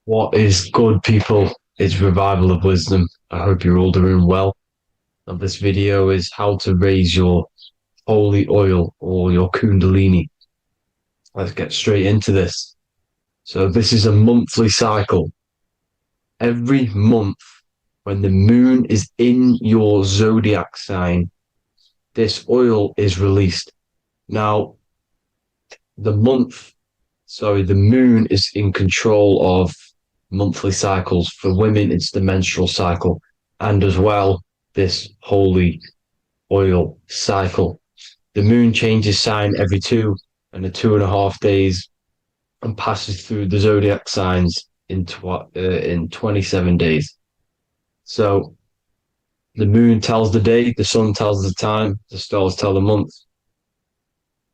What is good, people? It's Revival of Wisdom. I hope you're all doing well. And this video is how to raise your holy oil or your Kundalini. Let's get straight into this. So, this is a monthly cycle. Every month, when the moon is in your zodiac sign, this oil is released. Now, the moon is in control of monthly cycles. For women, it's the menstrual cycle, and as well, this holy oil cycle. The moon changes sign every 2.5 days and passes through the zodiac signs in 27 days. So the moon tells the day, the sun tells the time, the stars tell the month.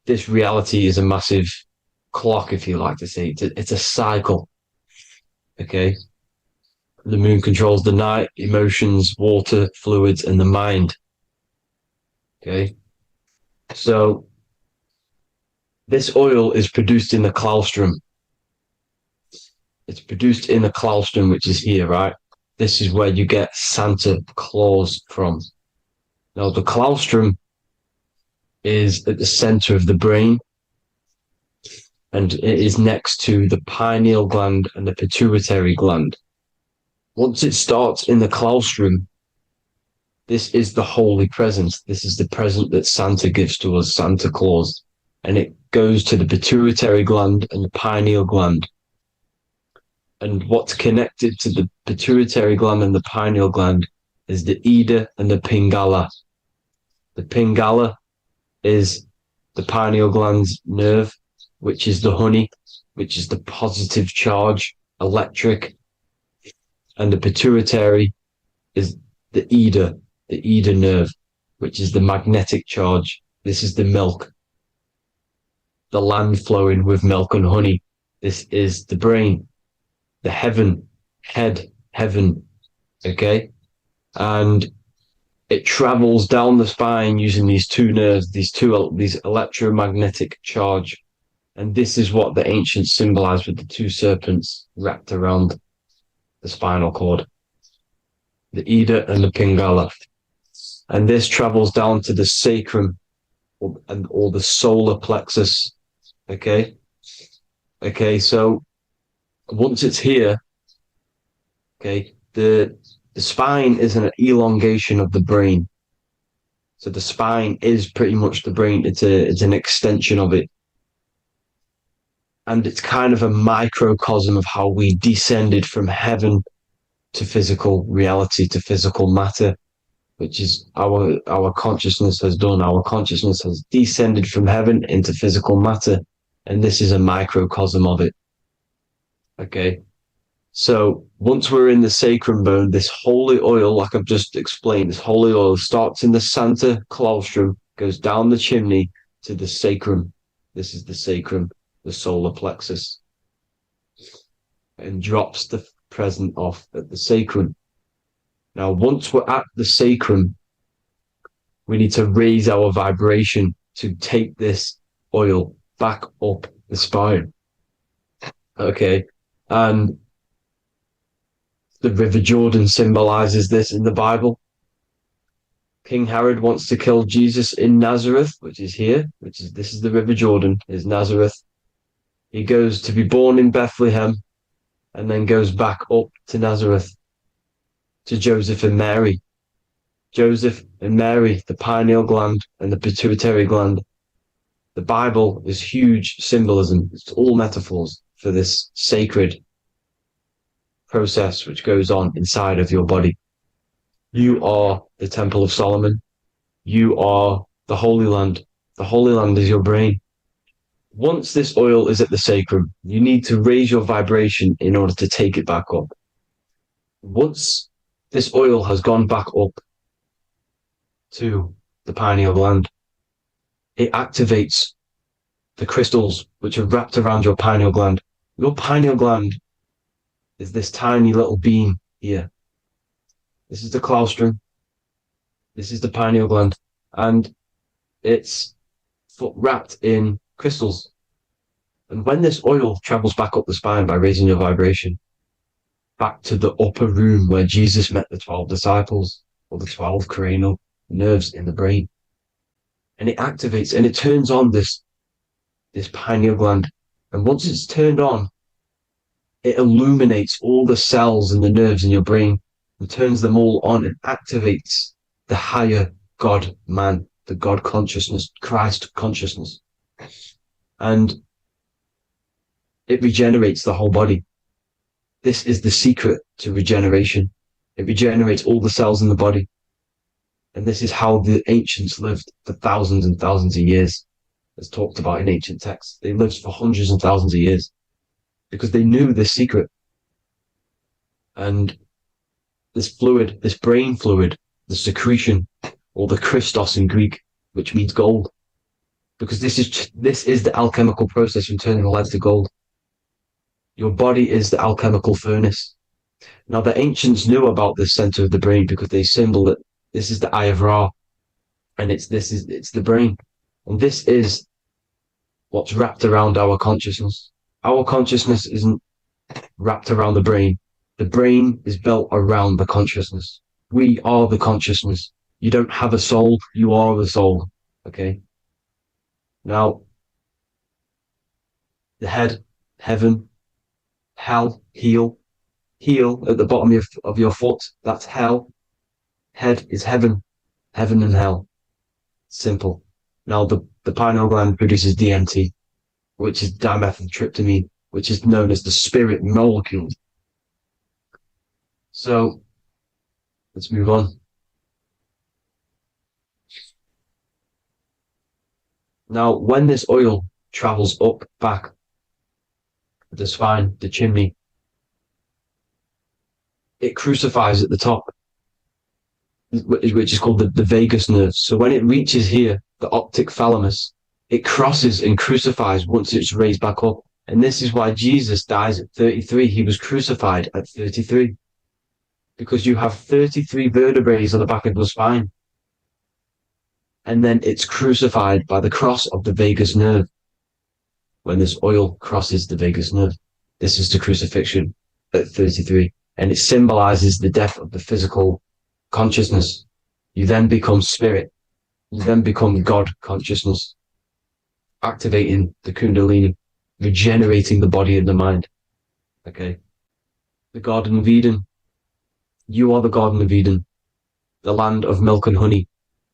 This reality is a massive clock, if you like to say. It's a cycle. Okay. The moon controls the night, emotions, water, fluids, and the mind. Okay. So this oil is produced in the claustrum. It's produced in the claustrum, which is here, right? This is where you get Santa Claus from. Now, the claustrum is at the center of the brain, and it is next to the pineal gland and the pituitary gland. Once it starts in the claustrum, this is the holy present. This is the present that Santa gives to us, Santa Claus. And it goes to the pituitary gland and the pineal gland. And what's connected to the pituitary gland and the pineal gland is the Ida and the Pingala. The Pingala is the pineal gland's nerve, which is the honey, which is the positive charge, electric. And the pituitary is the Ida nerve, which is the magnetic charge. This is the milk, the land flowing with milk and honey. This is the brain, the heaven, heaven, okay? And it travels down the spine using these two nerves, these electromagnetic charge. And this is what the ancients symbolized with the two serpents wrapped around the spinal cord, the Ida and the Pingala. And this travels down to the sacrum or the solar plexus. Okay. So once it's here, okay, the spine is an elongation of the brain. So the spine is pretty much the brain. It's an extension of it. And it's kind of a microcosm of how we descended from heaven to physical reality, to physical matter, which is our consciousness has done. Our consciousness has descended from heaven into physical matter, and this is a microcosm of it. Okay. So once we're in the sacrum bone, this holy oil, like I've just explained, this holy oil starts in the Santa claustrum, goes down the chimney to the sacrum. This is the sacrum, the solar plexus, and drops the present off at the sacrum. Now, once we're at the sacrum, we need to raise our vibration to take this oil back up the spine. Okay. And the River Jordan symbolizes this in the Bible. King Herod wants to kill Jesus in Nazareth, which is here, this is the River Jordan, is Nazareth. He goes to be born in Bethlehem and then goes back up to Nazareth to Joseph and Mary. Joseph and Mary, the pineal gland and the pituitary gland. The Bible is huge symbolism. It's all metaphors for this sacred process which goes on inside of your body. You are the Temple of Solomon. You are the Holy Land. The Holy Land is your brain. Once this oil is at the sacrum, you need to raise your vibration in order to take it back up. Once this oil has gone back up to the pineal gland, it activates the crystals which are wrapped around your pineal gland. Your pineal gland is this tiny little beam here. This is the claustrum. This is the pineal gland. And it's wrapped in crystals. And when this oil travels back up the spine by raising your vibration, back to the upper room where Jesus met the 12 disciples, or the 12 cranial nerves in the brain. And it activates and it turns on this pineal gland. And once it's turned on, it illuminates all the cells and the nerves in your brain and turns them all on and activates the higher God man, the God consciousness, Christ consciousness. And it regenerates the whole body. This is the secret to regeneration. It regenerates all the cells in the body. And this is how the ancients lived for thousands and thousands of years, as talked about in ancient texts. They lived for hundreds and thousands of years because they knew this secret. And this fluid, this brain fluid, the secretion, or the Christos in Greek, which means gold, because this is the alchemical process from turning lead to gold. Your body is the alchemical furnace. Now, the ancients knew about this center of the brain because they symboled it. This is the eye of Ra, and it's the brain, and this is what's wrapped around our consciousness. Our consciousness isn't wrapped around the brain. The brain is built around the consciousness. We are the consciousness. You don't have a soul. You are the soul. Okay. Now, the head, heaven, hell, heel at the bottom of your foot. That's hell. Head is heaven and hell. Simple. Now, the pineal gland produces DMT, which is dimethyltryptamine, which is known as the spirit molecule. So, let's move on. Now, when this oil travels up, back, the spine, the chimney, it crucifies at the top, which is called the vagus nerve. So when it reaches here, the optic thalamus, it crosses and crucifies once it's raised back up. And this is why Jesus dies at 33. He was crucified at 33. Because you have 33 vertebrae on the back of the spine. And then it's crucified by the cross of the vagus nerve. When this oil crosses the vagus nerve, this is the crucifixion at 33. And it symbolizes the death of the physical consciousness. You then become spirit. You then become God consciousness, activating the Kundalini, regenerating the body and the mind. Okay. The Garden of Eden. You are the Garden of Eden. The land of milk and honey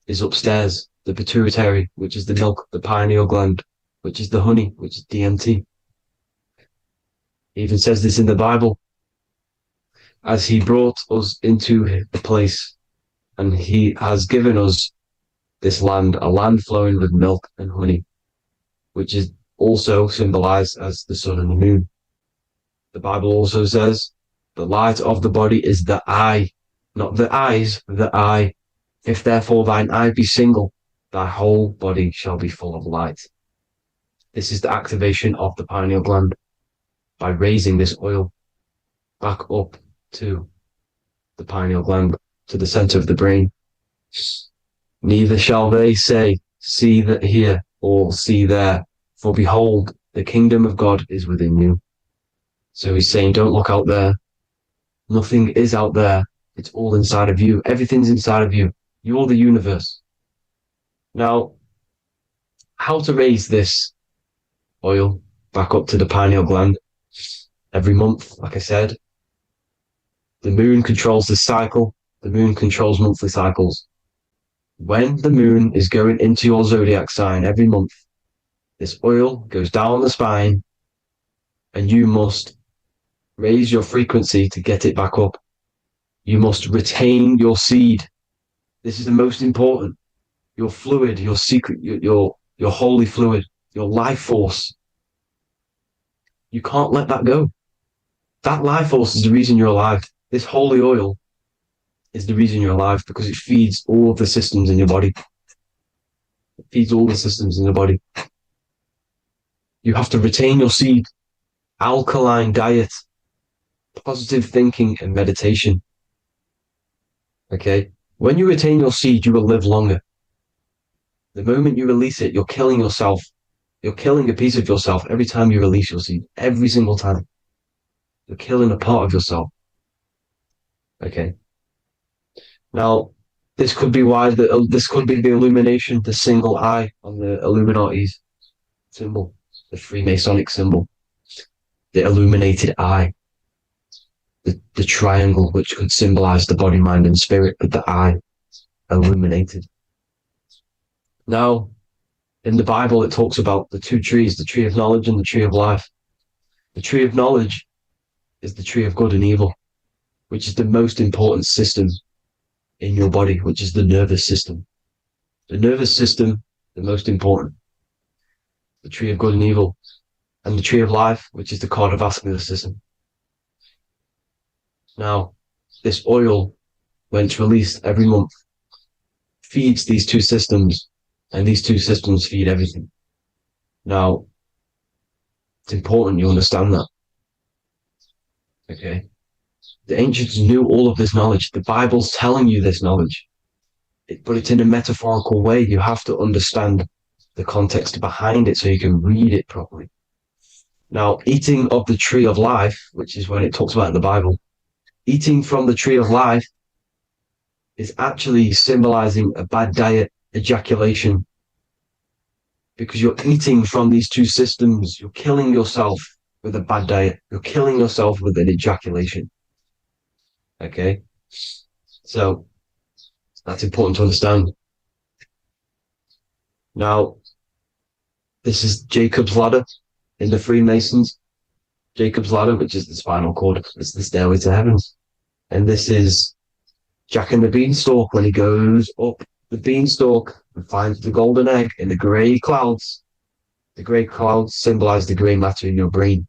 is upstairs. The pituitary, which is the milk, the pineal gland, which is the honey, which is DMT. It even says this in the Bible. As he brought us into the place, and he has given us this land, a land flowing with milk and honey, which is also symbolized as the sun and the moon. The Bible also says, the light of the body is the eye, not the eyes, the eye. If therefore thine eye be single, thy whole body shall be full of light. This is the activation of the pineal gland by raising this oil back up to the pineal gland, to the center of the brain. Neither shall they say, see that here, or see there, for behold, the kingdom of God is within you. So he's saying, don't look out there. Nothing is out there. It's all inside of you. Everything's inside of you. You're the universe. Now, how to raise this oil back up to the pineal gland? Every month, like I said. The moon controls the cycle. The moon controls monthly cycles. When the moon is going into your zodiac sign every month, this oil goes down the spine and you must raise your frequency to get it back up. You must retain your seed. This is the most important. Your fluid, your secret, your holy fluid, your life force. You can't let that go. That life force is the reason you're alive. This holy oil is the reason you're alive because it feeds all of the systems in your body. It feeds all the systems in your body. You have to retain your seed, alkaline diet, positive thinking and meditation. Okay? When you retain your seed, you will live longer. The moment you release it, you're killing yourself. You're killing a piece of yourself every time you release your seed. Every single time. You're killing a part of yourself. Okay. Now, this could be the illumination, the single eye on the Illuminati's symbol, the Freemasonic symbol, the illuminated eye, the triangle, which could symbolize the body, mind, and spirit, but the eye illuminated. Now, in the Bible, it talks about the two trees, the tree of knowledge and the tree of life. The tree of knowledge is the tree of good and evil, which is the most important system in your body, which is the nervous system. The nervous system, the most important. The tree of good and evil, and the tree of life, which is the cardiovascular system. Now, this oil, when it's released every month, feeds these two systems, and these two systems feed everything. Now, it's important you understand that. Okay? The ancients knew all of this knowledge. The Bible's telling you this knowledge, but it's in a metaphorical way. You have to understand the context behind it so you can read it properly. Now, eating of the tree of life, which is when it talks about in the Bible, eating from the tree of life is actually symbolizing a bad diet, ejaculation, because you're eating from these two systems. You're killing yourself with a bad diet. You're killing yourself with an ejaculation. Okay? So that's important to understand. Now, this is Jacob's ladder in the Freemasons. Jacob's ladder, which is the spinal cord. It's the stairway to heaven. And this is Jack and the Beanstalk when he goes up the beanstalk and finds the golden egg in the grey clouds. The grey clouds symbolize the grey matter in your brain.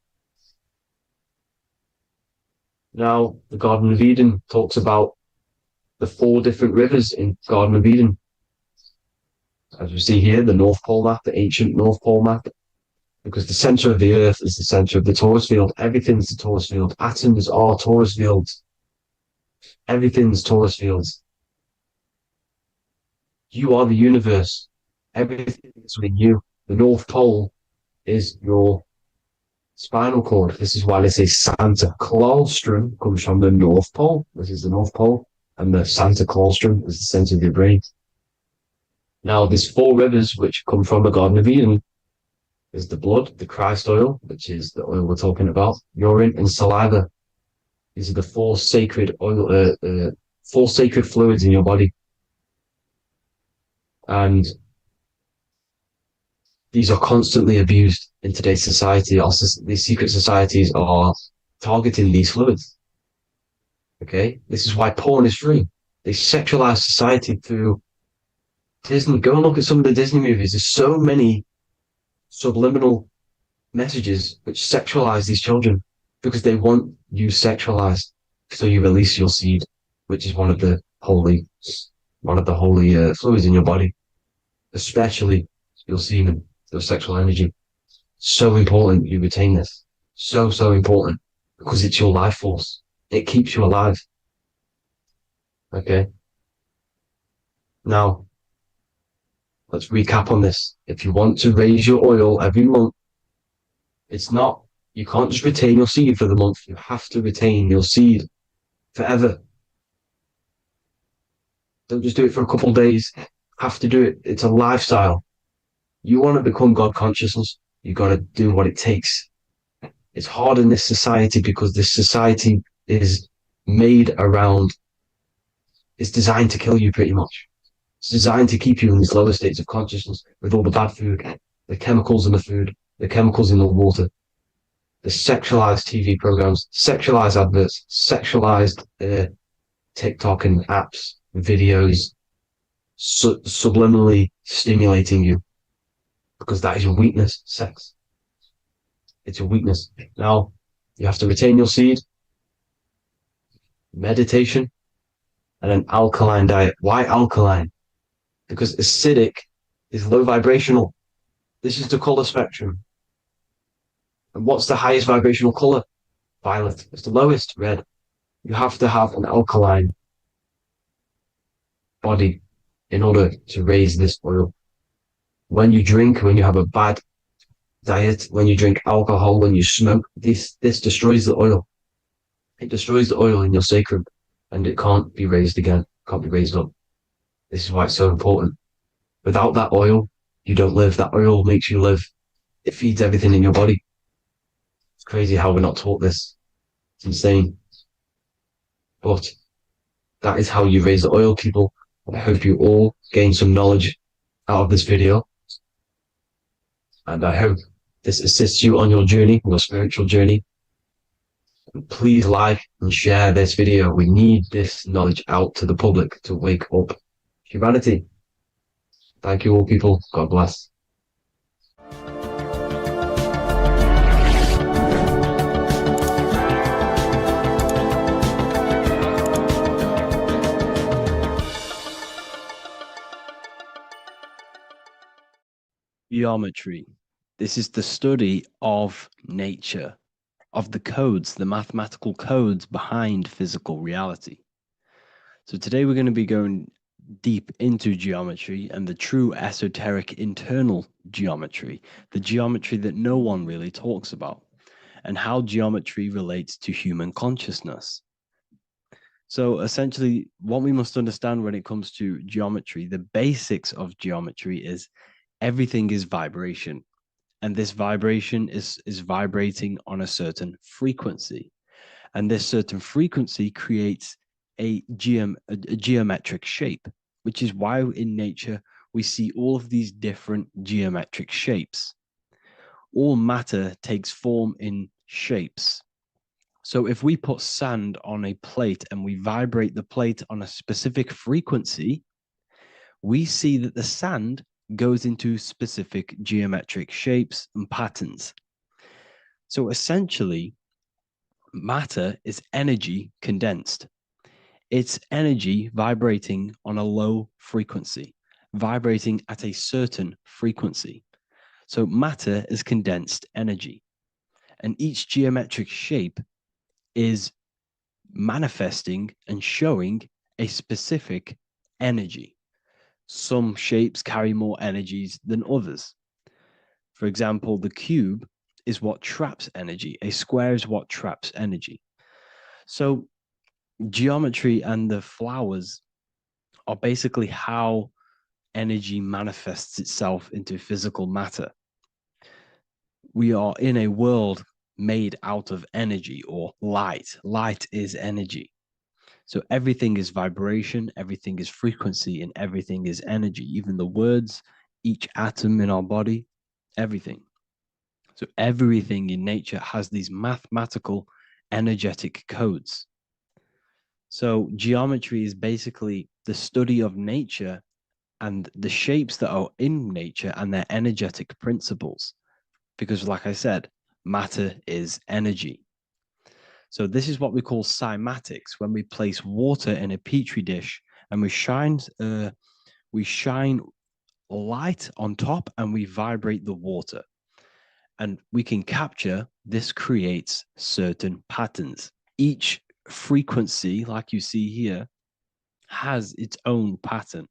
Now, the Garden of Eden talks about the 4 different rivers in Garden of Eden. As we see here, the North Pole map, the ancient North Pole map, because the center of the earth is the center of the torus field. Everything's the torus field. Atoms are torus fields. Everything's torus fields. You are the universe. Everything is within you. The North Pole is your spinal cord. This is why they say Santa Claustrum comes from the North Pole. This is the North Pole. And the Santa Claustrum is the center of your brain. Now, there's 4 rivers which come from the Garden of Eden. There's the blood, the Christ oil, which is the oil we're talking about, urine, and saliva. These are the 4 sacred oil, 4 sacred fluids in your body. And these are constantly abused in today's society. Also, these secret societies are targeting these fluids. Okay? This is why porn is free. They sexualize society through Disney. Go and look at some of the Disney movies. There's so many subliminal messages which sexualize these children because they want you sexualized. So you release your seed, which is one of the holy fluids in your body, especially your semen, your sexual energy. So important you retain this. So important because it's your life force. It keeps you alive. Okay. Now, let's recap on this. If you want to raise your oil every month, you can't just retain your seed for the month. You have to retain your seed forever. Don't just do it for a couple of days. You have to do it. It's a lifestyle. You want to become God consciousness, you got to do what it takes. It's hard in this society because this society is made around, it's designed to kill you pretty much. It's designed to keep you in these lower states of consciousness with all the bad food, the chemicals in the food, the chemicals in the water, the sexualized TV programs, sexualized adverts, sexualized TikTok and apps, videos, subliminally stimulating you because that is your weakness, sex. It's your weakness. Now, you have to retain your seed, meditation, and an alkaline diet. Why alkaline? Because acidic is low vibrational. This is the color spectrum. And what's the highest vibrational color? Violet. It's the lowest, red. You have to have an alkaline body in order to raise this oil. When you drink, when you have a bad diet, when you drink alcohol, when you smoke, this destroys the oil. It destroys the oil in your sacrum. and it can't be raised again, can't be raised up. This is why it's so important. Without that oil, you don't live. That oil makes you live. It feeds everything in your body. It's crazy how we're not taught this. It's insane. But that is how you raise the oil, people. I hope you all gain some knowledge out of this video. And I hope this assists you on your journey, your spiritual journey. Please like and share this video. We need this knowledge out to the public to wake up humanity. Thank you all, people. God bless. Geometry. This is the study of nature, of the codes, the mathematical codes behind physical reality. So today we're going to be going deep into geometry and the true esoteric internal geometry, the geometry that no one really talks about, and how geometry relates to human consciousness. So essentially, what we must understand when it comes to geometry, the basics of geometry is everything is vibration. And this vibration is vibrating on a certain frequency. And this certain frequency creates a geometric shape, which is why in nature we see all of these different geometric shapes. All matter takes form in shapes. So if we put sand on a plate and we vibrate the plate on a specific frequency, we see that the sand goes into specific geometric shapes and patterns. So essentially, matter is energy condensed. It's energy vibrating on a low frequency, vibrating at a certain frequency. So matter is condensed energy. And each geometric shape is manifesting and showing a specific energy. Some shapes carry more energies than others. For example, the cube is what traps energy. A square is what traps energy. So geometry and the flowers are basically how energy manifests itself into physical matter. We are in a world made out of energy or light. Light is energy. So everything is vibration, everything is frequency, and everything is energy. Even the words, each atom in our body, everything. So everything in nature has these mathematical energetic codes. So geometry is basically the study of nature and the shapes that are in nature and their energetic principles. Because like I said, matter is energy. So this is what we call cymatics, when we place water in a petri dish and we shine light on top and we vibrate the water. And we can capture, this creates certain patterns. Each frequency, like you see here, has its own pattern.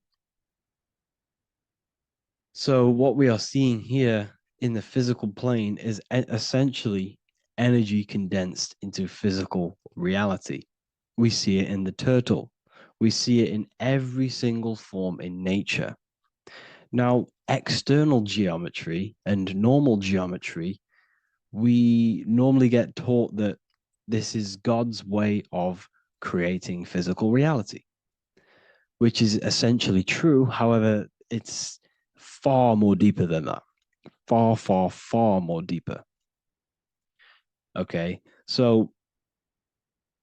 So what we are seeing here in the physical plane is essentially energy condensed into physical reality. We see it in the turtle. We see it in every single form in nature. Now, external geometry and normal geometry, we normally get taught that this is God's way of creating physical reality, which is essentially true. However, it's far more deeper than that. Far, far, far more deeper. Okay, so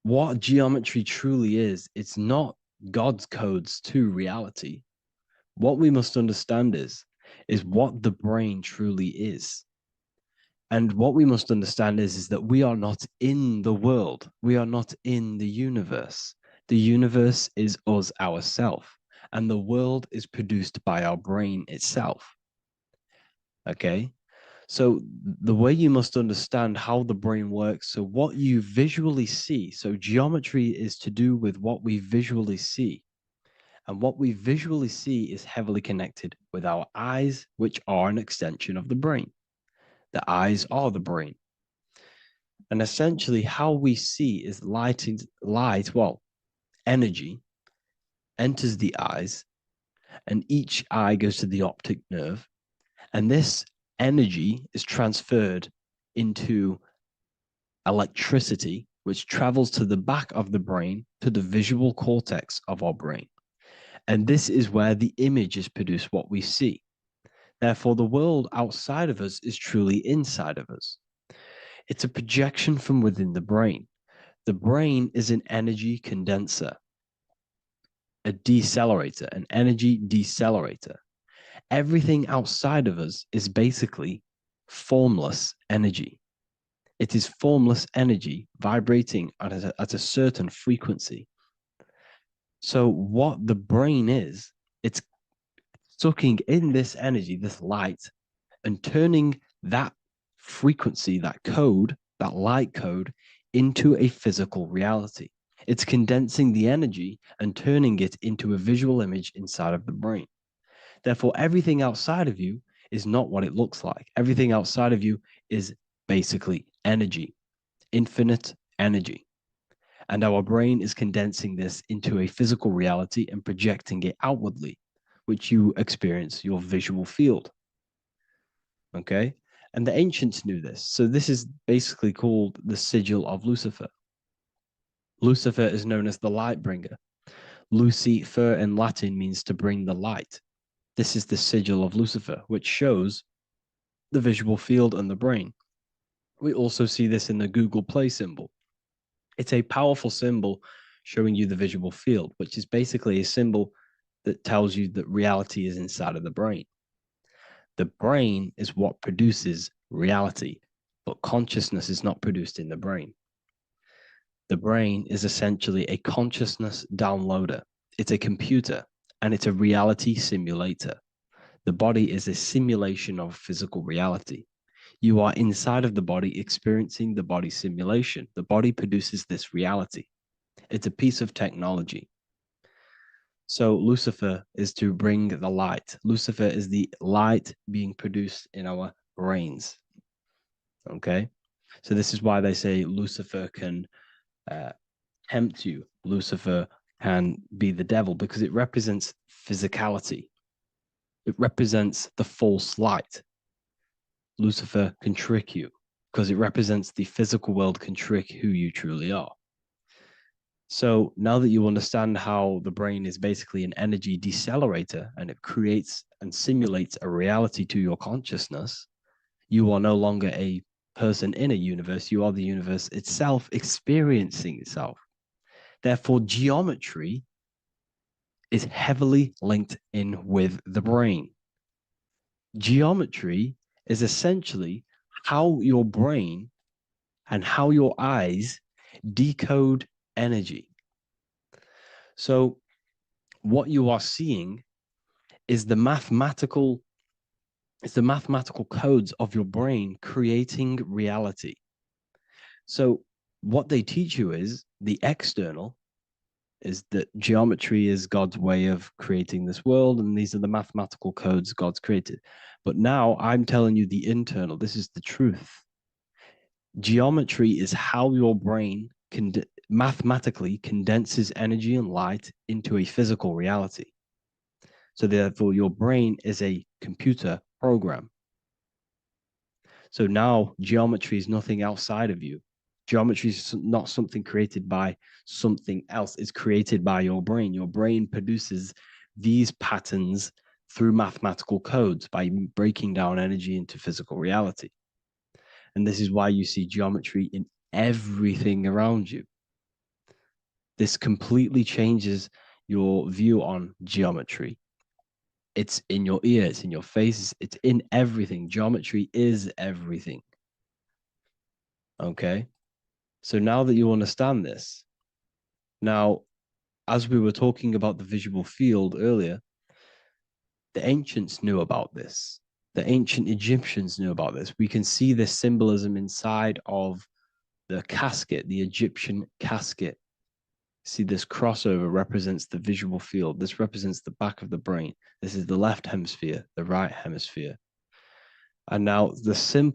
what geometry truly is, it's not God's codes to reality. What we must understand is what the brain truly is. And what we must understand is that we are not in the world. We are not in the universe. The universe is us ourselves, and the world is produced by our brain itself. Okay? So the way you must understand how the brain works, so what you visually see, so geometry is to do with what we visually see. And what we visually see is heavily connected with our eyes, which are an extension of the brain. The eyes are the brain. And essentially how we see is light, well, energy enters the eyes, and each eye goes to the optic nerve, and this energy is transferred into electricity, which travels to the back of the brain, to the visual cortex of our brain. And this is where the image is produced, what we see. Therefore, the world outside of us is truly inside of us. It's a projection from within the brain. The brain is an energy condenser, a decelerator, an energy decelerator. Everything outside of us is basically formless energy. It is formless energy vibrating at a certain frequency. So what the brain is, it's sucking in this energy, this light, and turning that frequency, that code, that light code, into a physical reality. It's condensing the energy and turning it into a visual image inside of the brain. Therefore, everything outside of you is not what it looks like. Everything outside of you is basically energy, infinite energy. And our brain is condensing this into a physical reality and projecting it outwardly, which you experience your visual field. Okay. And the ancients knew this. So this is basically called the sigil of Lucifer. Lucifer is known as the light bringer. Lucifer in Latin means to bring the light. This is the sigil of Lucifer, which shows the visual field and the brain. We also see this in the Google Play symbol. It's a powerful symbol showing you the visual field, which is basically a symbol that tells you that reality is inside of the brain. The brain is what produces reality, but consciousness is not produced in the brain. The brain is essentially a consciousness downloader. It's a computer and it's a reality simulator. The body is a simulation of physical reality. You are inside of the body experiencing the body simulation. The body produces this reality. It's a piece of technology. So Lucifer is to bring the light. Lucifer is the light being produced in our brains. Okay. So this is why they say Lucifer can tempt you. Lucifer can be the devil because it represents physicality. It represents the false light. Lucifer can trick you because it represents the physical world can trick who you truly are. So now that you understand how the brain is basically an energy decelerator and it creates and simulates a reality to your consciousness, you are no longer a person in a universe. You are the universe itself experiencing itself. Therefore, geometry is heavily linked in with the brain. Geometry is essentially how your brain and how your eyes decode energy. So what you are seeing is the mathematical codes of your brain creating reality. So what they teach you is the external is that geometry is God's way of creating this world, and these are the mathematical codes God's created. But now I'm telling you the internal. This is the truth. Geometry is how your brain mathematically condenses energy and light into a physical reality. So therefore, your brain is a computer program. So now geometry is nothing outside of you. Geometry is not something created by something else. It's created by your brain. Your brain produces these patterns through mathematical codes by breaking down energy into physical reality. And this is why you see geometry in everything around you. This completely changes your view on geometry. It's in your ear, it's in your face, it's in everything. Geometry is everything. Okay. So now that you understand this, now, as we were talking about the visual field earlier, the ancients knew about this. The ancient Egyptians knew about this. We can see this symbolism inside of the casket, the Egyptian casket. See, this crossover represents the visual field. This represents the back of the brain. This is the left hemisphere, the right hemisphere. And now some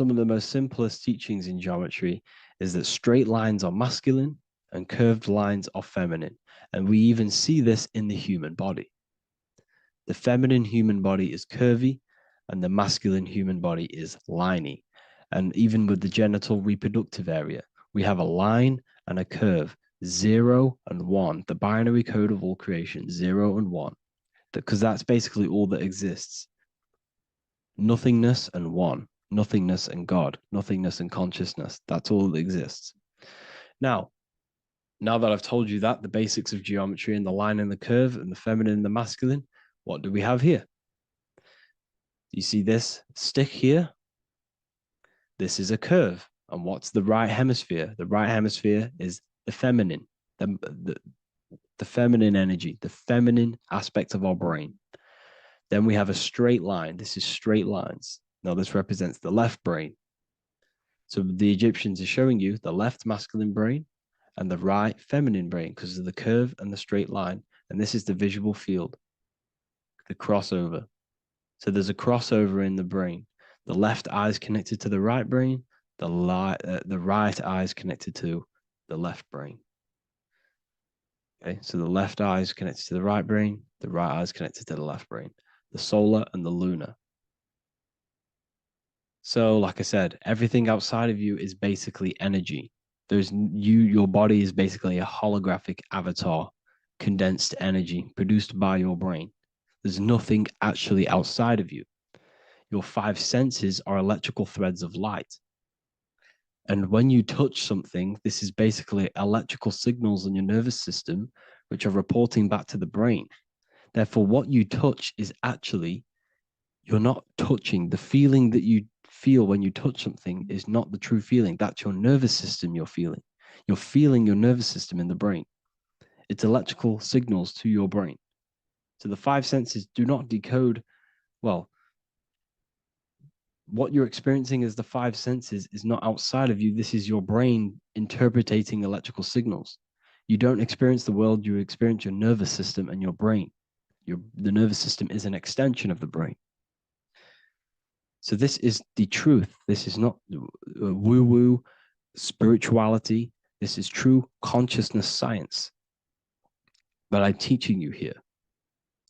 of the most simplest teachings in geometry is that straight lines are masculine and curved lines are feminine. And we even see this in the human body. The feminine human body is curvy and the masculine human body is liney. And even with the genital reproductive area, we have a line and a curve, 0 and 1, the binary code of all creation, 0 and 1, because that's basically all that exists. Nothingness and one, nothingness and God, nothingness and consciousness. That's all that exists. Now that I've told you that, the basics of geometry and the line and the curve and the feminine and the masculine, what do we have here? You see this stick here? This is a curve. And what's the right hemisphere? The right hemisphere is the feminine, the feminine energy, the feminine aspect of our brain. Then we have a straight line. This is straight lines. Now this represents the left brain. So the Egyptians are showing you the left masculine brain and the right feminine brain because of the curve and the straight line. And this is the visual field, the crossover. So there's a crossover in the brain. The left eye is connected to the right brain. The right eye is connected to the left brain. Okay, so the left eye is connected to the right brain. The right eye is connected to the left brain. The solar and the lunar. So, like I said, everything outside of you is basically energy. Your body is basically a holographic avatar, condensed energy produced by your brain. There's nothing actually outside of you. Your five senses are electrical threads of light. And when you touch something, this is basically electrical signals in your nervous system, which are reporting back to the brain. Therefore, what you touch is actually, you're not touching. The feeling that you feel when you touch something is not the true feeling. That's your nervous system you're feeling. You're feeling your nervous system in the brain. It's electrical signals to your brain. So the five senses do not decode, well, what you're experiencing as the five senses is not outside of you. This is your brain interpreting electrical signals. You don't experience the world, you experience your nervous system and your brain. The nervous system is an extension of the brain. So this is the truth. This is not woo-woo spirituality. This is true consciousness science that I'm teaching you here.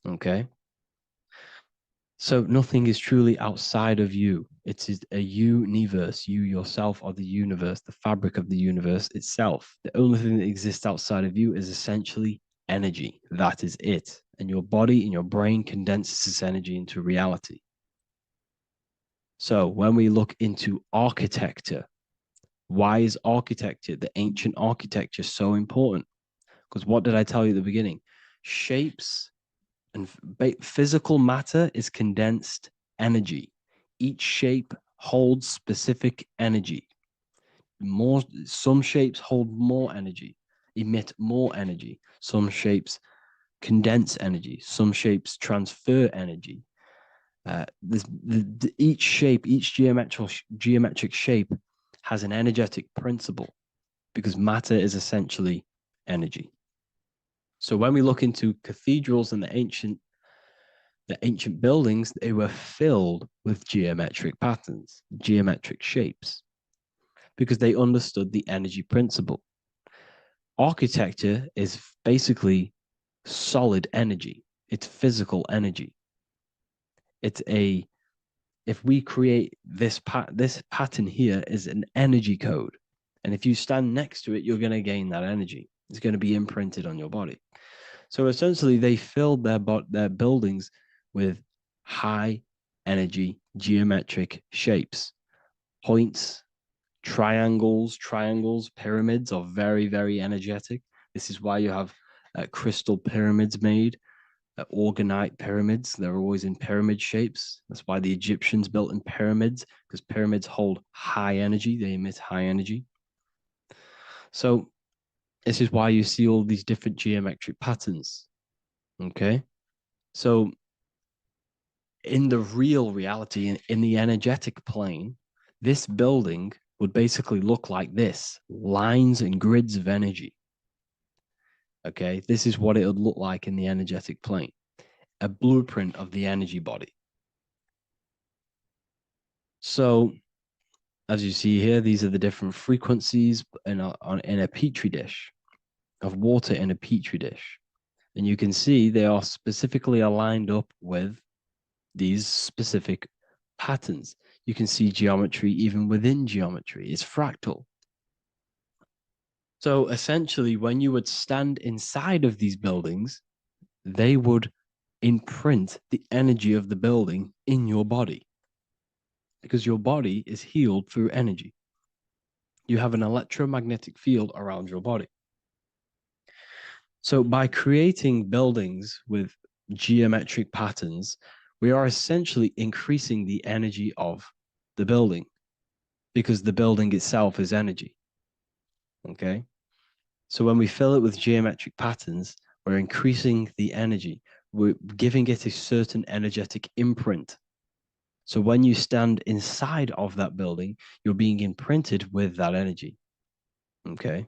Okay? So nothing is truly outside of you. It is a universe. You yourself are the universe, the fabric of the universe itself. The only thing that exists outside of you is essentially energy. That is it. And your body and your brain condenses this energy into reality. So when we look into architecture, why is architecture, the ancient architecture, so important? Because what did I tell you at the beginning? Shapes and physical matter is condensed energy. Each shape holds specific energy. Some shapes hold more energy, emit more energy. Some shapes condense energy. Some shapes transfer energy. Each shape, each geometric shape has an energetic principle because matter is essentially energy. So when we look into cathedrals and the ancient buildings, they were filled with geometric patterns, geometric shapes, because they understood the energy principle. Architecture is basically solid energy. It's physical energy. If we create this pattern here is an energy code. And if you stand next to it, you're going to gain that energy. It's going to be imprinted on your body. So essentially, they filled their buildings with high energy geometric shapes, points, triangles, pyramids are very, very energetic. This is why you have crystal pyramids made, organite pyramids. They're always in pyramid shapes. That's why the Egyptians built in pyramids, because pyramids hold high energy. They emit high energy. So this is why you see all these different geometric patterns. Okay. So in the real reality, in the energetic plane, this building would basically look like this: lines and grids of energy. Okay. This is what it would look like in the energetic plane, a blueprint of the energy body. So as you see here, these are the different frequencies in a petri dish. of water in a petri dish. And you can see they are specifically aligned up with these specific patterns. You can see geometry even within geometry. It's fractal. So essentially, when you would stand inside of these buildings, they would imprint the energy of the building in your body because your body is healed through energy. You have an electromagnetic field around your body. So by creating buildings with geometric patterns, we are essentially increasing the energy of the building because the building itself is energy. Okay. So when we fill it with geometric patterns, we're increasing the energy. We're giving it a certain energetic imprint. So when you stand inside of that building, you're being imprinted with that energy. Okay.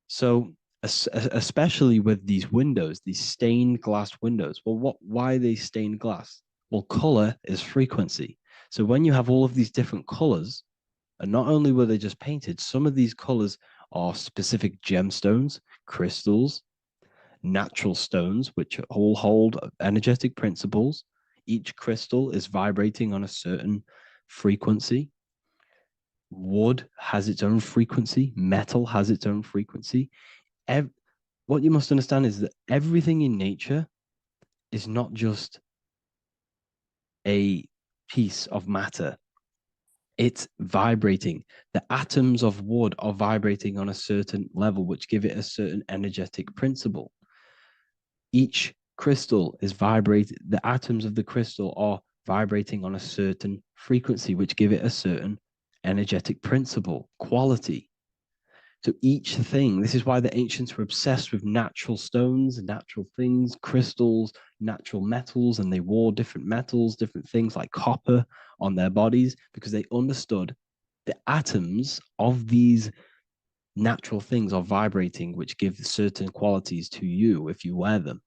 So especially with these windows, these stained glass windows. Well, why are they stained glass? Well, color is frequency. So when you have all of these different colors, and not only were they just painted, some of these colors are specific gemstones, crystals, natural stones, which all hold energetic principles. Each crystal is vibrating on a certain frequency. Wood has its own frequency, metal has its own frequency. What you must understand is that everything in nature is not just a piece of matter. It's vibrating. The atoms of wood are vibrating on a certain level, which give it a certain energetic principle. Each crystal is vibrating. The atoms of the crystal are vibrating on a certain frequency, which give it a certain energetic principle, quality. So each thing, this is why the ancients were obsessed with natural stones, natural things, crystals, natural metals, and they wore different metals, different things like copper on their bodies because they understood the atoms of these natural things are vibrating, which give certain qualities to you if you wear them.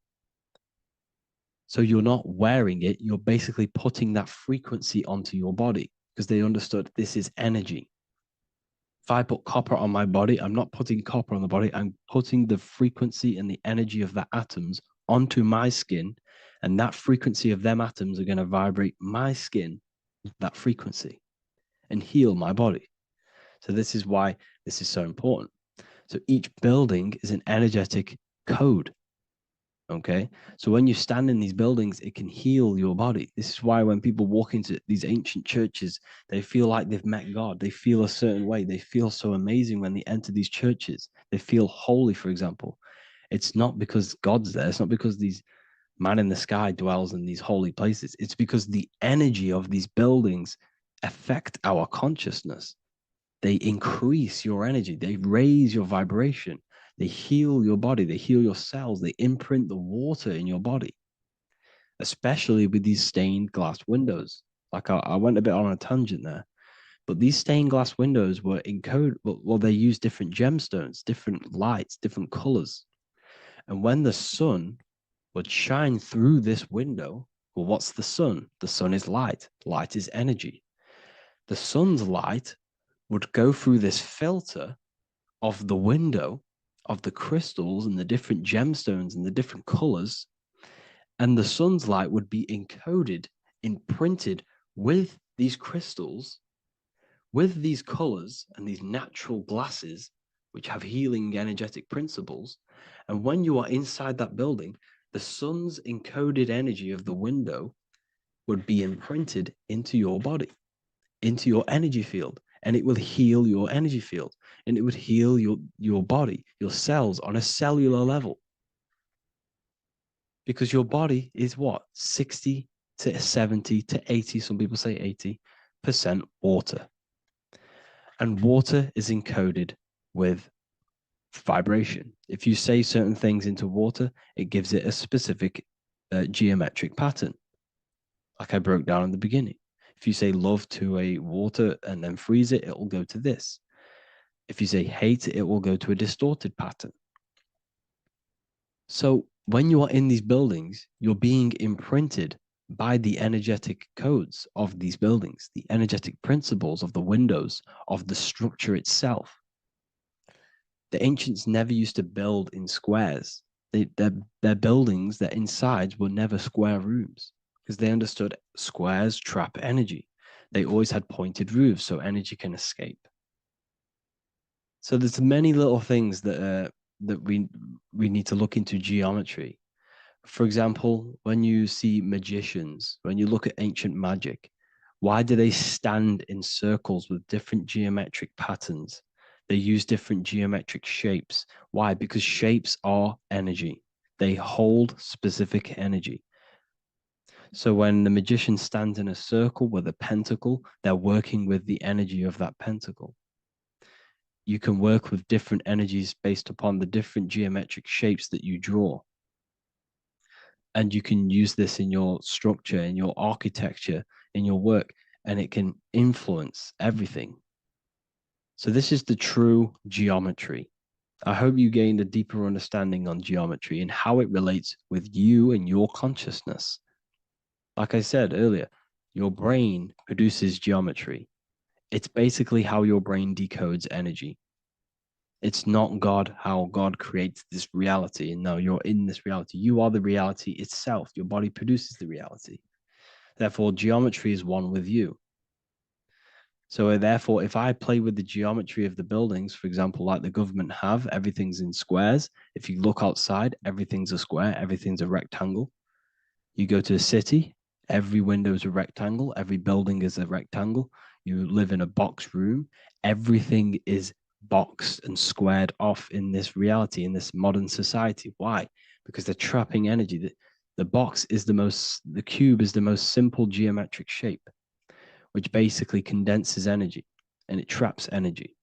So you're not wearing it, you're basically putting that frequency onto your body because they understood this is energy. If I put copper on my body, I'm not putting copper on the body. I'm putting the frequency and the energy of the atoms onto my skin. And that frequency of them atoms are going to vibrate my skin, that frequency, and heal my body. So this is why this is so important. So each building is an energetic code. Okay. So when you stand in these buildings, it can heal your body. This is why when people walk into these ancient churches, they feel like they've met God. They feel a certain way. They feel so amazing when they enter these churches. They feel holy, for example. It's not because God's there. It's not because these man in the sky dwells in these holy places. It's because the energy of these buildings affect our consciousness. They increase your energy. They raise your vibration. They heal your body. They heal your cells. They imprint the water in your body, especially with these stained glass windows. Like I went a bit on a tangent there, but these stained glass windows were encoded. Well, they use different gemstones, different lights, different colors. And when the sun would shine through this window, well, what's the sun? The sun is light. Light is energy. The sun's light would go through this filter of the window of the crystals and the different gemstones and the different colors, and the sun's light would be encoded, imprinted with these crystals, with these colors and these natural glasses, which have healing energetic principles. And when you are inside that building, the sun's encoded energy of the window would be imprinted into your body, into your energy field, and it will heal your energy field, and it would heal your body, your cells on a cellular level. Because your body is what? 60 to 70 to 80, some people say 80% water. And water is encoded with vibration. If you say certain things into water, it gives it a specific geometric pattern, like I broke down in the beginning. If you say love to a water and then freeze it, it will go to this. If you say hate, it will go to a distorted pattern. So when you are in these buildings, you're being imprinted by the energetic codes of these buildings, the energetic principles of the windows, of the structure itself. The ancients never used to build in squares. Their buildings, their insides were never square rooms because they understood squares trap energy. They always had pointed roofs so energy can escape. So there's many little things that we need to look into geometry. For example, when you see magicians, when you look at ancient magic, why do they stand in circles with different geometric patterns? They use different geometric shapes. Why? Because shapes are energy. They hold specific energy. So when the magician stands in a circle with a pentacle, they're working with the energy of that pentacle. You can work with different energies based upon the different geometric shapes that you draw. And you can use this in your structure, in your architecture, in your work, and it can influence everything. So this is the true geometry. I hope you gained a deeper understanding on geometry and how it relates with you and your consciousness. Like I said earlier, your brain produces geometry. It's basically how your brain decodes energy. It's not God, how God creates this reality. And no, you're in this reality. You are the reality itself. Your body produces the reality. Therefore, geometry is one with you. So therefore, if I play with the geometry of the buildings, for example, like the government have, everything's in squares. If you look outside, everything's a square, everything's a rectangle. You go to a city, every window is a rectangle, every building is a rectangle. You live in a box room, everything is boxed and squared off in this reality, in this modern society. Why? Because they're trapping energy. The cube is the most simple geometric shape, which basically condenses energy and it traps energy.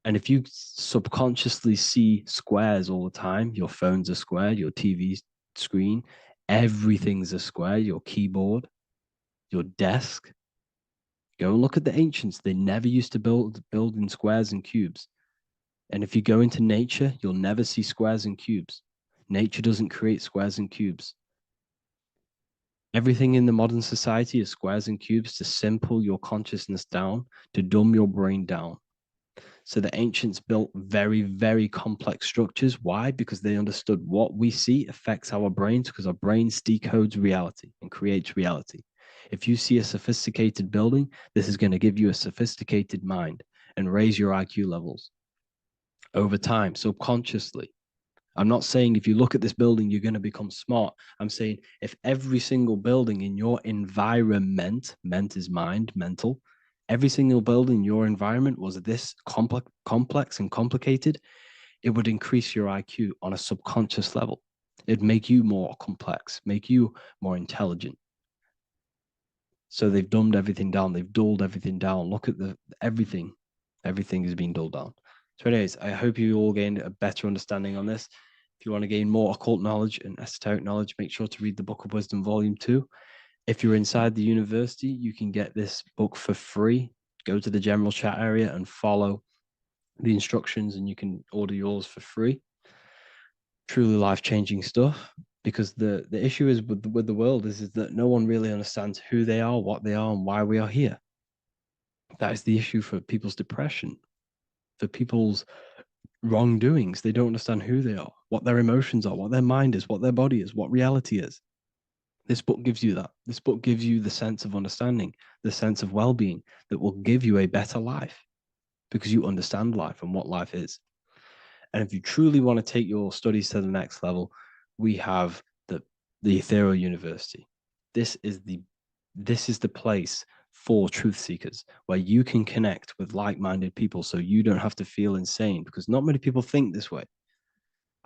And if you subconsciously see squares all the time, your phone's a square, your TV screen, everything's a square, your keyboard, your desk. Go and look at the ancients. They never used to build in squares and cubes. And if you go into nature, you'll never see squares and cubes. Nature doesn't create squares and cubes. Everything in the modern society is squares and cubes to simple your consciousness down, to dumb your brain down. So the ancients built very, very complex structures. Why? Because they understood what we see affects our brains, because our brains decodes reality and creates reality. If you see a sophisticated building, this is going to give you a sophisticated mind and raise your IQ levels over time, subconsciously. I'm not saying if you look at this building, you're going to become smart. I'm saying if every single building in your environment, ment is mind, mental, every single building in your environment was this complex and complicated, it would increase your IQ on a subconscious level. It'd make you more complex, make you more intelligent. So they've dumbed everything down. They've dulled everything down. Look at everything. Everything is being dulled down. So anyways, I hope you all gained a better understanding on this. If you want to gain more occult knowledge and esoteric knowledge, make sure to read the Book of Wisdom, Volume 2. If you're inside the university, you can get this book for free. Go to the general chat area and follow the instructions and you can order yours for free. Truly life-changing stuff. Because the issue is with the world is that no one really understands who they are, what they are, and why we are here. That is the issue for people's depression, for people's wrongdoings. They don't understand who they are, what their emotions are, what their mind is, what their body is, what reality is. This book gives you that. This book gives you the sense of understanding, the sense of well-being that will give you a better life because you understand life and what life is. And if you truly want to take your studies to the next level, we have the Ethereal University. This is the place for truth seekers where you can connect with like-minded people so you don't have to feel insane because not many people think this way.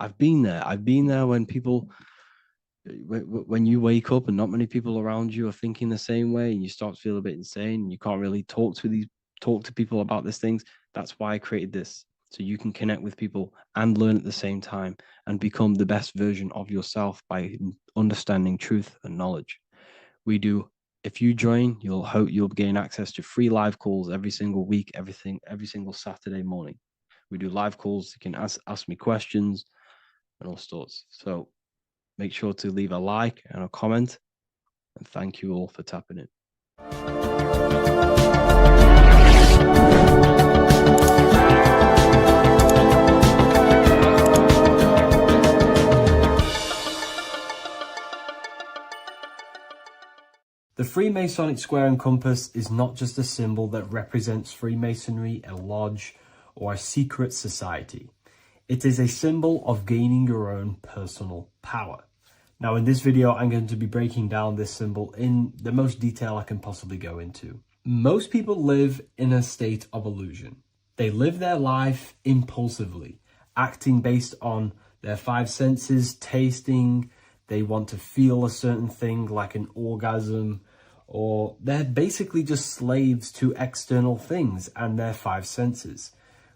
I've been there when you wake up and not many people around you are thinking the same way and you start to feel a bit insane and you can't really talk to people about these things. That's why I created this. So you can connect with people and learn at the same time and become the best version of yourself by understanding truth and knowledge. If you join, you'll gain access to free live calls every single week, every single Saturday morning. We do live calls. You can ask me questions and all sorts. So make sure to leave a like and a comment. And thank you all for tapping in. Freemasonic square and compass is not just a symbol that represents Freemasonry, a lodge, or a secret society. It is a symbol of gaining your own personal power. Now, in this video, I'm going to be breaking down this symbol in the most detail I can possibly go into. Most people live in a state of illusion. They live their life impulsively, acting based on their five senses, tasting. They want to feel a certain thing like an orgasm, or they're basically just slaves to external things and their five senses,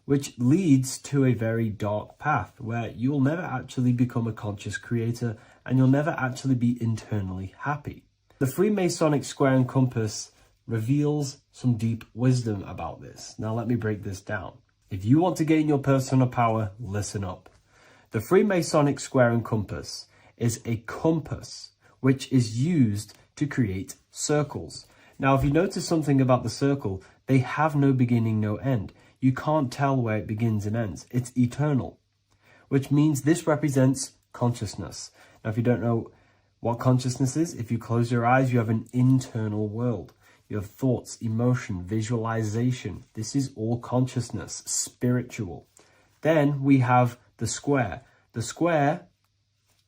which leads to a very dark path where you'll never actually become a conscious creator and you'll never actually be internally happy. The Freemasonic square and compass reveals some deep wisdom about this. Now let me break this down. If you want to gain your personal power, listen up. The Freemasonic square and compass is a compass which is used to create circles. Now, if you notice something about the circle, they have no beginning, no end. You can't tell where it begins and ends. It's eternal, which means this represents consciousness. Now, if you don't know what consciousness is, if you close your eyes, you have an internal world. You have thoughts, emotion, visualization. This is all consciousness, spiritual. Then we have the square. The square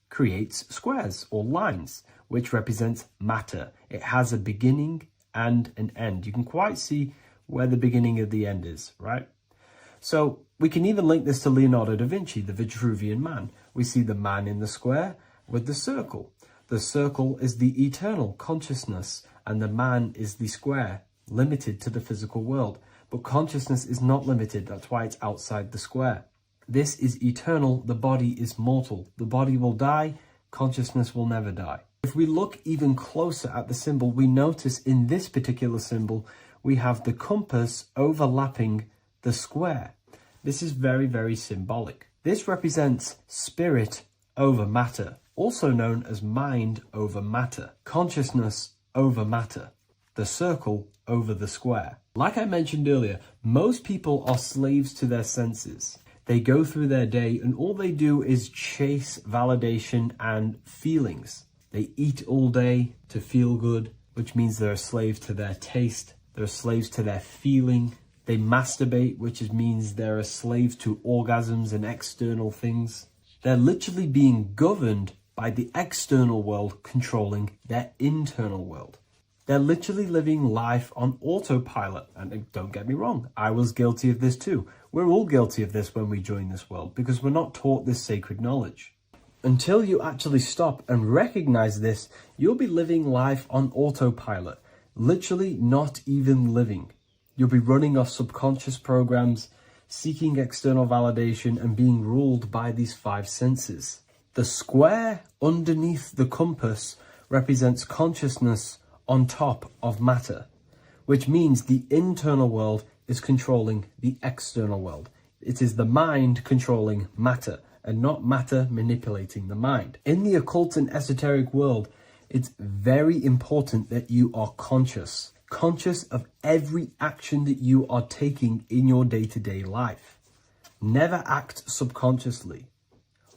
creates squares or lines, which represents matter. It has a beginning and an end. You can quite see where the beginning of the end is, right? So we can even link this to Leonardo da Vinci, the Vitruvian Man. We see the man in the square with the circle. The circle is the eternal consciousness, and the man is the square, limited to the physical world. But consciousness is not limited. That's why it's outside the square. This is eternal. The body is mortal. The body will die. Consciousness will never die. If we look even closer at the symbol, we notice in this particular symbol, we have the compass overlapping the square. This is very, very symbolic. This represents spirit over matter, also known as mind over matter, consciousness over matter, the circle over the square. Like I mentioned earlier, most people are slaves to their senses. They go through their day and all they do is chase validation and feelings. They eat all day to feel good, which means they're a slave to their taste. They're slaves to their feeling. They masturbate, which means they're a slave to orgasms and external things. They're literally being governed by the external world controlling their internal world. They're literally living life on autopilot. And don't get me wrong, I was guilty of this too. We're all guilty of this when we join this world because we're not taught this sacred knowledge. Until you actually stop and recognize this, you'll be living life on autopilot, literally not even living. You'll be running off subconscious programs, seeking external validation and being ruled by these five senses. The square underneath the compass represents consciousness on top of matter, which means the internal world is controlling the external world. It is the mind controlling matter and not matter manipulating the mind. In the occult and esoteric world, it's very important that you are conscious of every action that you are taking in your day-to-day life. Never act subconsciously.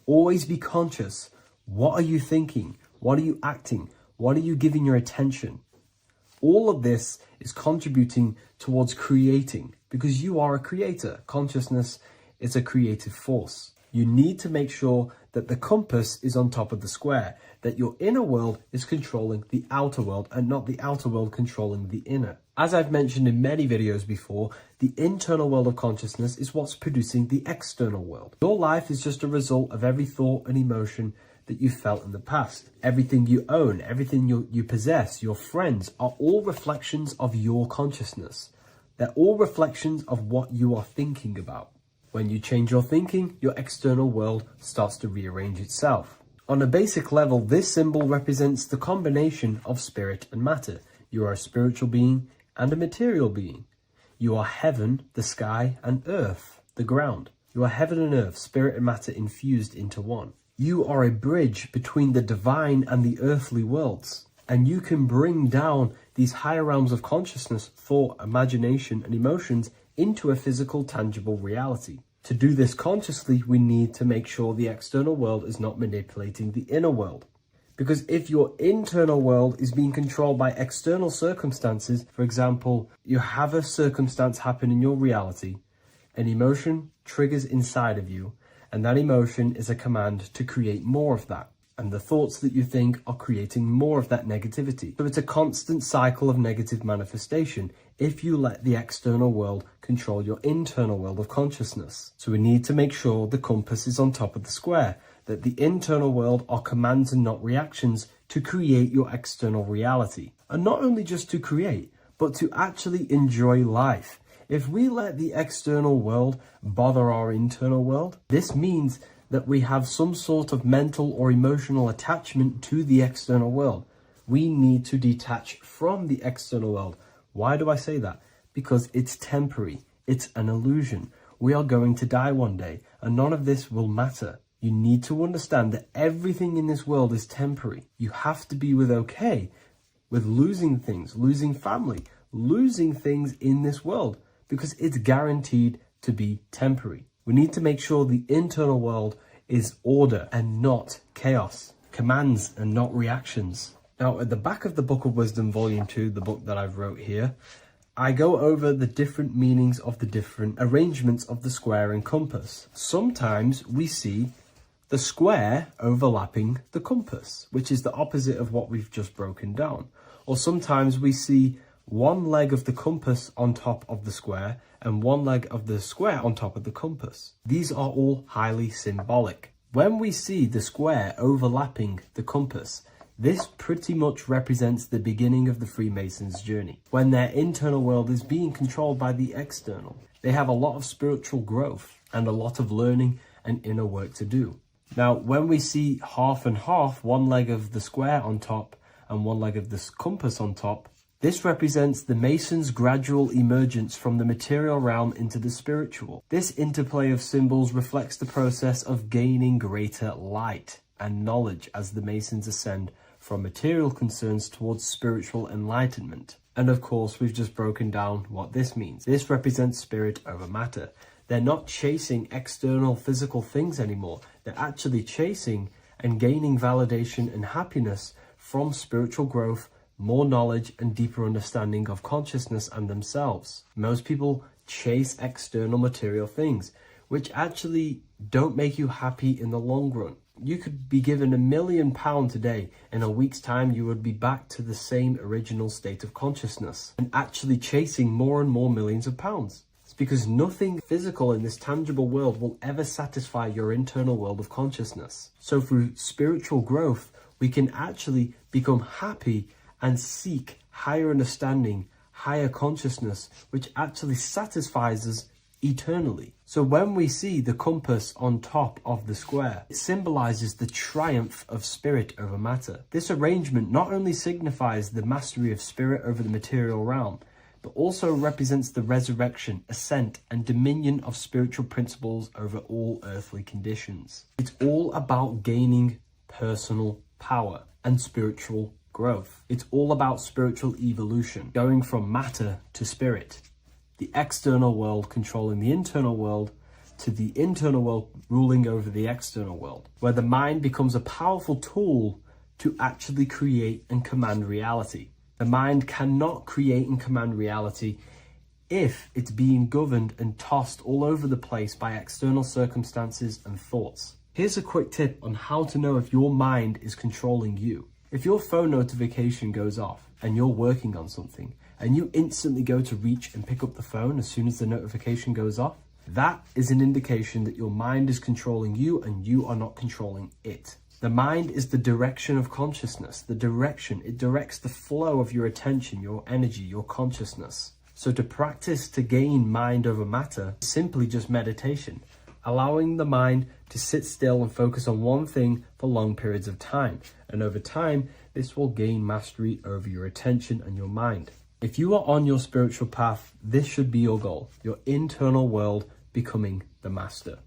Always be conscious. What are you thinking? What are you acting? What are you giving your attention? All of this is contributing towards creating because you are a creator. Consciousness is a creative force. You need to make sure that the compass is on top of the square, that your inner world is controlling the outer world and not the outer world controlling the inner. As I've mentioned in many videos before, the internal world of consciousness is what's producing the external world. Your life is just a result of every thought and emotion that you felt in the past. Everything you own, everything you possess, your friends are all reflections of your consciousness. They're all reflections of what you are thinking about. When you change your thinking, your external world starts to rearrange itself. On a basic level, this symbol represents the combination of spirit and matter. You are a spiritual being and a material being. You are heaven, the sky, and earth, the ground. You are heaven and earth, spirit and matter infused into one. You are a bridge between the divine and the earthly worlds. And you can bring down these higher realms of consciousness, thought, imagination, and emotions into a physical, tangible reality. To do this consciously, we need to make sure the external world is not manipulating the inner world. Because if your internal world is being controlled by external circumstances, for example, you have a circumstance happen in your reality, an emotion triggers inside of you, and that emotion is a command to create more of that. And the thoughts that you think are creating more of that negativity. So it's a constant cycle of negative manifestation if you let the external world control your internal world of consciousness. So we need to make sure the compass is on top of the square, that the internal world are commands and not reactions to create your external reality. And not only just to create, but to actually enjoy life. If we let the external world bother our internal world, this means that we have some sort of mental or emotional attachment to the external world. We need to detach from the external world. Why do I say that? Because it's temporary. It's an illusion. We are going to die one day, and none of this will matter. You need to understand that everything in this world is temporary. You have to be okay with losing things, losing family, losing things in this world, because it's guaranteed to be temporary. We need to make sure the internal world is order and not chaos, commands and not reactions. Now, at the back of the Book of Wisdom, Volume 2, the book that I've wrote here, I go over the different meanings of the different arrangements of the square and compass. Sometimes we see the square overlapping the compass, which is the opposite of what we've just broken down. Or sometimes we see one leg of the compass on top of the square and one leg of the square on top of the compass. These are all highly symbolic. When we see the square overlapping the compass, this pretty much represents the beginning of the Freemasons' journey, when their internal world is being controlled by the external. They have a lot of spiritual growth and a lot of learning and inner work to do. Now, when we see half and half, one leg of the square on top and one leg of the compass on top, this represents the Masons' gradual emergence from the material realm into the spiritual. This interplay of symbols reflects the process of gaining greater light and knowledge as the Masons ascend from material concerns towards spiritual enlightenment. And of course, we've just broken down what this means. This represents spirit over matter. They're not chasing external physical things anymore. They're actually chasing and gaining validation and happiness from spiritual growth, more knowledge and deeper understanding of consciousness and themselves. Most people chase external material things, which actually don't make you happy in the long run. You could be given £1 million today. In a week's time, you would be back to the same original state of consciousness and actually chasing more and more millions of pounds. It's because nothing physical in this tangible world will ever satisfy your internal world of consciousness. So through spiritual growth, we can actually become happy and seek higher understanding, higher consciousness, which actually satisfies us eternally. So when we see the compass on top of the square, it symbolizes the triumph of spirit over matter. This arrangement not only signifies the mastery of spirit over the material realm, but also represents the resurrection, ascent, and dominion of spiritual principles over all earthly conditions. It's all about gaining personal power and spiritual growth. It's all about spiritual evolution, going from matter to spirit. The external world controlling the internal world to the internal world ruling over the external world, where the mind becomes a powerful tool to actually create and command reality. The mind cannot create and command reality if it's being governed and tossed all over the place by external circumstances and thoughts. Here's a quick tip on how to know if your mind is controlling you. If your phone notification goes off and you're working on something and you instantly go to reach and pick up the phone as soon as the notification goes off, that is an indication that your mind is controlling you and you are not controlling it. The mind is the direction of consciousness, the direction. It directs the flow of your attention, your energy, your consciousness. So to practice to gain mind over matter is simply just meditation, allowing the mind to sit still and focus on one thing for long periods of time. And over time, this will gain mastery over your attention and your mind. If you are on your spiritual path, this should be your goal, your internal world becoming the master.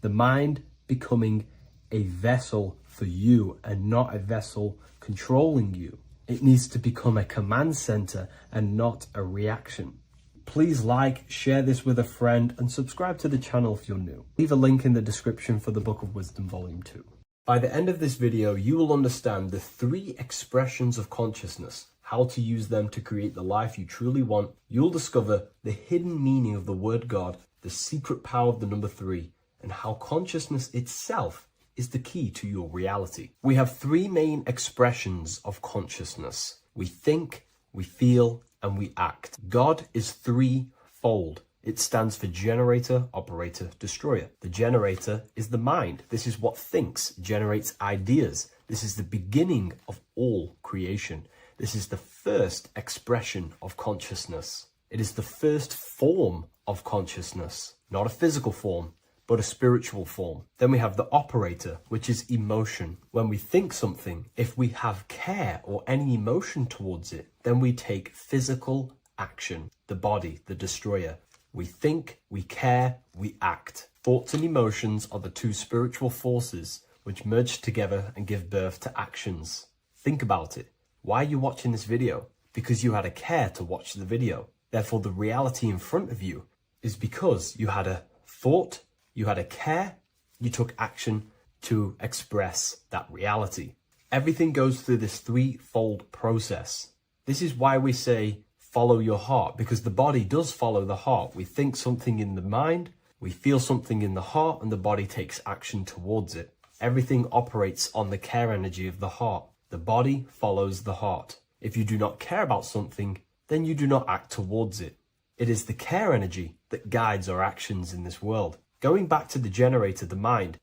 The mind becoming a vessel for you and not a vessel controlling you. It needs to become a command center and not a reaction. Please like, share this with a friend, and subscribe to the channel if you're new. Leave a link in the description for the Book of Wisdom Volume 2. By the end of this video, you will understand the 3 expressions of consciousness, how to use them to create the life you truly want. You'll discover the hidden meaning of the word God, the secret power of the number 3, and how consciousness itself is the key to your reality. We have 3 main expressions of consciousness. We think, we feel, and we act. God is 3-fold. It stands for generator, operator, destroyer. The generator is the mind. This is what thinks, generates ideas. This is the beginning of all creation. This is the first expression of consciousness. It is the first form of consciousness, not a physical form, but a spiritual form. Then we have the operator, which is emotion. When we think something, if we have care or any emotion towards it, then we take physical action. The body, the destroyer. We think, we care, we act. Thoughts and emotions are the 2 spiritual forces which merge together and give birth to actions. Think about it. Why are you watching this video? Because you had a care to watch the video. Therefore, the reality in front of you is because you had a thought, you had a care, you took action to express that reality. Everything goes through this 3-fold process. This is why we say, follow your heart, because the body does follow the heart. We think something in the mind, we feel something in the heart, and the body takes action towards it. Everything operates on the care energy of the heart. The body follows the heart. If you do not care about something, then you do not act towards it. It is the care energy that guides our actions in this world. Going back to the generator, the mind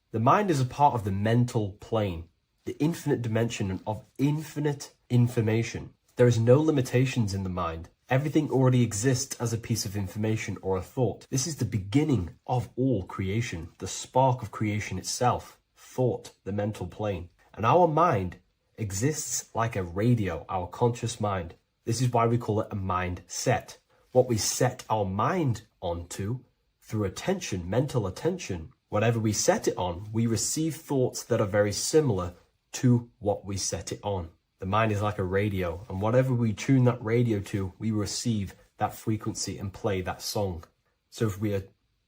is a part of the mental plane, the infinite dimension of infinite information. There is no limitations in the mind. Everything already exists as a piece of information or a thought. This is the beginning of all creation, the spark of creation itself, thought, the mental plane. And our mind exists like a radio, our conscious mind. This is why we call it a mindset. What we set our mind onto through attention, mental attention, whatever we set it on, we receive thoughts that are very similar to what we set it on. The mind is like a radio, and whatever we tune that radio to, we receive that frequency and play that song. So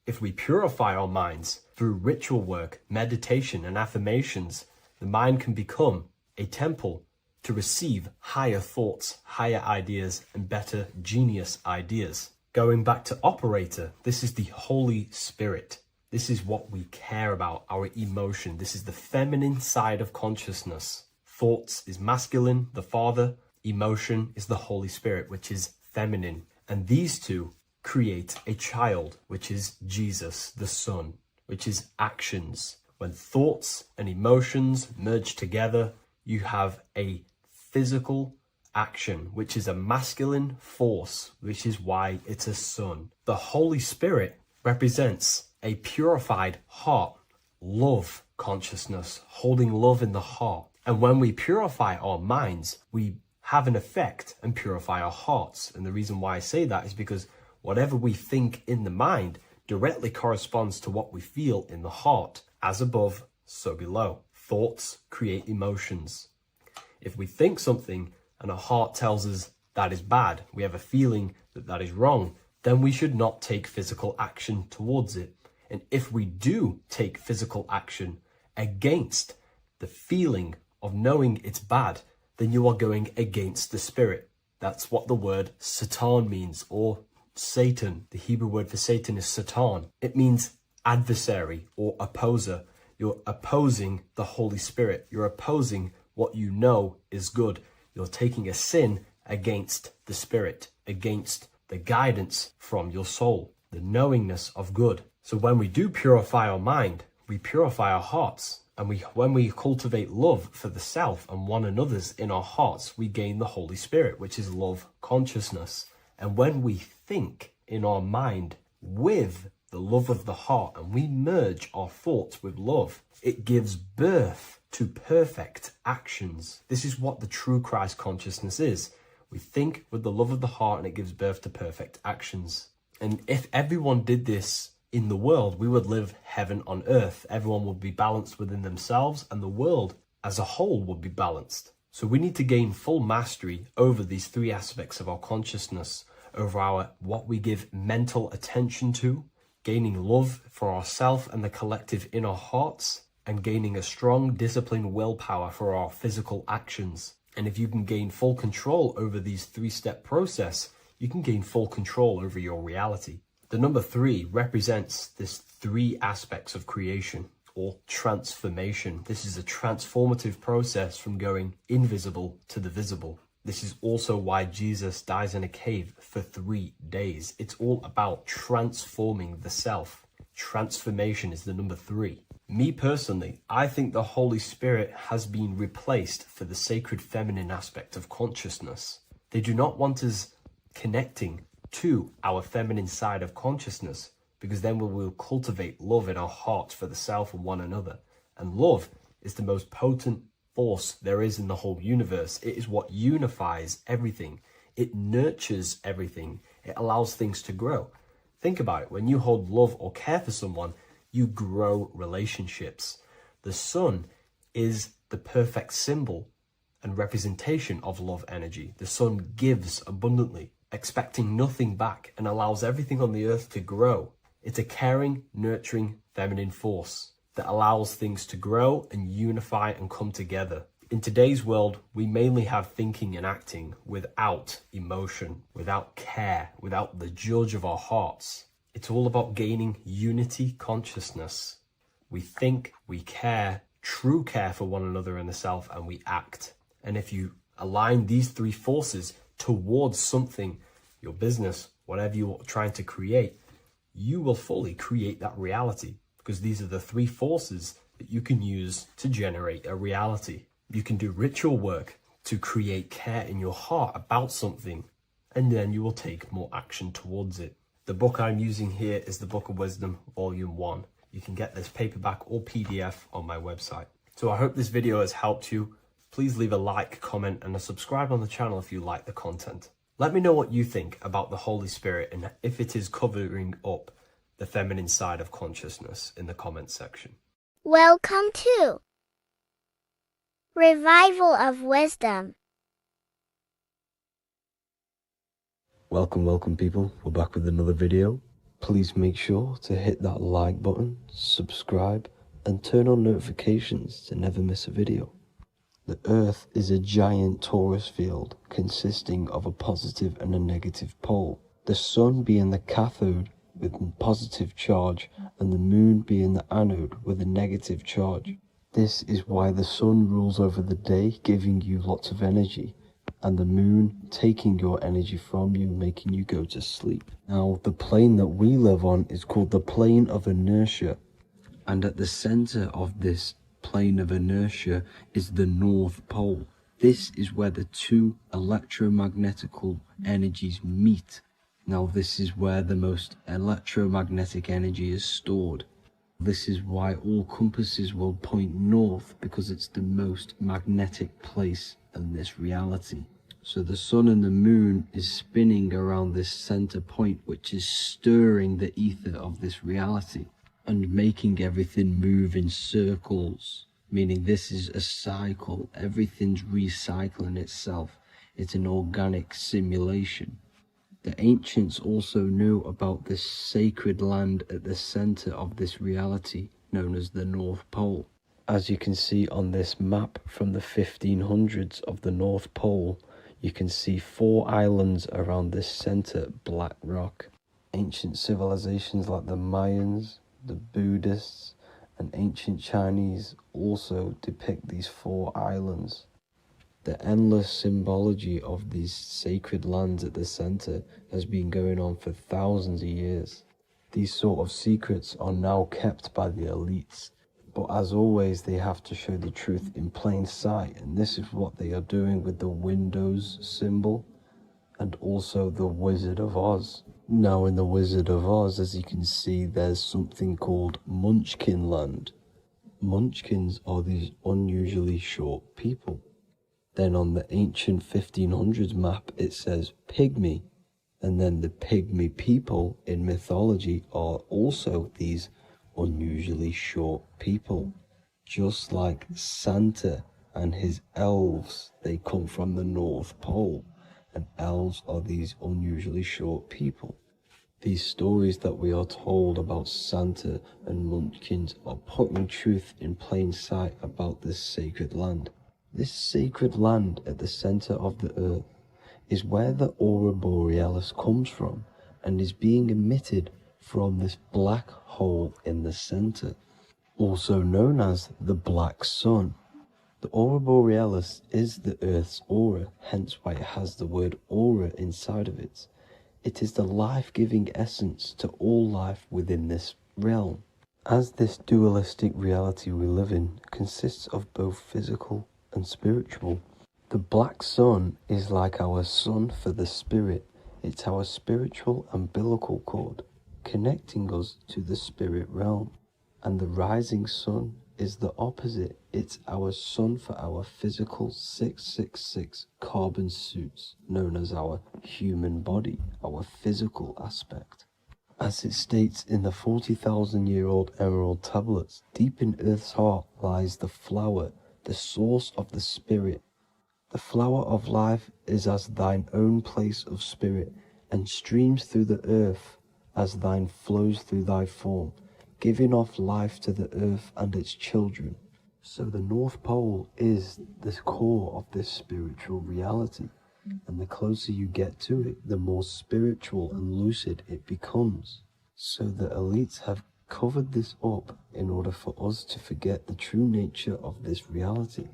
if we purify our minds through ritual work, meditation, and affirmations, the mind can become a temple to receive higher thoughts, higher ideas, and better genius ideas. Going back to operator, this is the Holy Spirit. This is what we care about, our emotion. This is the feminine side of consciousness. Thoughts is masculine, the Father. Emotion is the Holy Spirit, which is feminine. And these 2 create a child, which is Jesus, the Son, which is actions. When thoughts and emotions merge together, you have a physical action, which is a masculine force, which is why it's a son. The Holy Spirit represents a purified heart, love consciousness, holding love in the heart. And when we purify our minds, we have an effect and purify our hearts. And the reason why I say that is because whatever we think in the mind directly corresponds to what we feel in the heart. As above, so below. Thoughts create emotions. If we think something and our heart tells us that is bad, we have a feeling that that is wrong, then we should not take physical action towards it. And if we do take physical action against the feeling of knowing it's bad, then you are going against the spirit. That's what the word Satan means, or Satan. The Hebrew word for Satan is Satan. It means adversary or opposer. You're opposing the Holy Spirit. You're opposing what you know is good. You're taking a sin against the Spirit, against the guidance from your soul, the knowingness of good. So when we do purify our mind, we purify our hearts. And when we cultivate love for the self and one another's in our hearts, we gain the Holy Spirit, which is love consciousness. And when we think in our mind with the love of the heart, and we merge our thoughts with love, it gives birth to perfect actions. This is what the true Christ consciousness is. We think with the love of the heart, and it gives birth to perfect actions. And if everyone did this in the world, we would live heaven on earth. Everyone would be balanced within themselves, and the world as a whole would be balanced. So we need to gain full mastery over these three aspects of our consciousness, over our what we give mental attention to, gaining love for ourselves and the collective in our hearts, and gaining a strong, disciplined willpower for our physical actions. And if you can gain full control over these three-step process, you can gain full control over your reality. The number 3 represents this 3 aspects of creation or transformation. This is a transformative process from going invisible to the visible. This is also why Jesus dies in a cave for 3 days. It's all about transforming the self. Transformation is the number 3. Me personally, I think the Holy Spirit has been replaced for the sacred feminine aspect of consciousness. They do not want us connecting to our feminine side of consciousness, because then we will cultivate love in our hearts for the self and one another. And love is the most potent force there is in the whole universe. It is what unifies everything. It nurtures everything. It allows things to grow. Think about it. When you hold love or care for someone, you grow relationships. The sun is the perfect symbol and representation of love energy. The sun gives abundantly, expecting nothing back, and allows everything on the earth to grow. It's a caring, nurturing, feminine force that allows things to grow and unify and come together. In today's world, we mainly have thinking and acting without emotion, without care, without the judge of our hearts. It's all about gaining unity consciousness. We think, we care, true care for one another and the self, and we act. And if you align these 3 forces towards something, your business, whatever you're trying to create, you will fully create that reality, because these are the 3 forces that you can use to generate a reality. You can do ritual work to create care in your heart about something, and then you will take more action towards it. The book I'm using here is the Book of Wisdom, Volume 1. You can get this paperback or PDF on my website. So I hope this video has helped you. Please leave a like, comment, and a subscribe on the channel if you like the content. Let me know what you think about the Holy Spirit and if it is covering up the feminine side of consciousness in the comments section. Welcome to Revival of Wisdom. Welcome people, we're back with another video. Please make sure to hit that like button, subscribe, and turn on notifications to never miss a video. The Earth is a giant torus field consisting of a positive and a negative pole. The Sun being the cathode with a positive charge and the Moon being the anode with a negative charge. This is why the Sun rules over the day, giving you lots of energy, and the Moon taking your energy from you, making you go to sleep. Now, the plane that we live on is called the plane of inertia, and at the center of this plane of inertia is the North Pole. This is where the 2 electromagnetical energies meet. Now, this is where the most electromagnetic energy is stored. This is why all compasses will point north, because it's the most magnetic place in this reality. So the Sun and the Moon is spinning around this center point, which is stirring the ether of this reality and making everything move in circles, meaning this is a cycle. Everything's recycling itself. It's an organic simulation. The ancients also knew about this sacred land at the center of this reality, known as the North Pole. As you can see on this map from the 1500s of the North Pole, you can see 4 islands around this center black rock. Ancient civilizations like the Mayans, the Buddhists, and ancient Chinese also depict these 4 islands. The endless symbology of these sacred lands at the center has been going on for thousands of years. These sort of secrets are now kept by the elites, but as always they have to show the truth in plain sight, and this is what they are doing with the Windows symbol and also the Wizard of Oz. Now in the Wizard of Oz, as you can see, there's something called Munchkin Land. Munchkins are these unusually short people. Then on the ancient 1500s map it says Pygmy, and then the Pygmy people in mythology are also these unusually short people. Just like Santa and his elves, they come from the North Pole, and elves are these unusually short people. These stories that we are told about Santa and Munchkins are putting truth in plain sight about this sacred land. This sacred land at the center of the earth is where the aurora borealis comes from and is being emitted from this black hole in the center, also known as the black sun. The aurora borealis is the Earth's aura, hence why it has the word aura inside of it. It is the life-giving essence to all life within this realm. As this dualistic reality we live in consists of both physical and spiritual, the black sun is like our sun for the spirit. It's our spiritual umbilical cord, connecting us to the spirit realm. And the rising sun is the opposite. It's our sun for our physical 666 carbon suits, known as our human body, our physical aspect. As it states in the 40,000-year-old emerald tablets, deep in Earth's heart lies the flower, the source of the spirit. The flower of life is as thine own place of spirit, and streams through the earth as thine flows through thy form, giving off life to the earth and its children. So the North Pole is the core of this spiritual reality, and the closer you get to it, the more spiritual and lucid it becomes. So the elites have covered this up in order for us to forget the true nature of this reality.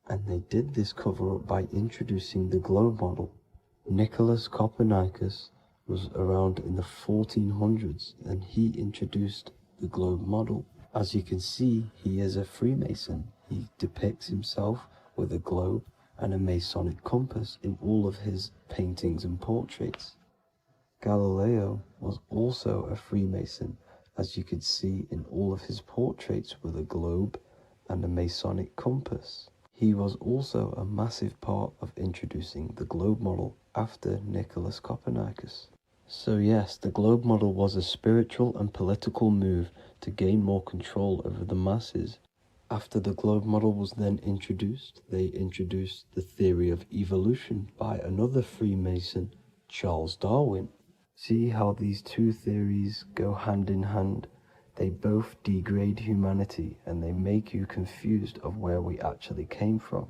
And they did this cover-up by introducing the globe model. Nicholas Copernicus was around in the 1400s, and he introduced the globe model. As you can see, he is a Freemason. He depicts himself with a globe and a Masonic compass in all of his paintings and portraits. Galileo was also a Freemason, as you could see in all of his portraits with a globe and a Masonic compass. He was also a massive part of introducing the globe model after Nicholas Copernicus. So yes, the globe model was a spiritual and political move to gain more control over the masses. After the globe model was then introduced, they introduced the theory of evolution by another Freemason, Charles Darwin. See how these two theories go hand in hand? They both degrade humanity, and they make you confused of where we actually came from.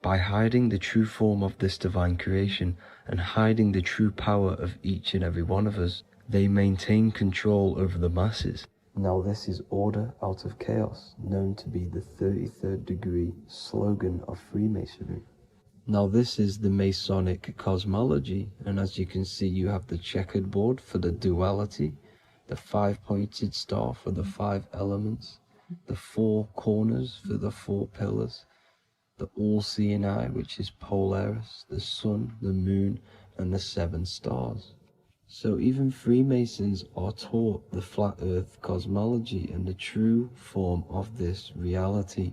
By hiding the true form of this divine creation and hiding the true power of each and every one of us, they maintain control over the masses. Now this is order out of chaos, known to be the 33rd degree slogan of Freemasonry. Now this is the Masonic cosmology, and as you can see, you have the checkered board for the duality, the 5-pointed star for the 5 elements, the 4 corners for the 4 pillars, the all-seeing eye, which is Polaris, the sun, the moon, and the 7 stars. So even Freemasons are taught the flat earth cosmology and the true form of this reality.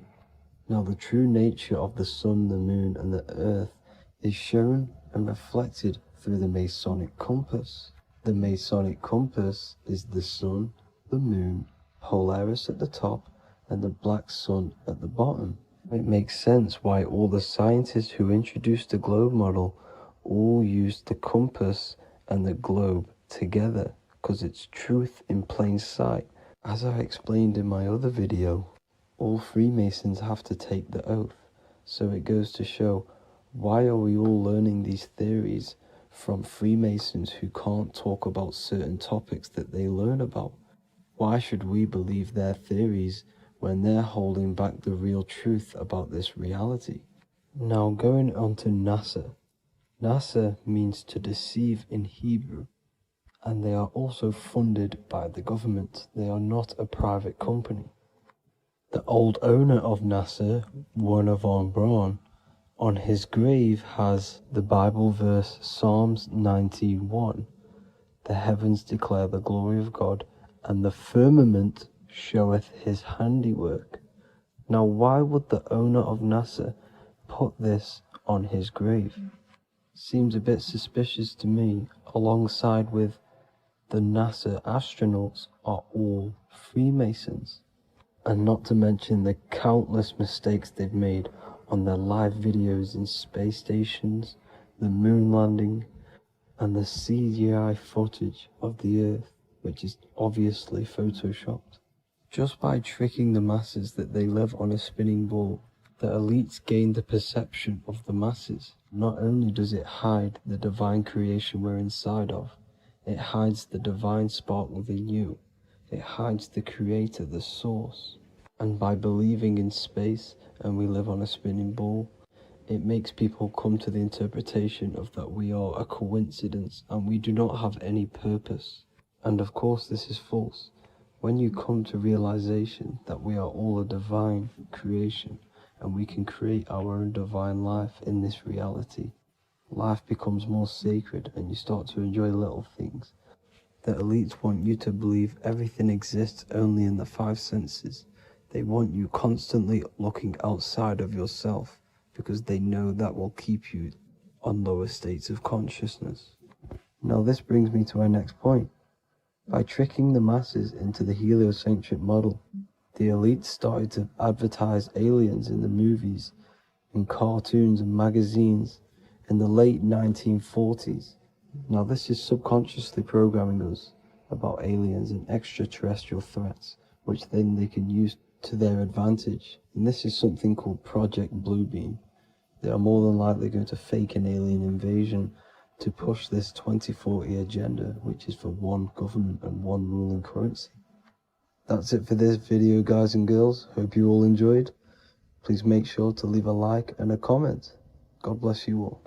Now the true nature of the sun, the moon, and the earth is shown and reflected through the Masonic compass. The Masonic compass is the sun, the moon, Polaris at the top, and the black sun at the bottom. It makes sense why all the scientists who introduced the globe model all used the compass and the globe together, because it's truth in plain sight. As I explained in my other video, all Freemasons have to take the oath, so it goes to show, why are we all learning these theories from Freemasons who can't talk about certain topics that they learn about? Why should we believe their theories when they're holding back the real truth about this reality? Now going on to NASA. NASA means to deceive in Hebrew, and they are also funded by the government. They are not a private company. The old owner of NASA, Werner von Braun, on his grave has the Bible verse Psalms 91. The heavens declare the glory of God, and the firmament showeth his handiwork. Now why would the owner of NASA put this on his grave? Seems a bit suspicious to me, alongside with the NASA astronauts are all Freemasons. And not to mention the countless mistakes they've made on their live videos in space stations, the moon landing, and the CGI footage of the Earth, which is obviously photoshopped. Just by tricking the masses that they live on a spinning ball, the elites gain the perception of the masses. Not only does it hide the divine creation we're inside of, it hides the divine spark within you. It hides the creator, the source. And by believing in space and we live on a spinning ball, it makes people come to the interpretation of that we are a coincidence and we do not have any purpose. And of course this is false. When you come to realization that we are all a divine creation and we can create our own divine life in this reality, life becomes more sacred and you start to enjoy little things. The elites want you to believe everything exists only in the five senses. They want you constantly looking outside of yourself because they know that will keep you on lower states of consciousness. Now this brings me to our next point. By tricking the masses into the heliocentric model, the elites started to advertise aliens in the movies, in cartoons and magazines in the late 1940s. Now this is subconsciously programming us about aliens and extraterrestrial threats, which then they can use to their advantage. And this is something called Project Bluebeam. They are more than likely going to fake an alien invasion to push this 2040 agenda, which is for one government and one ruling currency. That's it for this video, guys and girls. Hope you all enjoyed. Please make sure to leave a like and a comment. God bless you all.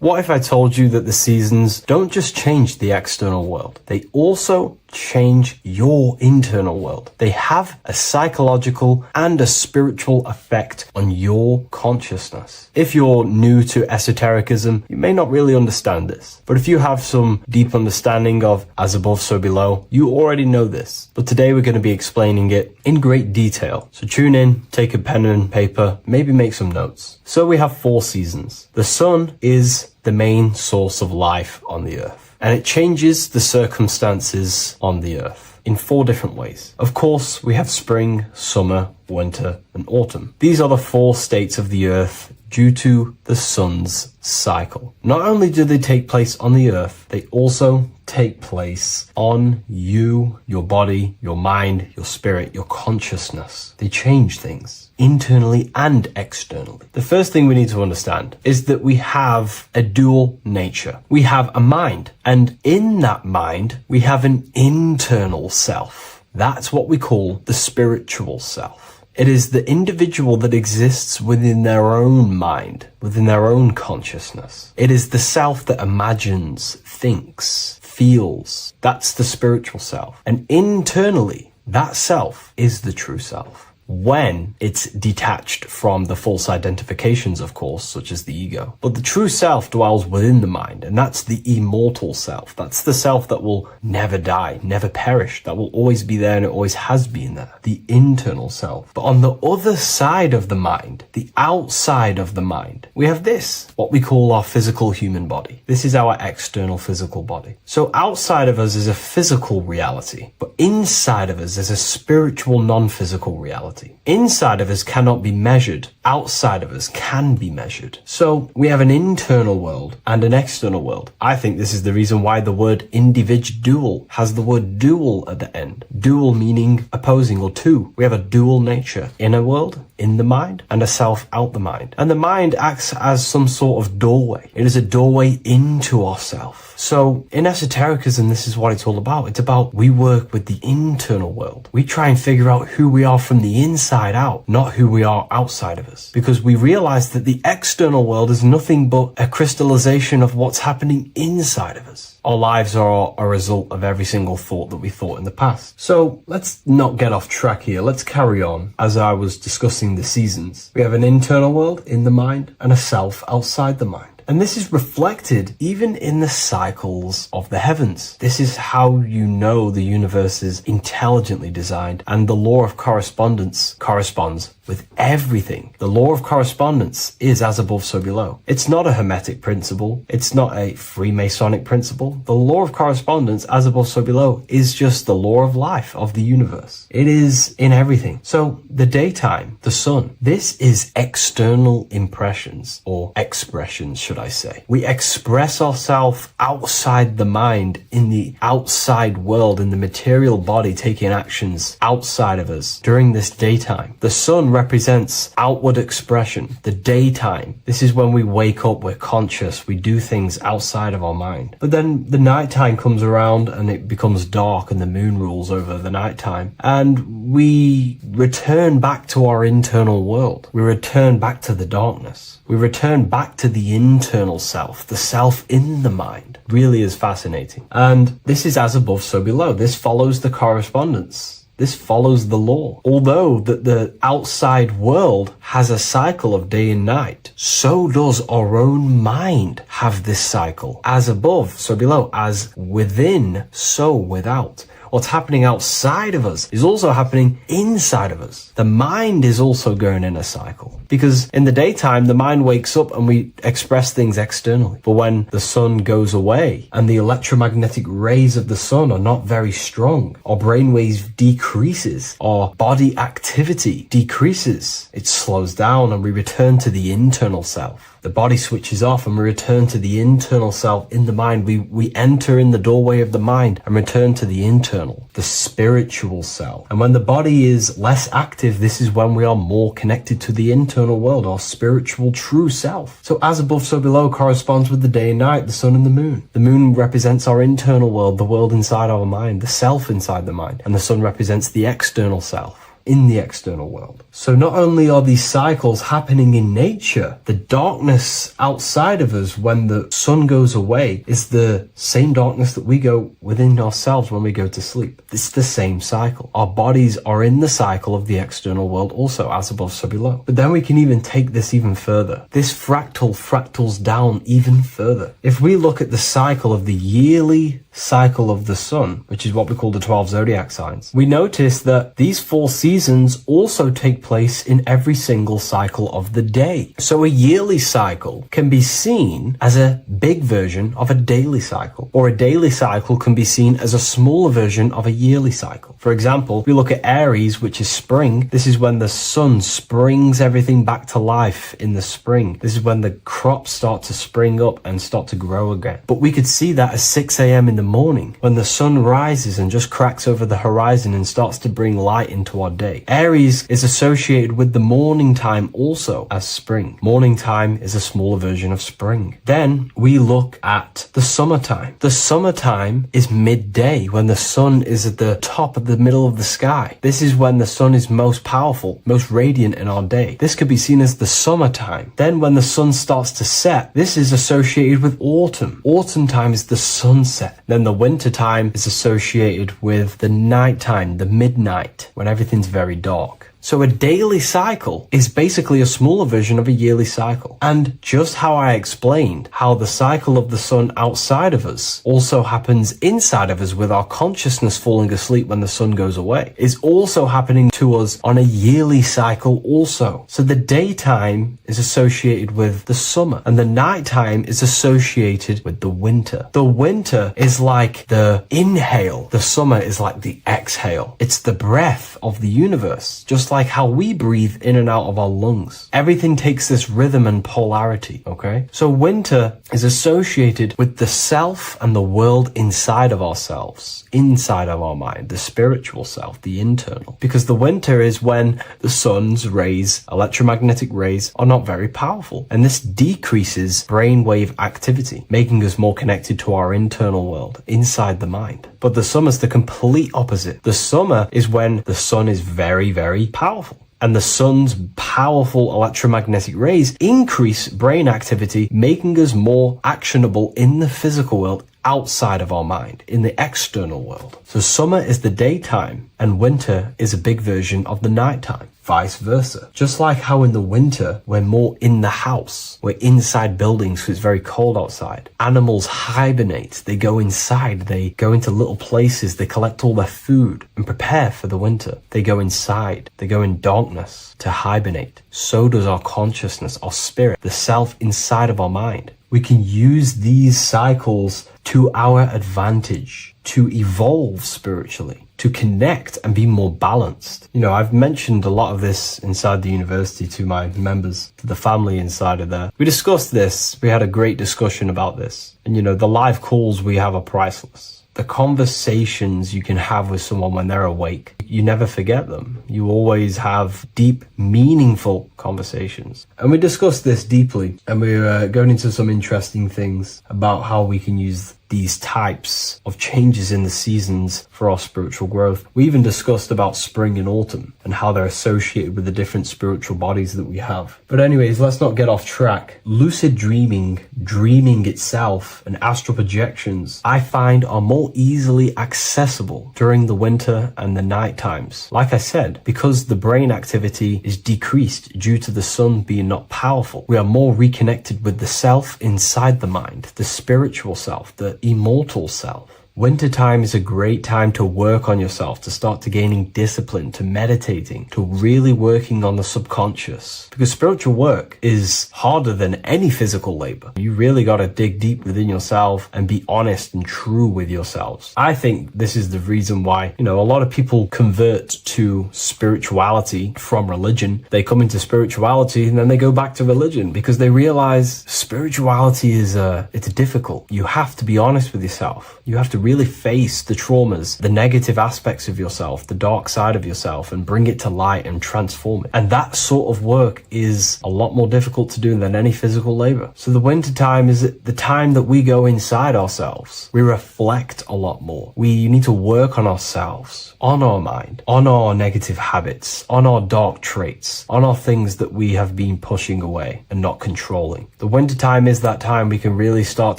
What if I told you that the seasons don't just change the external world, they also change your internal world? They have a psychological and a spiritual effect on your consciousness. If you're new to esotericism, you may not really understand this. But if you have some deep understanding of as above, so below, you already know this. But today we're going to be explaining it in great detail. So tune in, take a pen and paper, maybe make some notes. So we have 4 seasons. The sun is the main source of life on the earth, and it changes the circumstances on the earth in 4 different ways. Of course, we have spring, summer, winter, and autumn. These are the 4 states of the earth due to the sun's cycle. Not only do they take place on the earth, they also take place on you, your body, your mind, your spirit, your consciousness. They change things internally and externally. The first thing we need to understand is that we have a dual nature. We have a mind, and in that mind, we have an internal self. That's what we call the spiritual self. It is the individual that exists within their own mind, within their own consciousness. It is the self that imagines, thinks, feels. That's the spiritual self. And internally, that self is the true self. When it's detached from the false identifications, of course, such as the ego. But the true self dwells within the mind, and that's the immortal self. That's the self that will never die, never perish, that will always be there, and it always has been there. The internal self. But on the other side of the mind, the outside of the mind, we have this, what we call our physical human body. This is our external physical body. So outside of us is a physical reality, but inside of us is a spiritual, non-physical reality. Inside of us cannot be measured. Outside of us can be measured. So we have an internal world and an external world. I think this is the reason why the word individual has the word dual at the end. Dual meaning opposing or two. We have a dual nature. Inner world, in the mind, and a self out the mind. And the mind acts as some sort of doorway. It is a doorway into ourself. So in esotericism, this is what it's all about. It's about we work with the internal world. We try and figure out who we are from the inside out, not who we are outside of us. Because we realize that the external world is nothing but a crystallization of what's happening inside of us. Our lives are a result of every single thought that we thought in the past. So let's not get off track here. Let's carry on. As I was discussing the seasons, we have an internal world in the mind and a self outside the mind. And this is reflected even in the cycles of the heavens. This is how you know the universe is intelligently designed, and the law of correspondence corresponds with everything. The law of correspondence is as above, so below. It's not a Hermetic principle. It's not a Freemasonic principle. The law of correspondence, as above, so below, is just the law of life of the universe. It is in everything. So the daytime, the sun, this is external impressions or expressions, should I say. We express ourselves outside the mind, in the outside world, in the material body, taking actions outside of us during this daytime. The sun represents outward expression, the daytime. This is when we wake up, we're conscious, we do things outside of our mind. But then the nighttime comes around and it becomes dark and the moon rules over the nighttime. And we return back to our internal world. We return back to the darkness. We return back to the internal self, the self in the mind. Really is fascinating. And this is as above, so below. This follows the correspondence. This follows the law. Although that the outside world has a cycle of day and night, so does our own mind have this cycle. As above, so below. As within, so without. What's happening outside of us is also happening inside of us. The mind is also going in a cycle. Because in the daytime, the mind wakes up and we express things externally. But when the sun goes away and the electromagnetic rays of the sun are not very strong, our brainwave decreases, our body activity decreases, it slows down and we return to the internal self. The body switches off and we return to the internal self in the mind. We enter in the doorway of the mind and return to the internal, the spiritual self. And when the body is less active, this is when we are more connected to the internal world, our spiritual true self. So as above, so below corresponds with the day and night, the sun and the moon. The moon represents our internal world, the world inside our mind, the self inside the mind. And the sun represents the external self in the external world. So not only are these cycles happening in nature, the darkness outside of us when the sun goes away is the same darkness that we go within ourselves when we go to sleep. It's the same cycle. Our bodies are in the cycle of the external world also, as above, so below. But then we can even take this even further. This fractals down even further. If we look at the cycle of the yearly cycle of the sun, which is what we call the 12 zodiac signs, we notice that these 4 seasons also take place in every single cycle of the day. So a yearly cycle can be seen as a big version of a daily cycle, or a daily cycle can be seen as a smaller version of a yearly cycle. For example, we look at Aries, which is spring. This is when the sun springs everything back to life in the spring. This is when the crops start to spring up and start to grow again. But we could see that at 6 a.m. in the morning when the sun rises and just cracks over the horizon and starts to bring light into our day. Aries is associated with the morning time also as spring. Morning time is a smaller version of spring. Then we look at the summertime. The summertime is midday when the sun is at the top of the middle of the sky. This is when the sun is most powerful, most radiant in our day. This could be seen as the summertime. Then when the sun starts to set, this is associated with autumn. Autumn time is the sunset. Then the winter time is associated with the nighttime, the midnight, when everything's very dark. So a daily cycle is basically a smaller version of a yearly cycle. And just how I explained how the cycle of the sun outside of us also happens inside of us with our consciousness falling asleep when the sun goes away, is also happening to us on a yearly cycle also. So the daytime is associated with the summer and the nighttime is associated with the winter. The winter is like the inhale. The summer is like the exhale. It's the breath of the universe, just like how we breathe in and out of our lungs. Everything takes this rhythm and polarity, okay? So winter is associated with the self and the world inside of ourselves, inside of our mind, the spiritual self, the internal. Because the winter is when the sun's rays, electromagnetic rays, are not very powerful. And this decreases brainwave activity, making us more connected to our internal world, inside the mind. But the summer's the complete opposite. The summer is when the sun is very, very powerful. And the sun's powerful electromagnetic rays increase brain activity, making us more actionable in the physical world outside of our mind, in the external world. So summer is the daytime and winter is a big version of the nighttime. Vice versa. Just like how in the winter, we're more in the house. We're inside buildings because it's very cold outside. Animals hibernate. They go inside. They go into little places. They collect all their food and prepare for the winter. They go inside. They go in darkness to hibernate. So does our consciousness, our spirit, the self inside of our mind. We can use these cycles to our advantage, to evolve spiritually, to connect and be more balanced. You know, I've mentioned a lot of this inside the university to my members, to the family inside of there. We discussed this. We had a great discussion about this. And, you know, the live calls we have are priceless. The conversations you can have with someone when they're awake, you never forget them. You always have deep, meaningful conversations. And we discussed this deeply, and we were going into some interesting things about how we can use these types of changes in the seasons for our spiritual growth. We even discussed about spring and autumn and how they're associated with the different spiritual bodies that we have. But anyways, let's not get off track. Lucid dreaming, dreaming itself, and astral projections, I find are more easily accessible during the winter and the night times. Like I said, because the brain activity is decreased due to the sun being not powerful, we are more reconnected with the self inside the mind, the spiritual self, the immortal self. Wintertime is a great time to work on yourself, to start to gaining discipline, to meditating, to really working on the subconscious. Because spiritual work is harder than any physical labor. You really got to dig deep within yourself and be honest and true with yourselves. I think this is the reason why, you know, a lot of people convert to spirituality from religion. They come into spirituality and then they go back to religion because they realize spirituality is it's difficult. You have to be honest with yourself. You have to really face the traumas, the negative aspects of yourself, the dark side of yourself, and bring it to light and transform it. And that sort of work is a lot more difficult to do than any physical labor. So the winter time is the time that we go inside ourselves. We reflect a lot more. We need to work on ourselves, on our mind, on our negative habits, on our dark traits, on our things that we have been pushing away and not controlling. The winter time is that time we can really start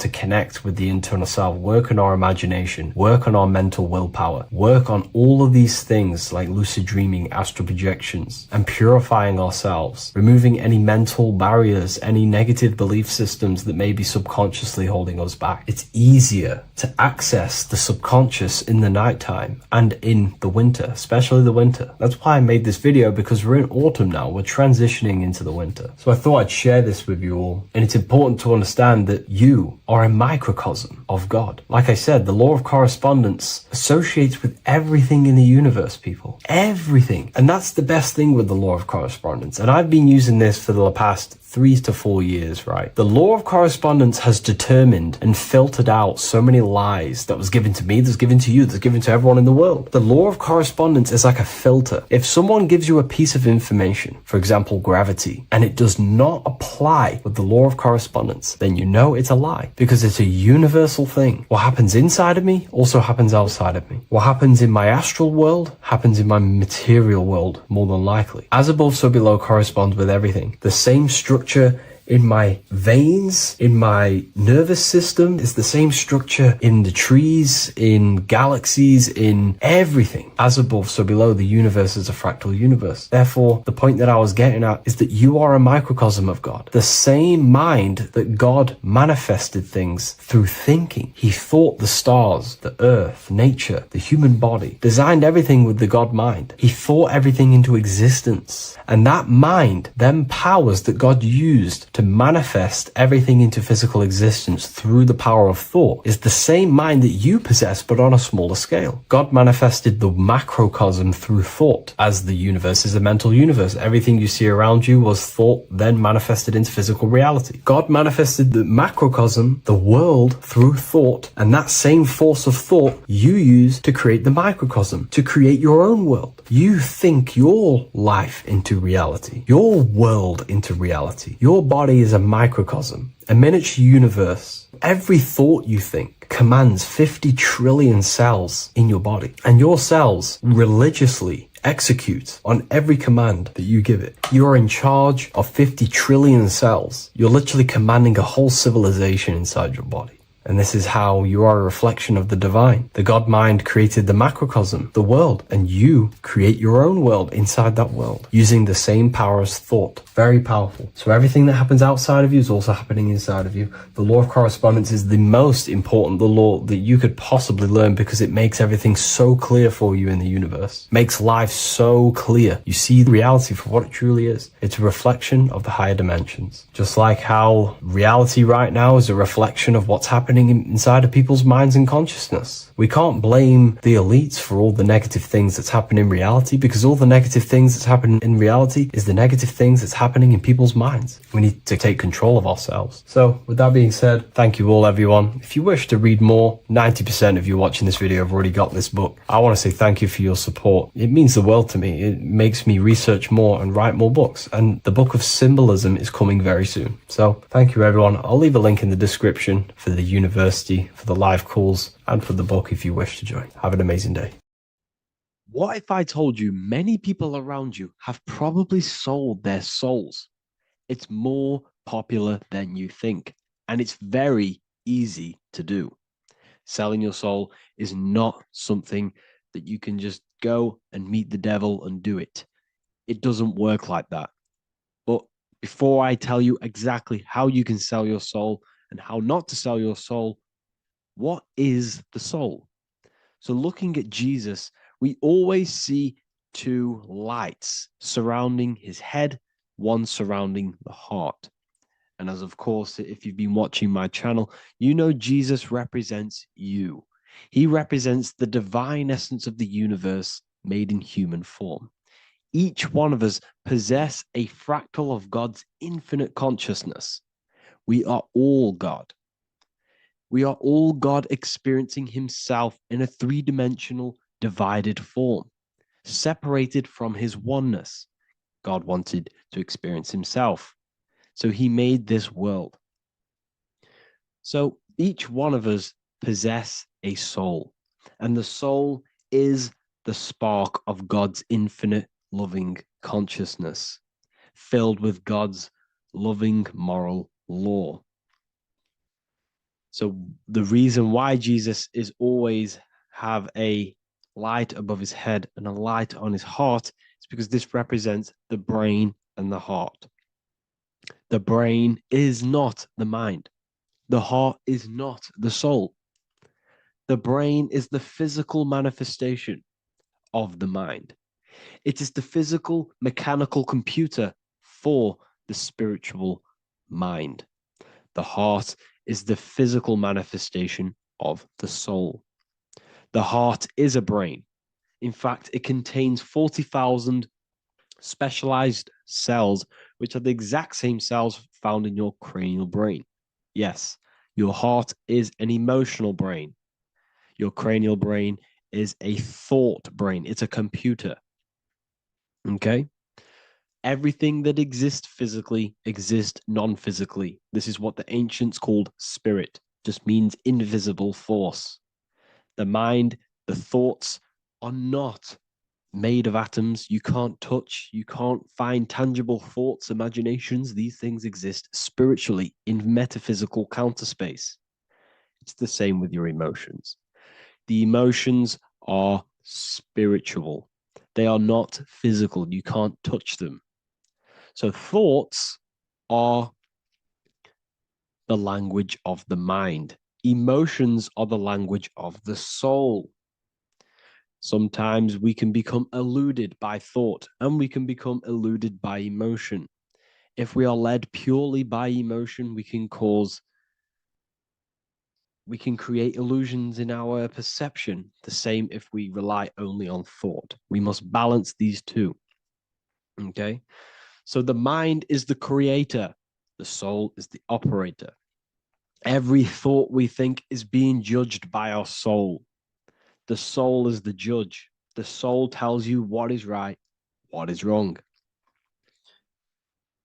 to connect with the internal self, work on our imagination, work on our mental willpower, work on all of these things like lucid dreaming, astral projections, and purifying ourselves, removing any mental barriers, any negative belief systems that may be subconsciously holding us back. It's easier to access the subconscious in the nighttime and in the winter, especially the winter. That's why I made this video, because we're in autumn now. We're transitioning into the winter. So I thought I'd share this with you all. And it's important to understand that you are a microcosm of God. Like I said, the law of correspondence associates with everything in the universe, people. Everything. And that's the best thing with the law of correspondence. And I've been using this for the past 3 to 4 years, right? The law of correspondence has determined and filtered out so many lies that was given to me, that's given to you, that's given to everyone in the world. The law of correspondence is like a filter. If someone gives you a piece of information, for example, gravity, and it does not apply with the law of correspondence, then you know it's a lie, because it's a universal thing. What happens inside of me also happens outside of me. What happens in my astral world happens in my material world, more than likely. As above, so below corresponds with everything. The same structure in my veins, in my nervous system, is the same structure in the trees, in galaxies, in everything. As above, so below, the universe is a fractal universe. Therefore, the point that I was getting at is that you are a microcosm of God. The same mind that God manifested things through thinking. He thought the stars, the earth, nature, the human body, designed everything with the God mind. He thought everything into existence. And that mind, them powers that God used to manifest everything into physical existence through the power of thought, is the same mind that you possess, but on a smaller scale. God manifested the macrocosm through thought, as the universe is a mental universe. Everything you see around you was thought, then manifested into physical reality. God manifested the macrocosm, the world, through thought, and that same force of thought you use to create the microcosm, to create your own world. You think your life into reality, your world into reality. Your body is a microcosm, a miniature universe. Every thought you think commands 50 trillion cells in your body, and your cells religiously execute on every command that you give it. You are in charge of 50 trillion cells. You're literally commanding a whole civilization inside your body. And this is how you are a reflection of the divine. The God mind created the macrocosm, the world, and you create your own world inside that world using the same power as thought. Very powerful. So everything that happens outside of you is also happening inside of you. The law of correspondence is the most important, the law that you could possibly learn, because it makes everything so clear for you in the universe. Makes life so clear. You see reality for what it truly is. It's a reflection of the higher dimensions. Just like how reality right now is a reflection of what's happening inside of people's minds and consciousness. We can't blame the elites for all the negative things that's happening in reality, because all the negative things that's happening in reality is the negative things that's happening in people's minds. We need to take control of ourselves. So with that being said, thank you all, everyone. If you wish to read more, 90% of you watching this video have already got this book. I want to say thank you for your support. It means the world to me. It makes me research more and write more books. And the book of symbolism is coming very soon. So thank you, everyone. I'll leave a link in the description for the university, for the live calls, and for the book if you wish to join. Have an amazing day. What if I told you many people around you have probably sold their souls? It's more popular than you think, and it's very easy to do. Selling your soul is not something that you can just go and meet the devil and do it. It doesn't work like that. But before I tell you exactly how you can sell your soul and how not to sell your soul, what is the soul? So looking at Jesus, we always see two lights surrounding his head, one surrounding the heart. And as of course, if you've been watching my channel, you know Jesus represents you. He represents the divine essence of the universe made in human form. Each one of us possess a fractal of God's infinite consciousness. We are all God. We are all God experiencing himself in a three-dimensional divided form, separated from his oneness. God wanted to experience himself, so he made this world. So each one of us possess a soul, and the soul is the spark of God's infinite loving consciousness, filled with God's loving moral law. So the reason why Jesus is always have a light above his head and a light on his heart is because this represents the brain and the heart. The brain is not the mind. The heart is not the soul. The brain is the physical manifestation of the mind. It is the physical mechanical computer for the spiritual mind. The heart is the physical manifestation of the soul. The heart is a brain. In fact, it contains 40,000 specialized cells, which are the exact same cells found in your cranial brain. Yes, your heart is an emotional brain. Your cranial brain is a thought brain. It's a computer. Okay? Everything that exists physically exists non-physically. This is what the ancients called spirit. Just means invisible force. The mind, the thoughts are not made of atoms. You can't touch, you can't find tangible thoughts, imaginations. These things exist spiritually in metaphysical counterspace. It's the same with your emotions. The emotions are spiritual. They are not physical. You can't touch them. So thoughts are the language of the mind. Emotions are the language of the soul. Sometimes we can become eluded by thought and we can become eluded by emotion. If we are led purely by emotion, we can create illusions in our perception. The same if we rely only on thought. We must balance these two. Okay? So the mind is the creator. The soul is the operator. Every thought we think is being judged by our soul. The soul is the judge. The soul tells you what is right, what is wrong.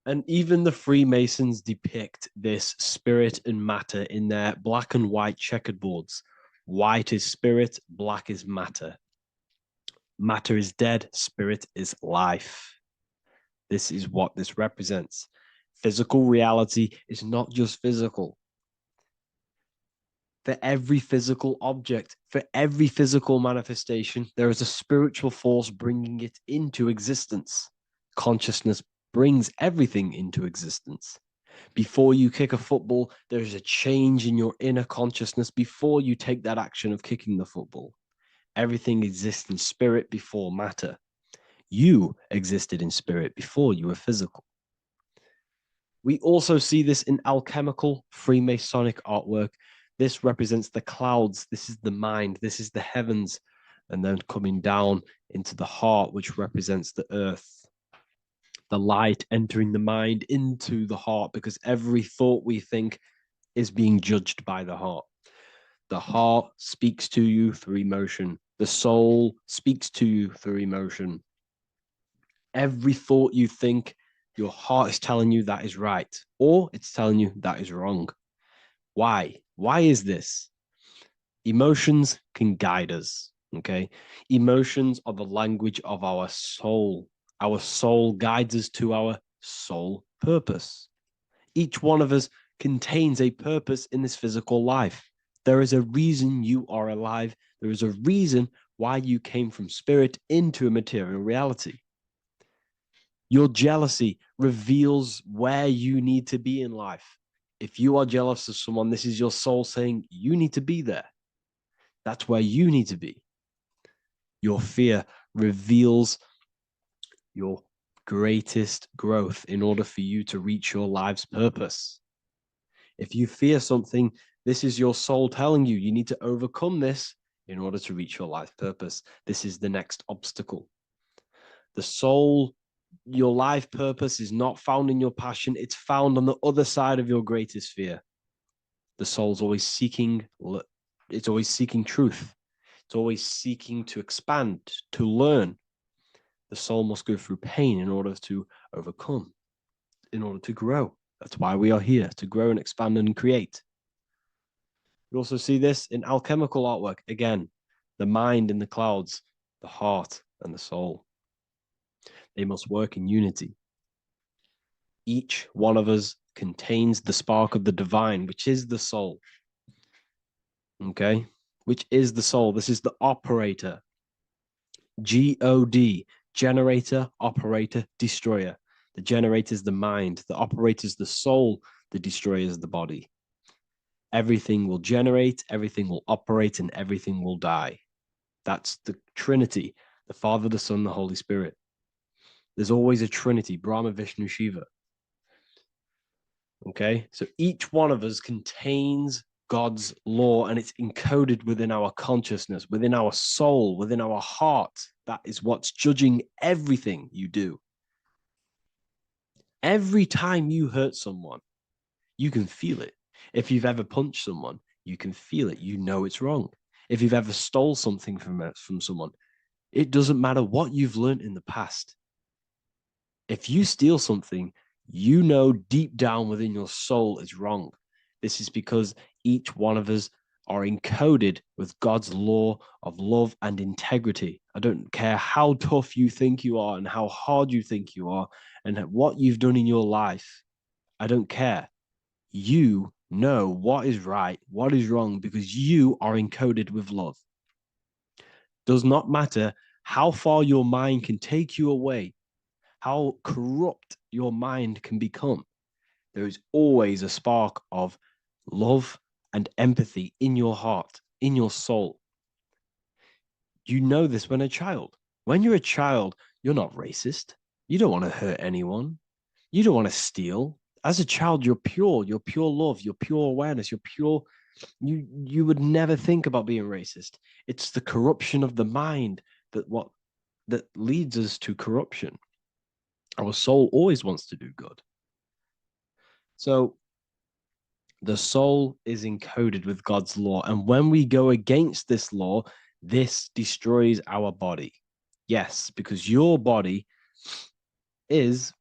And even the Freemasons depict this spirit and matter in their black and white checkered boards. White is spirit, black is matter. Matter is dead, spirit is life. This is what this represents. Physical reality is not just physical. For every physical object, for every physical manifestation, there is a spiritual force bringing it into existence. Consciousness brings everything into existence. Before you kick a football, there's a change in your inner consciousness before you take that action of kicking the football. Everything exists in spirit before matter. You existed in spirit before you were physical. We also see this in alchemical Freemasonic artwork. This represents the clouds. This is the mind. This is the heavens. And then coming down into the heart, which represents the earth. The light entering the mind into the heart, because every thought we think is being judged by the heart. The heart speaks to you through emotion. The soul speaks to you through emotion. Every thought you think, your heart is telling you that is right, or it's telling you that is wrong. Why? Why is this? Emotions can guide us, okay? Emotions are the language of our soul. Our soul guides us to our soul purpose. Each one of us contains a purpose in this physical life. There is a reason you are alive. There is a reason why you came from spirit into a material reality. Your jealousy reveals where you need to be in life. If you are jealous of someone, this is your soul saying you need to be there. That's where you need to be. Your fear reveals your greatest growth in order for you to reach your life's purpose. If you fear something, this is your soul telling you you need to overcome this in order to reach your life purpose. This is the next obstacle. The soul, your life purpose is not found in your passion. It's found on the other side of your greatest fear. The soul's always seeking, it's always seeking truth. It's always seeking to expand, to learn. The soul must go through pain in order to overcome, in order to grow. That's why we are here, to grow and expand and create. We also see this in alchemical artwork. Again, the mind in the clouds, the heart and the soul. They must work in unity. Each one of us contains the spark of the divine, which is the soul. Okay? Which is the soul. This is the operator. G-O-D, generator, operator, destroyer. The generator is the mind. The operator is the soul. The destroyer is the body. Everything will generate, everything will operate, and everything will die. That's the Trinity, the Father, the Son, the Holy Spirit. There's always a Trinity, Brahma, Vishnu, Shiva. Okay, so each one of us contains God's law, and it's encoded within our consciousness, within our soul, within our heart. That is what's judging everything you do. Every time you hurt someone, you can feel it. If you've ever punched someone, you can feel it. You know it's wrong. If you've ever stole something from someone, it doesn't matter what you've learned in the past. If you steal something, you know deep down within your soul it's wrong. This is because each one of us are encoded with God's law of love and integrity. I don't care how tough you think you are and how hard you think you are and what you've done in your life. I don't care. You know what is right, what is wrong, because you are encoded with love. Does not matter how far your mind can take you away, how corrupt your mind can become. There is always a spark of love and empathy in your heart, in your soul. You know this when a child. When you're a child, you're not racist. You don't want to hurt anyone. You don't want to steal. As a child, you're pure love, you're pure awareness, you're pure. You would never think about being racist. It's the corruption of the mind that leads us to corruption. Our soul always wants to do good. So the soul is encoded with God's law. And when we go against this law, this destroys our body. Yes, because your body is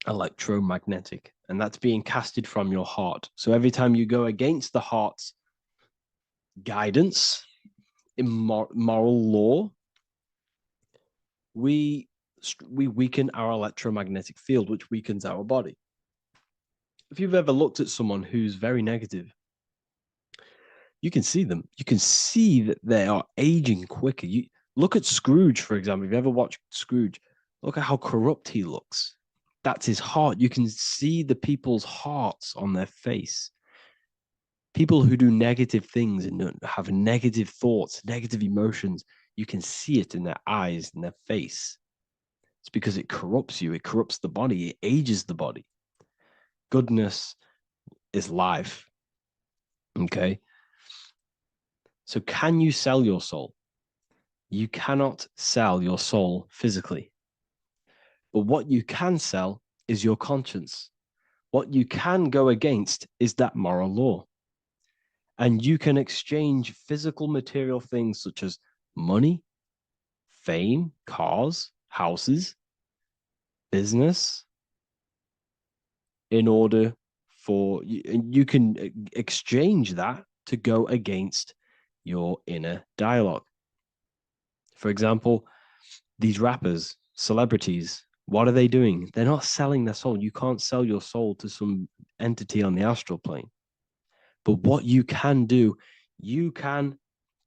electromagnetic, and that's being casted from your heart. So every time you go against the heart's guidance, moral law, we weaken our electromagnetic field, which weakens our body. If you've ever looked at someone who's very negative, You can see them. You can see that they are aging quicker. You look at Scrooge, for example. If you ever watched Scrooge, look at how corrupt he looks. That's his heart. You can see the people's hearts on their face. People who do negative things and have negative thoughts, negative emotions, you can see it in their eyes and their face. It's because it corrupts you. It corrupts the body. It ages the body. Goodness is life. Okay. So can you sell your soul? You cannot sell your soul physically. But what you can sell is your conscience. What you can go against is that moral law. And you can exchange physical material things such as money, fame, cars, houses, business, in order for you can exchange that to go against your inner dialogue. For example, these rappers, celebrities, what are they doing? They're not selling their soul. You can't sell your soul to some entity on the astral plane. But what you can do, you can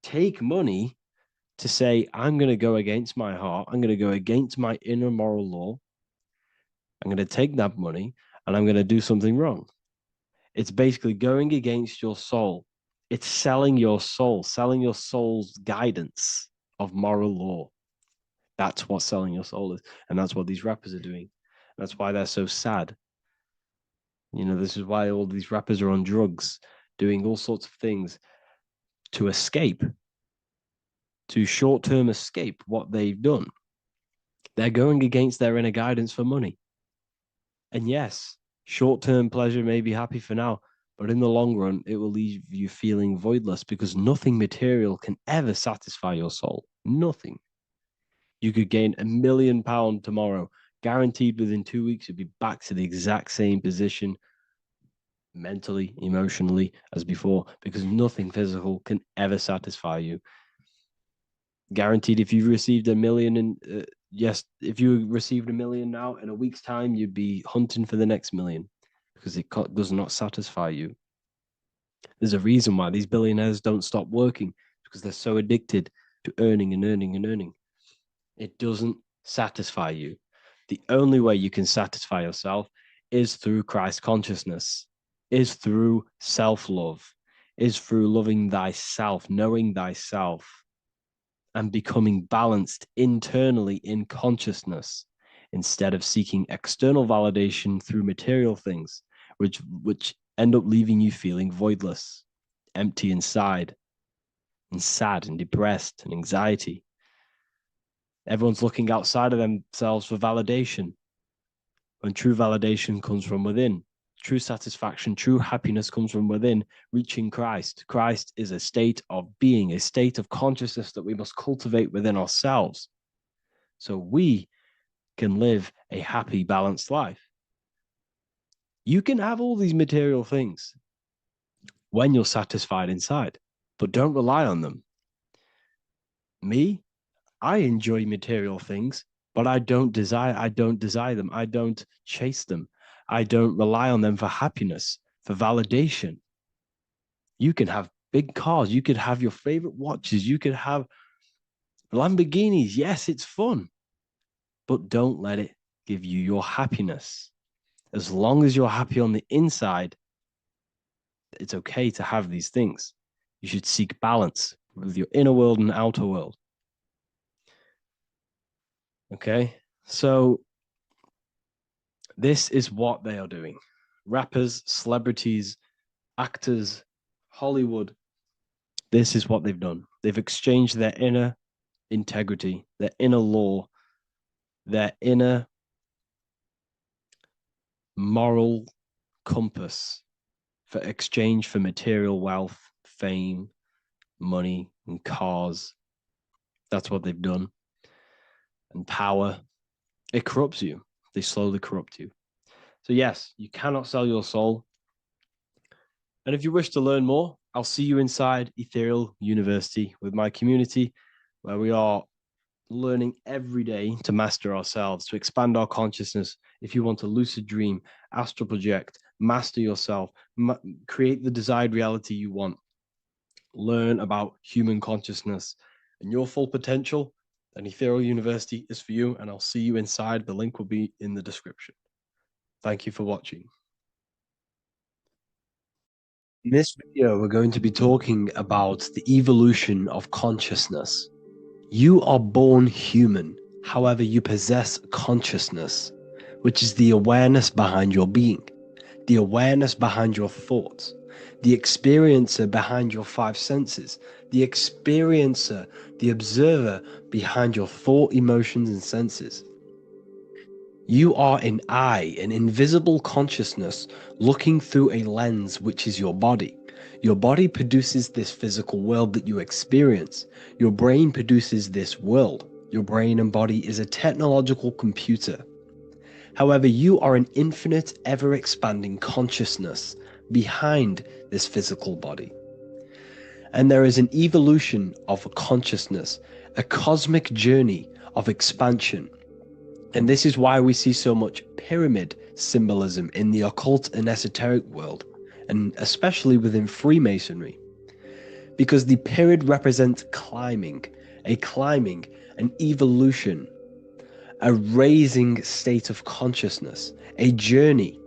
take money to say, I'm going to go against my heart. I'm going to go against my inner moral law. I'm going to take that money and I'm going to do something wrong. It's basically going against your soul. It's selling your soul's guidance of moral law. That's what selling your soul is. And that's what these rappers are doing. That's why they're so sad. You know, this is why all these rappers are on drugs, doing all sorts of things to escape, to short-term escape what they've done. They're going against their inner guidance for money. And yes, short-term pleasure may be happy for now, but in the long run, it will leave you feeling voidless because nothing material can ever satisfy your soul. Nothing. You could gain £1 million tomorrow, guaranteed within 2 weeks, you'll be back to the exact same position mentally, emotionally as before, because nothing physical can ever satisfy you. Guaranteed, if you received $1 million if you received $1 million now, in a week's time, you'd be hunting for the next million because it does not satisfy you. There's a reason why these billionaires don't stop working, because they're so addicted to earning and earning and earning. It doesn't satisfy you. The only way you can satisfy yourself is through Christ consciousness, is through self-love, is through loving thyself, knowing thyself, and becoming balanced internally in consciousness instead of seeking external validation through material things, which end up leaving you feeling voidless, empty inside, and sad and depressed and anxiety. Everyone's looking outside of themselves for validation, when true validation comes from within. True satisfaction, true happiness comes from within, reaching Christ. Christ is a state of being, a state of consciousness that we must cultivate within ourselves so we can live a happy, balanced life. You can have all these material things when you're satisfied inside, but don't rely on them. Me, I enjoy material things, but I don't desire them. I don't chase them. I don't rely on them for happiness, for validation. You can have big cars. You could have your favorite watches. You could have Lamborghinis. Yes, it's fun, but don't let it give you your happiness. As long as you're happy on the inside, it's okay to have these things. You should seek balance with your inner world and outer world. Okay, so this is what they are doing. Rappers, celebrities, actors, Hollywood. This is what they've done. They've exchanged their inner integrity, their inner law, their inner moral compass for exchange for material wealth, fame, money, and cars. That's what they've done. And power. It corrupts you. They slowly corrupt you. So yes, you cannot sell your soul. And if you wish to learn more, I'll see you inside Ethereal University with my community, where we are learning every day to master ourselves, to expand our consciousness. If you want to lucid dream, astral project, master yourself, create the desired reality you want, learn about human consciousness and your full potential, then Ethereal University is for you, and I'll see you inside. The link will be in the description. Thank you for watching. In this video, we're going to be talking about the evolution of consciousness. You are born human, however, you possess consciousness, which is the awareness behind your being, the awareness behind your thoughts, the experiencer behind your five senses, the experiencer, the observer behind your thought, emotions, and senses. You are an eye, an invisible consciousness looking through a lens, which is your body. Your body produces this physical world that you experience. Your brain produces this world. Your brain and body is a technological computer. However, you are an infinite, ever-expanding consciousness behind this physical body. And there is an evolution of consciousness, a cosmic journey of expansion. And this is why we see so much pyramid symbolism in the occult and esoteric world, and especially within Freemasonry. Because the pyramid represents climbing, an evolution, a raising state of consciousness, a journey.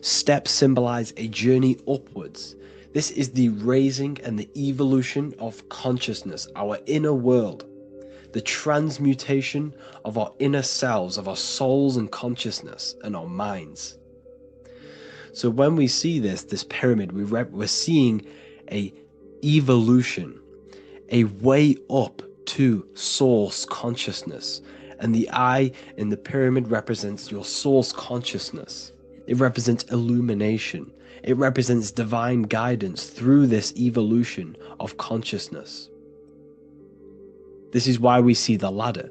Steps symbolize a journey upwards. This is the raising and the evolution of consciousness, our inner world. The transmutation of our inner selves, of our souls and consciousness and our minds. So when we see this pyramid, we're seeing a evolution, a way up to source consciousness. And the eye in the pyramid represents your source consciousness. It represents illumination. It represents divine guidance through this evolution of consciousness. This is why we see the ladder.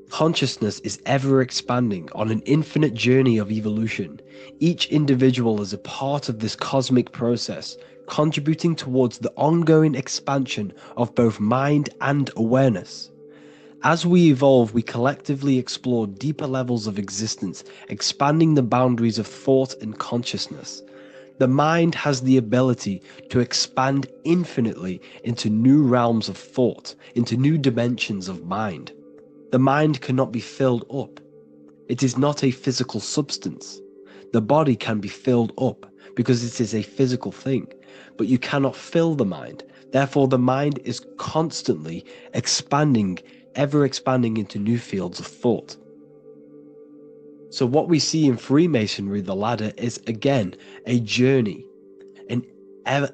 Consciousness is ever expanding on an infinite journey of evolution. Each individual is a part of this cosmic process, contributing towards the ongoing expansion of both mind and awareness. As we evolve, we collectively explore deeper levels of existence, expanding the boundaries of thought and consciousness. The mind has the ability to expand infinitely into new realms of thought, into new dimensions of mind. The mind cannot be filled up. It is not a physical substance. The body can be filled up because it is a physical thing, but you cannot fill the mind. Therefore, the mind is constantly expanding, ever expanding into new fields of thought. So what we see in Freemasonry, the ladder, is again a journey, an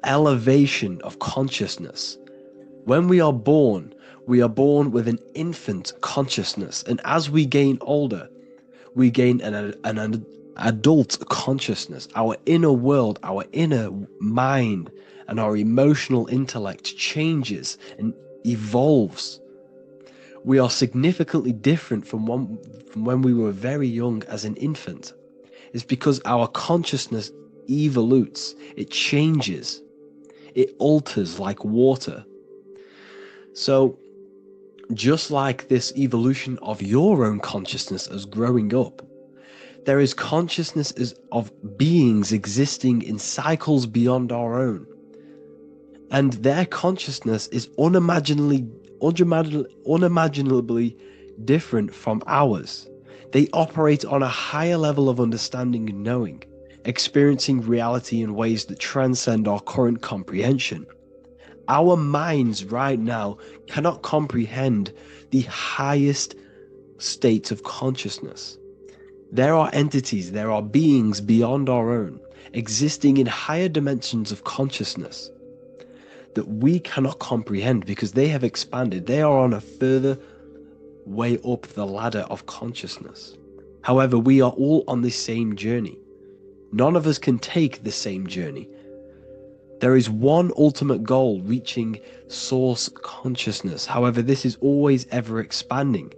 elevation of consciousness. When we are born with an infant consciousness, and as we gain older, we gain an adult consciousness. Our inner world, our inner mind, and our emotional intellect changes and evolves. We are significantly different from when we were very young as an infant. It's because our consciousness evolutes, it changes, it alters like water. So just like this evolution of your own consciousness as growing up, there is consciousness of beings existing in cycles beyond our own. And their consciousness is unimaginably different from ours. They operate on a higher level of understanding and knowing, experiencing reality in ways that transcend our current comprehension. Our minds right now cannot comprehend the highest states of consciousness. There are entities, there are beings beyond our own, existing in higher dimensions of consciousness that we cannot comprehend because they have expanded. They are on a further way up the ladder of consciousness. However, we are all on the same journey. None of us can take the same journey. There is one ultimate goal, reaching source consciousness. However, this is always ever expanding.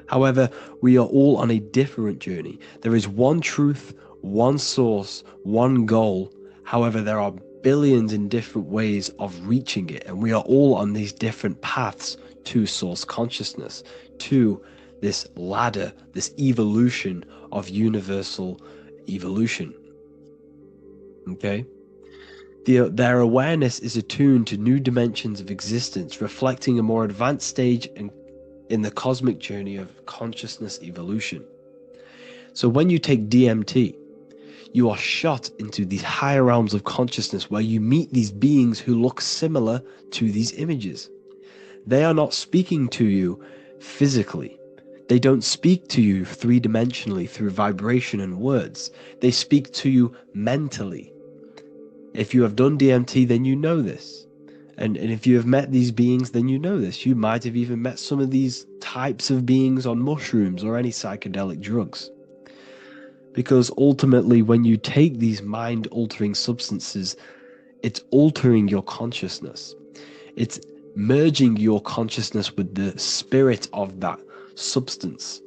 However, we are all on a different journey. There is one truth, one source, one goal. However, there are billions in different ways of reaching it, and we are all on these different paths to source consciousness, to this ladder, this evolution of universal evolution. Okay? Their awareness is attuned to new dimensions of existence, reflecting a more advanced stage in the cosmic journey of consciousness evolution. So when you take DMT, you are shot into these higher realms of consciousness where you meet these beings who look similar to these images. They are not speaking to you physically. They don't speak to you three-dimensionally through vibration and words. They speak to you mentally. If you have done DMT, then you know this. And if you have met these beings, then you know this. You might have even met some of these types of beings on mushrooms or any psychedelic drugs. Because ultimately, when you take these mind-altering substances, it's altering your consciousness. It's merging your consciousness with the spirit of that substance.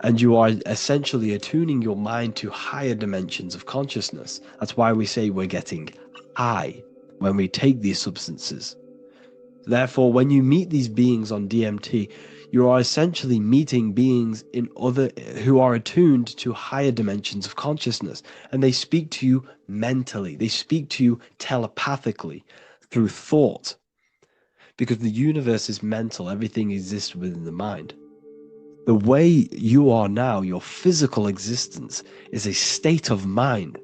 And you are essentially attuning your mind to higher dimensions of consciousness. That's why we say we're getting high when we take these substances. Therefore, when you meet these beings on DMT, you are essentially meeting beings who are attuned to higher dimensions of consciousness, and they speak to you mentally. They speak to you telepathically through thought, because the universe is mental. Everything exists within the mind. The way you are now, your physical existence, is a state of mind.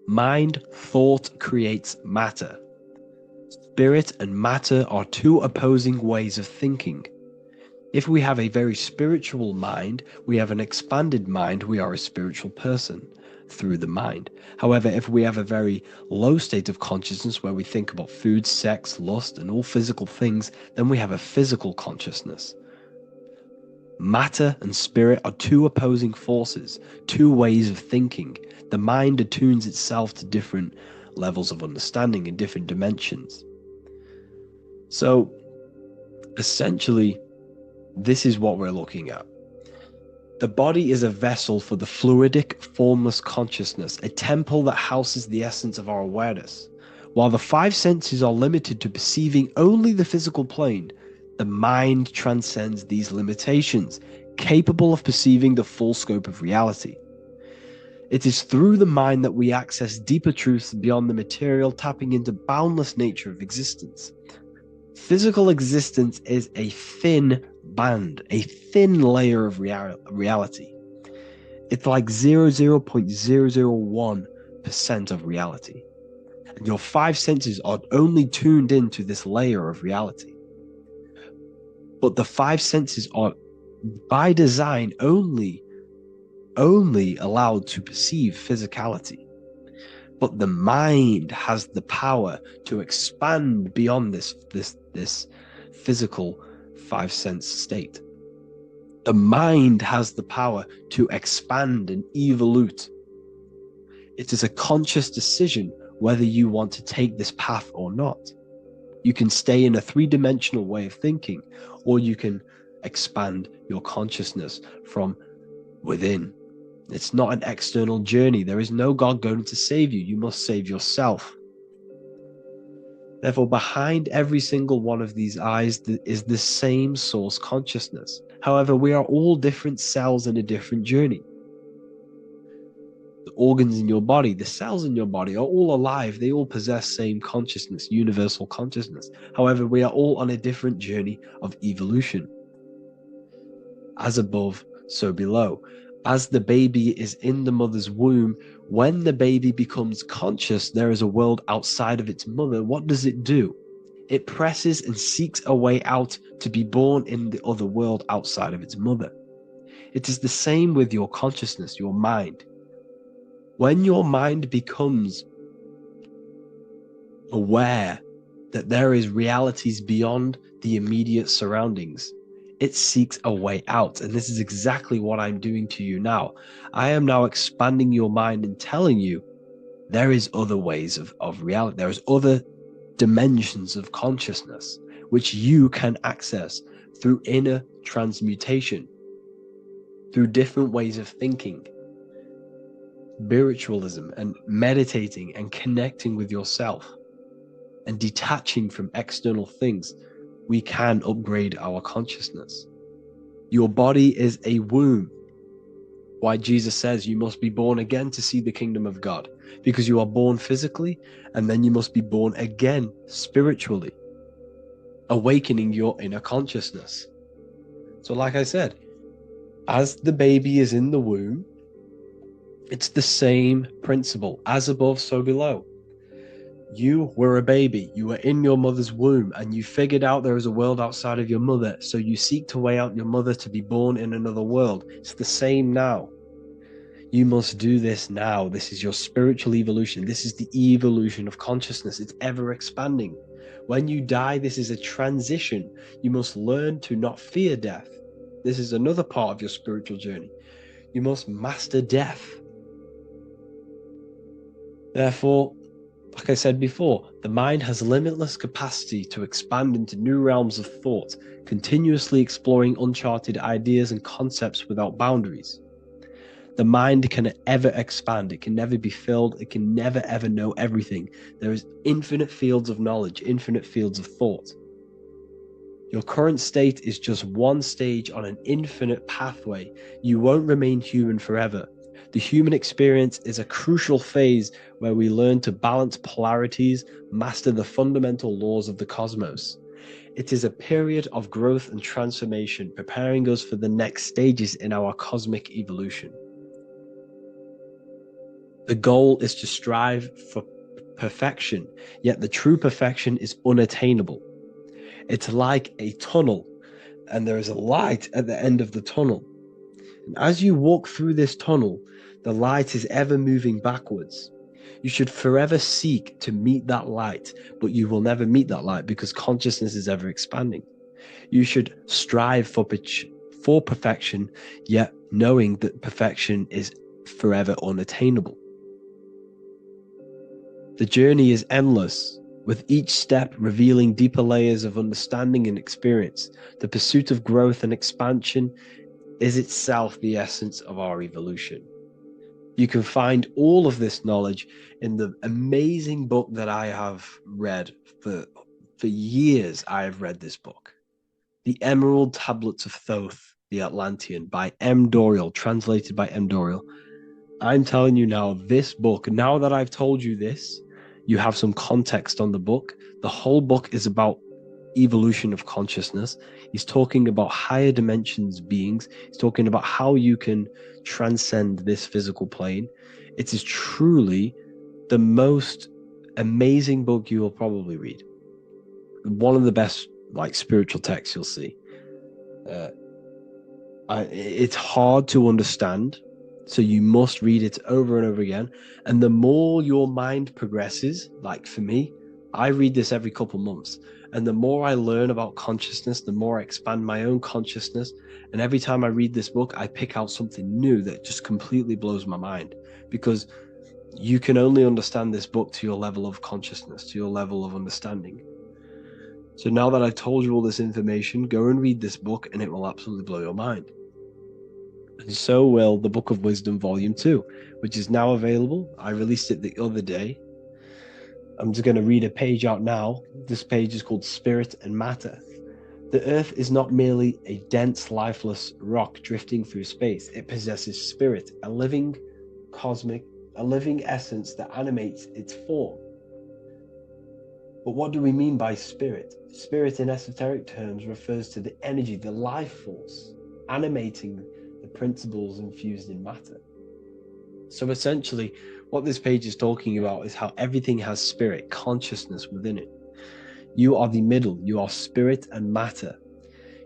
Mind, thought creates matter. Spirit and matter are two opposing ways of thinking. If we have a very spiritual mind, we have an expanded mind, we are a spiritual person through the mind. However, if we have a very low state of consciousness where we think about food, sex, lust, and all physical things, then we have a physical consciousness. Matter and spirit are two opposing forces, two ways of thinking. The mind attunes itself to different levels of understanding in different dimensions. So, essentially, this is what we're looking at. The body is a vessel for the fluidic, formless consciousness, a temple that houses the essence of our awareness. While the five senses are limited to perceiving only the physical plane, the mind transcends these limitations, capable of perceiving the full scope of reality. It is through the mind that we access deeper truths beyond the material, tapping into boundless nature of existence. Physical existence is a thin band, a thin layer of reality. It's like 0.001% of reality. And your five senses are only tuned into this layer of reality. But the five senses are, by design, only allowed to perceive physicality. But the mind has the power to expand beyond this physical five sense state. The mind has the power to expand and evolute. It is a conscious decision whether you want to take this path or not. You can stay in a three-dimensional way of thinking, or you can expand your consciousness from within. It's not an external journey. There is no God going to save you. You must save yourself. Therefore, behind every single one of these eyes is the same source consciousness. However, we are all different cells in a different journey. The organs in your body, the cells in your body are all alive. They all possess same consciousness, universal consciousness. However, we are all on a different journey of evolution. As above, so below. As the baby is in the mother's womb, when the baby becomes conscious, there is a world outside of its mother. What does it do? It presses and seeks a way out to be born in the other world outside of its mother. It is the same with your consciousness, your mind. When your mind becomes aware that there is realities beyond the immediate surroundings, it seeks a way out. And this is exactly what I'm doing to you now. I am now expanding your mind and telling you there is other ways of reality. There is other dimensions of consciousness which you can access through inner transmutation, through different ways of thinking, spiritualism, and meditating and connecting with yourself and detaching from external things. We can upgrade our consciousness. Your body is a womb. Why Jesus says you must be born again to see the kingdom of God, because you are born physically and then you must be born again spiritually, awakening your inner consciousness. So like I said, as the baby is in the womb, it's the same principle, as above, so below. You were a baby, you were in your mother's womb, and you figured out there is a world outside of your mother, so you seek to weigh out your mother to be born in another world. It's the same now. You must do this now. This is your spiritual evolution. This is the evolution of consciousness. It's ever expanding. When you die, this is a transition. You must learn to not fear death. This is another part of your spiritual journey. You must master death. Therefore, like I said before, the mind has limitless capacity to expand into new realms of thought, continuously exploring uncharted ideas and concepts without boundaries. The mind can ever expand. It can never be filled. It can never ever know everything. There is infinite fields of knowledge, infinite fields of thought. Your current state is just one stage on an infinite pathway. You won't remain human forever. The human experience is a crucial phase where we learn to balance polarities, master the fundamental laws of the cosmos. It is a period of growth and transformation, preparing us for the next stages in our cosmic evolution. The goal is to strive for perfection, yet the true perfection is unattainable. It's like a tunnel, and there is a light at the end of the tunnel. And as you walk through this tunnel, the light is ever moving backwards. You should forever seek to meet that light, but you will never meet that light because consciousness is ever expanding. You should strive for perfection, yet knowing that perfection is forever unattainable. The journey is endless, with each step revealing deeper layers of understanding and experience. The pursuit of growth and expansion is itself the essence of our evolution. You can find all of this knowledge in the amazing book that I have read for years. I have read this book, The Emerald Tablets of Thoth, the Atlantean, by M. Dorial, translated by M. Dorial. I'm telling you now, this book, now that I've told you this, you have some context on the book. The whole book is about evolution of consciousness. He's talking about higher dimensions beings. He's talking about how you can transcend this physical plane. It is truly the most amazing book you will probably read. One of the best spiritual texts you'll see. It's hard to understand, so you must read it over and over again. And the more your mind progresses, like for me, I read this every couple months. And the more I learn about consciousness, the more I expand my own consciousness. And every time I read this book, I pick out something new that just completely blows my mind. Because you can only understand this book to your level of consciousness, to your level of understanding. So now that I've told you all this information, go and read this book and it will absolutely blow your mind. And so will the Book of Wisdom Volume 2, which is now available. I released it the other day. I'm just going to read a page out now. This page is called Spirit and Matter. The Earth is not merely a dense, lifeless rock drifting through space. It possesses spirit, a living essence that animates its form. But what do we mean by spirit? Spirit in esoteric terms refers to the energy, the life force, animating the principles infused in matter. So essentially, what this page is talking about is how everything has spirit, consciousness within it. You are the middle, you are spirit and matter.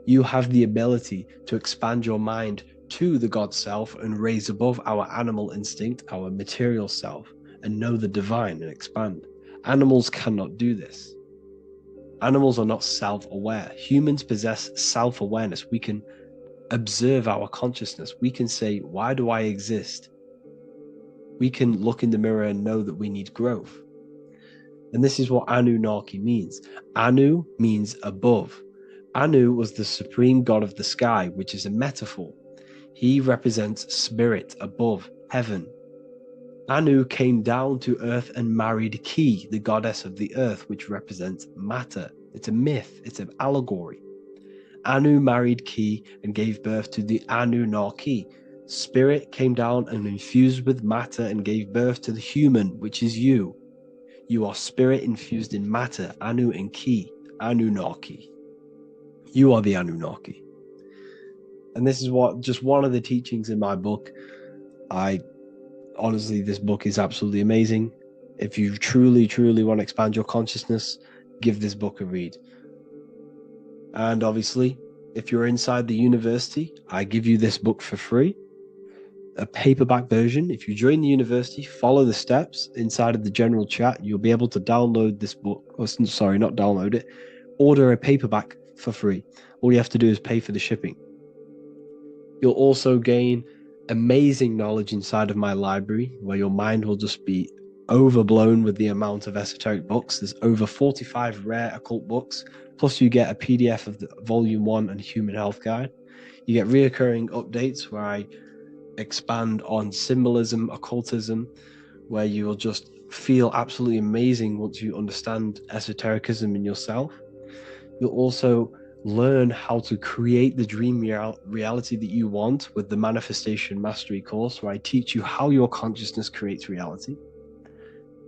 You have the ability to expand your mind to the God self and raise above our animal instinct, our material self, and know the divine and expand. Animals cannot do this. Animals are not self-aware. Humans possess self-awareness. We can observe our consciousness. We can say, why do I exist? We can look in the mirror and know that we need growth. And this is what Anunnaki means. Anu means above. Anu was the supreme god of the sky, which is a metaphor. He represents spirit above, heaven. Anu came down to earth and married Ki, the goddess of the earth, which represents matter. It's a myth, it's an allegory. Anu married Ki and gave birth to the Anunnaki, Spirit came down and infused with matter and gave birth to the human, which is you. You are spirit infused in matter, Anu and Ki, Anunnaki. You are the Anunnaki. And this is just one of the teachings in my book. Honestly, this book is absolutely amazing. If you truly, truly want to expand your consciousness, give this book a read. And obviously, if you're inside the university, I give you this book for free. A paperback version. If you join the university, follow the steps inside of the general chat, you'll be able to download this book. Sorry, not download it. Order a paperback for free. All you have to do is pay for the shipping. You'll also gain amazing knowledge inside of my library, where your mind will just be overblown with the amount of esoteric books. There's over 45 rare occult books, plus you get a PDF of the Volume 1 and Human Health Guide. You get reoccurring updates where I expand on symbolism, occultism, where you will just feel absolutely amazing once you understand esotericism in yourself. You'll also learn how to create the dream reality that you want with the Manifestation Mastery course, where I teach you how your consciousness creates reality.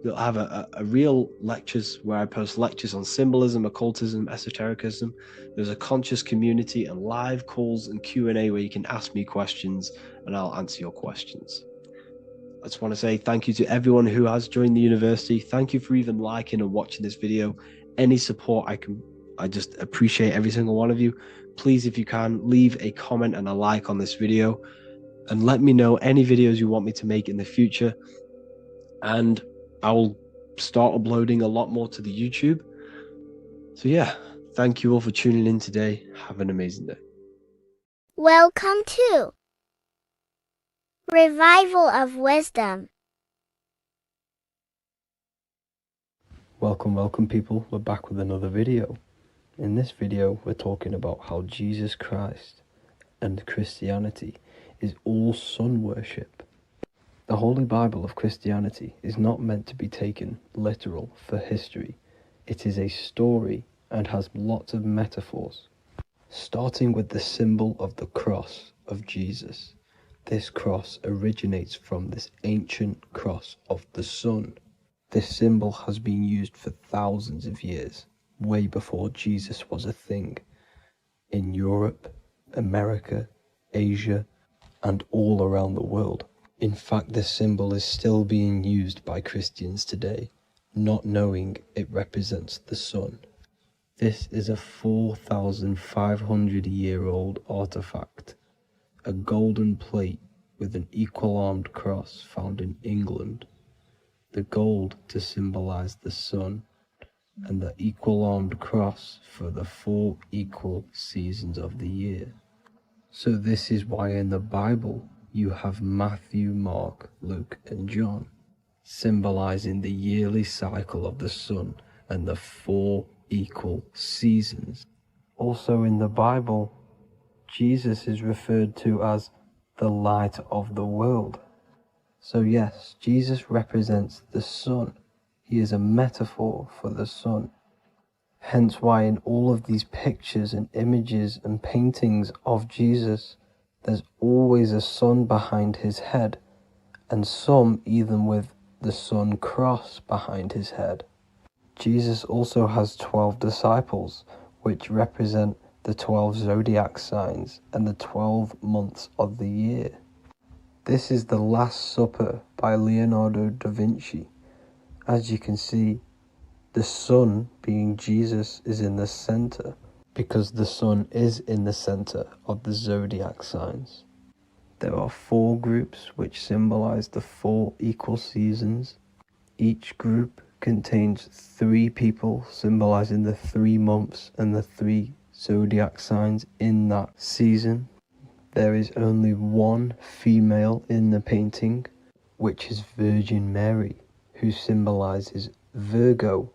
You'll have a real lectures where I post lectures on symbolism, occultism, esotericism. There's a conscious community and live calls and Q&A where you can ask me questions and I'll answer your questions. I just want to say thank you to everyone who has joined the university. Thank you for even liking and watching this video. Any support I just appreciate every single one of you. Please, if you can, leave a comment and a like on this video and let me know any videos you want me to make in the future. And I will start uploading a lot more to the YouTube. So yeah, thank you all for tuning in today. Have an amazing day. Welcome to Revival of Wisdom. Welcome people, we're back with another video. In this video we're talking about how Jesus Christ and Christianity is all sun worship. The Holy Bible of Christianity is not meant to be taken literal for history. It is a story and has lots of metaphors. Starting with the symbol of the cross of Jesus. This cross originates from this ancient cross of the sun. This symbol has been used for thousands of years, way before Jesus was a thing, in Europe, America, Asia, and all around the world. In fact, this symbol is still being used by Christians today, not knowing it represents the sun. This is a 4,500-year-old artifact, a golden plate with an equal-armed cross found in England. The gold to symbolize the sun, and the equal-armed cross for the 4 equal seasons of the year. So this is why in the Bible you have Matthew, Mark, Luke, and John, symbolizing the yearly cycle of the sun and the 4 equal seasons. Also in the Bible, Jesus is referred to as the light of the world. So yes, Jesus represents the sun. He is a metaphor for the sun. Hence why in all of these pictures and images and paintings of Jesus, there's always a sun behind his head, and some even with the sun cross behind his head. Jesus also has 12 disciples, which represent the 12 zodiac signs and the 12 months of the year. This is the Last Supper by Leonardo da Vinci. As you can see, the sun, being Jesus, is in the center, because the sun is in the center of the zodiac signs. There are 4 groups which symbolize the 4 equal seasons. Each group contains 3 people symbolizing the 3 months and the 3 zodiac signs in that season. There is only 1 female in the painting, which is Virgin Mary, who symbolizes Virgo,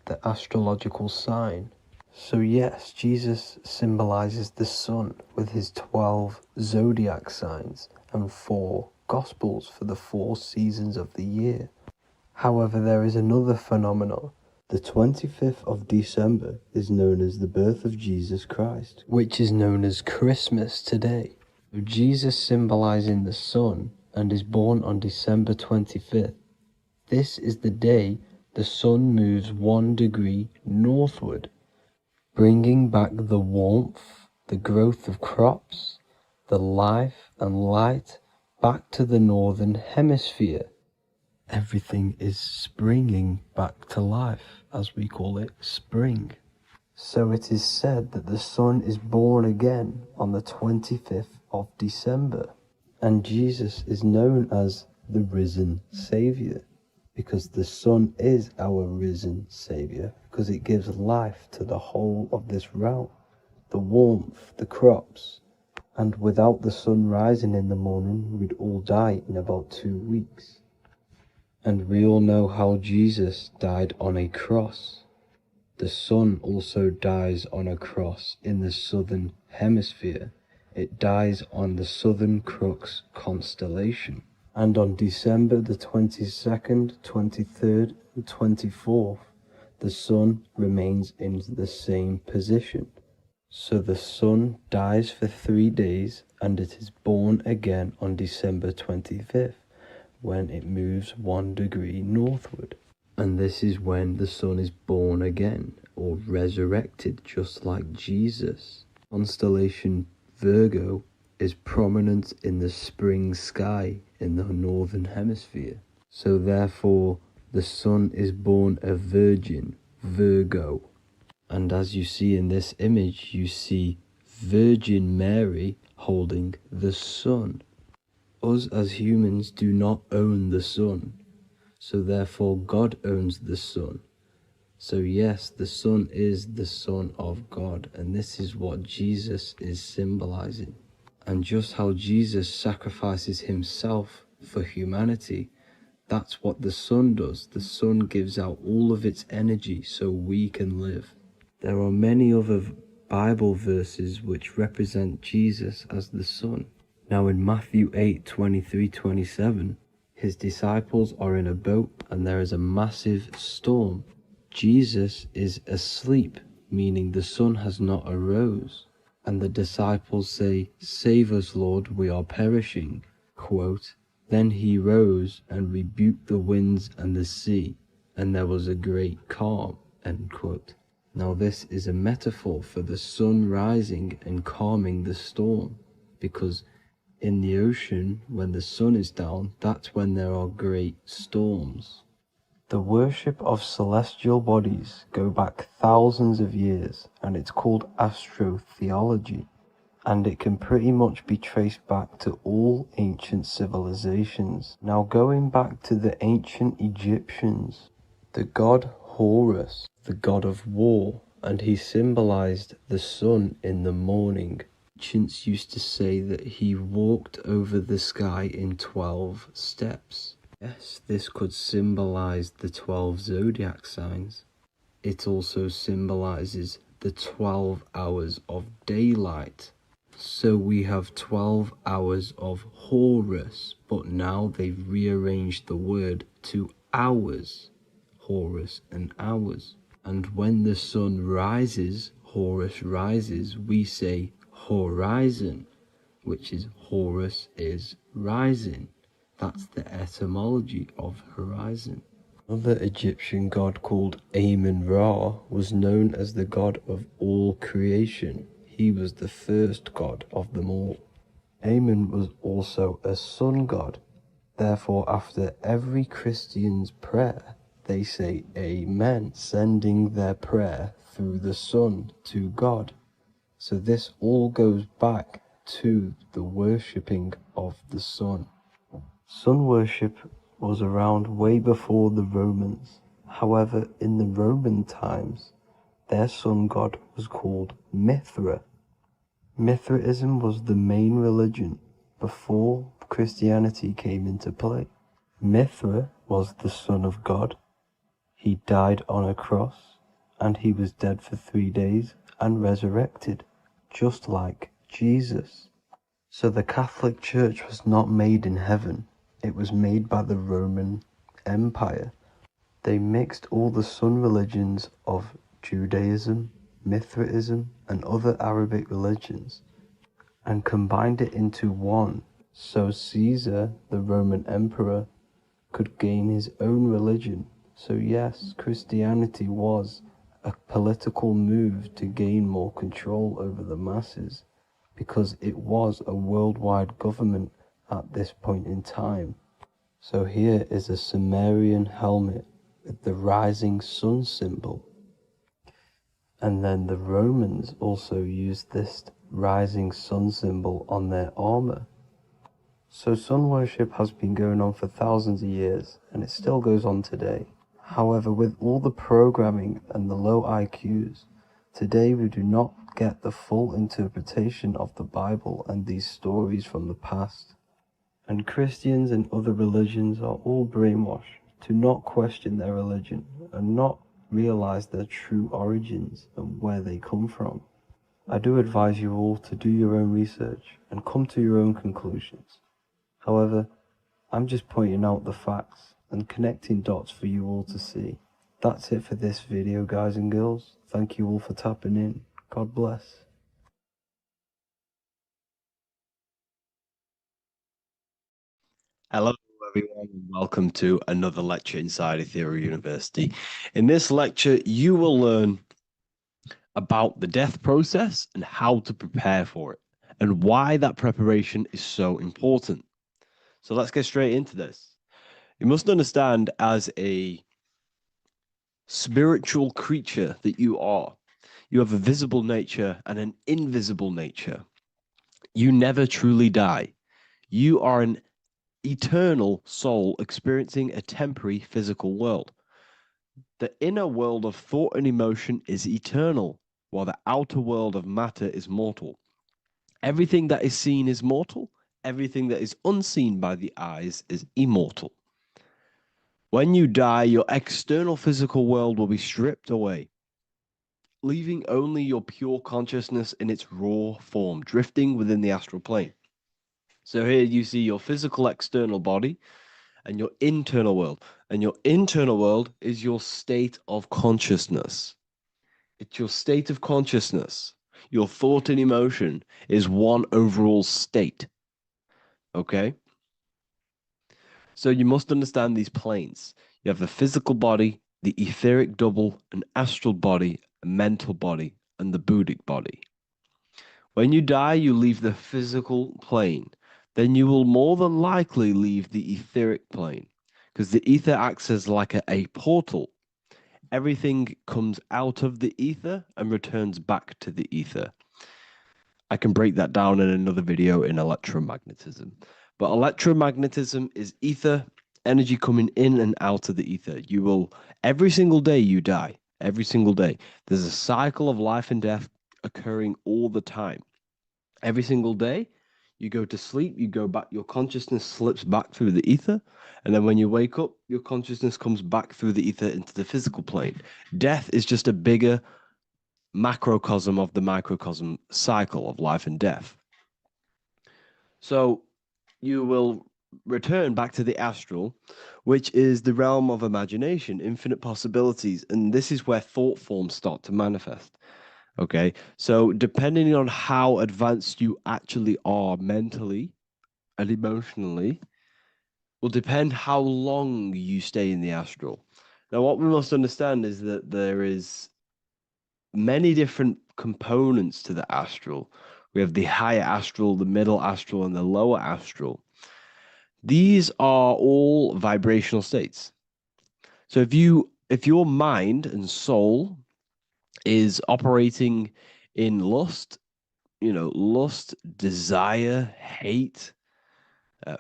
the astrological sign. So yes, Jesus symbolizes the sun with his 12 zodiac signs and 4 gospels for the 4 seasons of the year. However, there is another phenomenon. The 25th of December is known as the birth of Jesus Christ, which is known as Christmas today. Jesus symbolizing the sun and is born on December 25th. This is the day the sun moves 1 degree northward, bringing back the warmth, the growth of crops, the life and light back to the northern hemisphere. Everything is springing back to life, as we call it, spring. So it is said that the sun is born again on the 25th of December, and Jesus is known as the risen Saviour, because the sun is our risen Saviour, because it gives life to the whole of this realm, the warmth, the crops, and without the sun rising in the morning, we'd all die in about 2 weeks. And we all know how Jesus died on a cross. The sun also dies on a cross in the southern hemisphere. It dies on the Southern Crux constellation. And on December the 22nd, 23rd, and 24th, the sun remains in the same position. So the sun dies for 3 days and it is born again on December 25th, when it moves 1 degree northward. And this is when the sun is born again, or resurrected, just like Jesus. Constellation Virgo is prominent in the spring sky in the northern hemisphere. So therefore, the sun is born a virgin, Virgo. And as you see in this image, you see Virgin Mary holding the sun. Us as humans do not own the sun. So therefore God owns the sun. So yes, the sun is the Son of God, and this is what Jesus is symbolizing. And just how Jesus sacrifices himself for humanity, that's what the sun does. The sun gives out all of its energy so we can live. There are many other Bible verses which represent Jesus as the sun. Now in Matthew 8:23-27, his disciples are in a boat and there is a massive storm. Jesus is asleep, meaning the sun has not arose. And the disciples say, "Save us, Lord, we are perishing." Quote, "Then he rose and rebuked the winds and the sea, and there was a great calm." End quote. Now this is a metaphor for the sun rising and calming the storm, because in the ocean, when the sun is down, that's when there are great storms. The worship of celestial bodies go back thousands of years, and it's called astrotheology, and it can pretty much be traced back to all ancient civilizations. Now going back to the ancient Egyptians, the god Horus, the god of war, and he symbolized the sun in the morning. Ancients used to say that he walked over the sky in 12 steps. Yes, this could symbolize the 12 zodiac signs. It also symbolizes the 12 hours of daylight. So we have 12 hours of Horus, but now they've rearranged the word to hours. Horus and hours. And when the sun rises, Horus rises, we say horizon, which is Horus is rising. That's the etymology of horizon. Another Egyptian god called Amun-Ra was known as the god of all creation. He was the first god of them all. Amun was also a sun god. Therefore, after every Christian's prayer, they say Amen, sending their prayer through the sun to God. So this all goes back to the worshipping of the sun. Sun worship was around way before the Romans. However, in the Roman times, their sun god was called Mithra. Mithraism was the main religion before Christianity came into play. Mithra was the son of God. He died on a cross, and he was dead for 3 days and resurrected, just like Jesus. So the Catholic Church was not made in heaven. It was made by the Roman Empire. They mixed all the sun religions of Judaism, Mithraism, and other Arabic religions, and combined it into one, so Caesar, the Roman emperor, could gain his own religion. So yes, Christianity was a political move to gain more control over the masses, because it was a worldwide government at this point in time. So here is a Sumerian helmet with the rising sun symbol. And then the Romans also used this rising sun symbol on their armor. So sun worship has been going on for thousands of years, and it still goes on today. However, with all the programming and the low IQs, today we do not get the full interpretation of the Bible and these stories from the past. And Christians and other religions are all brainwashed to not question their religion and not realize their true origins and where they come from. I do advise you all to do your own research and come to your own conclusions. However, I'm just pointing out the facts and connecting dots for you all to see. That's it for this video, guys and girls. Thank you all for tapping in. God bless. Hello, everyone, and welcome to another lecture inside Ethereal University. In this lecture, you will learn about the death process and how to prepare for it, and why that preparation is so important. So let's get straight into this. You must understand, as a spiritual creature that you are, you have a visible nature and an invisible nature. You never truly die. You are an eternal soul experiencing a temporary physical world. The inner world of thought and emotion is eternal, while the outer world of matter is mortal. Everything that is seen is mortal. Everything that is unseen by the eyes is immortal. When you die, your external physical world will be stripped away, leaving only your pure consciousness in its raw form, drifting within the astral plane. So here you see your physical external body and your internal world. And your internal world is your state of consciousness. It's your state of consciousness. Your thought and emotion is one overall state. Okay? So you must understand these planes. You have the physical body, the etheric double, an astral body, a mental body, and the Buddhic body. When you die, you leave the physical plane. Then you will more than likely leave the etheric plane, because the ether acts as like a portal. Everything comes out of the ether and returns back to the ether. I can break that down in another video in electromagnetism. But electromagnetism is ether, energy coming in and out of the ether. You will, every single day you die, every single day. There's a cycle of life and death occurring all the time. Every single day, you go to sleep, you go back, your consciousness slips back through the ether, and then when you wake up, your consciousness comes back through the ether into the physical plane. Death is just a bigger macrocosm of the microcosm cycle of life and death. So you will return back to the astral, which is the realm of imagination, infinite possibilities, and this is where thought forms start to manifest. Okay, so depending on how advanced you actually are mentally and emotionally, will depend how long you stay in the astral. Now, what we must understand is that there is many different components to the astral. We have the higher astral, the middle astral, and the lower astral. These are all vibrational states. So if your mind and soul is operating in lust, lust, desire, hate,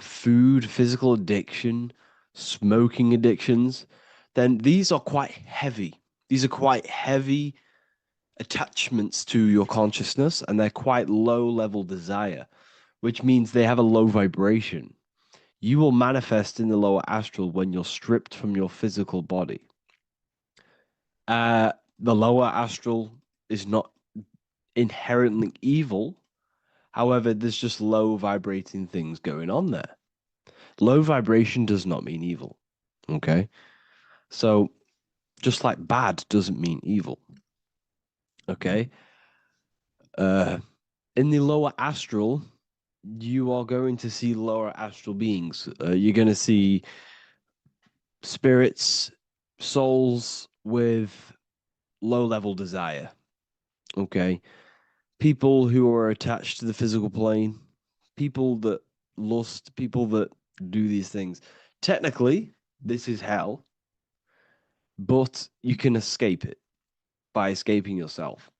food, physical addiction, smoking addictions, then these are quite heavy. These are quite heavy attachments to your consciousness, and they're quite low level desire, which means they have a low vibration. You will manifest in the lower astral when you're stripped from your physical body. The lower astral is not inherently evil. However, there's just low vibrating things going on there. Low vibration does not mean evil. Okay? So, just like bad doesn't mean evil. Okay? In the lower astral, you are going to see lower astral beings. You're going to see spirits, souls with low level desire. Okay. People who are attached to the physical plane, people that lust, people that do these things. Technically, this is hell, but you can escape it by escaping yourself.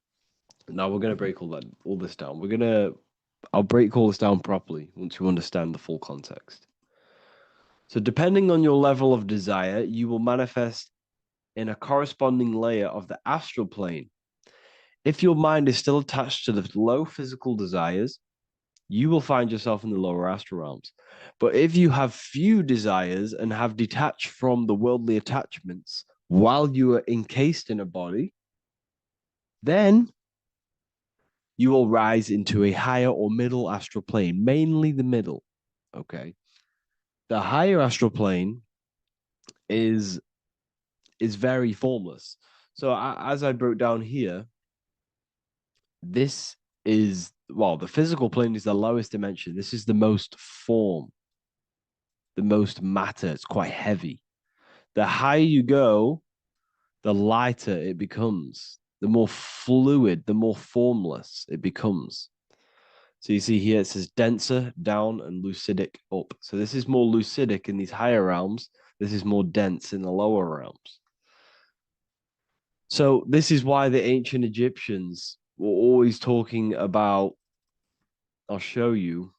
Now we're going to break all this down. I'll break all this down properly once you understand the full context. So depending on your level of desire, you will manifest in a corresponding layer of the astral plane. If your mind is still attached to the low physical desires, you will find yourself in the lower astral realms. But if you have few desires and have detached from the worldly attachments while you are encased in a body, then you will rise into a higher or middle astral plane, mainly the middle. Okay. The higher astral plane is very formless. So as I broke down here, this is, well, the physical plane is the lowest dimension. This is the most form, the most matter. It's quite heavy. The higher you go, the lighter it becomes, the more fluid, the more formless it becomes. So you see here it says denser down and lucidic up. So this is more lucidic in these higher realms. This is more dense in the lower realms. So this is why the ancient Egyptians were always talking about, I'll show you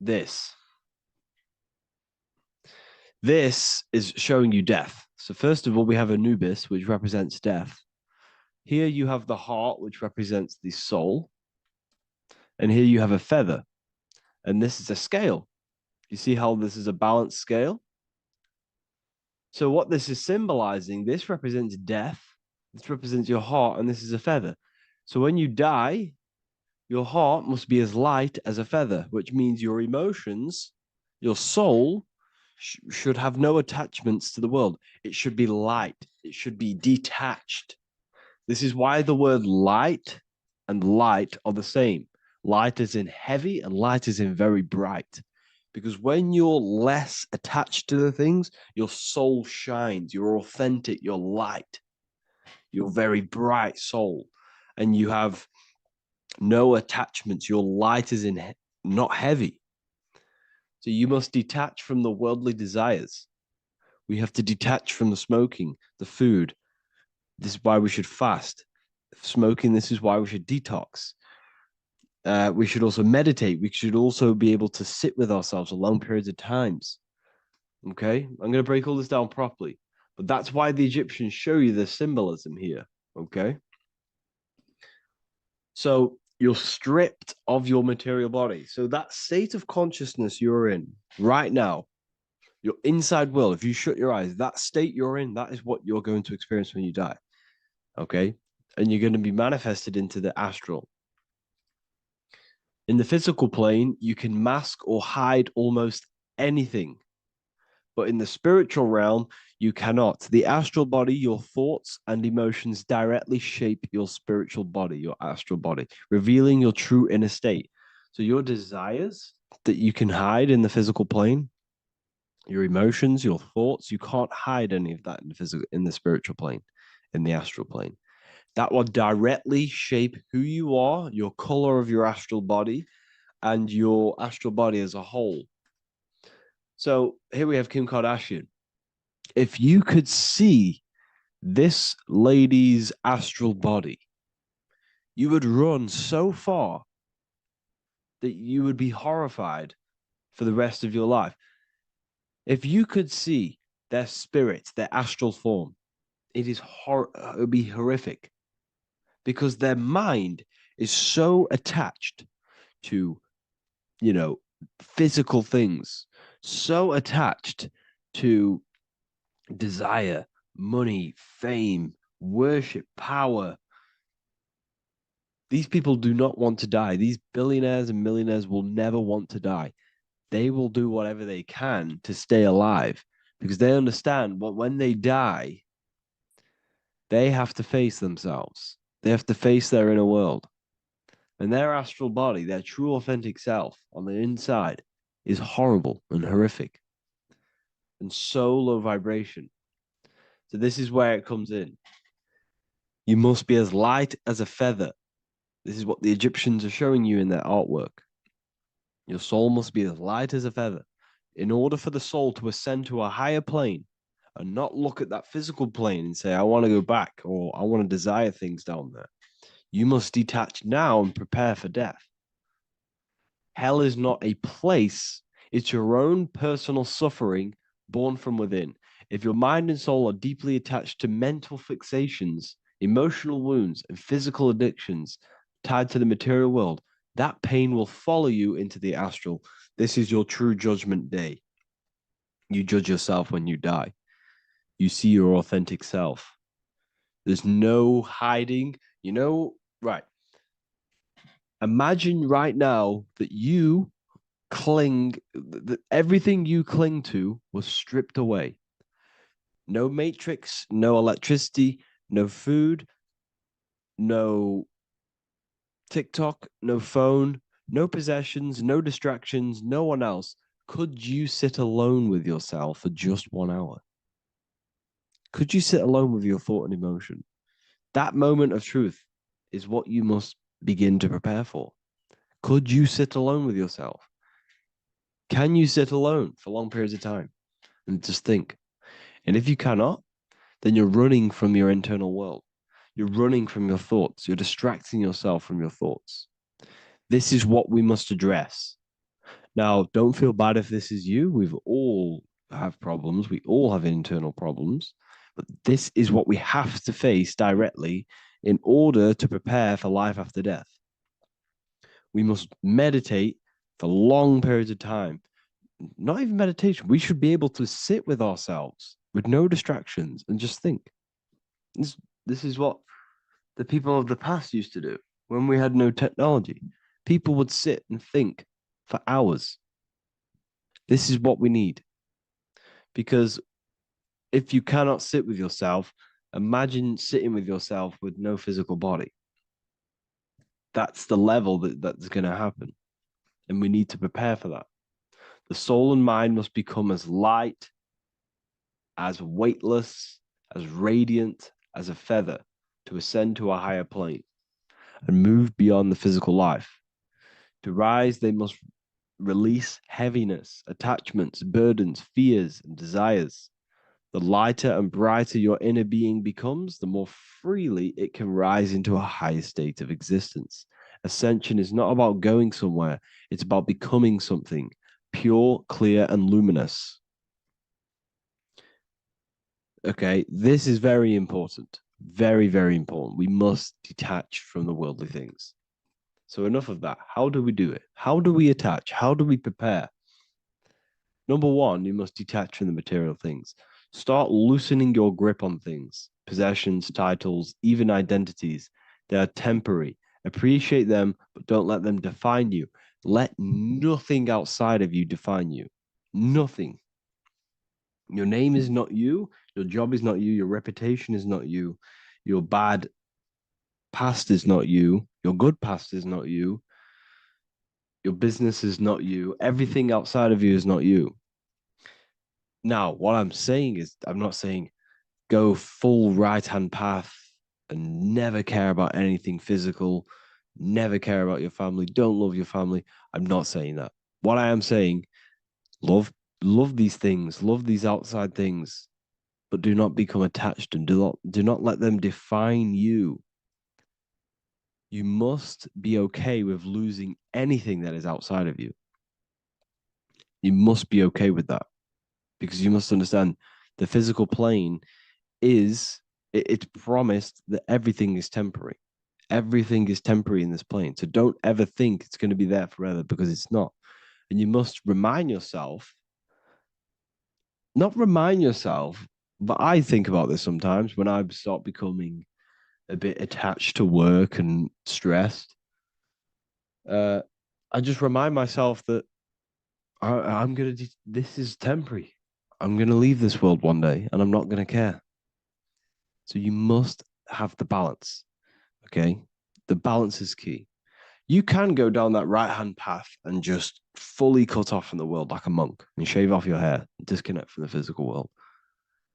this. This is showing you death. So first of all, we have Anubis, which represents death. Here you have the heart, which represents the soul. And here you have a feather. And this is a scale. You see how this is a balanced scale? So what this is symbolizing, this represents death. This represents your heart, and this is a feather. So when you die, your heart must be as light as a feather, which means your emotions, your soul, should have no attachments to the world. It should be light. It should be detached. This is why the word light and light are the same. Light is in heavy and light is in very bright. Because when you're less attached to the things, your soul shines. You're authentic. You're light. You're very bright soul. And you have no attachments. Your light is in not heavy. So you must detach from the worldly desires. We have to detach from the smoking, the food. This is why we should fast. Smoking, this is why we should detox. We should also meditate. We should also be able to sit with ourselves for long periods of times. Okay? I'm going to break all this down properly. But that's why the Egyptians show you the symbolism here. Okay? So you're stripped of your material body. So that state of consciousness you're in right now, your inside world, if you shut your eyes, that state you're in, that is what you're going to experience when you die. Okay? And you're going to be manifested into the astral. In the physical plane, you can mask or hide almost anything. But in the spiritual realm, you cannot. The astral body, your thoughts and emotions directly shape your spiritual body, your astral body, revealing your true inner state. So your desires that you can hide in the physical plane, your emotions, your thoughts, you can't hide any of that in the spiritual plane, in the astral plane. That will directly shape who you are, your color of your astral body, and your astral body as a whole. So here we have Kim Kardashian. If you could see this lady's astral body, you would run so far that you would be horrified for the rest of your life. If you could see their spirit, their astral form, it would be horrific because their mind is so attached to, physical things, so attached to desire, money, fame, worship, power. These people do not want to die. These billionaires and millionaires will never want to die. They will do whatever they can to stay alive because they understand when they die, they have to face themselves. They have to face their inner world. And their astral body, their true authentic self on the inside, is horrible and horrific and so low vibration. So this is where it comes in. You must be as light as a feather. This is what the Egyptians are showing you in their artwork. Your soul must be as light as a feather. In order for the soul to ascend to a higher plane and not look at that physical plane and say, I want to go back or I want to desire things down there, you must detach now and prepare for death. Hell is not a place, it's your own personal suffering born from within. If your mind and soul are deeply attached to mental fixations, emotional wounds, and physical addictions tied to the material world, that pain will follow you into the astral. This is your true judgment day. You judge yourself when you die. You see your authentic self. There's no hiding. Right. Imagine right now that you that everything you cling to was stripped away. No matrix, no electricity, no food, no TikTok, no phone, no possessions, no distractions, no one else. Could you sit alone with yourself for just 1 hour? Could you sit alone with your thought and emotion? That moment of truth is what you must begin to prepare for. Could you sit alone with yourself? Can you sit alone for long periods of time and just think? And if you cannot, then you're running from your internal world. You're running from your thoughts. You're distracting yourself from your thoughts. This is what we must address. Now, don't feel bad if this is you. We've all have problems. We all have internal problems. But this is what we have to face directly in order to prepare for life after death. We must meditate for long periods of time. Not even meditation. We should be able to sit with ourselves with no distractions and just think. This is what the people of the past used to do when we had no technology. People would sit and think for hours. This is what we need. Because if you cannot sit with yourself, imagine sitting with yourself with no physical body. That's the level that's going to happen. And we need to prepare for that. The soul and mind must become as light, as weightless, as radiant as a feather to ascend to a higher plane and move beyond the physical life. To rise, they must release heaviness, attachments, burdens, fears, and desires. The lighter and brighter your inner being becomes, the more freely it can rise into a higher state of existence. Ascension is not about going somewhere, it's about becoming something pure, clear, and luminous. Okay, this is very important. Very, very important. We must detach from the worldly things. So enough of that. How do we do it? How do we attach? How do we prepare? Number one, you must detach from the material things. Start loosening your grip on things, possessions, titles, even identities. They are temporary. Appreciate them, but don't let them define you. Let nothing outside of you define you. Nothing. Your name is not you. Your job is not you. Your reputation is not you. Your bad past is not you. Your good past is not you. Your business is not you. Everything outside of you is not you. Now, what I'm saying is, I'm not saying go full right-hand path and never care about anything physical, never care about your family, don't love your family. I'm not saying that. What I am saying, love these things, love these outside things, but do not become attached and do not let them define you. You must be okay with losing anything that is outside of you. You must be okay with that, because you must understand the physical plane it's promised that everything is temporary. Everything is temporary in this plane. So don't ever think it's going to be there forever, because it's not. And you must remind yourself, not remind yourself, but I think about this sometimes when I start becoming a bit attached to work and stressed. I just remind myself that this is temporary. I'm going to leave this world one day and I'm not going to care. So you must have the balance. Okay. The balance is key. You can go down that right-hand path and just fully cut off from the world like a monk and shave off your hair, disconnect from the physical world.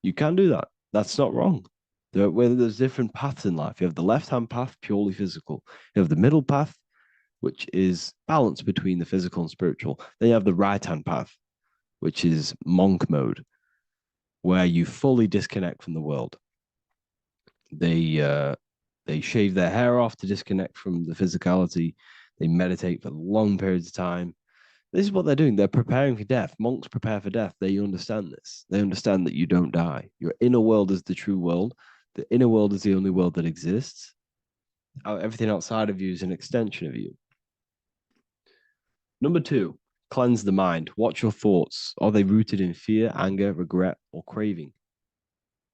You can do that. That's not wrong. There's different paths in life. You have the left-hand path, purely physical. You have the middle path, which is balance between the physical and spiritual. Then you have the right-hand path, which is monk mode, where you fully disconnect from the world. They shave their hair off to disconnect from the physicality. They meditate for long periods of time. This is what they're doing. They're preparing for death. Monks prepare for death. They understand this. They understand that you don't die. Your inner world is the true world. The inner world is the only world that exists. Everything outside of you is an extension of you. Number 2, cleanse the mind. Watch your thoughts. Are they rooted in fear, anger, regret, or craving?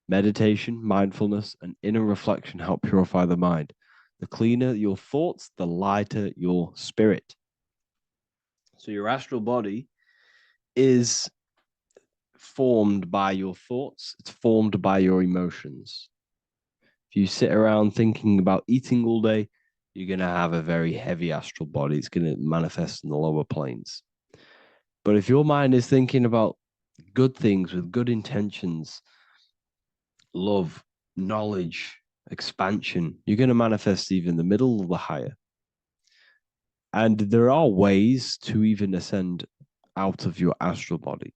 Meditation, mindfulness, and inner reflection help purify the mind. The cleaner your thoughts, the lighter your spirit. So your astral body is formed by your thoughts. It's formed by your emotions. If you sit around thinking about eating all day, you're going to have a very heavy astral body. It's going to manifest in the lower planes. But if your mind is thinking about good things with good intentions, love, knowledge, expansion, you're going to manifest even the middle or the higher. And there are ways to even ascend out of your astral body.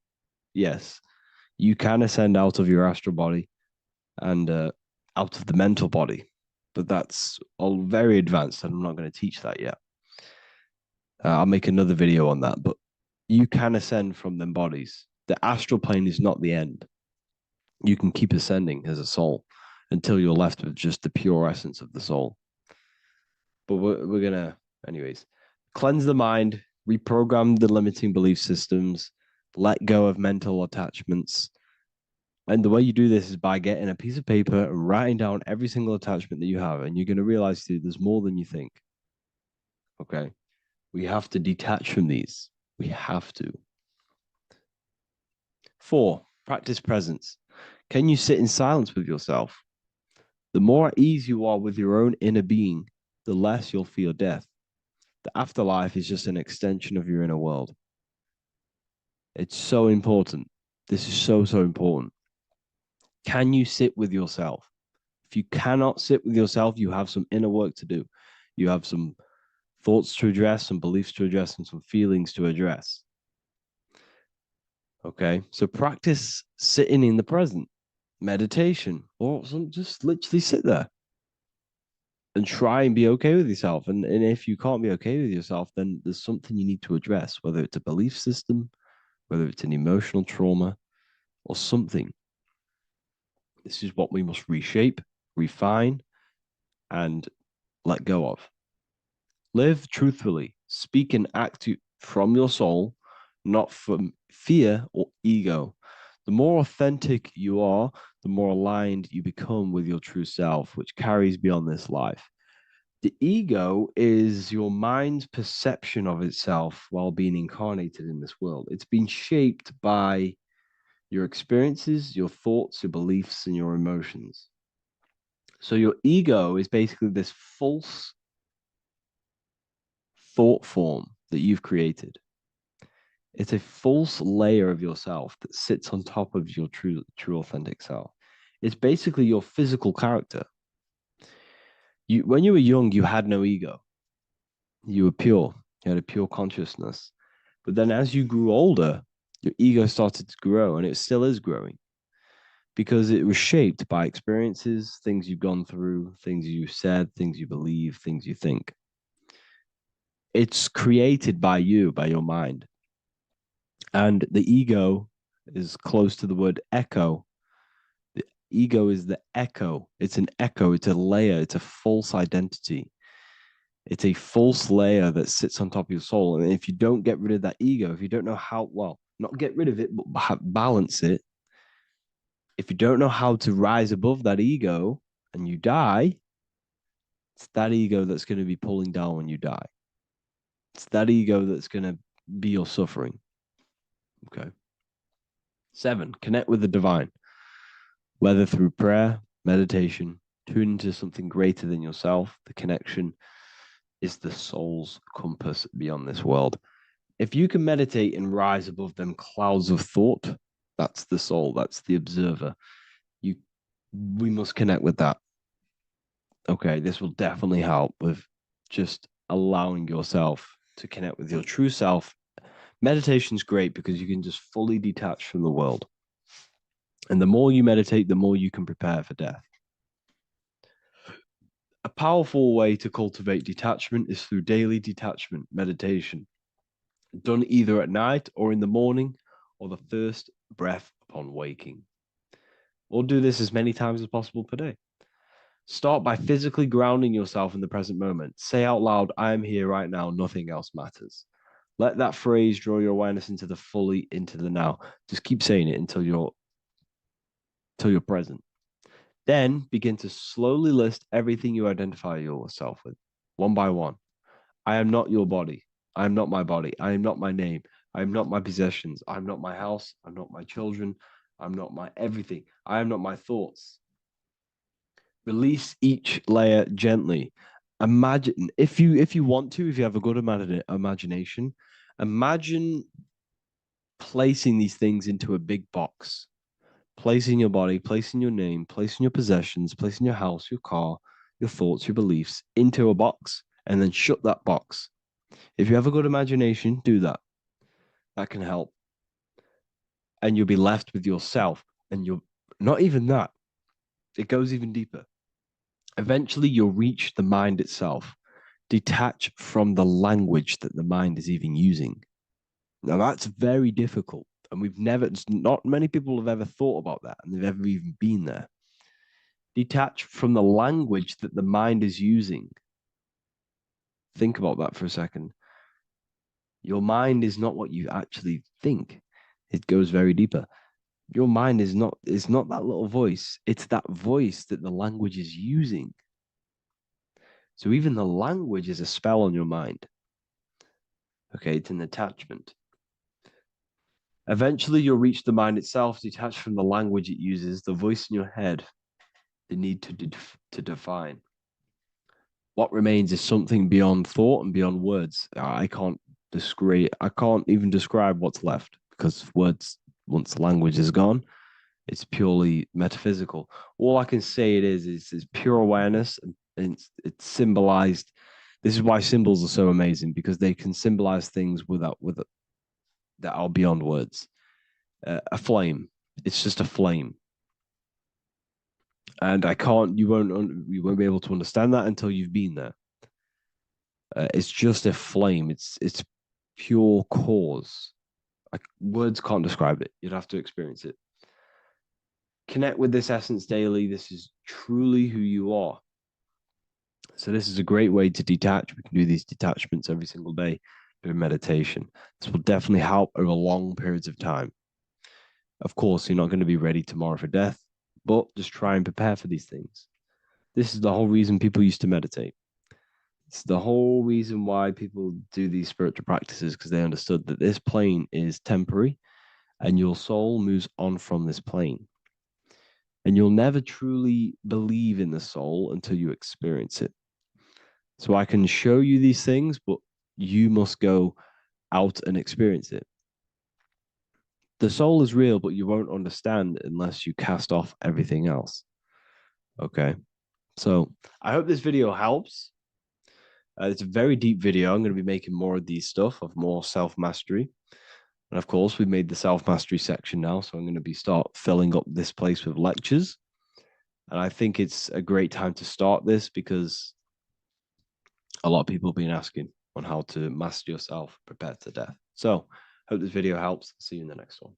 Yes, you can ascend out of your astral body and out of the mental body, but that's all very advanced, and I'm not going to teach that yet. I'll make another video on that, but you can ascend from them bodies. The astral plane is not the end. You can keep ascending as a soul until you're left with just the pure essence of the soul. But we're going to, anyways, cleanse the mind, reprogram the limiting belief systems, let go of mental attachments. And the way you do this is by getting a piece of paper and writing down every single attachment that you have. And you're going to realize, dude, there's more than you think. Okay. We have to detach from these. We have to. 4, practice presence. Can you sit in silence with yourself? The more at ease you are with your own inner being, the less you'll fear death. The afterlife is just an extension of your inner world. It's so important. This is so, so important. Can you sit with yourself? If you cannot sit with yourself, you have some inner work to do. You have some thoughts to address, some beliefs to address, and some feelings to address. Okay, so practice sitting in the present, meditation, or just literally sit there and try and be okay with yourself. And if you can't be okay with yourself, then there's something you need to address, whether it's a belief system, whether it's an emotional trauma, or something. This is what we must reshape, refine, and let go of. Live truthfully. Speak and act from your soul, not from fear or ego. The more authentic you are, the more aligned you become with your true self, which carries beyond this life. The ego is your mind's perception of itself while being incarnated in this world. It's been shaped by your experiences, your thoughts, your beliefs, and your emotions. So your ego is basically this false thought form that you've created. It's a false layer of yourself that sits on top of your true authentic self. It's basically your physical character. When you were young, you had no ego. You were pure. You had a pure consciousness. But then as you grew older, your ego started to grow, and it still is growing because it was shaped by experiences, things you've gone through, things you said, things you believe, things you think. It's created by you, by your mind. And the ego is close to the word echo. The ego is the echo. It's an echo. It's a layer. It's a false identity. It's a false layer that sits on top of your soul. And if you don't get rid of that ego, if you don't know how, well, not get rid of it, but balance it. If you don't know how to rise above that ego and you die, it's that ego that's going to be pulling down when you die. It's that ego that's going to be your suffering. Okay. 7, connect with the divine, whether through prayer, meditation, Tune into something greater than yourself. The connection is the soul's compass beyond this world. If you can meditate and rise above them clouds of thought, that's the soul, that's the observer. We must connect with that. Okay, this will definitely help with just allowing yourself to connect with your true self. Meditation's great because you can just fully detach from the world. And the more you meditate, the more you can prepare for death. A powerful way to cultivate detachment is through daily detachment meditation, done either at night or in the morning or the first breath upon waking. Or do this as many times as possible per day. Start by physically grounding yourself in the present moment. Say out loud, I am here right now, nothing else matters. Let that phrase draw your awareness into the now. Just keep saying it until you're present. Then begin to slowly list everything you identify yourself with, one by one. I am not your body. I am not my body. I am not my name. I am not my possessions. I am not my house. I'm not my children. I'm not my everything. I am not my thoughts. Release each layer gently. Imagine, if you want to, if you have a good imagination, imagine placing these things into a big box. Placing your body, placing your name, placing your possessions, placing your house, your car, your thoughts, your beliefs into a box, and then shut that box. If you have a good imagination, do that. That can help. And you'll be left with yourself. And you're not even that. It goes even deeper. Eventually, you'll reach the mind itself. Detach from the language that the mind is even using. Now, that's very difficult. And not many people have ever thought about that, and they've ever even been there. Detach from the language that the mind is using. Think about that for a second. Your mind is not what you actually think. It goes very deeper. Your mind is not that little voice. It's that voice that the language is using. So even the language is a spell on your mind. Okay, it's an attachment. Eventually, you'll reach the mind itself, detached from the language it uses, the voice in your head, the need to define. What remains is something beyond thought and beyond words. I can't even describe what's left, because words, once the language is gone, it's purely metaphysical. All I can say it is pure awareness, and it's symbolized. This is why symbols are so amazing, because they can symbolize things that are beyond words. A flame, it's just a flame, and you won't be able to understand that until you've been there. It's just a flame. It's pure cause. Words can't describe it. You'd have to experience it. Connect with this essence daily. This is truly who you are. So this is a great way to detach. We can do these detachments every single day during meditation. This will definitely help over long periods of time. Of course, you're not going to be ready tomorrow for death, but just try and prepare for these things. This is the whole reason people used to meditate. It's the whole reason why people do these spiritual practices, because they understood that this plane is temporary and your soul moves on from this plane. And you'll never truly believe in the soul until you experience it. So I can show you these things, but you must go out and experience it. The soul is real, but you won't understand unless you cast off everything else. Okay. So I hope this video helps. It's a very deep video. I'm going to be making more of these stuff, of more self-mastery. And of course, we've made the self-mastery section now. So I'm going to start filling up this place with lectures. And I think it's a great time to start this, because a lot of people have been asking on how to master yourself, prepare to death. So hope this video helps. See you in the next one.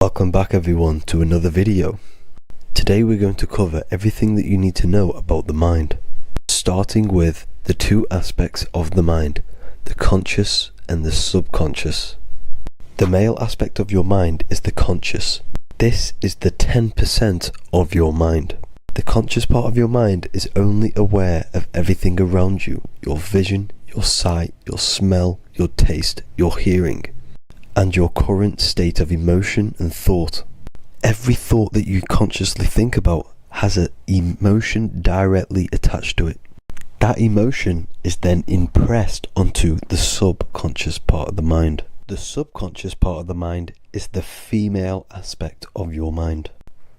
Welcome back everyone to another video. Today we're going to cover everything that you need to know about the mind, starting with the two aspects of the mind, the conscious and the subconscious. The male aspect of your mind is the conscious. This is the 10% of your mind. The conscious part of your mind is only aware of everything around you, your vision, your sight, your smell, your taste, your hearing, and your current state of emotion and thought. Every thought that you consciously think about has an emotion directly attached to it. That emotion is then impressed onto the subconscious part of the mind. The subconscious part of the mind is the female aspect of your mind.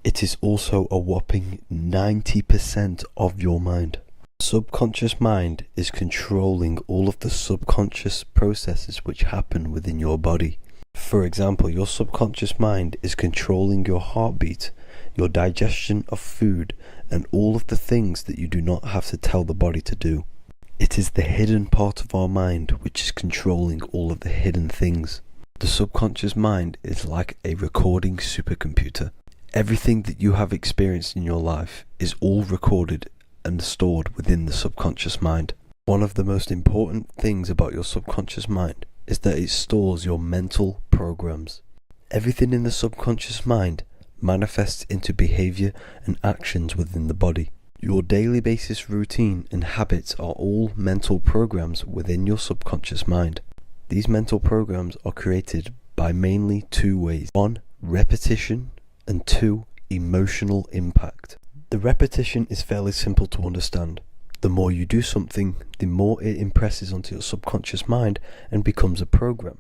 It is also a whopping 90% of your mind. Subconscious mind is controlling all of the subconscious processes which happen within your body. For example, your subconscious mind is controlling your heartbeat, your digestion of food, and all of the things that you do not have to tell the body to do. It is the hidden part of our mind which is controlling all of the hidden things. The subconscious mind is like a recording supercomputer. Everything that you have experienced in your life is all recorded and stored within the subconscious mind. One of the most important things about your subconscious mind is that it stores your mental programs. Everything in the subconscious mind manifests into behavior and actions within the body. Your daily basis routine and habits are all mental programs within your subconscious mind. These mental programs are created by mainly two ways. 1. Repetition, and 2. Emotional impact. The repetition is fairly simple to understand. The more you do something, the more it impresses onto your subconscious mind and becomes a program.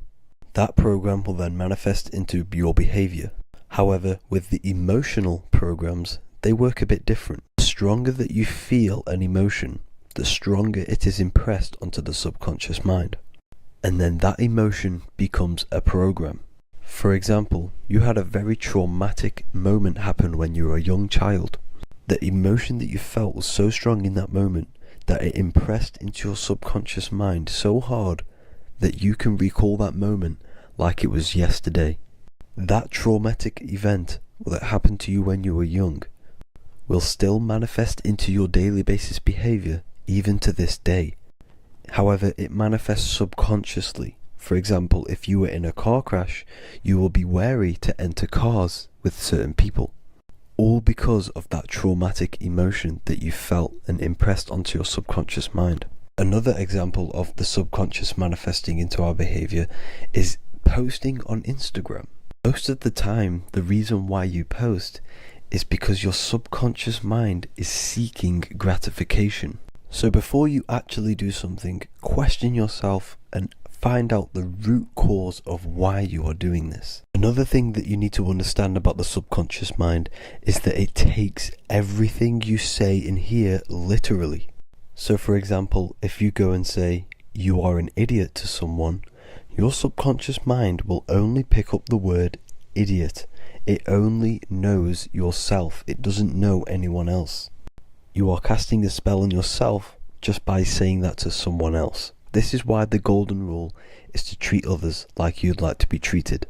That program will then manifest into your behavior. However, with the emotional programs, they work a bit different. The stronger that you feel an emotion, the stronger it is impressed onto the subconscious mind. And then that emotion becomes a program. For example, you had a very traumatic moment happen when you were a young child. The emotion that you felt was so strong in that moment that it impressed into your subconscious mind so hard that you can recall that moment like it was yesterday. That traumatic event that happened to you when you were young will still manifest into your daily basis behavior even to this day. However, it manifests subconsciously. For example, if you were in a car crash, you will be wary to enter cars with certain people. All because of that traumatic emotion that you felt and impressed onto your subconscious mind. Another example of the subconscious manifesting into our behavior is posting on Instagram. Most of the time, the reason why you post is because your subconscious mind is seeking gratification. So before you actually do something, question yourself and find out the root cause of why you are doing this. Another thing that you need to understand about the subconscious mind is that it takes everything you say and hear literally. So for example, if you go and say, "You are an idiot" to someone, your subconscious mind will only pick up the word idiot. It only knows yourself. It doesn't know anyone else. You are casting a spell on yourself just by saying that to someone else. This is why the golden rule is to treat others like you'd like to be treated.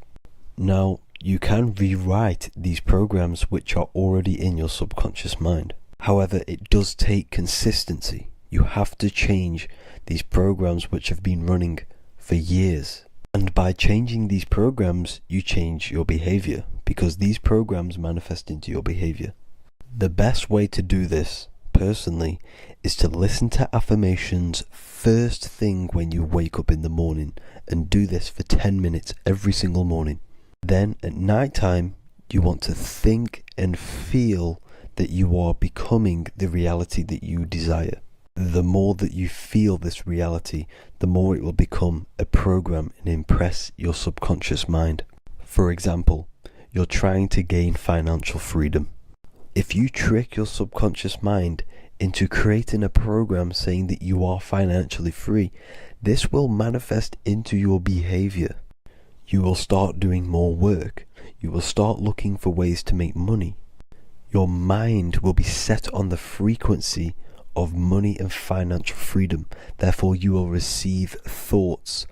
Now, you can rewrite these programs which are already in your subconscious mind. However, it does take consistency. You have to change these programs which have been running for years. And by changing these programs, you change your behavior, because these programs manifest into your behavior. The best way to do this, personally, is to listen to affirmations first thing when you wake up in the morning, and do this for 10 minutes every single morning. Then at night time, you want to think and feel that you are becoming the reality that you desire. The more that you feel this reality, the more it will become a program and impress your subconscious mind. For example, you're trying to gain financial freedom. If you trick your subconscious mind into creating a program saying that you are financially free, this will manifest into your behavior. You will start doing more work. You will start looking for ways to make money. Your mind will be set on the frequency of money and financial freedom. Therefore, you will receive thoughts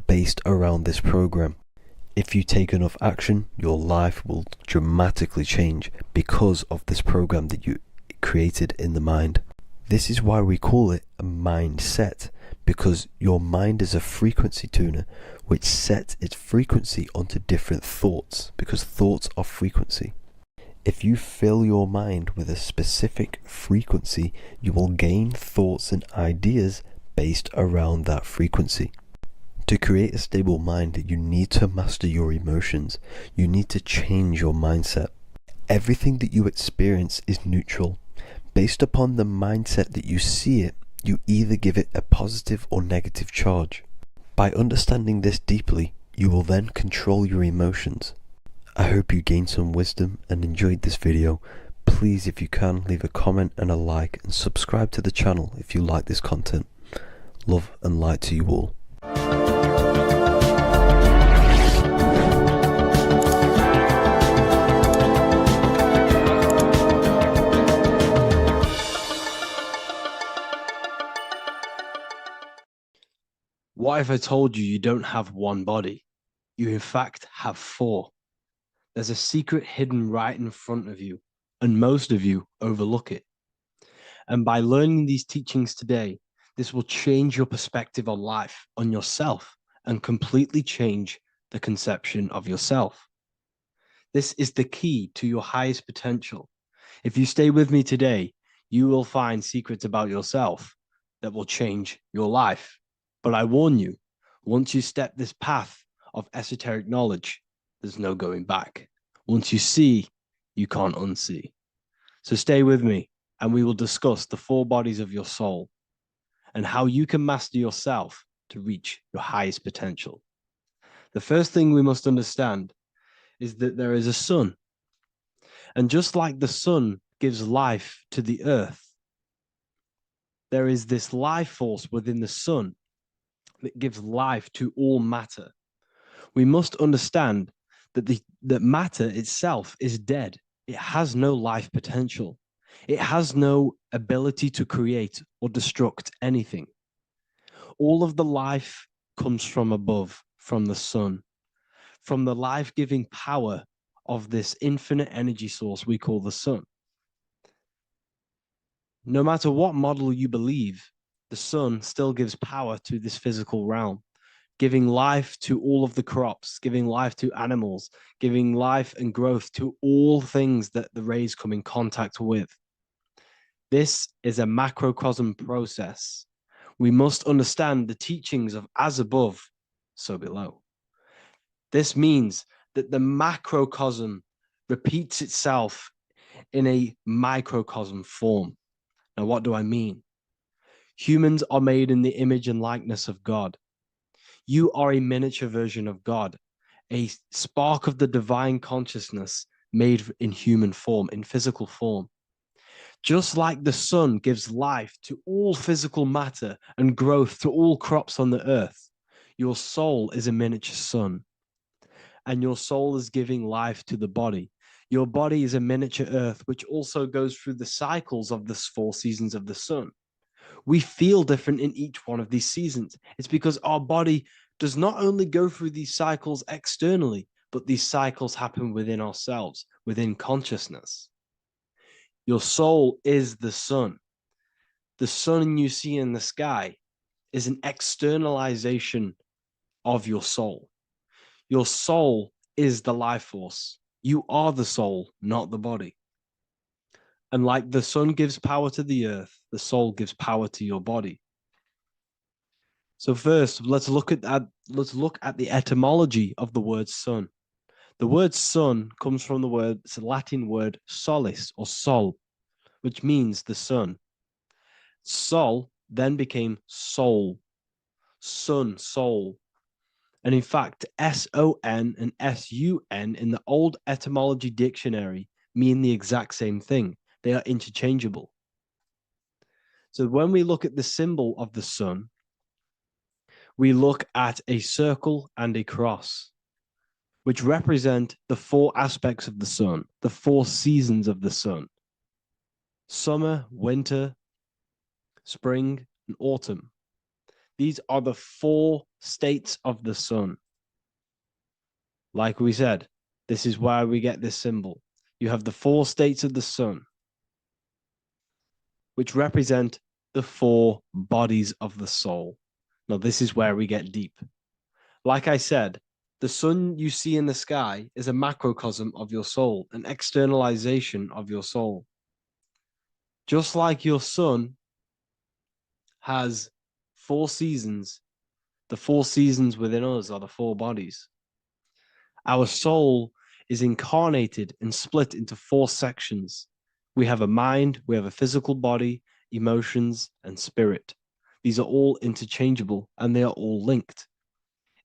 based around this program. If you take enough action, your life will dramatically change because of this program that you created in the mind. This is why we call it a mindset, because your mind is a frequency tuner which sets its frequency onto different thoughts, because thoughts are frequency. If you fill your mind with a specific frequency, you will gain thoughts and ideas based around that frequency. To create a stable mind, you need to master your emotions. You need to change your mindset. Everything that you experience is neutral. Based upon the mindset that you see it, you either give it a positive or negative charge. By understanding this deeply, you will then control your emotions. I hope you gained some wisdom and enjoyed this video. Please, if you can, leave a comment and a like, and subscribe to the channel if you like this content. Love and light to you all. What if I told you you don't have one body? You in fact have four. There's a secret hidden right in front of you, and most of you overlook it. And by learning these teachings today, this will change your perspective on life, on yourself, and completely change the conception of yourself. This is the key to your highest potential. If you stay with me today, you will find secrets about yourself that will change your life. But I warn you, once you step this path of esoteric knowledge, there's no going back. Once you see, you can't unsee. So stay with me, and we will discuss the four bodies of your soul and how you can master yourself to reach your highest potential. The first thing we must understand is that there is a sun. And just like the sun gives life to the earth, there is this life force within the sun that gives life to all matter. We must understand that matter itself is dead. It has no life potential. It has no ability to create or destruct anything. All of the life comes from above, from the sun, from the life-giving power of this infinite energy source we call the sun. No matter what model you believe, the sun still gives power to this physical realm, giving life to all of the crops, giving life to animals, giving life and growth to all things that the rays come in contact with. This is a macrocosm process. We must understand the teachings of as above, so below. This means that the macrocosm repeats itself in a microcosm form. Now, what do I mean? Humans are made in the image and likeness of God. You are a miniature version of God, a spark of the divine consciousness made in human form, in physical form. Just like the sun gives life to all physical matter and growth to all crops on the earth, your soul is a miniature sun. And your soul is giving life to the body. Your body is a miniature earth, which also goes through the cycles of the 4 seasons of the sun. We feel different in each one of these seasons. It's because our body does not only go through these cycles externally, but these cycles happen within ourselves, within consciousness. Your soul is the sun. The sun you see in the sky is an externalization of your soul. Your soul is the life force. You are the soul, not the body. And like the sun gives power to the earth, the soul gives power to your body. So first, let's look at the etymology of the word sun. The word sun comes from it's a Latin word solis or sol, which means the sun. Sol then became soul, sun, soul. And in fact, S-O-N and S-U-N in the old etymology dictionary mean the exact same thing. They are interchangeable. So when we look at the symbol of the sun, we look at a circle and a cross, which represent the 4 aspects of the sun, the 4 seasons of the sun: summer, winter, spring, and autumn. These are the 4 states of the sun. Like we said, this is why we get this symbol. You have the 4 states of the sun, which represent the 4 bodies of the soul. Now, this is where we get deep. Like I said, the sun you see in the sky is a macrocosm of your soul, an externalization of your soul. Just like your sun has 4 seasons, the 4 seasons within us are the 4 bodies. Our soul is incarnated and split into 4 sections. We have a mind, we have a physical body, emotions, and spirit. These are all interchangeable and they are all linked.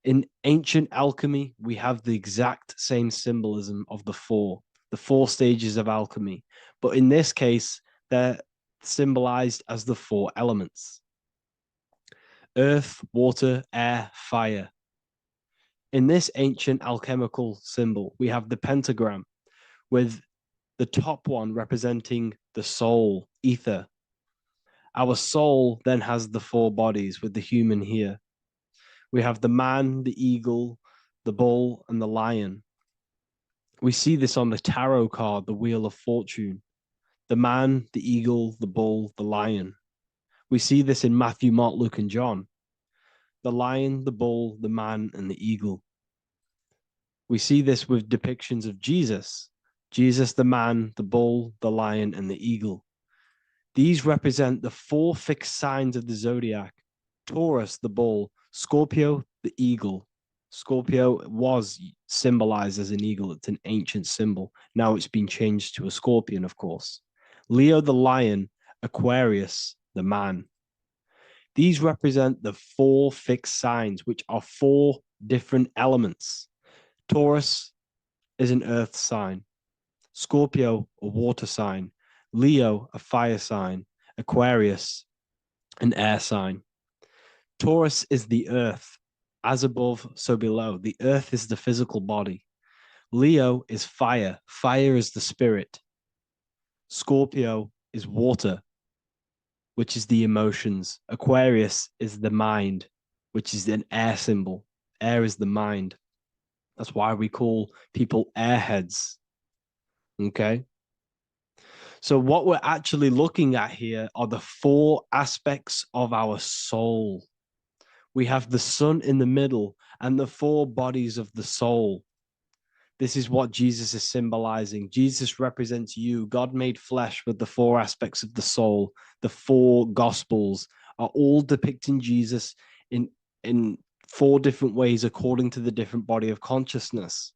In ancient alchemy, we have the exact same symbolism of the four stages of alchemy. But in this case, they're symbolized as the 4 elements: earth, water, air, fire. In this ancient alchemical symbol, we have the pentagram with the top one representing the soul, ether. Our soul then has the 4 bodies with the human here. We have the man, the eagle, the bull, and the lion. We see this on the tarot card, the Wheel of Fortune. The man, the eagle, the bull, the lion. We see this in Matthew, Mark, Luke, and John. The lion, the bull, the man, and the eagle. We see this with depictions of Jesus. Jesus, the man, the bull, the lion, and the eagle. These represent the 4 fixed signs of the zodiac: Taurus, the bull; Scorpio, the eagle. Scorpio was symbolized as an eagle. It's an ancient symbol. Now it's been changed to a scorpion, of course. Leo, the lion; Aquarius, the man. These represent the 4 fixed signs, which are 4 different elements. Taurus is an earth sign. Scorpio, a water sign. Leo, a fire sign. Aquarius, an air sign. Taurus is the earth. As above, so below. The earth is the physical body. Leo is fire. Fire is the spirit. Scorpio is water, which is the emotions. Aquarius is the mind, which is an air symbol. Air is the mind. That's why we call people airheads. Okay? So what we're actually looking at here are the 4 aspects of our soul. We have the sun in the middle and the 4 bodies of the soul. This is what Jesus is symbolizing. Jesus represents you. God made flesh with the 4 aspects of the soul. The 4 gospels are all depicting Jesus in 4 different ways according to the different body of consciousness.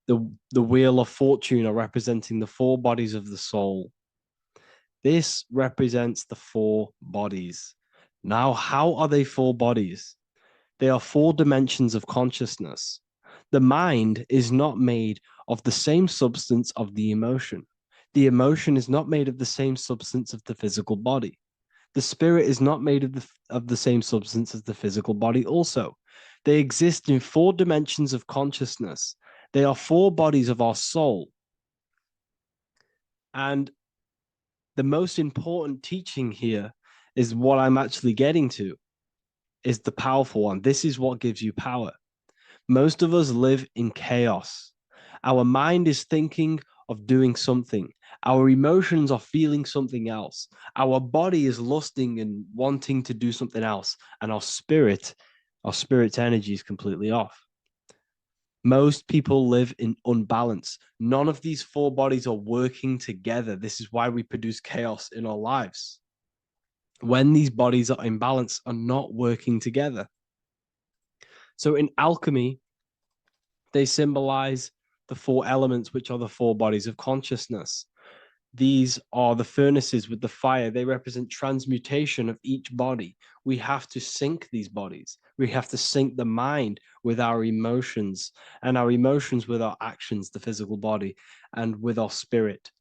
The Wheel of Fortune are representing the 4 bodies of the soul. This represents the 4 bodies. Now, how are they 4 bodies? They are 4 dimensions of consciousness. The mind is not made of the same substance of the emotion. The emotion is not made of the same substance of the physical body. The spirit is not made of the same substance as the physical body also. They exist in 4 dimensions of consciousness. They are 4 bodies of our soul. And the most important teaching here is what I'm actually getting to, is the powerful one. This is what gives you power. Most of us live in chaos. Our mind is thinking of doing something. Our emotions are feeling something else. Our body is lusting and wanting to do something else. And our spirit's energy is completely off. Most people live in unbalance. None of these 4 bodies are working together. This is why we produce chaos in our lives. When these bodies are in balance, are not working together. So in alchemy, they symbolize the 4 elements, which are the 4 bodies of consciousness. These are the furnaces with the fire. They represent transmutation of each body. We have to sync these bodies. We have to sync the mind with our emotions, and our emotions with our actions, the physical body, and with our spirit.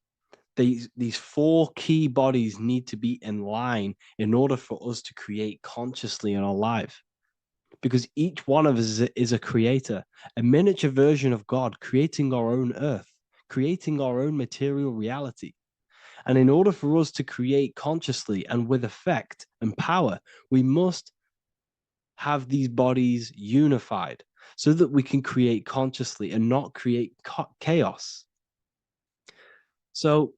These 4 key bodies need to be in line in order for us to create consciously in our life. Because each one of us is a creator, a miniature version of God, creating our own earth, creating our own material reality. And in order for us to create consciously and with effect and power, we must have these bodies unified so that we can create consciously and not create chaos. So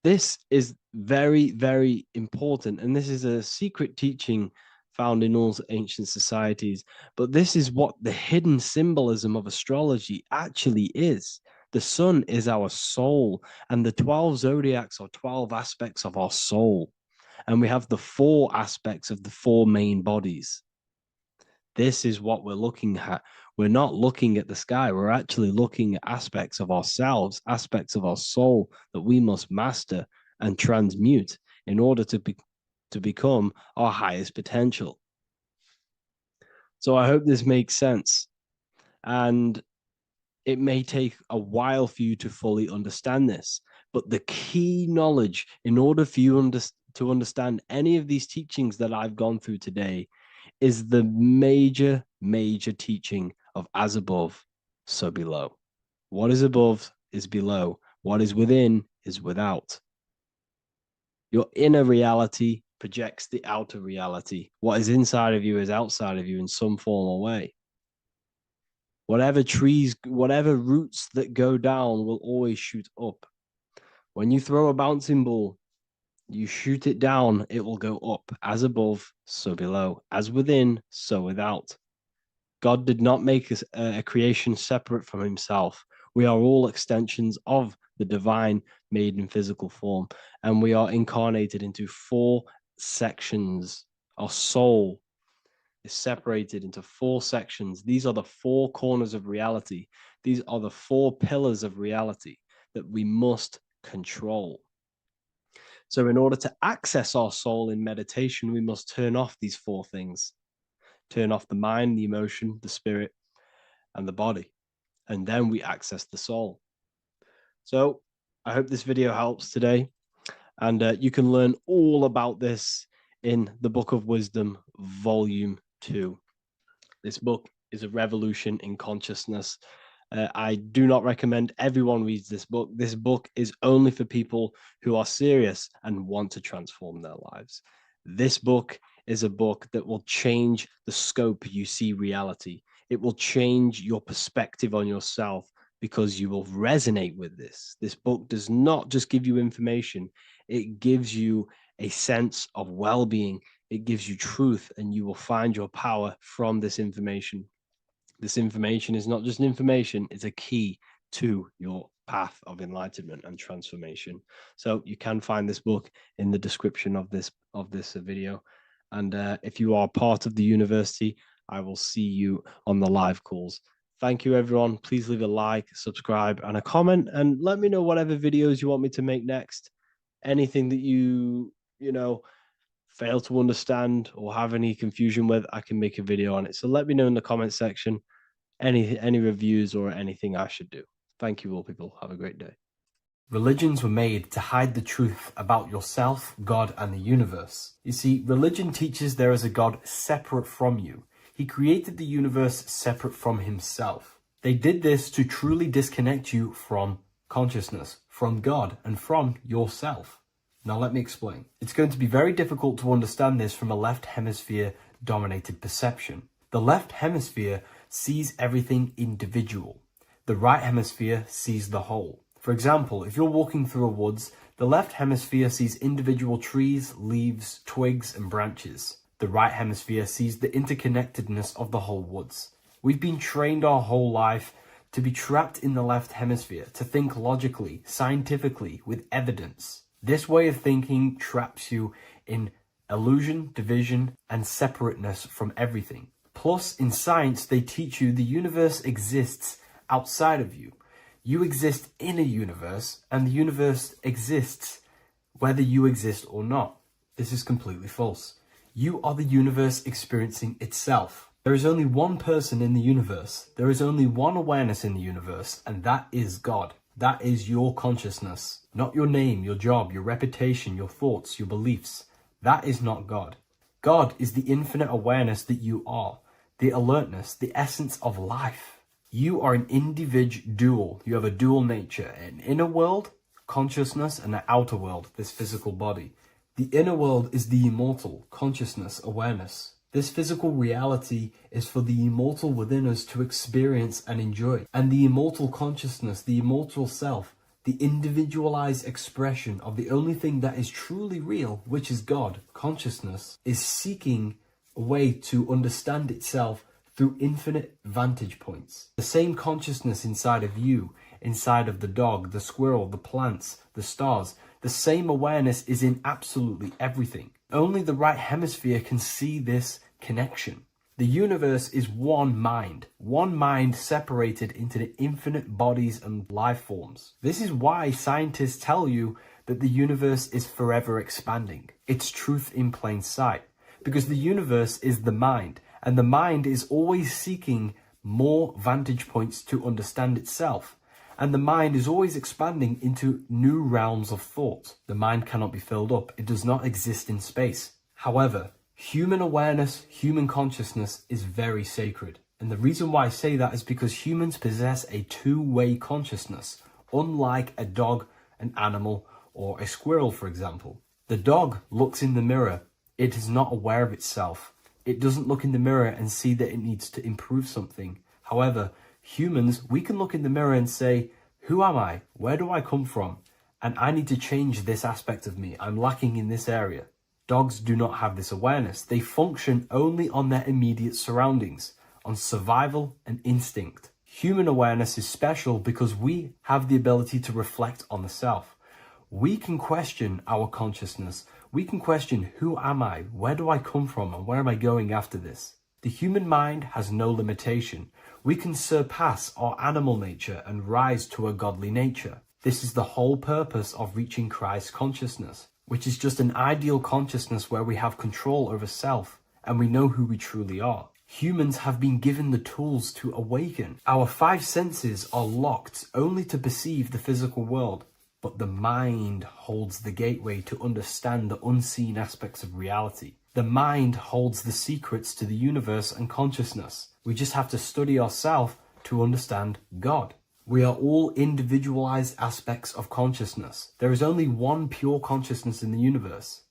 this is very, very important. And this is a secret teaching found in all ancient societies. But this is what the hidden symbolism of astrology actually is. The sun is our soul, and the 12 zodiacs are 12 aspects of our soul. And we have the 4 aspects of the 4 main bodies. This is what we're looking at. We're not looking at the sky. We're actually looking at aspects of ourselves, aspects of our soul that we must master and transmute in order to become our highest potential. So I hope this makes sense. And it may take a while for you to fully understand this, but the key knowledge in order for you to understand any of these teachings that I've gone through today is the major teaching of as above, so below. What is above is below. What is within is without. Your inner reality projects the outer reality. What is inside of you is outside of you in some form or way. Whatever trees, whatever roots that go down will always shoot up. When you throw a bouncing ball, you shoot it down, it will go up. As above, so below. As within, so without. God did not make a creation separate from himself. We are all extensions of the divine made in physical form. And we are incarnated into 4 sections. Our soul is separated into 4 sections. These are the 4 corners of reality. These are the 4 pillars of reality that we must control. So in order to access our soul in meditation, we must turn off these 4 things. Turn off the mind, the emotion, the spirit, and the body. And then we access the soul. So I hope this video helps today. And you can learn all about this in the Book of Wisdom, Volume 2. This book is a revolution in consciousness. I do not recommend everyone reads this book. This book is only for people who are serious and want to transform their lives. This book is a book that will change the scope you see reality. It will change your perspective on yourself because you will resonate with this. This book does not just give you information. It gives you a sense of well-being. It gives you truth, and you will find your power from this information. This information is not just information, it's a key to your path of enlightenment and transformation. So you can find this book in the description of this video. And if you are part of the university, I will see you on the live calls. Thank you, everyone. Please leave a like, subscribe, and a comment, and let me know whatever videos you want me to make next. Anything that you fail to understand or have any confusion with, I can make a video on it. So let me know in the comment section any reviews or anything I should do. Thank you all, people. Have a great day. Religions were made to hide the truth about yourself, God, and the universe. You see, religion teaches there is a God separate from you. He created the universe separate from himself. They did this to truly disconnect you from consciousness, from God, and from yourself. Now let me explain. It's going to be very difficult to understand this from a left hemisphere dominated perception. The left hemisphere sees everything individual. The right hemisphere sees the whole. For example, if you're walking through a woods, the left hemisphere sees individual trees, leaves, twigs, and branches. The right hemisphere sees the interconnectedness of the whole woods. We've been trained our whole life to be trapped in the left hemisphere, to think logically, scientifically, with evidence. This way of thinking traps you in illusion, division, and separateness from everything. Plus, in science, they teach you the universe exists outside of you. You exist in a universe, and the universe exists whether you exist or not. This is completely false. You are the universe experiencing itself. There is only one person in the universe. There is only one awareness in the universe, and that is God. That is your consciousness. Not your name, your job, your reputation, your thoughts, your beliefs. That is not God. God is the infinite awareness that you are, the alertness, the essence of life. You are an individual. You have a dual nature, an inner world, consciousness, and an outer world, this physical body. The inner world is the immortal, consciousness, awareness. This physical reality is for the immortal within us to experience and enjoy. And the immortal consciousness, the immortal self, the individualized expression of the only thing that is truly real, which is God, consciousness, is seeking a way to understand itself through infinite vantage points. The same consciousness inside of you, inside of the dog, the squirrel, the plants, the stars, the same awareness is in absolutely everything. Only the right hemisphere can see this connection. The universe is one mind separated into the infinite bodies and life forms. This is why scientists tell you that the universe is forever expanding. It's truth in plain sight, because the universe is the mind, and the mind is always seeking more vantage points to understand itself. And the mind is always expanding into new realms of thought. The mind cannot be filled up. It does not exist in space. However, human awareness, human consciousness is very sacred. And the reason why I say that is because humans possess a two-way consciousness, unlike a dog, an animal, or a squirrel, for example. The dog looks in the mirror. It is not aware of itself. It doesn't look in the mirror and see that it needs to improve something. However, humans, we can look in the mirror and say, who am I? Where do I come from? And I need to change this aspect of me. I'm lacking in this area. Dogs do not have this awareness. They function only on their immediate surroundings, on survival and instinct. Human awareness is special because we have the ability to reflect on the self. We can question our consciousness. We can question, who am I? Where do I come from? And where am I going after this? The human mind has no limitation. We can surpass our animal nature and rise to a godly nature. This is the whole purpose of reaching Christ consciousness, which is just an ideal consciousness where we have control over self and we know who we truly are. Humans have been given the tools to awaken. Our five senses are locked only to perceive the physical world, but the mind holds the gateway to understand the unseen aspects of reality. The mind holds the secrets to the universe and consciousness. We just have to study ourselves to understand God. We are all individualized aspects of consciousness. There is only one pure consciousness in the universe,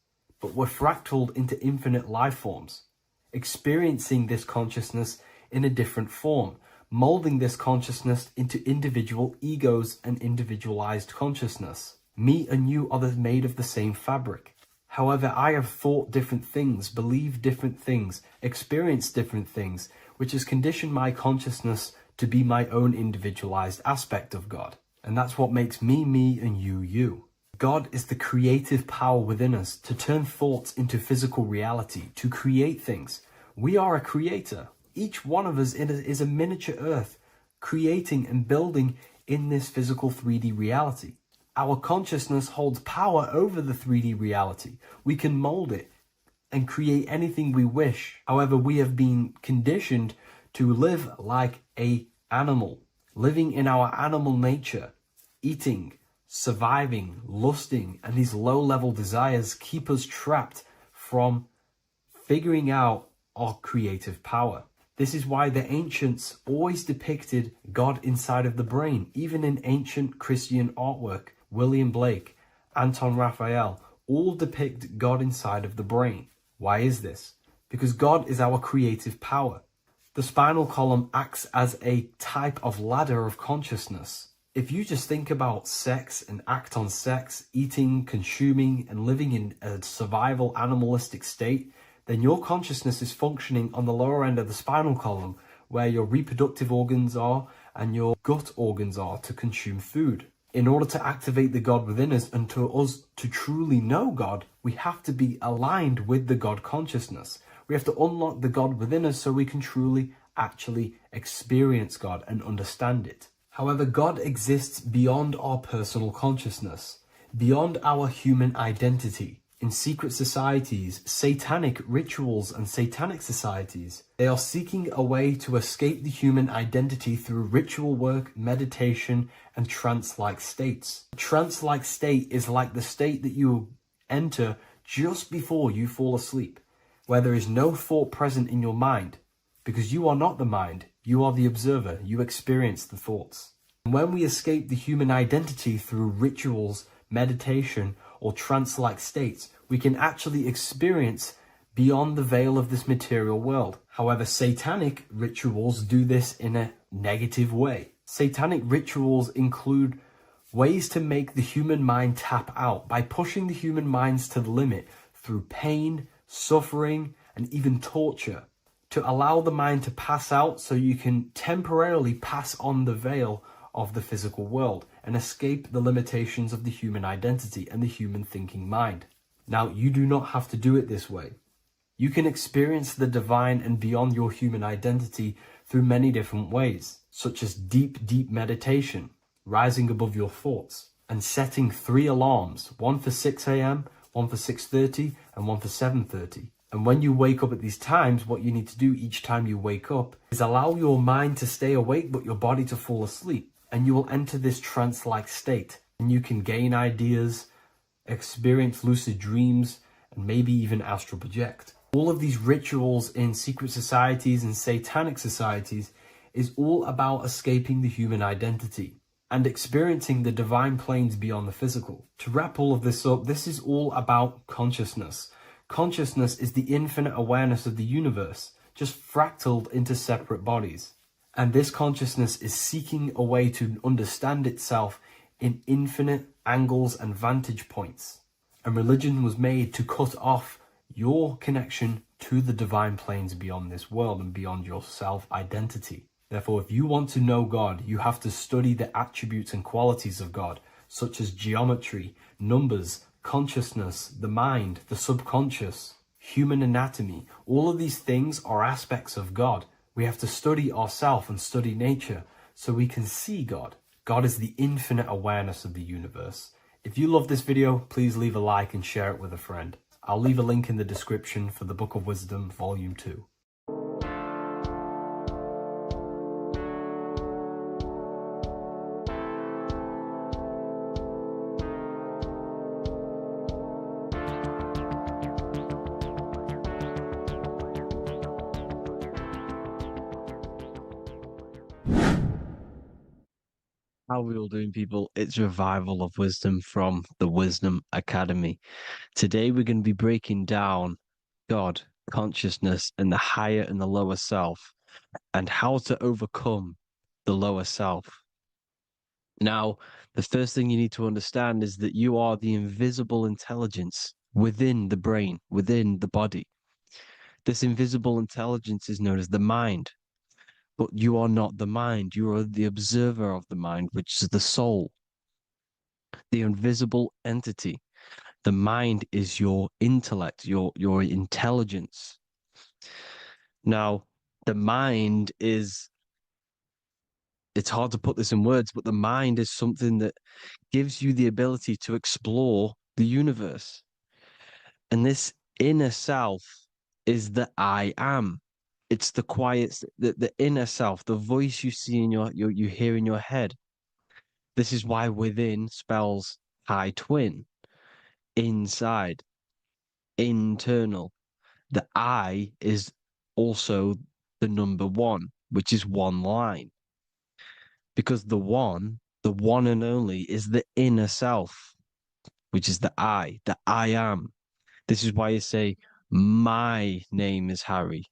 but we're fractaled into infinite life forms, experiencing this consciousness in a different form, molding this consciousness into individual egos and individualized consciousness. Me and you are made of the same fabric. However, I have thought different things, believed different things, experienced different things, which has conditioned my consciousness to be my own individualized aspect of God. And that's what makes me, me, and you, you. God is the creative power within us to turn thoughts into physical reality, to create things. We are a creator. Each one of us is a miniature earth, creating and building in this physical 3D reality. Our consciousness holds power over the 3D reality. We can mold it and create anything we wish. However, we have been conditioned to live like an animal, living in our animal nature, eating, surviving, lusting, and these low-level desires keep us trapped from figuring out our creative power. This is why the ancients always depicted God inside of the brain. Even in ancient Christian artwork, William Blake, Anton Raphael, all depict God inside of the brain. Why is this? Because God is our creative power. The spinal column acts as a type of ladder of consciousness. If you just think about sex and act on sex, eating, consuming, and living in a survival animalistic state, then your consciousness is functioning on the lower end of the spinal column, where your reproductive organs are and your gut organs are to consume food. In order to activate the God within us and to us to truly know God, we have to be aligned with the God consciousness. We have to unlock the God within us so we can truly actually experience God and understand it. However, God exists beyond our personal consciousness, beyond our human identity. In secret societies, satanic rituals and satanic societies, they are seeking a way to escape the human identity through ritual work, meditation, and trance-like states. A trance-like state is like the state that you enter just before you fall asleep, where there is no thought present in your mind, because you are not the mind, you are the observer, you experience the thoughts. And when we escape the human identity through rituals, meditation, or trance-like states, we can actually experience beyond the veil of this material world. However, satanic rituals do this in a negative way. Satanic rituals include ways to make the human mind tap out by pushing the human minds to the limit through pain, suffering, and even torture, to allow the mind to pass out so you can temporarily pass on the veil of the physical world and escape the limitations of the human identity and the human thinking mind. Now, you do not have to do it this way. You can experience the divine and beyond your human identity through many different ways, such as deep, deep meditation, rising above your thoughts, and setting 3 alarms, one for 6 a.m., one for 6:30, and one for 7:30. And when you wake up at these times, what you need to do each time you wake up is allow your mind to stay awake but your body to fall asleep. And you will enter this trance-like state. And you can gain ideas, experience lucid dreams, and maybe even astral project. All of these rituals in secret societies and satanic societies is all about escaping the human identity and experiencing the divine planes beyond the physical. To wrap all of this up, this is all about consciousness. Consciousness is the infinite awareness of the universe, just fractaled into separate bodies. And this consciousness is seeking a way to understand itself in infinite angles and vantage points. And religion was made to cut off your connection to the divine planes beyond this world and beyond your self-identity. Therefore, if you want to know God, you have to study the attributes and qualities of God, such as geometry, numbers, consciousness, the mind, the subconscious, human anatomy. All of these things are aspects of God. We have to study ourselves and study nature so we can see God. God is the infinite awareness of the universe. If you love this video, please leave a like and share it with a friend. I'll leave a link in the description for the Book of Wisdom, Volume 2. How are we all doing, people? It's Revival of Wisdom from the Wisdom Academy. Today we're going to be breaking down God, consciousness, and the higher and the lower self, and how to overcome the lower self. Now, the first thing you need to understand is that you are the invisible intelligence within the brain, within the body. This invisible intelligence is known as the mind. But you are not the mind. You are the observer of the mind, which is the soul, the invisible entity. The mind is your intellect, your intelligence. Now, the mind is, it's hard to put this in words, but the mind is something that gives you the ability to explore the universe. And this inner self is the I am. It's the quiet, the inner self, the voice you see in you hear in your head. This is why within spells high twin, inside, internal. The I is also the number 1, which is one line. Because the one and only, is the inner self, which is the I am. This is why you say, my name is Harry.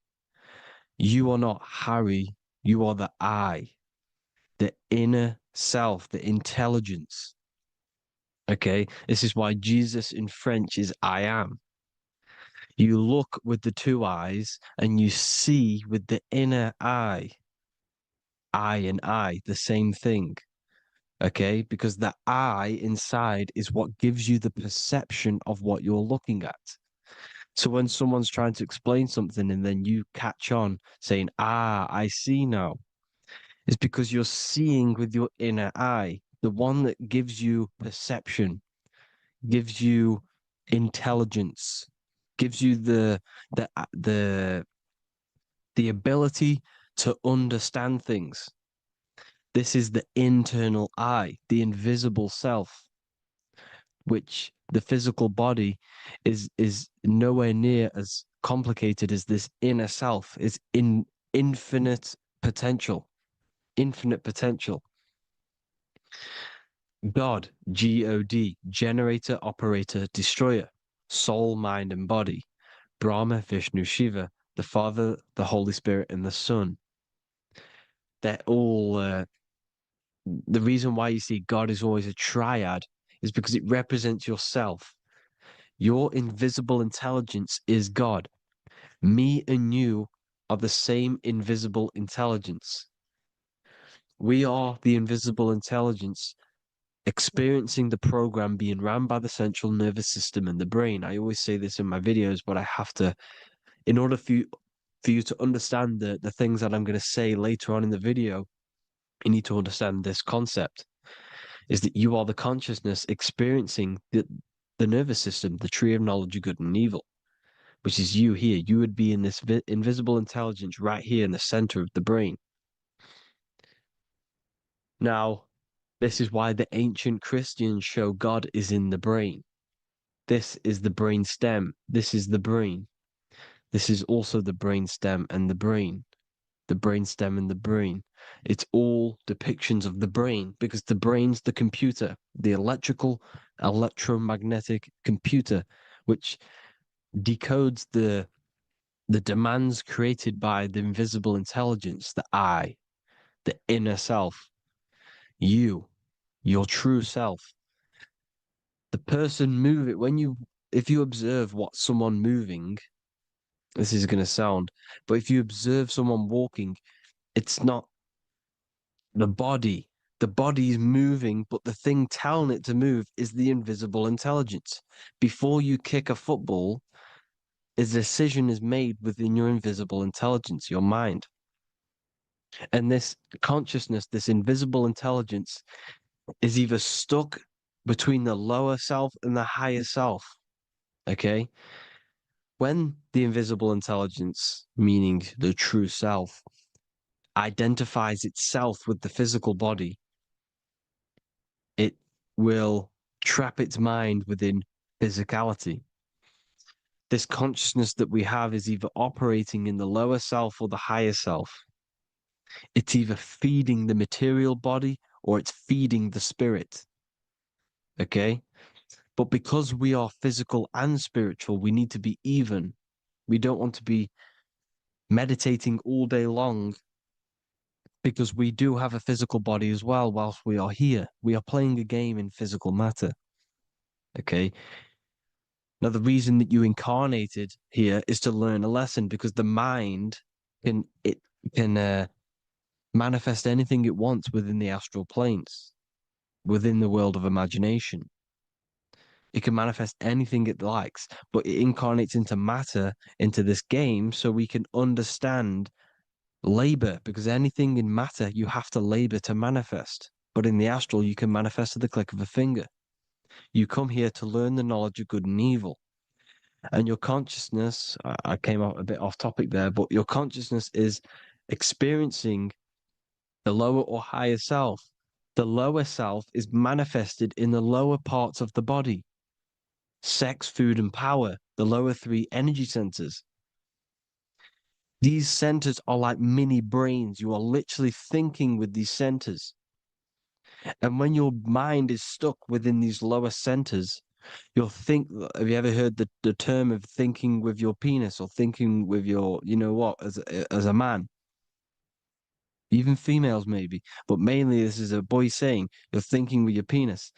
You are not Harry, you are the I, the inner self, the intelligence. Okay, this is why Jesus in French is I am. You look with the 2 eyes and you see with the inner eye. I and I, the same thing. Okay, because the I inside is what gives you the perception of what you're looking at. So when someone's trying to explain something and then you catch on saying, I see now, it's because you're seeing with your inner eye, the one that gives you perception, gives you intelligence, gives you the ability to understand things. This is the internal I, the invisible self, which the physical body is nowhere near as complicated as this inner self. Is in infinite potential. God, G-O-D, generator, operator, destroyer, soul, mind, and body. Brahma, Vishnu, Shiva, the Father, the Holy Spirit, and the Son. They're all the reason why you see God is always a triad is because it represents yourself. Your invisible intelligence is God. Me and you are the same invisible intelligence. We are the invisible intelligence experiencing the program being ran by the central nervous system and the brain. I always say this in my videos, but I have to, in order for you to understand the things that I'm going to say later on in the video, you need to understand this concept, is that you are the consciousness experiencing the nervous system, the tree of knowledge of good and evil, which is you here. You would be in this invisible intelligence right here in the center of the brain. Now, this is why the ancient Christians show God is in the brain. This is the brain stem. This is the brain. This is also the brain stem and the brain. The brain stem and the brain. It's all depictions of the brain because the brain's the computer, the electromagnetic computer, which decodes the demands created by the invisible intelligence, the I, the inner self, you, your true self. The person moving, if you observe what someone moving, this is going to sound, but if you observe someone walking, it's not the body. The body is moving, but the thing telling it to move is the invisible intelligence. Before you kick a football, a decision is made within your invisible intelligence, your mind. And this consciousness, this invisible intelligence, is either stuck between the lower self and the higher self. Okay? When the invisible intelligence, meaning the true self, identifies itself with the physical body, it will trap its mind within physicality. This consciousness that we have is either operating in the lower self or the higher self. It's either feeding the material body or it's feeding the spirit. Okay? But because we are physical and spiritual, we need to be even. We don't want to be meditating all day long because we do have a physical body as well whilst we are here. We are playing a game in physical matter. Okay? Now, the reason that you incarnated here is to learn a lesson because the mind can manifest anything it wants within the astral planes, within the world of imagination. It can manifest anything it likes, but it incarnates into matter, into this game, so we can understand labor, because anything in matter, you have to labor to manifest. But in the astral, you can manifest at the click of a finger. You come here to learn the knowledge of good and evil. And your consciousness, I came out a bit off topic there, but your consciousness is experiencing the lower or higher self. The lower self is manifested in the lower parts of the body. Sex, food, and power, the lower three energy centers. These centers are like mini brains. You are literally thinking with these centers. And when your mind is stuck within these lower centers, have you ever heard the term of thinking with your penis or thinking with your, as a man? Even females maybe, but mainly this is a boy saying you're thinking with your penis.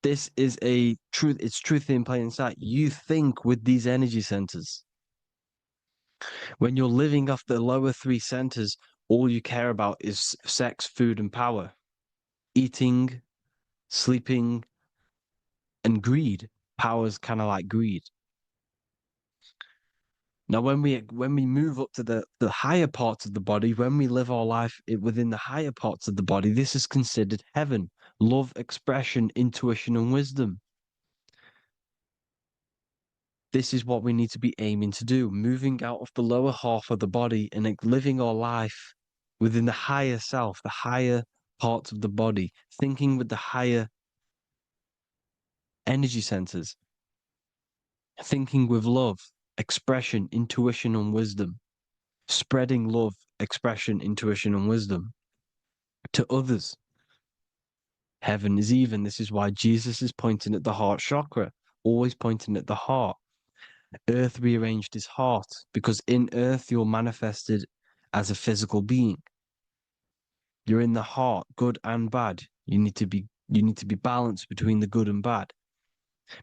This is a truth. It's truth in plain sight. You think with these energy centers. When you're living off the lower three centers, all you care about is sex, food, and power. Eating, sleeping, and greed. Power's kind of like greed. Now, when we move up to the higher parts of the body, when we live our life within the higher parts of the body, this is considered heaven. Love, expression, intuition, and wisdom. This is what we need to be aiming to do, moving out of the lower half of the body and living our life within the higher self, the higher parts of the body, thinking with the higher energy centers, thinking with love, expression, intuition, and wisdom, spreading love, expression, intuition, and wisdom to others. Heaven is even. This is why Jesus is pointing at the heart chakra, always pointing at the heart. Earth rearranged his heart because in earth you're manifested as a physical being. You're in the heart, good and bad. You need to be balanced between the good and bad.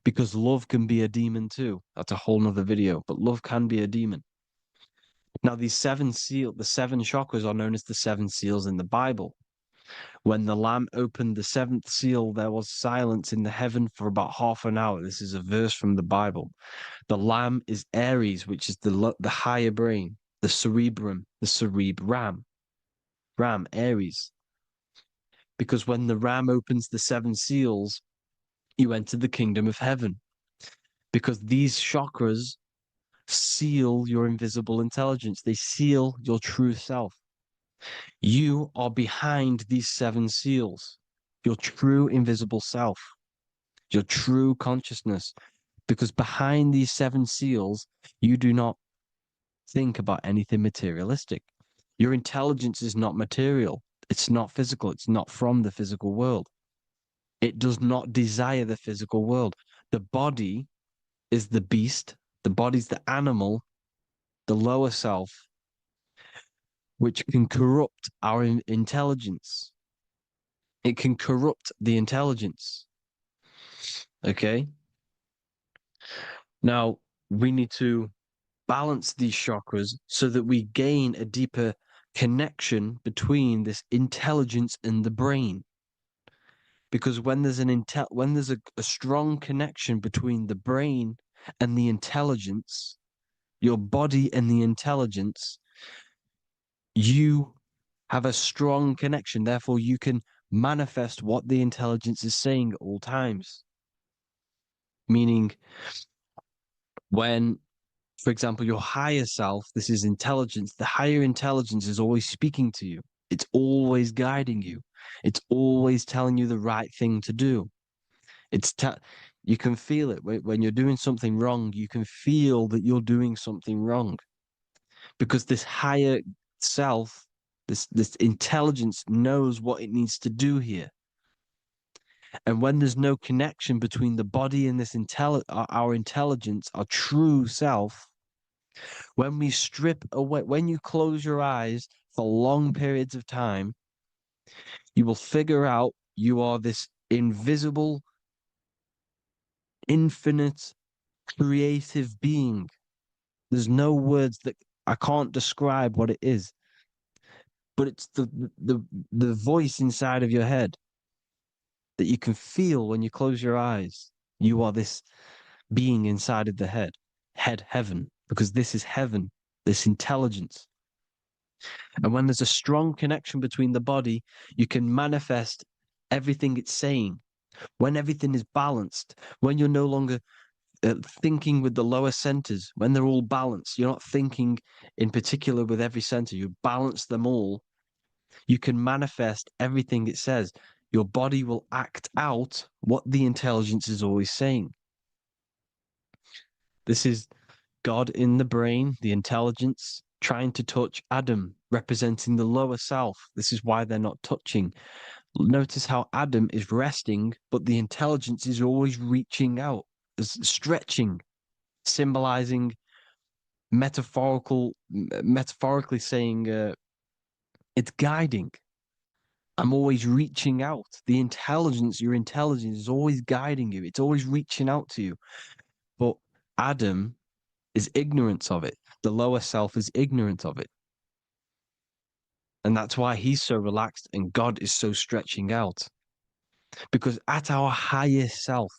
Because love can be a demon too. That's a whole nother video, but love can be a demon. Now, the seven chakras are known as the seven seals in the Bible. When the Lamb opened the seventh seal, there was silence in the heaven for about half an hour. This is a verse from the Bible. The Lamb is Aries, which is the higher brain, the cerebrum, Ram, Aries. Because when the Ram opens the seven seals, you enter the kingdom of heaven. Because these chakras seal your invisible intelligence. They seal your true self. You are behind these seven seals, your true invisible self, your true consciousness. Because behind these seven seals, you do not think about anything materialistic. Your intelligence is not material. It's not physical. It's not from the physical world. It does not desire the physical world. The body is the beast. The body's the animal, the lower self, which can corrupt our intelligence. It can corrupt the intelligence. Okay? Now, we need to balance these chakras so that we gain a deeper connection between this intelligence and the brain. Because when there's a strong connection between the brain and the intelligence, your body and the intelligence, you have a strong connection. Therefore, you can manifest what the intelligence is saying at all times. Meaning, when, for example, your higher self, this is intelligence, the higher intelligence is always speaking to you. It's always guiding you. It's always telling you the right thing to do. You can feel it when you're doing something wrong. You can feel that you're doing something wrong because this higher self, this intelligence knows what it needs to do here. And when there's no connection between the body and our intelligence, our true self, when we strip away, when you close your eyes for long periods of time, you will figure out you are this invisible, infinite, creative being. There's no words that I can't describe what it is, but it's the voice inside of your head that you can feel when you close your eyes. You are this being inside of the heaven, because this is heaven, this intelligence. And when there's a strong connection between the body, you can manifest everything it's saying. When everything is balanced, when you're no longer thinking with the lower centers, when they're all balanced, you're not thinking in particular with every center, you balance them all, you can manifest everything it says. Your body will act out what the intelligence is always saying. This is God in the brain, the intelligence, trying to touch Adam, representing the lower self. This is why they're not touching. Notice how Adam is resting, but the intelligence is always reaching out, stretching, symbolizing metaphorically saying it's guiding. I'm always reaching out. The intelligence, your intelligence is always guiding you. It's always reaching out to you. But Adam is ignorant of it. The lower self is ignorant of it. And that's why he's so relaxed and God is so stretching out. Because at our highest self,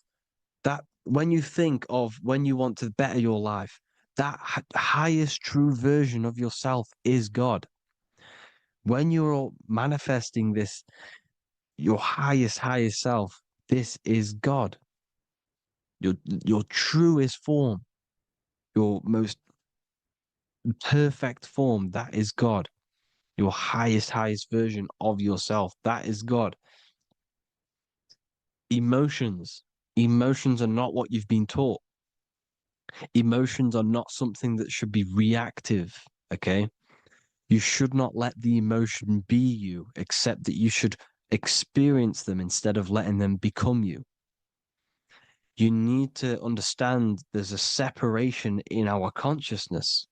that when you think of when you want to better your life, that highest true version of yourself is God. When you're manifesting this, your highest self, this is God. Your truest form, your most perfect form, that is God. Your highest version of yourself, that is God. Emotions are not what you've been taught. Emotions are not something that should be reactive, okay? You should not let the emotion be you, except that you should experience them instead of letting them become you. You need to understand there's a separation in our consciousness.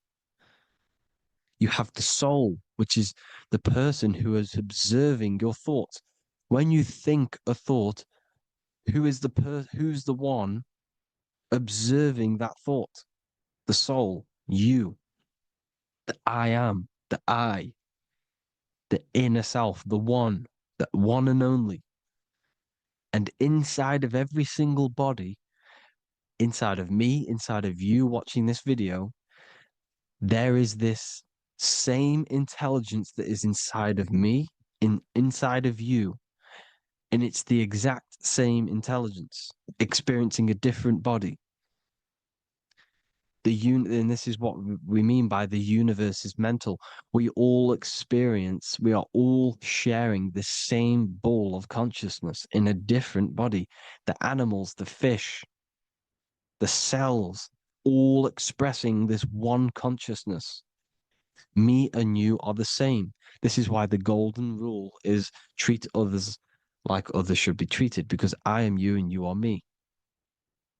You have the soul, which is the person who is observing your thoughts. When you think a thought, who's the one observing that thought? The soul, you, the I am, the I, the inner self, the one and only. And inside of every single body, inside of me, inside of you watching this video, there is this same intelligence that is inside of me, inside of you. And it's the exact same intelligence, experiencing a different body. And this is what we mean by the universe is mental. We are all sharing the same ball of consciousness in a different body. The animals, the fish, the cells, all expressing this one consciousness. Me and you are the same. This is why the golden rule is treat others like others should be treated, because I am you and you are me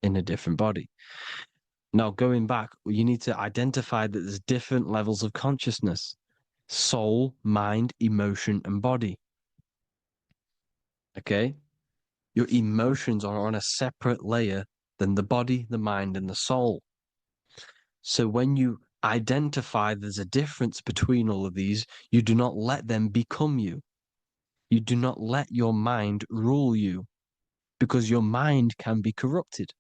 in a different body. Now, going back, you need to identify that there's different levels of consciousness: soul, mind, emotion, and body. Okay? Your emotions are on a separate layer than the body, the mind, and the soul. So when you identify there's a difference between all of these, you do not let them become you. You do not let your mind rule you, because your mind can be corrupted.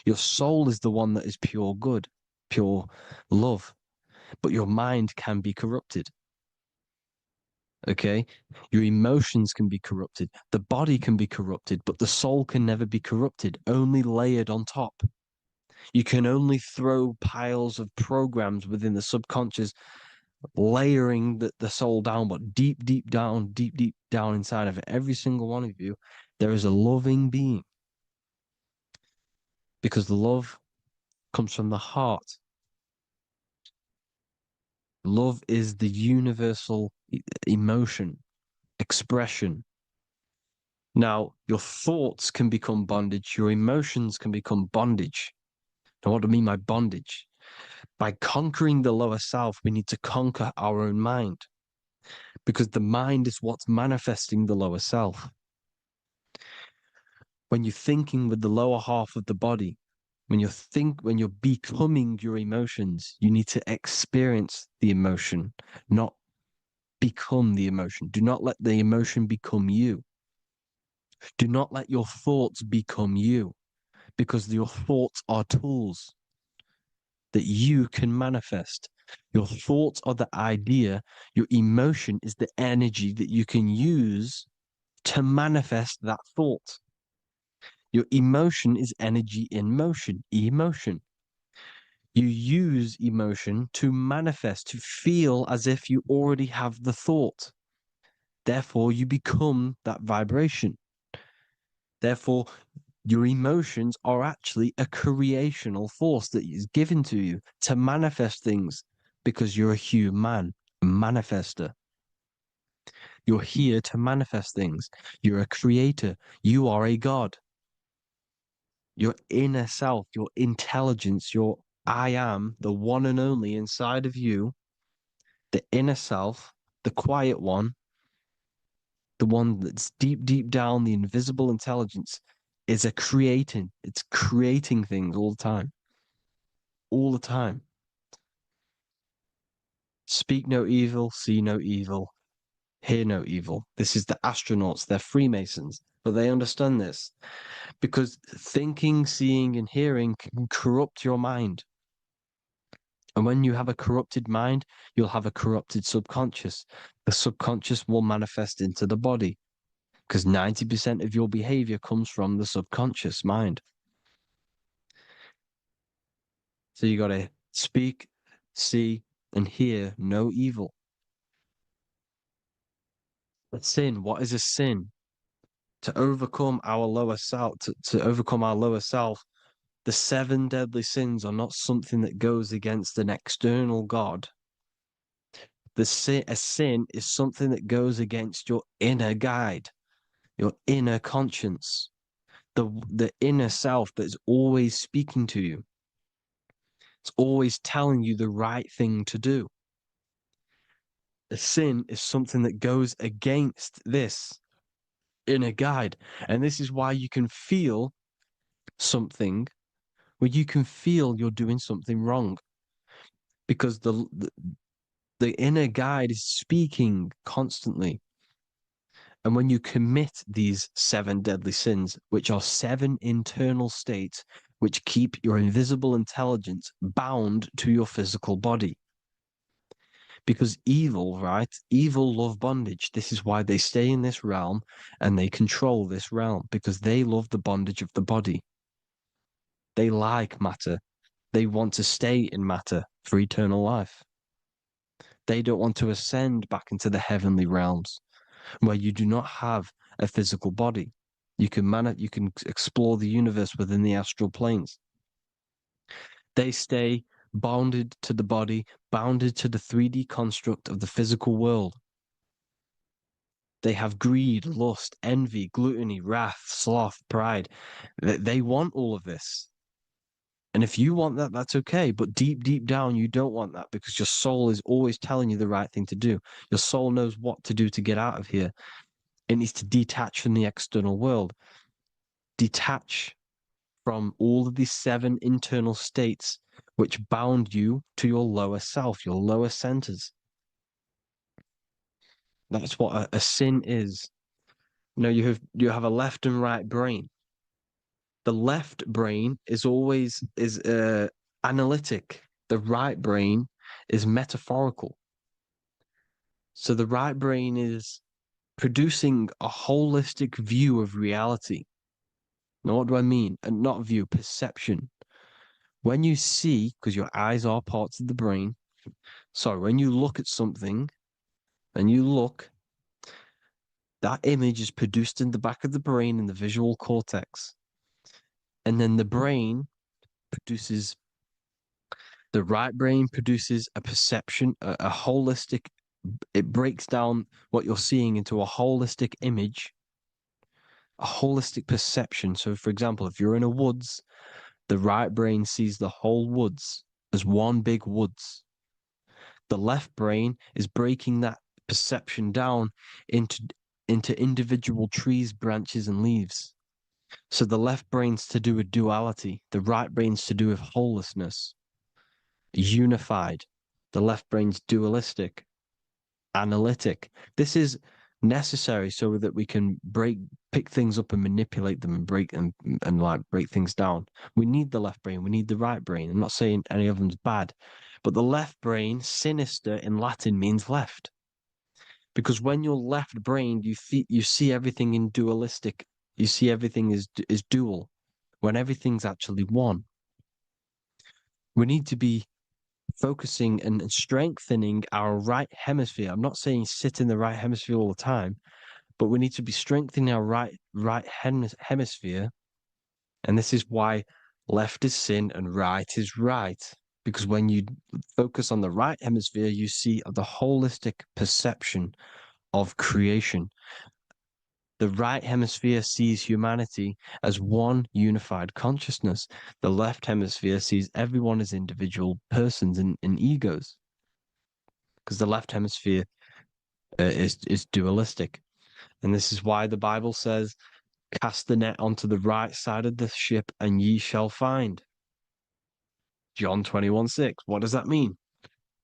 Your soul is the one that is pure good, pure love, but your mind can be corrupted. Okay? Your emotions can be corrupted. The body can be corrupted, but the soul can never be corrupted, only layered on top. You can only throw piles of programs within the subconscious, layering the soul down, but deep, deep down inside of every single one of you, there is a loving being. Because the love comes from the heart. Love is the universal emotion, expression. Now, your thoughts can become bondage, your emotions can become bondage. Now, what do I mean by bondage? By conquering the lower self, we need to conquer our own mind, because the mind is what's manifesting the lower self. When you're thinking with the lower half of the body, when you're becoming your emotions, you need to experience the emotion, not become the emotion. Do not let the emotion become you. Do not let your thoughts become you, because your thoughts are tools that you can manifest. Your thoughts are the idea. Your emotion is the energy that you can use to manifest that thought. Your emotion is energy in motion, emotion. You use emotion to manifest, to feel as if you already have the thought. Therefore, you become that vibration. Therefore, your emotions are actually a creational force that is given to you to manifest things, because you're a human, a manifester. You're here to manifest things. You're a creator. You are a god. Your inner self, your intelligence, your I am, the one and only inside of you, the inner self, the quiet one, the one that's deep, deep down, the invisible intelligence, is it's creating things all the time. All the time. Speak no evil, see no evil, hear no evil. This is the astronauts, they're Freemasons, but they understand this, because thinking, seeing, and hearing can corrupt your mind. And when you have a corrupted mind, you'll have a corrupted subconscious. The subconscious will manifest into the body, because 90% of your behavior comes from the subconscious mind. So you got to speak, see, and hear no evil. A sin, what is a sin? To overcome our lower self, to overcome our lower self, the 7 deadly sins are not something that goes against an external God. A sin is something that goes against your inner guide, your inner conscience, the inner self that is always speaking to you. It's always telling you the right thing to do. A sin is something that goes against this inner guide. And this is why you can feel something where you can feel you're doing something wrong. Because the inner guide is speaking constantly. And when you commit these 7 deadly sins, which are 7 internal states which keep your invisible intelligence bound to your physical body. Because evil, right? Evil love bondage. This is why they stay in this realm and they control this realm, because they love the bondage of the body. They like matter. They want to stay in matter for eternal life. They don't want to ascend back into the heavenly realms where you do not have a physical body. You can explore the universe within the astral planes. They stay bounded to the body, bounded to the 3D construct of the physical world. They have greed, lust, envy, gluttony, wrath, sloth, pride. They want all of this. And if you want that, that's okay. But deep, deep down, you don't want that, because your soul is always telling you the right thing to do. Your soul knows what to do to get out of here. It needs to detach from the external world. Detach from all of these 7 internal states which bound you to your lower self, your lower centers. That's what a sin is. You know, you have a left and right brain. The left brain is always analytic. The right brain is metaphorical. So the right brain is producing a holistic view of reality. Now, what do I mean? And not view, perception. When you see, because your eyes are parts of the brain, so when you look at something and you look, that image is produced in the back of the brain in the visual cortex. And then the right brain produces a perception, a holistic, it breaks down what you're seeing into a holistic image, a holistic perception. So, for example, if you're in a woods, the right brain sees the whole woods as one big woods. The left brain is breaking that perception down into individual trees, branches, and leaves. So the left brain's to do with duality, the right brain's to do with wholeness, unified. The left brain's dualistic, analytic. This is necessary so that we can pick things up and manipulate them and break things down. We need the left brain, we need the right brain. I'm not saying any of them's bad, but the left brain, sinister in Latin, means left. Because when you're left-brained, you see everything in dualistic. You see everything is dual, when everything's actually one. We need to be focusing and strengthening our right hemisphere. I'm not saying sit in the right hemisphere all the time, but we need to be strengthening our right hemisphere. And this is why left is sin and right is right. Because when you focus on the right hemisphere, you see the holistic perception of creation. The right hemisphere sees humanity as one unified consciousness. The left hemisphere sees everyone as individual persons and egos. Because the left hemisphere is dualistic. And this is why the Bible says, cast the net onto the right side of the ship and ye shall find. John 21:6. What does that mean?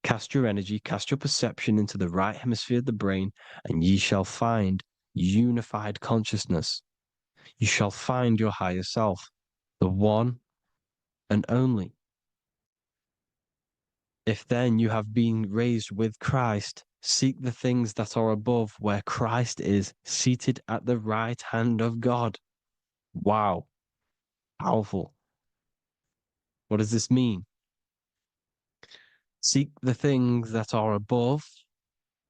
Cast your energy, cast your perception into the right hemisphere of the brain, and ye shall find unified consciousness. You shall find your higher self, the one and only. If then you have been raised with Christ, seek the things that are above, where Christ is seated at the right hand of God. Wow. Powerful. What does this mean? Seek the things that are above,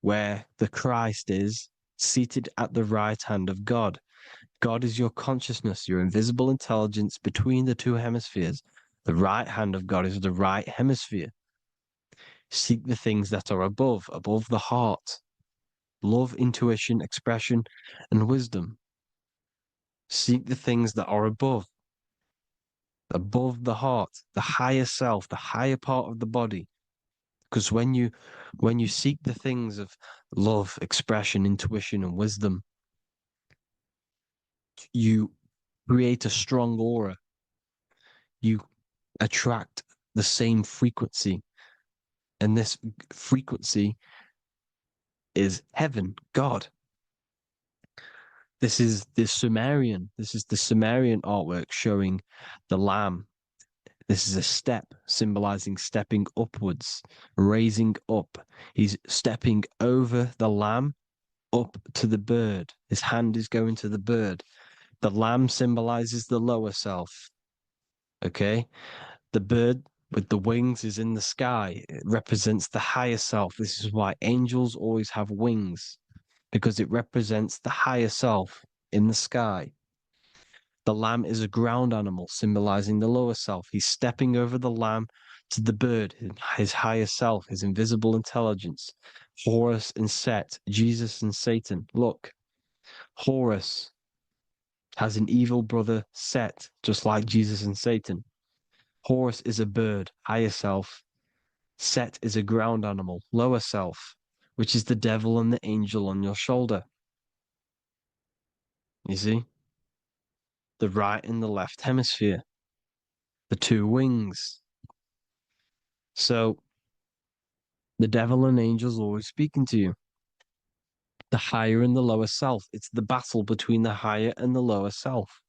where the Christ is seated at the right hand of God. God is your consciousness, your invisible intelligence between the 2 hemispheres. The right hand of God is the right hemisphere. Seek the things that are above the heart. Love, intuition, expression, and wisdom. Seek the things that are above the heart, the higher self, the higher part of the body. because when you seek the things of love, expression, intuition, and wisdom, you create a strong aura. You attract the same frequency, and this frequency is heaven, God. This is the Sumerian artwork showing the lamb. This is a step symbolizing stepping upwards, raising up. He's stepping over the lamb up to the bird. His hand is going to the bird. The lamb symbolizes the lower self. Okay? The bird with the wings is in the sky. It represents the higher self. This is why angels always have wings, because it represents the higher self in the sky. The lamb is a ground animal, symbolizing the lower self. He's stepping over the lamb to the bird, his higher self, his invisible intelligence. Horus and Set, Jesus and Satan. Look, Horus has an evil brother, Set, just like Jesus and Satan. Horus is a bird, higher self. Set is a ground animal, lower self, which is the devil and the angel on your shoulder. You see? The right and the left hemisphere, the two wings. So the devil and angels always speaking to you. The higher and the lower self. It's the battle between the higher and the lower self,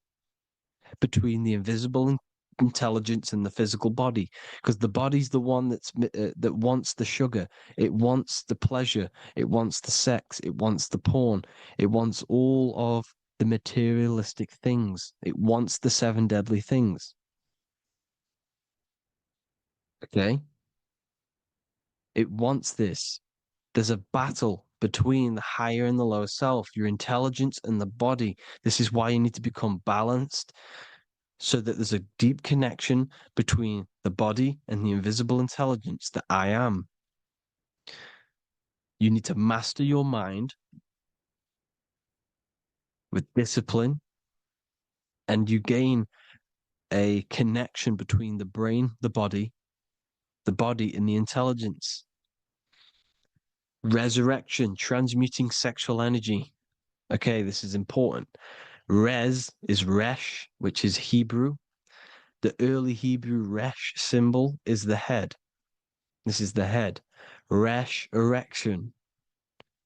between the invisible intelligence and the physical body, because the body's the one that wants the sugar, it wants the pleasure, it wants the sex, it wants the porn, it wants all of the materialistic things. It wants the 7 deadly things. Okay? It wants this. There's a battle between the higher and the lower self, your intelligence and the body. This is why you need to become balanced, so that there's a deep connection between the body and the invisible intelligence, the I am. You need to master your mind with discipline, and you gain a connection between the brain, the body and the intelligence. Resurrection, transmuting sexual energy. Okay, this is important. Res is Resh, which is Hebrew. The early Hebrew Resh symbol is the head. This is the head. Resh, erection.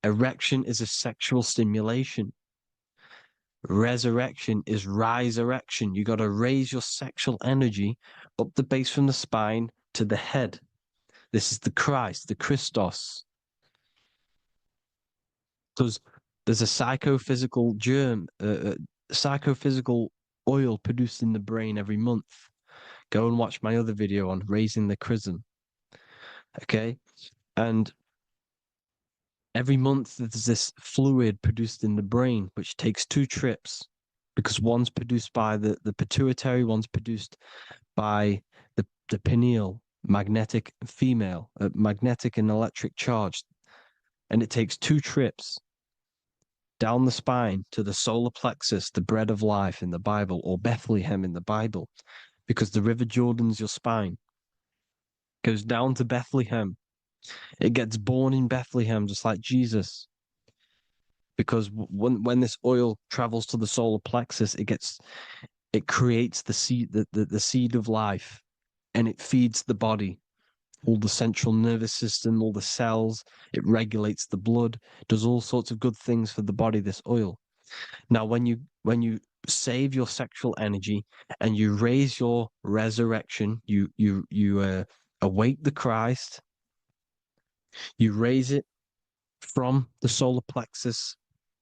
Erection is a sexual stimulation. Resurrection is rise erection. You got to raise your sexual energy up the base from the spine to the head. This is the Christ, the Christos. Because there's a psychophysical psychophysical oil produced in the brain every month. Go and watch my other video on raising the chrism. Okay? And every month there's this fluid produced in the brain, which takes 2 trips, because one's produced by the pituitary, one's produced by the pineal, magnetic female, magnetic and electric charge. And it takes 2 trips down the spine to the solar plexus, the bread of life in the Bible, or Bethlehem in the Bible, because the River Jordan's your spine. Goes down to Bethlehem. It gets born in Bethlehem, just like Jesus. Because when this oil travels to the solar plexus, it creates the seed, the seed of life, and it feeds the body, all the central nervous system, all the cells. It regulates the blood, does all sorts of good things for the body, this oil. Now, when you save your sexual energy and you raise your resurrection, you awake the Christ, you raise it from the solar plexus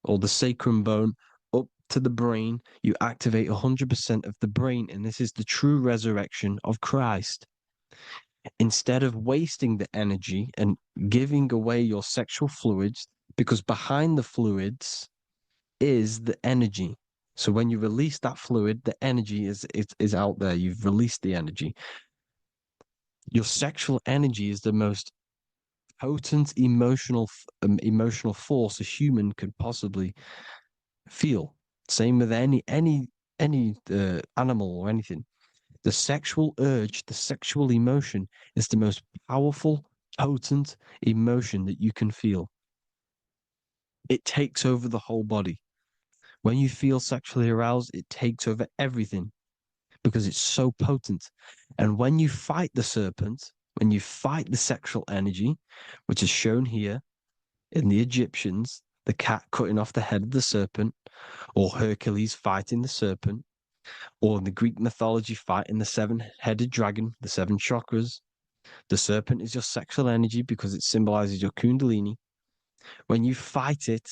or the sacrum bone up to the brain, you activate 100% of the brain, and this is the true resurrection of Christ. Instead of wasting the energy and giving away your sexual fluids, because behind the fluids is the energy. So when you release that fluid, the energy is out there. You've released the energy. Your sexual energy is the most potent emotional force a human could possibly feel. Same with any animal or anything. The sexual urge, the sexual emotion is the most powerful potent emotion that you can feel. It takes over the whole body. When you feel sexually aroused, it takes over everything because it's so potent. And when you fight the serpent, when you fight the sexual energy, which is shown here in the Egyptians, the cat cutting off the head of the serpent, or Hercules fighting the serpent, or in the Greek mythology fighting the seven-headed dragon, the seven chakras. The serpent is your sexual energy because it symbolizes your kundalini. When you fight it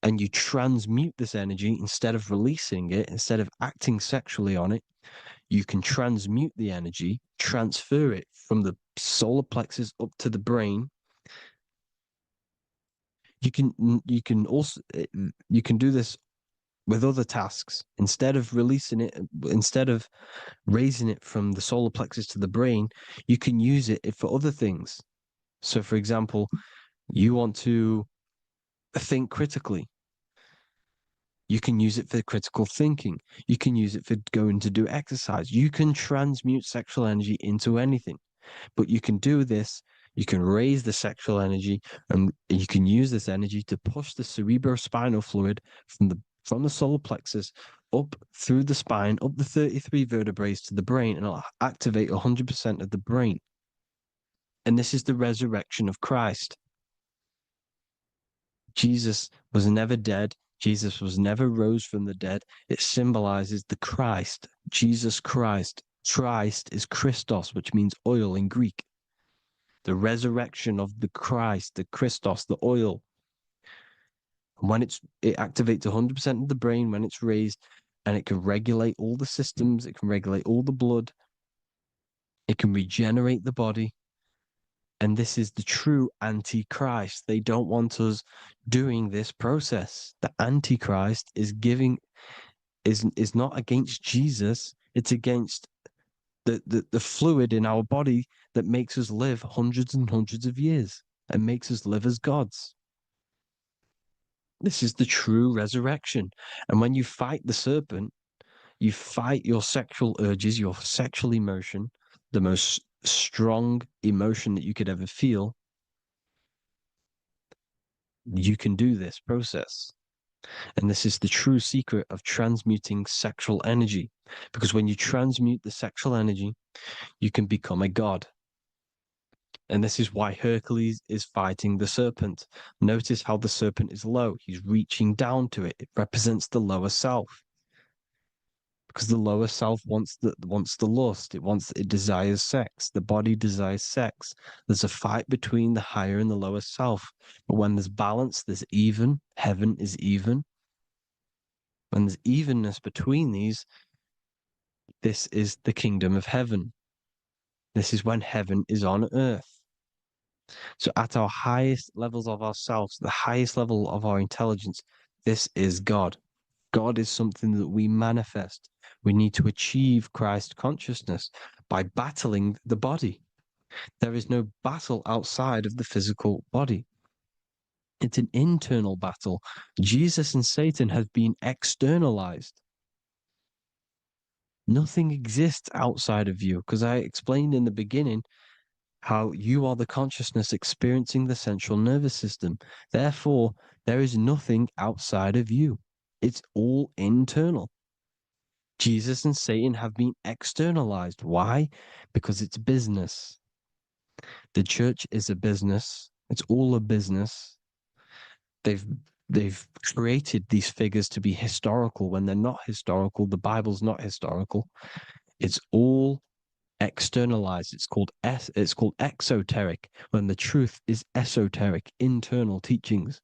and you transmute this energy instead of releasing it, instead of acting sexually on it, you can transmute the energy, transfer it from the solar plexus up to the brain. You can also you can do this with other tasks. Instead of releasing it, instead of raising it from the solar plexus to the brain, you can use it for other things. So, for example, you want to think critically. You can use it for critical thinking. You can use it for going to do exercise. You can transmute sexual energy into anything, but you can do this. You can raise the sexual energy, and you can use this energy to push the cerebrospinal fluid from the solar plexus up through the spine, up the 33 vertebrae to the brain, and it'll activate 100% of the brain. And this is the resurrection of Christ. Jesus was never dead. Jesus was never rose from the dead. It symbolizes the Christ, Jesus Christ. Christ is Christos, which means oil in Greek. The resurrection of the Christ, the Christos, the oil. When it activates 100% of the brain when it's raised, and it can regulate all the systems, it can regulate all the blood, it can regenerate the body. And this is the true Antichrist. They don't want us doing this process. The Antichrist is not against Jesus, it's against the fluid in our body that makes us live hundreds and hundreds of years and makes us live as gods. This is the true resurrection. And when you fight the serpent, you fight your sexual urges, your sexual emotion, the most strong emotion that you could ever feel. You can do this process. And this is the true secret of transmuting sexual energy. Because when you transmute the sexual energy, you can become a god. And this is why Hercules is fighting the serpent. Notice how the serpent is low. He's reaching down to it. It represents the lower self. Because the lower self wants the lust. It desires sex. The body desires sex. There's a fight between the higher and the lower self. But when there's balance, there's even. Heaven is even. When there's evenness between these, this is the kingdom of heaven. This is when heaven is on earth. So at our highest levels of ourselves, the highest level of our intelligence, this is God. God is something that we manifest. We need to achieve Christ consciousness by battling the body. There is no battle outside of the physical body. It's an internal battle. Jesus and Satan have been externalized. Nothing exists outside of you, because I explained in the beginning how you are the consciousness experiencing the central nervous system. Therefore, there is nothing outside of you. It's all internal. Jesus and Satan have been externalized. Why? Because it's business. The church is a business. It's all a business. They've created these figures to be historical when they're not historical. The Bible's not historical. It's all externalized. It's called exoteric when the truth is esoteric, internal teachings.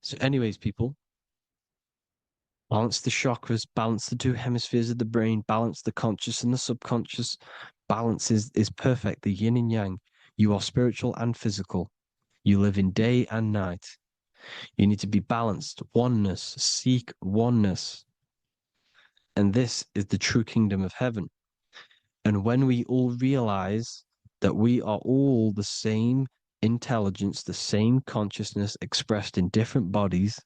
So anyways, people, balance the chakras, balance the two hemispheres of the brain, balance the conscious and the subconscious. Balance is perfect, the yin and yang. You are spiritual and physical. You live in day and night. You need to be balanced. Oneness. Seek oneness. And this is the true kingdom of heaven. And when we all realize that we are all the same intelligence, the same consciousness expressed in different bodies,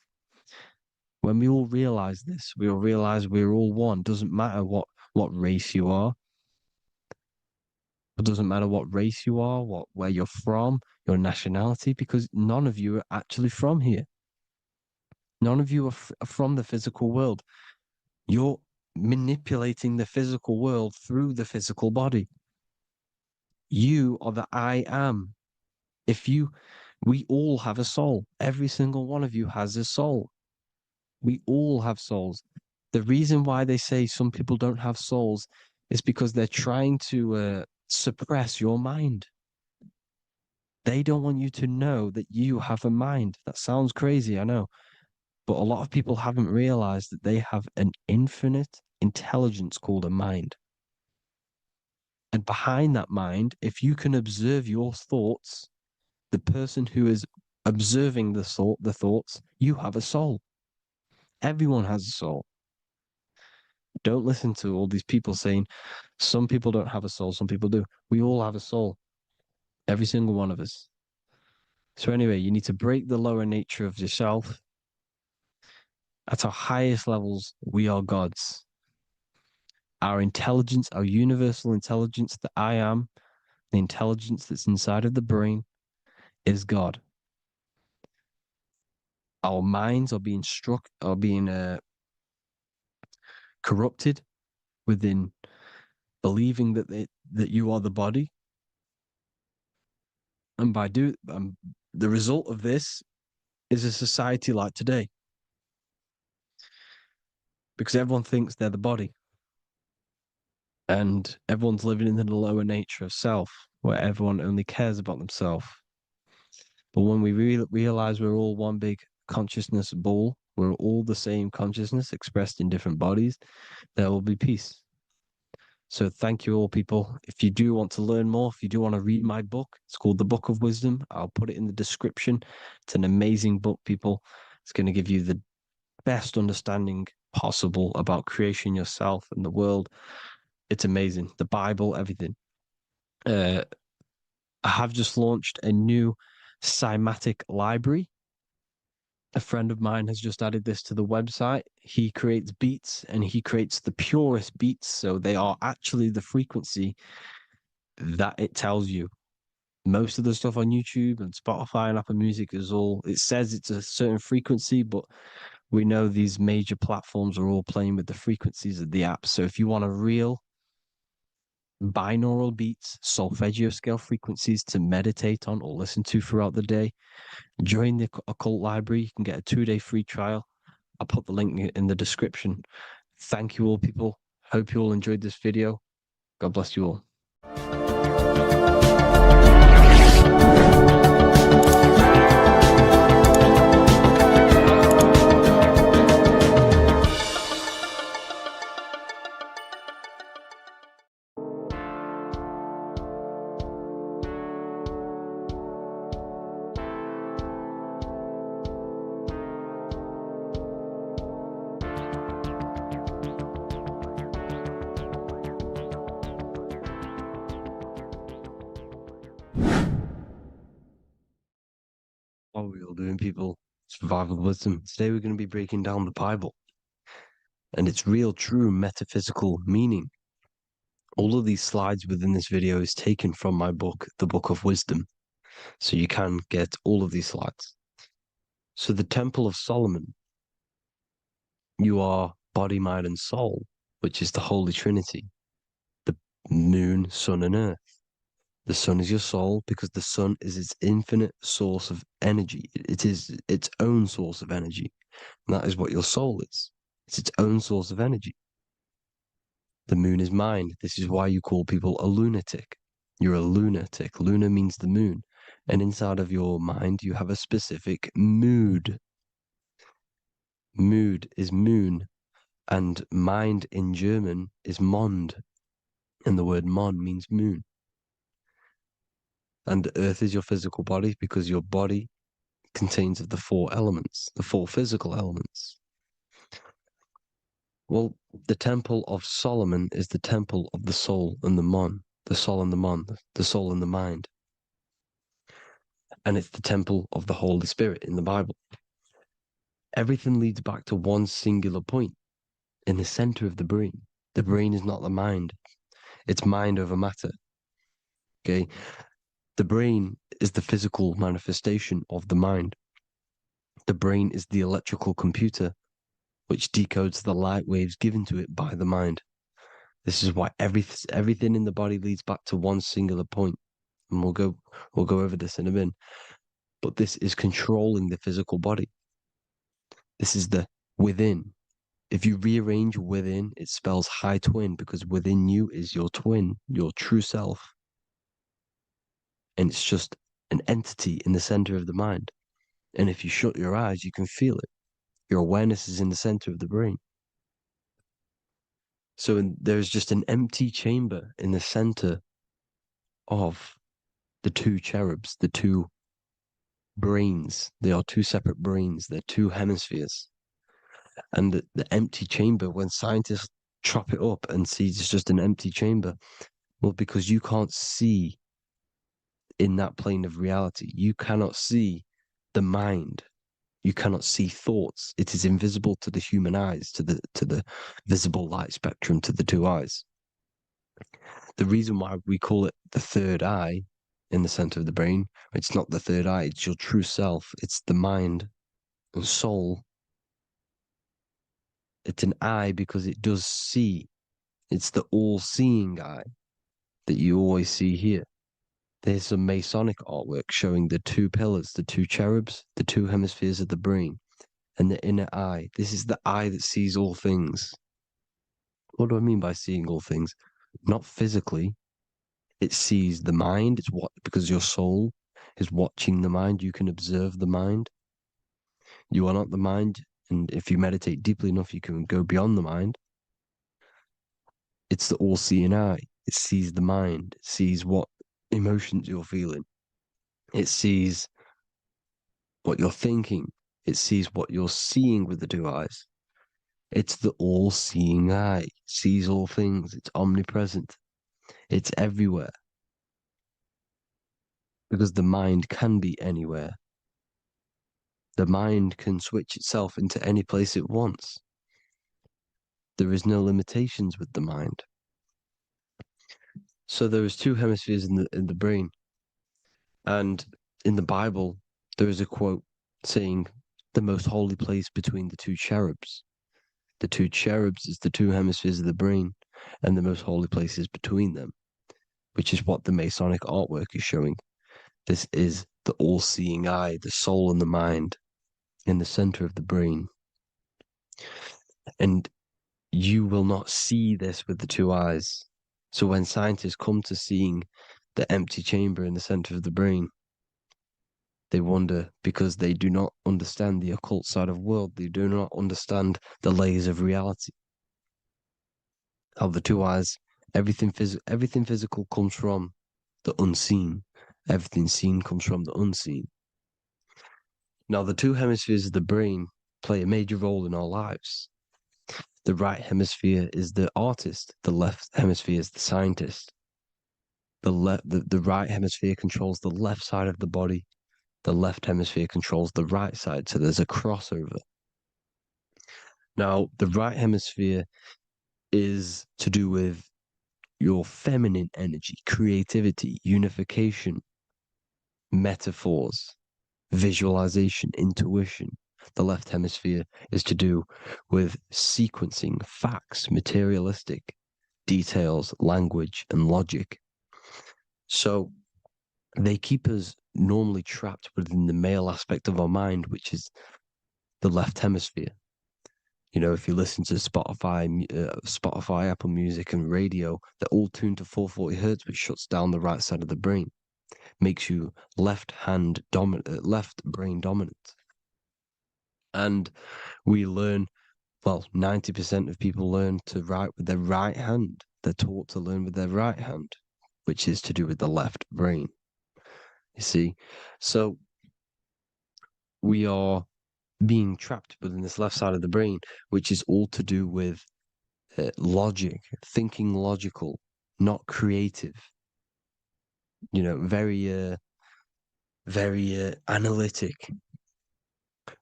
when we all realize this, we all realize we're all one. Doesn't matter what race you are. It doesn't matter what race you are, where you're from, your nationality, because none of you are actually from here. None of you are from the physical world. You're manipulating the physical world through the physical body. You are the I am. We all have a soul. Every single one of you has a soul. We all have souls. The reason why they say some people don't have souls is because they're trying to suppress your mind. They don't want you to know that you have a mind. That sounds crazy, I know. But a lot of people haven't realized that they have an infinite intelligence called a mind. And behind that mind, if you can observe your thoughts, the person who is observing the thoughts, you have a soul. Everyone has a soul. Don't listen to all these people saying some people don't have a soul, some people do. We all have a soul. Every single one of us. So anyway, you need to break the lower nature of yourself. At our highest levels, we are gods. Our intelligence, our universal intelligence, the I am, the intelligence that's inside of the brain, is God. Our minds are being corrupted within believing that you are the body, and the result of this is a society like today, because everyone thinks they're the body, and everyone's living in the lower nature of self, where everyone only cares about themselves. But when we realize we're all one big consciousness ball, we're all the same consciousness expressed in different bodies, there will be peace. So thank you all, people. If you do want to learn more, if you do want to read my book, it's called The Book of Wisdom. I'll put it in the description. It's an amazing book, people. It's going to give you the best understanding possible about creation, yourself, and the world. It's amazing. The Bible, everything. I have just launched a new cymatic library. A friend of mine has just added this to the website. He creates beats and he creates the purest beats. So they are actually the frequency that it tells you. Most of the stuff on YouTube and Spotify and Apple Music it says it's a certain frequency, but we know these major platforms are all playing with the frequencies of the app. So if you want a real binaural beats, solfeggio scale frequencies to meditate on or listen to throughout the day, join the Occult Library. You can get a 2-day free trial. I'll put the link in the description. Thank you all, people. Hope you all enjoyed this video. God bless you all. What are we all doing, people? Survival wisdom. Today we're going to be breaking down the Bible and its real, true metaphysical meaning. All of these slides within this video is taken from my book, The Book of Wisdom. So you can get all of these slides. So the Temple of Solomon, you are body, mind, and soul, which is the Holy Trinity. The moon, sun, and earth. The sun is your soul because the sun is its infinite source of energy. It is its own source of energy. And that is what your soul is. It's its own source of energy. The moon is mind. This is why you call people a lunatic. You're a lunatic. Luna means the moon. And inside of your mind, you have a specific mood. Mood is moon. And mind in German is Mond. And the word Mond means moon. And earth is your physical body because your body contains of the 4 elements, the 4 physical elements. Well, the Temple of Solomon is the temple of the soul and the mon, the soul and the mon, the soul and the mind. And it's the temple of the Holy Spirit in the Bible. Everything leads back to one singular point in the center of the brain. The brain is not the mind. It's mind over matter. Okay. The brain is the physical manifestation of the mind. The brain is the electrical computer which decodes the light waves given to it by the mind. This is why everything in the body leads back to one singular point. And we'll go over this in a minute. But this is controlling the physical body. This is the within. If you rearrange within, it spells high twin, because within you is your twin, your true self. And it's just an entity in the center of the mind. And if you shut your eyes, you can feel it. Your awareness is in the center of the brain. So there's just an empty chamber in the center of the two cherubs, the two brains. They are two separate brains. They're two hemispheres. And the empty chamber, when scientists chop it up and see it's just an empty chamber, well, because you can't see in that plane of reality, you cannot see the mind. You cannot see thoughts. It is invisible to the human eyes, to the visible light spectrum, to the two eyes. The reason why we call it the third eye in the center of the brain, it's not the third eye, it's your true self. It's the mind and soul. It's an eye because it does see. It's the all-seeing eye that you always see here. There's some Masonic artwork showing the two pillars, the two cherubs, the two hemispheres of the brain, and the inner eye. This is the eye that sees all things. What do I mean by seeing all things? Not physically. It sees the mind. It's what, because your soul is watching the mind. You can observe the mind. You are not the mind. And if you meditate deeply enough, you can go beyond the mind. It's the all-seeing eye. It sees the mind. It sees what emotions you're feeling. It sees what you're thinking. It sees what you're seeing with the two eyes. It's the all-seeing eye. It sees all things. It's omnipresent. It's everywhere. Because the mind can be anywhere. The mind can switch itself into any place it wants. There is no limitations with the mind. So there is two hemispheres in the brain. And in the Bible, there is a quote saying, the most holy place between the two cherubs. The two cherubs is the two hemispheres of the brain, and the most holy place is between them, which is what the Masonic artwork is showing. This is the all-seeing eye, the soul and the mind, in the center of the brain. And you will not see this with the two eyes. So when scientists come to seeing the empty chamber in the center of the brain, they wonder, because they do not understand the occult side of the world. They do not understand the layers of reality. How the two eyes, everything physical comes from the unseen. Everything seen comes from the unseen. Now, the two hemispheres of the brain play a major role in our lives. The right hemisphere is the artist. The left hemisphere is the scientist. The right hemisphere controls the left side of the body. The left hemisphere controls the right side. So there's a crossover. Now, the right hemisphere is to do with your feminine energy, creativity, unification, metaphors, visualization, intuition. The left hemisphere is to do with sequencing, facts, materialistic details, language, and logic. So they keep us normally trapped within the male aspect of our mind, which is the left hemisphere. You know, if you listen to Spotify, Apple Music, and radio, they're all tuned to 440 hertz, which shuts down the right side of the brain, makes you left brain dominant. And we learn, well, 90% of people learn to write with their right hand. They're taught to learn with their right hand, which is to do with the left brain. You see? So we are being trapped within this left side of the brain, which is all to do with logic, thinking logical, not creative. You know, very analytic.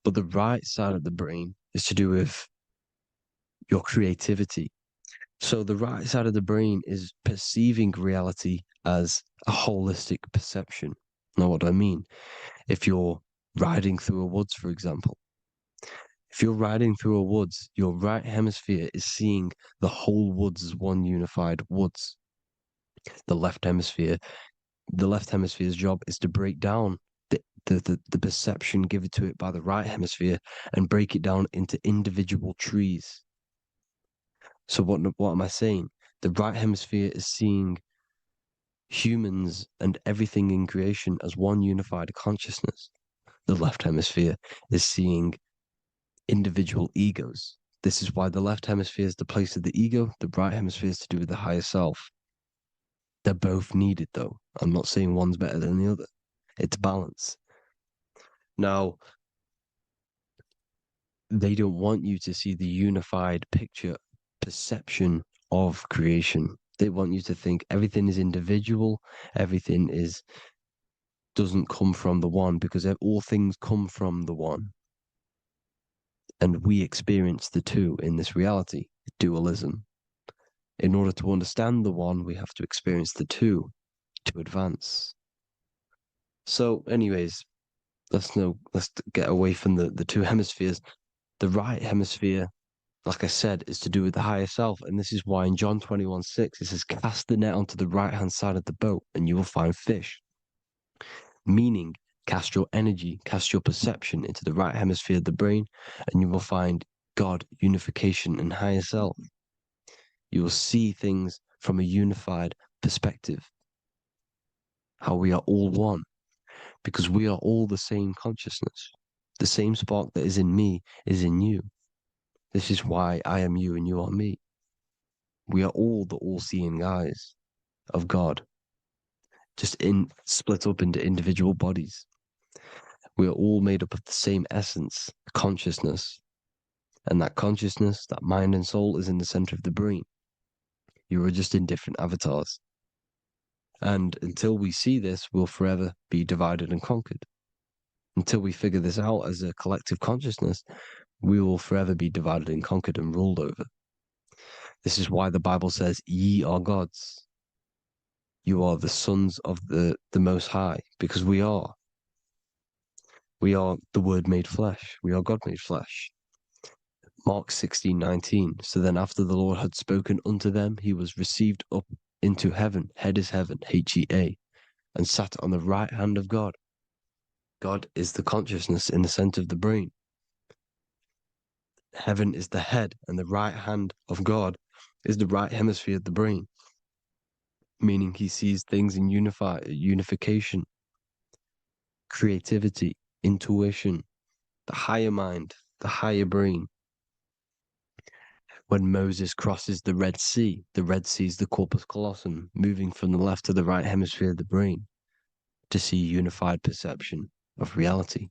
But the right side of the brain is to do with your creativity. So the right side of the brain is perceiving reality as a holistic perception. Now, what do I mean? If you're riding through a woods, for example, if you're riding through a woods, your right hemisphere is seeing the whole woods as one unified woods. The left hemisphere's job is to break down the perception given to it by the right hemisphere and break it down into individual trees. So what am I saying? The right hemisphere is seeing humans and everything in creation as one unified consciousness. The left hemisphere is seeing individual egos. This is why the left hemisphere is the place of the ego, the right hemisphere is to do with the higher self. They're both needed, though. I'm not saying one's better than the other. It's balance. Now, they don't want you to see the unified picture, perception of creation. They want you to think everything is individual, everything doesn't come from the one, because all things come from the one. And we experience the two in this reality, dualism. In order to understand the one, we have to experience the two to advance. So, anyways, let's get away from the two hemispheres. The right hemisphere, like I said, is to do with the higher self. And this is why in John 21:6, it says, cast the net onto the right-hand side of the boat and you will find fish. Meaning, cast your energy, cast your perception into the right hemisphere of the brain, and you will find God, unification, and higher self. You will see things from a unified perspective. How we are all one, because we are all the same consciousness. The same spark that is in me is in you. This is why I am you and you are me. We are all the all-seeing eyes of God, just split up into individual bodies. We are all made up of the same essence, consciousness. And that consciousness, that mind and soul, is in the center of the brain. You are just in different avatars. And until we see this, we'll forever be divided and conquered. Until we figure this out as a collective consciousness, we will forever be divided and conquered and ruled over. This is why the Bible says, ye are gods. You are the sons of the Most High, because we are. We are the Word made flesh. We are God made flesh. Mark 16:19. So then after the Lord had spoken unto them, he was received up into heaven. Head is heaven, H-E-A, and sat on the right hand of God. God is the consciousness in the center of the brain. Heaven is the head, and the right hand of God is the right hemisphere of the brain, meaning he sees things in unification, creativity, intuition, the higher mind, the higher brain. When Moses crosses the Red Sea is the corpus callosum, moving from the left to the right hemisphere of the brain to see unified perception of reality.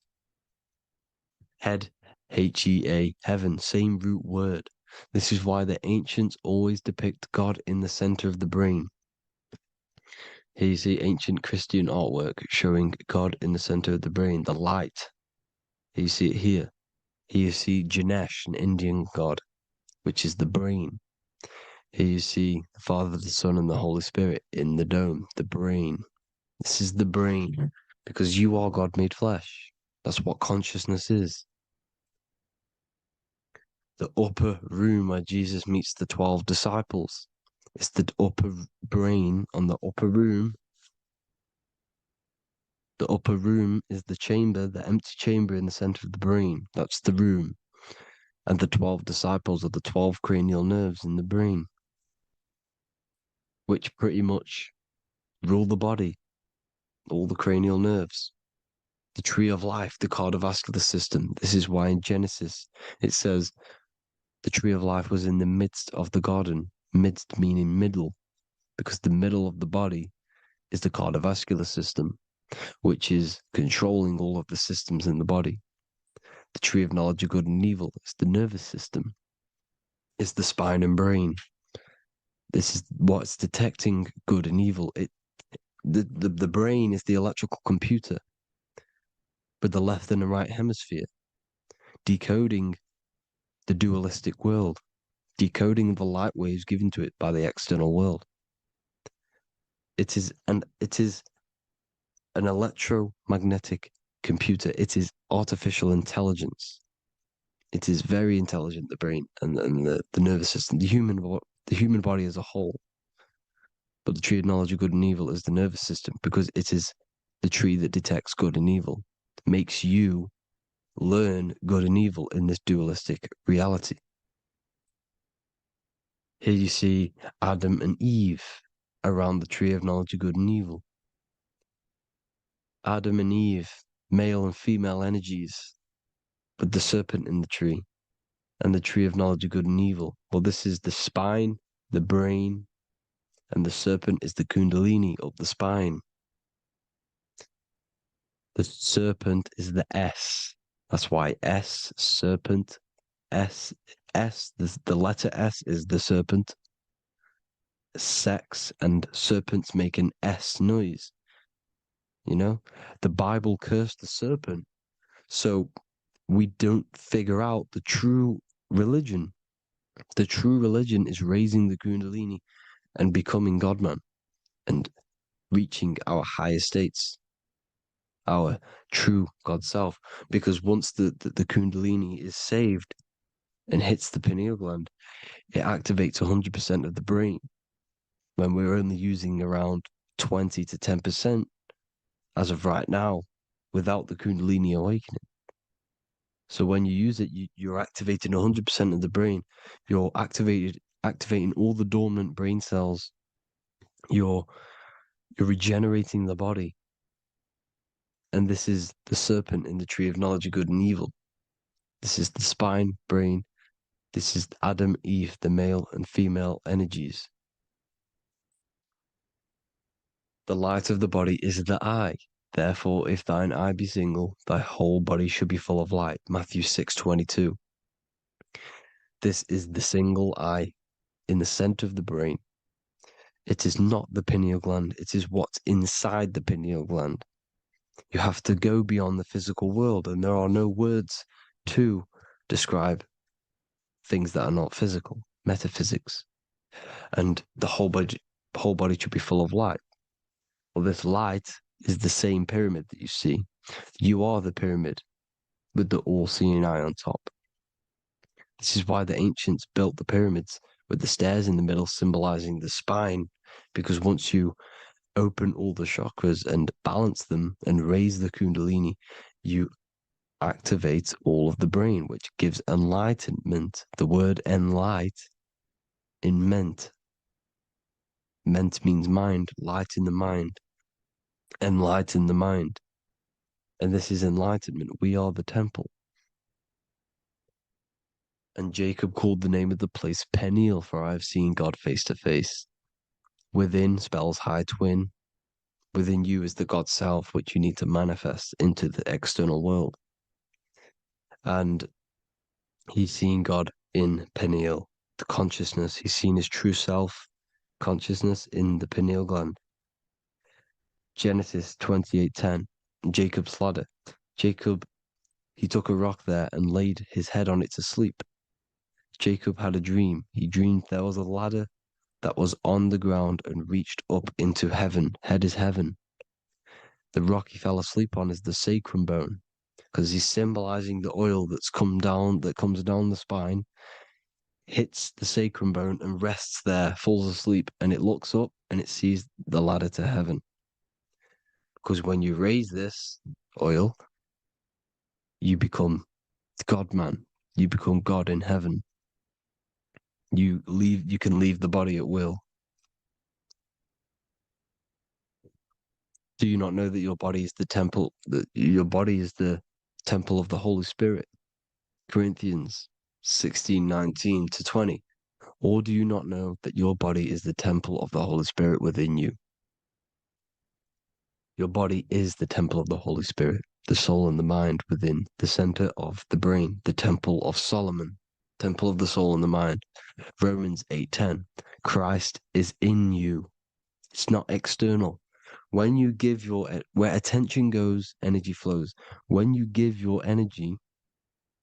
Head, H-E-A, heaven, same root word. This is why the ancients always depict God in the center of the brain. Here you see ancient Christian artwork showing God in the center of the brain, the light. Here you see it here. Here you see Ganesh, an Indian god, which is the brain. Here you see the Father, the Son, and the Holy Spirit in the dome, the brain. This is the brain, because you are God made flesh. That's what consciousness is. The upper room where Jesus meets the 12 disciples. It's the upper brain on the upper room. The upper room is the chamber, the empty chamber in the center of the brain. That's the room. And the 12 disciples are the 12 cranial nerves in the brain, which pretty much rule the body, all the cranial nerves. The tree of life, the cardiovascular system. This is why in Genesis it says the tree of life was in the midst of the garden. Midst meaning middle, because the middle of the body is the cardiovascular system, which is controlling all of the systems in the body. The tree of knowledge of good and evil is the nervous system. It's the spine and brain. This is what's detecting good and evil. The brain is the electrical computer with the left and the right hemisphere, decoding the dualistic world, decoding the light waves given to it by the external world. It is an electromagnetic computer. It is artificial intelligence. It is very intelligent, the brain and the nervous system, the human body as a whole. But the tree of knowledge of good and evil is the nervous system, because it is the tree that detects good and evil, makes you learn good and evil in this dualistic reality. Here you see Adam and Eve around the tree of knowledge of good and evil. Adam and Eve, male and female energies, with the serpent in the tree, and the tree of knowledge of good and evil. Well, this is the spine, the brain, and the serpent is the kundalini up the spine. The serpent is the S. That's why S, serpent, S, the letter S is the serpent. Sex and serpents make an S noise. You know, the Bible cursed the serpent. So we don't figure out the true religion. The true religion is raising the kundalini and becoming God-man and reaching our higher states, our true God self. Because once the kundalini is saved and hits the pineal gland, it activates 100% of the brain, when we're only using around 20 to 10% as of right now without the kundalini awakening. So when you use it, you're activating 100% of the brain. You're activating all the dormant brain cells. You're regenerating the body. And this is the serpent in the tree of knowledge of good and evil. This is the spine, brain. This is Adam, Eve, the male and female energies. The light of the body is the eye. Therefore, if thine eye be single, thy whole body should be full of light. Matthew 6:22. This is the single eye in the center of the brain. It is not the pineal gland. It is what's inside the pineal gland. You have to go beyond the physical world, and there are no words to describe things that are not physical, metaphysics. And the whole body should be full of light. Well, this light is the same pyramid that you see. You are the pyramid with the all-seeing eye on top. This is why the ancients built the pyramids with the stairs in the middle symbolizing the spine, because once you open all the chakras and balance them and raise the kundalini, you activate all of the brain, which gives enlightenment. The word enlight in ment. Ment means mind, light in the mind. Enlighten the mind. And this is enlightenment. We are the temple. And Jacob called the name of the place Peniel, for I have seen God face to face. Within spells high twin. Within you is the God self, which you need to manifest into the external world. And he's seen God in Peniel, the consciousness. He's seen his true self, consciousness, in the pineal gland. Genesis 28:10, Jacob's ladder. Jacob, he took a rock there and laid his head on it to sleep. Jacob had a dream. He dreamed there was a ladder that was on the ground and reached up into heaven. Head is heaven. The rock he fell asleep on is the sacrum bone, because he's symbolizing the oil that comes down the spine, hits the sacrum bone and rests there, falls asleep, and it looks up and it sees the ladder to heaven. Because when you raise this oil, you become God-man. You become God in heaven. You can leave the body at will. Do you not know that your body is the temple, that your body is the temple of the Holy Spirit? Corinthians 16:19-20. Or do you not know that your body is the temple of the Holy Spirit within you? Your body is the temple of the Holy Spirit, the soul and the mind within the center of the brain, the temple of Solomon, temple of the soul and the mind. Romans 8:10. Christ is in you. It's not external. When you give where attention goes, energy flows. When you give your energy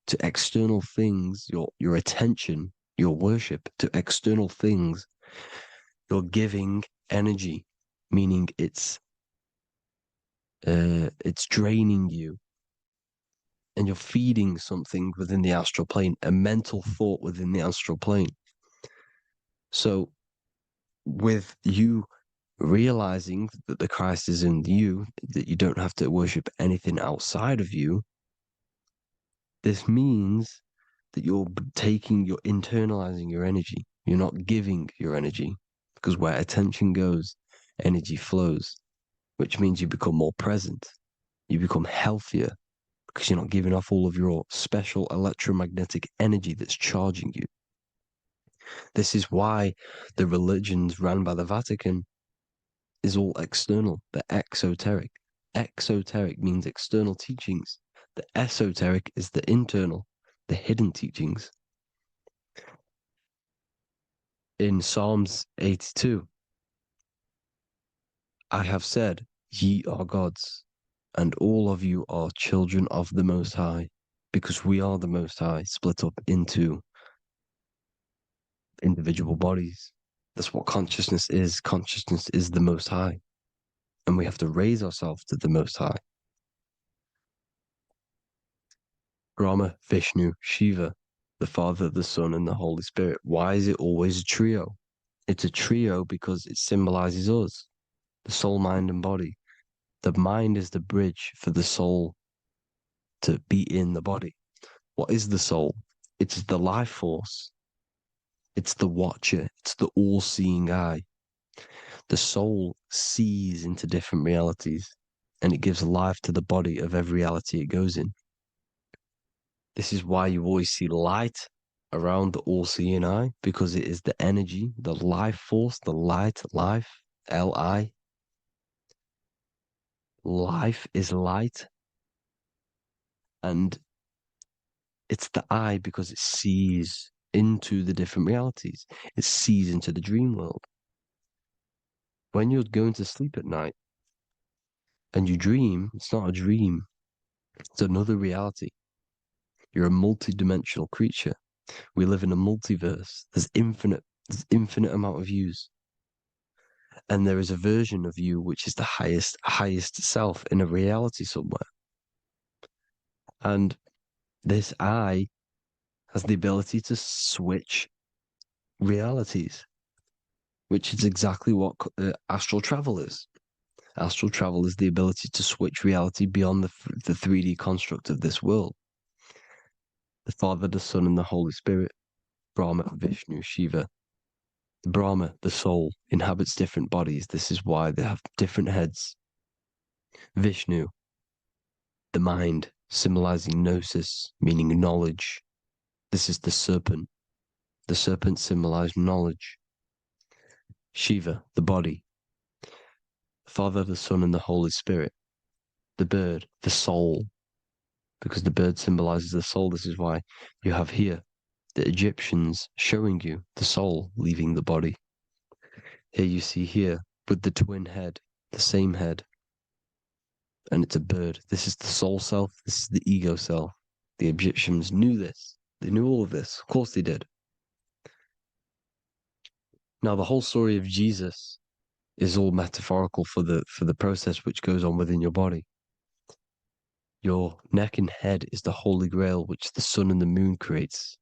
to external things, your attention, your worship to external things, you're giving energy, meaning it's draining you, and you're feeding something within the astral plane, a mental thought within the astral plane. So with you realizing that the Christ is in you, that you don't have to worship anything outside of you, this means that you're internalizing your energy. You're not giving your energy, because where attention goes, energy flows, which means you become more present. You become healthier because you're not giving off all of your special electromagnetic energy that's charging you. This is why the religions ran by the Vatican is all external. They're exoteric. Exoteric means external teachings. The esoteric is the internal, the hidden teachings. In Psalms 82, I have said, ye are gods, and all of you are children of the Most High, because we are the Most High, split up into individual bodies. That's what consciousness is. Consciousness is the Most High, and we have to raise ourselves to the Most High. Brahma, Vishnu, Shiva, the Father, the Son, and the Holy Spirit. Why is it always a trio? It's a trio because it symbolizes us, the soul, mind, and body. The mind is the bridge for the soul to be in the body. What is the soul? It's the life force. It's the watcher. It's the all-seeing eye. The soul sees into different realities, and it gives life to the body of every reality it goes in. This is why you always see light around the all-seeing eye, because it is the energy, the life force, the light, life, L-I. Life is light. And it's the eye because it sees into the different realities. It sees into the dream world. When you're going to sleep at night and you dream, it's not a dream. It's another reality. You're a multi-dimensional creature. We live in a multiverse. There's infinite amount of yous. And there is a version of you which is the highest self in a reality somewhere. And this eye has the ability to switch realities, which is exactly what astral travel is. Astral travel is the ability to switch reality beyond the 3D construct of this world. The Father, the Son, and the Holy Spirit, Brahma, Vishnu, Shiva. Brahma, the soul, inhabits different bodies. This is why they have different heads. Vishnu, the mind, symbolizing gnosis, meaning knowledge. This is the serpent. The serpent symbolized knowledge. Shiva, the body. Father, the Son, and the Holy Spirit. The bird, the soul, because the bird symbolizes the soul. This is why you have here the Egyptians showing you the soul leaving the body. Here you see here with the twin head, the same head, and it's a bird. This is the soul self. This is the ego self. The Egyptians knew this. They knew all of this. Of course they did. Now the whole story of Jesus is all metaphorical for the process which goes on within your body. Your neck and head is the holy grail which the sun and the moon creates.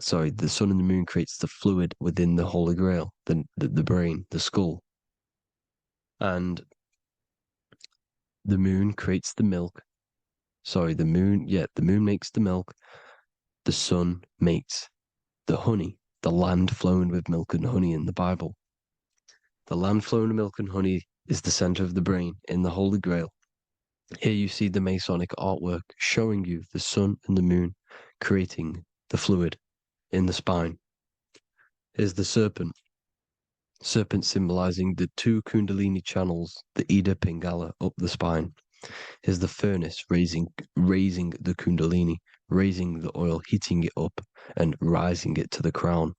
Sorry, the sun and the moon creates the fluid within the holy grail, the brain, the skull. And the moon creates the milk. Sorry, the moon makes the milk. The sun makes the honey, the land flowing with milk and honey in the Bible. The land flowing with milk and honey is the center of the brain in the Holy Grail. Here you see the Masonic artwork showing you the sun and the moon creating the fluid in the spine. Here's the serpent. Serpent symbolizing the two Kundalini channels, the Ida Pingala up the spine. Here's the furnace raising the Kundalini, raising the oil, heating it up and rising it to the crown.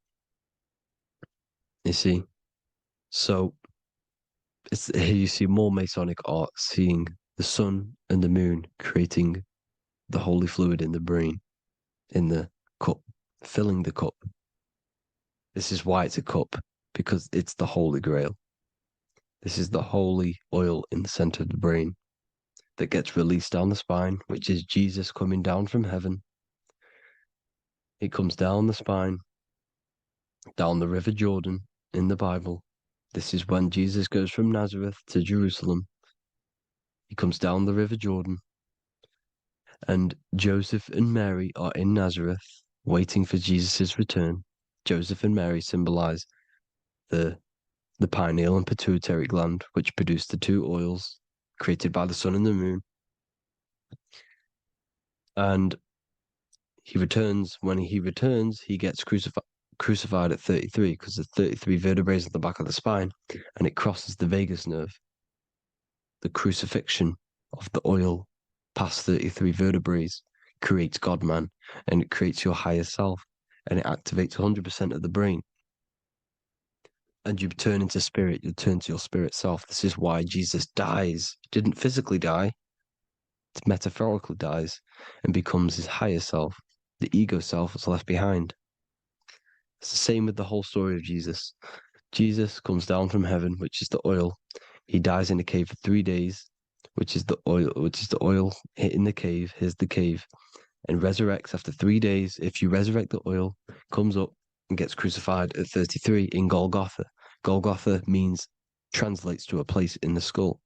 You see? So here you see more Masonic art, seeing the sun and the moon creating the holy fluid in the brain, in the cup, filling the cup This is why it's a cup, because it's the Holy Grail. This is the holy oil in the center of the brain that gets released down the spine, which is Jesus coming down from heaven. It comes down the spine, down the River Jordan in the Bible. This is when Jesus goes from Nazareth to Jerusalem. He comes down the River Jordan, and Joseph and Mary are in Nazareth waiting for Jesus' return. Joseph and Mary symbolize the pineal and pituitary gland, which produce the two oils created by the sun and the moon. And he returns. When he returns, he gets crucified at 33, because there's 33 vertebrae at the back of the spine, and it crosses the vagus nerve. The crucifixion of the oil past 33 vertebrae creates God-man, and it creates your higher self, and it activates 100% of the brain. And you turn into spirit, you turn to your spirit self. This is why Jesus dies. He didn't physically die, it metaphorically dies and becomes his higher self. The ego self is left behind. It's the same with the whole story of Jesus. Jesus comes down from heaven, which is the oil. He dies in a cave for 3 days, which is the oil hitting the cave. Here's the cave. And resurrects after 3 days. If you resurrect the oil, comes up and gets crucified at 33 in Golgotha. Golgotha translates to a place in the skull.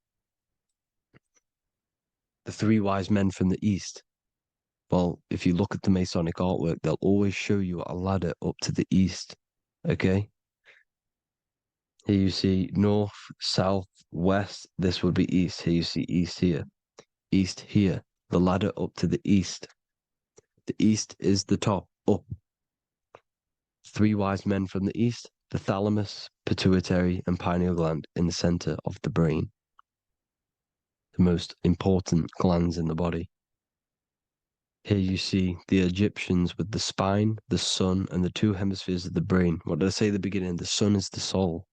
The three wise men from the east. Well, if you look at the Masonic artwork, they'll always show you a ladder up to the east. Okay? Here you see north, south, west. This would be east. Here you see east here. East here. The ladder up to the east. The east is the top, up. Three wise men from the east. The thalamus, pituitary, and pineal gland in the center of the brain. The most important glands in the body. Here you see the Egyptians with the spine, the sun, and the two hemispheres of the brain. What did I say at the beginning? The sun is the soul.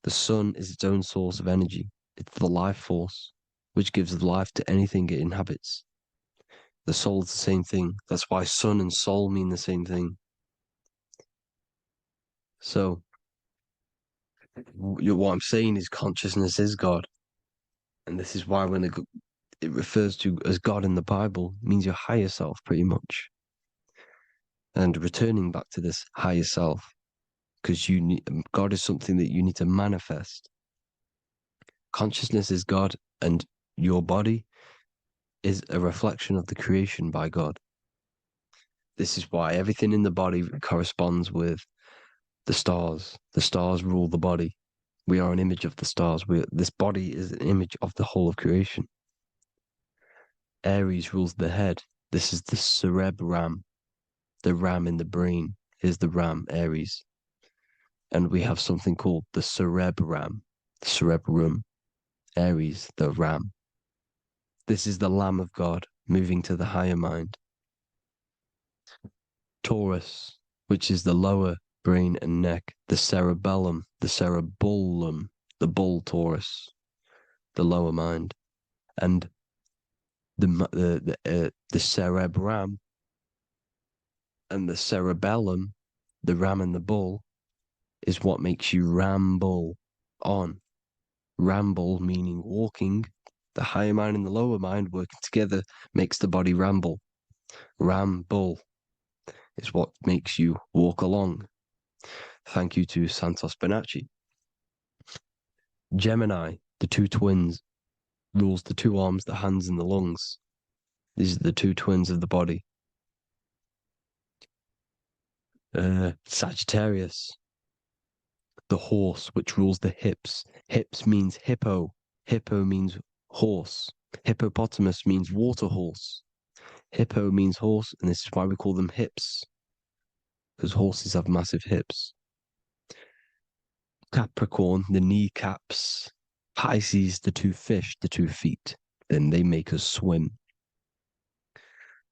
The sun is its own source of energy. It's the life force, which gives life to anything it inhabits. The soul is the same thing. That's why sun and soul mean the same thing. So, what I'm saying is consciousness is God. And this is why when it refers to as God in the Bible, it means your higher self, pretty much. And returning back to this higher self, because God is something that you need to manifest. Consciousness is God, and your body is a reflection of the creation by God. This is why everything in the body corresponds with the stars. The stars rule the body. We are an image of the stars. This body is an image of the whole of creation. Aries rules the head. This is the cerebrum, the ram in the brain. Here's the ram, Aries. And we have something called the cerebrum, Aries, the ram. This is the Lamb of God moving to the higher mind. Taurus, which is the lower brain and neck, the cerebellum, the bull Taurus, the lower mind, and the cerebrum and the cerebellum, the ram and the bull, is what makes you ramble on. Ramble meaning walking. The higher mind and the lower mind working together makes the body ramble. Ramble is what makes you walk along. Thank you to Santos Bonacci. Gemini, the two twins, rules the two arms, the hands, and the lungs. These are the two twins of the body. Sagittarius, the horse, which rules the hips. Hips means hippo. Hippo means horse. Hippopotamus means water horse. Hippo means horse, and this is why we call them hips, because horses have massive hips. Capricorn, the kneecaps. Pisces, the two fish, the 2 feet. Then they make us swim.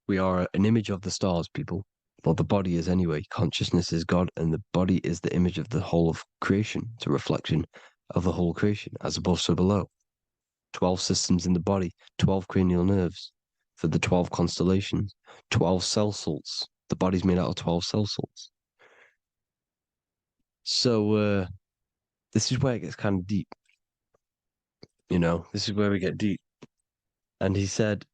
We are an image of the stars, people. Well, the body is anyway. Consciousness is God, and the body is the image of the whole of creation. It's a reflection of the whole creation, as above, so below. 12 systems in the body, 12 cranial nerves for the 12 constellations, 12 cell salts. The body's made out of 12 cell salts. So this is where it gets kind of deep. This is where we get deep. And he said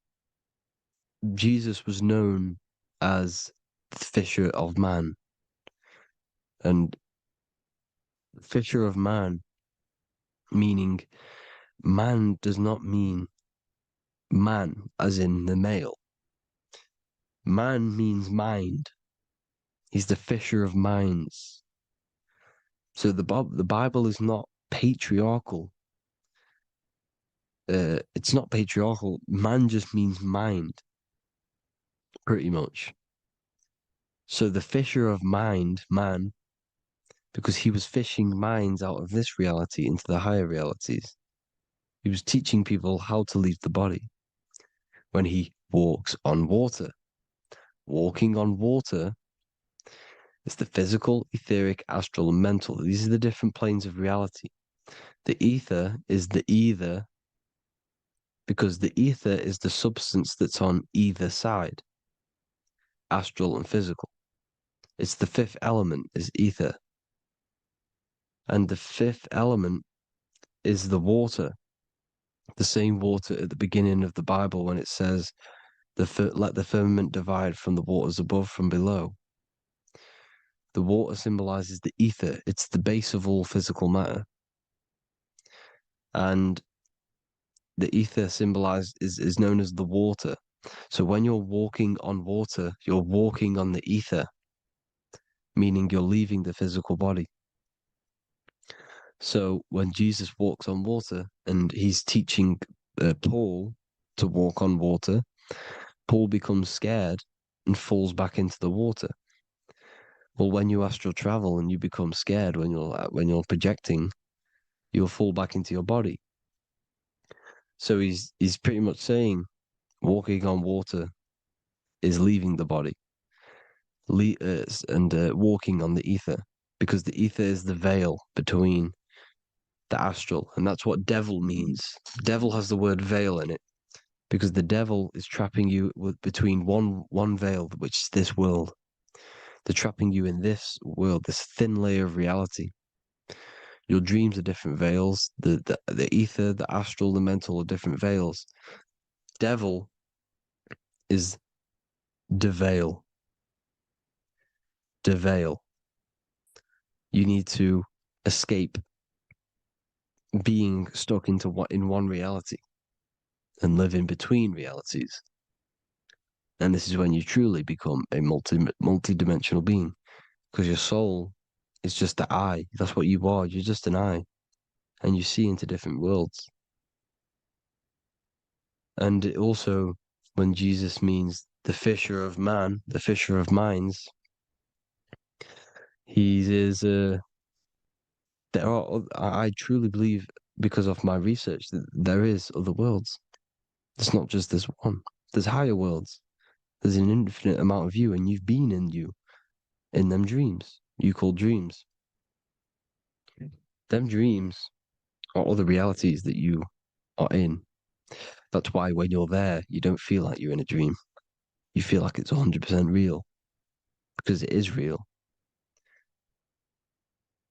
Jesus was known as the fisher of man. And fisher of man, meaning man does not mean man as in the male. Man means mind. He's the fisher of minds. So the Bible is not patriarchal. It's not patriarchal. Man just means mind, pretty much. So the fisher of mind, man, because he was fishing minds out of this reality into the higher realities. He was teaching people how to leave the body when he walks on water. Walking on water is the physical, etheric, astral, and mental. These are the different planes of reality. The ether is the either, because the ether is the substance that's on either side, astral and physical. It's the fifth element, is ether. And the fifth element is the water, the same water at the beginning of the Bible when it says, let the firmament divide from the waters above from below. The water symbolizes the ether. It's the base of all physical matter. And the ether is known as the water. So when you're walking on water, you're walking on the ether, meaning you're leaving the physical body. So when Jesus walks on water and he's teaching Paul to walk on water, Paul becomes scared and falls back into the water. Well, when you astral travel and you become scared when you're projecting, you'll fall back into your body. So he's pretty much saying walking on water is leaving the body, and walking on the ether, because the ether is the veil between the astral, and that's what devil means. Devil has the word veil in it, because the devil is trapping you between one veil, which is this world. They're trapping you in this world, this thin layer of reality. Your dreams are different veils. The ether, the astral, the mental are different veils. Devil is deveil. Deveil. You need to escape being stuck in one reality and live in between realities. And this is when you truly become a multi-dimensional being, because your soul is just the eye. That's what you are. You're just an eye, and you see into different worlds. And it also, when Jesus means the fisher of man, the fisher of minds, he is. I truly believe, because of my research, that there is other worlds. It's not just this one. There's higher worlds. There's an infinite amount of you, and you've been in them dreams you call dreams. Them dreams are other realities that you are in. That's why when you're there, you don't feel like you're in a dream. You feel like it's 100% real, because it is real.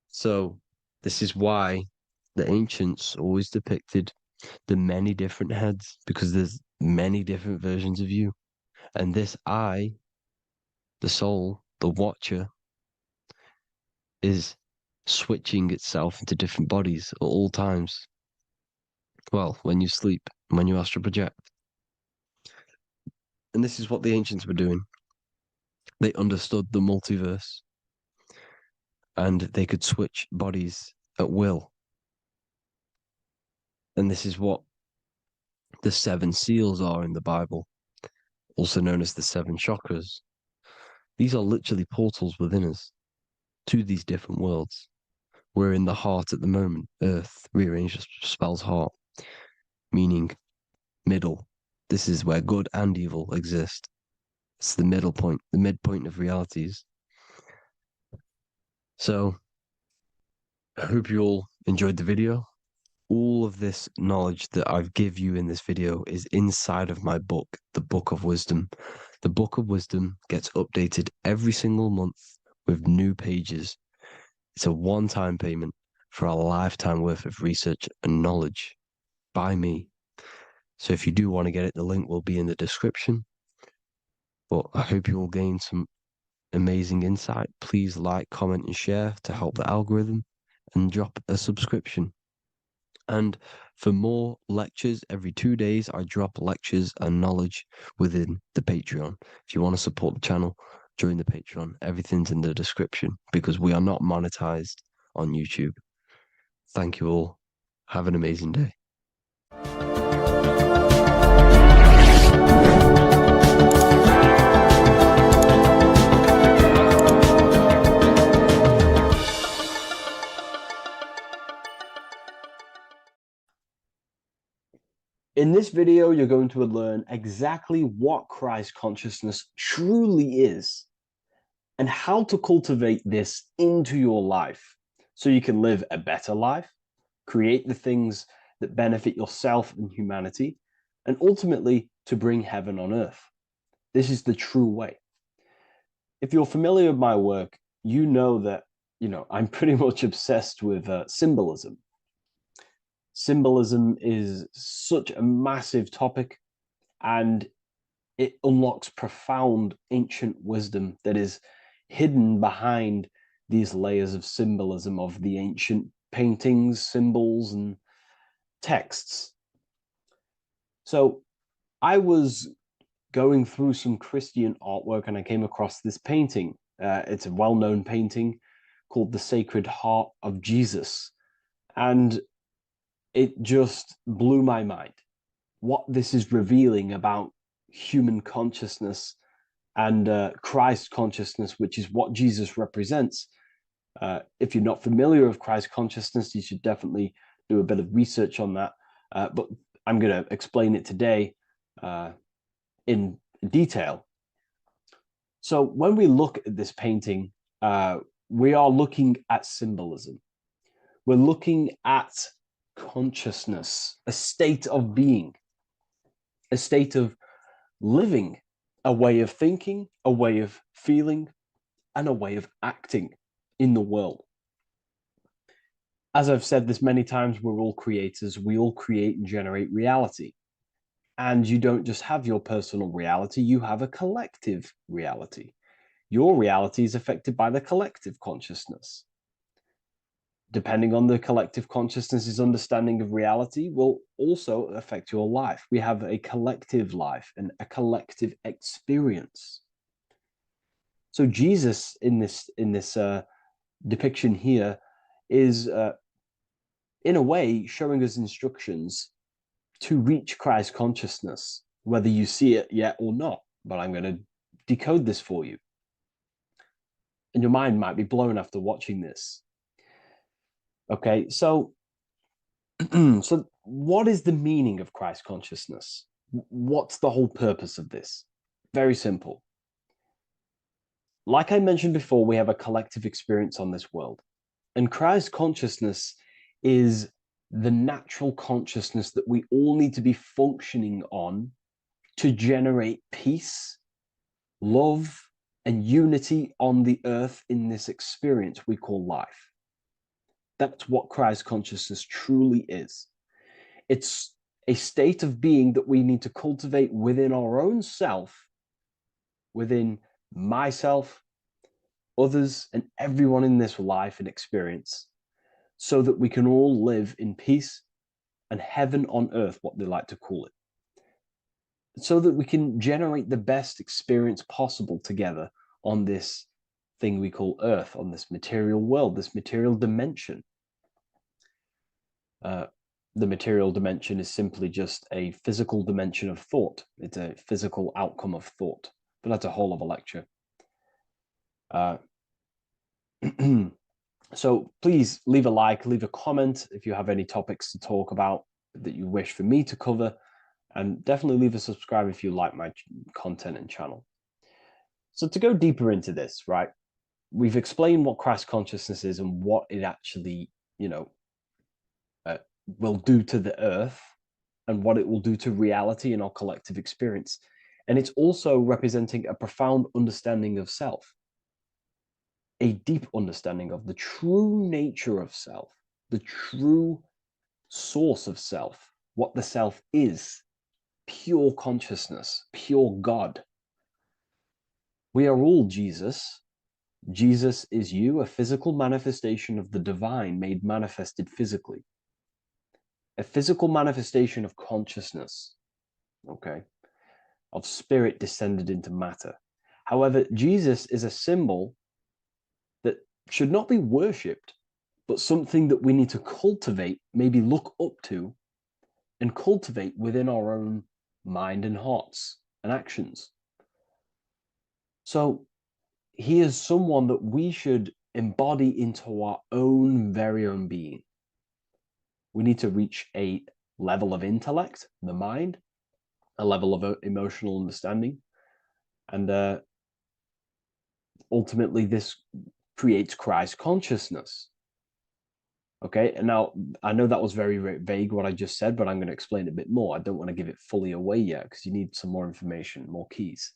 So this is why the ancients always depicted the many different heads, because there's many different versions of you. And this I, the soul, the watcher, is switching itself into different bodies at all times. Well, when you sleep, when you astral project. And this is what the ancients were doing. They understood the multiverse, and they could switch bodies at will. And this is what the 7 seals are in the Bible, also known as the 7 chakras. These are literally portals within us to these different worlds. We're in the heart at the moment. Earth, rearranged spells heart, meaning middle. This is where good and evil exist. It's the middle point, the midpoint of realities. So I hope you all enjoyed the video. All of this knowledge that I've give you in this video is inside of my book, the Book of Wisdom. The Book of Wisdom gets updated every single month with new pages. It's a one-time payment for a lifetime worth of research and knowledge by me. So if you do want to get it, the link will be in the description. But I hope you will gain some amazing insight. Please like, comment, and share to help the algorithm, and drop a subscription. And for more lectures, every 2 days, I drop lectures and knowledge within the Patreon. If you want to support the channel, join the Patreon. Everything's in the description because we are not monetized on YouTube. Thank you all. Have an amazing day. In this video, you're going to learn exactly what Christ consciousness truly is and how to cultivate this into your life so you can live a better life, create the things that benefit yourself and humanity, and ultimately to bring heaven on earth. This is the true way. If you're familiar with my work, you know that, I'm pretty much obsessed with symbolism. Symbolism is such a massive topic, and it unlocks profound ancient wisdom that is hidden behind these layers of symbolism of the ancient paintings, symbols, and texts. So I was going through some Christian artwork and I came across this painting. It's a well-known painting called The Sacred Heart of Jesus. And it just blew my mind what this is revealing about human consciousness and Christ consciousness, which is what Jesus represents. If you're not familiar with Christ consciousness, you should definitely do a bit of research on that. But I'm going to explain it today in detail. So when we look at this painting, we are looking at symbolism. We're looking at consciousness, a state of being, a state of living, a way of thinking, a way of feeling, and a way of acting in the world. As I've said this many times, we're all creators. We all create and generate reality. And you don't just have your personal reality, you have a collective reality. Your reality is affected by the collective consciousness. Depending on the collective consciousness's understanding of reality will also affect your life. We have a collective life and a collective experience. So Jesus in this depiction here is in a way showing us instructions to reach Christ consciousness, whether you see it yet or not. But I'm going to decode this for you. And your mind might be blown after watching this. Okay, so so what is the meaning of Christ consciousness? What's the whole purpose of this? Very simple. Like I mentioned before, we have a collective experience on this world. And Christ consciousness is the natural consciousness that we all need to be functioning on to generate peace, love, and unity on the earth in this experience we call life. That's what Christ consciousness truly is. It's a state of being that we need to cultivate within our own self, within myself, others, and everyone in this life and experience, so that we can all live in peace and heaven on earth, what they like to call it, so that we can generate the best experience possible together on this thing we call earth, on this material world, this material dimension. The material dimension is simply just a physical dimension of thought. It's a physical outcome of thought, but that's a whole other lecture. So please leave a like, leave a comment if you have any topics to talk about that you wish for me to cover, and definitely leave a subscribe if you like my content and channel. So to go deeper into this, right, we've explained what Christ consciousness is and what it actually, will do to the earth and what it will do to reality in our collective experience. And it's also representing a profound understanding of self. a deep understanding of the true nature of self, the true source of self, what the self is, pure consciousness, pure God. We are all Jesus. Jesus is you, a physical manifestation of the divine made manifested physically. A physical manifestation of consciousness, okay, of spirit descended into matter. However, Jesus is a symbol that should not be worshipped, but something that we need to cultivate, maybe look up to, and cultivate within our own mind and hearts and actions. So he is someone that we should embody into our own very own being. We need to reach a level of intellect, the mind, a level of emotional understanding, and ultimately this creates Christ consciousness. Okay, and now I know that was very, very vague what I just said, but I'm going to explain it a bit more. I don't want to give it fully away yet because you need some more information, more keys.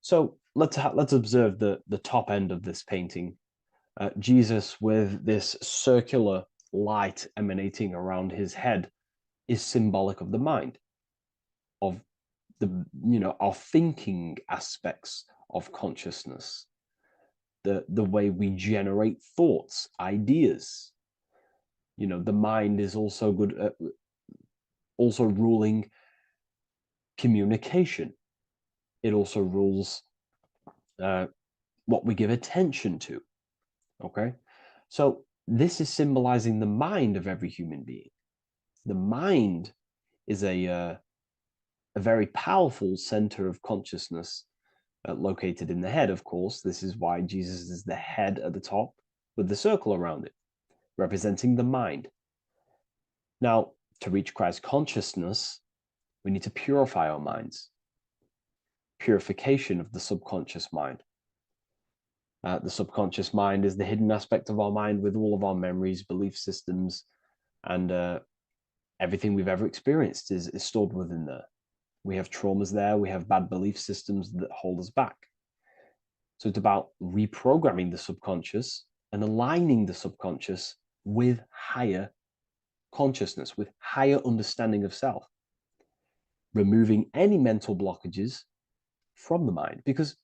So let's observe the top end of this painting. Jesus with this circular light emanating around his head is symbolic of the mind, of the our thinking aspects of consciousness, the way we generate thoughts, ideas. The mind is also good at also ruling communication. It also rules what we give attention to. Okay, so this is symbolizing the mind of every human being. The mind is a very powerful center of consciousness located in the head, of course. This is why Jesus is the head at the top with the circle around it, representing the mind. Now, to reach Christ consciousness, we need to purify our minds. Purification of the subconscious mind. The subconscious mind is the hidden aspect of our mind with all of our memories, belief systems, and everything we've ever experienced is stored within there. We have traumas there. We have bad belief systems that hold us back. So it's about reprogramming the subconscious and aligning the subconscious with higher consciousness, with higher understanding of self, removing any mental blockages from the mind. Because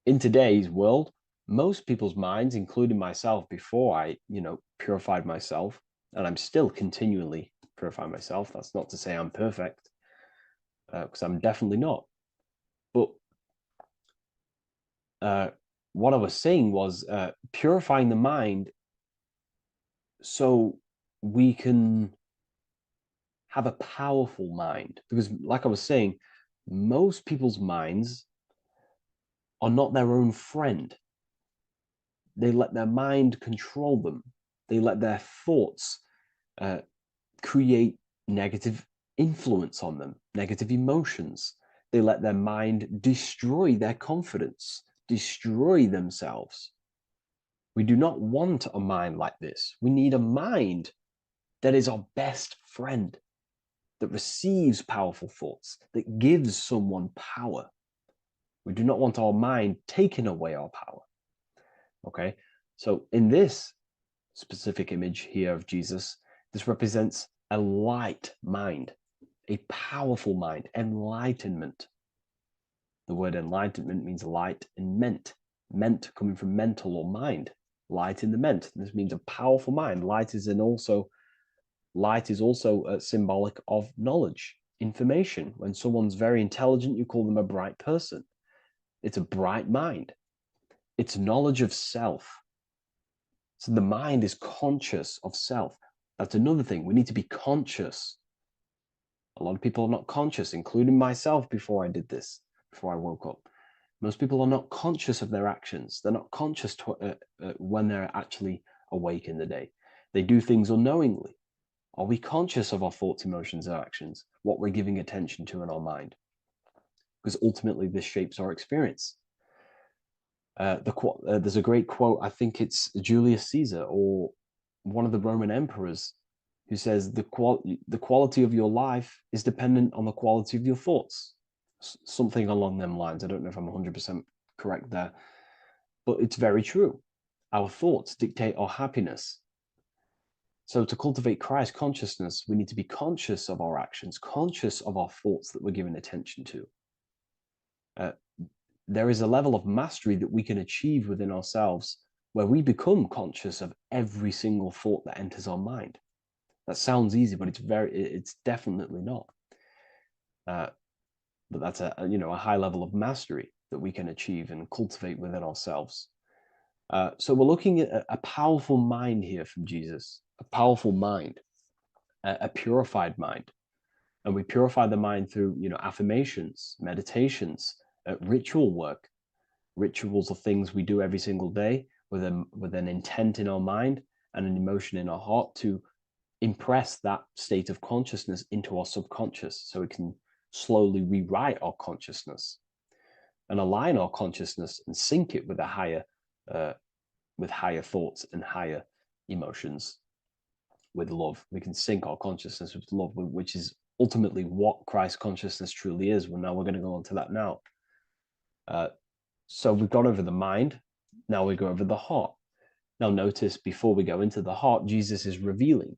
in today's world, most people's minds, including myself, before I, purified myself, and I'm still continually purifying myself. That's not to say I'm perfect, because I'm definitely not. But what I was saying was purifying the mind so we can have a powerful mind. Because like I was saying, most people's minds are not their own friend. They let their mind control them. They let their thoughts create negative influence on them, negative emotions. They let their mind destroy their confidence, destroy themselves. We do not want a mind like this. We need a mind that is our best friend, that receives powerful thoughts, that gives someone power. We do not want our mind taking away our power. Okay, so in this specific image here of Jesus, this represents a light mind, a powerful mind, enlightenment. The word enlightenment means light and ment coming from mental or mind, light in the ment. This means a powerful mind. Light is also symbolic of knowledge, information. When someone's very intelligent, you call them a bright person. It's a bright mind. It's knowledge of self. So the mind is conscious of self. That's another thing. We need to be conscious. A lot of people are not conscious, including myself before I did this, before I woke up. Most people are not conscious of their actions. They're not conscious when they're actually awake in the day. They do things unknowingly. Are we conscious of our thoughts, emotions, and actions, what we're giving attention to in our mind? Because ultimately this shapes our experience. There's a great quote, I think it's Julius Caesar or one of the Roman emperors, who says the quality of your life is dependent on the quality of your thoughts. Something along them lines. I don't know if I'm 100% correct there. but it's very true. Our thoughts dictate our happiness. So to cultivate Christ consciousness, we need to be conscious of our actions, conscious of our thoughts that we're giving attention to. There is a level of mastery that we can achieve within ourselves where we become conscious of every single thought that enters our mind. That sounds easy, but it's definitely not. But that's a high level of mastery that we can achieve and cultivate within ourselves. So we're looking at a powerful mind here from Jesus, a powerful mind, a purified mind. And we purify the mind through, affirmations, meditations, ritual work. Rituals are things we do every single day with an intent in our mind and an emotion in our heart to impress that state of consciousness into our subconscious, so it can slowly rewrite our consciousness and align our consciousness and sync it with higher thoughts and higher emotions with love. We can sync our consciousness with love, which is ultimately what Christ consciousness truly is. Well, now we're going to go on to that now. So we've gone over the mind. Now we go over the heart. Now notice, before we go into the heart, Jesus is revealing.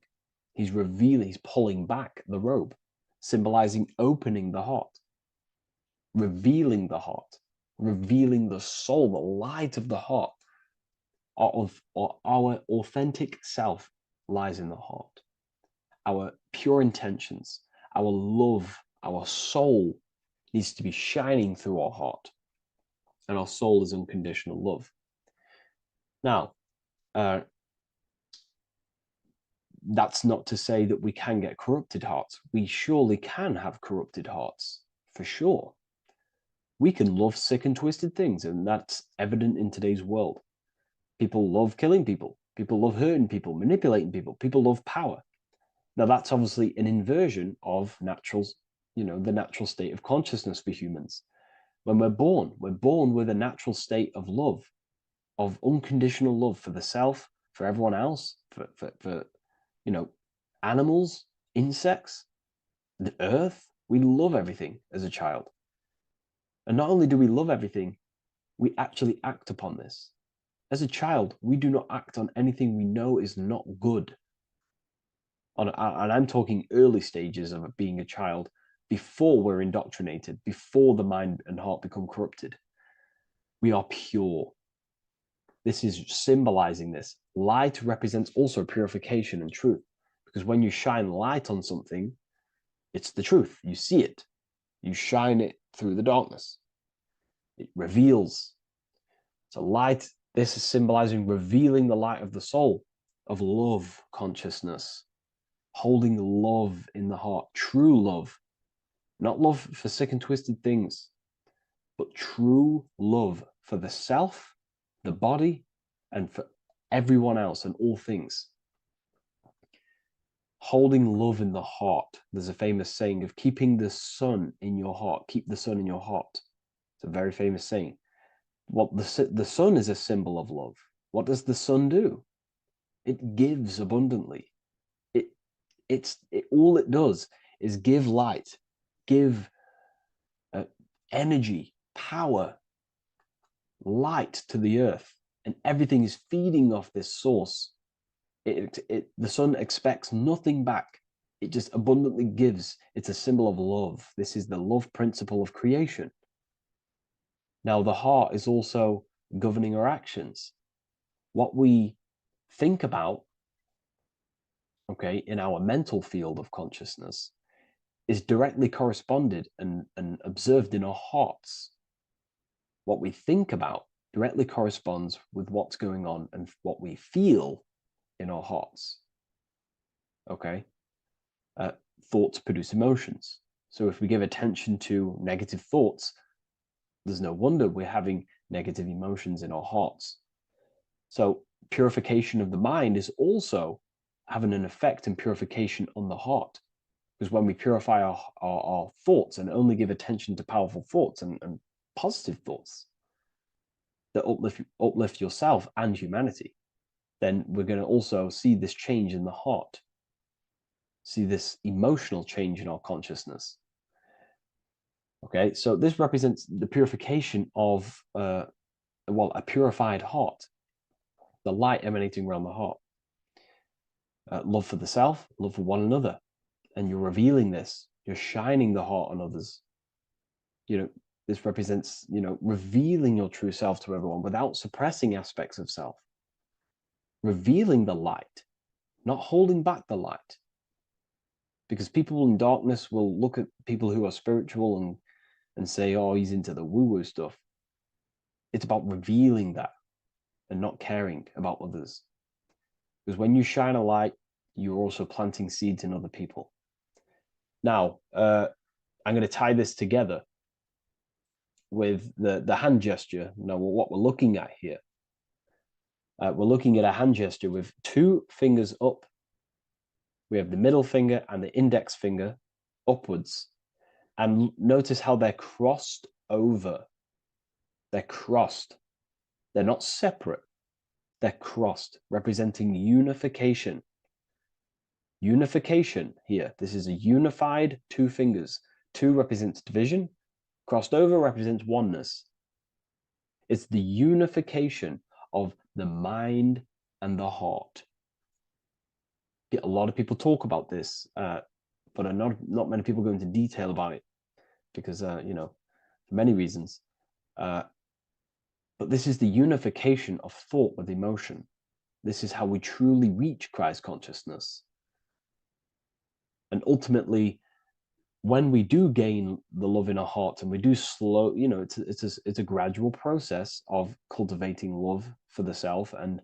He's pulling back the robe, symbolizing opening the heart, revealing the heart, revealing the soul, the light of the heart. Our authentic self lies in the heart. Our pure intentions, our love, our soul needs to be shining through our heart. And our soul is unconditional love. Now, that's not to say that we can get corrupted hearts. We surely can have corrupted hearts, for sure. We can love sick and twisted things, and that's evident in today's world. People love killing people. People love hurting people, manipulating people. People love power. Now, that's obviously an inversion of the natural state of consciousness for humans. When we're born with a natural state of love, of unconditional love for the self, for everyone else, for animals, insects, the earth. We love everything as a child. And not only do we love everything, we actually act upon this. As a child, we do not act on anything we know is not good. And I'm talking early stages of being a child, before we're indoctrinated, before the mind and heart become corrupted. We are pure. This is symbolizing this. Light represents also purification and truth, because when you shine light on something, it's the truth. You see it. You shine it through the darkness. It reveals. So light, this is symbolizing revealing the light of the soul, of love consciousness, holding love in the heart, true love. Not love for sick and twisted things, but true love for the self, the body, and for everyone else and all things. Holding love in the heart. There's a famous saying of keeping the sun in your heart. Keep the sun in your heart. It's a very famous saying. What the sun is a symbol of love. What does the sun do? It gives abundantly. All it does is give light, give energy, power, light to the earth, and everything is feeding off this source. The sun expects nothing back. It just abundantly gives. It's a symbol of love. This is the love principle of creation. Now, the heart is also governing our actions. What we think about, in our mental field of consciousness, is directly corresponded and observed in our hearts. What we think about directly corresponds with what's going on and what we feel in our hearts. Thoughts produce emotions. So if we give attention to negative thoughts, there's no wonder we're having negative emotions in our hearts. So purification of the mind is also having an effect in purification on the heart. Because when we purify our thoughts and only give attention to powerful thoughts and positive thoughts that uplift yourself and humanity, then we're going to also see this change in the heart, see this emotional change in our consciousness. So this represents the purification of well, a purified heart, the light emanating around the heart. Love for the self, love for one another. And you're revealing this, you're shining the heart on others. This represents, revealing your true self to everyone without suppressing aspects of self. Revealing the light, not holding back the light. Because people in darkness will look at people who are spiritual and say, oh, he's into the woo-woo stuff. It's about revealing that and not caring about others. Because when you shine a light, you're also planting seeds in other people. Now, I'm going to tie this together with the hand gesture. Now, what we're looking at here, we're looking at a hand gesture with 2 fingers up. We have the middle finger and the index finger upwards. And notice how they're crossed over. They're crossed. They're not separate. They're crossed, representing unification. Unification here. This is a unified 2 fingers. 2 represents division. Crossed over represents oneness. It's the unification of the mind and the heart. A lot of people talk about this, but not many people go into detail about it because, for many reasons. But this is the unification of thought with emotion. This is how we truly reach Christ consciousness. And ultimately, when we do gain the love in our hearts and we do slow, it's a gradual process of cultivating love for the self and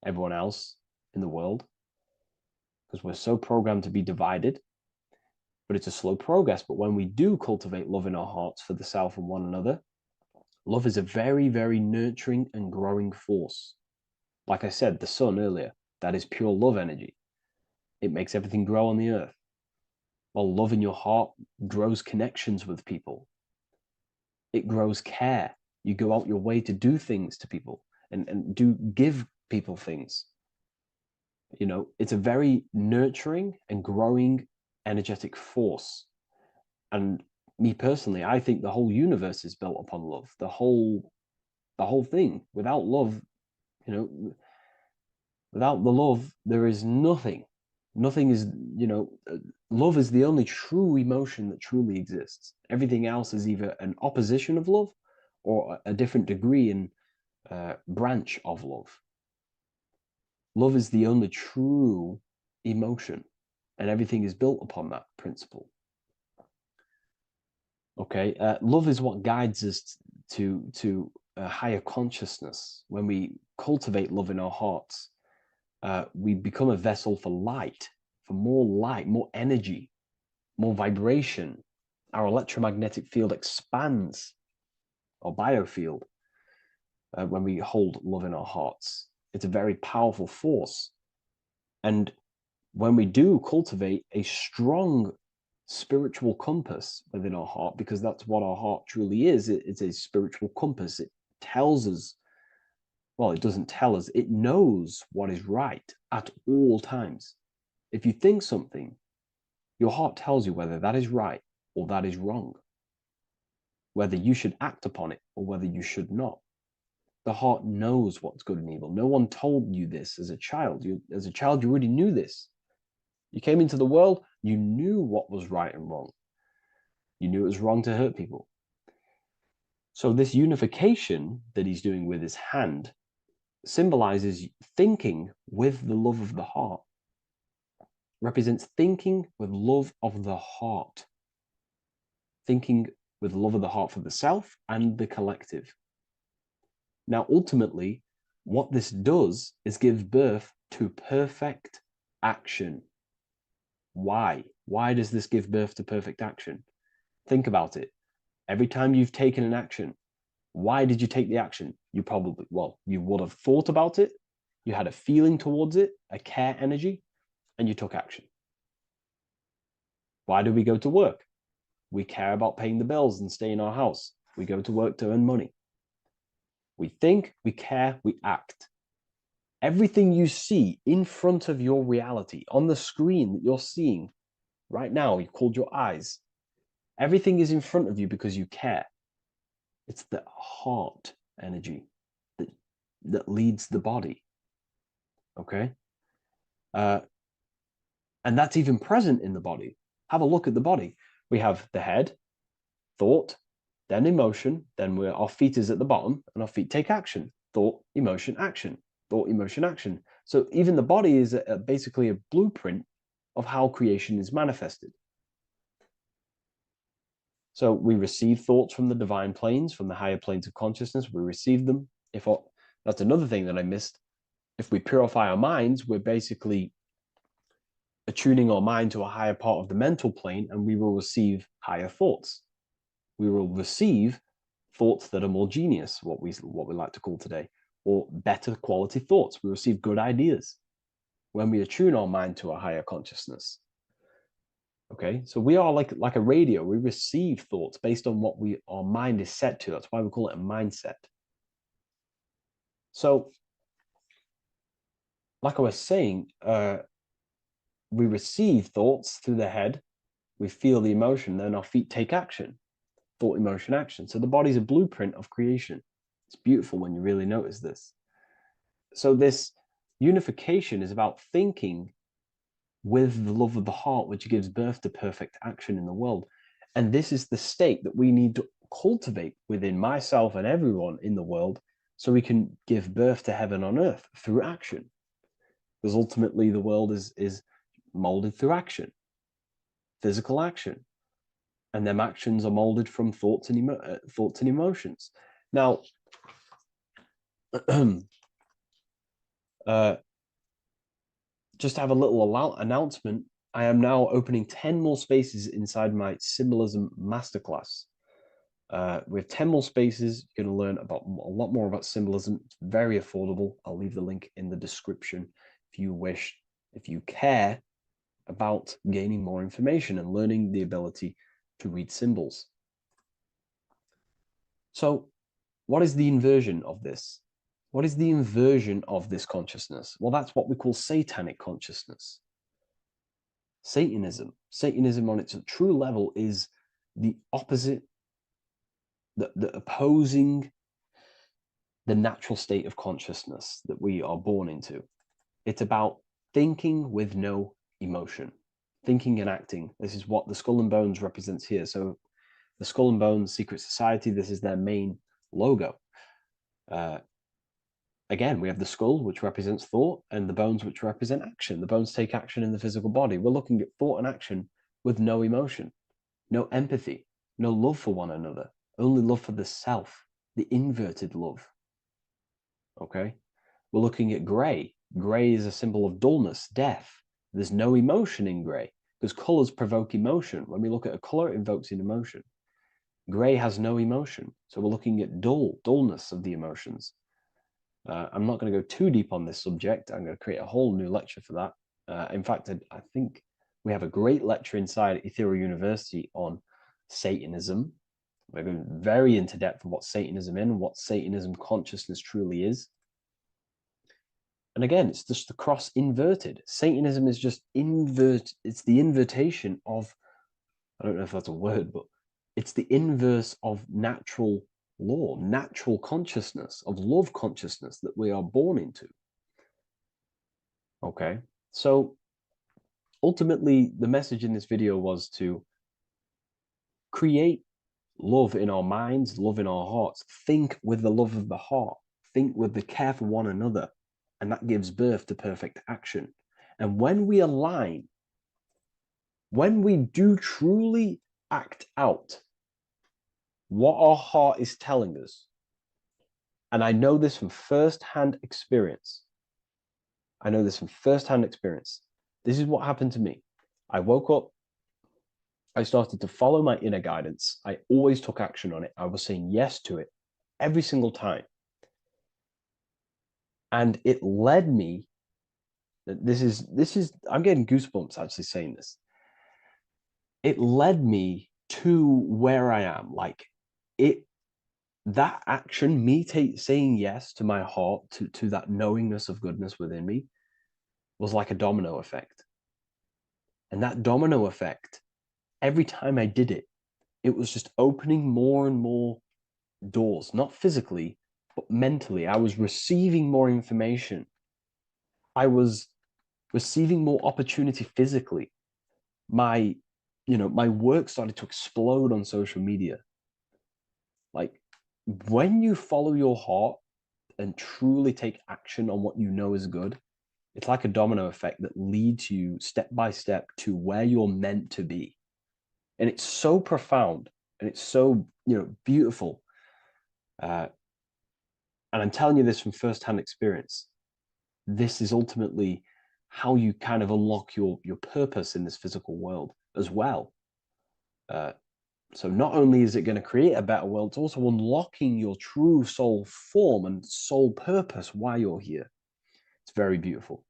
everyone else in the world, because we're so programmed to be divided, but it's a slow progress. But when we do cultivate love in our hearts for the self and one another, love is a very, very nurturing and growing force. Like I said, the sun earlier, that is pure love energy. It makes everything grow on the earth. While love in your heart grows connections with people. It grows care. You go out your way to do things to people and do give people things. It's a very nurturing and growing energetic force. And me personally, I think the whole universe is built upon love. The whole thing. Without love, without the love, there is nothing. Nothing is, love is the only true emotion that truly exists. Everything else is either an opposition of love or a different degree and branch of love. Love is the only true emotion, and everything is built upon that principle. Okay, love is what guides us to a higher consciousness. When we cultivate love in our hearts, we become a vessel for light, more energy, more vibration. Our electromagnetic field expands, or biofield, when we hold love in our hearts. It's a very powerful force. And when we do cultivate a strong spiritual compass within our heart, because that's what our heart truly is, it's a spiritual compass. It tells us, well, it doesn't tell us, it knows what is right at all times. If you think something, your heart tells you whether that is right or that is wrong, whether you should act upon it or whether you should not. The heart knows what's good and evil. No one told you this as a child. As a child, you already knew this. You came into the world, you knew what was right and wrong. You knew it was wrong to hurt people. So this unification that he's doing with his hand symbolizes thinking with the love of the heart. Represents thinking with love of the heart. Thinking with love of the heart for the self and the collective. Now, ultimately, what this does is give birth to perfect action. Why? Why does this give birth to perfect action? Think about it. Every time you've taken an action, why did you take the action? You would have thought about it, you had a feeling towards it, a care energy, and you took action. Why do we go to work? We care about paying the bills and staying in our house. We go to work to earn money. We think, we care, we act. Everything you see in front of your reality, on the screen that you're seeing right now, you called your eyes. Everything is in front of you because you care. It's the heart energy. that leads the body. Okay. And that's even present in the body. Have a look at the body. We have the head, thought, then emotion, then our feet is at the bottom, and our feet take action. Thought, emotion, action. Thought, emotion, action. So even the body is basically a blueprint of how creation is manifested. So we receive thoughts from the divine planes, from the higher planes of consciousness. We receive them. That's another thing that I missed. If we purify our minds, we're basically attuning our mind to a higher part of the mental plane, and we will receive higher thoughts. We will receive thoughts that are more genius, what we like to call today, or better quality thoughts. We receive good ideas when we attune our mind to a higher consciousness. Okay, so we are like a radio. We receive thoughts based on what our mind is set to. That's why we call it a mindset. So, like I was saying, we receive thoughts through the head. We feel the emotion, then our feet take action. Thought, emotion, action. So the body's a blueprint of creation. It's beautiful when you really notice this. So this unification is about thinking with the love of the heart, which gives birth to perfect action in the world. And this is the state that we need to cultivate within myself and everyone in the world, so we can give birth to heaven on earth through action. Because ultimately the world is molded through action, physical action. And them actions are molded from thoughts and emotions. Now, just to have a little announcement, I am now opening 10 more spaces inside my symbolism masterclass. We have 10 more spaces. You're going to learn about a lot more about symbolism. It's very affordable. I'll leave the link in the description if you wish, if you care about gaining more information and learning the ability to read symbols. So what is the inversion of this? What is the inversion of this consciousness? Well, that's what we call satanic consciousness. Satanism. Satanism on its true level is the opposite, the opposing the natural state of consciousness that we are born into. It's about thinking with no emotion, thinking and acting. This is what the Skull and Bones represents here. So the Skull and Bones Secret Society, this is their main logo. Again, we have the skull, which represents thought, and the bones, which represent action. The bones take action in the physical body. We're looking at thought and action with no emotion, no empathy, no love for one another, only love for the self, the inverted love. Okay? We're looking at gray. Gray is a symbol of dullness, death. There's no emotion in gray, because colors provoke emotion. When we look at a color, it invokes an emotion. Gray has no emotion. So we're looking at dullness of the emotions. I'm not going to go too deep on this subject. I'm going to create a whole new lecture for that. In fact, I think we have a great lecture inside Ethereal University on Satanism. We're going very into depth of what Satanism is and what Satanism consciousness truly is. And again, it's just the cross inverted. Satanism is just it's the invertation of, I don't know if that's a word, but it's the inverse of natural law, natural consciousness, of love consciousness that we are born into. Okay, so ultimately the message in this video was to create love in our minds, love in our hearts, think with the love of the heart, think with the care for one another, and that gives birth to perfect action. And when we align, when we do truly act out what our heart is telling us, and I know this from first-hand experience. This is what happened to me. I woke up, I started to follow my inner guidance. I always took action on it. I was saying yes to it every single time. And it led me, this is, I'm getting goosebumps actually saying this. It led me to where I am. That action, me saying yes to my heart, to that knowingness of goodness within me, was like a domino effect. And that domino effect, every time I did it, it was just opening more and more doors, not physically, but mentally, I was receiving more information. I was receiving more opportunity physically. My work started to explode on social media. Like, when you follow your heart and truly take action on what you know is good, it's like a domino effect that leads you step by step to where you're meant to be. And it's so profound and it's so, beautiful. And I'm telling you this from firsthand experience. This is ultimately how you kind of unlock your purpose in this physical world as well. So not only is it going to create a better world, it's also unlocking your true soul form and soul purpose while you're here. It's very beautiful.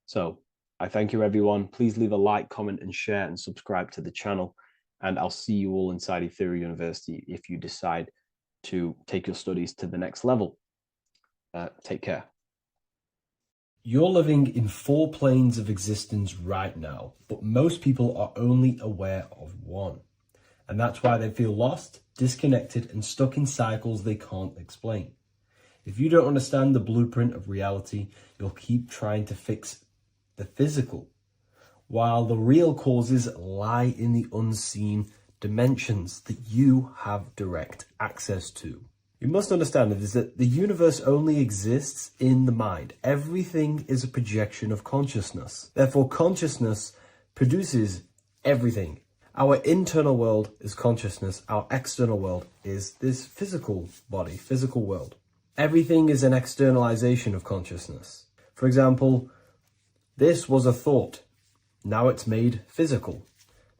So I thank you, everyone. Please leave a like, comment, and share, and subscribe to the channel. And I'll see you all inside Ethereal University if you decide to take your studies to the next level. Take care. You're living in 4 planes of existence right now, but most people are only aware of one. And that's why they feel lost, disconnected, and stuck in cycles they can't explain. If you don't understand the blueprint of reality, you'll keep trying to fix the physical, while the real causes lie in the unseen dimensions that you have direct access to. You must understand that the universe only exists in the mind. Everything is a projection of consciousness. Therefore, consciousness produces everything. Our internal world is consciousness. Our external world is this physical body, physical world. Everything is an externalization of consciousness. For example, this was a thought. Now it's made physical.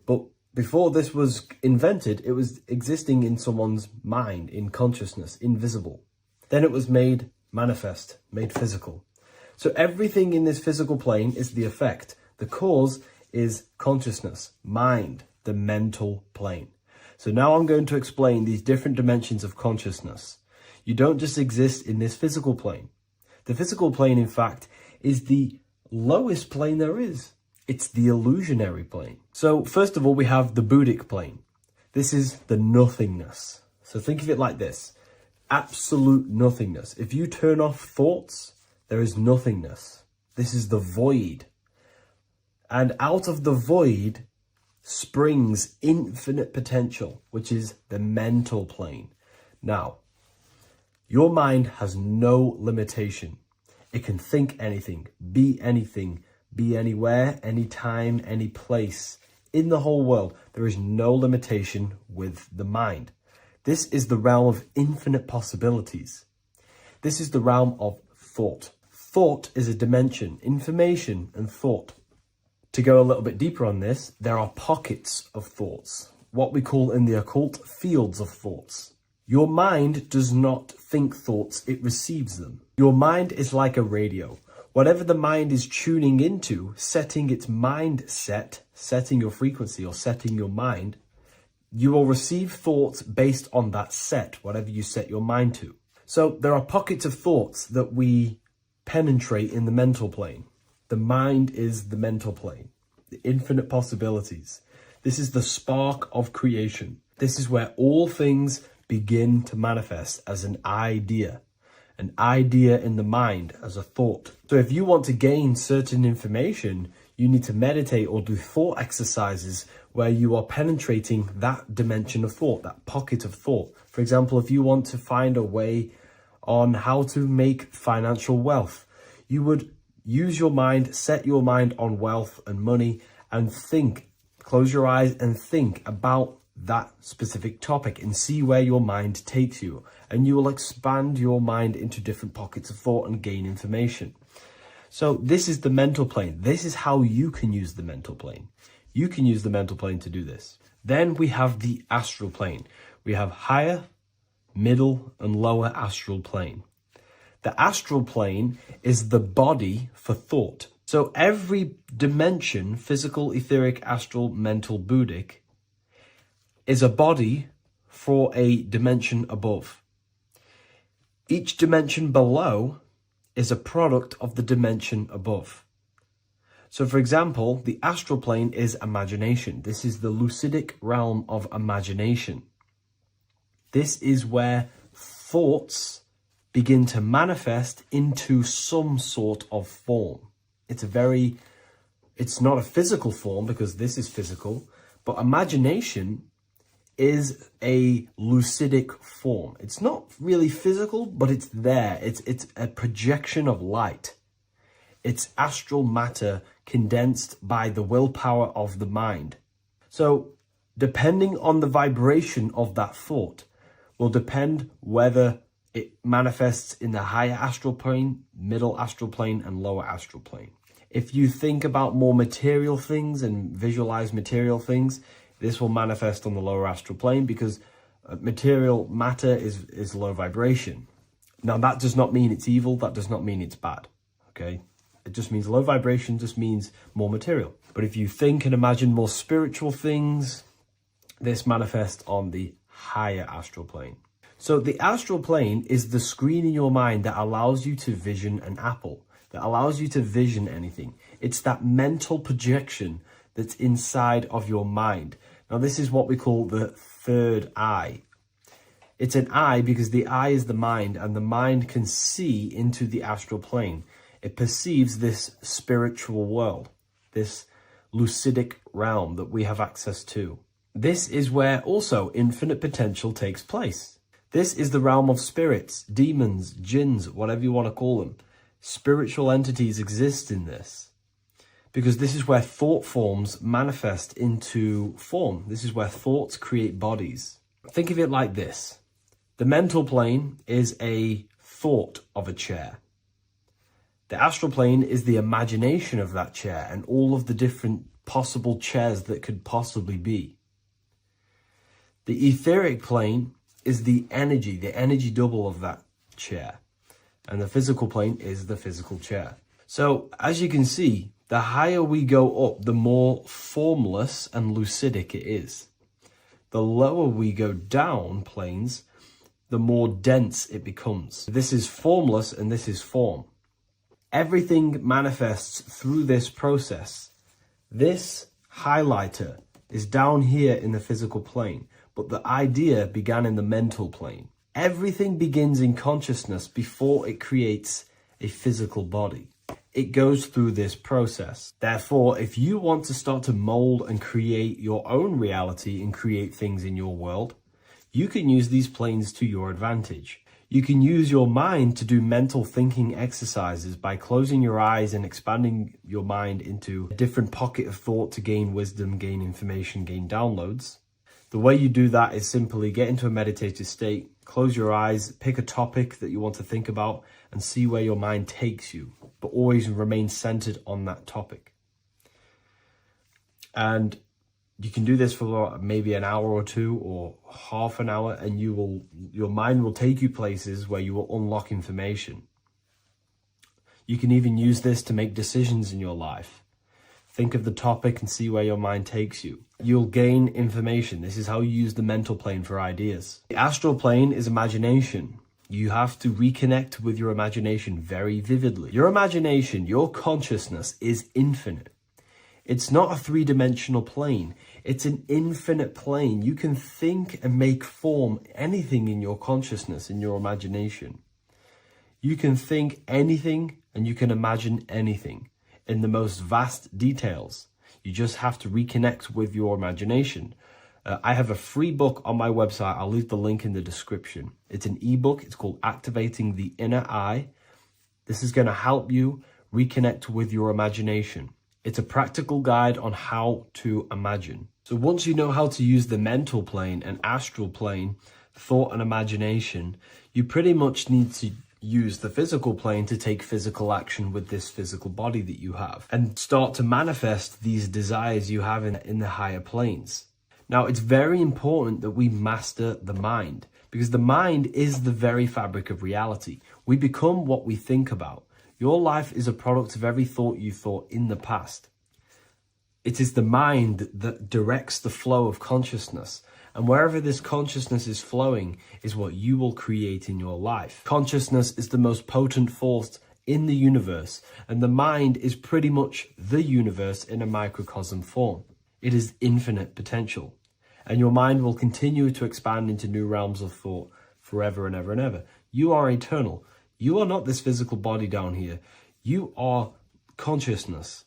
But before this was invented, it was existing in someone's mind, in consciousness, invisible. Then it was made manifest, made physical. So everything in this physical plane is the effect. The cause is consciousness, mind, the mental plane. So now I'm going to explain these different dimensions of consciousness. You don't just exist in this physical plane. The physical plane, in fact, is the lowest plane there is. It's the illusionary plane. So first of all, we have the Buddhic plane. This is the nothingness. So think of it like this. Absolute nothingness. If you turn off thoughts, there is nothingness. This is the void. And out of the void springs infinite potential, which is the mental plane. Now, your mind has no limitation. It can think anything, be anywhere, anytime, any place. In the whole world, there is no limitation with the mind. This is the realm of infinite possibilities. This is the realm of thought. Thought is a dimension, information and thought. To go a little bit deeper on this, there are pockets of thoughts, what we call in the occult fields of thoughts. Your mind does not think thoughts, it receives them. Your mind is like a radio. Whatever the mind is tuning into, setting its mindset, setting your frequency or setting your mind, you will receive thoughts based on that set, whatever you set your mind to. So there are pockets of thoughts that we penetrate in the mental plane. The mind is the mental plane, the infinite possibilities. This is the spark of creation. This is where all things begin to manifest as an idea in the mind as a thought. So if you want to gain certain information, you need to meditate or do thought exercises where you are penetrating that dimension of thought, that pocket of thought. For example, if you want to find a way on how to make financial wealth, you would use your mind, set your mind on wealth and money and think, close your eyes and think about that specific topic and see where your mind takes you. And you will expand your mind into different pockets of thought and gain information. So this is the mental plane. This is how you can use the mental plane. You can use the mental plane to do this. Then we have the astral plane. We have higher, middle, and lower astral plane. The astral plane is the body for thought. So every dimension, physical, etheric, astral, mental, Buddhic, is a body for a dimension above. Each dimension below is a product of the dimension above. So for example, the astral plane is imagination. This is the lucidic realm of imagination. This is where thoughts begin to manifest into some sort of form. It's not a physical form because this is physical, but imagination is a lucidic form. It's not really physical, but it's there. It's a projection of light. It's astral matter condensed by the willpower of the mind. So depending on the vibration of that thought will depend whether it manifests in the higher astral plane, middle astral plane, and lower astral plane. If you think about more material things and visualize material things, this will manifest on the lower astral plane because material matter is low vibration. Now, that does not mean it's evil. That does not mean it's bad. Okay? It just means low vibration just means more material. But if you think and imagine more spiritual things, this manifests on the higher astral plane. So the astral plane is the screen in your mind that allows you to vision an apple, that allows you to vision anything. It's that mental projection that's inside of your mind. Now, this is what we call the third eye. It's an eye because the eye is the mind, and the mind can see into the astral plane. It perceives this spiritual world, this lucidic realm that we have access to. This is where also infinite potential takes place. This is the realm of spirits, demons, jinns, whatever you want to call them. Spiritual entities exist in this because this is where thought forms manifest into form. This is where thoughts create bodies. Think of it like this. The mental plane is a thought of a chair. The astral plane is the imagination of that chair and all of the different possible chairs that could possibly be. The etheric plane is the energy double of that chair. And the physical plane is the physical chair. So as you can see, the higher we go up, the more formless and lucidic it is. The lower we go down planes, the more dense it becomes. This is formless and this is form. Everything manifests through this process. This highlighter is down here in the physical plane, but the idea began in the mental plane. Everything begins in consciousness before it creates a physical body. It goes through this process. Therefore, if you want to start to mold and create your own reality and create things in your world, you can use these planes to your advantage. You can use your mind to do mental thinking exercises by closing your eyes and expanding your mind into a different pocket of thought to gain wisdom, gain information, gain downloads. The way you do that is simply get into a meditative state, close your eyes, pick a topic that you want to think about and see where your mind takes you, but always remain centered on that topic. And you can do this for maybe an hour or two or half an hour, and your mind will take you places where you will unlock information. You can even use this to make decisions in your life. Think of the topic and see where your mind takes you. You'll gain information. This is how you use the mental plane for ideas. The astral plane is imagination. You have to reconnect with your imagination very vividly. Your imagination, your consciousness is infinite. It's not a three-dimensional plane. It's an infinite plane. You can think and make form anything in your consciousness, in your imagination. You can think anything and you can imagine anything in the most vast details. You just have to reconnect with your imagination. I have a free book on my website. I'll leave the link in the description. It's an ebook. It's called Activating the Inner Eye. This is going to help you reconnect with your imagination. It's a practical guide on how to imagine. So once you know how to use the mental plane and astral plane, thought and imagination, you pretty much need to use the physical plane to take physical action with this physical body that you have and start to manifest these desires you have in the higher planes. Now, it's very important that we master the mind because the mind is the very fabric of reality. We become what we think about. Your life is a product of every thought you thought in the past. It is the mind that directs the flow of consciousness. And wherever this consciousness is flowing is what you will create in your life. Consciousness is the most potent force in the universe, and the mind is pretty much the universe in a microcosm form. It is infinite potential, and your mind will continue to expand into new realms of thought forever and ever and ever. You are eternal. You are not this physical body down here. You are consciousness,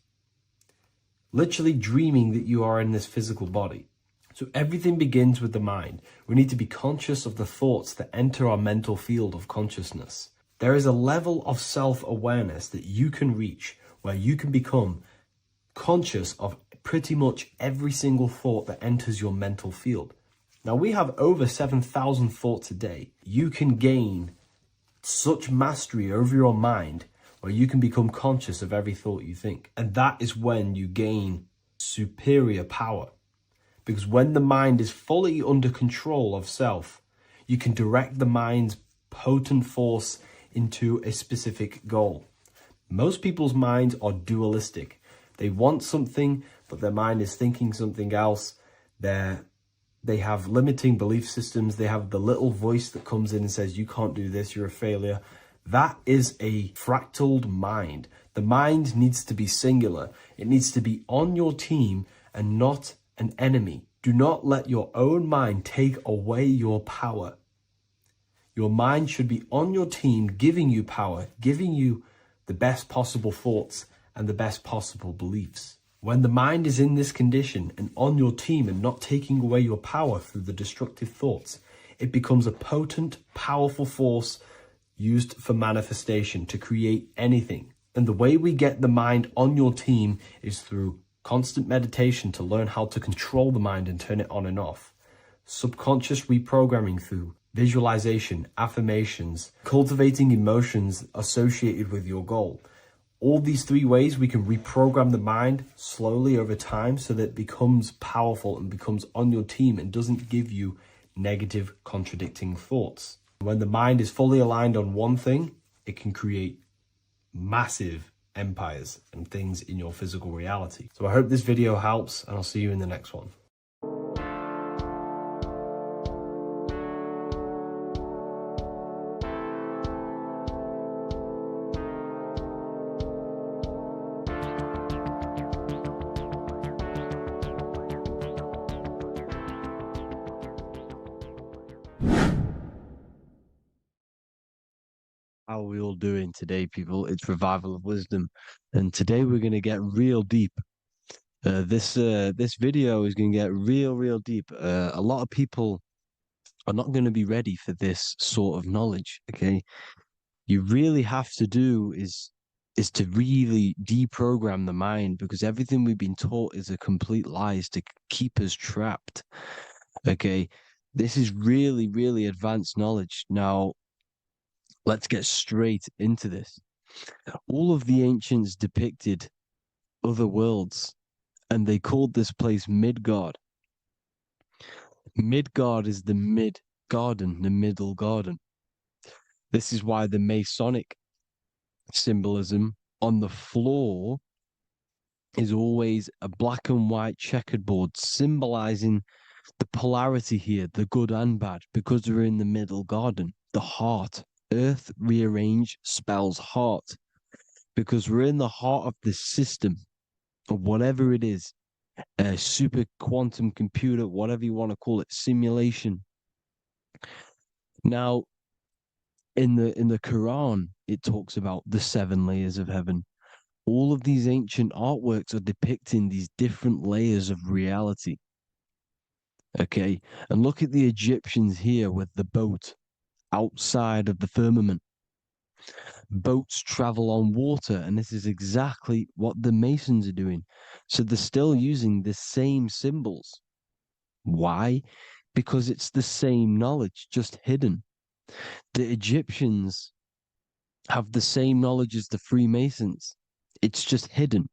literally dreaming that you are in this physical body. So everything begins with the mind. We need to be conscious of the thoughts that enter our mental field of consciousness. There is a level of self-awareness that you can reach where you can become conscious of pretty much every single thought that enters your mental field. Now, we have over 7,000 thoughts a day. You can gain such mastery over your mind where you can become conscious of every thought you think. And that is when you gain superior power. Because when the mind is fully under control of self, you can direct the mind's potent force into a specific goal. Most people's minds are dualistic. They want something, but their mind is thinking something else. They have limiting belief systems. They have the little voice that comes in and says, you can't do this, you're a failure. That is a fractaled mind. The mind needs to be singular. It needs to be on your team and not an enemy. Do not let your own mind take away your power. Your mind should be on your team, giving you power, giving you the best possible thoughts and the best possible beliefs. When the mind is in this condition and on your team and not taking away your power through the destructive thoughts, it becomes a potent, powerful force used for manifestation to create anything. And the way we get the mind on your team is through constant meditation to learn how to control the mind and turn it on and off. Subconscious reprogramming through visualization, affirmations, cultivating emotions associated with your goal. All these three ways we can reprogram the mind slowly over time so that it becomes powerful and becomes on your team and doesn't give you negative contradicting thoughts. When the mind is fully aligned on one thing, it can create massive empires and things in your physical reality. So I hope this video helps, and I'll see you in the next one. How are we all doing today, people? It's Revival of Wisdom, and today we're going to get real deep. This video is going to get real deep. A lot of people are not going to be ready for this sort of knowledge. Okay, you really have to do is to really deprogram the mind, because everything we've been taught is a complete lies to keep us trapped. Okay, this is really advanced knowledge. Now, let's get straight into this. All of the ancients depicted other worlds, and they called this place Midgard. Midgard is the mid-garden, the middle garden. This is why the Masonic symbolism on the floor is always a black and white checkered board, symbolizing the polarity here, the good and bad, because we're in the middle garden, the heart. Earth rearranged spells heart, because we're in the heart of this system, of whatever it is, a super quantum computer, whatever you want to call it, simulation. Now, in the Quran, it talks about the 7 layers of heaven. All of these ancient artworks are depicting these different layers of reality. Okay, and look at the Egyptians here with the boat outside of the firmament. Boats travel on water, and this is exactly what the Masons are doing. So they're still using the same symbols. Why? Because it's the same knowledge, just hidden. The Egyptians have the same knowledge as the Freemasons. It's just hidden.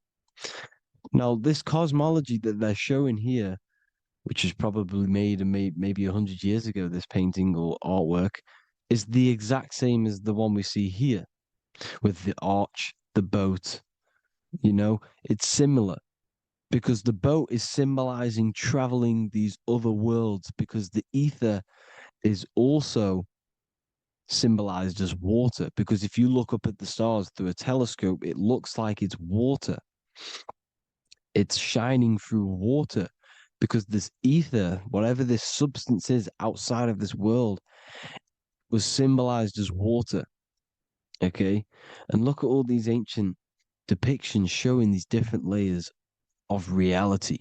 Now, this cosmology that they're showing here, which is probably made maybe 100 years ago, this painting or artwork, is the exact same as the one we see here, with the arch, the boat. You know, it's similar, because the boat is symbolizing traveling these other worlds, because the ether is also symbolized as water, because if you look up at the stars through a telescope, it looks like it's water. It's shining through water, because this ether, whatever this substance is outside of this world, was symbolized as water. Okay. And look at all these ancient depictions showing these different layers of reality.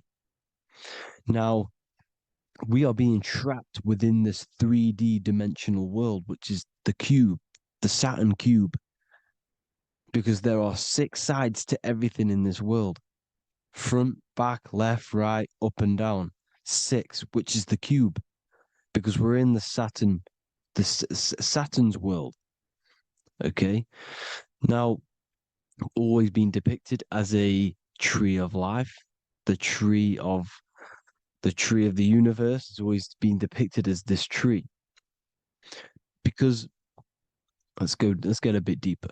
Now, we are being trapped within this 3D dimensional world, which is the cube, the Saturn cube, because there are 6 sides to everything in this world: front, back, left, right, up, and down. 6, which is the cube, because we're in the Saturn's world. Okay. Now, always been depicted as a tree of life, the tree of the universe has always been depicted as this tree. Because let's get a bit deeper.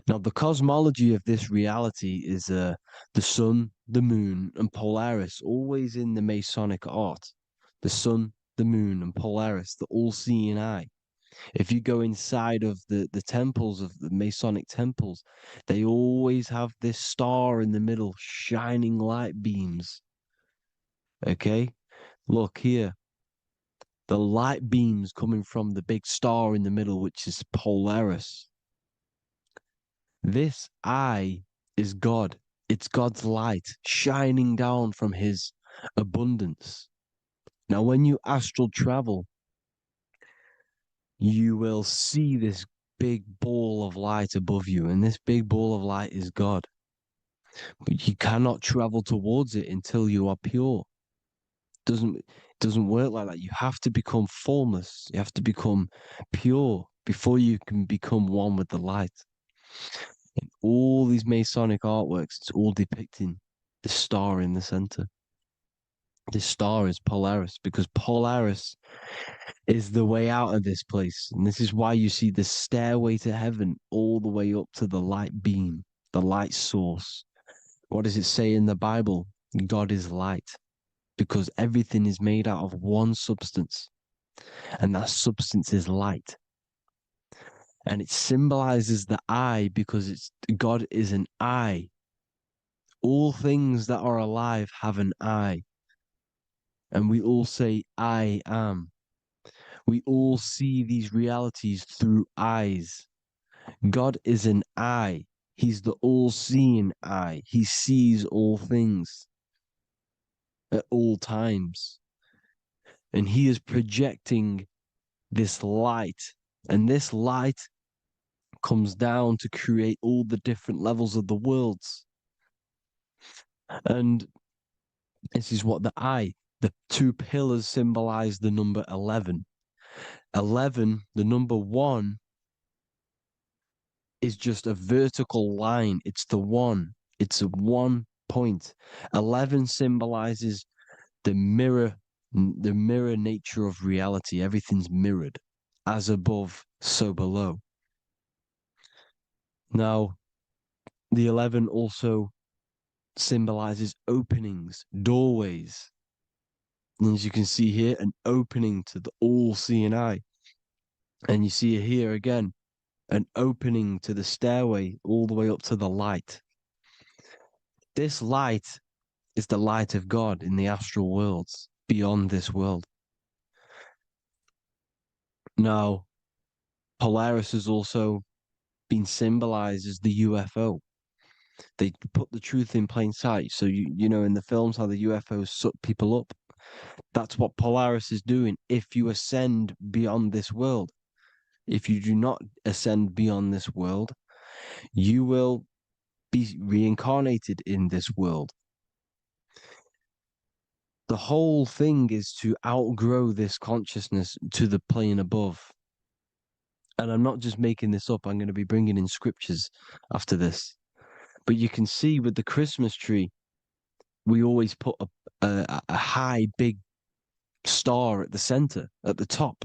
Now, the cosmology of this reality is the sun, the moon, and Polaris, always in the Masonic art. The sun, the moon, and Polaris, the all-seeing eye. If you go inside of the temples, of the Masonic temples, they always have this star in the middle, shining light beams. Okay? Look here. The light beams coming from the big star in the middle, which is Polaris. This eye is God. It's God's light shining down from his abundance. Now, when you astral travel, you will see this big ball of light above you, and this big ball of light is God. But you cannot travel towards it until you are pure. Doesn't work like that. You have to become formless. You have to become pure before you can become one with the light. In all these Masonic artworks, it's all depicting the star in the center. This star is Polaris, because Polaris is the way out of this place. And this is why you see the stairway to heaven all the way up to the light beam, the light source. What does it say in the Bible? God is light, because everything is made out of one substance, and that substance is light. And it symbolizes the eye, because God is an eye. All things that are alive have an eye. And we all say, I am. We all see these realities through eyes. God is an eye. He's the all-seeing eye. He sees all things at all times. And he is projecting this light. And this light comes down to create all the different levels of the worlds. And this is what the 2 pillars symbolize the number 11. 11, the number 1, is just a vertical line. It's the 1. It's a 1 point. 11 symbolizes the mirror nature of reality. Everything's mirrored, as above, so below. Now, the 11 also symbolizes openings, doorways. And as you can see here, an opening to the all-seeing eye. And you see here again, an opening to the stairway all the way up to the light. This light is the light of God in the astral worlds, beyond this world. Now, Polaris has also been symbolized as the UFO. They put the truth in plain sight. So, you know, in the films, how the UFOs suck people up. That's what Polaris is doing if you ascend beyond this world. If you do not ascend beyond this world, you will be reincarnated in this world. The whole thing is to outgrow this consciousness to the plane above. And I'm not just making this up. I'm going to be bringing in scriptures after this. But you can see with the Christmas tree, we always put a high, big star at the center, at the top,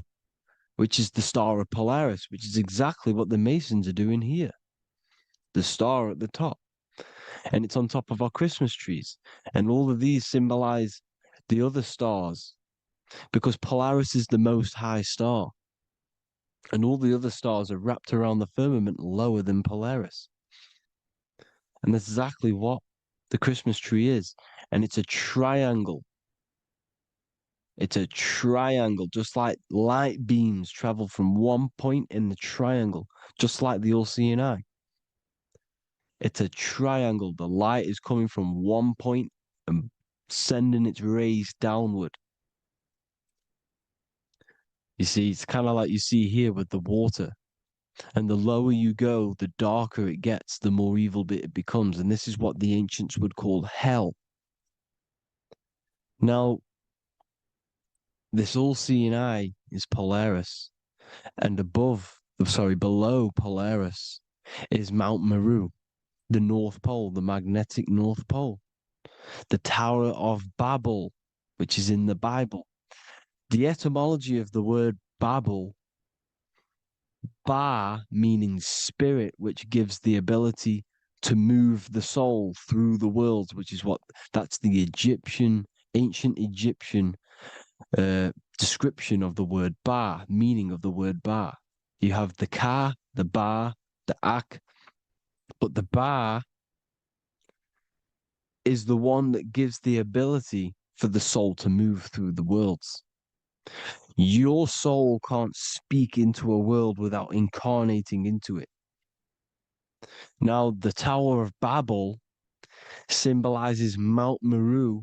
which is the star of Polaris, which is exactly what the Masons are doing here. The star at the top. And it's on top of our Christmas trees. And all of these symbolize the other stars, because Polaris is the most high star. And all the other stars are wrapped around the firmament lower than Polaris. And that's exactly what the Christmas tree is. And it's a triangle. It's a triangle, just like light beams travel from one point in the triangle, just like the all-seeing eye. It's a triangle. The light is coming from one point and sending its rays downward. You see, it's kind of like you see here with the water. And the lower you go, the darker it gets, the more evil it becomes. And this is what the ancients would call hell. Now, this all-seeing eye is Polaris. And below Polaris is Mount Meru, the North Pole, the magnetic North Pole. The Tower of Babel, which is in the Bible. The etymology of the word Babel, Ba meaning spirit, which gives the ability to move the soul through the worlds, which is that's the ancient Egyptian description of the word Ba, meaning of the word Ba. You have the Ka, the Ba, the Ak, but the Ba is the one that gives the ability for the soul to move through the worlds. Your soul can't speak into a world without incarnating into it. Now, the Tower of Babel symbolizes Mount Meru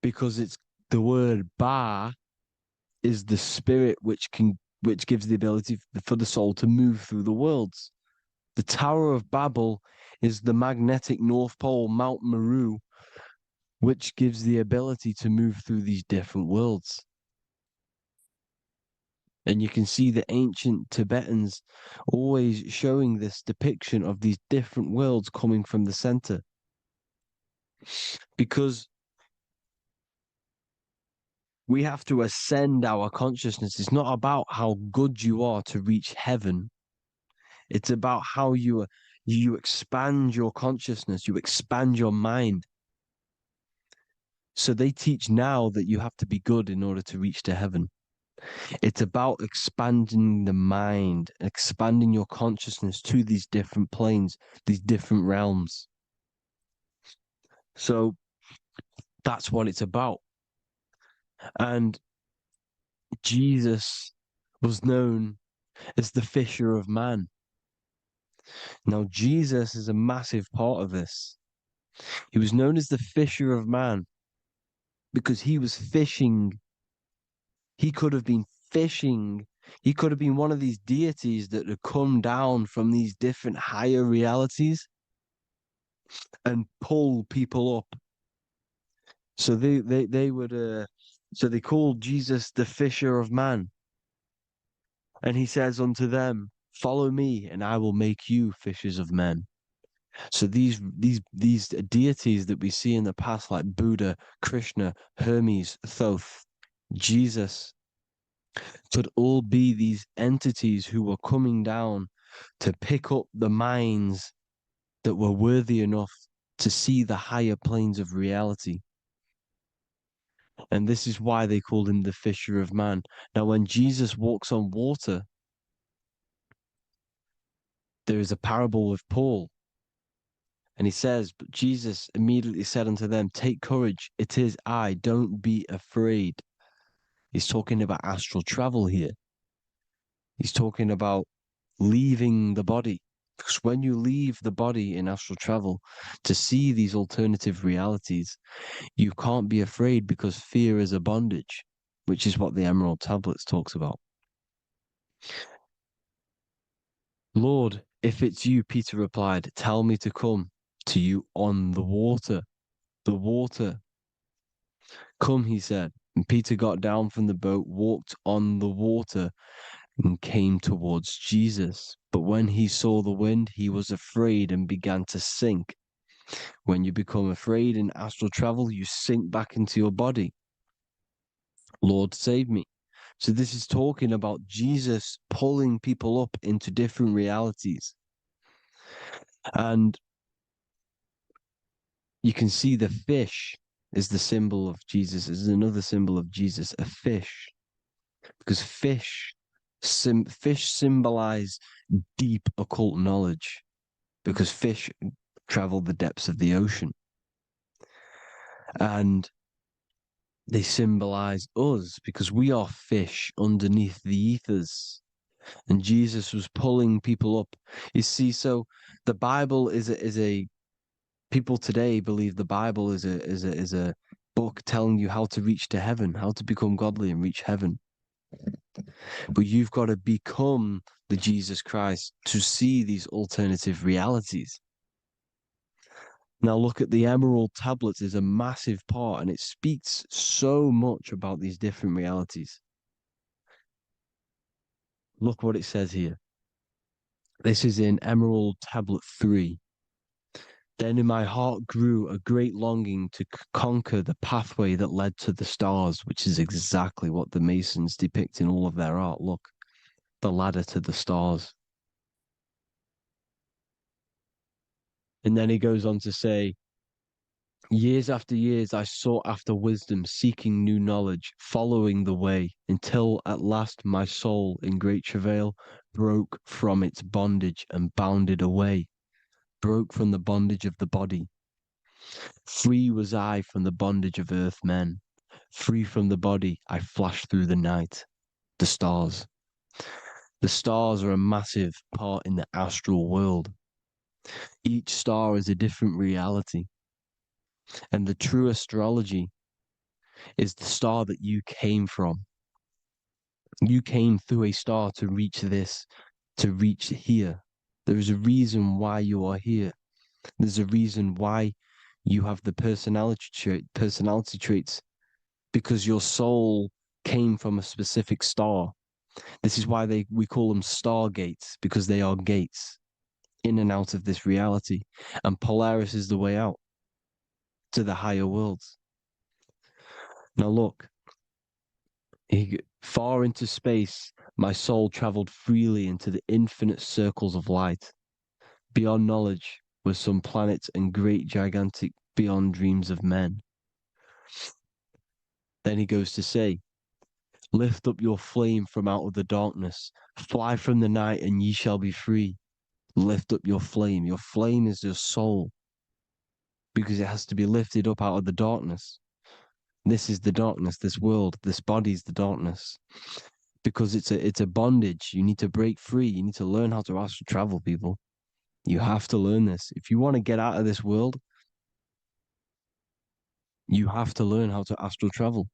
because it's the word Ba is the spirit which gives the ability for the soul to move through the worlds. The Tower of Babel is the magnetic North Pole, Mount Meru, which gives the ability to move through these different worlds. And you can see the ancient Tibetans always showing this depiction of these different worlds coming from the center. Because we have to ascend our consciousness. It's not about how good you are to reach heaven. It's about how you expand your consciousness, you expand your mind. So they teach now that you have to be good in order to reach to heaven. It's about expanding the mind, expanding your consciousness to these different planes, these different realms. So that's what it's about. And Jesus was known as the fisher of man. Now, Jesus is a massive part of this. He was known as the fisher of man because he was fishing. He could have been fishing. He could have been one of these deities that had come down from these different higher realities and pull people up. So they called Jesus the fisher of man. And he says unto them, follow me and I will make you fishers of men. So these deities that we see in the past, like Buddha, Krishna, Hermes, Thoth, Jesus, could all be these entities who were coming down to pick up the minds that were worthy enough to see the higher planes of reality. And this is why they called him the fisher of man. Now, when Jesus walks on water, there is a parable with Paul. And he says, but Jesus immediately said unto them, take courage, it is I, don't be afraid. He's talking about astral travel here. He's talking about leaving the body. Because when you leave the body in astral travel to see these alternative realities, you can't be afraid because fear is a bondage, which is what the Emerald Tablets talks about. Lord, if it's you, Peter replied, tell me to come to you on the water. The water. Come, he said. And Peter got down from the boat, walked on the water, and came towards Jesus. But when he saw the wind, he was afraid and began to sink. When you become afraid in astral travel, you sink back into your body. Lord, save me. So this is talking about Jesus pulling people up into different realities. And you can see the fish is the symbol of Jesus, is another symbol of Jesus, a fish. Because fish symbolize deep occult knowledge, because fish travel the depths of the ocean. And They symbolize us because we are fish underneath the ethers. And Jesus was pulling people up. You see, so the Bible is a people today believe the Bible is a book telling you how to reach to heaven, how to become godly and reach heaven. But you've got to become the Jesus Christ to see these alternative realities. Now look at the Emerald tablets is a massive part, and it speaks so much about these different realities. Look what it says here. This is in Emerald Tablet 3. Then in my heart grew a great longing to conquer the pathway that led to the stars, which is exactly what the Masons depict in all of their art. Look, the ladder to the stars. And then he goes on to say, years after years, I sought after wisdom, seeking new knowledge, following the way, until at last my soul, in great travail, broke from its bondage and bounded away, broke from the bondage of the body. Free was I from the bondage of earth men. Free from the body, I flashed through the night. The stars. The stars are a massive part in the astral world. Each star is a different reality. And the true astrology is the star that you came from. You came through a star to reach this, to reach here. There is a reason why you are here. There's a reason why you have the personality traits, because your soul came from a specific star. This is why we call them stargates, because they are gates in and out of this reality. And Polaris is the way out to the higher worlds. Now look, far into space, my soul traveled freely into the infinite circles of light. Beyond knowledge were some planets and great gigantic beyond dreams of men. Then he goes to say, lift up your flame from out of the darkness, fly from the night and ye shall be free. Lift up your flame. Your flame is your soul, because it has to be lifted up out of the darkness. This is the darkness, this world, this body is the darkness. Because it's a bondage. You need to break free. You need to learn how to astral travel, people. You have to learn this. If you want to get out of this world, you have to learn how to astral travel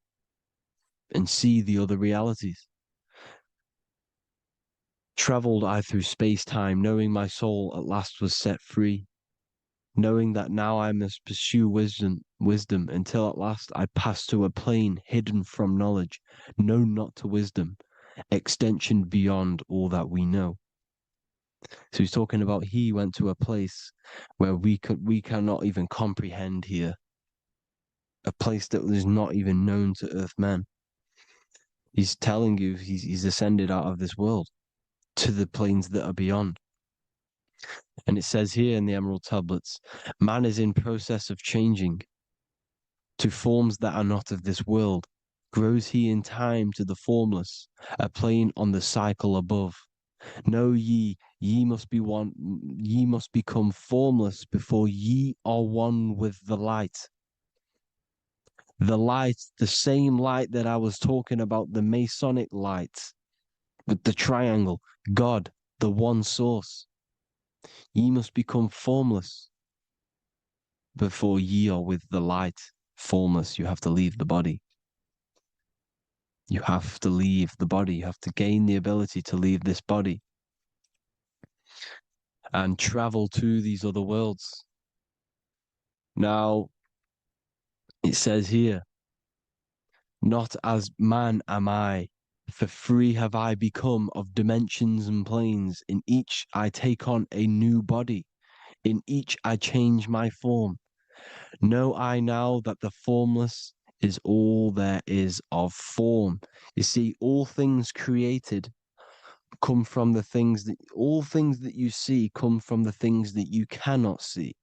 and see the other realities. Traveled I through space-time, knowing my soul at last was set free, knowing that now I must pursue wisdom until at last I pass to a plane hidden from knowledge, known not to wisdom, extension beyond all that we know. So he's talking about he went to a place where we cannot even comprehend here, a place that is not even known to Earthmen. He's telling you he's ascended out of this world to the planes that are beyond. And it says here in the Emerald Tablets, man is in process of changing to forms that are not of this world. Grows he in time to the formless, a plane on the cycle above. Know ye must be one, ye must become formless before ye are one with the light. The light, the same light that I was talking about, the Masonic light, with the triangle, God, the one source. Ye must become formless before ye are with the light. Formless, you have to leave the body. You have to leave the body. You have to gain the ability to leave this body and travel to these other worlds. Now, it says here, not as man am I, for free have I become of dimensions and planes. In each I take on a new body. In each I change my form. Know I now that the formless is all there is of form. You see, all things created come from the things that, all things that you see come from the things that you cannot see.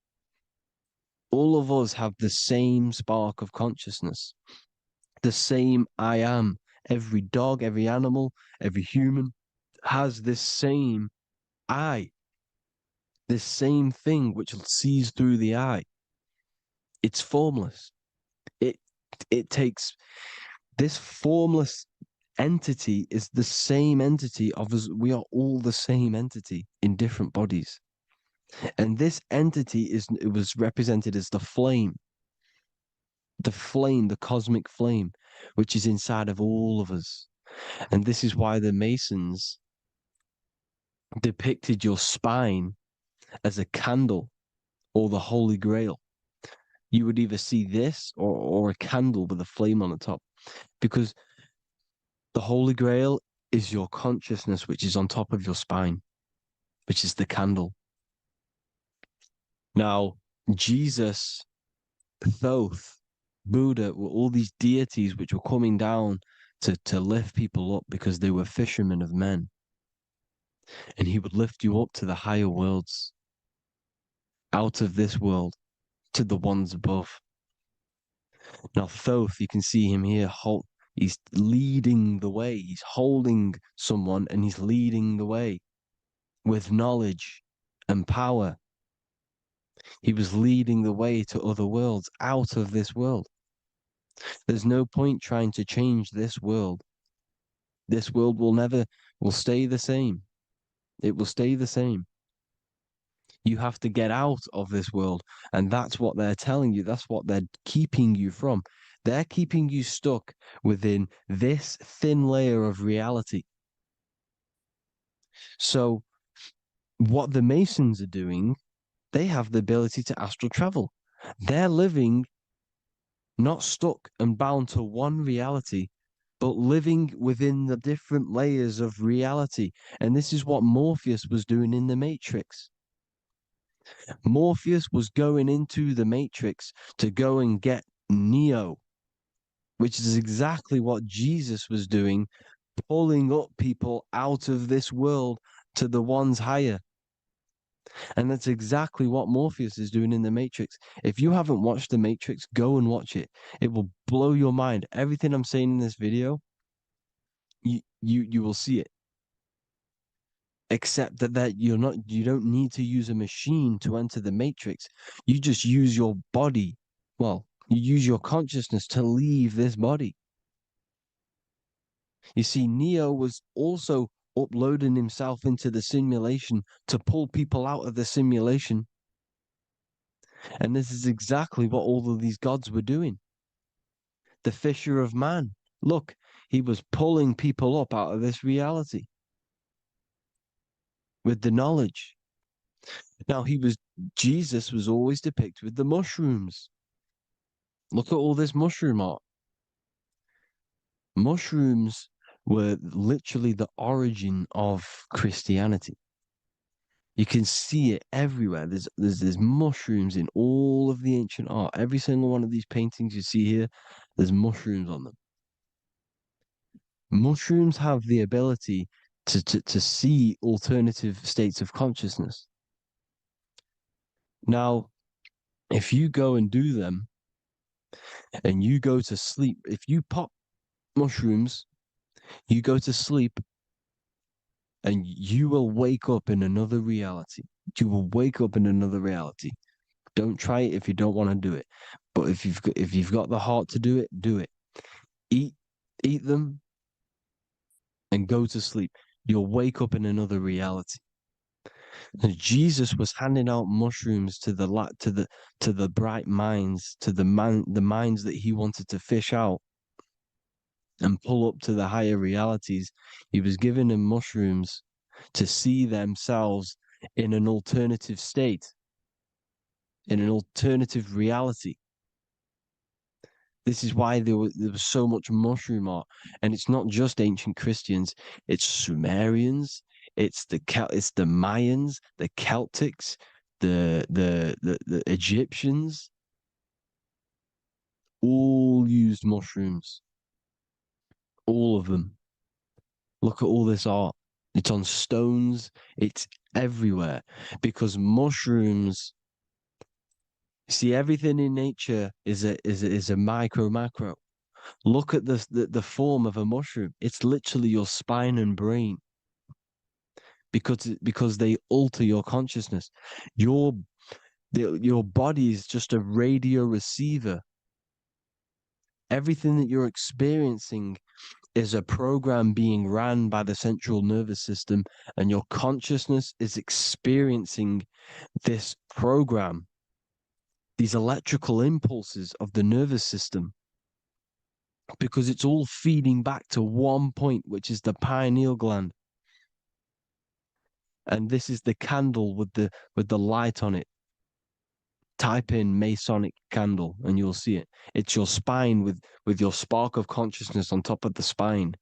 All of us have the same spark of consciousness, the same I am. Every dog, every animal, every human has this same I, this same thing which sees through the eye. It's formless. it takes this formless entity is the same entity of us. We are all the same entity in different bodies. And this entity it was represented as the flame, the cosmic flame, which is inside of all of us. And this is why the Masons depicted your spine as a candle or the Holy Grail. You would either see this or a candle with a flame on the top, because the Holy Grail is your consciousness, which is on top of your spine, which is the candle. Now, Jesus, Thoth, Buddha were all these deities which were coming down to lift people up because they were fishermen of men. And he would lift you up to the higher worlds, out of this world, to the ones above. Now, Thoth, you can see him here, he's leading the way. He's holding someone and he's leading the way with knowledge and power. He was leading the way to other worlds, out of this world. There's no point trying to change this world. This world will stay the same. It will stay the same. You have to get out of this world. And that's what they're telling you. That's what they're keeping you from. They're keeping you stuck within this thin layer of reality. So what the Masons are doing, they have the ability to astral travel. They're living not stuck and bound to one reality, but living within the different layers of reality. And this is what Morpheus was doing in the Matrix. Morpheus was going into the Matrix to go and get Neo, which is exactly what Jesus was doing, pulling up people out of this world to the ones higher. And that's exactly what Morpheus is doing in the Matrix. If you haven't watched the Matrix, go and watch it. It will blow your mind. Everything I'm saying in this video, you will see it. Except that you don't need to use a machine to enter the Matrix. You just use your body. Well, you use your consciousness to leave this body. You see, Neo was also uploading himself into the simulation to pull people out of the simulation. And this is exactly what all of these gods were doing. The fisher of man. Look, he was pulling people up out of this reality with the knowledge. Now, Jesus was always depicted with the mushrooms. Look at all this mushroom art. Mushrooms were literally the origin of Christianity. You can see it everywhere. There's mushrooms in all of the ancient art. Every single one of these paintings you see here, there's mushrooms on them. Mushrooms have the ability to see alternative states of consciousness. Now, if you go and do them and you go to sleep, if you pop mushrooms, you go to sleep and you will wake up in another reality. You will wake up in another reality. Don't try it if you don't want to do it. But if you've got the heart to do it, do it. Eat them and go to sleep. You'll wake up in another reality. And Jesus was handing out mushrooms to the bright minds, to the minds that he wanted to fish out and pull up to the higher realities. He was giving them mushrooms to see themselves in an alternative state, in an alternative reality. This is why there was so much mushroom art. And it's not just ancient Christians, it's Sumerians, it's the Mayans, the Celtics, the Egyptians, all used mushrooms. All of them. Look at all this art. It's on stones. It's everywhere. Because mushrooms, see, everything in nature is a macro. Look at the form of a mushroom. It's literally your spine and brain. Because they alter your consciousness. Your body is just a radio receiver. Everything that you're experiencing is a program being ran by the central nervous system, and your consciousness is experiencing this program, these electrical impulses of the nervous system, because it's all feeding back to one point, which is the pineal gland. And this is the candle with the light on it. Type in Masonic candle and you'll see it. It's your spine with your spark of consciousness on top of the spine.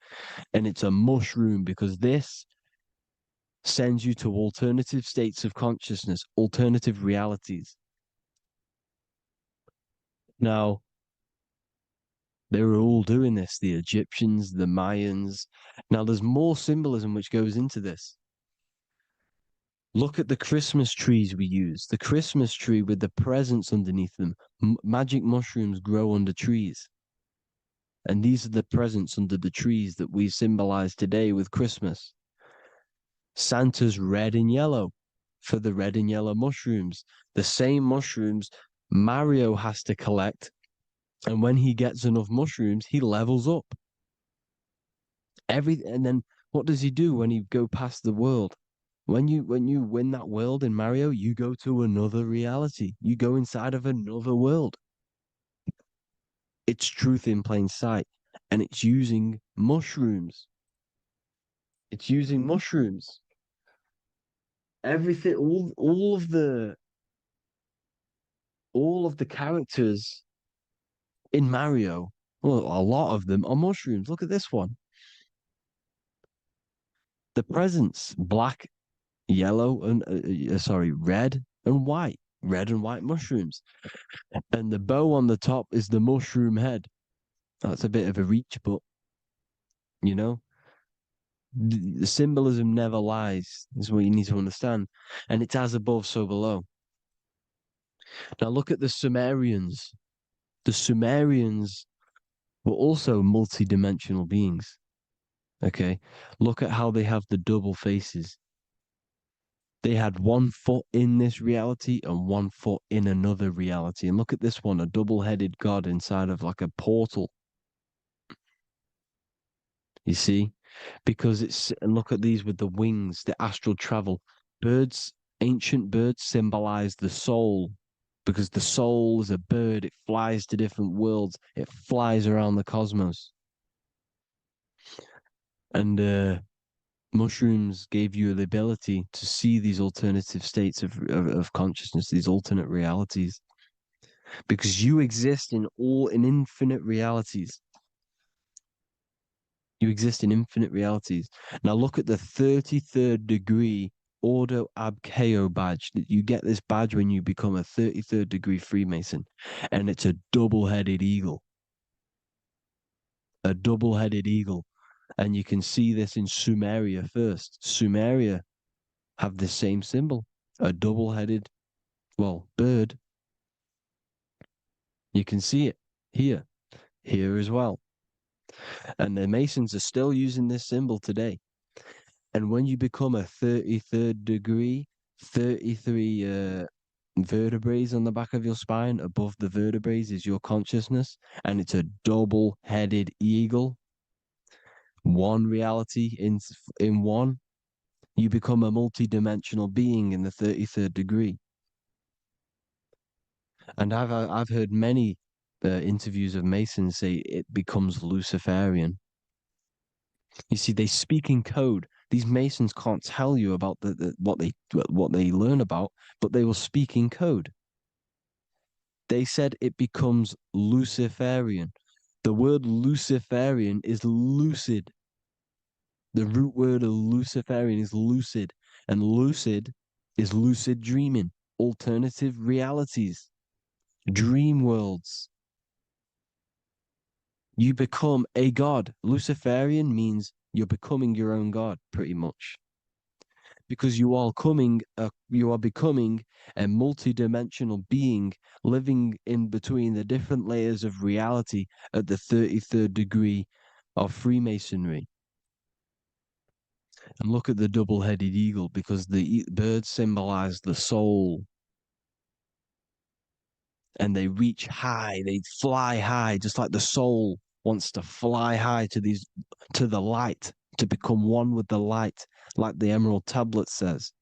And it's a mushroom, because this sends you to alternative states of consciousness, alternative realities. Now, they were all doing this, the Egyptians, the Mayans. Now, there's more symbolism which goes into this. Look at the Christmas trees we use. The Christmas tree with the presents underneath them. Magic mushrooms grow under trees. And these are the presents under the trees that we symbolize today with Christmas. Santa's red and yellow for the red and yellow mushrooms. The same mushrooms Mario has to collect. And when he gets enough mushrooms, he levels up. And then what does he do when he go past the world? When you win that world in Mario, you go to another reality. You go inside of another world. It's truth in plain sight. And it's using mushrooms. It's using mushrooms. Everything, all of the characters in Mario, well, a lot of them are mushrooms. Look at this one. The presents, black, yellow, and red and white. Red and white mushrooms. And the bow on the top is the mushroom head. That's a bit of a reach, but you know, the symbolism never lies, is what you need to understand. And it's as above, so below. Now look at the Sumerians. The Sumerians were also multi-dimensional beings. Okay, look at how they have the double faces. They had 1 foot in this reality and 1 foot in another reality. And look at this one, a double-headed god inside of like a portal. You see? Because and look at these with the wings, the astral travel. Birds, ancient birds symbolize the soul, because the soul is a bird. It flies to different worlds. It flies around the cosmos. And mushrooms gave you the ability to see these alternative states of consciousness, these alternate realities, because you exist in infinite realities. You exist in infinite realities. Now look at the 33rd degree Ordo Ab Chao badge. You get this badge when you become a 33rd degree Freemason, and it's a double-headed eagle. A double-headed eagle. And you can see this in Sumeria first. Sumeria have the same symbol, a double-headed, bird. You can see it here as well. And the Masons are still using this symbol today. And when you become a 33rd degree, 33 vertebrae on the back of your spine, above the vertebrae is your consciousness, and it's a double-headed eagle. One reality in one. You become a multi-dimensional being in the 33rd degree. And I've heard many interviews of Masons say it becomes Luciferian. You see, they speak in code. These Masons can't tell you about what they learn about, but they will speak in code. They said it becomes Luciferian. The word Luciferian is lucid. The root word of Luciferian is lucid, and lucid is lucid dreaming, alternative realities, dream worlds. You become a god. Luciferian means you're becoming your own god, pretty much. Because you are becoming a multi-dimensional being living in between the different layers of reality at the 33rd degree of Freemasonry. And look at the double-headed eagle, because the birds symbolize the soul. and they reach high, they fly high, just like the soul wants to fly high to the light, to become one with the light, like the Emerald Tablet says.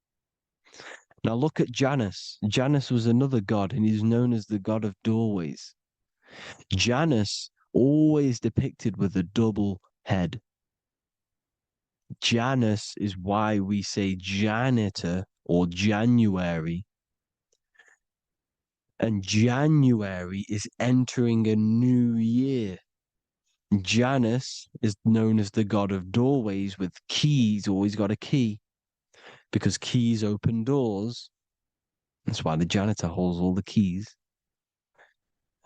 Now look at Janus. Janus was another god, and he's known as the god of doorways. Janus always depicted with a double head. Janus is why we say janitor or January. And January is entering a new year. Janus is known as the god of doorways with keys, always got a key, because keys open doors. That's why the janitor holds all the keys.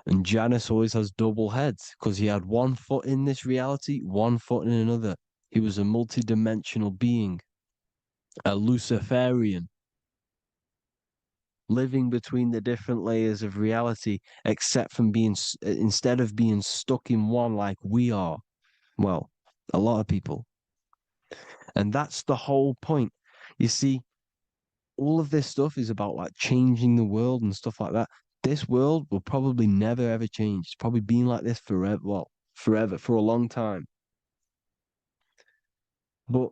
And Janus always has double heads because he had one foot in this reality, one foot in another. He was a multi-dimensional being, a Luciferian, living between the different layers of reality, except from instead of being stuck in one like we are. Well, a lot of people. And that's the whole point. You see, all of this stuff is about like changing the world and stuff like that. This world will probably never ever change. It's probably been like this forever. Well, forever, for a long time. But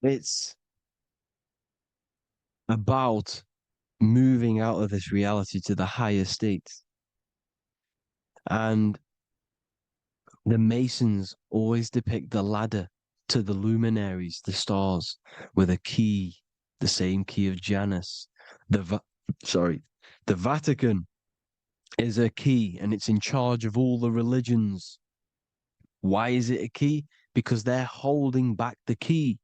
it's about moving out of this reality to the higher states. And the Masons always depict the ladder to the luminaries, the stars, with a key, the same key of Janus. The Vatican is a key, and it's in charge of all the religions. Why is it a key? Because they're holding back the key.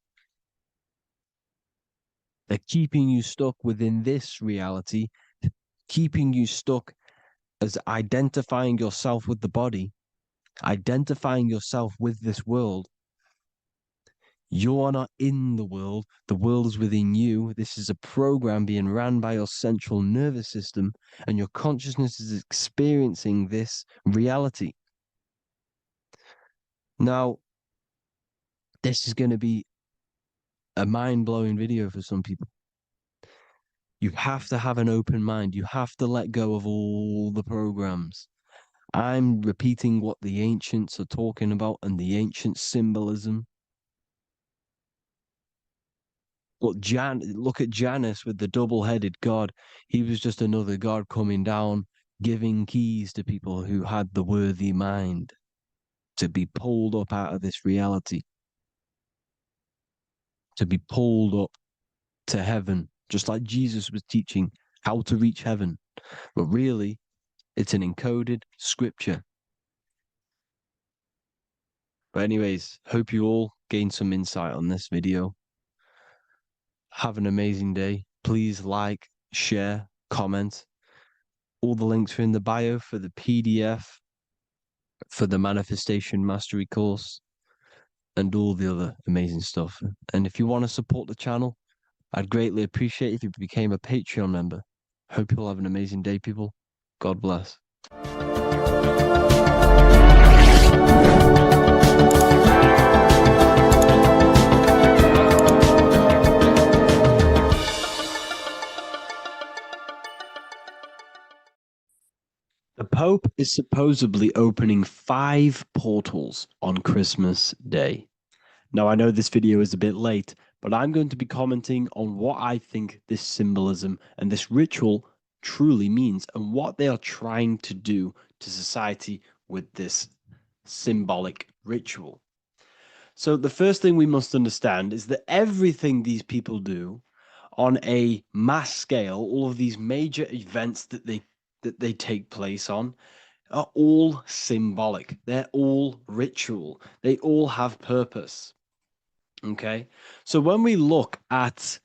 They're keeping you stuck within this reality, keeping you stuck as identifying yourself with the body, identifying yourself with this world. You are not in the world is within you. This is a program being ran by your central nervous system, and your consciousness is experiencing this reality. Now, this is going to be a mind-blowing video for some people. You have to have an open mind. You have to let go of all the programs. I'm repeating what the ancients are talking about and the ancient symbolism. Look at Janus with the double-headed god. He was just another god coming down, giving keys to people who had the worthy mind to be pulled up out of this reality, to be pulled up to heaven, just like Jesus was teaching how to reach heaven. But really, it's an encoded scripture. But anyways, hope you all gained some insight on this video. Have an amazing day. Please like, share, comment. All the links are in the bio for the PDF, for the Manifestation Mastery course, and all the other amazing stuff. And if you want to support the channel, I'd greatly appreciate it if you became a Patreon member. Hope you'll have an amazing day, people. God bless. The Pope is supposedly opening 5 portals on Christmas Day. Now, I know this video is a bit late, but I'm going to be commenting on what I think this symbolism and this ritual truly means and what they are trying to do to society with this symbolic ritual. So the first thing we must understand is that everything these people do on a mass scale, all of these major events that they take place on, are all symbolic. They're all ritual. They all have purpose. Okay, so when we look at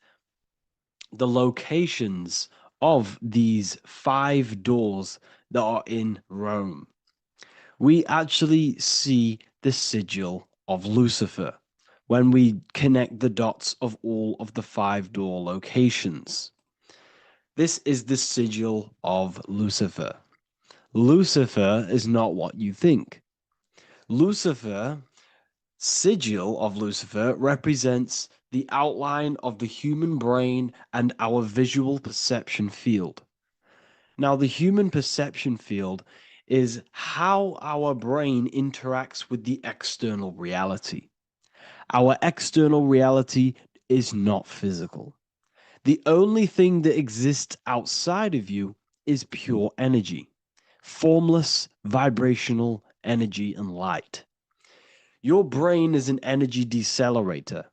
the locations of these 5 doors that are in Rome, we actually see the sigil of Lucifer when we connect the dots of all of the 5 door locations. This is the sigil of Lucifer. Lucifer is not what you think. Sigil of Lucifer represents the outline of the human brain and our visual perception field. Now, the human perception field is how our brain interacts with the external reality. Our external reality is not physical. The only thing that exists outside of you is pure energy, formless, vibrational energy and light. Your brain is an energy decelerator.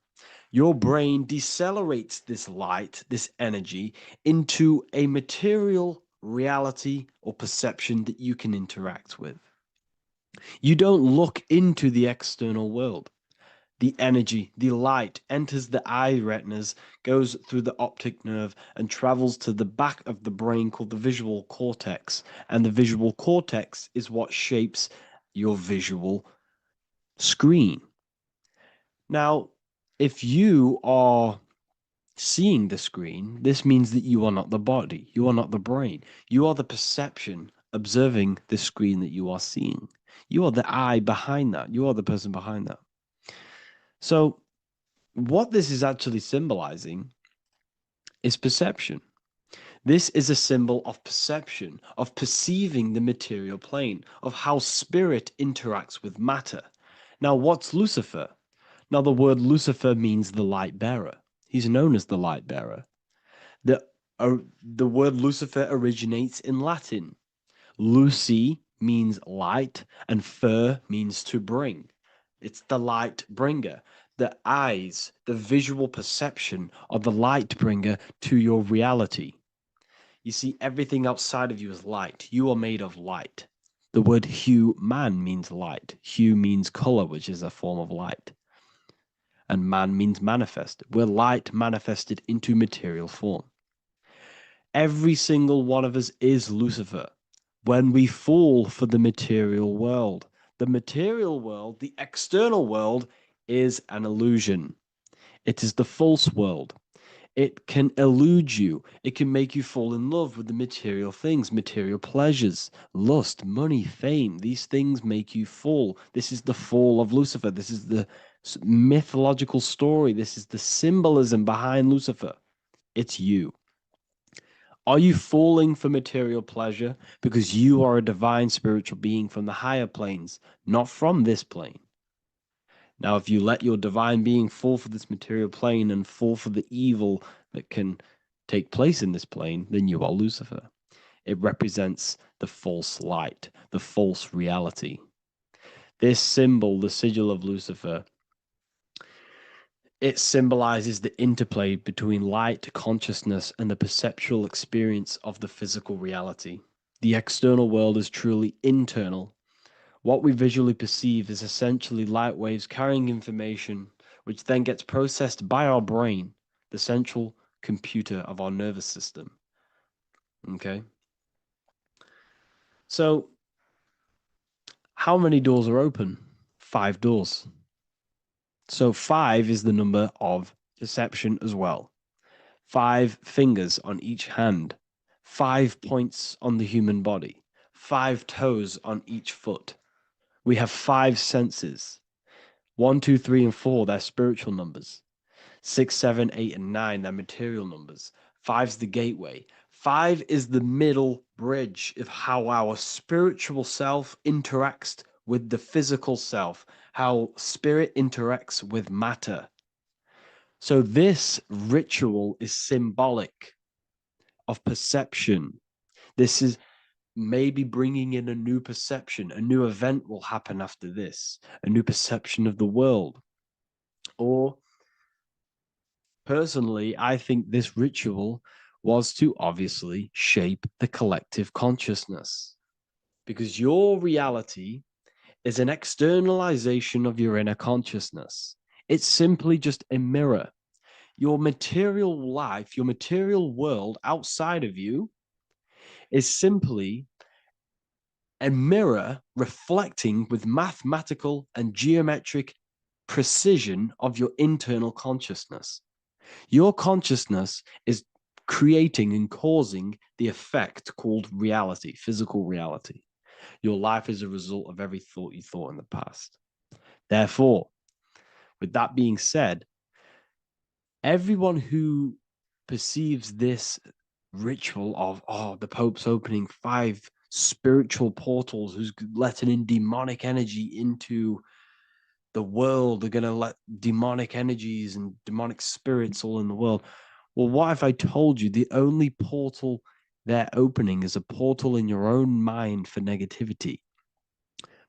Your brain decelerates this light, this energy, into a material reality or perception that you can interact with. You don't look into the external world. The energy, the light enters the eye retinas, goes through the optic nerve, and travels to the back of the brain called the visual cortex. And the visual cortex is what shapes your visual screen. Now, if you are seeing the screen, this means that you are not the body, you are not the brain, you are the perception observing the screen that you are seeing. You are the eye behind that, you are the person behind that. So, what this is actually symbolizing is perception. This is a symbol of perception, of perceiving the material plane, of how spirit interacts with matter. Now, what's Lucifer? Now, the word Lucifer means the light bearer. He's known as the light bearer. The word Lucifer originates in Latin. Luci means light, and fer means to bring. It's the light bringer. The eyes, the visual perception of the light bringer to your reality. You see, everything outside of you is light. You are made of light. The word hue man means light. Hue means color, which is a form of light. And man means manifest. We're light manifested into material form. Every single one of us is Lucifer. When we fall for the material world, the external world, is an illusion. It is the false world. It can elude you. It can make you fall in love with the material things, material pleasures, lust, money, fame. These things make you fall. This is the fall of Lucifer. This is the mythological story. This is the symbolism behind Lucifer. It's you. Are you falling for material pleasure because you are a divine spiritual being from the higher planes, not from this plane? Now, if you let your divine being fall for this material plane and fall for the evil that can take place in this plane, then you are Lucifer. It represents the false light, the false reality. This symbol, the sigil of Lucifer, it symbolizes the interplay between light, consciousness, and the perceptual experience of the physical reality. The external world is truly internal. What we visually perceive is essentially light waves carrying information, which then gets processed by our brain, the central computer of our nervous system. Okay? So, how many doors are open? 5 doors. So 5 is the number of perception as well. 5 fingers on each hand, 5 points on the human body, 5 toes on each foot. We have 5 senses. 1, 2, 3, and 4, they're spiritual numbers. 6, 7, 8, and 9, they're material numbers. 5's the gateway. 5 is the middle bridge of how our spiritual self interacts with the physical self, how spirit interacts with matter. So this ritual is symbolic of perception. This is maybe bringing in a new perception. A new event will happen after this, a new perception of the world. Or personally, I think this ritual was to obviously shape the collective consciousness, because your reality is an externalization of your inner consciousness. It's simply just a mirror. Your material life, your material world outside of you is simply a mirror reflecting with mathematical and geometric precision of your internal consciousness. Your consciousness is creating and causing the effect called reality, physical reality. Your life is a result of every thought you thought in the past. Therefore, with that being said, Everyone who perceives this ritual of, oh, the Pope's opening 5 spiritual portals, who's letting in demonic energy into the world, they're going to let demonic energies and demonic spirits all in the world. Well, what if I told you the only portal they're opening is a portal in your own mind for negativity?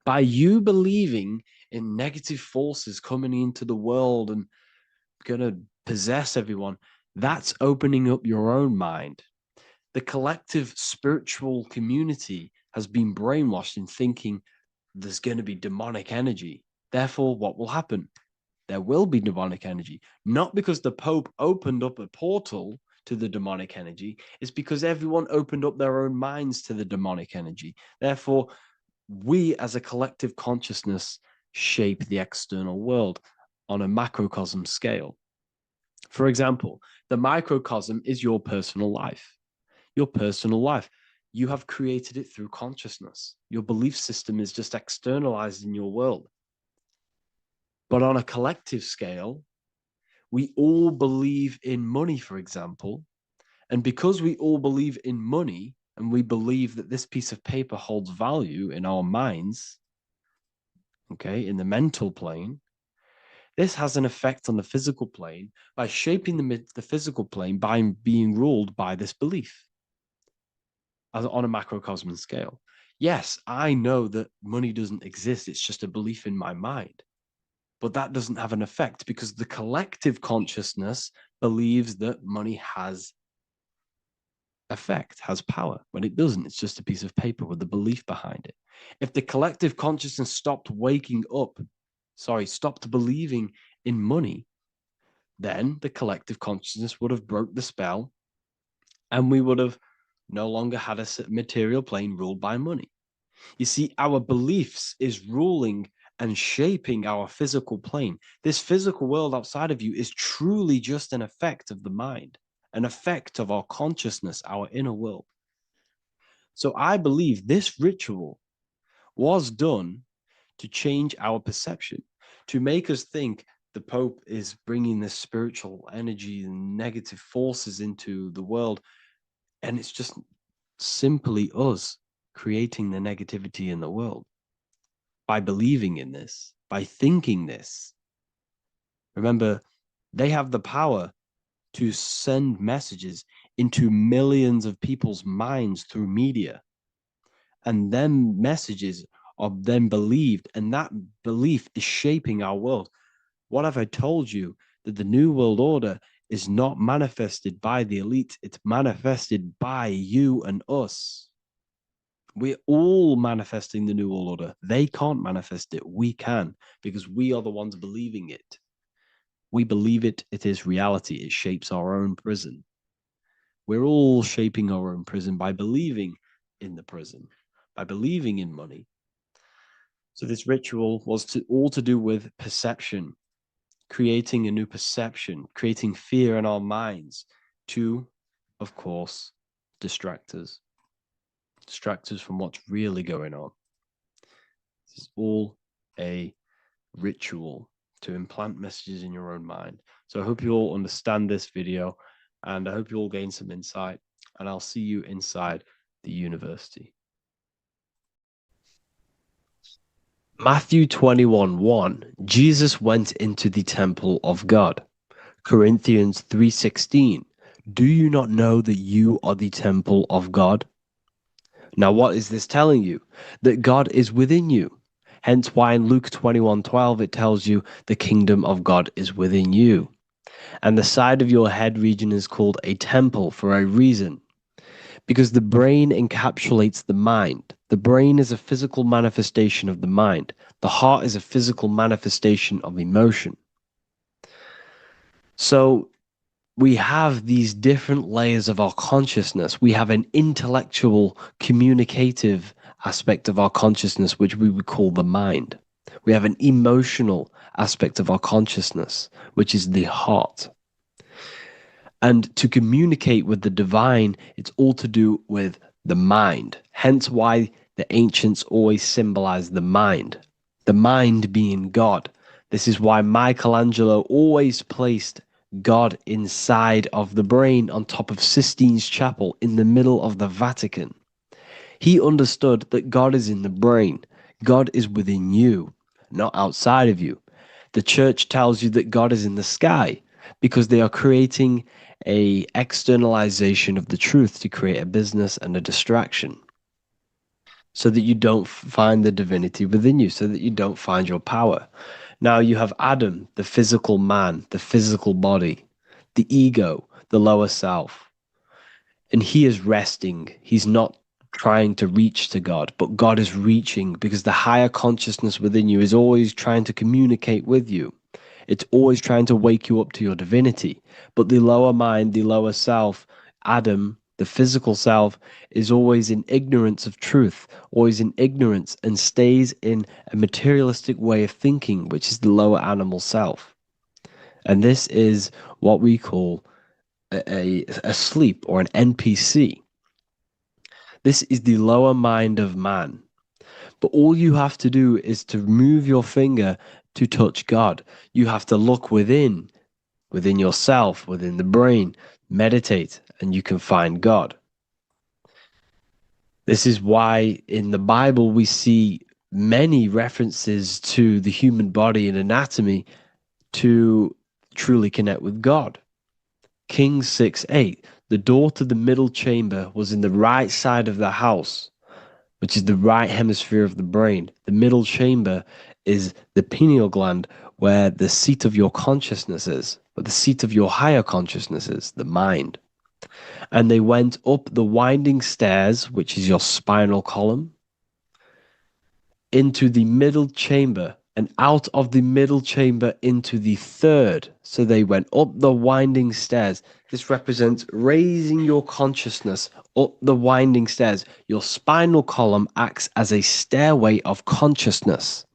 By you believing in negative forces coming into the world and going to possess everyone, that's opening up your own mind. The collective spiritual community has been brainwashed in thinking there's going to be demonic energy. Therefore, what will happen? There will be demonic energy. Not because the Pope opened up a portal to the demonic energy, it's because everyone opened up their own minds to the demonic energy. Therefore, we as a collective consciousness shape the external world on a macrocosm scale. For example, the microcosm is your personal life. Your personal life. You have created it through consciousness. Your belief system is just externalized in your world. But on a collective scale, we all believe in money, for example. And because we all believe in money and we believe that this piece of paper holds value in our minds, okay, in the mental plane, this has an effect on the physical plane by shaping the physical plane by being ruled by this belief on a macrocosm scale. Yes, I know that money doesn't exist. It's just a belief in my mind. But that doesn't have an effect because the collective consciousness believes that money has effect, has power. When it doesn't, it's just a piece of paper with the belief behind it. If the collective consciousness stopped believing in money, then the collective consciousness would have broke the spell and we would have no longer had a material plane ruled by money. You see, our beliefs is ruling and shaping our physical plane. This physical world outside of you is truly just an effect of the mind, an effect of our consciousness, our inner world. So I believe this ritual was done to change our perception, to make us think the Pope is bringing this spiritual energy and negative forces into the world. And it's just simply us creating the negativity in the world by believing in this, by thinking this. Remember, they have the power to send messages into millions of people's minds through media. And then messages are then believed, and that belief is shaping our world. What have I told you? That the New World Order is not manifested by the elite, it's manifested by you and us. We're all manifesting the New World Order. They can't manifest it. We can, because we are the ones believing it. We believe it. It is reality. It shapes our own prison. We're all shaping our own prison by believing in the prison, by believing in money. So this ritual was all to do with perception, creating a new perception, creating fear in our minds to, of course, distract us from what's really going on. This is all a ritual to implant messages in your own mind. So I hope you all understand this video, and I hope you all gain some insight, and I'll see you inside the university. Matthew 21:1, Jesus went into the temple of God. Corinthians 3:16, do you not know that you are the temple of God? Now, what is this telling you? That God is within you. Hence why in Luke 21:12 it tells you the kingdom of God is within you. And the side of your head region is called a temple for a reason. Because the brain encapsulates the mind. The brain is a physical manifestation of the mind. The heart is a physical manifestation of emotion. So we have these different layers of our consciousness. We have an intellectual, communicative aspect of our consciousness, which we would call the mind. We have an emotional aspect of our consciousness, which is the heart. And to communicate with the divine, it's all to do with the mind. Hence why the ancients always symbolize the mind being God. This is why Michelangelo always placed God inside of the brain on top of Sistine Chapel in the middle of the Vatican. He understood that God is in the brain. God is within you, not outside of you. The church tells you that God is in the sky because they are creating a externalization of the truth to create a business and a distraction so that you don't find the divinity within you, so that you don't find your power. Now you have Adam, the physical man, the physical body, the ego, the lower self. And he is resting. He's not trying to reach to God, but God is reaching because the higher consciousness within you is always trying to communicate with you. It's always trying to wake you up to your divinity. But the lower mind, the lower self, Adam, the physical self, is always in ignorance of truth, always in ignorance, and stays in a materialistic way of thinking, which is the lower animal self. And this is what we call a sleep or an NPC. This is the lower mind of man. But all you have to do is to move your finger to touch God. You have to look within yourself, within the brain, meditate, and you can find God. This is why in the Bible we see many references to the human body and anatomy to truly connect with God. Kings 6:8, the door to the middle chamber was in the right side of the house, which is the right hemisphere of the brain. The middle chamber is the pineal gland, where the seat of your consciousness is, where the seat of your higher consciousness is, the mind. And they went up the winding stairs, which is your spinal column, into the middle chamber, and out of the middle chamber into the third. So they went up the winding stairs. This represents raising your consciousness up the winding stairs. Your spinal column acts as a stairway of consciousness.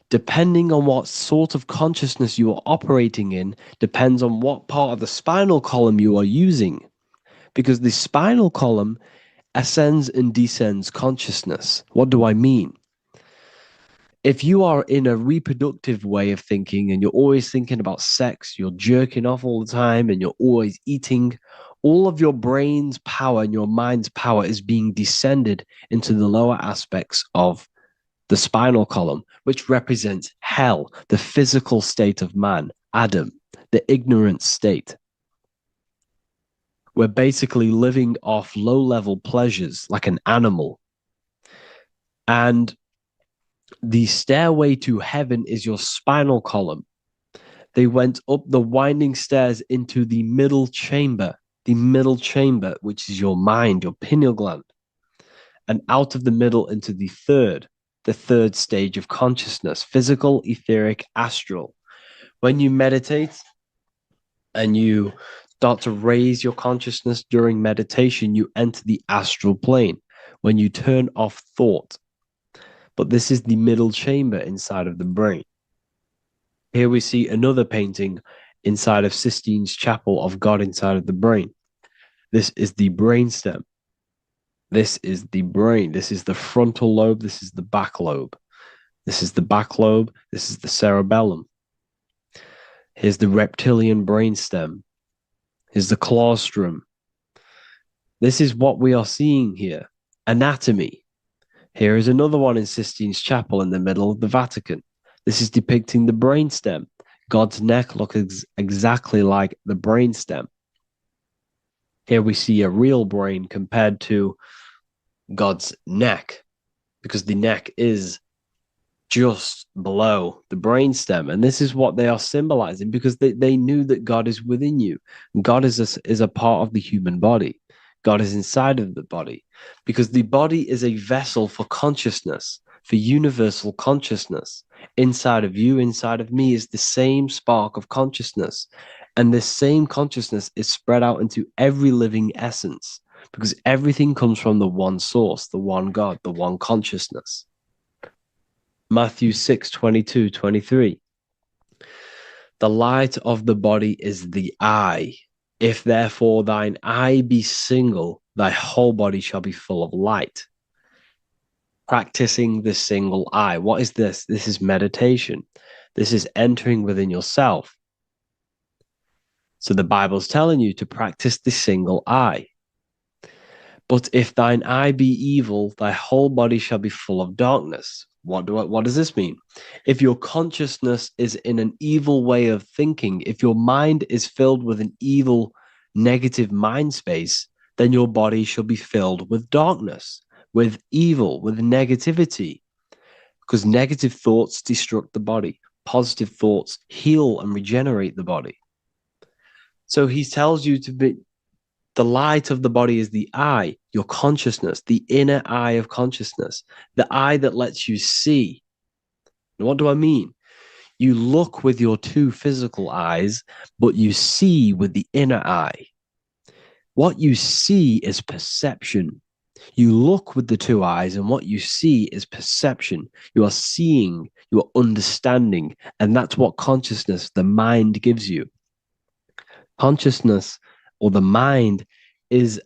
Depending on what sort of consciousness you are operating in, depends on what part of the spinal column you are using. Because the spinal column ascends and descends consciousness. What do I mean? If you are in a reproductive way of thinking and you're always thinking about sex, you're jerking off all the time and you're always eating, all of your brain's power and your mind's power is being descended into the lower aspects of the spinal column, which represents hell, the physical state of man, Adam, the ignorant state. We're basically living off low-level pleasures like an animal. And the stairway to heaven is your spinal column. They went up the winding stairs into the middle chamber, which is your mind, your pineal gland, and out of the middle into the third stage of consciousness, physical, etheric, astral. When you meditate and you start to raise your consciousness during meditation, you enter the astral plane when you turn off thought. But this is the middle chamber inside of the brain. Here we see another painting inside of Sistine's Chapel of God inside of the brain. This is the brainstem. This is the brain. This is the frontal lobe. This is the back lobe. This is the back lobe. This is the cerebellum. Here's the reptilian brainstem. Here's the claustrum. This is what we are seeing here. Anatomy. Here is another one in Sistine's Chapel in the middle of the Vatican. This is depicting the brainstem. God's neck looks exactly like the brainstem. Here we see a real brain compared to God's neck, because the neck is just below the brainstem. And this is what they are symbolizing, because they knew that God is within you. God is a part of the human body. God is inside of the body, because the body is a vessel for consciousness, for universal consciousness. Inside of you, inside of me is the same spark of consciousness. And this same consciousness is spread out into every living essence, because everything comes from the one source, the one God, the one consciousness. Matthew 6:22-23. The light of the body is the eye. If therefore thine eye be single, thy whole body shall be full of light. Practicing the single eye. What is this? This is meditation. This is entering within yourself. So the Bible's telling you to practice the single eye. But if thine eye be evil, thy whole body shall be full of darkness. What does this mean? If your consciousness is in an evil way of thinking, if your mind is filled with an evil, negative mind space, then your body shall be filled with darkness, with evil, with negativity. Because negative thoughts destruct the body. Positive thoughts heal and regenerate the body. So he tells you to be, the light of the body is the eye, your consciousness, the inner eye of consciousness, the eye that lets you see. And what do I mean? You look with your two physical eyes, but you see with the inner eye. What you see is perception. You look with the two eyes, and what you see is perception. You are seeing, you are understanding, and that's what consciousness, the mind, gives you. Consciousness, or the mind, is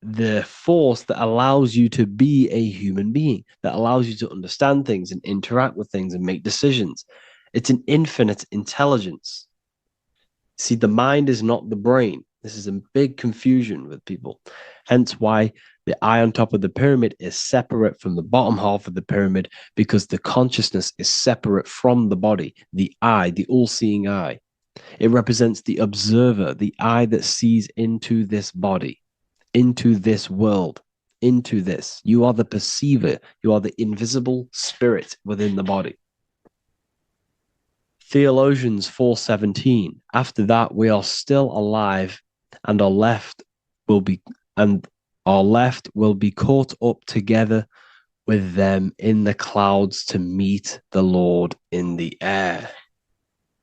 the force that allows you to be a human being, that allows you to understand things and interact with things and make decisions. It's an infinite intelligence. See, the mind is not the brain. This is a big confusion with people. Hence why the eye on top of the pyramid is separate from the bottom half of the pyramid, because the consciousness is separate from the body, the eye, the all-seeing eye. It represents the observer, the eye that sees into this body, into this world, into this. You are the perceiver. You are the invisible spirit within the body. Theologians 4:17. After that, we are still alive, and our left will be caught up together with them in the clouds to meet the Lord in the air.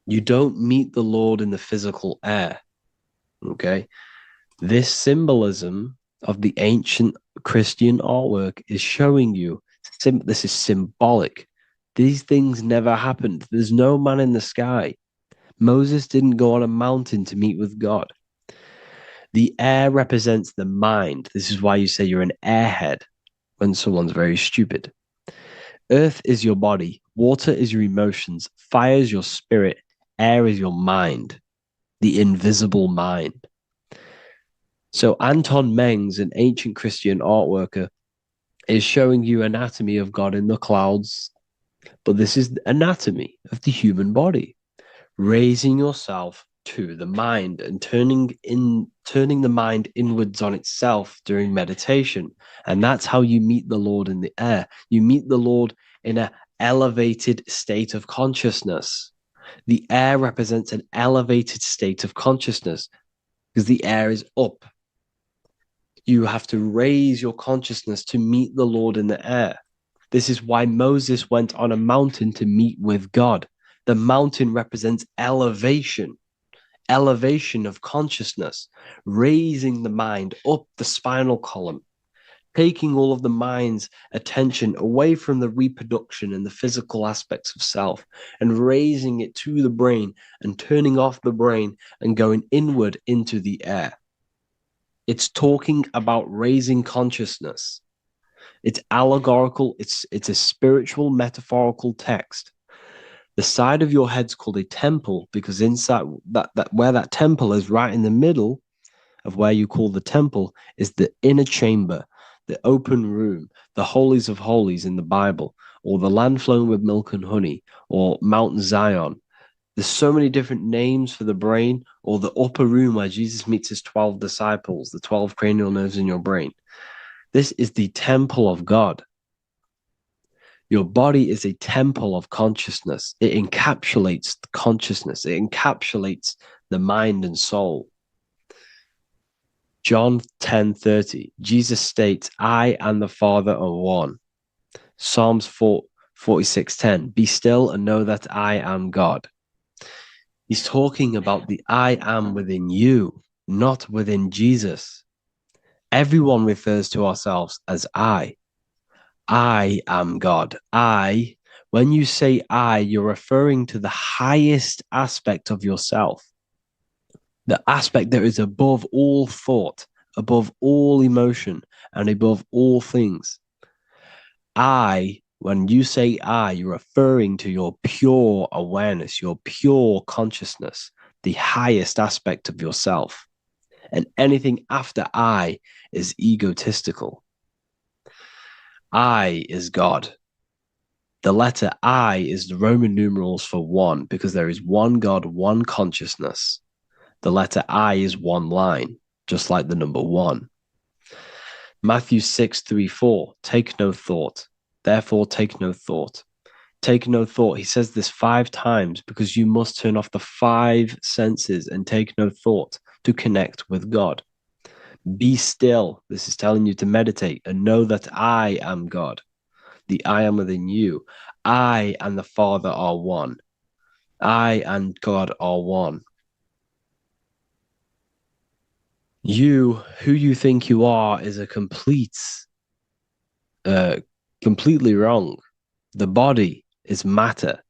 You don't meet the Lord in the physical air. Okay? This symbolism of the ancient Christian artwork is showing you this is symbolic. These things never happened. There's no man in the sky. Moses didn't go on a mountain to meet with God. The air represents the mind. This is why you say you're an airhead when someone's very stupid. Earth is your body. Water is your emotions. Fire is your spirit. Air is your mind, the invisible mind. So Anton Mengs, an ancient Christian art worker, is showing you anatomy of God in the clouds. But this is the anatomy of the human body, raising yourself to the mind and turning the mind inwards on itself during meditation. And that's how you meet the Lord in the air. You meet the Lord in an elevated state of consciousness. The air represents an elevated state of consciousness because the air is up. You have to raise your consciousness to meet the Lord in the air. This is why Moses went on a mountain to meet with God. The mountain represents elevation of consciousness, raising the mind up the spinal column, taking all of the mind's attention away from the reproduction and the physical aspects of self and raising it to the brain and turning off the brain and going inward into the air. It's talking about raising consciousness. It's allegorical. It's a spiritual, metaphorical text. The side of your head's called a temple because inside that where that temple is, right in the middle of where you call the temple, is the inner chamber, the open room, the holies of holies in the Bible, or the land flowing with milk and honey, or Mount Zion. There's so many different names for the brain, or the upper room where Jesus meets his 12 disciples, the 12 cranial nerves in your brain. This is the temple of God. Your body is a temple of consciousness. It encapsulates the consciousness. It encapsulates the mind and soul. John 10:30, Jesus states, I and the Father are one. Psalms 46:10, be still and know that I am God. He's talking about the I am within you, not within Jesus. Everyone refers to ourselves as I. I am God. When you say I, you're referring to the highest aspect of yourself. The aspect that is above all thought, above all emotion, and above all things. When you say I, you're referring to your pure awareness, your pure consciousness, the highest aspect of yourself. And anything after I is egotistical. I is God. The letter I is the Roman numerals for one, because there is one God, one consciousness. The letter I is one line, just like the number one. Matthew 6:3-4, take no thought. Therefore, take no thought. Take no thought. He says this 5 times because you must turn off the 5 senses and take no thought to connect with God. Be still. This is telling you to meditate and know that I am God. The I am within you. I and the Father are one. I and God are one. You, who you think you are, is a completely wrong. The body is matter.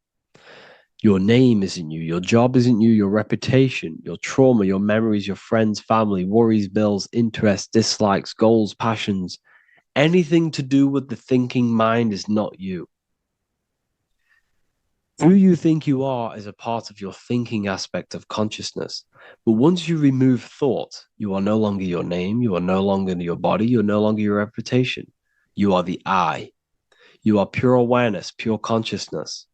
Your name isn't you. Your job isn't you. Your reputation, your trauma, your memories, your friends, family, worries, bills, interests, dislikes, goals, passions. Anything to do with the thinking mind is not you. Who you think you are is a part of your thinking aspect of consciousness. But once you remove thought, you are no longer your name. You are no longer your body. You're no longer your reputation. You are the I. You are pure awareness, pure consciousness.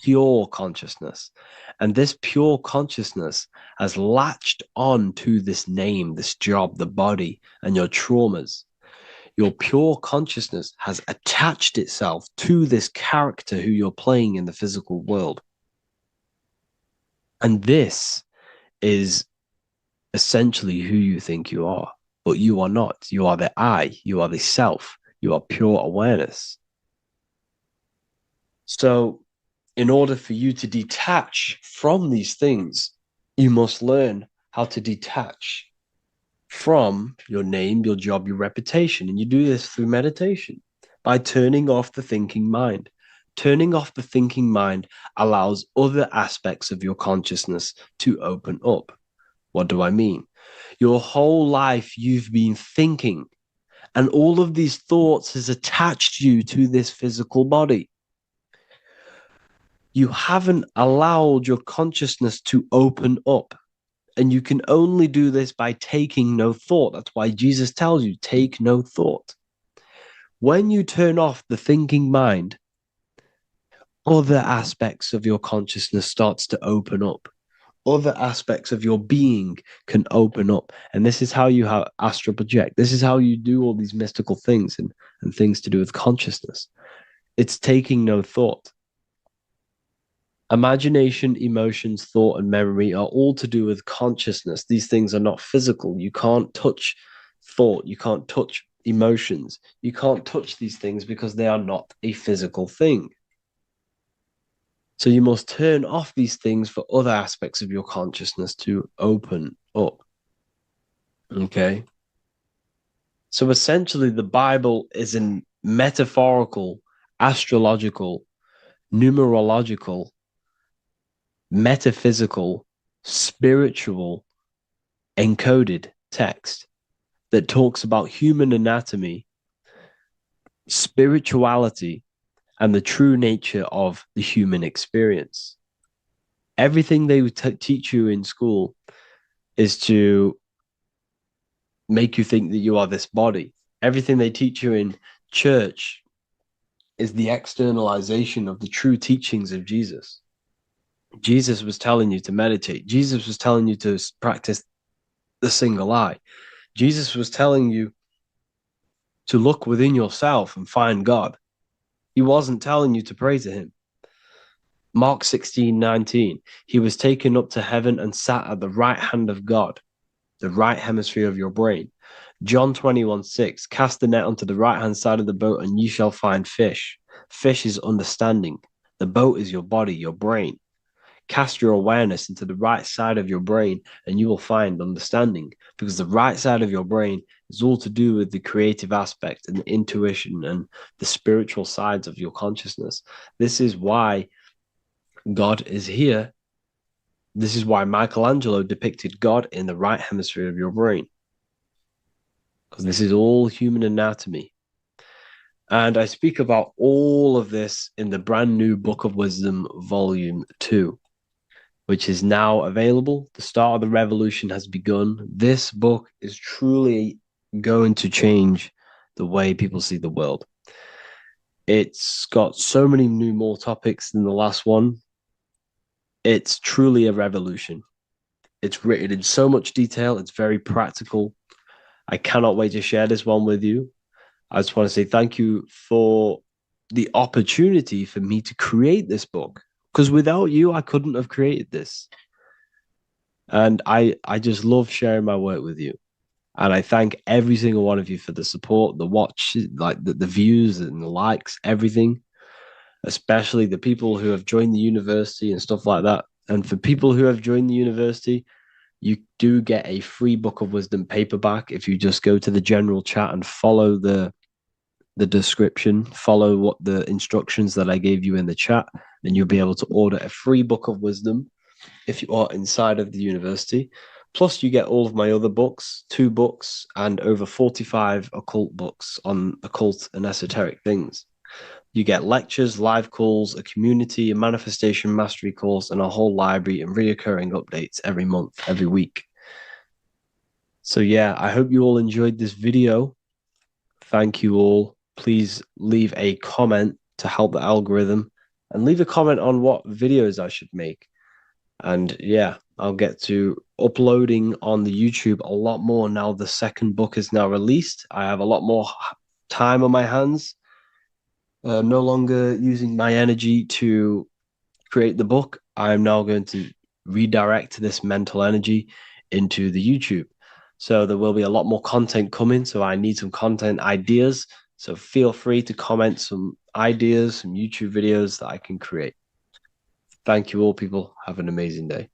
Pure consciousness. And this pure consciousness has latched on to this name, this job, the body, and your traumas. Your pure consciousness has attached itself to this character who you're playing in the physical world. And this is essentially who you think you are, but you are not. You are the I, you are the self, you are pure awareness. So, in order for you to detach from these things, you must learn how to detach from your name, your job, your reputation. And you do this through meditation by turning off the thinking mind. Turning off the thinking mind allows other aspects of your consciousness to open up. What do I mean? Your whole life you've been thinking, and all of these thoughts has attached you to this physical body. You haven't allowed your consciousness to open up. And you can only do this by taking no thought. That's why Jesus tells you, take no thought. When you turn off the thinking mind, other aspects of your consciousness starts to open up. Other aspects of your being can open up. And this is how you astral project. This is how you do all these mystical things and things to do with consciousness. It's taking no thought. Imagination, emotions, thought, and memory are all to do with consciousness. These things are not physical. You can't touch thought. You can't touch emotions. You can't touch these things because they are not a physical thing. So you must turn off these things for other aspects of your consciousness to open up. Okay? So essentially, the Bible is a metaphorical, astrological, numerological, metaphysical, spiritual, encoded text that talks about human anatomy, spirituality, and the true nature of the human experience. Everything they teach you in school is to make you think that you are this body. Everything they teach you in church is the externalization of the true teachings of Jesus. Jesus was telling you to meditate. Jesus was telling you to practice the single eye. Jesus was telling you to look within yourself and find God. He wasn't telling you to pray to him. Mark 16:19, he was taken up to heaven and sat at the right hand of God, the right hemisphere of your brain. John 21:6, cast the net onto the right hand side of the boat and you shall find fish. Fish is understanding. The boat is your body, your brain. Cast your awareness into the right side of your brain and you will find understanding, because the right side of your brain is all to do with the creative aspect and the intuition and the spiritual sides of your consciousness. This is why God is here. This is why Michelangelo depicted God in the right hemisphere of your brain, because this is all human anatomy. And I speak about all of this in the brand new Book of Wisdom, Volume 2. which is now available. The start of the revolution has begun. This book is truly going to change the way people see the world. It's got so many more topics than the last one. It's truly a revolution. It's written in so much detail. It's very practical. I cannot wait to share this one with you. I just want to say thank you for the opportunity for me to create this book, because without you, I couldn't have created this. And I just love sharing my work with you. And I thank every single one of you for the support, the watch, like the views and the likes, everything, especially the people who have joined the university and stuff like that. And for people who have joined the university, you do get a free Book of Wisdom paperback if you just go to the general chat and follow the description, follow what the instructions that I gave you in the chat, then you'll be able to order a free Book of Wisdom if you are inside of the university. Plus, you get all of my other books, 2 books, and over 45 occult books on occult and esoteric things. You get lectures, live calls, a community, a manifestation mastery course, and a whole library and reoccurring updates every month, every week. So yeah, I hope you all enjoyed this video. Thank you all. Please leave a comment to help the algorithm, and leave a comment on what videos I should make. And yeah, I'll get to uploading on the YouTube a lot more now the second book is now released. I have a lot more time on my hands. No longer using my energy to create the book. I'm now going to redirect this mental energy into the YouTube. So there will be a lot more content coming. So I need some content ideas. So feel free to comment some ideas, some YouTube videos that I can create. Thank you all, people. Have an amazing day.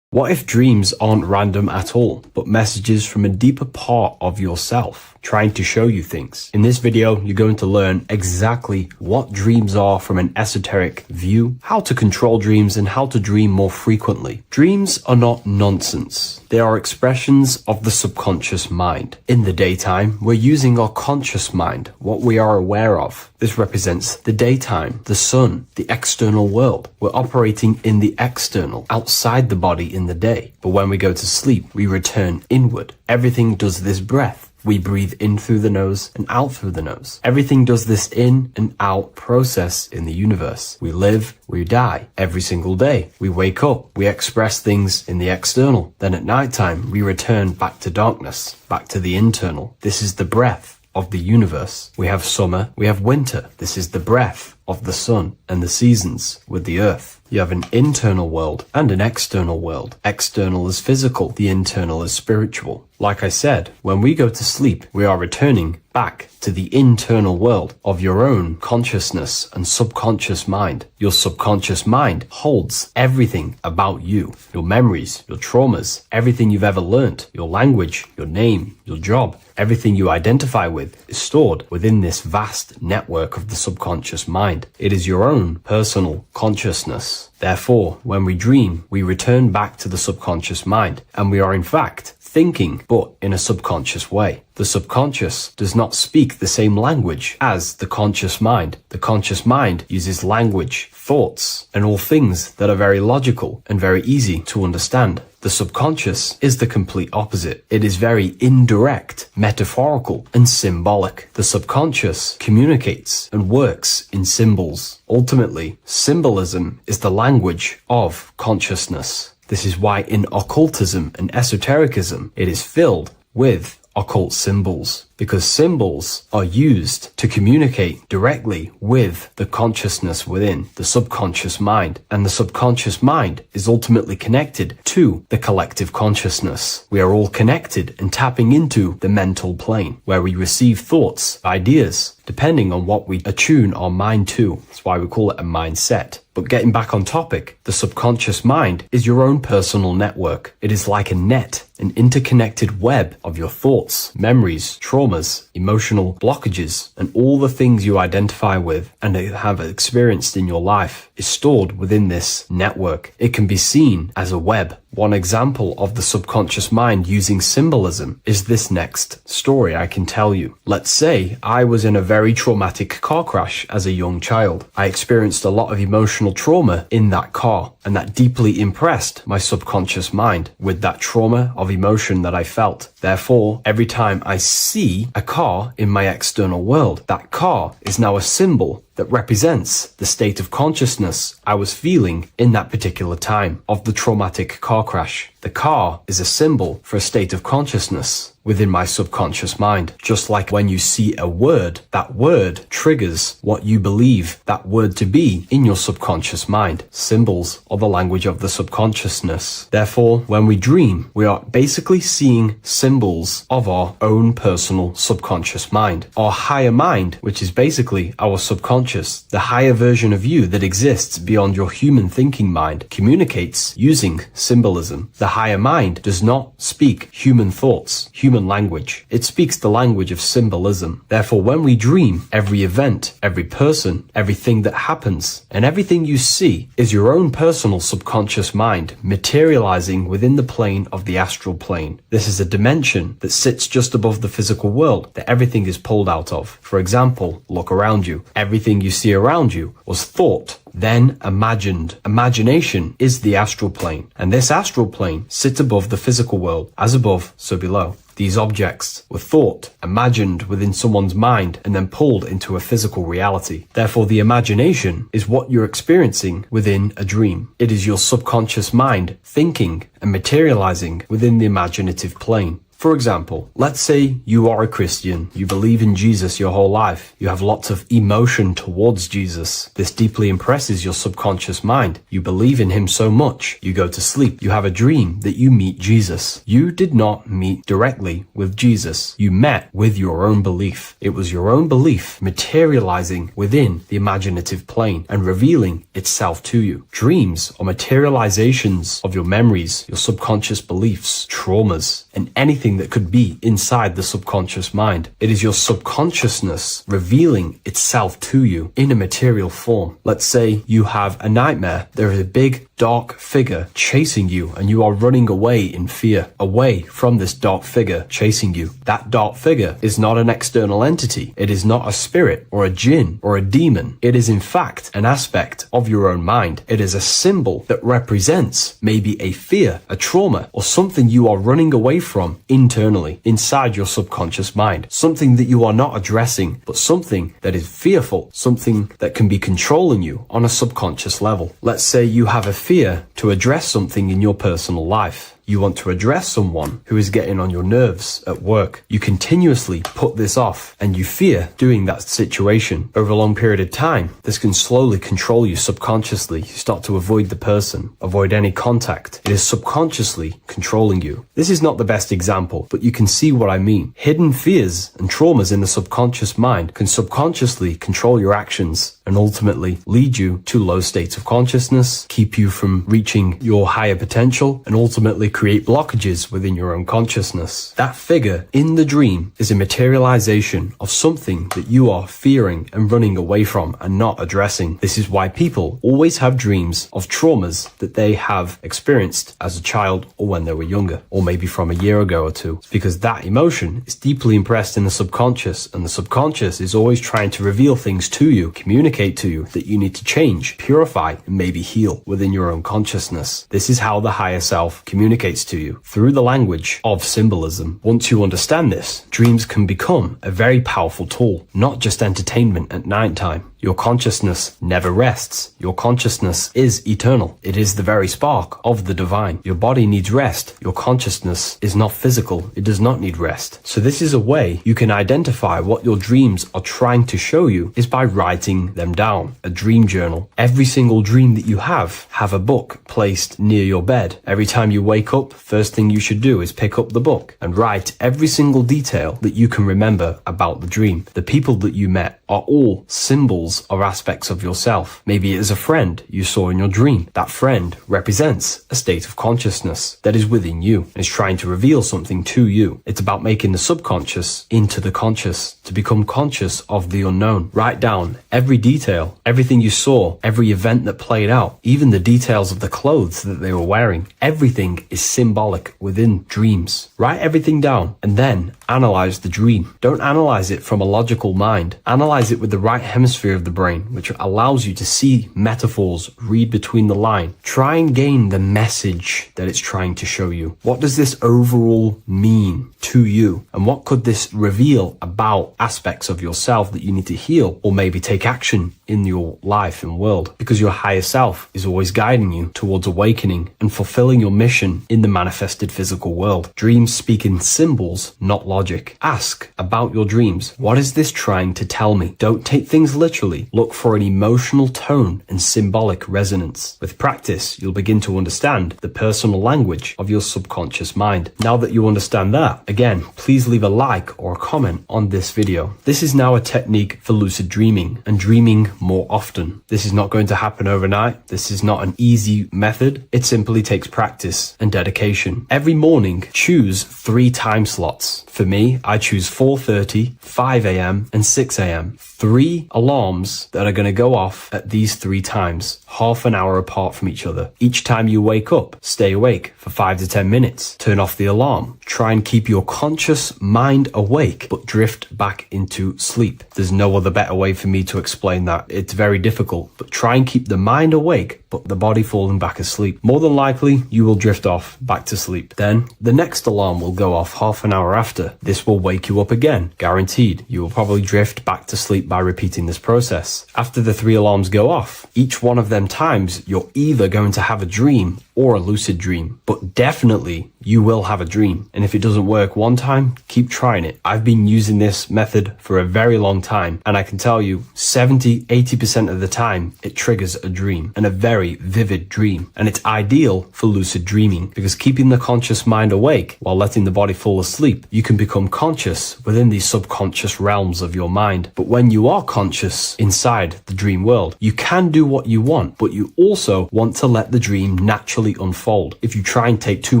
What if dreams aren't random at all, but messages from a deeper part of yourself, trying to show you things? In this video, you're going to learn exactly what dreams are from an esoteric view, how to control dreams, and how to dream more frequently. Dreams are not nonsense. They are expressions of the subconscious mind. In the daytime, we're using our conscious mind, what we are aware of. This represents the daytime, the sun, the external world. We're operating in the external, outside the body in the day. But when we go to sleep, we return inward. Everything does this breath. We breathe in through the nose and out through the nose. Everything does this in and out process in the universe. We live, we die every single day. We wake up, we express things in the external. Then at nighttime, we return back to darkness, back to the internal. This is the breath of the universe. We have summer, we have winter. This is the breath of the sun and the seasons with the earth. You have an internal world and an external world. External is physical, the internal is spiritual. Like I said, when we go to sleep, we are returning back to the internal world of your own consciousness and subconscious mind. Your subconscious mind holds everything about you, your memories, your traumas, everything you've ever learnt, your language, your name, your job, everything you identify with is stored within this vast network of the subconscious mind. It is your own personal consciousness. Therefore, when we dream, we return back to the subconscious mind, and we are in fact thinking, but in a subconscious way. The subconscious does not speak the same language as the conscious mind. The conscious mind uses language, thoughts, and all things that are very logical and very easy to understand. The subconscious is the complete opposite. It is very indirect, metaphorical, and symbolic. The subconscious communicates and works in symbols. Ultimately, symbolism is the language of consciousness. This is why in occultism and esotericism, it is filled with occult symbols, because symbols are used to communicate directly with the consciousness within the subconscious mind, and the subconscious mind is ultimately connected to the collective consciousness. We are all connected and tapping into the mental plane, where we receive thoughts, ideas, depending on what we attune our mind to. That's why we call it a mindset. But getting back on topic, the subconscious mind is your own personal network. It is like a net, an interconnected web of your thoughts, memories, traumas, emotional blockages, and all the things you identify with and have experienced in your life is stored within this network. It can be seen as a web, One example of the subconscious mind using symbolism is this next story I can tell you. Let's say I was in a very traumatic car crash as a young child. I experienced a lot of emotional trauma in that car, and that deeply impressed my subconscious mind with that trauma of emotion that I felt. Therefore, every time I see a car in my external world, that car is now a symbol that represents the state of consciousness I was feeling in that particular time of the traumatic car crash. The car is a symbol for a state of consciousness within my subconscious mind. Just like when you see a word, that word triggers what you believe that word to be in your subconscious mind. Symbols are the language of the subconsciousness. Therefore, when we dream, we are basically seeing symbols of our own personal subconscious mind. Our higher mind, which is basically our subconscious, the higher version of you that exists beyond your human thinking mind, communicates using symbolism. The higher mind does not speak human thoughts, human language. It speaks the language of symbolism. Therefore, when we dream, every event, every person, everything that happens, and everything you see is your own personal subconscious mind materializing within the plane of the astral plane. This is a dimension that sits just above the physical world that everything is pulled out of. For example, look around you. Everything you see around you was thought, then imagined. Imagination is the astral plane, and this astral plane sits above the physical world. As above, so below. These objects were thought, imagined within someone's mind, and then pulled into a physical reality. Therefore, the imagination is what you're experiencing within a dream. It is your subconscious mind thinking and materializing within the imaginative plane. For example, let's say you are a Christian, you believe in Jesus your whole life, you have lots of emotion towards Jesus. This deeply impresses your subconscious mind. You believe in him so much, you go to sleep, you have a dream that you meet Jesus. You did not meet directly with Jesus, you met with your own belief. It was your own belief materializing within the imaginative plane and revealing itself to you. Dreams are materializations of your memories, your subconscious beliefs, traumas, and anything that could be inside the subconscious mind. It is your subconsciousness revealing itself to you in a material form. Let's say you have a nightmare. There is a big dark figure chasing you and you are running away in fear, away from this dark figure chasing you. That dark figure is not an external entity. It is not a spirit or a jinn or a demon. It is in fact an aspect of your own mind. It is a symbol that represents maybe a fear, a trauma, or something you are running away from internally, inside your subconscious mind. Something that you are not addressing, but something that is fearful, something that can be controlling you on a subconscious level. Let's say you have a fear to address something in your personal life. You want to address someone who is getting on your nerves at work. You continuously put this off and you fear doing that situation. Over a long period of time, this can slowly control you subconsciously. You start to avoid the person, avoid any contact. It is subconsciously controlling you. This is not the best example, but you can see what I mean. Hidden fears and traumas in the subconscious mind can subconsciously control your actions and ultimately lead you to low states of consciousness, keep you from reaching your higher potential, and ultimately create blockages within your own consciousness. That figure in the dream is a materialization of something that you are fearing and running away from and not addressing. This is why people always have dreams of traumas that they have experienced as a child or when they were younger, or maybe from a year ago or two. It's because that emotion is deeply impressed in the subconscious, and the subconscious is always trying to reveal things to you, communicate to you that you need to change, purify, and maybe heal within your own consciousness. This is how the higher self communicates to you through the language of symbolism. Once you understand this, dreams can become a very powerful tool, not just entertainment at nighttime. Your consciousness never rests. Your consciousness is eternal. It is the very spark of the divine. Your body needs rest. Your consciousness is not physical. It does not need rest. So this is a way you can identify what your dreams are trying to show you is by writing them down. A dream journal. Every single dream that you have a book placed near your bed. Every time you wake up, first thing you should do is pick up the book and write every single detail that you can remember about the dream. The people that you met are all symbols symbols are aspects of yourself. Maybe it is a friend you saw in your dream. That friend represents a state of consciousness that is within you and is trying to reveal something to you. It's about making the subconscious into the conscious, to become conscious of the unknown. Write down every detail, everything you saw, every event that played out, even the details of the clothes that they were wearing. Everything is symbolic within dreams. Write everything down and then analyze the dream. Don't analyze it from a logical mind. Analyze it with the right hemisphere of the brain, which allows you to see metaphors, read between the line. Try and gain the message that it's trying to show you. What does this overall mean to you? And what could this reveal about aspects of yourself that you need to heal or maybe take action in your life and world? Because your higher self is always guiding you towards awakening and fulfilling your mission in the manifested physical world. Dreams speak in symbols, not logic. Ask about your dreams. What is this trying to tell me? Don't take things literally. Look for an emotional tone and symbolic resonance. With practice, you'll begin to understand the personal language of your subconscious mind. Now that you understand that, again, please leave a like or a comment on this video. This is now a technique for lucid dreaming and dreaming more often. This is not going to happen overnight. This is not an easy method. It simply takes practice and dedication. Every morning, choose 3 time slots. For me, I choose 4:30, 5 a.m. and 6 a.m. 3 alarms that are going to go off at these 3 times, half an hour apart from each other. Each time you wake up, stay awake for 5 to 10 minutes. Turn off the alarm. Try and keep your conscious mind awake, but drift back into sleep. There's no other better way for me to explain that. It's very difficult, but try and keep the mind awake, but the body falling back asleep. More than likely, you will drift off back to sleep. Then the next alarm will go off half an hour after. This will wake you up again, guaranteed. You will probably drift back to sleep by repeating this process. After the 3 alarms go off, each one of them times, you're either going to have a dream or a lucid dream, but definitely you will have a dream. And if it doesn't work one time, keep trying it. I've been using this method for a very long time, and I can tell you 70-80% of the time it triggers a dream, and a very vivid dream. And it's ideal for lucid dreaming because keeping the conscious mind awake while letting the body fall asleep, you can become conscious within these subconscious realms of your mind. But when you are conscious inside the dream world, you can do what you want, but you also want to let the dream naturally unfold. If you try and take too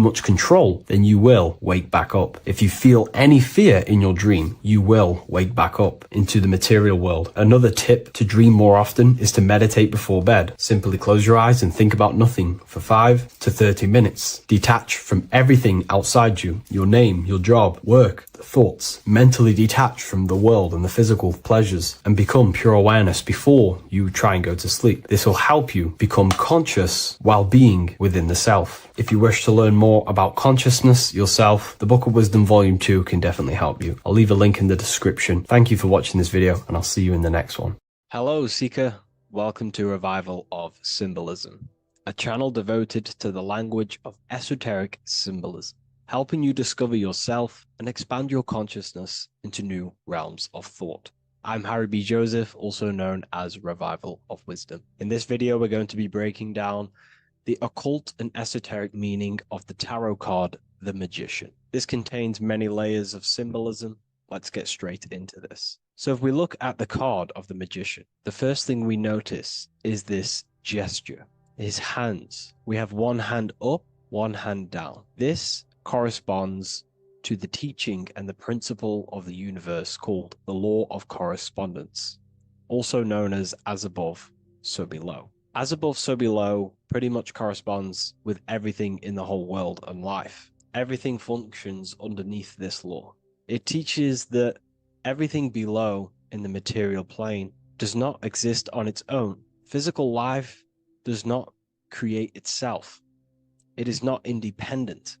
much control, then you will wake back up. If you feel any fear in your dream, you will wake back up into the material world. Another tip to dream more often is to meditate before bed. Simply close your eyes and think about nothing for 5 to 30 minutes. Detach from everything outside you, your name, your job, work, thoughts. Mentally detach from the world and the physical pleasures and become pure awareness before you try and go to sleep. This will help you become conscious while being within the self. If you wish to learn more about consciousness, yourself, the Book of Wisdom Volume 2 can definitely help you. I'll leave a link in the description. Thank you for watching this video, and I'll see you in the next one. Hello, Seeker. Welcome to Revival of Symbolism, a channel devoted to the language of esoteric symbolism, helping you discover yourself and expand your consciousness into new realms of thought. I'm Harry B. Joseph, also known as Revival of Wisdom. In this video, we're going to be breaking down the occult and esoteric meaning of the tarot card, the Magician. This contains many layers of symbolism. Let's get straight into this. So if we look at the card of the Magician, the first thing we notice is this gesture, his hands. We have one hand up, one hand down. This corresponds to the teaching and the principle of the universe called the law of correspondence, also known as above, so below. As above, so below pretty much corresponds with everything in the whole world and life. Everything functions underneath this law. It teaches that everything below in the material plane does not exist on its own. Physical life does not create itself. It is not independent.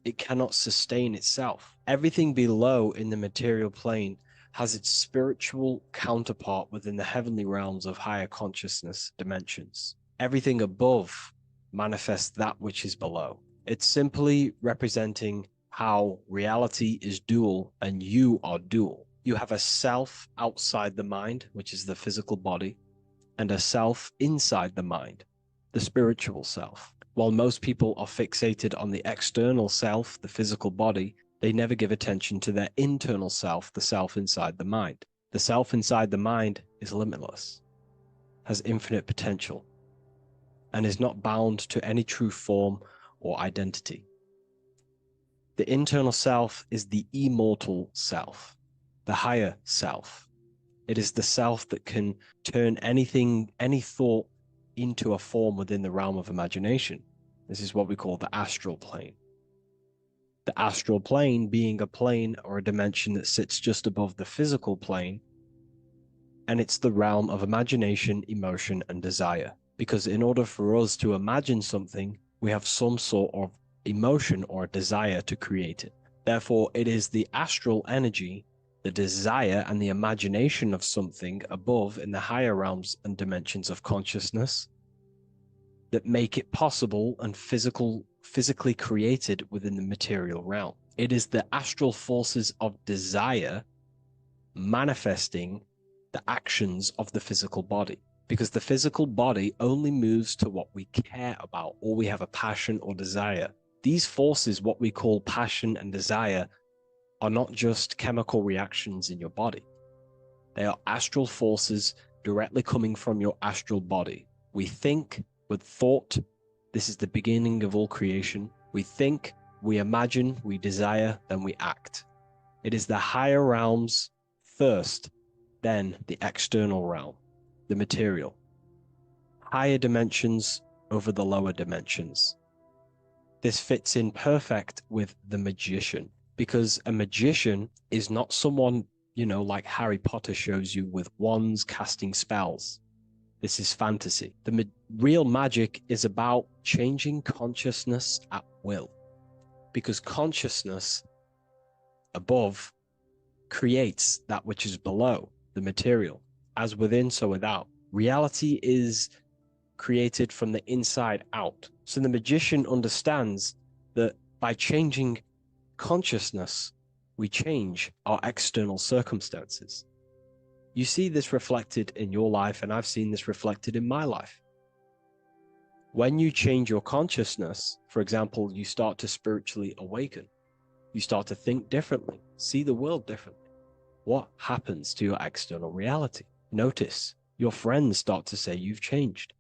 It cannot sustain itself. Everything below in the material plane has its spiritual counterpart within the heavenly realms of higher consciousness dimensions. Everything above manifests that which is below. It's simply representing how reality is dual and you are dual. You have a self outside the mind, which is the physical body, and a self inside the mind, the spiritual self. While most people are fixated on the external self, the physical body, they never give attention to their internal self, the self inside the mind. The self inside the mind is limitless. has infinite potential and is not bound to any true form or identity. The internal self is the immortal self, the higher self. It is the self that can turn anything, any thought, into a form within the realm of imagination. This is what we call the astral plane. The astral plane being a plane or a dimension that sits just above the physical plane, and it's the realm of imagination, emotion, and desire. Because in order for us to imagine something, we have some sort of emotion or desire to create it. Therefore, it is the astral energy, the desire and the imagination of something above in the higher realms and dimensions of consciousness that make it possible and physically created within the material realm. It is the astral forces of desire manifesting the actions of the physical body, because the physical body only moves to what we care about or we have a passion or desire. These forces, what we call passion and desire, are not just chemical reactions in your body. They are astral forces directly coming from your astral body. We think with thought. This is the beginning of all creation. We think, we imagine, we desire, then we act. It is the higher realms first, then the external realm, the material. Higher dimensions over the lower dimensions. This fits in perfect with the magician, because a magician is not someone, like Harry Potter shows you with wands casting spells. This is fantasy. The real magic is about changing consciousness at will, because consciousness above creates that which is below, the material, as within, so without. Reality is created from the inside out. So the magician understands that by changing consciousness, we change our external circumstances. You see this reflected in your life, and I've seen this reflected in my life. When you change your consciousness, for example, you start to spiritually awaken. You start to think differently, see the world differently. What happens to your external reality? Notice your friends start to say you've changed.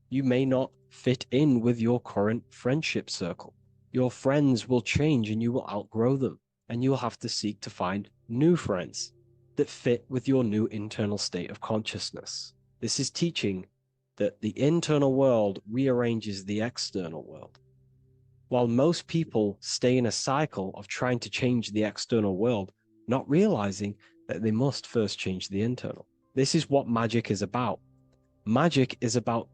You may not fit in with your current friendship circle. Your friends will change and you will outgrow them, and you'll have to seek to find new friends that fit with your new internal state of consciousness. This is teaching that the internal world rearranges the external world. While most people stay in a cycle of trying to change the external world, not realizing that they must first change the internal. This is what magic is about. Magic is about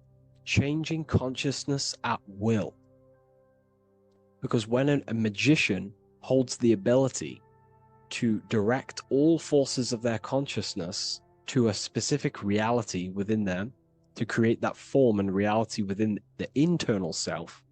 changing consciousness at will. Because when a magician holds the ability to direct all forces of their consciousness to a specific reality within them, to create that form and reality within the internal self,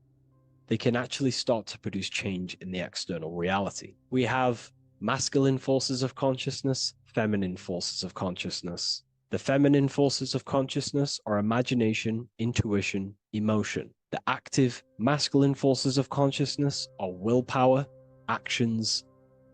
they can actually start to produce change in the external reality. We have masculine forces of consciousness, feminine forces of consciousness. The feminine forces of consciousness are imagination, intuition, emotion. The active masculine forces of consciousness are willpower, actions,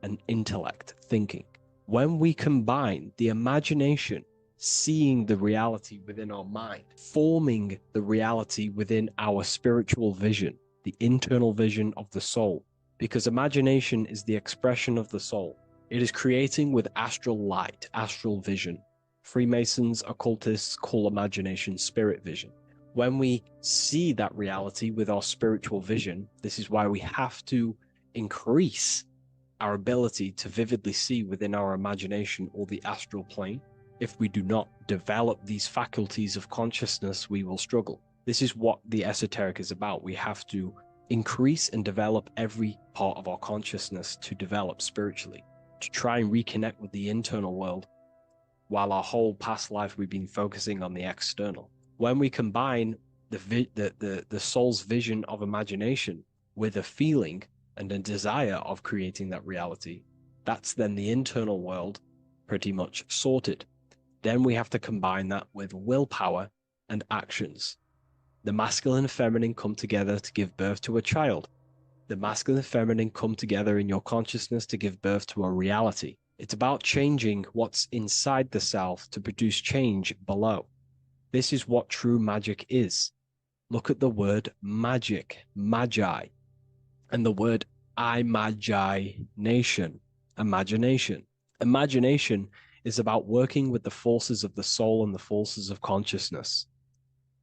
and intellect, thinking. When we combine the imagination, seeing the reality within our mind, forming the reality within our spiritual vision, the internal vision of the soul, because imagination is the expression of the soul. It is creating with astral light, astral vision. Freemasons, occultists call imagination spirit vision. When we see that reality with our spiritual vision, this is why we have to increase our ability to vividly see within our imagination or the astral plane. If we do not develop these faculties of consciousness, we will struggle. This is what the esoteric is about. We have to increase and develop every part of our consciousness to develop spiritually, to try and reconnect with the internal world, while our whole past life we've been focusing on the external. When we combine the soul's vision of imagination with a feeling and a desire of creating that reality, that's then the internal world pretty much sorted. Then we have to combine that with willpower and actions. The masculine and feminine come together to give birth to a child. The masculine and feminine come together in your consciousness to give birth to a reality. It's about changing what's inside the self to produce change below. This is what true magic is. Look at the word magic, magi, and the word imagination, imagination. Imagination is about working with the forces of the soul and the forces of consciousness,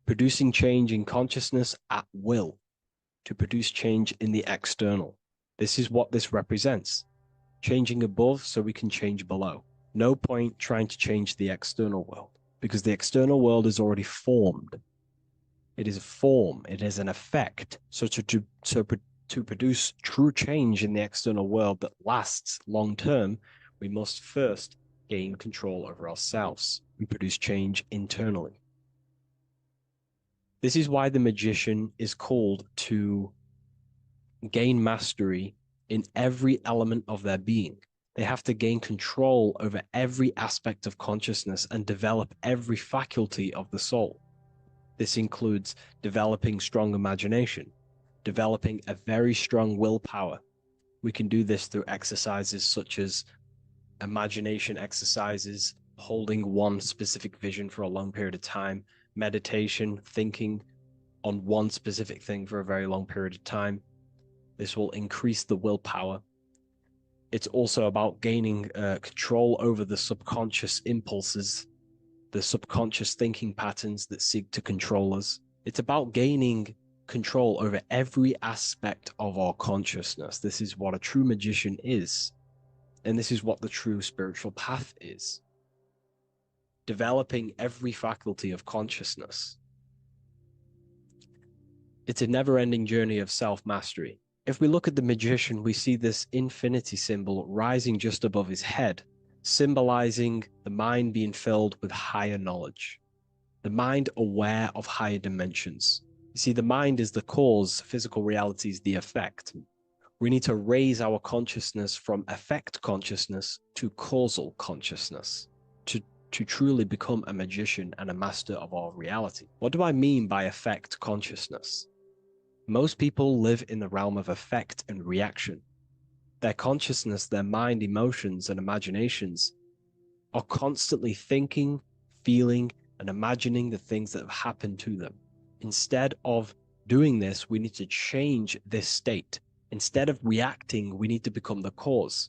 producing change in consciousness at will to produce change in the external. This is what this represents. Changing above so we can change below. No point trying to change the external world because the external world is already formed. It is a form, it is an effect. So to produce true change in the external world that lasts long term, we must first gain control over ourselves and produce change internally. This is why the magician is called to gain mastery in every element of their being. They have to gain control over every aspect of consciousness and develop every faculty of the soul. This includes developing strong imagination, developing a very strong willpower. We can do this through exercises such as imagination exercises, holding one specific vision for a long period of time, meditation, thinking on one specific thing for a very long period of time. This will increase the willpower. It's also about gaining control over the subconscious impulses, the subconscious thinking patterns that seek to control us. It's about gaining control over every aspect of our consciousness. This is what a true magician is. And this is what the true spiritual path is. Developing every faculty of consciousness. It's a never-ending journey of self-mastery. If we look at the magician, we see this infinity symbol rising just above his head, symbolizing the mind being filled with higher knowledge, the mind aware of higher dimensions. You see, the mind is the cause, physical reality is the effect. We need to raise our consciousness from effect consciousness to causal consciousness to truly become a magician and a master of our reality. What do I mean by effect consciousness? Most people live in the realm of effect and reaction. Their consciousness, their mind, emotions, and imaginations are constantly thinking, feeling, and imagining the things that have happened to them. Instead of doing this, we need to change this state. Instead of reacting, we need to become the cause.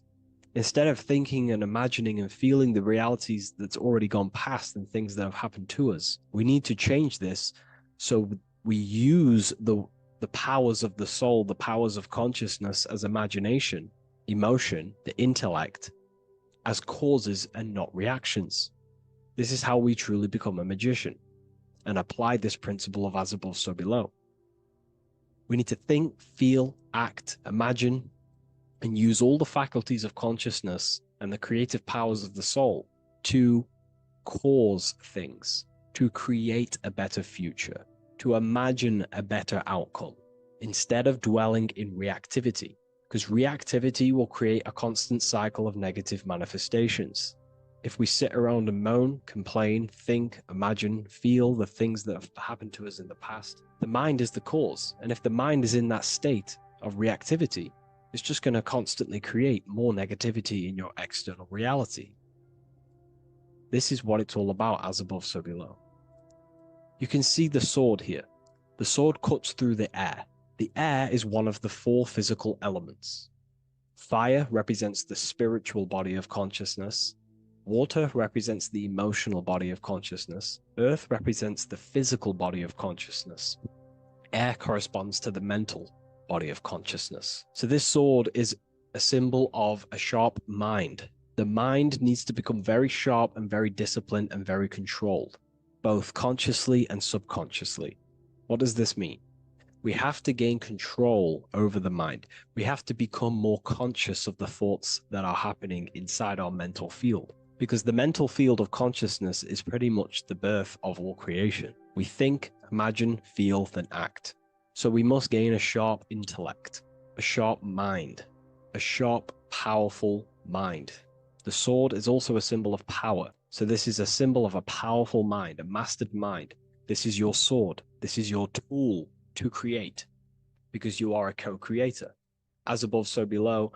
Instead of thinking and imagining and feeling the realities that's already gone past and things that have happened to us, we need to change this so we use the powers of the soul, the powers of consciousness as imagination, emotion, the intellect, as causes and not reactions. This is how we truly become a magician and apply this principle of as above, so below. We need to think, feel, act, imagine, and use all the faculties of consciousness and the creative powers of the soul to cause things, to create a better future, to imagine a better outcome, instead of dwelling in reactivity, because reactivity will create a constant cycle of negative manifestations. If we sit around and moan, complain, think, imagine, feel the things that have happened to us in the past, the mind is the cause. And if the mind is in that state of reactivity, it's just going to constantly create more negativity in your external reality. This is what it's all about, as above, so below. You can see the sword here. The sword cuts through the air. The air is one of the 4 physical elements. Fire represents the spiritual body of consciousness. Water represents the emotional body of consciousness. Earth represents the physical body of consciousness. Air corresponds to the mental body of consciousness. So this sword is a symbol of a sharp mind. The mind needs to become very sharp and very disciplined and very controlled, both consciously and subconsciously. What does this mean? We have to gain control over the mind. We have to become more conscious of the thoughts that are happening inside our mental field, because the mental field of consciousness is pretty much the birth of all creation. We think, imagine, feel, then act. So we must gain a sharp intellect, a sharp mind, a sharp, powerful mind. The sword is also a symbol of power. So this is a symbol of a powerful mind, a mastered mind. This is your sword. This is your tool to create, because you are a co-creator. As above, so below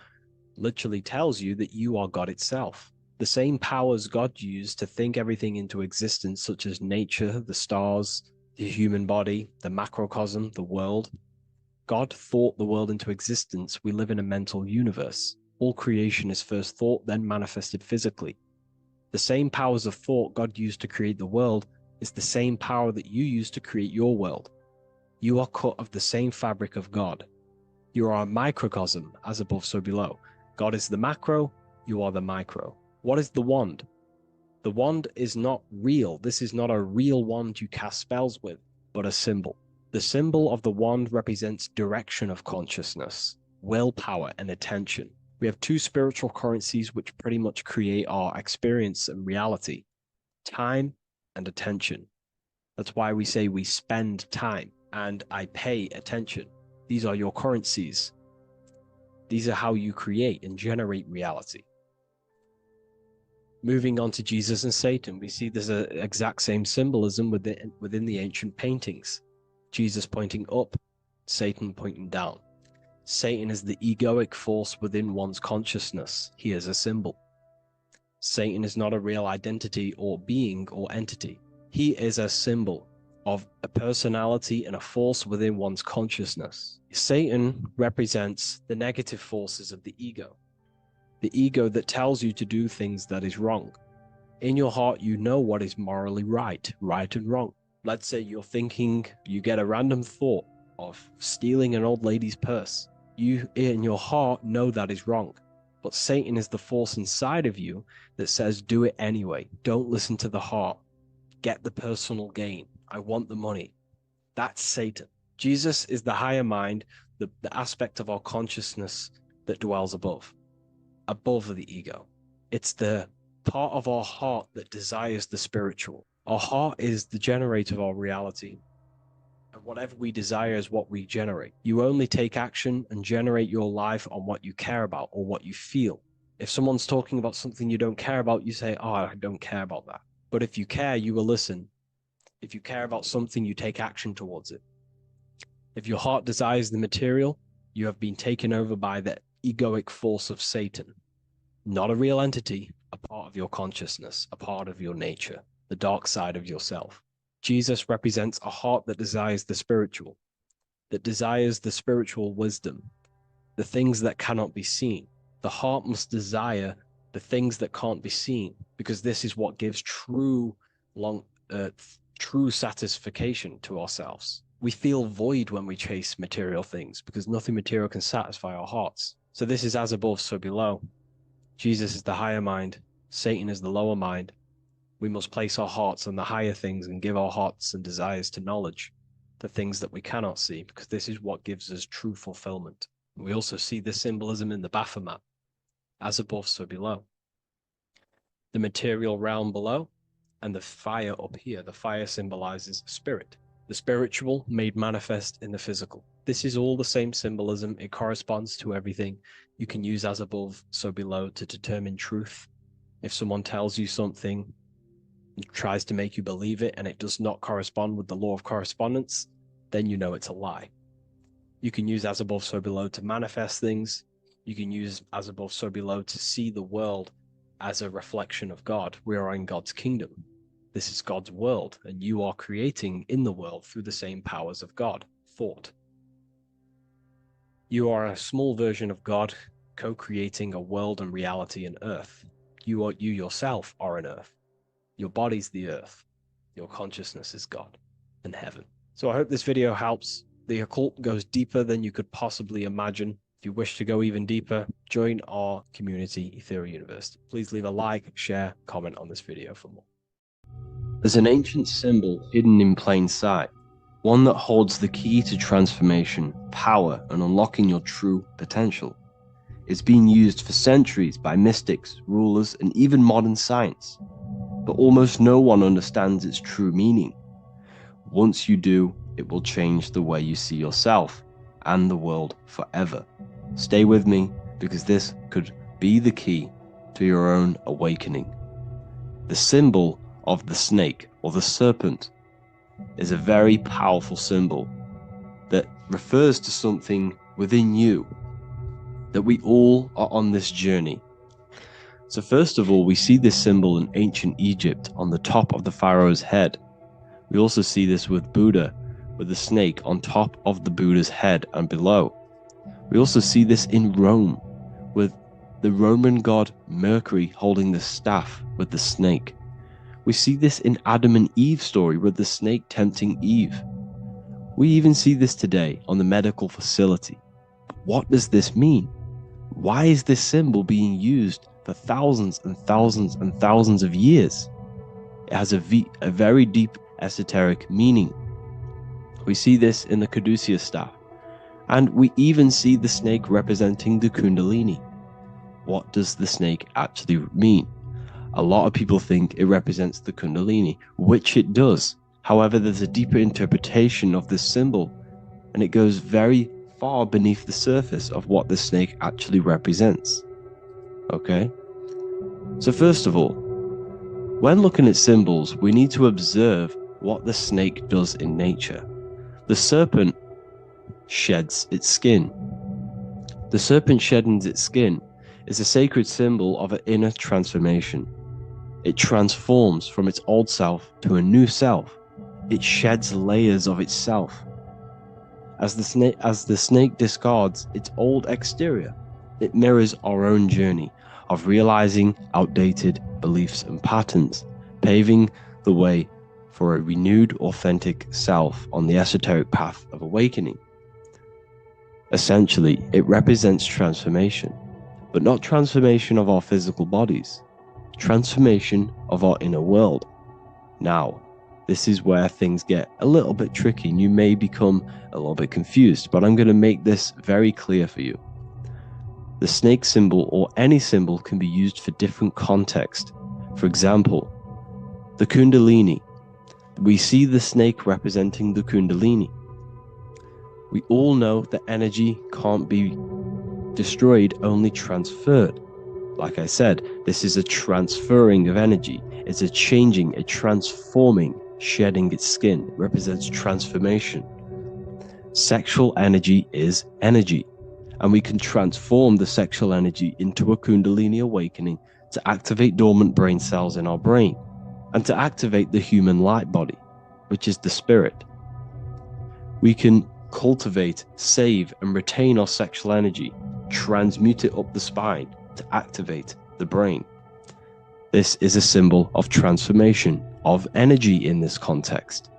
literally tells you that you are God itself. The same powers God used to think everything into existence, such as nature, the stars, the human body, the macrocosm, the world. God thought the world into existence. We live in a mental universe. All creation is first thought, then manifested physically. The same powers of thought God used to create the world is the same power that you use to create your world. You are cut of the same fabric of God. You are a microcosm, as above, so below. God is the macro, you are the micro. What is the wand? The wand is not real. This is not a real wand you cast spells with, but a symbol. The symbol of the wand represents direction of consciousness, willpower, and attention. We have two spiritual currencies which pretty much create our experience and reality: time and attention. That's why we say we spend time and I pay attention. These are your currencies. These are how you create and generate reality. Moving on to Jesus and Satan, we see there's an exact same symbolism within the ancient paintings. Jesus pointing up, Satan pointing down. Satan is the egoic force within one's consciousness. He is a symbol. Satan is not a real identity or being or entity. He is a symbol of a personality and a force within one's consciousness. Satan represents the negative forces of the ego that tells you to do things that is wrong. In your heart, you know what is morally right and wrong. Let's say you're thinking, you get a random thought of stealing an old lady's purse. You, in your heart, know that is wrong. But Satan is the force inside of you that says, do it anyway. Don't listen to the heart. Get the personal gain. I want the money. That's Satan. Jesus is the higher mind, the aspect of our consciousness that dwells above the ego. It's the part of our heart that desires the spiritual. Our heart is the generator of our reality. And whatever we desire is what we generate. You only take action and generate your life on what you care about or what you feel. If someone's talking about something you don't care about, you say, oh, I don't care about that. But if you care, you will listen. If you care about something, you take action towards it. If your heart desires the material, you have been taken over by the egoic force of Satan. Not a real entity, a part of your consciousness, a part of your nature, the dark side of yourself. Jesus represents a heart that desires the spiritual wisdom, the things that cannot be seen. The heart must desire the things that can't be seen, because this is what gives true satisfaction to ourselves. We feel void when we chase material things because nothing material can satisfy our hearts. So this is as above, so below. Jesus is the higher mind. Satan is the lower mind. We must place our hearts on the higher things and give our hearts and desires to knowledge, the things that we cannot see, because this is what gives us true fulfillment. We also see this symbolism in the Baphomet. As above, so below. The material realm below and the fire up here. The fire symbolizes spirit. The spiritual made manifest in the physical. This is all the same symbolism. It corresponds to everything. You can use as above, so below to determine truth. If someone tells you something, tries to make you believe it, and it does not correspond with the law of correspondence, then you know it's a lie. You can use as above, so below to manifest things. You can use as above, so below to see the world as a reflection of God. We are in God's kingdom. This is God's world, and you are creating in the world through the same powers of God, thought. You are a small version of God, co-creating a world and reality in earth. You yourself are an earth. Your body's the earth. Your consciousness is God and heaven. So I hope this video helps. The occult goes deeper than you could possibly imagine. If you wish to go even deeper, join our community, Ethereal University. Please leave a like, share, comment on this video for more. There's an ancient symbol hidden in plain sight, one that holds the key to transformation, power, and unlocking your true potential. It's been used for centuries by mystics, rulers, and even modern science, but almost no one understands its true meaning. Once you do, it will change the way you see yourself and the world forever. Stay with me, because this could be the key to your own awakening. The symbol of the snake, or the serpent, is a very powerful symbol that refers to something within you, that we all are on this journey. So first of all, we see this symbol in ancient Egypt on the top of the pharaoh's head. We also see this with Buddha, with the snake on top of the Buddha's head and below. We also see this in Rome, with the Roman god Mercury holding the staff with the snake. We see this in Adam and Eve's story with the snake tempting Eve. We even see this today on the medical facility. But what does this mean? Why is this symbol being used for thousands and thousands and thousands of years? It has a very deep esoteric meaning. We see this in the Caduceus staff, and we even see the snake representing the Kundalini. What does the snake actually mean? A lot of people think it represents the Kundalini, which it does. However, there's a deeper interpretation of this symbol, and it goes very far beneath the surface of what the snake actually represents. Okay? So first of all, when looking at symbols, we need to observe what the snake does in nature. The serpent sheds its skin. The serpent shedding its skin is a sacred symbol of an inner transformation. It transforms from its old self to a new self. It sheds layers of itself. As the snake discards its old exterior, it mirrors our own journey of realizing outdated beliefs and patterns, paving the way for a renewed, authentic self on the esoteric path of awakening. Essentially, it represents transformation, but not transformation of our physical bodies, transformation of our inner world. Now, this is where things get a little bit tricky and you may become a little bit confused, but I'm going to make this very clear for you. The snake symbol or any symbol can be used for different context. For example, the Kundalini. We see the snake representing the Kundalini. We all know that energy can't be destroyed, only transferred. Like I said, this is a transferring of energy. It's a changing, a transforming, shedding its skin. It represents transformation. Sexual energy is energy, and we can transform the sexual energy into a Kundalini awakening to activate dormant brain cells in our brain and to activate the human light body, which is the spirit. We can cultivate, save, and retain our sexual energy, transmute it up the spine to activate the brain. This is a symbol of transformation, of energy in this context.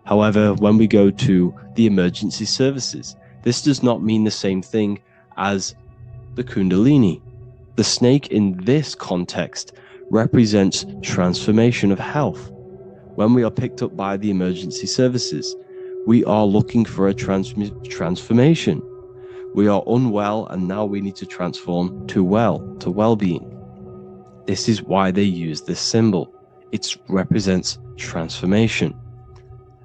However, when we go to the emergency services, this does not mean the same thing as the Kundalini. The snake in this context represents transformation of health. When we are picked up by the emergency services, we are looking for a transformation. We are unwell and now we need to transform to well-being. This is why they use this symbol. It represents transformation,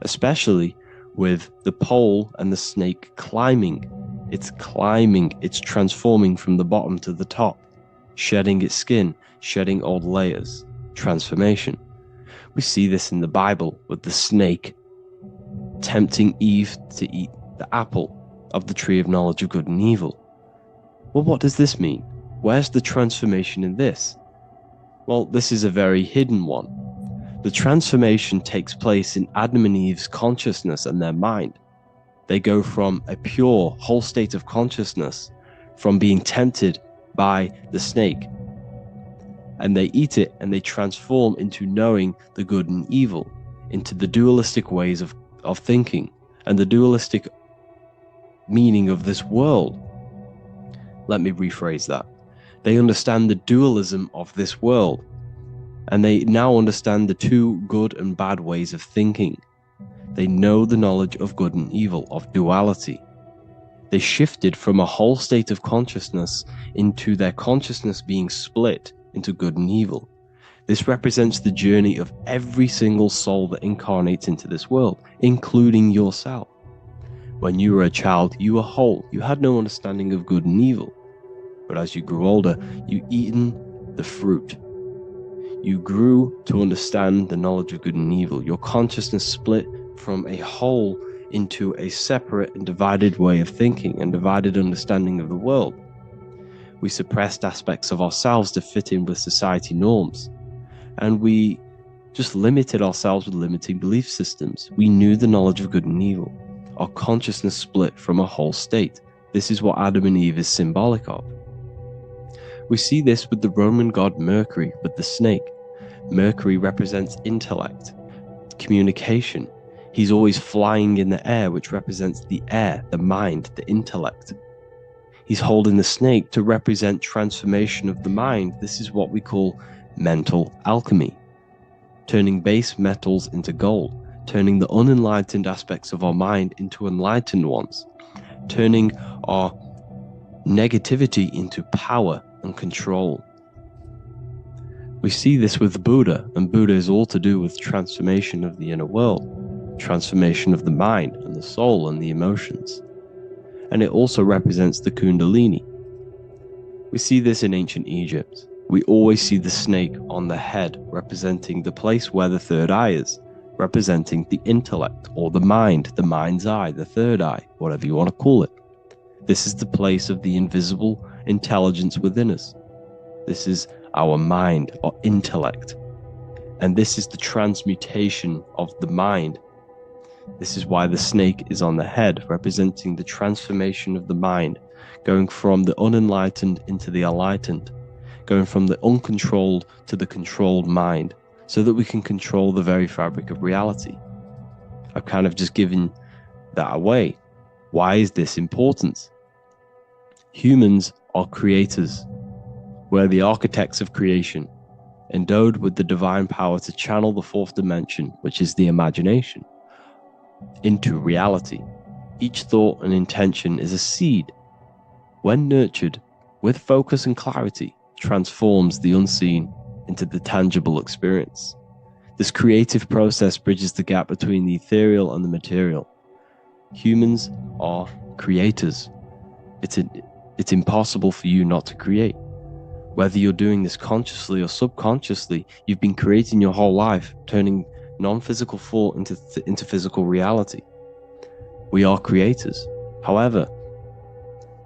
especially with the pole and the snake climbing. It's climbing, it's transforming from the bottom to the top, shedding its skin, shedding old layers, transformation. We see this in the Bible with the snake tempting Eve to eat the apple of the tree of knowledge of good and evil. Well, what does this mean? Where's the transformation in this? Well, this is a very hidden one. The transformation takes place in Adam and Eve's consciousness and their mind. They go from a pure, whole state of consciousness, from being tempted by the snake, and they eat it and they transform into knowing the good and evil, into the dualistic ways of thinking and the dualistic meaning of this world. Let me rephrase that. They understand the dualism of this world, and they now understand the two good and bad ways of thinking. They know the knowledge of good and evil, of duality. They shifted from a whole state of consciousness into their consciousness being split into good and evil. This represents the journey of every single soul that incarnates into this world, including yourself. When you were a child, you were whole. You had no understanding of good and evil. But as you grew older, you eaten the fruit. You grew to understand the knowledge of good and evil. Your consciousness split from a whole into a separate and divided way of thinking and divided understanding of the world. We suppressed aspects of ourselves to fit in with society norms. And we just limited ourselves with limiting belief systems. We knew the knowledge of good and evil. Our consciousness split from a whole state. This is what Adam and Eve is symbolic of. We see this with the Roman god Mercury, with the snake. Mercury represents intellect, communication. He's always flying in the air, which represents the air, the mind, the intellect. He's holding the snake to represent transformation of the mind. This is what we call mental alchemy. Turning base metals into gold, turning the unenlightened aspects of our mind into enlightened ones, turning our negativity into power and control. We see this with Buddha, and Buddha is all to do with transformation of the inner world, transformation of the mind and the soul and the emotions. And it also represents the Kundalini. We see this in ancient Egypt. We always see the snake on the head, representing the place where the third eye is, representing the intellect or the mind, the mind's eye, the third eye, whatever you want to call it. This is the place of the invisible intelligence within us. This is our mind, or intellect. And this is the transmutation of the mind. This is why the snake is on the head, representing the transformation of the mind, going from the unenlightened into the enlightened, going from the uncontrolled to the controlled mind, so that we can control the very fabric of reality. I've kind of just given that away. Why is this important? Humans are creators. We're the architects of creation, endowed with the divine power to channel the fourth dimension, which is the imagination, into reality. Each thought and intention is a seed. When nurtured with focus and clarity, transforms the unseen into the tangible experience. This creative process bridges the gap between the ethereal and the material. Humans are creators. It's impossible for you not to create. Whether you're doing this consciously or subconsciously, you've been creating your whole life, turning non-physical thought into physical reality. We are creators. However,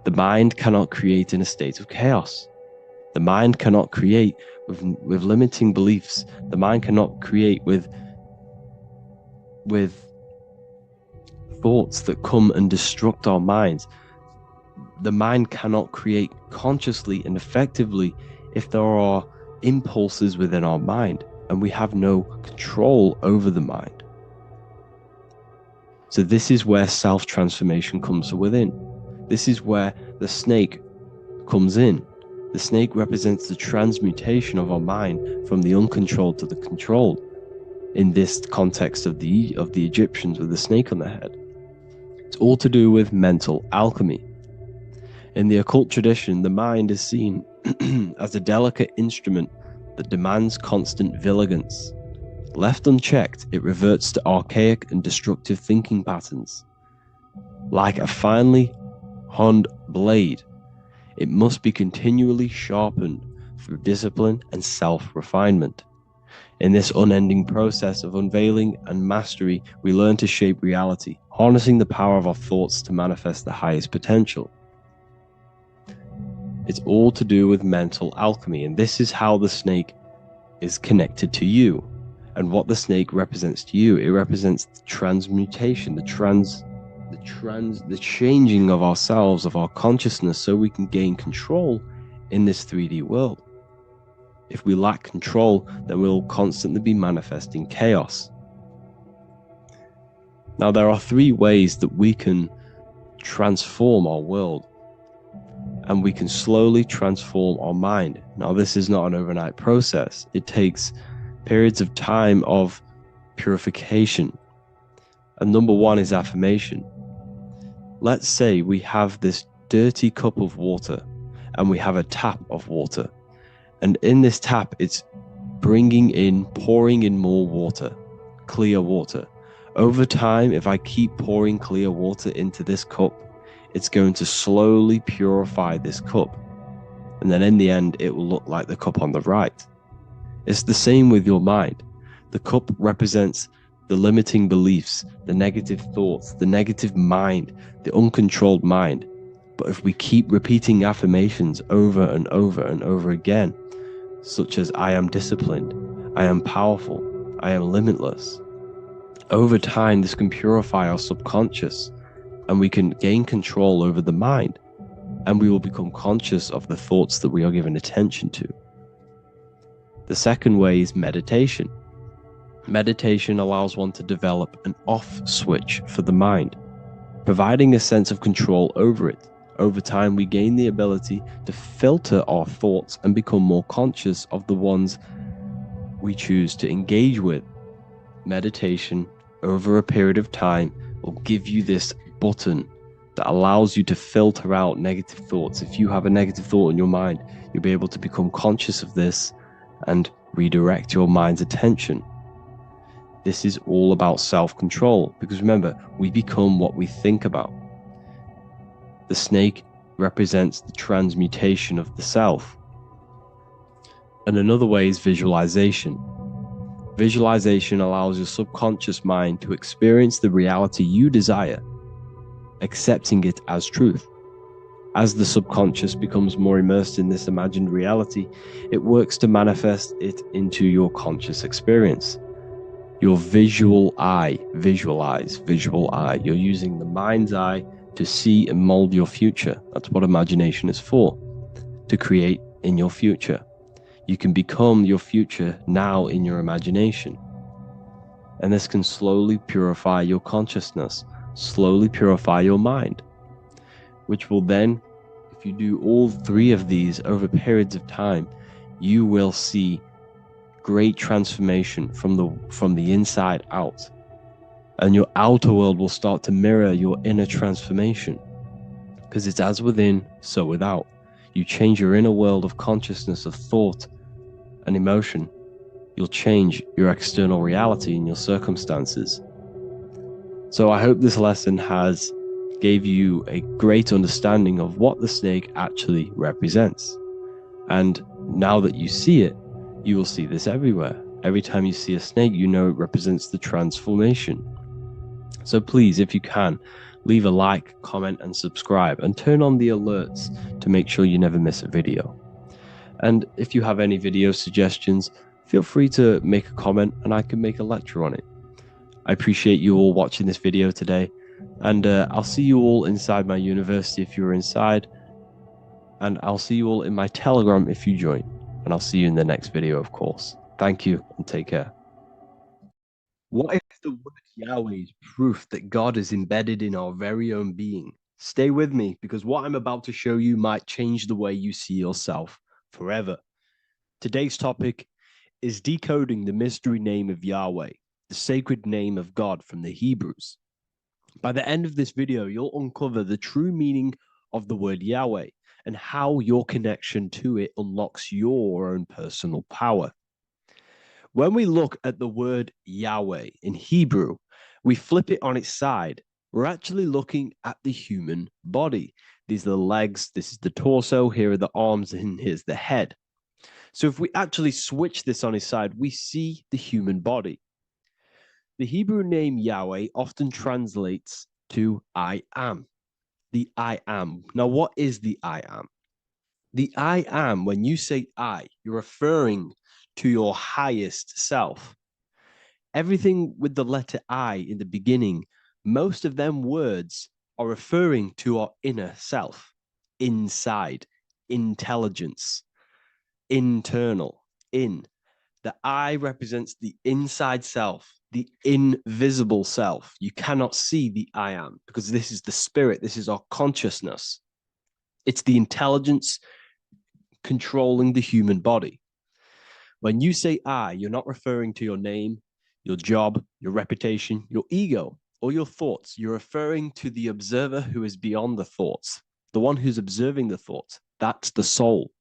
the mind cannot create in a state of chaos. The mind cannot create with limiting beliefs. The mind cannot create with thoughts that come and destruct our minds. The mind cannot create consciously and effectively if there are impulses within our mind and we have no control over the mind. So this is where self-transformation comes from within. This is where the snake comes in. The snake represents the transmutation of our mind from the uncontrolled to the controlled. In this context of the Egyptians with the snake on their head. It's all to do with mental alchemy. In the occult tradition, the mind is seen as a delicate instrument that demands constant vigilance. Left unchecked, it reverts to archaic and destructive thinking patterns. Like a finely honed blade, it must be continually sharpened through discipline and self-refinement. In this unending process of unveiling and mastery, we learn to shape reality, harnessing the power of our thoughts to manifest the highest potential. It's all to do with mental alchemy, and this is how the snake is connected to you. And what the snake represents to you, it represents the transmutation, the changing of ourselves, of our consciousness, so we can gain control in this 3D world. If we lack control, then we'll constantly be manifesting chaos. Now, there are 3 ways that we can transform our world, and we can slowly transform our mind. Now, this is not an overnight process. It takes periods of time of purification. And number 1 is affirmation. Let's say we have this dirty cup of water and we have a tap of water. And in this tap, it's pouring in more water, clear water. Over time, if I keep pouring clear water into this cup, it's going to slowly purify this cup. And then in the end, it will look like the cup on the right. It's the same with your mind. The cup represents the limiting beliefs, the negative thoughts, the negative mind, the uncontrolled mind. But if we keep repeating affirmations over and over and over again, such as I am disciplined, I am powerful, I am limitless, over time this can purify our subconscious and we can gain control over the mind, and we will become conscious of the thoughts that we are giving attention to. The second way is meditation. Meditation allows one to develop an off switch for the mind, providing a sense of control over it. Over time, we gain the ability to filter our thoughts and become more conscious of the ones we choose to engage with. Meditation, over a period of time, will give you this button that allows you to filter out negative thoughts. If you have a negative thought in your mind, you'll be able to become conscious of this and redirect your mind's attention. This is all about self-control, because remember, we become what we think about. The snake represents the transmutation of the self. And another way is visualization. Visualization allows your subconscious mind to experience the reality you desire, accepting it as truth. As the subconscious becomes more immersed in this imagined reality, it works to manifest it into your conscious experience. Your visual eye, visual eye. You're using the mind's eye to see and mold your future. That's what imagination is for, to create in your future. You can become your future now in your imagination. And this can slowly purify your consciousness, slowly purify your mind, which will then, if you do all three of these over periods of time, you will see great transformation from the inside out. And your outer world will start to mirror your inner transformation, because it's as within, so without. You change your inner world of consciousness, of thought and emotion, you'll change your external reality and your circumstances. So I hope this lesson has gave you a great understanding of what the snake actually represents. And now that you see it, you will see this everywhere. Every time you see a snake, you know it represents the transformation. So please, if you can, leave a like, comment, and subscribe, and turn on the alerts to make sure you never miss a video. And if you have any video suggestions, feel free to make a comment and I can make a lecture on it. I appreciate you all watching this video today, and I'll see you all inside my university if you're inside, and I'll see you all in my Telegram if you join, and I'll see you in the next video, of course. Thank you and take care. What if the word Yahweh is proof that God is embedded in our very own being? Stay with me, because what I'm about to show you might change the way you see yourself forever. Today's topic is decoding the mystery name of Yahweh, the sacred name of God from the Hebrews. By the end of this video, you'll uncover the true meaning of the word Yahweh and how your connection to it unlocks your own personal power. When we look at the word Yahweh in Hebrew, we flip it on its side. We're actually looking at the human body. These are the legs, this is the torso, here are the arms, and here's the head. So if we actually switch this on its side, we see the human body. The Hebrew name Yahweh often translates to I am, the I am. Now, what is the I am? The I am, when you say I, you're referring to your highest self. Everything with the letter I in the beginning, most of them words are referring to our inner self, inside, intelligence, internal, in. The I represents the inside self, the invisible self. You cannot see the I am, because this is the spirit, this is our consciousness. It's the intelligence controlling the human body. When you say I, you're not referring to your name, your job, your reputation, your ego, or your thoughts. You're referring to the observer who is beyond the thoughts, the one who's observing the thoughts. That's the soul.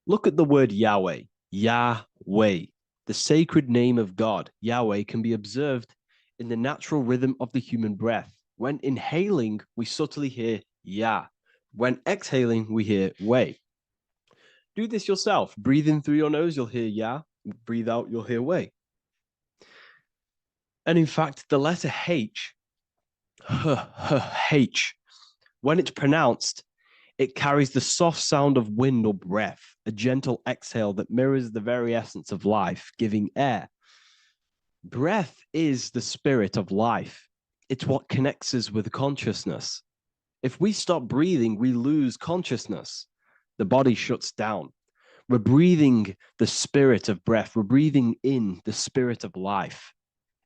Look at the word Yahweh, Yahweh, the sacred name of God. Yahweh can be observed in the natural rhythm of the human breath. When inhaling, we subtly hear Yah. When exhaling, we hear Way. Do this yourself. Breathe in through your nose, you'll hear Yah. Breathe out, you'll hear Way. And in fact, the letter H, H, When it's pronounced, it carries the soft sound of wind or breath, a gentle exhale that mirrors the very essence of life, giving air. Breath is the spirit of life. It's what connects us with consciousness. If we stop breathing, we lose consciousness. The body shuts down. We're breathing the spirit of breath. We're breathing in the spirit of life.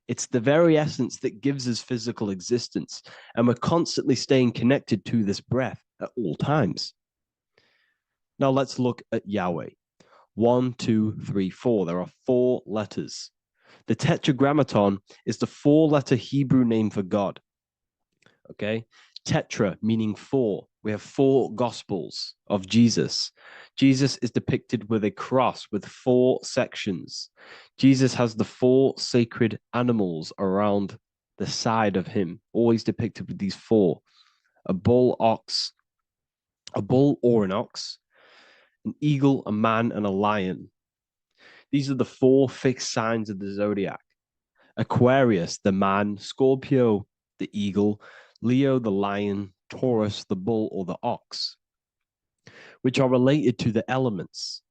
It's the very essence that gives us physical existence, and we're constantly staying connected to this breath at all times. Now let's look at Yahweh. 1, 2, 3, 4. There are 4 letters. The Tetragrammaton is the 4-letter Hebrew name for God. Okay? Tetra meaning 4. We have 4 gospels of Jesus. Jesus is depicted with a cross with 4 sections. Jesus has the 4 sacred animals around the side of him, always depicted with these 4. A bull or an ox, an eagle, a man, and a lion. These are the 4 fixed signs of the zodiac. Aquarius, the man; Scorpio, the eagle; Leo, the lion; Taurus, the bull or the ox, which are related to the elements.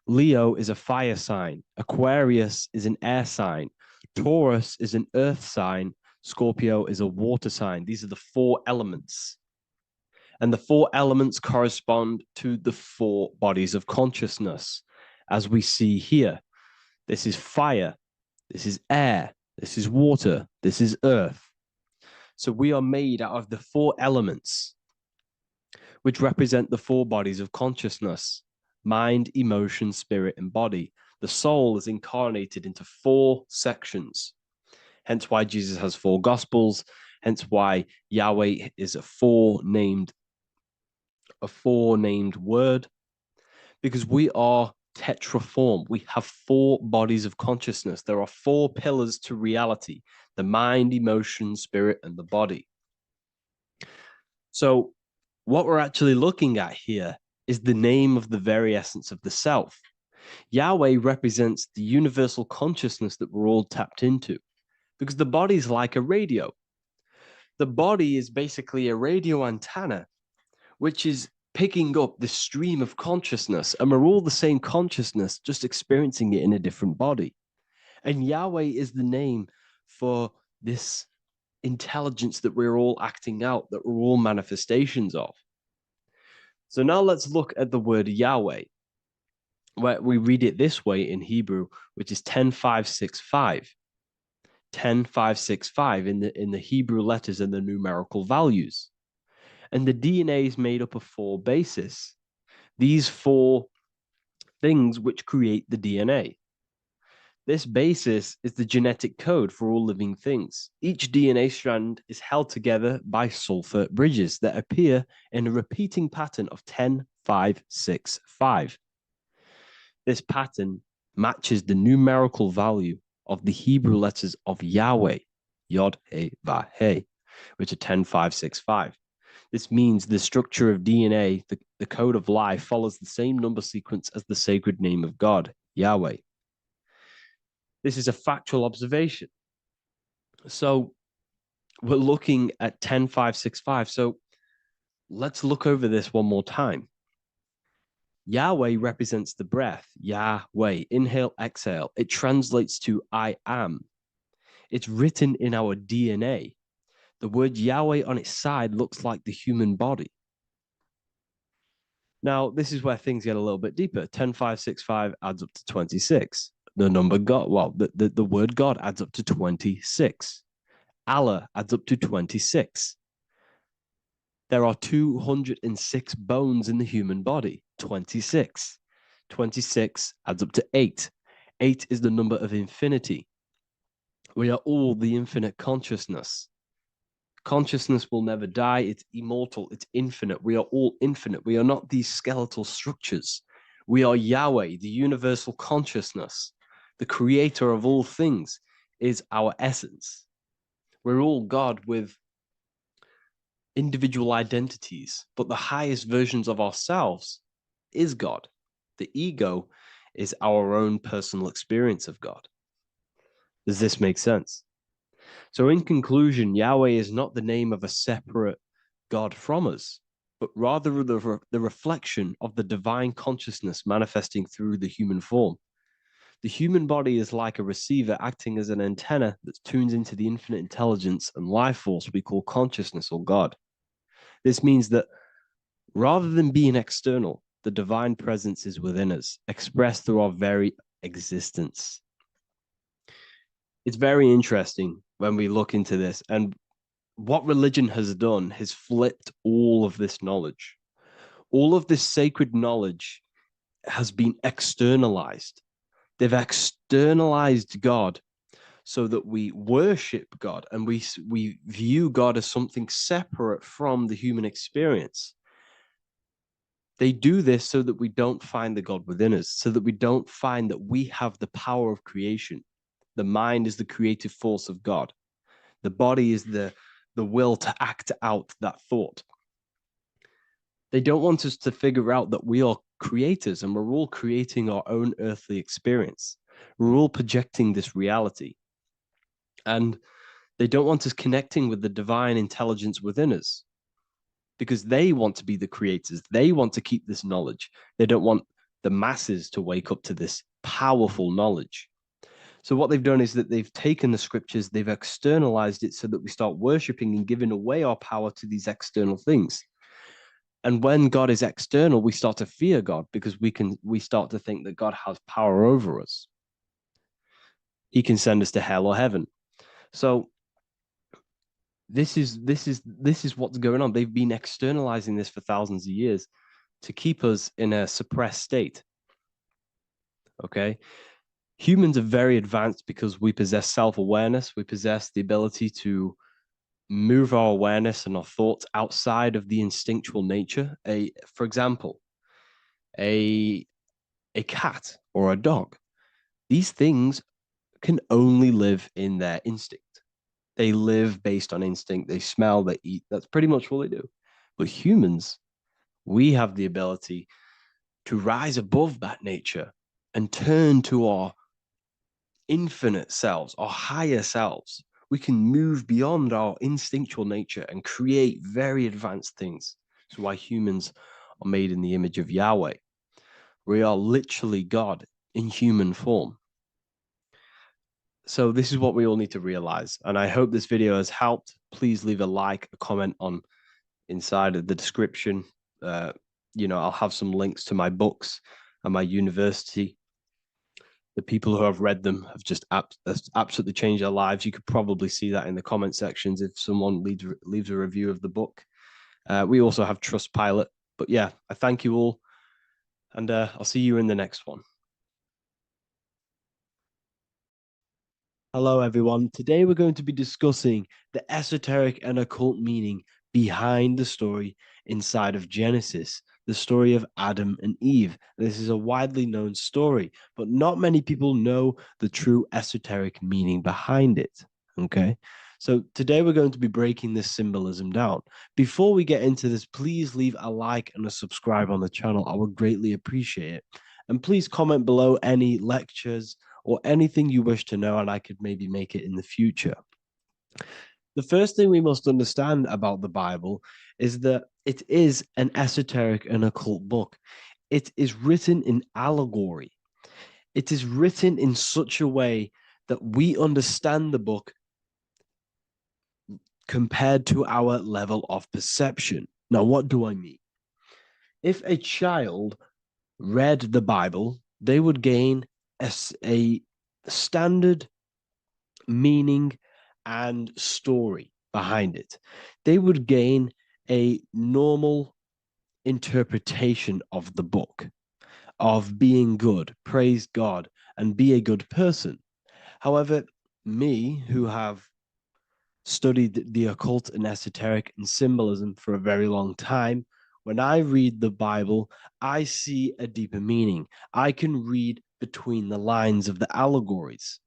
Leo is a fire sign. Aquarius is an air sign. Taurus is an earth sign. Scorpio is a water sign. These are the 4 elements. And the 4 elements correspond to the 4 bodies of consciousness, as we see here. This is fire. This is air. This is water. This is earth. So we are made out of the 4 elements, which represent the 4 bodies of consciousness: mind, emotion, spirit, and body. The soul is incarnated into 4 sections. Hence why Jesus has 4 gospels. Hence why Yahweh is a 4-named word, because we are tetraform. We have 4 bodies of consciousness. There are 4 pillars to reality: the mind, emotion, spirit, and the body. So what we're actually looking at here is the name of the very essence of the self. Yahweh represents the universal consciousness that we're all tapped into, because the body is like a radio. The body is basically a radio antenna, which is picking up the stream of consciousness, and we're all the same consciousness, just experiencing it in a different body. And Yahweh is the name for this intelligence that we're all acting out, that we're all manifestations of. So now let's look at the word Yahweh, where we read it this way in Hebrew, which is 10565. 10565 in the Hebrew letters and the numerical values. And the DNA is made up of 4 bases. These 4 things which create the DNA. This basis is the genetic code for all living things. Each DNA strand is held together by sulfur bridges that appear in a repeating pattern of 10565. This pattern matches the numerical value of the Hebrew letters of Yahweh, Yod, He, Vah, He, which are 10565. This means the structure of DNA, the code of life, follows the same number sequence as the sacred name of God, Yahweh. This is a factual observation. So we're looking at 10565. So let's look over this one more time. Yahweh represents the breath. Yahweh, inhale, exhale. It translates to I am. It's written in our DNA. The word Yahweh on its side looks like the human body. Now, this is where things get a little bit deeper. 10565 adds up to 26. The number God, well, the word God adds up to 26. Allah adds up to 26. There are 206 bones in the human body, 26. 26 adds up to 8. 8 is the number of infinity. We are all the infinite consciousness. Consciousness will never die. It's immortal. It's infinite. We are all infinite. We are not these skeletal structures. We are Yahweh, the universal consciousness. The creator of all things is our essence. We're all God with individual identities, but the highest versions of ourselves is God. The ego is our own personal experience of God. Does this make sense? So in conclusion, Yahweh is not the name of a separate God from us, but rather the reflection of the divine consciousness manifesting through the human form. The human body is like a receiver acting as an antenna that tunes into the infinite intelligence and life force we call consciousness or God. This means that rather than being external, the divine presence is within us, expressed through our very existence. It's very interesting when we look into this, and what religion has done has flipped all of this knowledge. All of this sacred knowledge has been externalized. They've externalized God so that we worship God and we view God as something separate from the human experience. They do this so that we don't find the God within us, so that we don't find that we have the power of creation. The mind is the creative force of God. The body is the will to act out that thought. They don't want us to figure out that we are creators and we're all creating our own earthly experience. We're all projecting this reality. And they don't want us connecting with the divine intelligence within us because they want to be the creators. They want to keep this knowledge. They don't want the masses to wake up to this powerful knowledge. So what they've done is that they've taken the scriptures, they've externalized it so that we start worshiping and giving away our power to these external things. And when God is external, we start to fear God because we start to think that God has power over us. He can send us to hell or heaven. So this is what's going on. They've been externalizing this for thousands of years to keep us in a suppressed state. Okay. Humans are very advanced because we possess self-awareness. We possess the ability to move our awareness and our thoughts outside of the instinctual nature. For example, a cat or a dog. These things can only live in their instinct. They live based on instinct. They smell, they eat. That's pretty much all they do. But humans, we have the ability to rise above that nature and turn to our infinite selves, our higher selves. We can move beyond our instinctual nature and create very advanced things. That's why humans are made in the image of Yahweh. We are literally God in human form. So this is what we all need to realize. And I hope this video has helped. Please leave a like, a comment on inside of the description. I'll have some links to my books and my university. The people who have read them have just absolutely changed their lives. You could probably see that in the comment sections if someone leaves a review of the book. We also have Trustpilot. But yeah, I thank you all. And I'll see you in the next one. Hello, everyone. Today we're going to be discussing the esoteric and occult meaning behind the story inside of Genesis, the story of Adam and Eve. This is a widely known story, but not many people know the true esoteric meaning behind it. Okay. So today we're going to be breaking this symbolism down. Before we get into this, please leave a like and a subscribe on the channel. I would greatly appreciate it. And please comment below any lectures or anything you wish to know, and I could maybe make it in the future. The first thing we must understand about the Bible is that it is an esoteric and occult book. It is written in allegory. It is written in such a way that we understand the book compared to our level of perception. Now, what do I mean? If a child read the Bible, they would gain a standard meaning and story behind it. They would gain a normal interpretation of the book, of being good, praise God, and be a good person. However, me, who have studied the occult and esoteric and symbolism for a very long time, when I read the Bible, I see a deeper meaning. I can read between the lines of the allegories,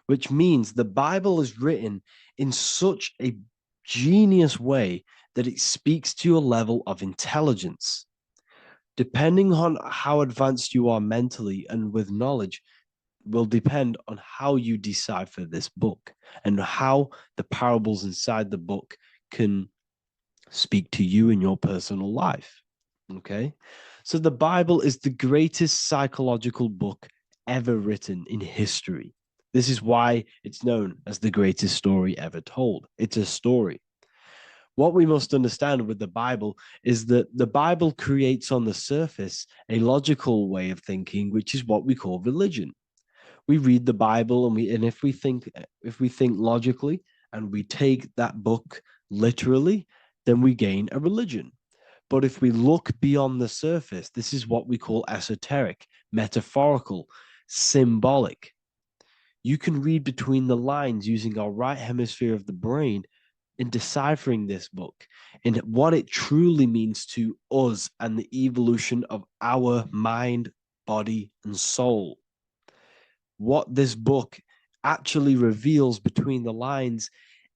which means the Bible is written in such a genius way that it speaks to your level of intelligence. Depending on how advanced you are mentally and with knowledge will depend on how you decipher this book and how the parables inside the book can speak to you in your personal life. Okay? So the Bible is the greatest psychological book ever written in history. This is why it's known as the greatest story ever told. It's a story. What we must understand with the Bible is that the Bible creates on the surface a logical way of thinking, which is what we call religion. We read the Bible and if we think logically and we take that book literally, then we gain a religion. But if we look beyond the surface, this is what we call esoteric, metaphorical, symbolic. You can read between the lines using our right hemisphere of the brain in deciphering this book and what it truly means to us and the evolution of our mind, body, and soul. What this book actually reveals between the lines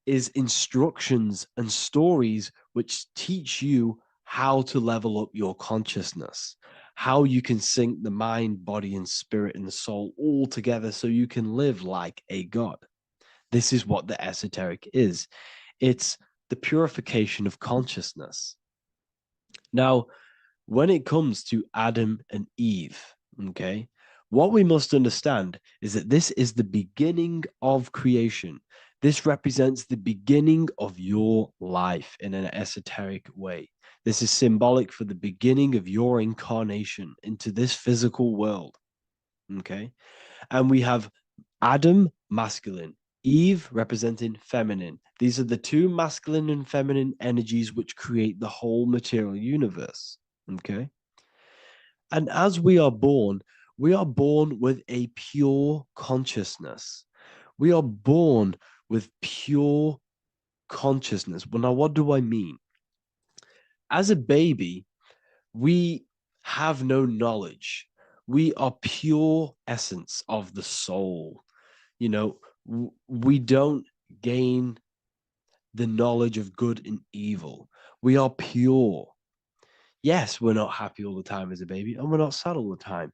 is instructions and stories which teach you how to level up your consciousness, how you can sync the mind, body, and spirit and the soul all together so you can live like a god. This is what the esoteric is. It's the purification of consciousness. Now, when it comes to Adam and Eve, okay, what we must understand is that this is the beginning of creation. This represents the beginning of your life in an esoteric way. This is symbolic for the beginning of your incarnation into this physical world. Okay. And we have Adam, masculine, Eve representing feminine. These are the two masculine and feminine energies which create the whole material universe. Okay. And as we are born with a pure consciousness. We are born with pure consciousness. Well, now, what do I mean? As a baby, we have no knowledge. We are pure essence of the soul. You know, we don't gain the knowledge of good and evil. We are pure. Yes, we're not happy all the time as a baby, and we're not sad all the time,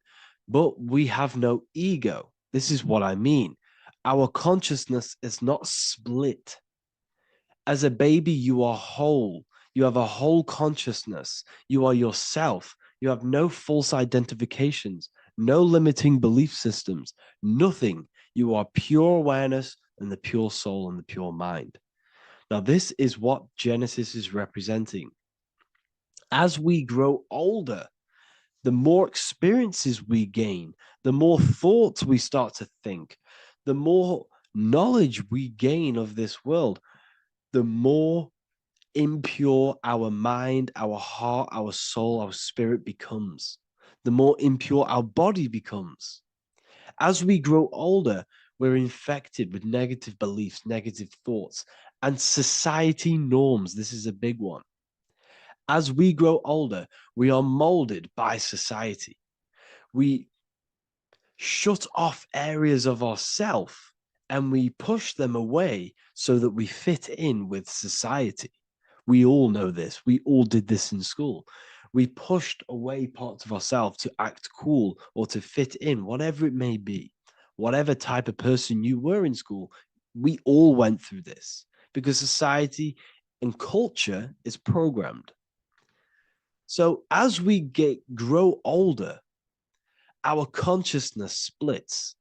but we have no ego. This is what I mean. Our consciousness is not split. As a baby, you are whole. You have a whole consciousness. You are yourself. You have no false identifications, no limiting belief systems, nothing. You are pure awareness and the pure soul and the pure mind. Now, this is what Genesis is representing. As we grow older, the more experiences we gain, the more thoughts we start to think, the more knowledge we gain of this world, the more impure our mind, our heart, our soul, our spirit becomes, the more impure our body becomes. As we grow older, we're infected with negative beliefs, negative thoughts, and society norms. This is a big one. As we grow older, we are molded by society. We shut off areas of ourself and we push them away so that we fit in with society. We all know this. We all did this in school. We pushed away parts of ourselves to act cool or to fit in, whatever it may be. Whatever type of person you were in school, we all went through this because society and culture is programmed. So as we grow older, our consciousness splits.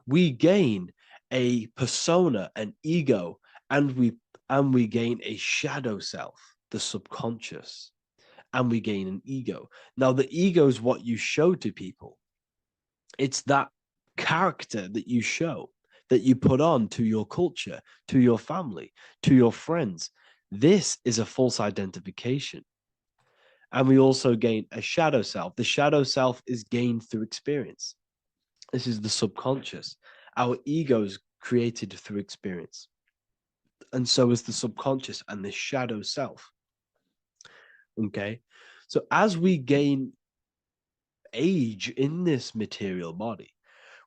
We gain a persona, an ego, and we gain a shadow self, the subconscious, and we gain an ego. Now, the ego is what you show to people. It's that character that you show, that you put on to your culture, to your family, to your friends. This is a false identification. And we also gain a shadow self. The shadow self is gained through experience. This is the subconscious. Our ego is created through experience. And so is the subconscious and the shadow self. Okay. So as we gain age in this material body,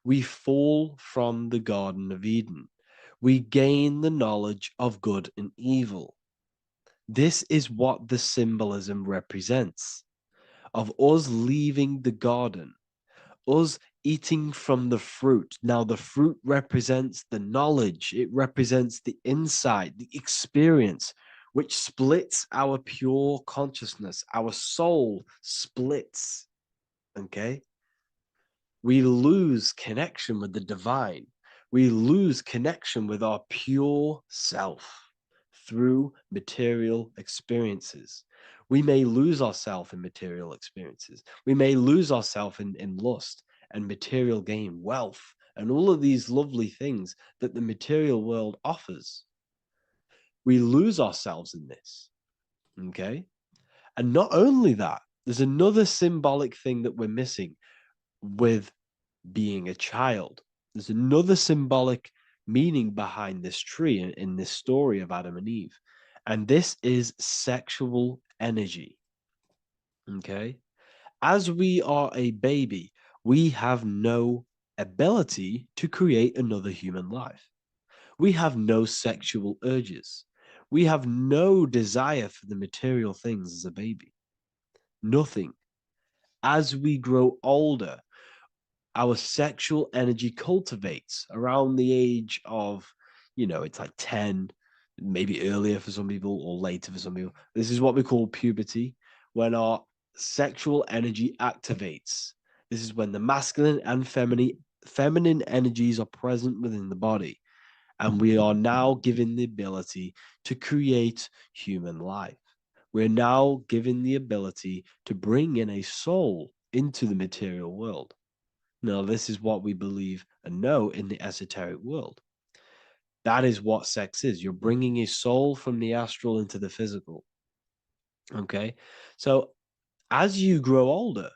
we fall from the Garden of Eden. We gain the knowledge of good and evil. This is what the symbolism represents of us leaving the garden, us eating from the fruit. Now, the fruit represents the knowledge, it represents the insight, the experience. which splits our pure consciousness. Our soul splits. Okay? We lose connection with the divine. We lose connection with our pure self through material experiences. We may lose ourselves in material experiences. We may lose ourselves in lust and material gain, wealth, and all of these lovely things that the material world offers. We lose ourselves in this. Okay? And not only that, there's another symbolic thing that we're missing with being a child. There's another symbolic meaning behind this tree in this story of Adam and Eve. And this is sexual energy. Okay? As we are a baby, we have no ability to create another human life. We have no sexual urges. We have no desire for the material things as a baby. Nothing. As we grow older, our sexual energy cultivates around the age of, it's like 10, maybe earlier for some people or later for some people. This is what we call puberty, when our sexual energy activates. This is when the masculine and feminine energies are present within the body. And we are now given the ability to create human life. We're now given the ability to bring in a soul into the material world. Now, this is what we believe and know in the esoteric world. That is what sex is. You're bringing a soul from the astral into the physical. Okay? So as you grow older,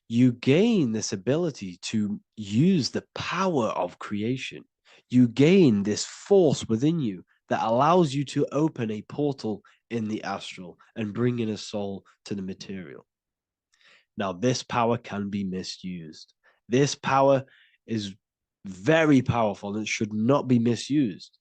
you gain this ability to use the power of creation. You gain this force within you that allows you to open a portal in the astral and bring in a soul to the material. Now, this power can be misused. This power is very powerful and it should not be misused.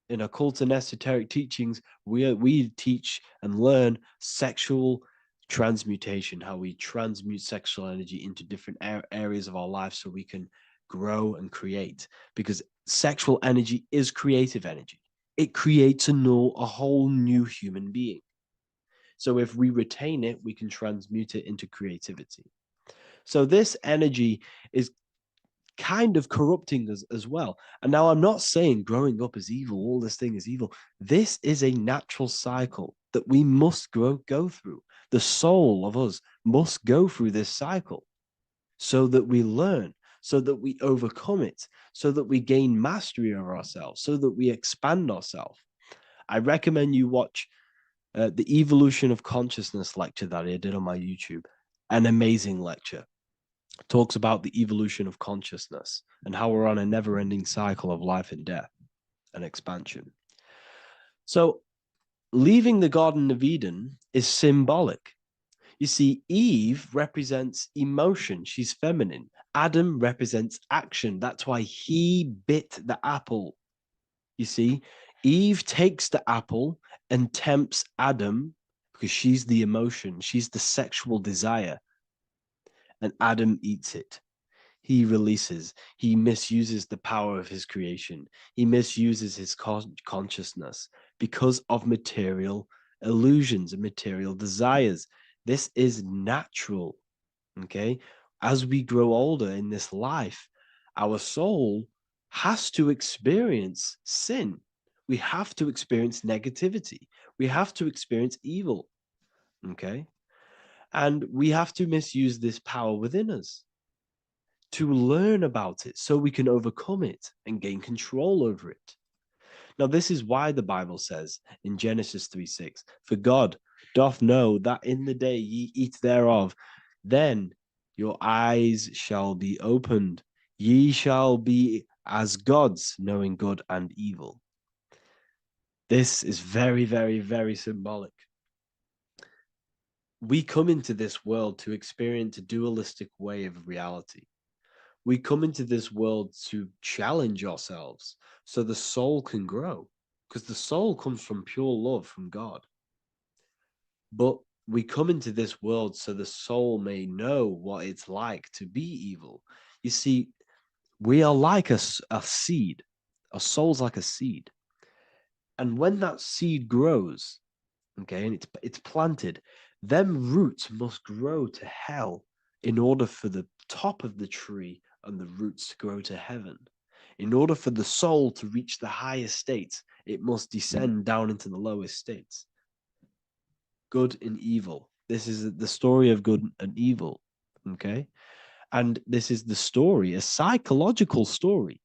In occult and esoteric teachings, we teach and learn sexual transmutation, how we transmute sexual energy into different areas of our life so we can grow and create. Because sexual energy is creative energy. It creates a whole new human being. So if we retain it, we can transmute it into creativity. So this energy is kind of corrupting us as well. And now I'm not saying growing up is evil, all this thing is evil. This is a natural cycle that we must go through. The soul of us must go through this cycle so that we learn, so that we overcome it, so that we gain mastery over ourselves, so that we expand ourselves. I recommend you watch the Evolution of Consciousness lecture that I did on my YouTube. An amazing lecture. Talks about the evolution of consciousness and how we're on a never-ending cycle of life and death and expansion. So leaving the Garden of Eden is symbolic. You see, Eve represents emotion. She's feminine. Adam represents action. That's why he bit the apple. You see, Eve takes the apple and tempts Adam because she's the emotion. She's the sexual desire. And Adam eats it. He releases. He misuses the power of his creation. He misuses his consciousness because of material illusions and material desires. This is natural, okay? As we grow older in this life, our soul has to experience sin. We have to experience negativity. We have to experience evil, okay? And we have to misuse this power within us to learn about it so we can overcome it and gain control over it. Now, this is why the Bible says in Genesis 3:6, "For God doth know that in the day ye eat thereof, then your eyes shall be opened. Ye shall be as gods, knowing good and evil." This is very, very, very symbolic. We come into this world to experience a dualistic way of reality. We come into this world to challenge ourselves so the soul can grow, because the soul comes from pure love from God. But we come into this world so the soul may know what it's like to be evil. You see, we are like a seed. Our soul's like a seed. And when that seed grows, Okay, and it's planted. Them roots must grow to hell in order for the top of the tree and the roots to grow to heaven. In order for the soul to reach the highest states, it must descend down into the lowest states. Good and evil. This is the story of good and evil. Okay. And this is the story, a psychological story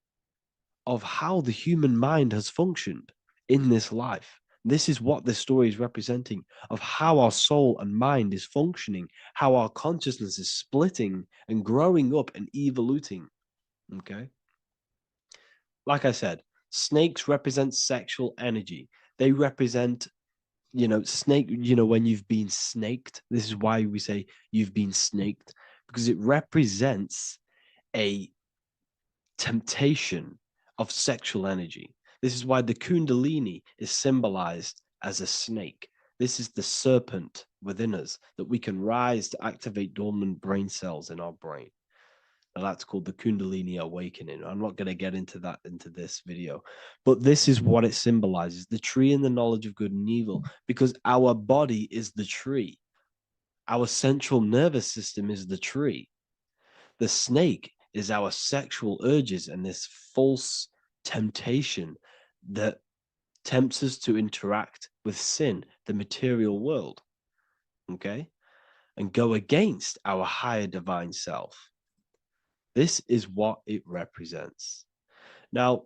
of how the human mind has functioned in this life. This is what this story is representing of how our soul and mind is functioning, how our consciousness is splitting and growing up and evoluting. Okay. Like I said, snakes represent sexual energy. They represent, snake, when you've been snaked. This is why we say you've been snaked, because it represents a temptation of sexual energy. This is why the Kundalini is symbolized as a snake. This is the serpent within us that we can rise to activate dormant brain cells in our brain. Now that's called the Kundalini awakening. I'm not going to get into that into this video, but this is what it symbolizes, the tree and the knowledge of good and evil, because our body is the tree. Our central nervous system is the tree. The snake is our sexual urges and this false temptation that tempts us to interact with sin, the material world, okay, and go against our higher divine self. This is what it represents. Now,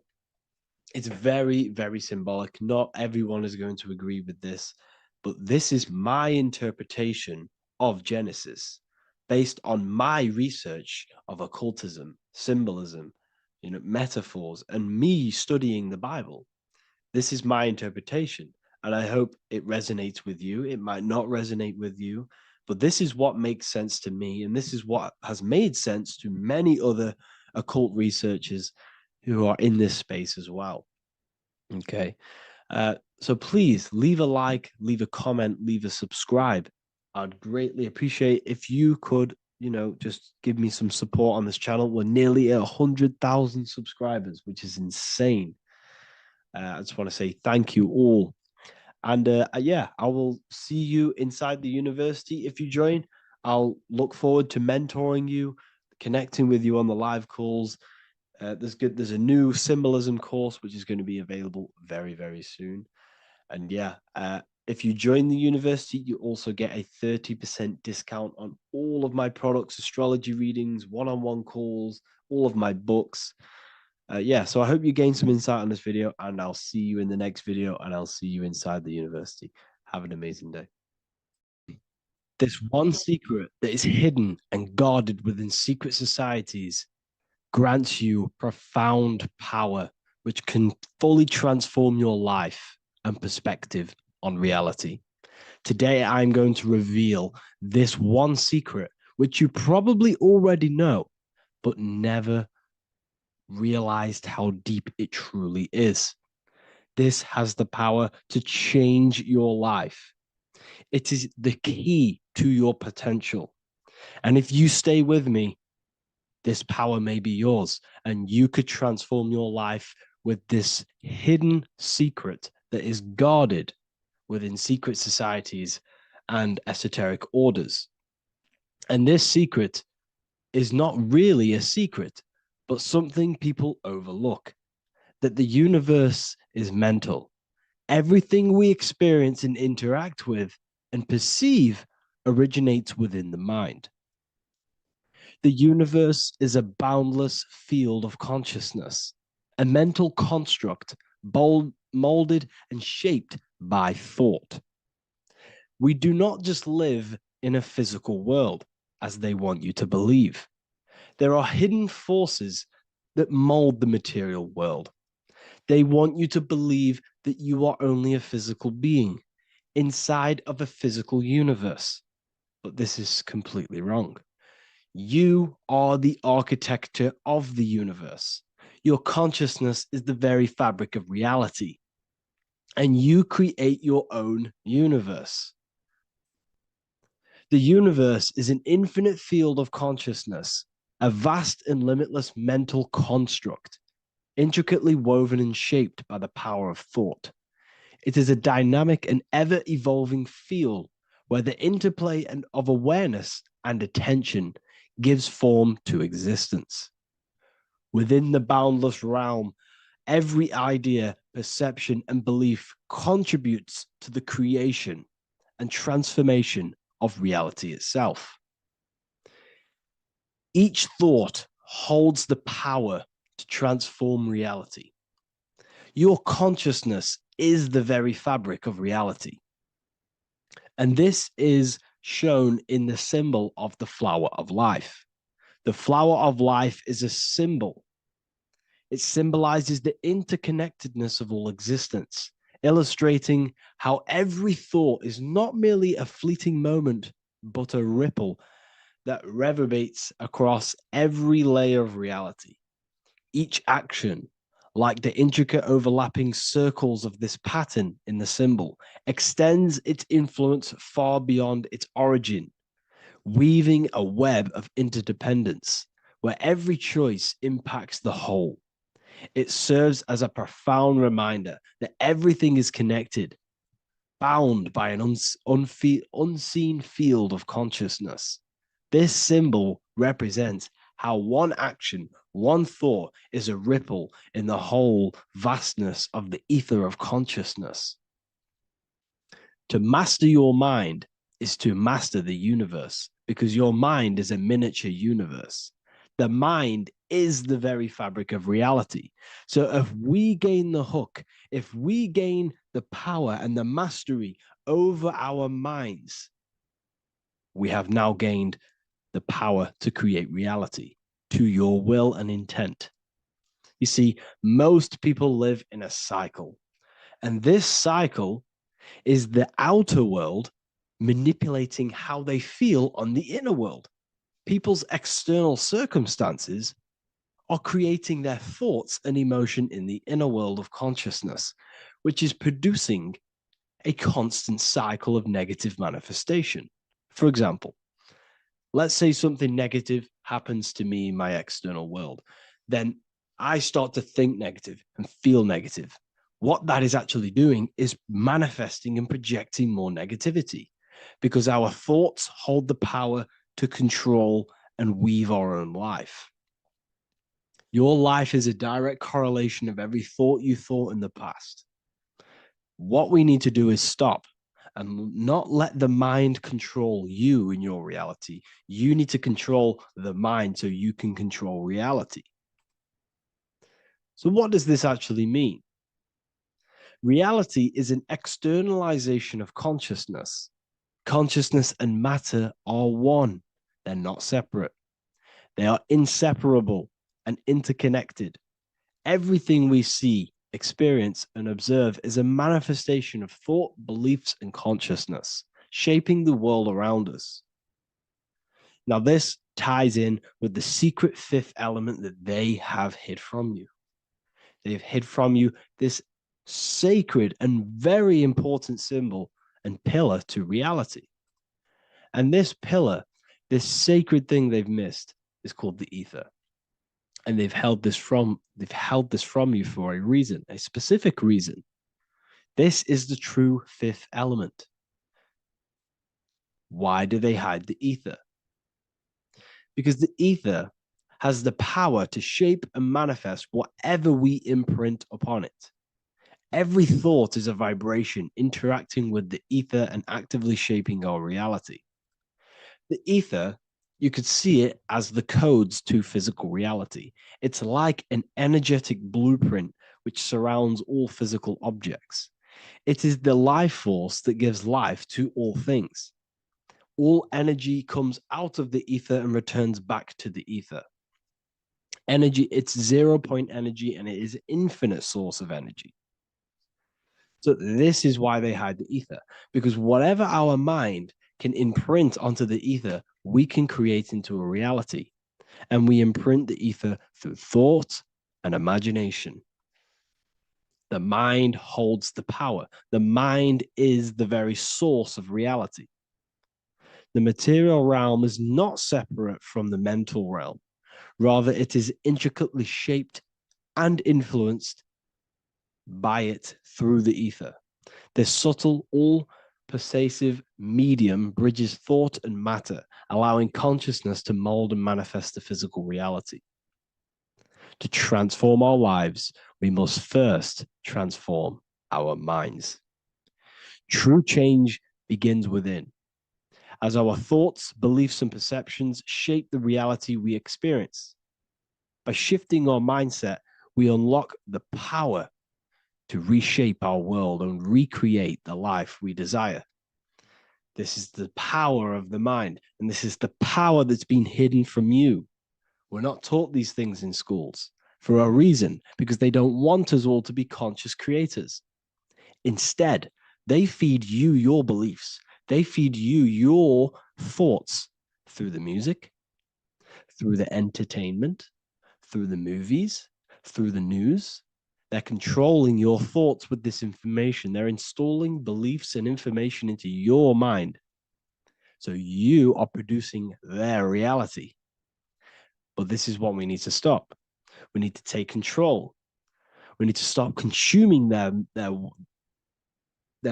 it's very, very symbolic. Not everyone is going to agree with this, but this is my interpretation of Genesis based on my research of occultism, symbolism, metaphors, and me studying the Bible. This is my interpretation, and I hope it resonates with you. It might not resonate with you, but this is what makes sense to me, and this is what has made sense to many other occult researchers who are in this space as well. Okay. So please leave a like, leave a comment, leave a subscribe. I'd greatly appreciate if you could, just give me some support on this channel. We're nearly at 100,000 subscribers, which is insane. I just want to say thank you all. And yeah, I will see you inside the university if you join. I'll look forward to mentoring you, connecting with you on the live calls. There's a new symbolism course which is going to be available very, very soon. And yeah, if you join the university, you also get a 30% discount on all of my products, astrology readings, one-on-one calls, all of my books. Yeah, so I hope you gain some insight on this video, and I'll see you in the next video, and I'll see you inside the university. Have an amazing day. There's one secret that is hidden and guarded within secret societies grants you profound power, which can fully transform your life and perspective on reality. Today, I'm going to reveal this one secret, which you probably already know, but never realized how deep it truly is. This has the power to change your life. It is the key to your potential. And if you stay with me, this power may be yours, and you could transform your life with this hidden secret that is guarded within secret societies and esoteric orders. And this secret is not really a secret, but something people overlook, that the universe is mental. Everything we experience and interact with and perceive originates within the mind. The universe is a boundless field of consciousness, a mental construct molded and shaped by thought. We do not just live in a physical world, as they want you to believe. There are hidden forces that mold the material world. They want you to believe that you are only a physical being inside of a physical universe. But this is completely wrong. You are the architecture of the universe. Your consciousness is the very fabric of reality, and you create your own universe. The universe is an infinite field of consciousness, a vast and limitless mental construct, intricately woven and shaped by the power of thought. It is a dynamic and ever-evolving field where the interplay of awareness and attention gives form to existence. Within the boundless realm, every idea, perception, and belief contributes to the creation and transformation of reality itself. Each thought holds the power to transform reality. Your consciousness is the very fabric of reality. And this is shown in the symbol of the flower of life. The flower of life is a symbol. It symbolizes the interconnectedness of all existence, illustrating how every thought is not merely a fleeting moment, but a ripple that reverberates across every layer of reality. Each action, like the intricate overlapping circles of this pattern in the symbol, extends its influence far beyond its origin, weaving a web of interdependence where every choice impacts the whole. It serves as a profound reminder that everything is connected, bound by an unseen field of consciousness. This symbol represents how one action, one thought is a ripple in the whole vastness of the ether of consciousness. To master your mind is to master the universe, because your mind is a miniature universe. The mind is the very fabric of reality. So if we gain the hook, if we gain the power and the mastery over our minds, we have now gained the power to create reality to your will and intent. You see, most people live in a cycle, and this cycle is the outer world manipulating how they feel on the inner world. People's external circumstances are creating their thoughts and emotion in the inner world of consciousness, which is producing a constant cycle of negative manifestation. For example, let's say something negative happens to me in my external world. Then I start to think negative and feel negative. What that is actually doing is manifesting and projecting more negativity, because our thoughts hold the power to control and weave our own life. Your life is a direct correlation of every thought you thought in the past. What we need to do is stop and not let the mind control you in your reality. You need to control the mind so you can control reality. So what does this actually mean? Reality is an externalization of consciousness. Consciousness and matter are one. They're not separate. They are inseparable and interconnected. Everything we see, experience, and observe is a manifestation of thought, beliefs, and consciousness, shaping the world around us. Now, this ties in with the secret fifth element that they have hid from you. They've hid from you this sacred and very important symbol and pillar to reality. And this pillar, this sacred thing they've missed, is called the ether. And they've held this from you for a reason, a specific reason. This is the true fifth element. Why do they hide the ether? Because the ether has the power to shape and manifest whatever we imprint upon it. Every thought is a vibration interacting with the ether and actively shaping our reality. The ether, you could see it as the codes to physical reality. It's like an energetic blueprint which surrounds all physical objects. It is the life force that gives life to all things. All energy comes out of the ether and returns back to the ether. Energy, it's 0-point energy, and it is an infinite source of energy. So this is why they hide the ether, because whatever our mind can imprint onto the ether, we can create into a reality. And we imprint the ether through thought and imagination. The mind holds the power. The mind is the very source of reality. The material realm is not separate from the mental realm. Rather, it is intricately shaped and influenced by it through the ether. This subtle, all-pervasive medium bridges thought and matter, allowing consciousness to mold and manifest the physical reality. To transform our lives, we must first transform our minds. True change begins within, as our thoughts, beliefs, and perceptions shape the reality we experience. By shifting our mindset, we unlock the power to reshape our world and recreate the life we desire. This is the power of the mind, and this is the power that's been hidden from you. We're not taught these things in schools for a reason, because they don't want us all to be conscious creators. Instead, they feed you your beliefs. They feed you your thoughts through the music, through the entertainment, through the movies, through the news. They're controlling your thoughts with this information. They're installing beliefs and information into your mind. So you are producing their reality. But this is what we need to stop. We need to take control. We need to stop consuming their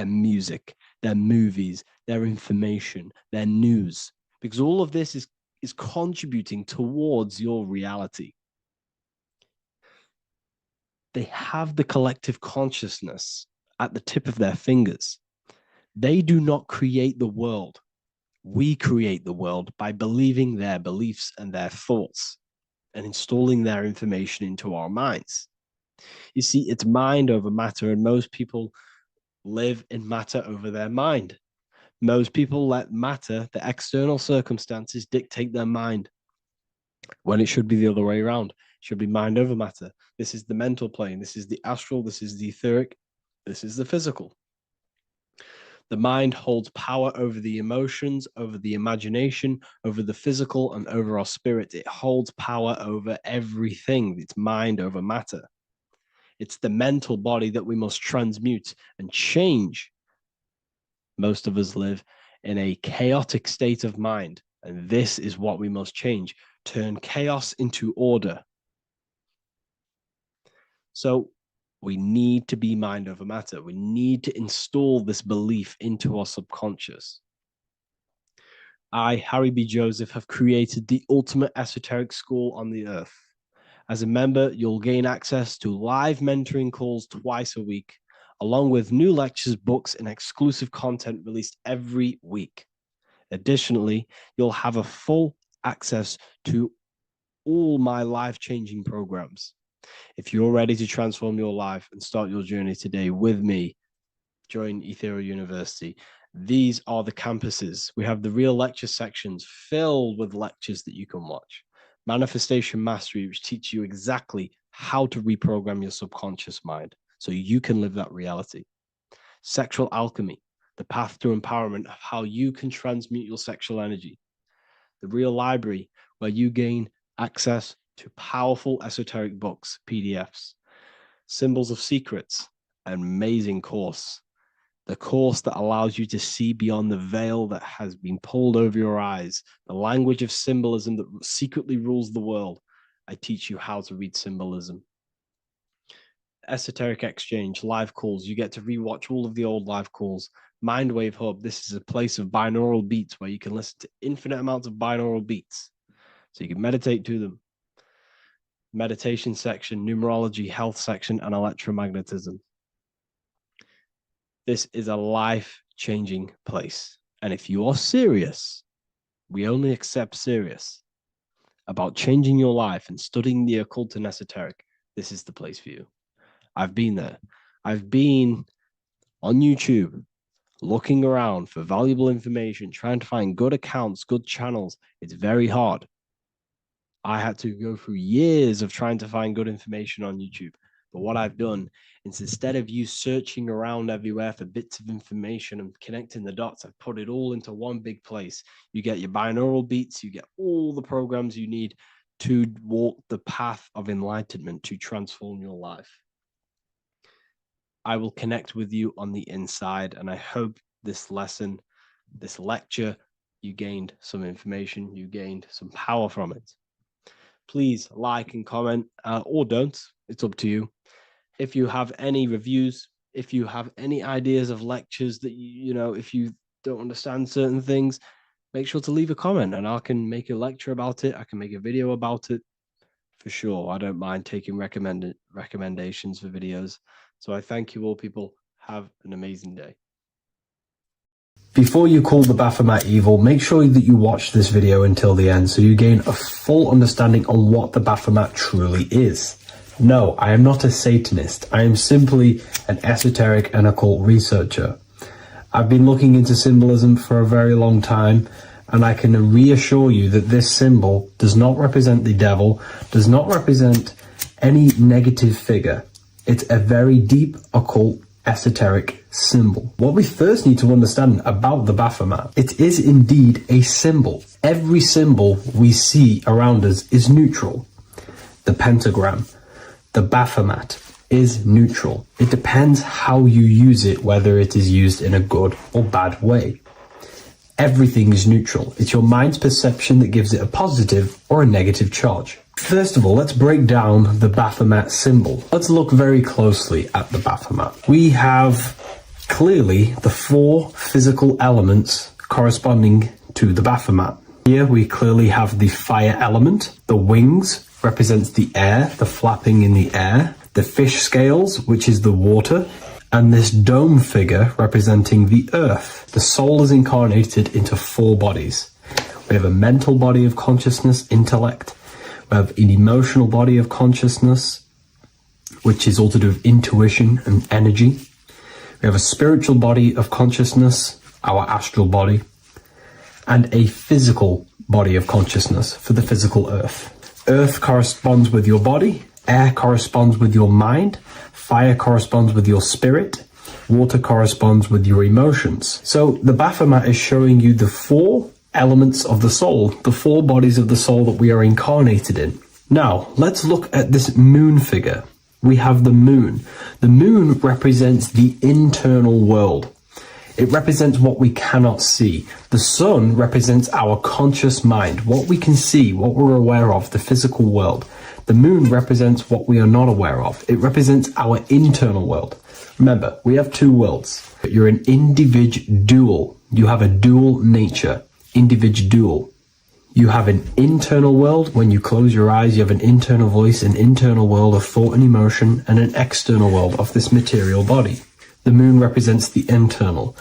music, their movies, their information, their news, because all of this is contributing towards your reality. They have the collective consciousness at the tip of their fingers. They do not create the world. We create the world by believing their beliefs and their thoughts and installing their information into our minds. You see, it's mind over matter, and most people live in matter over their mind. Most people let matter, the external circumstances, dictate their mind, when it should be the other way around. It should be mind over matter. This is the mental plane. This is the astral. This is the etheric. This is the physical. The mind holds power over the emotions, over the imagination, over the physical, and over our spirit. It holds power over everything. It's mind over matter. It's the mental body that we must transmute and change. Most of us live in a chaotic state of mind, and this is what we must change. Turn chaos into order. So we need to be mind over matter. We need to install this belief into our subconscious. I, Harry B. Joseph, have created the ultimate esoteric school on the earth. As a member, you'll gain access to live mentoring calls twice a week, along with new lectures, books, and exclusive content released every week. Additionally, you'll have a full access to all my life-changing programs. If you're ready to transform your life and start your journey today with me, join Ethereal University. These are the campuses. We have the real lecture sections filled with lectures that you can watch. Manifestation Mastery, which teach you exactly how to reprogram your subconscious mind so you can live that reality. Sexual Alchemy, the path to empowerment of how you can transmute your sexual energy. The Real Library, where you gain access to powerful esoteric books, PDFs. Symbols of Secrets, an amazing course. The course that allows you to see beyond the veil that has been pulled over your eyes, the language of symbolism that secretly rules the world. I teach you how to read symbolism. Esoteric Exchange, live calls. You get to rewatch all of the old live calls. Mindwave Hub, this is a place of binaural beats where you can listen to infinite amounts of binaural beats. So you can meditate to them. Meditation section, numerology, health section, and electromagnetism. This is a life-changing place. And if you are serious, we only accept serious about changing your life and studying the occult and esoteric, this is the place for you. I've been there. I've been on YouTube looking around for valuable information, trying to find good accounts, good channels. It's very hard. I had to go through years of trying to find good information on YouTube. But what I've done is, instead of you searching around everywhere for bits of information and connecting the dots, I've put it all into one big place. You get your binaural beats, you get all the programs you need to walk the path of enlightenment to transform your life. I will connect with you on the inside, and I hope this lesson, this lecture, you gained some information, you gained some power from it. Please like and comment, or don't. It's up to you. If you have any reviews, If you have any ideas of lectures that if you don't understand certain things, make sure to leave a comment and I can make a lecture about it. I can make a video about it for sure. I don't mind taking recommendations for videos. So I thank you all, people. Have an amazing day. Before you call the Baphomet evil, make sure that you watch this video until the end so you gain a full understanding on what the Baphomet truly is. No, I am not a Satanist. I am simply an esoteric and occult researcher. I've been looking into symbolism for a very long time, and I can reassure you that this symbol does not represent the devil, does not represent any negative figure. It's a very deep, occult, esoteric symbol. What we first need to understand about the Baphomet, it is indeed a symbol. Every symbol we see around us is neutral. The pentagram, the Baphomet, is neutral. It depends how you use it, whether it is used in a good or bad way. Everything is neutral. It's your mind's perception that gives it a positive or a negative charge. First of all, let's break down the Baphomet symbol. Let's look very closely at the Baphomet. We have clearly the 4 physical elements corresponding to the Baphomet. Here we clearly have the fire element. The wings represents the air, the flapping in the air. The fish scales, which is the water. And this dome figure representing the earth. The soul is incarnated into 4 bodies. We have a mental body of consciousness, intellect. We have an emotional body of consciousness, which is all to do with intuition and energy. We have a spiritual body of consciousness, our astral body, and a physical body of consciousness for the physical earth. Earth corresponds with your body, air corresponds with your mind, fire corresponds with your spirit, water corresponds with your emotions. So the Baphomet is showing you the 4 elements of the soul, the 4 bodies of the soul that we are incarnated in. Now, let's look at this moon figure. We have the moon. The moon represents the internal world. It represents what we cannot see. The sun represents our conscious mind, what we can see, what we're aware of, the physical world. The moon represents what we are not aware of. It represents our internal world. Remember, we have 2 worlds, but you're an individual. You have a dual nature. Individual. You have an internal world. When you close your eyes, you have an internal voice, an internal world of thought and emotion, and an external world of this material body. The moon represents the internal.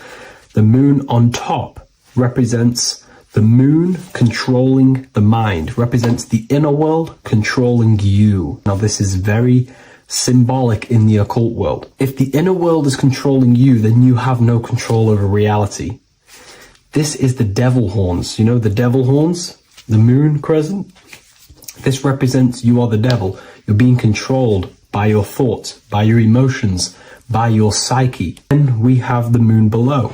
The moon on top represents the moon controlling the mind, represents the inner world controlling you. Now, this is very symbolic in the occult world. If the inner world is controlling you, then you have no control over reality. This is the devil horns. You know the devil horns? The moon crescent? This represents you are the devil. You're being controlled by your thoughts, by your emotions, by your psyche. Then we have the moon below,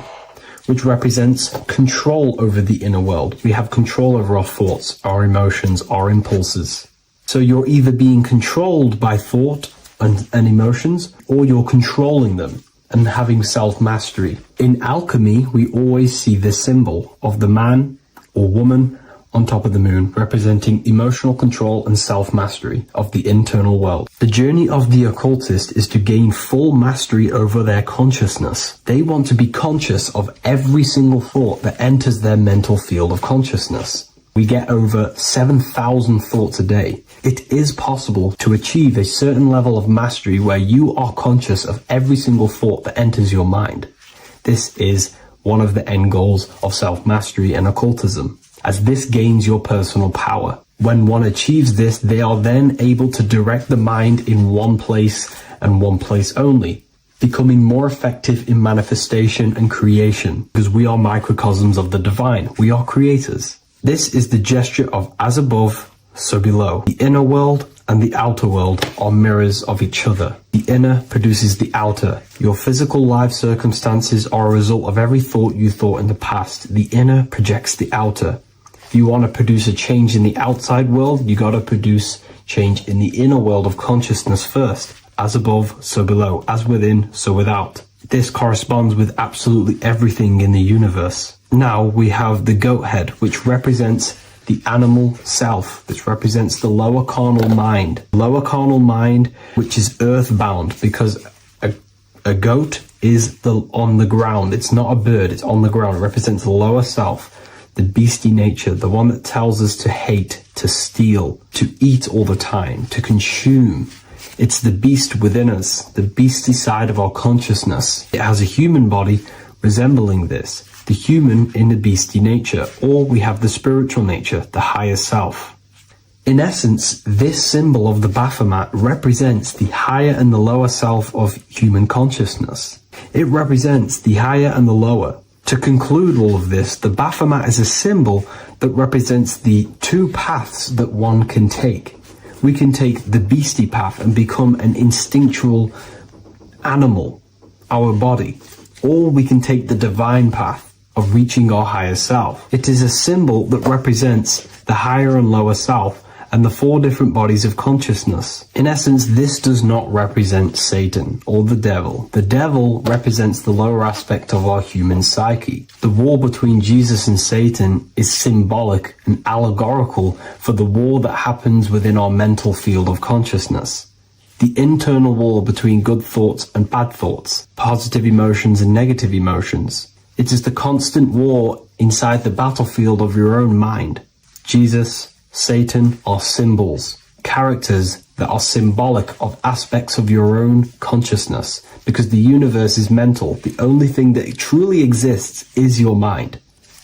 which represents control over the inner world. We have control over our thoughts, our emotions, our impulses. So you're either being controlled by thought and emotions, or you're controlling them and having self-mastery. In alchemy, we always see this symbol of the man or woman on top of the moon, representing emotional control and self-mastery of the internal world. The journey of the occultist is to gain full mastery over their consciousness. They want to be conscious of every single thought that enters their mental field of consciousness. We get over 7,000 thoughts a day. It is possible to achieve a certain level of mastery where you are conscious of every single thought that enters your mind. This is one of the end goals of self-mastery and occultism, as this gains your personal power. When one achieves this, they are then able to direct the mind in one place and one place only, becoming more effective in manifestation and creation, because we are microcosms of the divine. We are creators. This is the gesture of as above, so below. The inner world and the outer world are mirrors of each other. The inner produces the outer. Your physical life circumstances are a result of every thought you thought in the past. The inner projects the outer. If you want to produce a change in the outside world, you got to produce change in the inner world of consciousness first. As above, so below. As within, so without. This corresponds with absolutely everything in the universe. Now we have the goat head, which represents the animal self. This represents the lower carnal mind. Lower carnal mind, which is earthbound, because A goat is on the ground. It's not a bird. It's on the ground. It represents the lower self, the beastie nature, the one that tells us to hate, to steal, to eat all the time, to consume. It's the beast within us, the beastie side of our consciousness. It has a human body resembling this, the human in the beastie nature, or we have the spiritual nature, the higher self. In essence, this symbol of the Baphomet represents the higher and the lower self of human consciousness. It represents the higher and the lower. To conclude all of this, the Baphomet is a symbol that represents the two paths that one can take. We can take the beastie path and become an instinctual animal, our body, or we can take the divine path of reaching our higher self. It is a symbol that represents the higher and lower self and the four different bodies of consciousness. In essence, this does not represent Satan or the devil. The devil represents the lower aspect of our human psyche. The war between Jesus and Satan is symbolic and allegorical for the war that happens within our mental field of consciousness. The internal war between good thoughts and bad thoughts, positive emotions and negative emotions. It is the constant war inside the battlefield of your own mind. Jesus, Satan are symbols, characters that are symbolic of aspects of your own consciousness, because the universe is mental. The only thing that truly exists is your mind.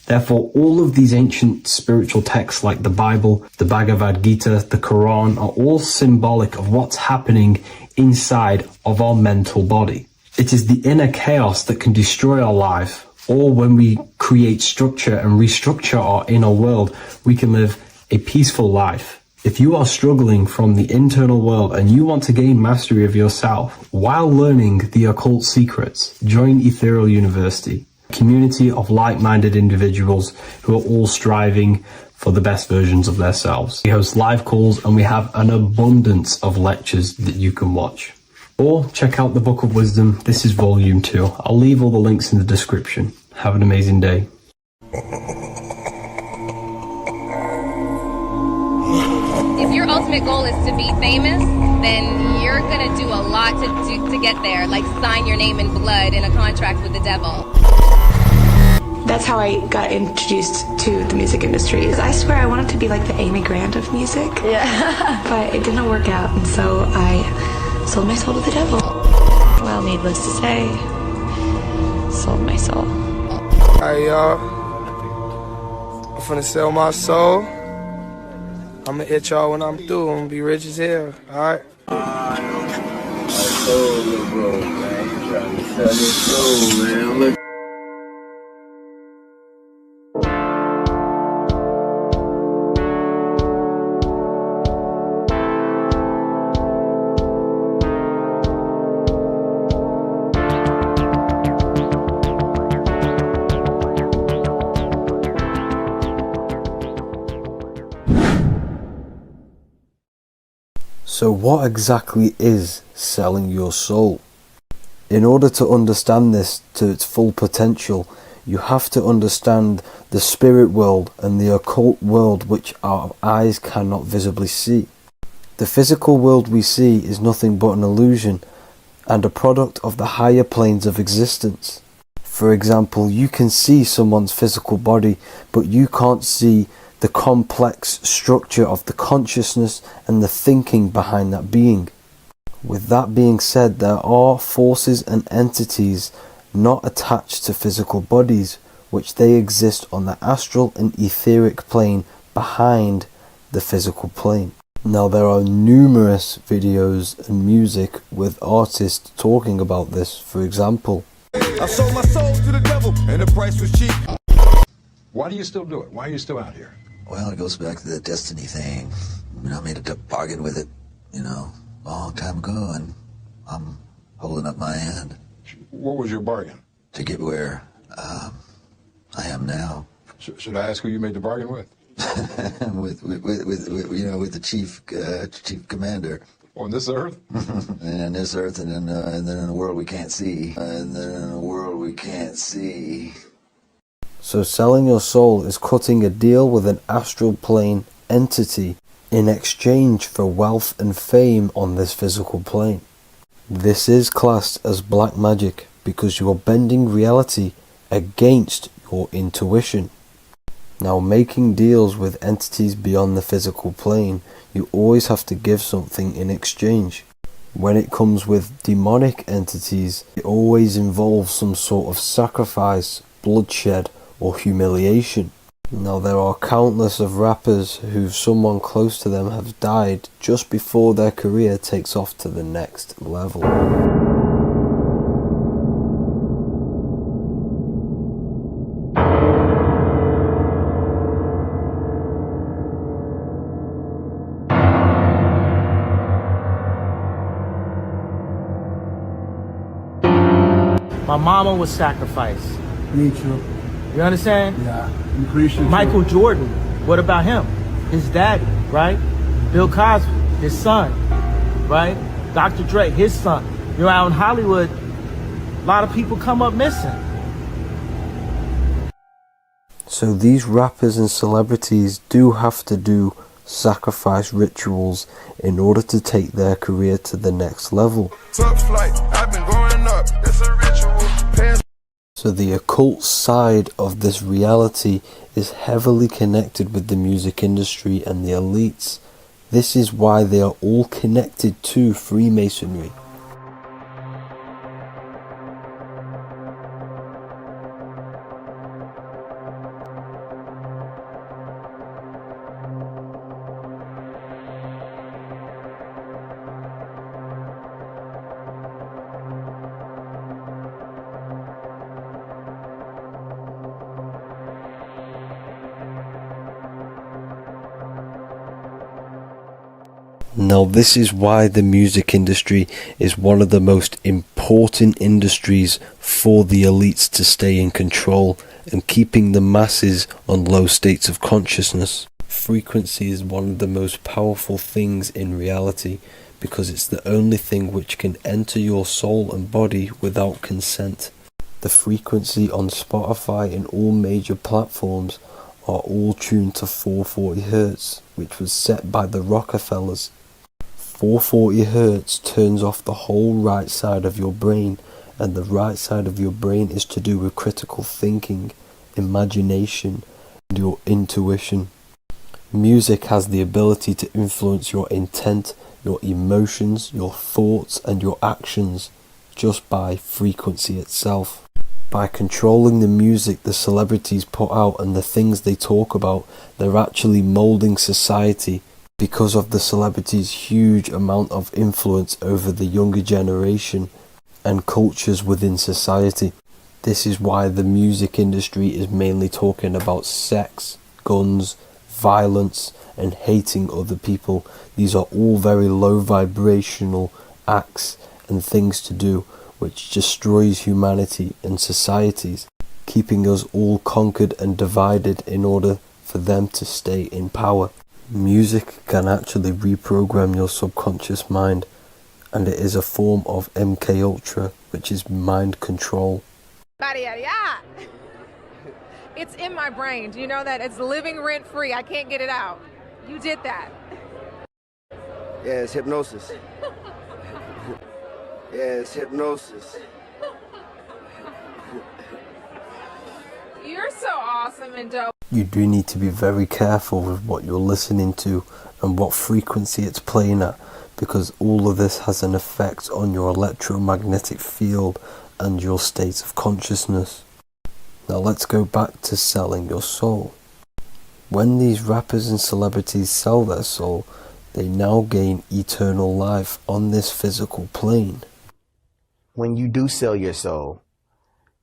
Therefore, all of these ancient spiritual texts like the Bible, the Bhagavad Gita, the Quran are all symbolic of what's happening inside of our mental body. It is the inner chaos that can destroy our life, or when we create structure and restructure our inner world, we can live a peaceful life. If you are struggling from the internal world and you want to gain mastery of yourself while learning the occult secrets, join Ethereal University, a community of like-minded individuals who are all striving for the best versions of themselves. We host live calls and we have an abundance of lectures that you can watch. Or check out the Book of Wisdom. This is volume 2. I'll leave all the links in the description. Have an amazing day. If your ultimate goal is to be famous, then you're gonna do a lot to get there, like sign your name in blood in a contract with the devil. That's how I got introduced to the music industry. I swear I wanted to be like the Amy Grant of music. Yeah. But it didn't work out, and so I sold my soul to the devil. Well, needless to say, sold my soul. Alright, y'all. I'm finna sell my soul. I'ma hit y'all when I'm through. I'm gonna be rich as hell, alright? My soul, little bro, man. You trying to sell your soul, man. Look. So what exactly is selling your soul? In order to understand this to its full potential, you have to understand the spirit world and the occult world which our eyes cannot visibly see. The physical world we see is nothing but an illusion and a product of the higher planes of existence. For example, you can see someone's physical body, but you can't see the complex structure of the consciousness and the thinking behind that being. With that being said, there are forces and entities not attached to physical bodies, which they exist on the astral and etheric plane behind the physical plane. Now there are numerous videos and music with artists talking about this. For example, I sold my soul to the devil and the price was cheap. Why do you still do it? Why are you still out here? Well, it goes back to the destiny thing. I mean, I made a bargain with it, a long time ago, and I'm holding up my hand. What was your bargain? To get where I am now. Should I ask who you made the bargain with? with the chief commander. On this earth? And on this earth, and then in a world we can't see. So selling your soul is cutting a deal with an astral plane entity in exchange for wealth and fame on this physical plane. This is classed as black magic because you're bending reality against your intuition. Now, making deals with entities beyond the physical plane, you always have to give something in exchange. When it comes with demonic entities, it always involves some sort of sacrifice, bloodshed, or humiliation. Now, there are countless of rappers who someone close to them have died just before their career takes off to the next level. My mama was sacrificed. Me too. You understand? Yeah, I'm pretty sure. Michael Jordan, what about him? His daddy, right? Bill Cosby, his son, right? Dr. Dre, his son. You know, out in Hollywood, a lot of people come up missing. So these rappers and celebrities do have to do sacrifice rituals in order to take their career to the next level. Top flight, I've been growing up, it's a ritual. So the occult side of this reality is heavily connected with the music industry and the elites. This is why they are all connected to Freemasonry. Now, this is why the music industry is one of the most important industries for the elites to stay in control and keeping the masses on low states of consciousness. Frequency is one of the most powerful things in reality because it's the only thing which can enter your soul and body without consent. The frequency on Spotify and all major platforms are all tuned to 440 Hz, which was set by the Rockefellers. 440 Hz turns off the whole right side of your brain, and the right side of your brain is to do with critical thinking, imagination, and your intuition. Music has the ability to influence your intent, your emotions, your thoughts, and your actions just by frequency itself. By controlling the music the celebrities put out and the things they talk about, they're actually molding society because of the celebrities' huge amount of influence over the younger generation and cultures within society. This is why the music industry is mainly talking about sex, guns, violence, and hating other people. These are all very low vibrational acts and things to do which destroys humanity and societies, keeping us all conquered and divided in order for them to stay in power. Music can actually reprogram your subconscious mind, and it is a form of MK Ultra, which is mind control. It's in my brain. Do you know that? It's living rent free. I can't get it out. You did that. Yeah, it's hypnosis. Yeah, it's hypnosis. You're so awesome and dope. You do need to be very careful with what you're listening to and what frequency it's playing at, because all of this has an effect on your electromagnetic field and your state of consciousness. Now let's go back to selling your soul. When these rappers and celebrities sell their soul, they now gain eternal life on this physical plane. When you do sell your soul,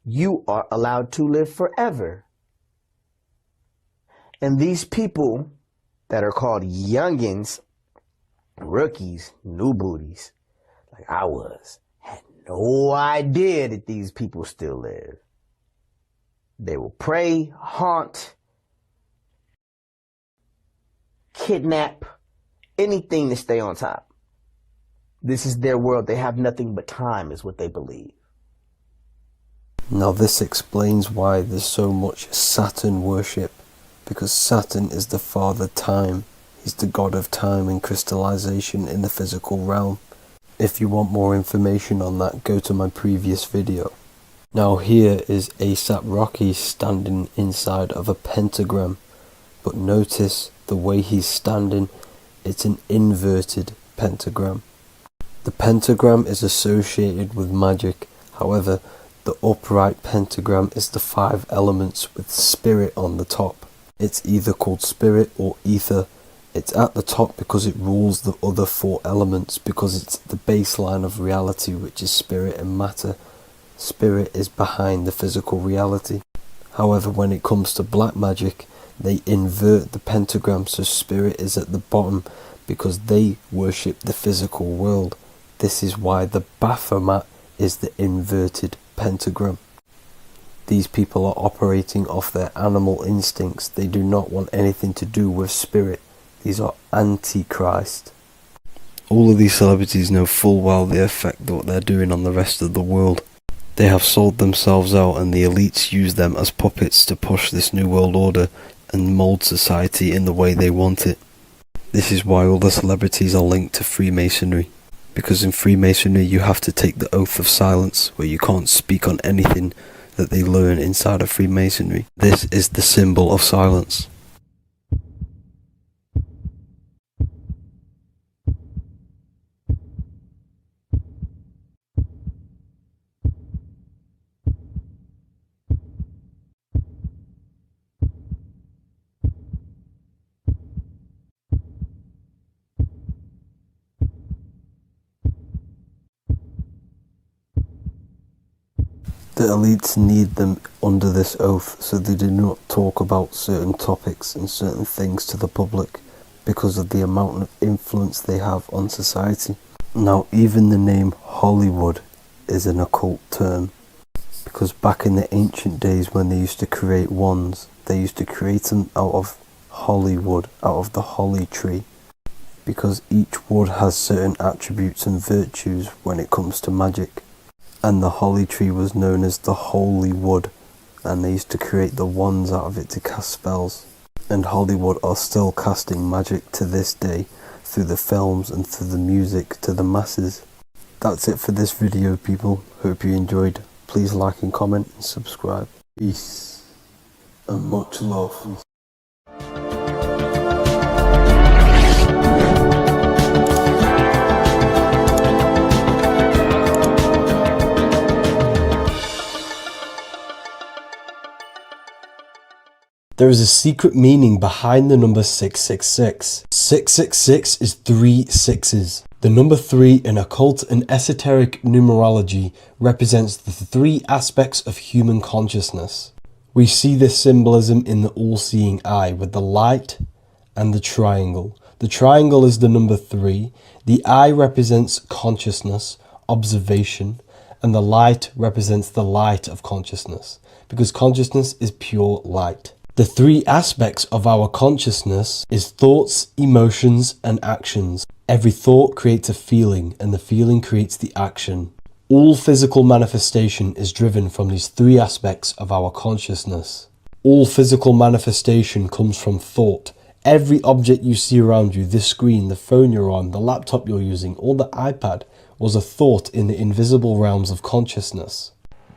you are allowed to live forever. And these people that are called youngins, rookies, new booties, like I was, had no idea that these people still live. They will prey, haunt, kidnap, anything to stay on top. This is their world. They have nothing but time, is what they believe. Now this explains why there's so much Saturn worship, because Saturn is the father time. He's the god of time and crystallization in the physical realm. If you want more information on that, go to my previous video. Now here is ASAP Rocky standing inside of a pentagram, but notice the way he's standing, it's an inverted pentagram. The pentagram is associated with magic, however, the upright pentagram is the 5 elements with spirit on the top. It's either called spirit or ether. It's at the top because it rules the other 4 elements, because it's the baseline of reality, which is spirit and matter. Spirit is behind the physical reality. However, when it comes to black magic, they invert the pentagram, so spirit is at the bottom because they worship the physical world. This is why the Baphomet is the inverted pentagram. These people are operating off their animal instincts. They do not want anything to do with spirit. These are antichrist. All of these celebrities know full well the effect that what they're doing on the rest of the world. They have sold themselves out, and the elites use them as puppets to push this new world order and mold society in the way they want it. This is why all the celebrities are linked to Freemasonry. Because in Freemasonry you have to take the oath of silence, where you can't speak on anything that they learn inside of Freemasonry. This is the symbol of silence. The elites need them under this oath, so they do not talk about certain topics and certain things to the public because of the amount of influence they have on society. Now, even the name Hollywood is an occult term, because back in the ancient days when they used to create wands, they used to create them out of holly wood, out of the holly tree, because each wood has certain attributes and virtues when it comes to magic. And the holly tree was known as the holy wood, and they used to create the wands out of it to cast spells. And Hollywood are still casting magic to this day through the films and through the music to the masses. That's it for this video, people. Hope you enjoyed. Please like and comment and subscribe. Peace and much love. There is a secret meaning behind the number 666. 666 is 3 sixes. The number 3 in occult and esoteric numerology represents the 3 aspects of human consciousness. We see this symbolism in the all-seeing eye with the light and the triangle. The triangle is the number 3. The eye represents consciousness, observation, and the light represents the light of consciousness, because consciousness is pure light. The 3 aspects of our consciousness is thoughts, emotions, and actions. Every thought creates a feeling, and the feeling creates the action. All physical manifestation is driven from these 3 aspects of our consciousness. All physical manifestation comes from thought. Every object you see around you, this screen, the phone you're on, the laptop you're using, or the iPad, was a thought in the invisible realms of consciousness.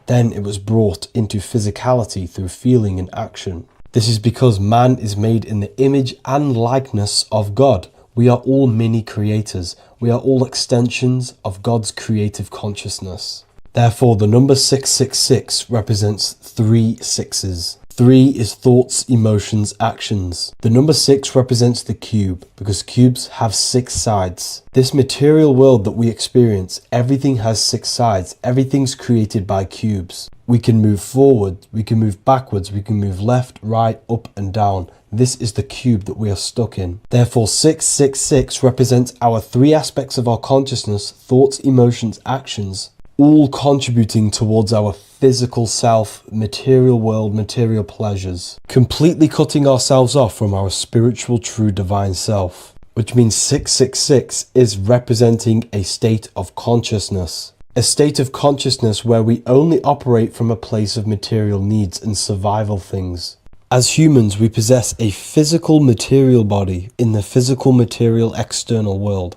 Then it was brought into physicality through feeling and action. This is because man is made in the image and likeness of God. We are all mini creators. We are all extensions of God's creative consciousness. Therefore, the number 666 represents 3 sixes. 3 is thoughts, emotions, actions. The number 6 represents the cube, because cubes have 6 sides. This material world that we experience, everything has 6 sides. Everything's created by cubes. We can move forward, we can move backwards, we can move left, right, up and down. This is the cube that we are stuck in. Therefore, 666 represents our 3 aspects of our consciousness, thoughts, emotions, actions, all contributing towards our physical self, material world, material pleasures, completely cutting ourselves off from our spiritual, true, divine self, which means 666 is representing a state of consciousness. A state of consciousness where we only operate from a place of material needs and survival things. As humans, we possess a physical material body in the physical material external world.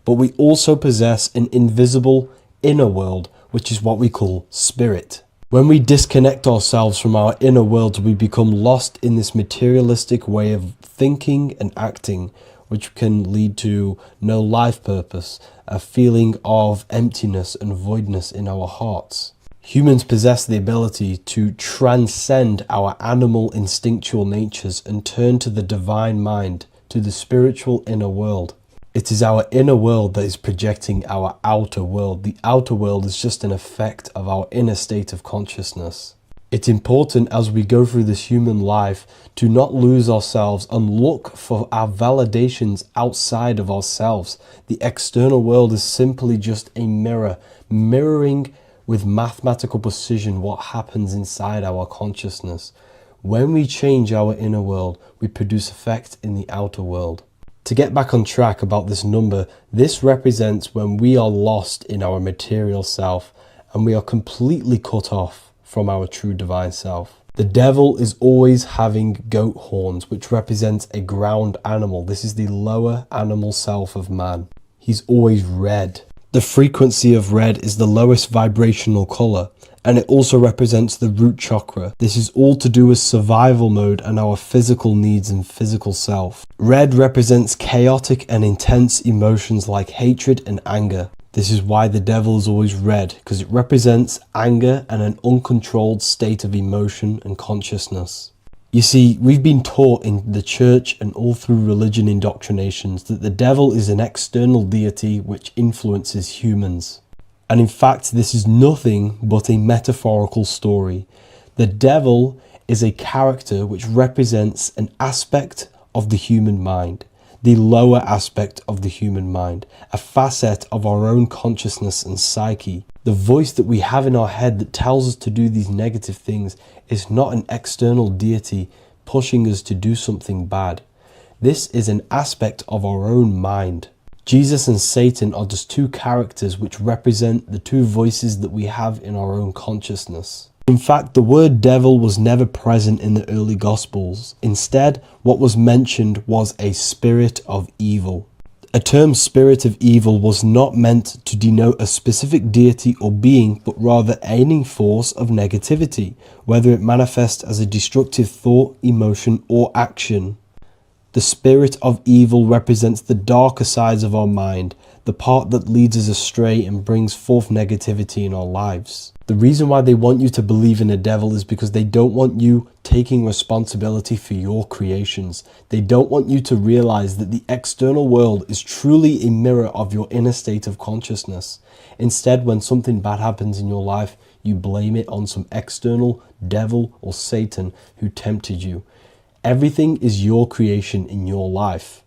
but we also possess an invisible inner world, which is what we call spirit. When we disconnect ourselves from our inner world, we become lost in this materialistic way of thinking and acting, which can lead to no life purpose, a feeling of emptiness and voidness in our hearts. Humans possess the ability to transcend our animal instinctual natures and turn to the divine mind, to the spiritual inner world. It is our inner world that is projecting our outer world. The outer world is just an effect of our inner state of consciousness. It's important as we go through this human life to not lose ourselves and look for our validations outside of ourselves. The external world is simply just a mirror, mirroring with mathematical precision what happens inside our consciousness. When we change our inner world, we produce effect in the outer world. To get back on track about this number, this represents when we are lost in our material self and we are completely cut off from our true divine self. The devil is always having goat horns, which represents a ground animal. This is the lower animal self of man. He's always red. The frequency of red is the lowest vibrational color, and it also represents the root chakra. This is all to do with survival mode and our physical needs and physical self. Red represents chaotic and intense emotions like hatred and anger. This is why the devil is always red, because it represents anger and an uncontrolled state of emotion and consciousness. You see, we've been taught in the church and all through religion indoctrinations that the devil is an external deity which influences humans. And in fact, this is nothing but a metaphorical story. The devil is a character which represents an aspect of the human mind, the lower aspect of the human mind, a facet of our own consciousness and psyche. The voice that we have in our head that tells us to do these negative things is not an external deity pushing us to do something bad. This is an aspect of our own mind. Jesus and Satan are just two characters which represent the two voices that we have in our own consciousness. In fact, the word devil was never present in the early Gospels. Instead, what was mentioned was a spirit of evil. A term spirit of evil was not meant to denote a specific deity or being, but rather any force of negativity, whether it manifests as a destructive thought, emotion, or action. The spirit of evil represents the darker sides of our mind, the part that leads us astray and brings forth negativity in our lives. The reason why they want you to believe in a devil is because they don't want you taking responsibility for your creations. They don't want you to realize that the external world is truly a mirror of your inner state of consciousness. Instead, when something bad happens in your life, you blame it on some external devil or Satan who tempted you. Everything is your creation in your life.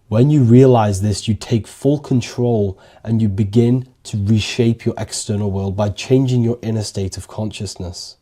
When you realize this, you take full control and you begin to reshape your external world by changing your inner state of consciousness.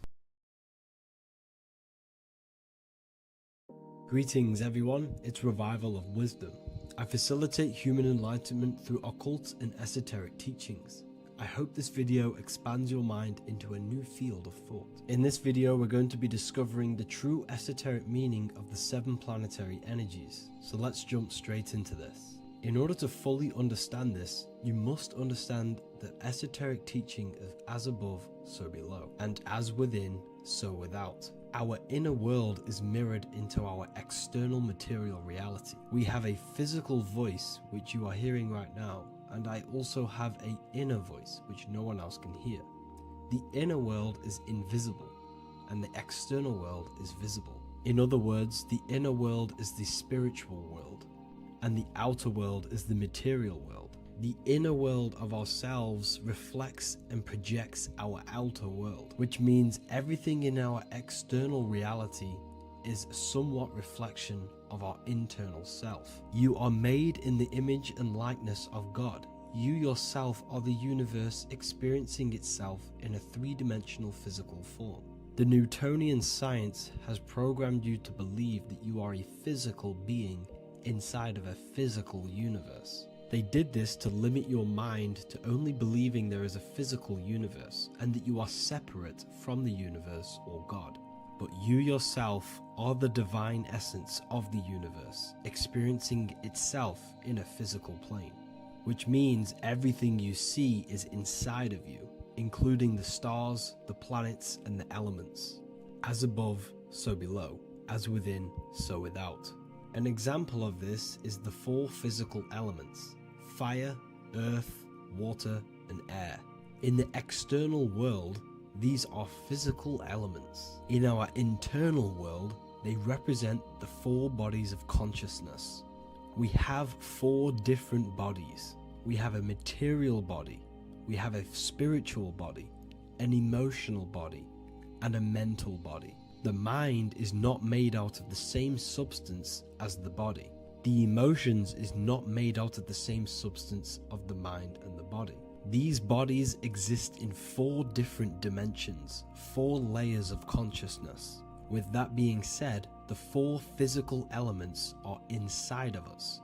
Greetings everyone, it's Revival of Wisdom. I facilitate human enlightenment through occult and esoteric teachings. I hope this video expands your mind into a new field of thought. In this video, we're going to be discovering the true esoteric meaning of the 7 planetary energies. So let's jump straight into this. In order to fully understand this, you must understand the esoteric teaching of as above, so below, and as within, so without. Our inner world is mirrored into our external material reality. We have a physical voice, which you are hearing right now, and I also have an inner voice, which no one else can hear. The inner world is invisible, and the external world is visible. In other words, the inner world is the spiritual world, and the outer world is the material world. The inner world of ourselves reflects and projects our outer world, which means everything in our external reality is somewhat reflection of our internal self. You are made in the image and likeness of God. You yourself are the universe experiencing itself in a 3-dimensional physical form. The Newtonian science has programmed you to believe that you are a physical being inside of a physical universe. They did this to limit your mind to only believing there is a physical universe and that you are separate from the universe or God. But you yourself are the divine essence of the universe, experiencing itself in a physical plane. which means everything you see is inside of you, including the stars, the planets, and the elements. As above, so below. As within, so without. An example of this is the 4 physical elements: fire, earth, water, and air. In the external world, these are physical elements. In our internal world, they represent the 4 bodies of consciousness. We have 4 different bodies. We have a material body, we have a spiritual body, an emotional body, and a mental body. The mind is not made out of the same substance as the body. The emotions is not made out of the same substance of the mind and the body. These bodies exist in 4 different dimensions, 4 layers of consciousness. With that being said, the 4 physical elements are inside of us.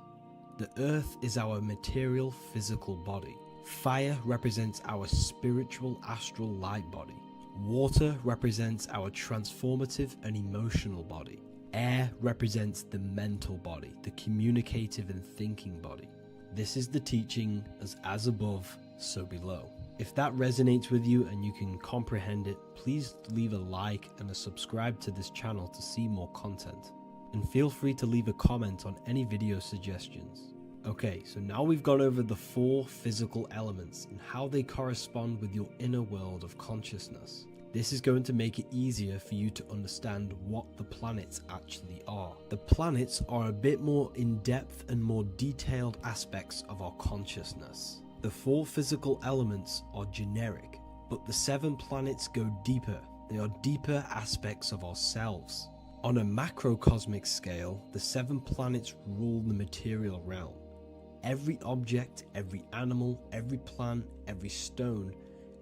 The earth is our material physical body. Fire represents our spiritual astral light body. Water represents our transformative and emotional body. Air represents the mental body, the communicative and thinking body. This is the teaching as above, so below. If that resonates with you and you can comprehend it, please leave a like and a subscribe to this channel to see more content. And feel free to leave a comment on any video suggestions. Okay, so now we've gone over the 4 physical elements and how they correspond with your inner world of consciousness. This is going to make it easier for you to understand what the planets actually are. The planets are a bit more in-depth and more detailed aspects of our consciousness. The 4 physical elements are generic, but the 7 planets go deeper. They are deeper aspects of ourselves. On a macrocosmic scale, the 7 planets rule the material realm. Every object, every animal, every plant, every stone,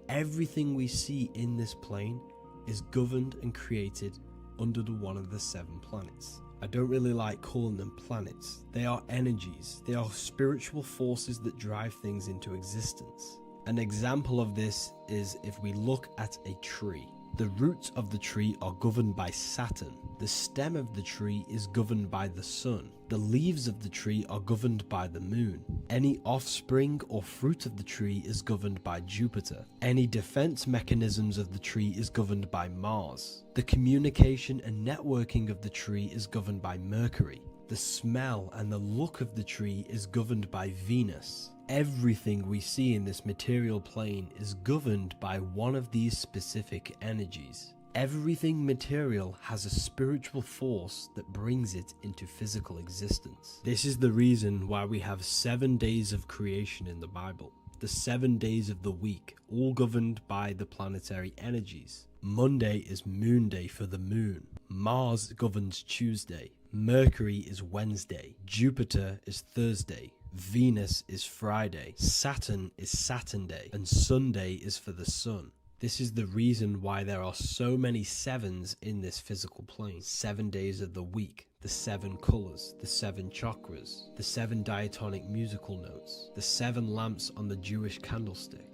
everything we see in this plane is governed and created under one of the 7 planets. I don't really like calling them planets. They are energies. They are spiritual forces that drive things into existence. An example of this is if we look at a tree. The roots of the tree are governed by Saturn. The stem of the tree is governed by the sun. The leaves of the tree are governed by the moon. Any offspring or fruit of the tree is governed by Jupiter. Any defense mechanisms of the tree is governed by Mars. The communication and networking of the tree is governed by Mercury. The smell and the look of the tree is governed by Venus. Everything we see in this material plane is governed by one of these specific energies. Everything material has a spiritual force that brings it into physical existence. This is the reason why we have 7 days of creation in the Bible. The 7 days of the week, all governed by the planetary energies. Monday is moon day for the moon. Mars governs Tuesday. Mercury is Wednesday. Jupiter is Thursday. Venus is Friday. Saturn is Saturn day. And Sunday is for the sun. This is the reason why there are so many 7s in this physical plane. 7 days of the week, the 7 colors, the 7 chakras, the 7 diatonic musical notes, the 7 lamps on the Jewish candlestick,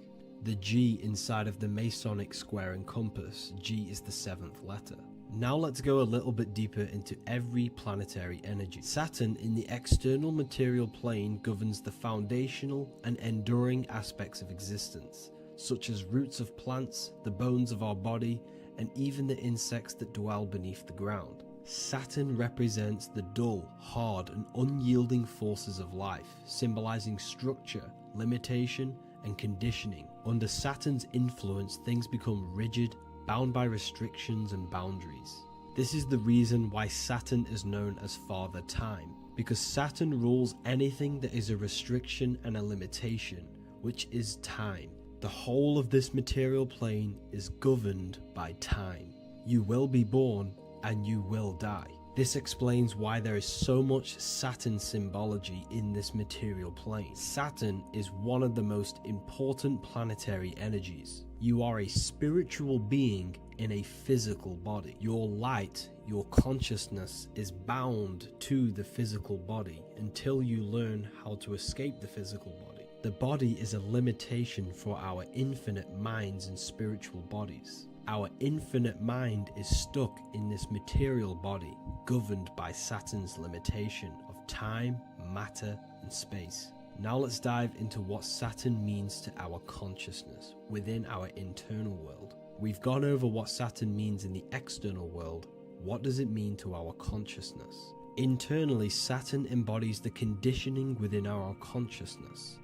the G inside of the Masonic square and compass. G is the 7th letter. Now let's go a little bit deeper into every planetary energy. Saturn in the external material plane governs the foundational and enduring aspects of existence, such as roots of plants, the bones of our body, and even the insects that dwell beneath the ground. Saturn represents the dull, hard, and unyielding forces of life, symbolizing structure, limitation, and conditioning. Under Saturn's influence, things become rigid, bound by restrictions and boundaries. This is the reason why Saturn is known as Father Time, because Saturn rules anything that is a restriction and a limitation, which is time. The whole of this material plane is governed by time. You will be born and you will die. This explains why there is so much Saturn symbology in this material plane. Saturn is one of the most important planetary energies. You are a spiritual being in a physical body. Your light, your consciousness is bound to the physical body until you learn how to escape the physical body. The body is a limitation for our infinite minds and spiritual bodies. Our infinite mind is stuck in this material body, governed by Saturn's limitation of time, matter, and space. Now let's dive into what Saturn means to our consciousness within our internal world. We've gone over what Saturn means in the external world. What does it mean to our consciousness? Internally, Saturn embodies the conditioning within our consciousness.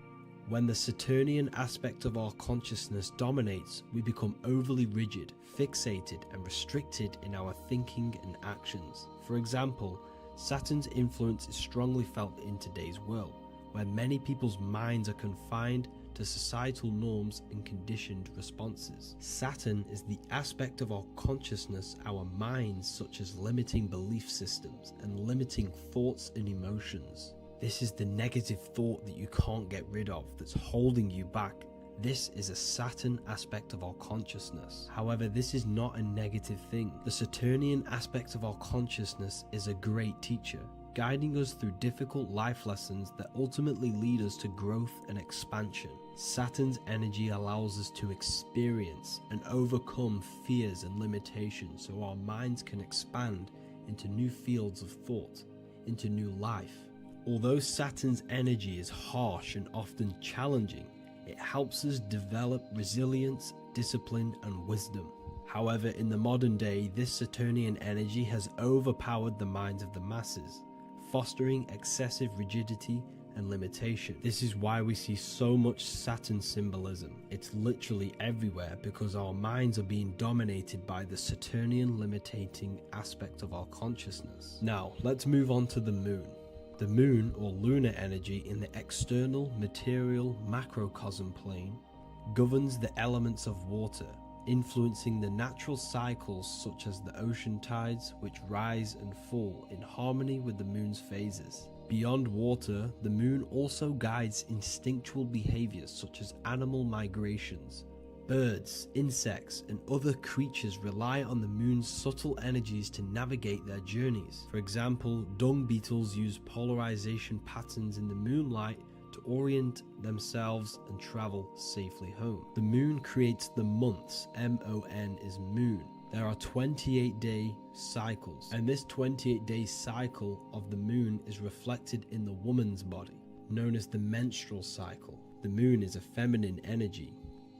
When the Saturnian aspect of our consciousness dominates, we become overly rigid, fixated, and restricted in our thinking and actions. For example, Saturn's influence is strongly felt in today's world, where many people's minds are confined to societal norms and conditioned responses. Saturn is the aspect of our consciousness, our minds, such as limiting belief systems and limiting thoughts and emotions. This is the negative thought that you can't get rid of, that's holding you back. This is a Saturn aspect of our consciousness. However, this is not a negative thing. The Saturnian aspect of our consciousness is a great teacher, guiding us through difficult life lessons that ultimately lead us to growth and expansion. Saturn's energy allows us to experience and overcome fears and limitations so our minds can expand into new fields of thought, into new life. Although Saturn's energy is harsh and often challenging, it helps us develop resilience, discipline, and wisdom. However, in the modern day, this Saturnian energy has overpowered the minds of the masses, fostering excessive rigidity and limitation. This is why we see so much Saturn symbolism. It's literally everywhere because our minds are being dominated by the Saturnian limiting aspect of our consciousness. Now, let's move on to the moon. The moon, or lunar energy, in the external material macrocosm plane governs the elements of water, influencing the natural cycles such as the ocean tides, which rise and fall in harmony with the moon's phases. Beyond water, the moon also guides instinctual behaviors such as animal migrations. Birds, insects, and other creatures rely on the moon's subtle energies to navigate their journeys. For example, dung beetles use polarization patterns in the moonlight to orient themselves and travel safely home. The moon creates the months. M-O-N is moon. There are 28-day cycles, and this 28-day cycle of the moon is reflected in the woman's body, known as the menstrual cycle. The moon is a feminine energy,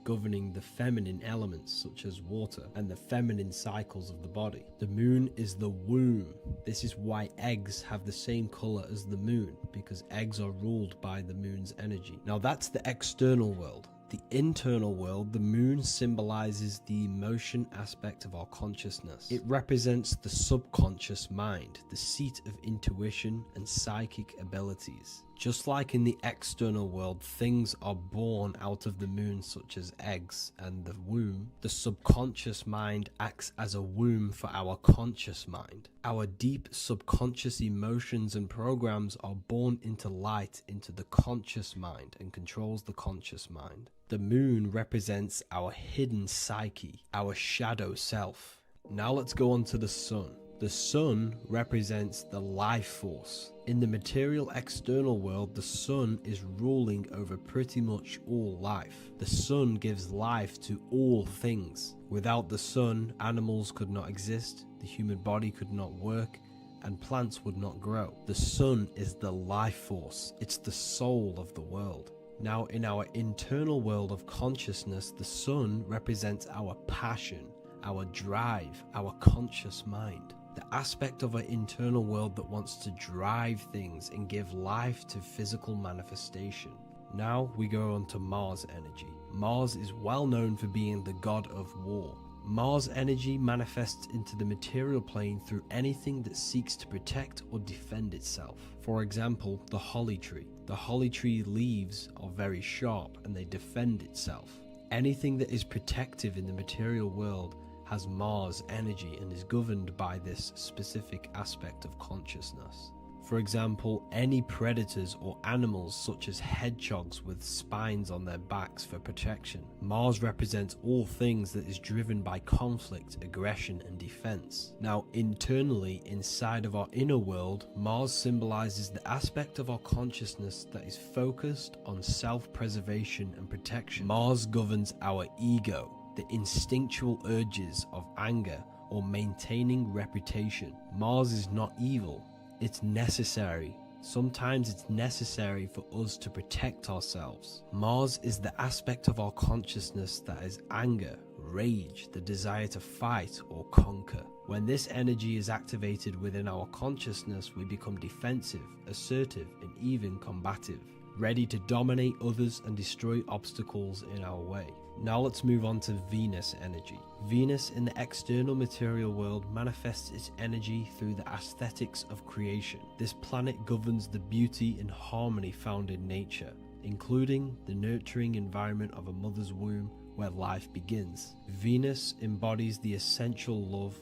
governing the feminine elements such as water and the feminine cycles of the body. The moon is the womb. This is why eggs have the same color as the moon, because eggs are ruled by the moon's energy. Now that's the external world. The internal world, the moon symbolizes the emotion aspect of our consciousness. It represents the subconscious mind, the seat of intuition and psychic abilities. Just like in the external world, things are born out of the moon, such as eggs and the womb. The subconscious mind acts as a womb for our conscious mind. Our deep subconscious emotions and programs are born into light into the conscious mind and controls the conscious mind. The moon represents our hidden psyche, our shadow self. Now let's go on to the sun. The sun represents the life force. In the material external world, the sun is ruling over pretty much all life. The sun gives life to all things. Without the sun, animals could not exist, the human body could not work, and plants would not grow. The sun is the life force. It's the soul of the world. Now, in our internal world of consciousness, the sun represents our passion, our drive, our conscious mind. The aspect of our internal world that wants to drive things and give life to physical manifestation. Now we go on to Mars energy. Mars is well known for being the god of war. Mars energy manifests into the material plane through anything that seeks to protect or defend itself. For example, the holly tree. The holly tree leaves are very sharp and they defend itself. Anything that is protective in the material world has Mars energy and is governed by this specific aspect of consciousness. For example, any predators or animals such as hedgehogs with spines on their backs for protection. Mars represents all things that is driven by conflict, aggression, and defense. Now, internally, inside of our inner world, Mars symbolizes the aspect of our consciousness that is focused on self-preservation and protection. Mars governs our ego, the instinctual urges of anger or maintaining reputation. Mars is not evil, it's necessary Sometimes it's necessary for us to protect ourselves. Mars is the aspect of our consciousness that is anger, rage, the desire to fight or conquer. When this energy is activated within our consciousness, we become defensive, assertive, and even combative, ready to dominate others and destroy obstacles in our way. Now let's move on to Venus energy. Venus in the external material world manifests its energy through the aesthetics of creation. This planet governs the beauty and harmony found in nature, including the nurturing environment of a mother's womb where life begins. Venus embodies the essential love,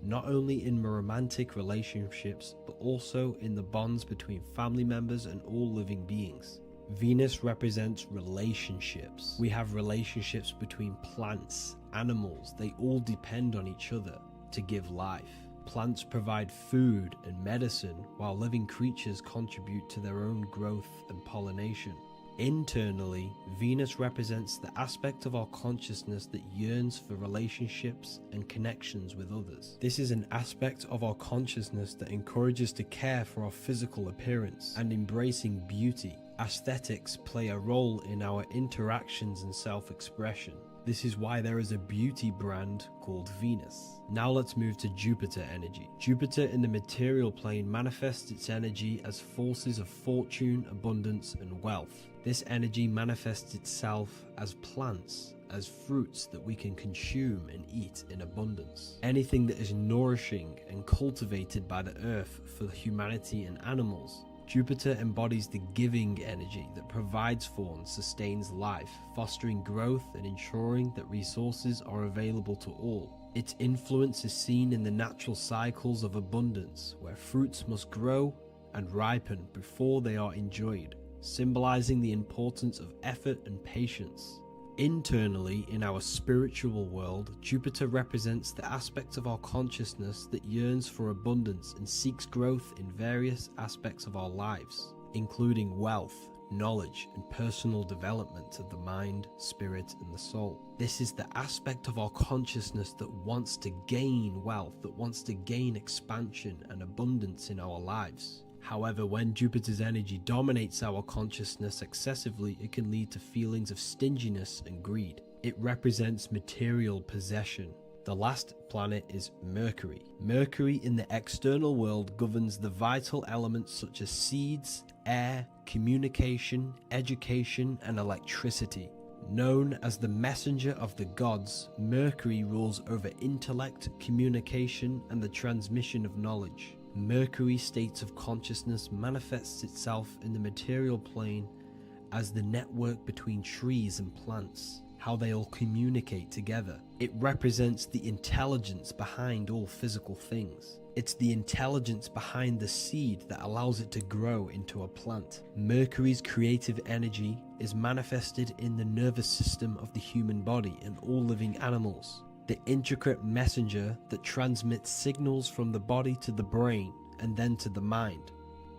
not only in romantic relationships, but also in the bonds between family members and all living beings. Venus represents relationships. We have relationships between plants, animals. They all depend on each other to give life. Plants provide food and medicine, while living creatures contribute to their own growth and pollination. Internally, Venus represents the aspect of our consciousness that yearns for relationships and connections with others. This is an aspect of our consciousness that encourages to care for our physical appearance and embracing beauty. Aesthetics play a role in our interactions and self-expression. This is why there is a beauty brand called Venus. Now let's move to Jupiter energy. Jupiter in the material plane manifests its energy as forces of fortune, abundance, and wealth. This energy manifests itself as plants, as fruits that we can consume and eat in abundance. Anything that is nourishing and cultivated by the earth for humanity and animals. Jupiter embodies the giving energy that provides for and sustains life, fostering growth and ensuring that resources are available to all. Its influence is seen in the natural cycles of abundance, where fruits must grow and ripen before they are enjoyed, symbolizing the importance of effort and patience. Internally, in our spiritual world, Jupiter represents the aspect of our consciousness that yearns for abundance and seeks growth in various aspects of our lives, including wealth, knowledge, and personal development of the mind, spirit, and the soul. This is the aspect of our consciousness that wants to gain wealth, that wants to gain expansion and abundance in our lives. However, when Jupiter's energy dominates our consciousness excessively, it can lead to feelings of stinginess and greed. It represents material possession. The last planet is Mercury. Mercury in the external world governs the vital elements such as seeds, air, communication, education, and electricity. Known as the messenger of the gods, Mercury rules over intellect, communication, and the transmission of knowledge. Mercury's states of consciousness manifests itself in the material plane as the network between trees and plants, how they all communicate together. It represents the intelligence behind all physical things. It's the intelligence behind the seed that allows it to grow into a plant. Mercury's creative energy is manifested in the nervous system of the human body and all living animals. The intricate messenger that transmits signals from the body to the brain and then to the mind.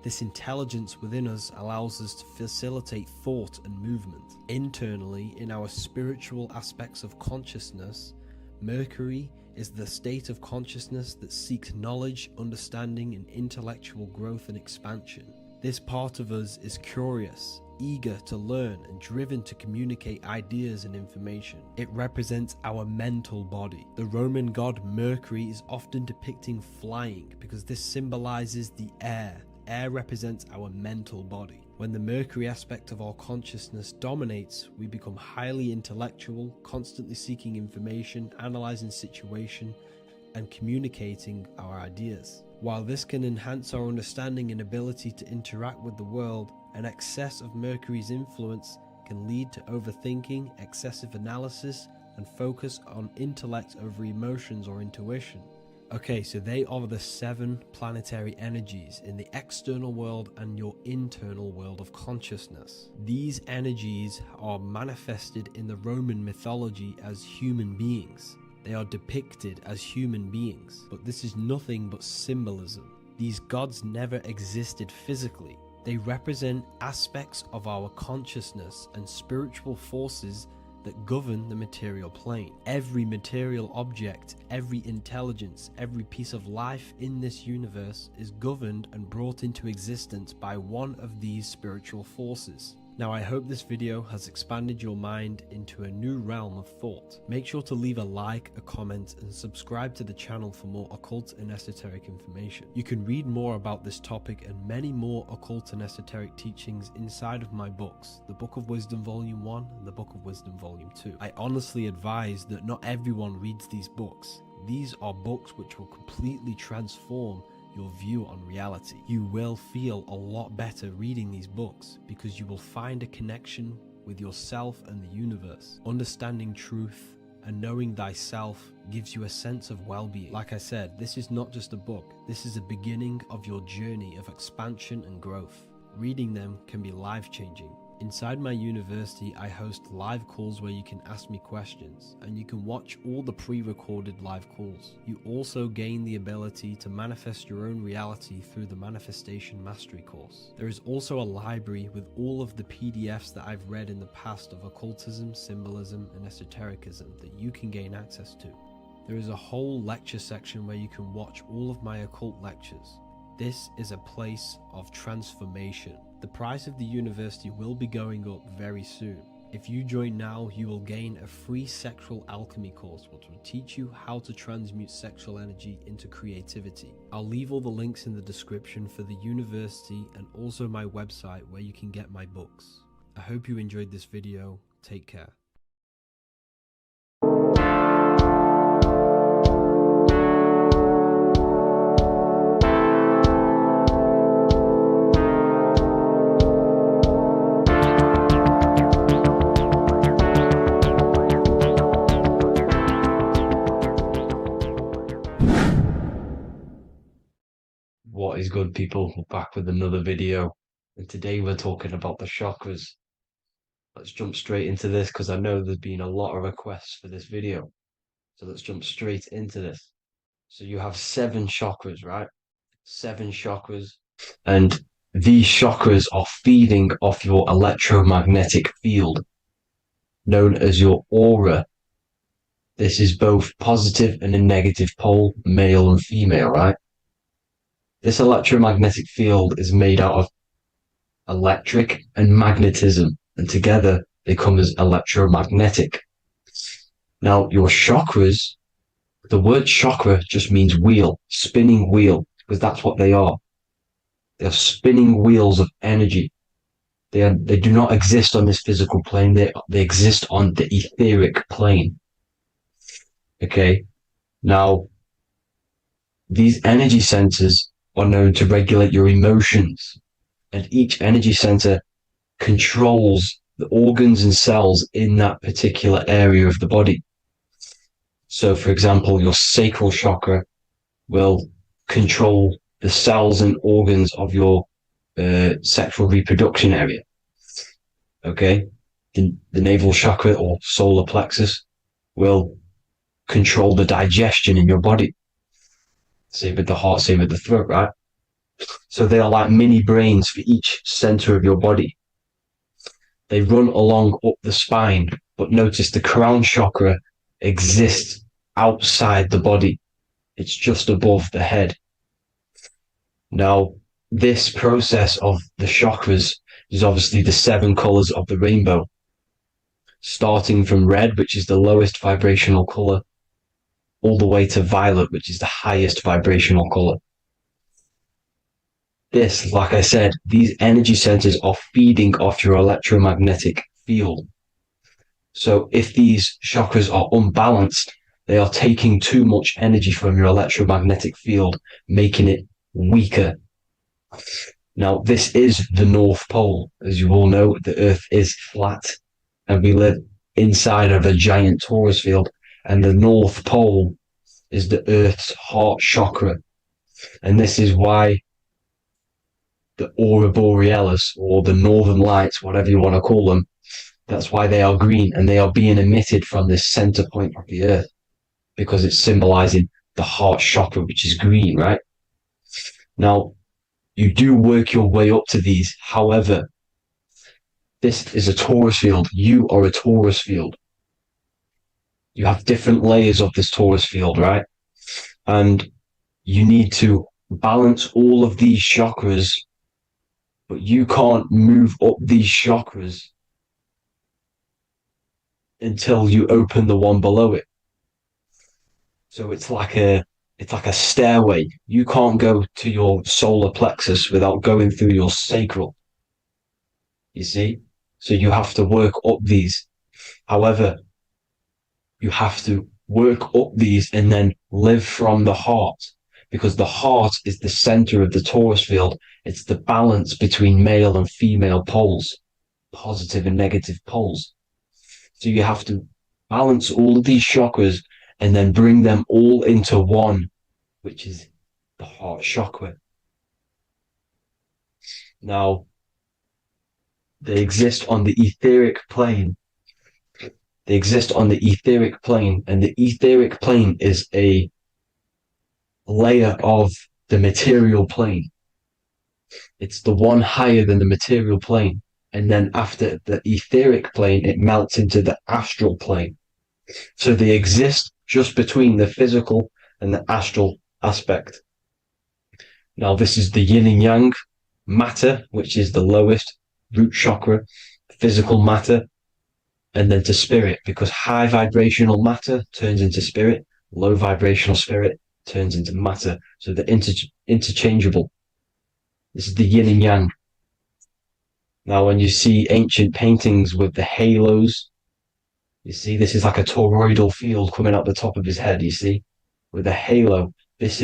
This intelligence within us allows us to facilitate thought and movement. Internally, in our spiritual aspects of consciousness, Mercury is the state of consciousness that seeks knowledge, understanding, and intellectual growth and expansion. This part of us is curious, eager to learn, and driven to communicate ideas and information. It represents our mental body. The Roman god Mercury is often depicting flying because this symbolizes the air. Air represents our mental body. When the Mercury aspect of our consciousness dominates, we become highly intellectual, constantly seeking information, analyzing situation, and communicating our ideas. While this can enhance our understanding and ability to interact with the world, an excess of Mercury's influence can lead to overthinking, excessive analysis, and focus on intellect over emotions or intuition. Okay, so they are the 7 planetary energies in the external world and your internal world of consciousness. These energies are manifested in the Roman mythology as human beings. They are depicted as human beings, but this is nothing but symbolism. These gods never existed physically. They represent aspects of our consciousness and spiritual forces that govern the material plane. Every material object, every intelligence, every piece of life in this universe is governed and brought into existence by one of these spiritual forces. Now, I hope this video has expanded your mind into a new realm of thought. Make sure to leave a like, a comment, and subscribe to the channel for more occult and esoteric information. You can read more about this topic and many more occult and esoteric teachings inside of my books, the Book of Wisdom Volume 1 and the Book of Wisdom Volume 2. I honestly advise that not everyone reads these books. These are books which will completely transform your view on reality. You will feel a lot better reading these books because you will find a connection with yourself and the universe. Understanding truth and knowing thyself gives you a sense of well-being. Like I said, this is not just a book. This is a beginning of your journey of expansion and growth. Reading them can be life-changing. Inside my university, I host live calls where you can ask me questions, and you can watch all the pre-recorded live calls. You also gain the ability to manifest your own reality through the Manifestation Mastery course. There is also a library with all of the PDFs that I've read in the past of occultism, symbolism, and esotericism that you can gain access to. There is a whole lecture section where you can watch all of my occult lectures. This is a place of transformation. The price of the university will be going up very soon. If you join now, you will gain a free sexual alchemy course which will teach you how to transmute sexual energy into creativity. I'll leave all the links in the description for the university and also my website where you can get my books. I hope you enjoyed this video. Take care. What is good, people? We're back with another video, and today we're talking about the chakras. Let's jump straight into this because I know there's been a lot of requests for this video. So let's jump straight into this. So you have 7 chakras, right? 7 chakras, and these chakras are feeding off your electromagnetic field, known as your aura. This is both positive and a negative pole, male and female, right? This electromagnetic field is made out of electric and magnetism, and together they come as electromagnetic. Now, your chakras, the word chakra just means wheel, spinning wheel, because that's what they are. They are spinning wheels of energy. They do not exist on this physical plane. They exist on the etheric plane. Okay. Now, these energy centers are known to regulate your emotions, and each energy center controls the organs and cells in that particular area of the body. So, for example, your sacral chakra will control the cells and organs of your sexual reproduction area. Okay, the navel chakra or solar plexus will control the digestion in your body. Same with the heart, same with the throat, right? So they are like mini brains for each center of your body. They run along up the spine, but notice the crown chakra exists outside the body. It's just above the head. Now, this process of the chakras is obviously the 7 colors of the rainbow, starting from red, which is the lowest vibrational color, all the way to violet, which is the highest vibrational color. This, like I said, these energy centers are feeding off your electromagnetic field. So if these chakras are unbalanced, they are taking too much energy from your electromagnetic field, making it weaker. Now, this is the North Pole. As you all know, the Earth is flat, and we live inside of a giant torus field, and the North Pole is the Earth's heart chakra. And this is why the aurora borealis, or the northern lights, whatever you want to call them, that's why they are green, and they are being emitted from this center point of the Earth, because it's symbolizing the heart chakra, which is green, right? Now, you do work your way up to these. However, this is a torus field. You are a torus field. you have different layers of this torus field, right? And you need to balance all of these chakras, but you can't move up these chakras until you open the one below it. So it's like a stairway. You can't go to your solar plexus without going through your sacral. You see? So you have to work up these. However, you have to work up these and then live from the heart, because the heart is the center of the torus field. It's the balance between male and female poles, positive and negative poles. So you have to balance all of these chakras and then bring them all into one, which is the heart chakra. Now, they exist on the etheric plane. They exist on the etheric plane, and the etheric plane is a layer of the material plane. It's the one higher than the material plane. And then after the etheric plane, it melts into the astral plane. So they exist just between the physical and the astral aspect. Now, this is the yin and yang matter, which is the lowest root chakra, physical matter, and then to spirit, because high vibrational matter turns into spirit, low vibrational spirit turns into matter. So they're interchangeable. This is the yin and yang. Now, when you see ancient paintings with the halos, you see this is like a toroidal field coming out the top of his head, you see, with a halo. This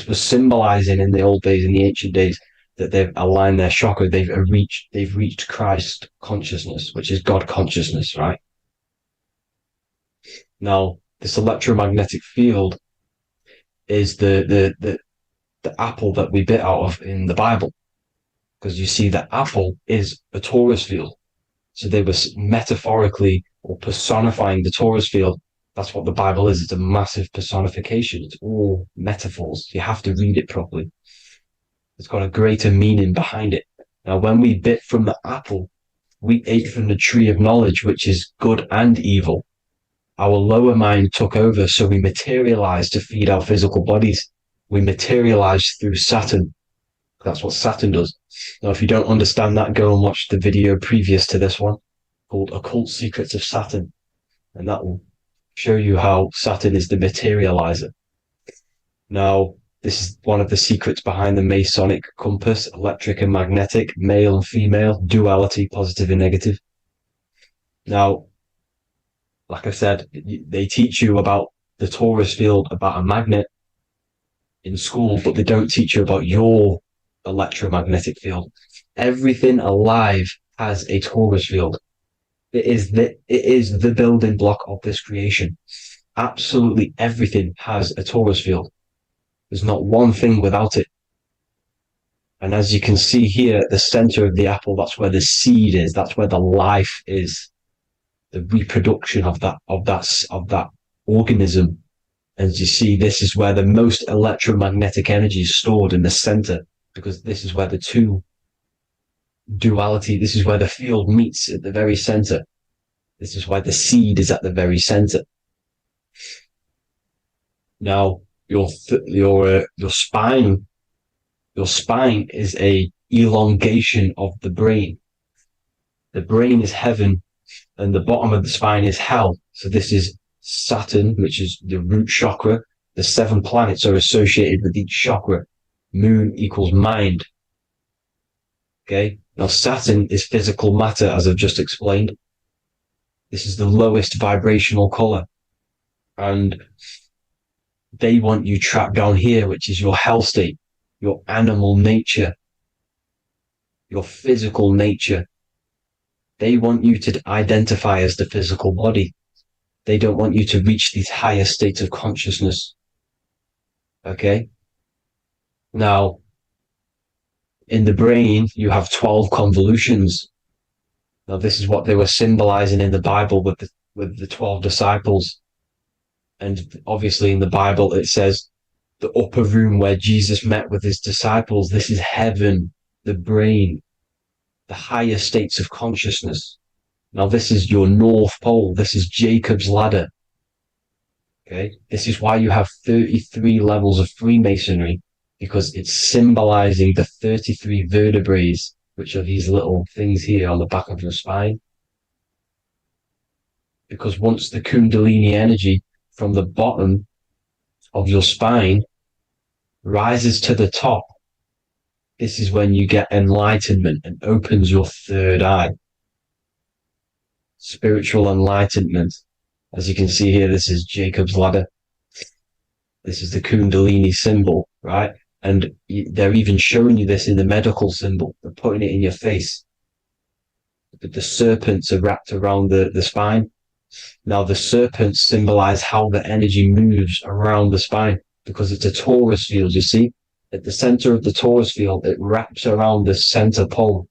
was symbolizing in the old days, in the ancient days, that they've aligned their chakra, they've reached Christ consciousness, which is God consciousness, right? Now, this electromagnetic field is the apple that we bit out of in the Bible, because you see that apple is a torus field. So they were metaphorically or personifying the torus field. That's what the Bible is. It's a massive personification. It's all metaphors. You have to read it properly. It's got a greater meaning behind it. Now, when we bit from the apple, we ate from the tree of knowledge, which is good and evil. Our lower mind took over, so we materialized to feed our physical bodies. We materialized through Saturn. That's what Saturn does. Now, if you don't understand that, go and watch the video previous to this one called Occult Secrets of Saturn. And that will show you how Saturn is the materializer. Now, this is one of the secrets behind the Masonic compass, electric and magnetic, male and female, duality, positive and negative. Now, like I said, they teach you about the torus field, about a magnet in school, but they don't teach you about your electromagnetic field. Everything alive has a torus field. It is the building block of this creation. Absolutely everything has a torus field. There's not one thing without it. And as you can see here at the center of the apple, that's where the seed is. That's where the life is. The reproduction of that organism. As you see, this is where the most electromagnetic energy is stored, in the center, because this is where the two duality, this is where the field meets at the very center. This is why the seed is at the very center. Now, your spine is a elongation of the brain. The brain is heaven, and the bottom of the spine is hell. So this is Saturn, which is the root chakra. The 7 planets are associated with each chakra. Moon equals mind. Okay. Now Saturn is physical matter, as I've just explained. This is the lowest vibrational color. And they want you trapped down here, which is your hell state, your animal nature, your physical nature. They want you to identify as the physical body. They don't want you to reach these higher states of consciousness. Okay? Now, in the brain, you have 12 convolutions. Now, this is what they were symbolizing in the Bible with the 12 disciples. And obviously in the Bible, it says the upper room where Jesus met with his disciples. This is heaven, the brain, the higher states of consciousness. Now, this is your North Pole. This is Jacob's ladder. Okay, this is why you have 33 levels of Freemasonry, because it's symbolizing the 33 vertebrae, which are these little things here on the back of your spine. Because once the Kundalini energy from the bottom of your spine rises to the top, this is when you get enlightenment and opens your third eye. Spiritual enlightenment. As you can see here, this is Jacob's ladder. This is the Kundalini symbol, right? And they're even showing you this in the medical symbol. They're putting it in your face. The serpents are wrapped around the spine. Now, the serpents symbolize how the energy moves around the spine, because it's a torus field, you see? At the center of the torus field, it wraps around the center pole.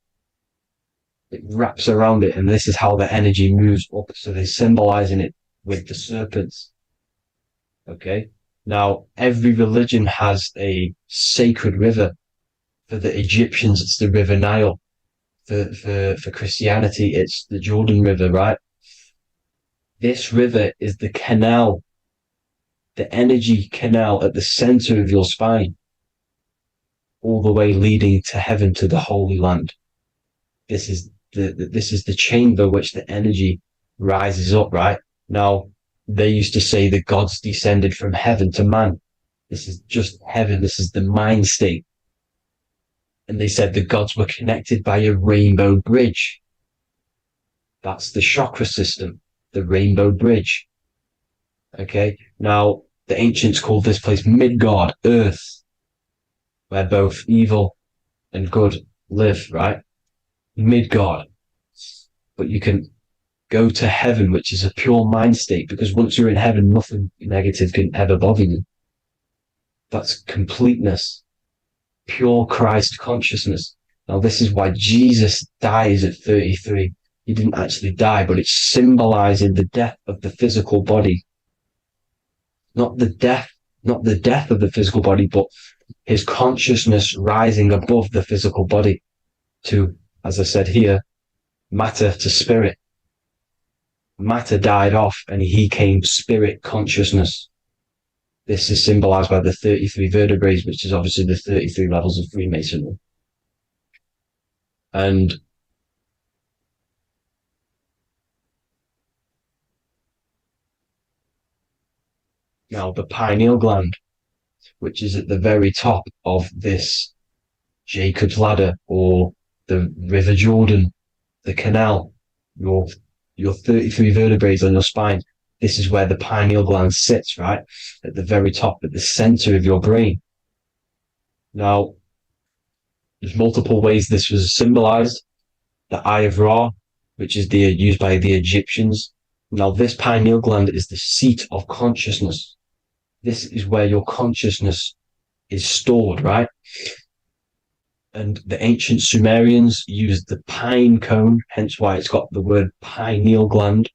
It wraps around it, and this is how the energy moves up. So they're symbolizing it with the serpents. Okay? Now, every religion has a sacred river. For the Egyptians, it's the River Nile. For Christianity, it's the Jordan River, right? This river is the canal, the energy canal at the center of your spine, all the way leading to heaven, to the Holy Land. This is the chamber which the energy rises up, right? Now, they used to say the gods descended from heaven to man. This is just heaven. This is the mind state. And they said the gods were connected by a rainbow bridge. That's the chakra system, the rainbow bridge. Okay. Now, the ancients called this place Midgard, Earth, where both evil and good live, right? Midgard. But you can go to heaven, which is a pure mind state, because once you're in heaven, nothing negative can ever bother you. That's completeness, pure Christ consciousness. Now, this is why Jesus dies at 33. He didn't actually die, but it's symbolizing the death of the physical body. Not the death of the physical body, but his consciousness rising above the physical body to, as I said here, matter to spirit. Matter died off and he came spirit consciousness. This is symbolized by the 33 vertebrae, which is obviously the 33 levels of Freemasonry. And now the pineal gland, which is at the very top of this Jacob's ladder, or the River Jordan, the canal, your 33 vertebrae on your spine. This is where the pineal gland sits, right? At the very top, at the center of your brain. Now, there's multiple ways this was symbolized. The Eye of Ra, which is used by the Egyptians. Now, this pineal gland is the seat of consciousness. This is where your consciousness is stored, right? And the ancient Sumerians used the pine cone, hence why it's got the word pineal gland,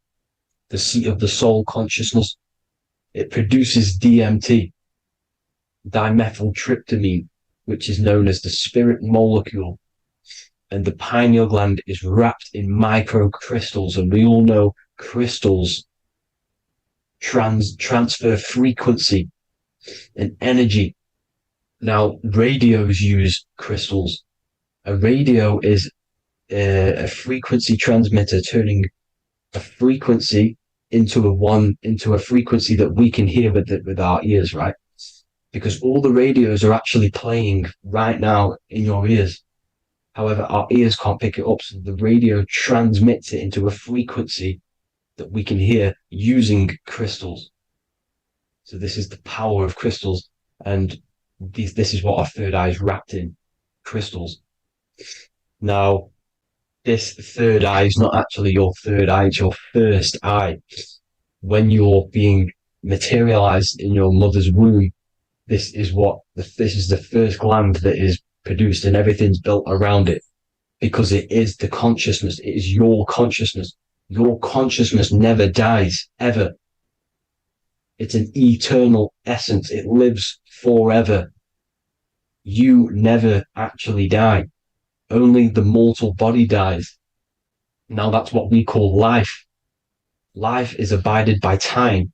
the seat of the soul consciousness. It produces DMT, dimethyltryptamine, which is known as the spirit molecule. And the pineal gland is wrapped in microcrystals, and we all know crystals transfer frequency and energy. Now, radios use crystals. A radio is a frequency transmitter, turning a frequency into a frequency that we can hear with our ears, right? Because all the radios are actually playing right now in your ears. However, our ears can't pick it up, so the radio transmits it into a frequency that we can hear using crystals. So this is the power of crystals, and this is what our third eye is wrapped in, crystals. Now, this third eye is not actually your third eye, it's your first eye. When you're being materialized in your mother's womb, this is the first gland that is produced, and everything's built around it, because it is the consciousness. It is your consciousness. Your consciousness never dies, ever. It's an eternal essence. It lives forever. You never actually die. Only the mortal body dies. Now that's what we call life. Life is abided by time,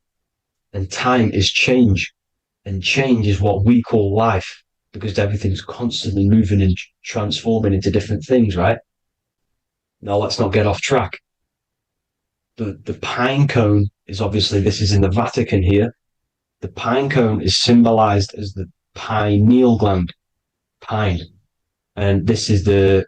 and time is change. And change is what we call life, because everything's constantly moving and transforming into different things, right? Now let's not get off track. The pine cone is obviously, this is in the Vatican here. The pine cone is symbolized as the pineal gland, pine. And this is the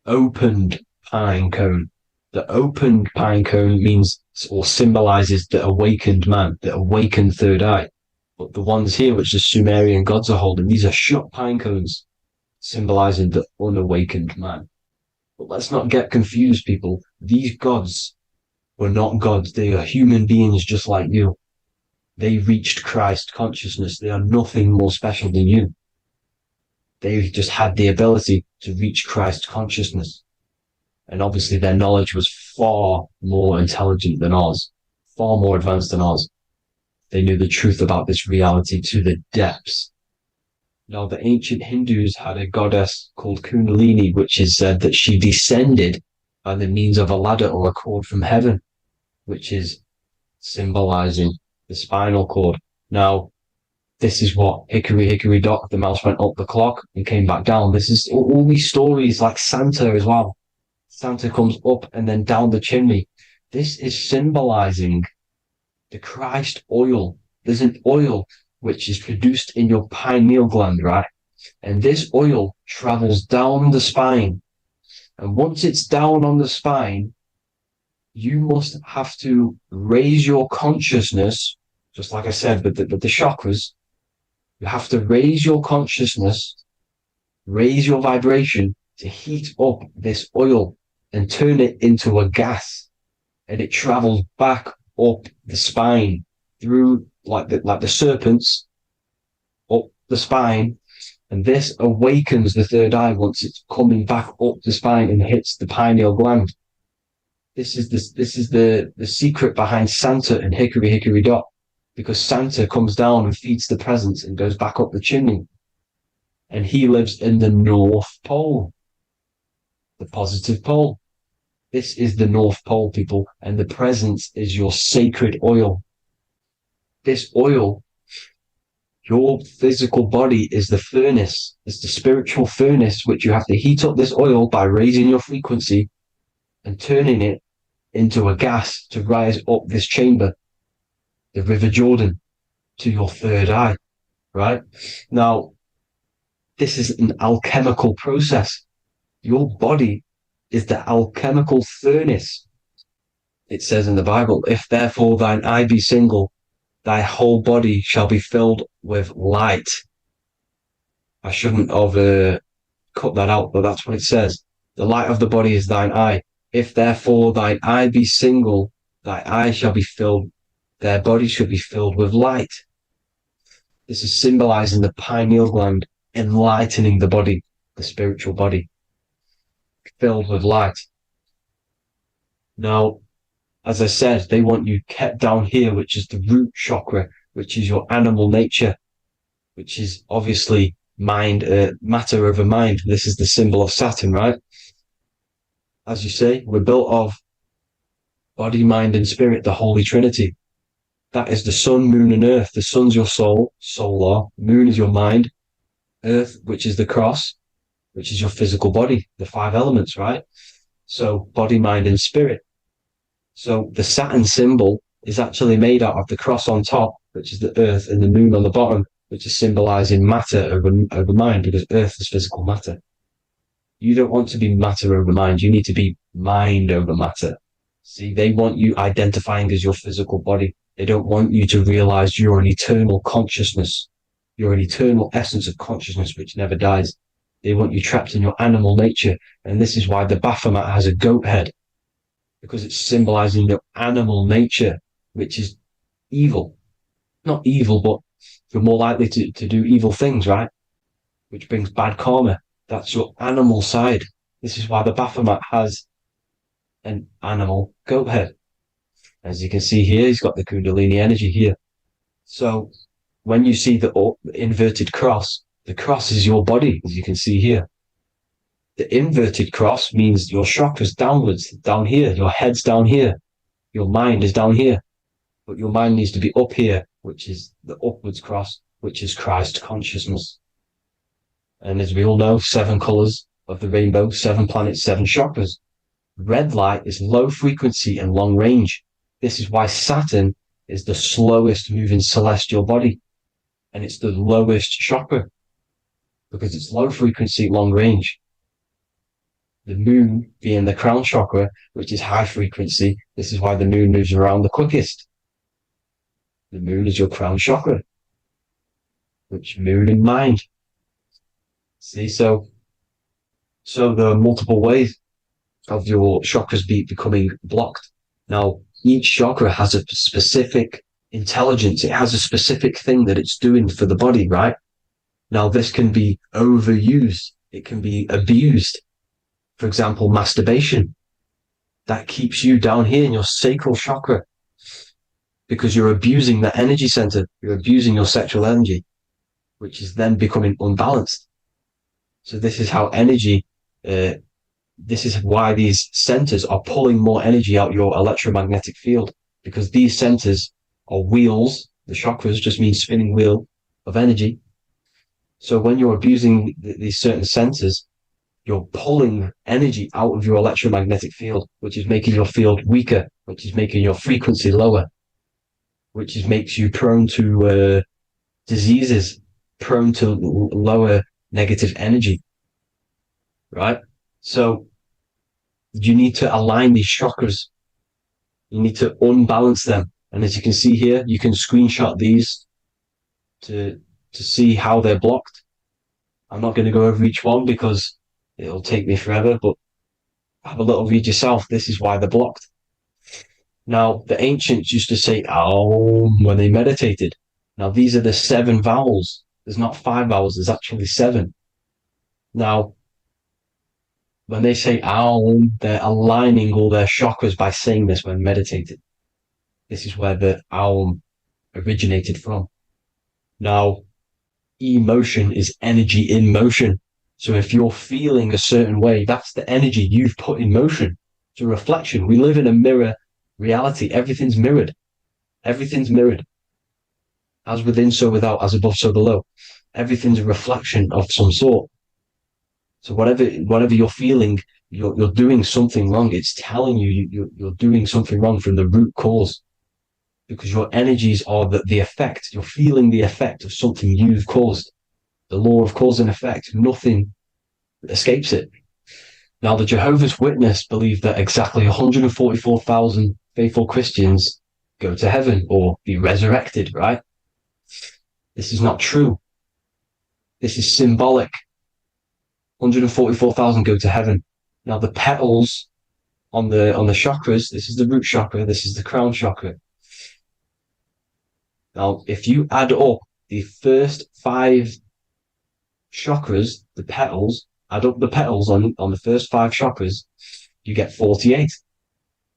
opened pine cone. The opened pine cone means or symbolizes the awakened man, the awakened third eye. But the ones here, which the Sumerian gods are holding, these are shut pine cones, symbolizing the unawakened man. But let's not get confused, people. These gods were not gods. They are human beings just like you. They reached Christ consciousness. They are nothing more special than you. They just had the ability to reach Christ consciousness. And obviously their knowledge was far more intelligent than ours, far more advanced than ours. They knew the truth about this reality to the depths. Now, the ancient Hindus had a goddess called Kundalini, which is said that she descended by the means of a ladder or a cord from heaven, which is symbolizing the spinal cord. Now, this is what hickory hickory dock, the mouse went up the clock and came back down. This is all these stories, like Santa as well. Santa comes up and then down the chimney. This is symbolizing the Christ oil. There's an oil which is produced in your pineal gland, right? And this oil travels down the spine. And once it's down on the spine, you must have to raise your consciousness, just like I said, with the chakras. You have to raise your consciousness, raise your vibration to heat up this oil and turn it into a gas. And it travels back up the spine through like the serpents up the spine, and this awakens the third eye once it's coming back up the spine and hits the pineal gland. This is the secret behind Santa and hickory hickory dock, because Santa comes down and feeds the presents and goes back up the chimney, and he lives in the North Pole, the positive pole. This is the North Pole, people, and the presence is your sacred oil. This oil, your physical body is the furnace. It's the spiritual furnace, which you have to heat up this oil by raising your frequency and turning it into a gas to rise up this chamber, the River Jordan, to your third eye, right? Now, this is an alchemical process. Your body is the alchemical furnace. It says in the Bible, if therefore thine eye be single, thy whole body shall be filled with light. I shouldn't have cut that out, but that's what it says. The light of the body is thine eye. If therefore thine eye be single, thy eye shall be filled, their body shall be filled with light. This is symbolizing the pineal gland, enlightening the body, the spiritual body, filled with light. Now, as I said, they want you kept down here, which is the root chakra, which is your animal nature, which is obviously mind, matter over mind. This is the symbol of Saturn, right? As you say, we're built of body, mind, and spirit, the Holy Trinity. That is the sun, moon, and earth. The sun's your soul, solar. Moon is your mind. Earth, which is the cross, which is your physical body, the 5 elements, right? So body, mind, and spirit. So the Saturn symbol is actually made out of the cross on top, which is the earth, and the moon on the bottom, which is symbolizing matter over mind, because earth is physical matter. You don't want to be matter over mind. You need to be mind over matter. See, they want you identifying as your physical body. They don't want you to realize you're an eternal consciousness. You're an eternal essence of consciousness which never dies. They want you trapped in your animal nature. And this is why the Baphomet has a goat head, because it's symbolizing your animal nature, which is evil. Not evil, but you're more likely to do evil things, right? Which brings bad karma. That's your animal side. This is why the Baphomet has an animal goat head. As you can see here, he's got the Kundalini energy here. So when you see the inverted cross, the cross is your body, as you can see here. The inverted cross means your chakra's downwards, down here, your head's down here, your mind is down here, but your mind needs to be up here, which is the upwards cross, which is Christ consciousness. And as we all know, 7 colors of the rainbow, 7 planets, 7 chakras. Red light is low frequency and long range. This is why Saturn is the slowest moving celestial body, and it's the lowest chakra, because it's low frequency, long range. The moon being the crown chakra, which is high frequency, this is why the moon moves around the quickest. The moon is your crown chakra, which moon in mind. See, so there are multiple ways of your chakras becoming blocked. Now, each chakra has a specific intelligence. It has a specific thing that it's doing for the body, right? Now, this can be overused. It can be abused. For example, masturbation. That keeps you down here in your sacral chakra because you're abusing that energy center. You're abusing your sexual energy, which is then becoming unbalanced. So this is how energy, this is why these centers are pulling more energy out your electromagnetic field, because these centers are wheels. The chakras just mean spinning wheel of energy. So when you're abusing these certain centers, you're pulling energy out of your electromagnetic field, which is making your field weaker, which is making your frequency lower, which makes you prone to diseases, prone to lower negative energy, right? So you need to align these chakras. You need to unbalance them. And as you can see here, you can screenshot these to see how they're blocked. I'm not going to go over each one because it'll take me forever, but have a little read yourself. This is why they're blocked. Now, the ancients used to say Aum when they meditated. Now, these are the 7 vowels. There's not 5 vowels, there's actually 7. Now, when they say Aum, they're aligning all their chakras by saying this when meditated. This is where the Aum originated from. Now, emotion is energy in motion. So if you're feeling a certain way, that's the energy you've put in motion. It's a reflection. We live in a mirror reality. Everything's mirrored. Everything's mirrored. As within, so without, as above, so below. Everything's a reflection of some sort. So whatever you're feeling, you're doing something wrong. It's telling you you're doing something wrong from the root cause, because your energies are the effect. You're feeling the effect of something you've caused. The law of cause and effect. Nothing escapes it. Now, the Jehovah's Witness believe that exactly 144,000 faithful Christians go to heaven or be resurrected, right? This is not true. This is symbolic. 144,000 go to heaven. Now, the petals on the chakras, this is the root chakra, this is the crown chakra. Now, if you add up the first 5 chakras, the petals, add up the petals on the first 5 chakras, you get 48.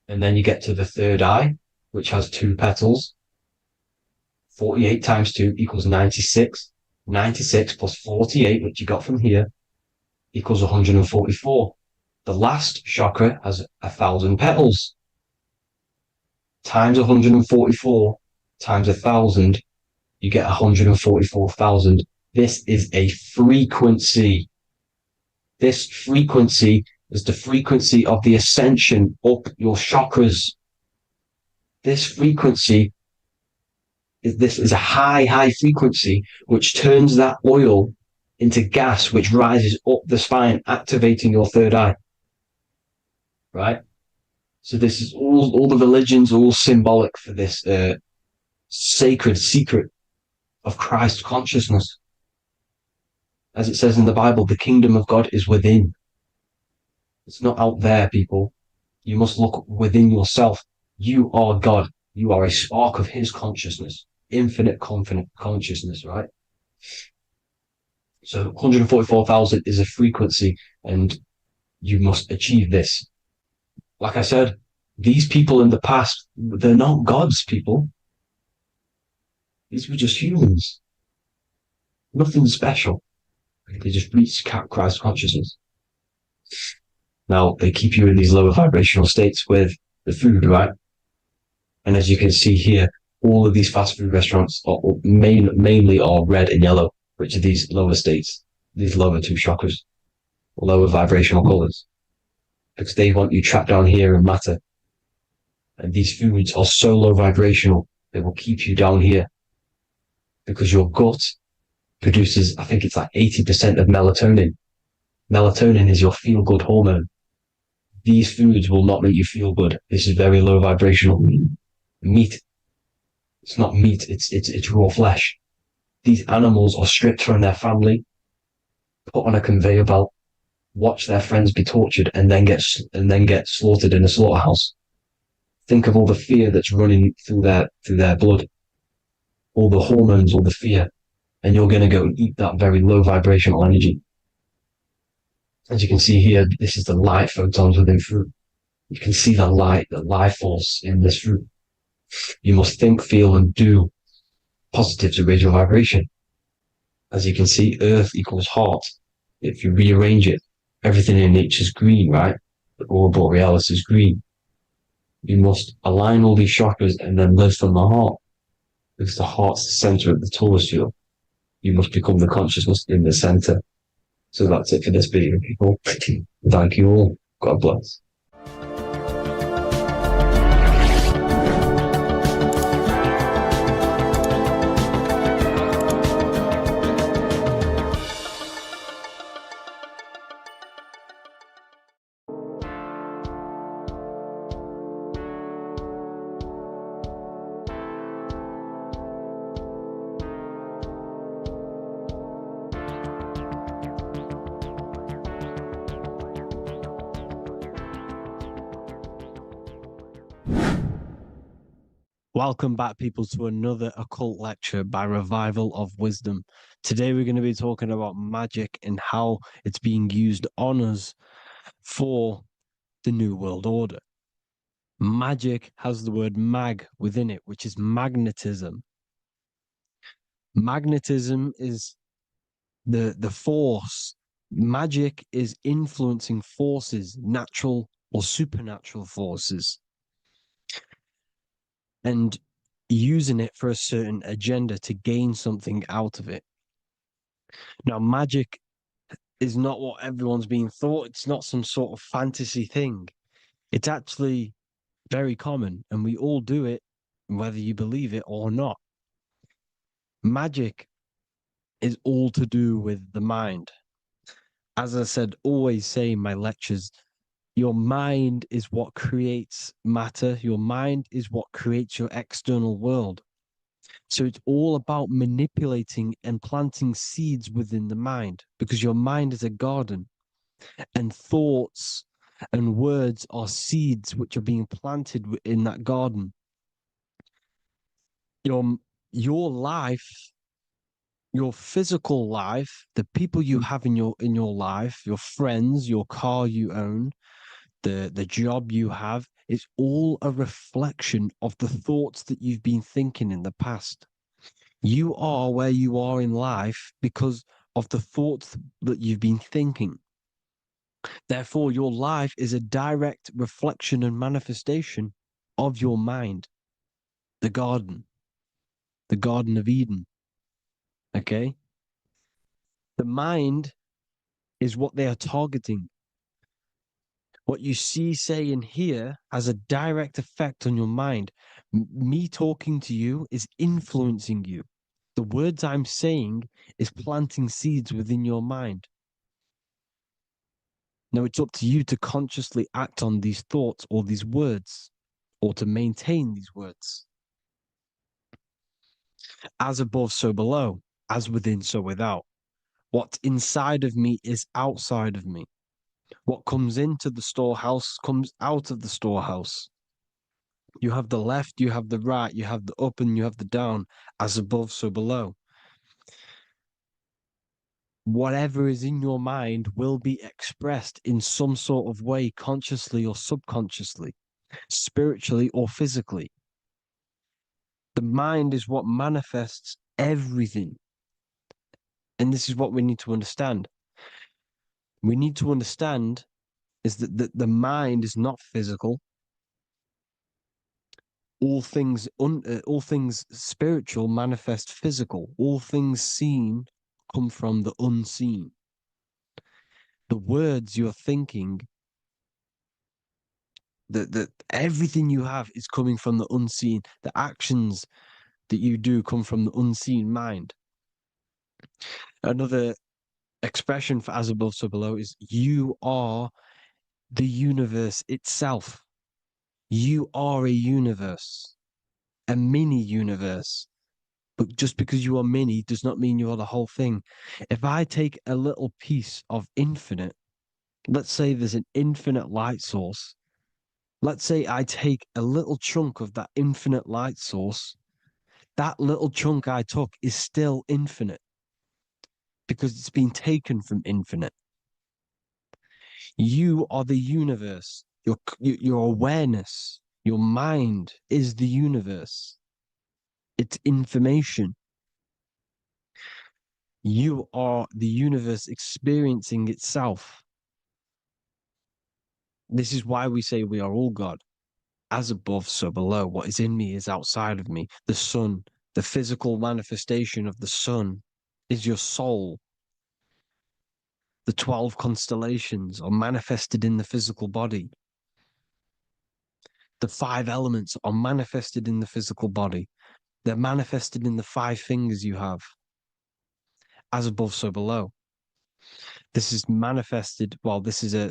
And then you get to the third eye, which has 2 petals. 48 times 2 equals 96. 96 plus 48, which you got from here, equals 144. The last chakra has 1,000 petals. Times 144 times 1,000, you get 144,000. This is a frequency. This frequency is the frequency of the ascension up your chakras. This frequency is a high frequency, which turns that oil into gas, which rises up the spine, activating your third eye. Right? So this is all the religions are all symbolic for this sacred secret of Christ consciousness. As it says in the Bible, the kingdom of God is within. It's not out there, people. You must look within yourself. You are God. You are a spark of his consciousness, infinite consciousness, right? So 144,000 is a frequency, and you must achieve this. Like I said, these people in the past, they're not gods, people. These were just humans. Nothing special. They just reached Christ consciousness. Now, they keep you in these lower vibrational states with the food, right? And as you can see here, all of these fast food restaurants are mainly are red and yellow, which are these lower states, these lower two chakras, lower vibrational colors, because they want you trapped down here in matter. And these foods are so low vibrational, they will keep you down here because your gut produces, I think it's like 80% of melatonin. Melatonin is your feel-good hormone. These foods will not make you feel good. This is very low vibrational. Meat. It's not meat. It's raw flesh. These animals are stripped from their family, put on a conveyor belt, watch their friends be tortured, and then get slaughtered in a slaughterhouse. Think of all the fear that's running through their blood, all the hormones, all the fear, and you're going to go and eat that very low vibrational energy. As you can see here, this is the light photons within fruit. You can see the life force in this fruit. You must think, feel, and do positive to raise your vibration. As you can see, earth equals heart. If you rearrange it, everything in nature is green, right? The aurora borealis is green. You must align all these chakras and then live from the heart, because the heart's the center of the Taurus field. You must become the consciousness in the center. So that's it for this video, people. Thank you all. God bless. Welcome back, people, to another occult lecture by Revival of Wisdom. Today we're going to be talking about magic and how it's being used on us for the New World Order. Magic has the word mag within it, which is magnetism. Magnetism is the force. Magic is influencing forces, natural or supernatural forces, and using it for a certain agenda to gain something out of it. Now, magic is not what everyone's being thought. It's not some sort of fantasy thing. It's actually very common, and we all do it, whether you believe it or not. Magic is all to do with the mind. As I said, always say in my lectures, your mind is what creates matter. Your mind is what creates your external world. So it's all about manipulating and planting seeds within the mind, because your mind is a garden, and thoughts and words are seeds which are being planted in that garden. Your life, your physical life, the people you have in your life, your friends, your car you own, the job you have, is all a reflection of the thoughts that you've been thinking in the past. You are where you are in life because of the thoughts that you've been thinking. Therefore, your life is a direct reflection and manifestation of your mind, the Garden of Eden. Okay? The mind is what they are targeting. What you see, say, and hear has a direct effect on your mind. Me talking to you is influencing you. The words I'm saying is planting seeds within your mind. Now it's up to you to consciously act on these thoughts or these words, or to maintain these words. As above, so below. As within, so without. What's inside of me is outside of me. What comes into the storehouse comes out of the storehouse. You have the left, you have the right, you have the up, and you have the down. As above, so below. Whatever is in your mind will be expressed in some sort of way, consciously or subconsciously, spiritually or physically. The mind is what manifests everything. And this is what we need to understand. We need to understand is that the mind is not physical. All things spiritual manifest physical. All things seen come from the unseen. The words you're thinking, that everything you have is coming from the unseen. The actions that you do come from the unseen mind. Another expression for as above, so below is you are the universe itself. You are a universe, a mini universe. But just because you are mini does not mean you are the whole thing. If I take a little piece of infinite, let's say there's an infinite light source. Let's say I take a little chunk of that infinite light source. That little chunk I took is still infinite because it's been taken from infinite. You are the universe. Your awareness, your mind is the universe. It's information. You are the universe experiencing itself. This is why we say we are all God. As above, so below. What is in me is outside of me. The sun, the physical manifestation of the sun is your soul. The 12 constellations are manifested in the physical body. The 5 elements are manifested in the physical body. They're manifested in the 5 fingers you have. As above, so below. This is manifested, well, this is a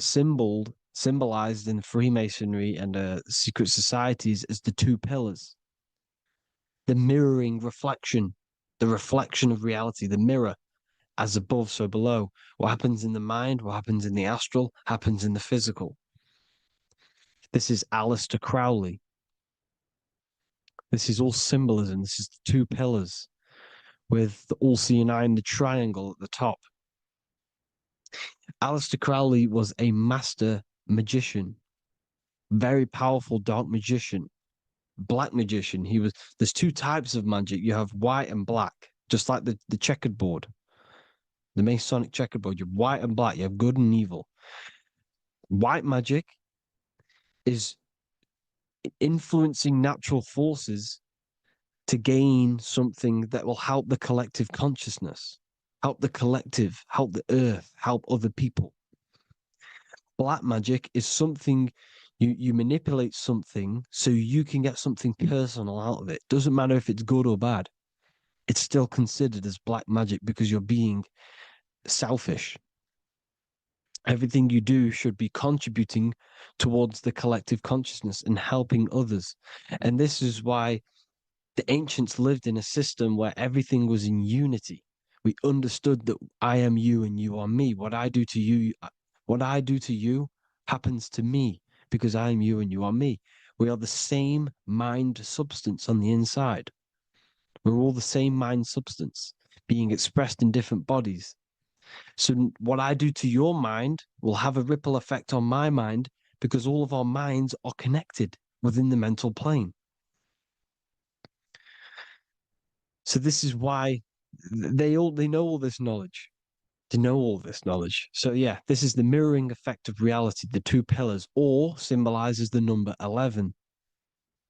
symbolized in Freemasonry and secret societies as the 2 pillars. The mirroring reflection, the reflection of reality, the mirror, as above, so below. What happens in the mind, what happens in the astral, happens in the physical. This is Aleister Crowley. This is all symbolism. This is the 2 pillars with the all-seeing eye and the triangle at the top. Aleister Crowley was a master magician, very powerful dark magician, black magician. There's 2 types of magic. You have white and black, just like the checkered board, the Masonic checkerboard. You have white and black. You have good and evil. White magic is influencing natural forces to gain something that will help the collective consciousness, help the collective, help the earth, help other people. Black magic is something you manipulate something so you can get something personal out of it. Doesn't matter if it's good or bad. It's still considered as black magic because you're being selfish. Everything you do should be contributing towards the collective consciousness and helping others. And this is why the ancients lived in a system where everything was in unity. We understood that I am you and you are me. What I do to you happens to me because I am you and you are me. We are the same mind substance on the inside. We're all the same mind substance being expressed in different bodies. So what I do to your mind will have a ripple effect on my mind because all of our minds are connected within the mental plane. So this is why they know all this knowledge. They know all this knowledge. So yeah, this is the mirroring effect of reality, the 2 pillars, or symbolizes the number 11.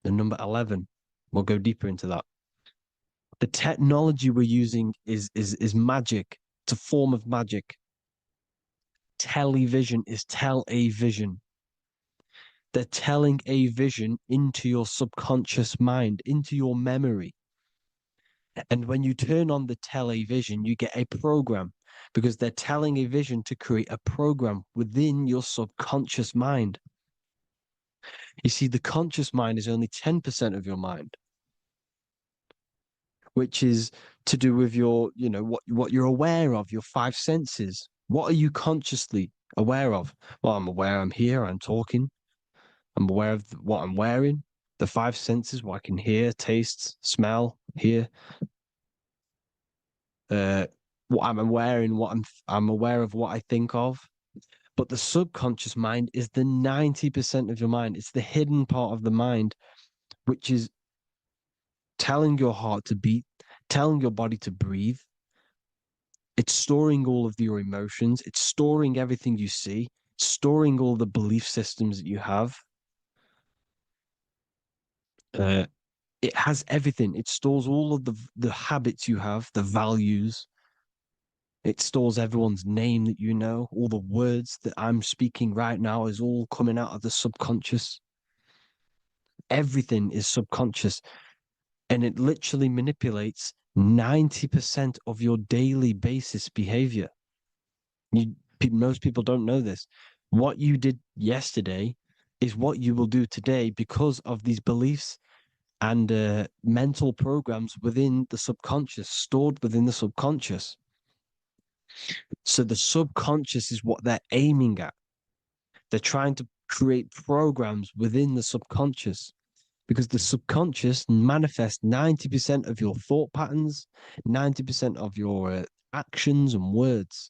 The number 11. We'll go deeper into that. The technology we're using is magic. It's a form of magic. Television is tell a vision. They're telling a vision into your subconscious mind, into your memory. And when you turn on the television, you get a program because they're telling a vision to create a program within your subconscious mind. You see, the conscious mind is only 10% of your mind, which is to do with your, what you're aware of, your 5 senses. What are you consciously aware of? Well, I'm aware I'm here, I'm talking. I'm aware of what I'm wearing, the 5 senses, what I can hear, taste, smell, hear. What I'm wearing, I'm aware of what I think of. But the subconscious mind is the 90% of your mind. It's the hidden part of the mind, which is telling your heart to beat, telling your body to breathe. It's storing all of your emotions. It's storing everything you see. storing all the belief systems that you have. It has everything. It stores all of the habits you have, the values. It stores everyone's name that you know. All the words that I'm speaking right now is all coming out of the subconscious. Everything is subconscious. And it literally manipulates 90% of your daily basis behavior. Most people don't know this. What you did yesterday is what you will do today because of these beliefs and mental programs within the subconscious, stored within the subconscious. So the subconscious is what they're aiming at. They're trying to create programs within the subconscious because the subconscious manifests 90% of your thought patterns, 90% of your actions and words.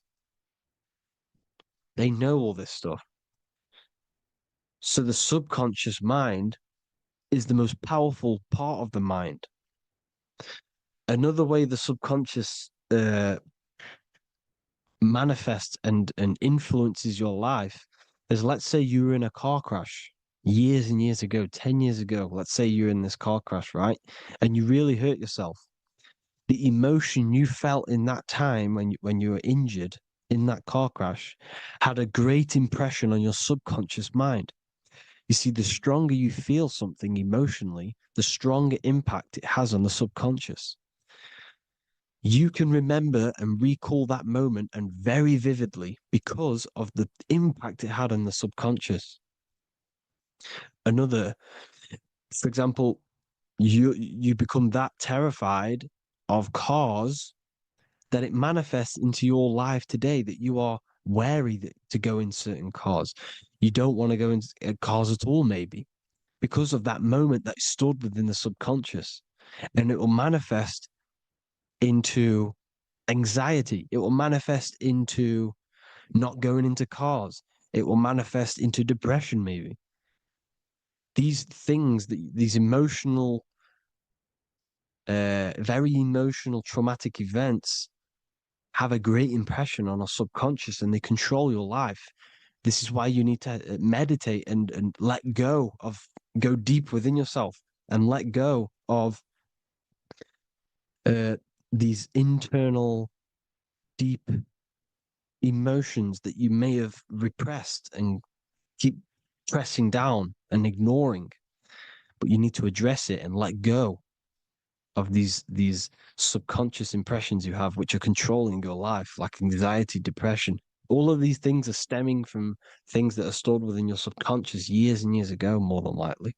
They know all this stuff. So the subconscious mind is the most powerful part of the mind. Another way the subconscious manifests and influences your life is, let's say you were in a car crash years and years ago, 10 years ago. Let's say you're in this car crash, right? And you really hurt yourself. The emotion you felt in that time when you were injured in that car crash had a great impression on your subconscious mind. You see, the stronger you feel something emotionally, the stronger impact it has on the subconscious. You can remember and recall that moment and very vividly because of the impact it had on the subconscious. For example, you become that terrified of cars that it manifests into your life today, that you are wary to go in certain cars. You don't want to go into cars at all, maybe, because of that moment that stood within the subconscious. And it will manifest into anxiety. It will manifest into not going into cars. It will manifest into depression, maybe. These things, these emotional, very emotional, traumatic events have a great impression on our subconscious and they control your life. This is why you need to meditate and let go deep within yourself and let go of these internal, deep emotions that you may have repressed and keep pressing down and ignoring. But you need to address it and let go of these subconscious impressions you have, which are controlling your life, like anxiety, depression. All of these things are stemming from things that are stored within your subconscious years and years ago, more than likely.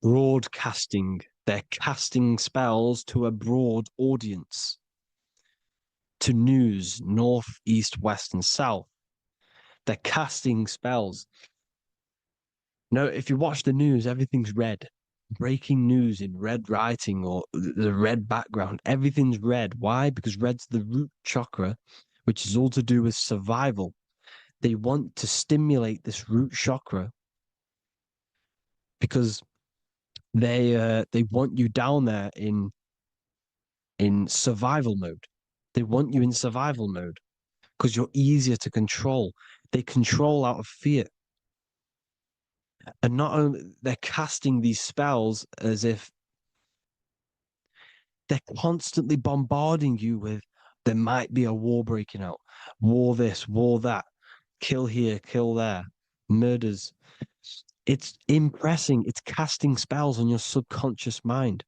Broadcasting. They're casting spells to a broad audience, to news, north, east, west, and south. They're casting spells. No, if you watch the news, everything's red. Breaking news in red writing or the red background, everything's red. Why? Because red's the root chakra, which is all to do with survival. They want to stimulate this root chakra because they want you down there in survival mode. They want you in survival mode because you're easier to control. They control out of fear. And not only they're casting these spells as if they're constantly bombarding you with, there might be a war breaking out, war this, war that, kill here, kill there, murders. It's impressing, it's casting spells on your subconscious mind.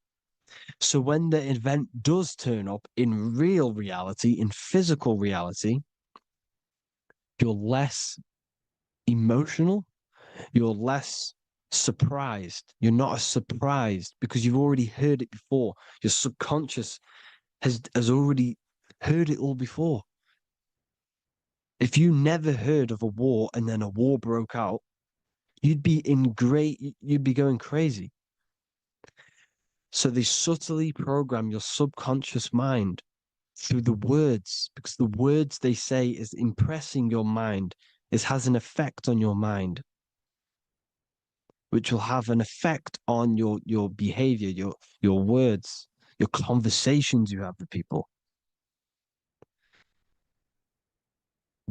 So when the event does turn up in real reality, in physical reality, you're less emotional, you're less surprised. You're not as surprised because you've already heard it before. Your subconscious has already heard it all before. If you never heard of a war and then a war broke out, you'd be going crazy. So they subtly program your subconscious mind through the words, because the words they say is impressing your mind. It has an effect on your mind, which will have an effect on your behavior, your words, your conversations you have with people.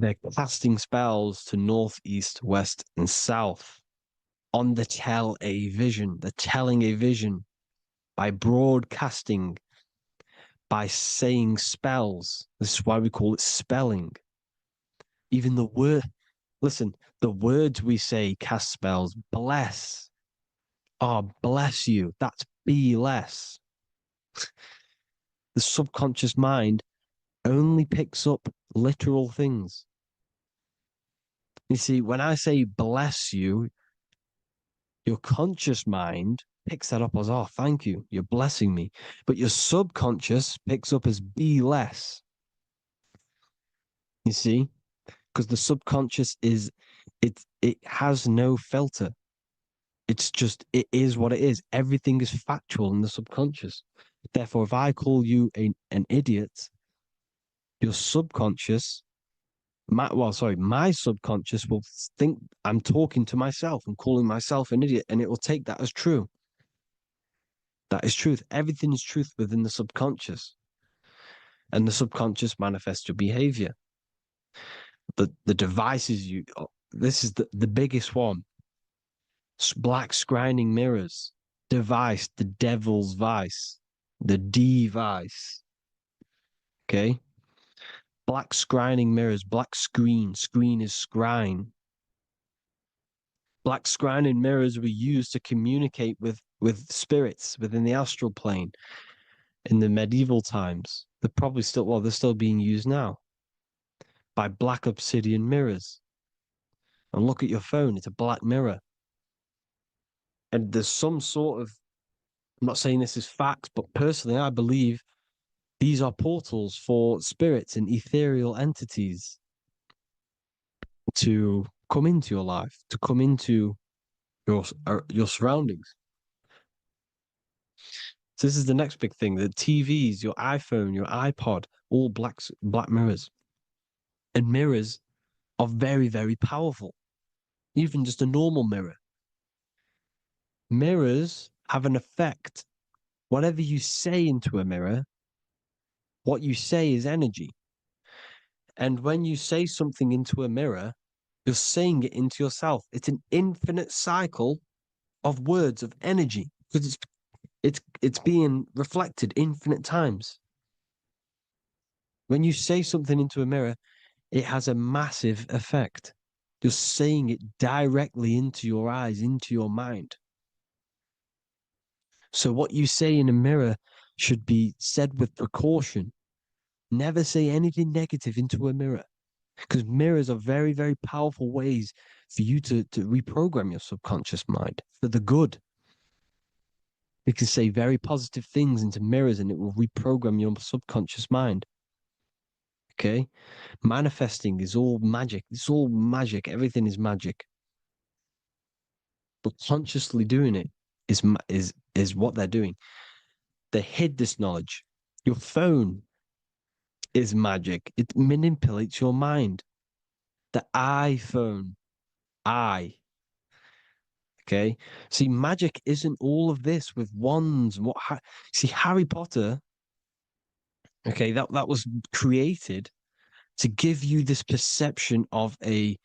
They're casting spells to north, east, west, and south on the tell a vision. They're telling a vision by broadcasting, by saying spells. This is why we call it spelling. Even the word, listen, the words we say cast spells. Bless. Oh, bless you. That's be less. The subconscious mind only picks up literal things. You see, when I say bless you, your conscious mind picks that up as, oh, thank you, you're blessing me. But your subconscious picks up as be less. You see? Because the subconscious it has no filter. It's just, it is what it is. Everything is factual in the subconscious. Therefore, if I call you an idiot, your subconscious, my subconscious will think I'm talking to myself and calling myself an idiot, and it will take that as true. That is truth. Everything is truth within the subconscious. And the subconscious manifests your behavior. The devices this is the biggest one. Black scrying mirrors, device, the devil's vice, the device. Okay? Black scrying mirrors, black screen is scrying. Black scrying mirrors were used to communicate with spirits within the astral plane in the medieval times. They're still being used now by black obsidian mirrors. And look at your phone, it's a black mirror. And there's some sort of, I'm not saying this is facts, but personally, I believe these are portals for spirits and ethereal entities to come into your life, to come into your surroundings. So this is the next big thing: the TVs, your iPhone, your iPod, all black mirrors. And mirrors are very, very powerful. Even just a normal mirror. Mirrors have an effect. Whatever you say into a mirror, what you say is energy. And when you say something into a mirror, you're saying it into yourself. It's an infinite cycle of words of energy because it's being reflected infinite times. When you say something into a mirror, it has a massive effect. You're saying it directly into your eyes, into your mind. So what you say in a mirror should be said with precaution. Never say anything negative into a mirror, because mirrors are very, very powerful ways for you to reprogram your subconscious mind for the good. You can say very positive things into mirrors and it will reprogram your subconscious mind. Okay? Manifesting is all magic. It's all magic. Everything is magic. But consciously doing it is what they're doing. They hid this knowledge. Your phone is magic. It manipulates your mind. The iPhone. Okay. See, magic isn't all of this with wands and see, Harry Potter. Okay, that was created to give you this perception of a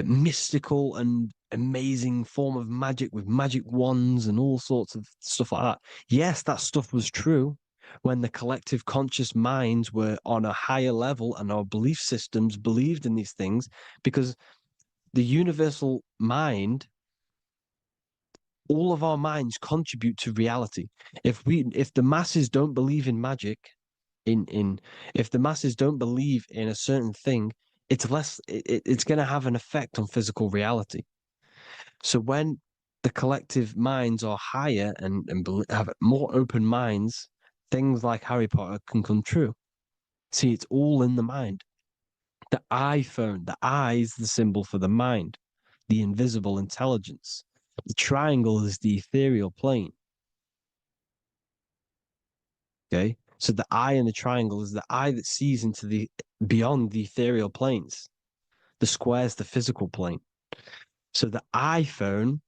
mystical and amazing form of magic with magic wands and all sorts of stuff like that. Yes, that stuff was true when the collective conscious minds were on a higher level and our belief systems believed in these things, because the universal mind, all of our minds contribute to reality. If the masses don't believe in magic, if the masses don't believe in a certain thing, it's going to have an effect on physical reality. So when the collective minds are higher and have more open minds, things like Harry Potter can come true. See, it's all in the mind. The iPhone, the eye is the symbol for the mind, the invisible intelligence. The triangle is the ethereal plane. Okay, so the eye in the triangle is the eye that sees into beyond the ethereal planes. The square is the physical plane. So the iPhone,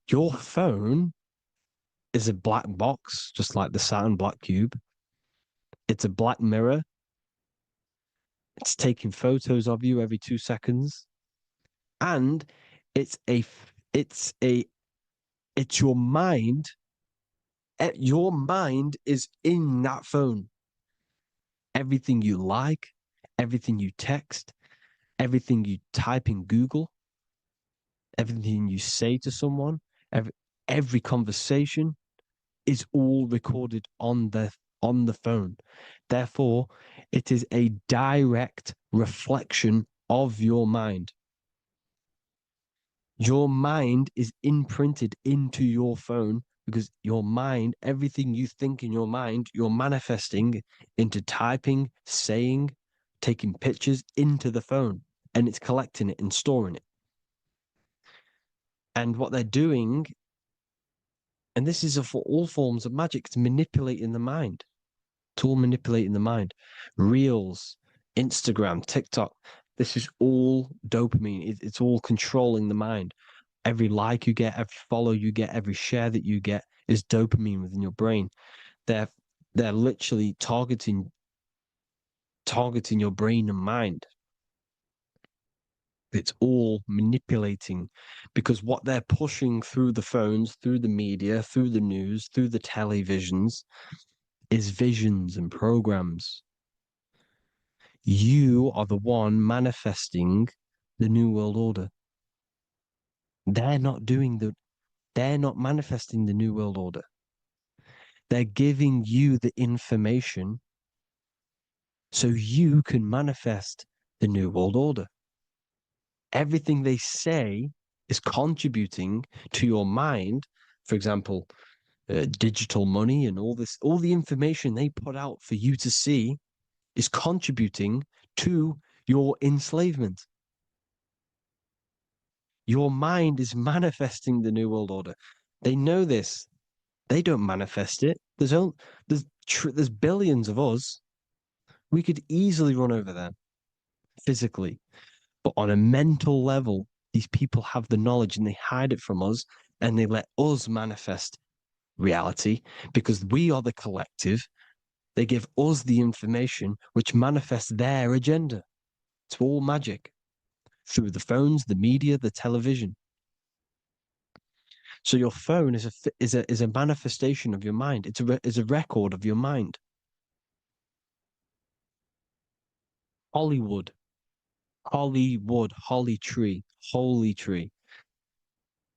your phone, is a black box, just like the Saturn black cube. It's a black mirror. It's taking photos of you every 2 seconds. And it's your mind. Your mind is in that phone. Everything you like, everything you text, everything you type in Google, everything you say to someone, every conversation is all recorded on the phone. Therefore, it is a direct reflection of your mind. Your mind is imprinted into your phone because your mind, everything you think in your mind, you're manifesting into typing, saying, taking pictures into the phone, and it's collecting it and storing it. And what they're doing, and this is for all forms of magic, it's manipulating the mind. It's all manipulating the mind. Reels, Instagram, TikTok, this is all dopamine. It's all controlling the mind. Every like you get, every follow you get, every share that you get is dopamine within your brain. They're literally targeting your brain and mind. It's all manipulating because what they're pushing through the phones, through the media, through the news, through the televisions is visions and programs. You are the one manifesting the New World Order. They're not manifesting the New World Order. They're giving you the information so you can manifest the New World Order. Everything they say is contributing to your mind. For example, digital money and all the information they put out for you to see is contributing to your enslavement. Your mind is manifesting the New World Order. They know this. They don't manifest it. There's billions of us. We could easily run over them physically. But on a mental level, these people have the knowledge and they hide it from us and they let us manifest reality because we are the collective. They give us the information which manifests their agenda. It's all magic through the phones, the media, the television. So your phone is a manifestation of your mind. It's a record of your mind. Hollywood, holly tree, holy tree.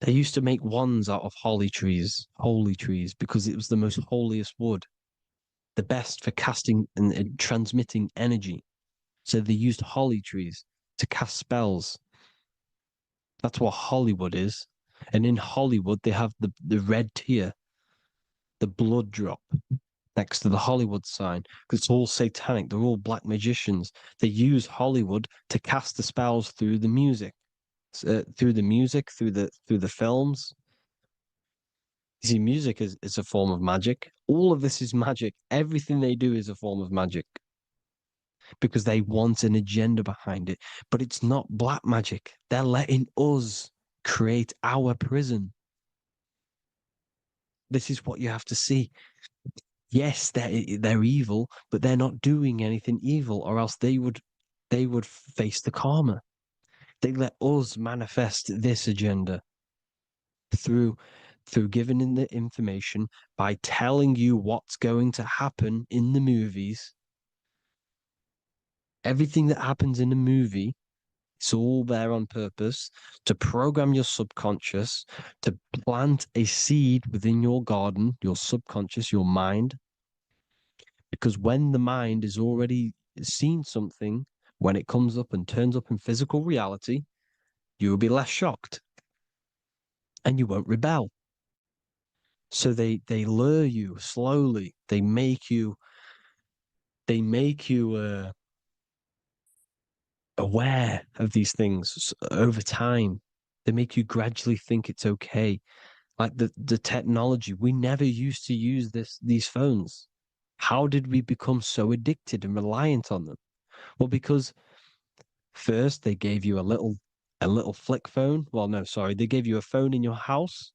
They used to make wands out of holy trees, because it was the most holiest wood, the best for casting and transmitting energy. So they used holly trees to cast spells. That's what Hollywood is. And in Hollywood, they have the red tear, the blood drop next to the Hollywood sign, because it's all satanic. They're all black magicians. They use Hollywood to cast the spells through the music, through the films. You see, music is a form of magic. All of this is magic. Everything they do is a form of magic because they want an agenda behind it. But it's not black magic. They're letting us create our prison. This is what you have to see. Yes, they're evil, but they're not doing anything evil, or else they would face the karma. They let us manifest this agenda through giving in the information, by telling you what's going to happen in the movies. Everything that happens in a movie, it's all there on purpose to program your subconscious, to plant a seed within your garden, your subconscious, your mind. Because when the mind is already seen something, when it comes up and turns up in physical reality, you will be less shocked and you won't rebel. So they lure you slowly. They make you aware of these things over time. They make you gradually think it's okay. Like the technology, we never used to use these phones. How did we become so addicted and reliant on them? Well, because first they gave you a little flick phone. Well, no, sorry, they gave you a phone in your house.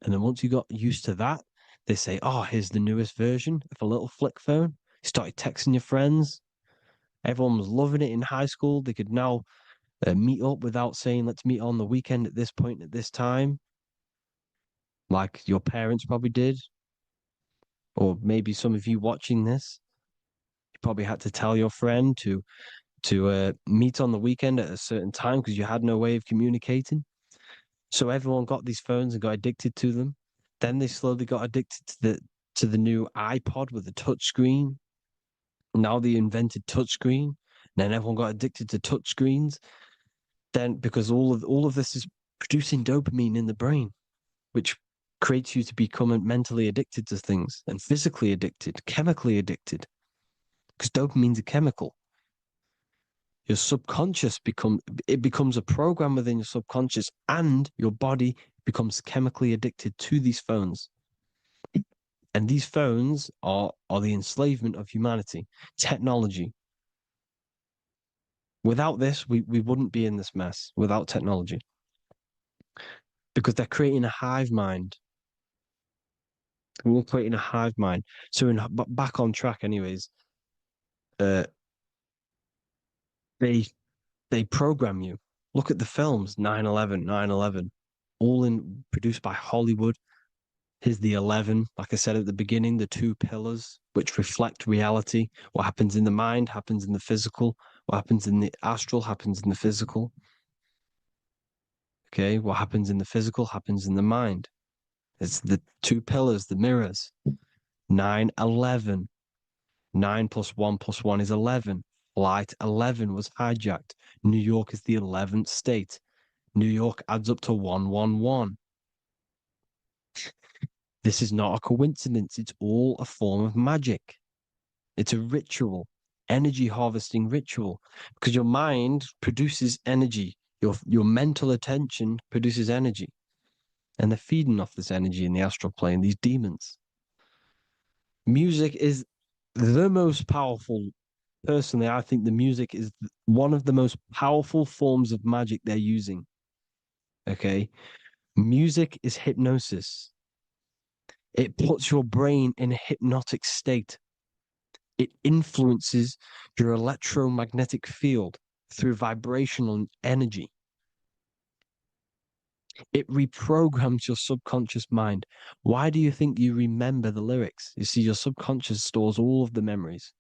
And then once you got used to that, they say, oh, here's the newest version of a little flick phone. You started texting your friends. Everyone was loving it in high school. They could now meet up without saying, let's meet on the weekend at this point at this time, like your parents probably did. Or maybe some of you watching this, you probably had to tell your friend to meet on the weekend at a certain time because you had no way of communicating. So everyone got these phones and got addicted to them. Then they slowly got addicted to the new iPod with the touch screen. Now they invented touch screen. Then everyone got addicted to touch screens. Then because all of this is producing dopamine in the brain, which creates you to become mentally addicted to things and physically addicted, chemically addicted. Because dopamine's a chemical. Your subconscious becomes a program within your subconscious, and your body becomes chemically addicted to these phones. And these phones are the enslavement of humanity, technology. Without this, we wouldn't be in this mess without technology. Because they're creating a hive mind. We're creating a hive mind. So back on track anyways, they program you. Look at the films, 9/11, 9/11, produced by Hollywood. Here's the 11, like I said at the beginning, the two pillars which reflect reality. What happens in the mind happens in the physical. What happens in the astral happens in the physical. Okay, what happens in the physical happens in the mind. It's the two pillars, the mirrors. 9/11. 9 plus 1 plus 1 is 11. Flight 11 was hijacked. New York is the 11th state. New York adds up to 111. This is not a coincidence. It's all a form of magic. It's a ritual, energy harvesting ritual, because your mind produces energy. Your mental attention produces energy. And they're feeding off this energy in the astral plane, these demons. Music is the most powerful. Personally, I think the music is one of the most powerful forms of magic they're using. Okay? Music is hypnosis. It puts your brain in a hypnotic state. It influences your electromagnetic field through vibrational energy. It reprograms your subconscious mind. Why do you think you remember the lyrics? You see, your subconscious stores all of the memories.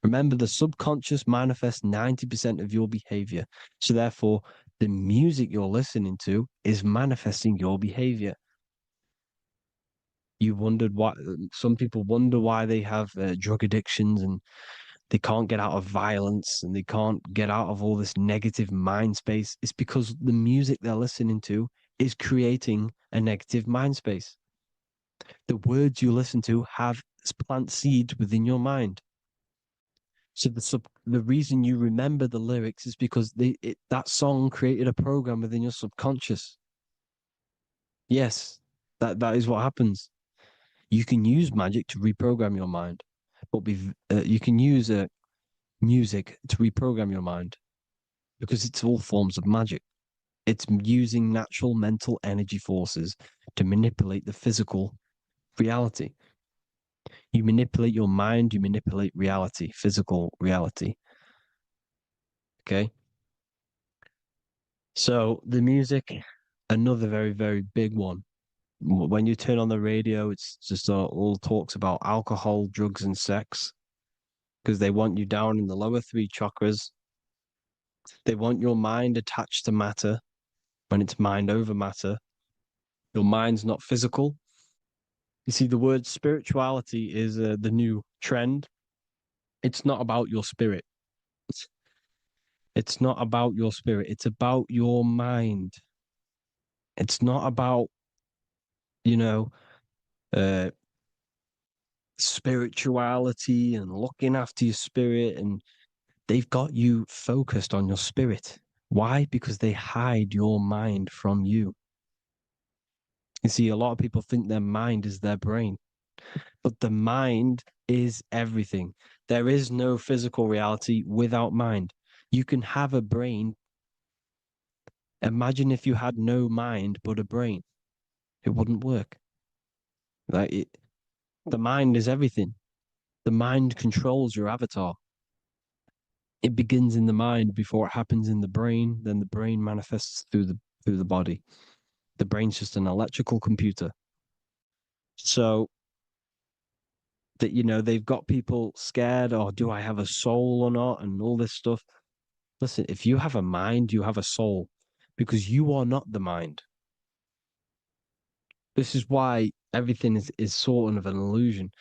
Remember, the subconscious manifests 90% of your behavior. So therefore, the music you're listening to is manifesting your behavior. You wondered why some people wonder why they have drug addictions and they can't get out of violence and they can't get out of all this negative mind space. It's because the music they're listening to is creating a negative mind space. The words you listen to have plant seeds within your mind. So the reason you remember the lyrics is because that song created a program within your subconscious. Yes, that is what happens. You can use magic to reprogram your mind, but you can use music to reprogram your mind because it's all forms of magic. It's using natural mental energy forces to manipulate the physical reality. You manipulate your mind, you manipulate reality, physical reality. Okay? So the music, another very, very big one. When you turn on the radio, it's just all talks about alcohol, drugs, and sex because they want you down in the lower three chakras. They want your mind attached to matter when it's mind over matter. Your mind's not physical. You see, the word spirituality is the new trend. It's not about your spirit. It's not about your spirit. It's about your mind. It's not about, uh, spirituality and looking after your spirit. And they've got you focused on your spirit. Why? Because they hide your mind from you. You see, a lot of people think their mind is their brain, but the mind is everything. There is no physical reality without mind. You can have a brain. Imagine if you had no mind but a brain. It wouldn't work. The mind is everything. The mind controls your avatar. It begins in the mind before it happens in the brain. Then the brain manifests through the body. The brain's just an electrical computer. So that, they've got people scared, or do I have a soul or not, and all this stuff. Listen, if you have a mind, you have a soul, because you are not the mind. This is why everything is sort of an illusion,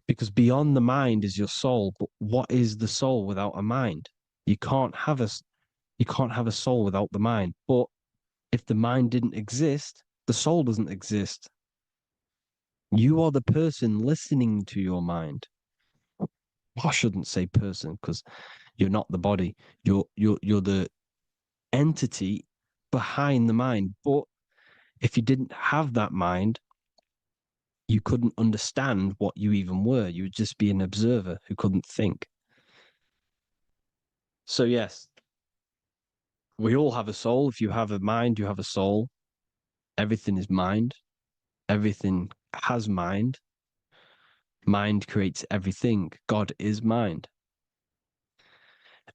because beyond the mind is your soul. But what is the soul without a mind? You can't have a soul without the mind. But if the mind didn't exist, the soul doesn't exist. You are the person listening to your mind. I shouldn't say person, because you're not the body. You're the entity behind the mind. But if you didn't have that mind, you couldn't understand what you even were. You would just be an observer who couldn't think. So yes, we all have a soul. If you have a mind, you have a soul. Everything is mind. Everything has mind. Mind creates everything. God is mind.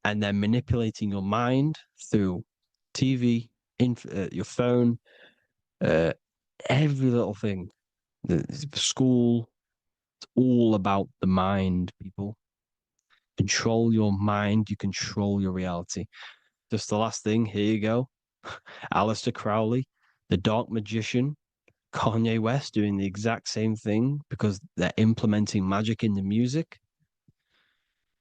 And then manipulating your mind through TV, your phone, every little thing, the school, it's all about the mind, people. Control your mind, you control your reality. Just the last thing, here you go. Aleister Crowley, the dark magician, Kanye West doing the exact same thing because they're implementing magic in the music.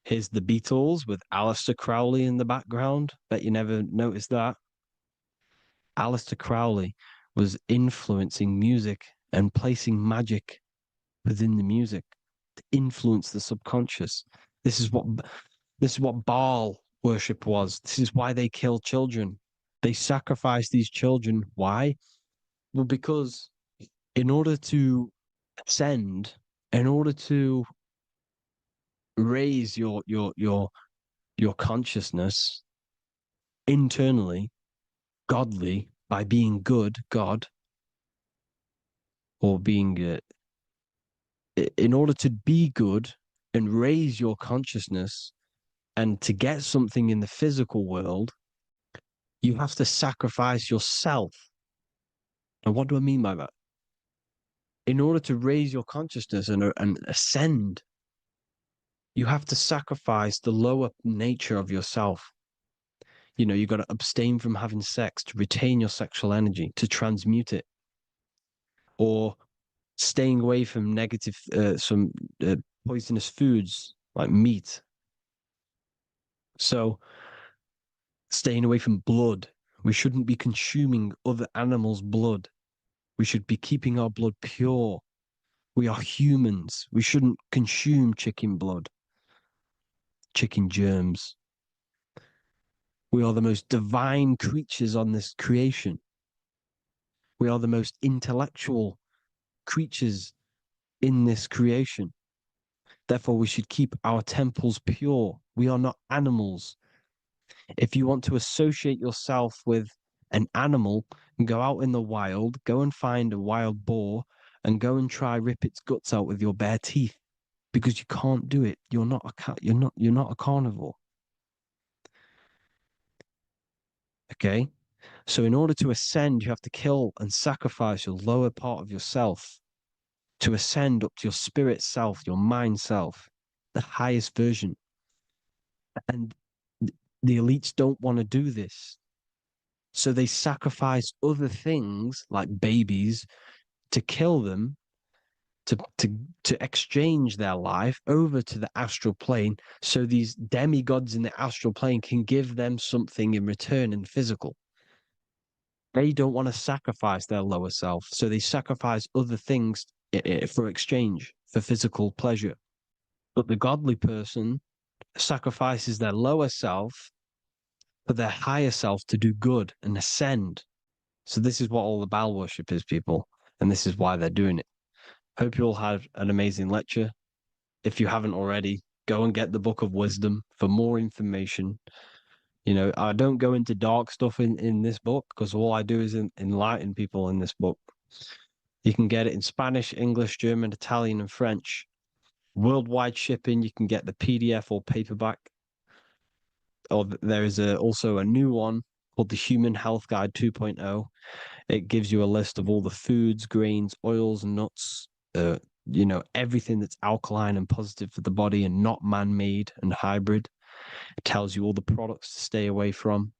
Here's the Beatles with Aleister Crowley in the background. Bet you never noticed that. Aleister Crowley was influencing music and placing magic within the music to influence the subconscious. This is what Baal worship was. This is why they kill children. They sacrifice these children. Why? Well, because in order to ascend, in order to raise your consciousness internally, godly, by being good, God, or being in order to be good and raise your consciousness and to get something in the physical world, you have to sacrifice yourself. And what do I mean by that? In order to raise your consciousness and ascend, you have to sacrifice the lower nature of yourself. You've got to abstain from having sex to retain your sexual energy, to transmute it, or staying away from some poisonous foods like meat. So staying away from blood. We shouldn't be consuming other animals' blood. We should be keeping our blood pure. We are humans. We shouldn't consume chicken blood, chicken germs. We are the most divine creatures on this creation. We are the most intellectual creatures in this creation. Therefore, we should keep our temples pure. We are not animals. If you want to associate yourself with an animal and go out in the wild, go and find a wild boar and go and try rip its guts out with your bare teeth, because you can't do it. You're not a carnivore. Okay? So in order to ascend, you have to kill and sacrifice your lower part of yourself to ascend up to your spirit self, your mind self, the highest version. And the elites don't want to do this. So they sacrifice other things like babies to kill them, to exchange their life over to the astral plane, so these demigods in the astral plane can give them something in return in physical. They don't want to sacrifice their lower self, so they sacrifice other things for exchange, for physical pleasure. But the godly person sacrifices their lower self for their higher self to do good and ascend. So this is what all the Baal worship is, people, and this is why they're doing it. Hope you all had an amazing lecture. If you haven't already, go and get the Book of Wisdom for more information. I don't go into dark stuff in this book, because all I do is enlighten people in this book. You can get it in Spanish, English, German, Italian, and French. Worldwide shipping, you can get the PDF or paperback. there is also a new one called the Human Health Guide 2.0. It gives you a list of all the foods, grains, oils, nuts, everything that's alkaline and positive for the body and not man-made and hybrid. It tells you all the products to stay away from,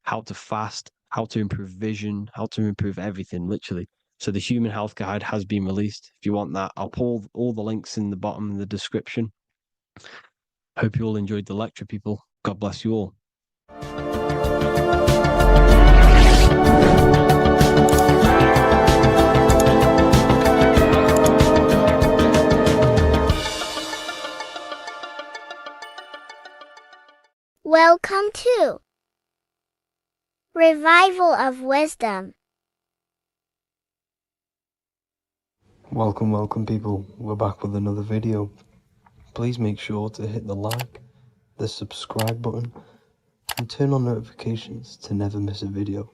how to fast, how to improve vision, how to improve everything, literally. So the Human Health Guide has been released. If you want that, I'll pull all the links in the bottom of the description. Hope you all enjoyed the lecture, people. God bless you all. Welcome to Revival of Wisdom. Welcome people, we're back with another video. Please make sure to hit the like, the subscribe button, and turn on notifications to never miss a video.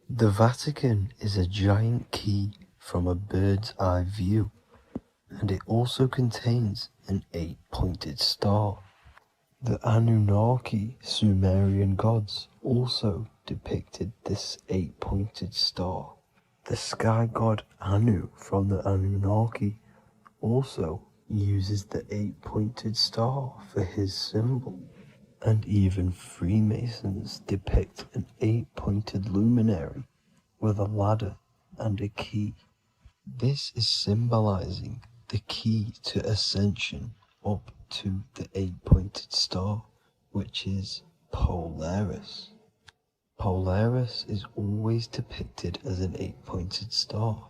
The Vatican is a giant key from a bird's eye view, and it also contains an 8-pointed star. The Anunnaki Sumerian gods also depicted this 8-pointed star. The sky god Anu from the Anunnaki also uses the 8-pointed star for his symbol. And even Freemasons depict an 8-pointed luminary with a ladder and a key. This is symbolizing the key to ascension up to the 8-pointed star, which is Polaris. Polaris is always depicted as an 8-pointed star.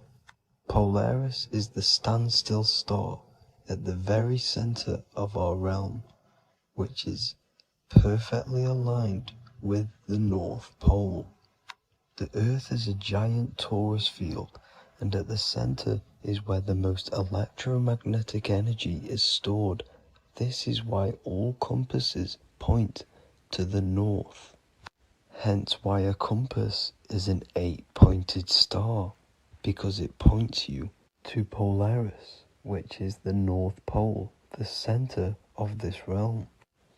Polaris is the standstill star at the very center of our realm, which is perfectly aligned with the North Pole. The Earth is a giant torus field, and at the center is where the most electromagnetic energy is stored. This is why all compasses point to the north. Hence why a compass is an 8-pointed star, because it points you to Polaris, which is the North Pole, the center of this realm.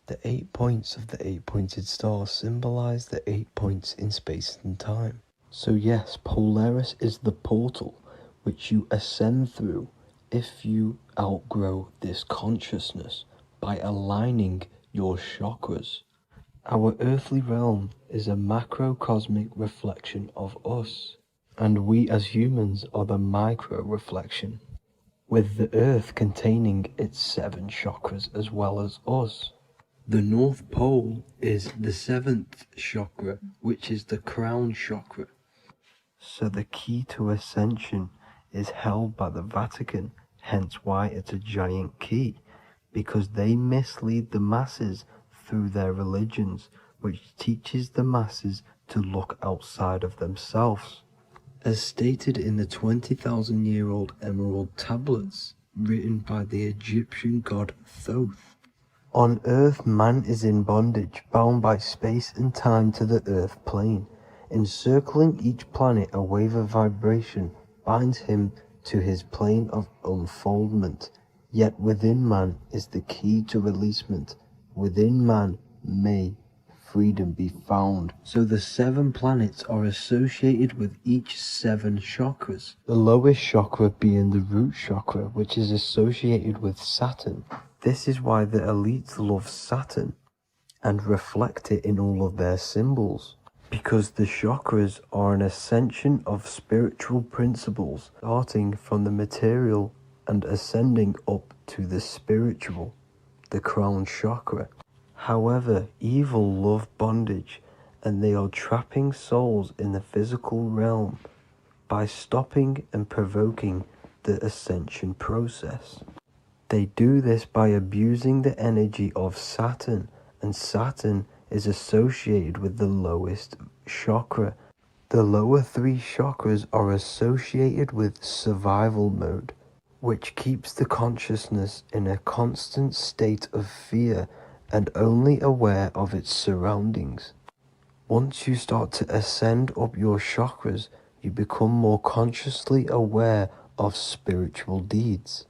The 8 points of the 8-pointed star symbolize the 8 points in space and time. So yes, Polaris is the portal which you ascend through if you outgrow this consciousness by aligning your chakras. Our earthly realm is a macrocosmic reflection of us, and we as humans are the micro reflection, with the earth containing its 7 chakras as well as us. The North Pole is the 7th chakra, which is the crown chakra. So the key to ascension is held by the Vatican, hence why it's a giant key, because they mislead the masses through their religions, which teaches the masses to look outside of themselves. As stated in the 20,000-year-old emerald tablets, written by the Egyptian god Thoth. On Earth, man is in bondage, bound by space and time to the Earth plane. Encircling each planet, a wave of vibration binds him to his plane of unfoldment. Yet within man is the key to releasement. Within man may freedom be found. So the 7 planets are associated with each 7 chakras. The lowest chakra being the root chakra, which is associated with Saturn. This is why the elites love Saturn and reflect it in all of their symbols. Because the chakras are an ascension of spiritual principles, starting from the material and ascending up to the spiritual, the crown chakra. However, evil love bondage, and they are trapping souls in the physical realm by stopping and provoking the ascension process. They do this by abusing the energy of Saturn, and Saturn is associated with the lowest chakra. The lower 3 chakras are associated with survival mode, which keeps the consciousness in a constant state of fear and only aware of its surroundings. Once you start to ascend up your chakras, you become more consciously aware of spiritual deeds.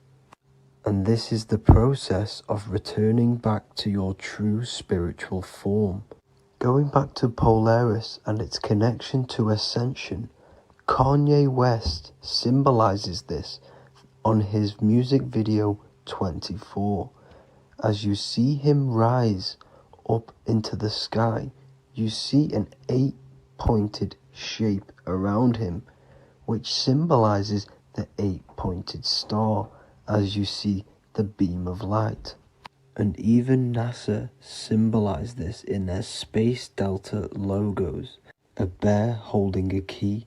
And this is the process of returning back to your true spiritual form. Going back to Polaris and its connection to ascension, Kanye West symbolizes this on his music video 24. As you see him rise up into the sky, you see an 8-pointed shape around him, which symbolizes the 8-pointed star as you see the beam of light. And even NASA symbolized this in their Space Delta logos, a bear holding a key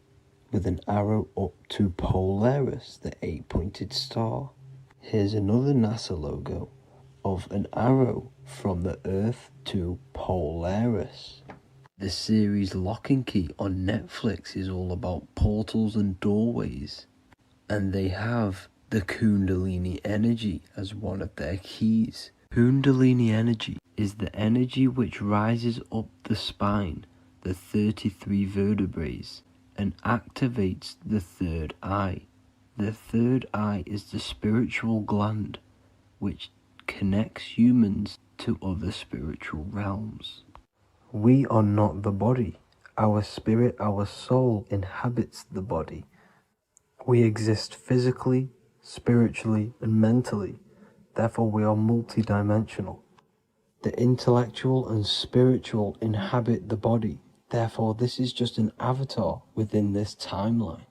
with an arrow up to Polaris, the 8-pointed star. Here's another NASA logo of an arrow from the Earth to Polaris. The series Lock and Key on Netflix is all about portals and doorways, and they have the Kundalini energy as one of their keys. Kundalini energy is the energy which rises up the spine, the 33 vertebrae, and activates the third eye. The third eye is the spiritual gland which connects humans to other spiritual realms. We are not the body. Our spirit, our soul inhabits the body. We exist physically, spiritually, and mentally. Therefore, we are multidimensional. The intellectual and spiritual inhabit the body. Therefore, this is just an avatar within this timeline.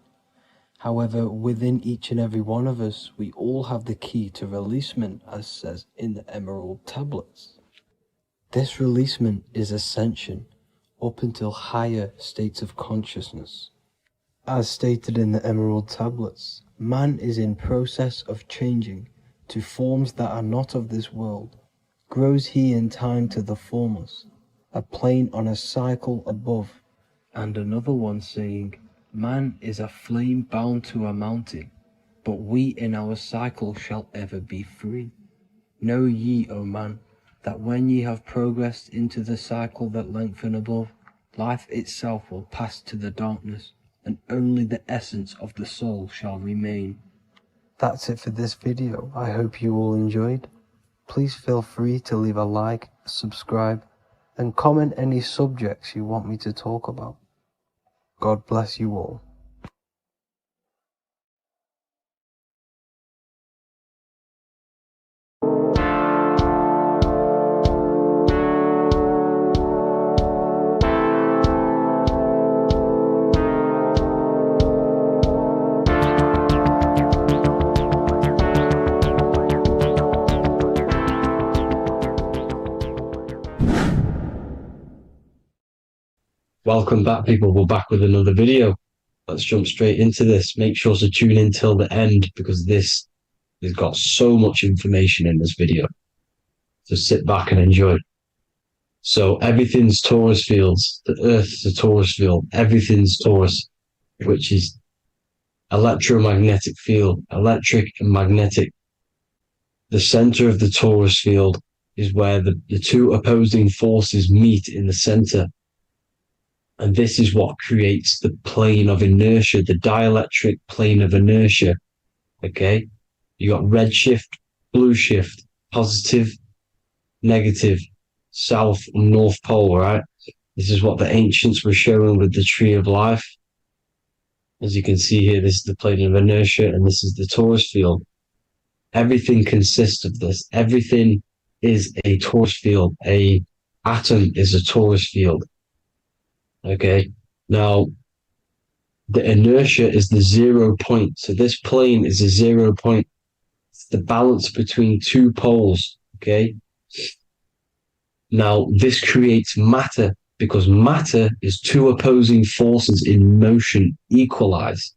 However, within each and every one of us, we all have the key to releasement, as says in the Emerald tablets. This releasement is ascension, up until higher states of consciousness. As stated in the Emerald tablets, man is in process of changing to forms that are not of this world. Grows he in time to the formless, a plane on a cycle above, and another one saying, man is a flame bound to a mountain, but we in our cycle shall ever be free. Know ye, O man, that when ye have progressed into the cycle that lengthen above, life itself will pass to the darkness, and only the essence of the soul shall remain. That's it for this video. I hope you all enjoyed. Please feel free to leave a like, subscribe, and comment any subjects you want me to talk about. God bless you all. Welcome back, people. We're back with another video. Let's jump straight into this. Make sure to tune in till the end because this has got so much information in this video. So sit back and enjoy. So everything's torus fields. The Earth's a torus field. Everything's torus, which is electromagnetic field, electric and magnetic. The center of the torus field is where the two opposing forces meet in the center. And this is what creates the plane of inertia, the dielectric plane of inertia. Okay? You got red shift, blue shift, positive, negative, south and north pole, right? This is what the ancients were showing with the tree of life. As you can see here, this is the plane of inertia and this is the torus field. Everything consists of this. Everything is a torus field. A atom is a torus field. Okay, now the inertia is the 0 point. So this plane is a 0 point. It's the balance between two poles. Okay, now this creates matter because matter is two opposing forces in motion equalized.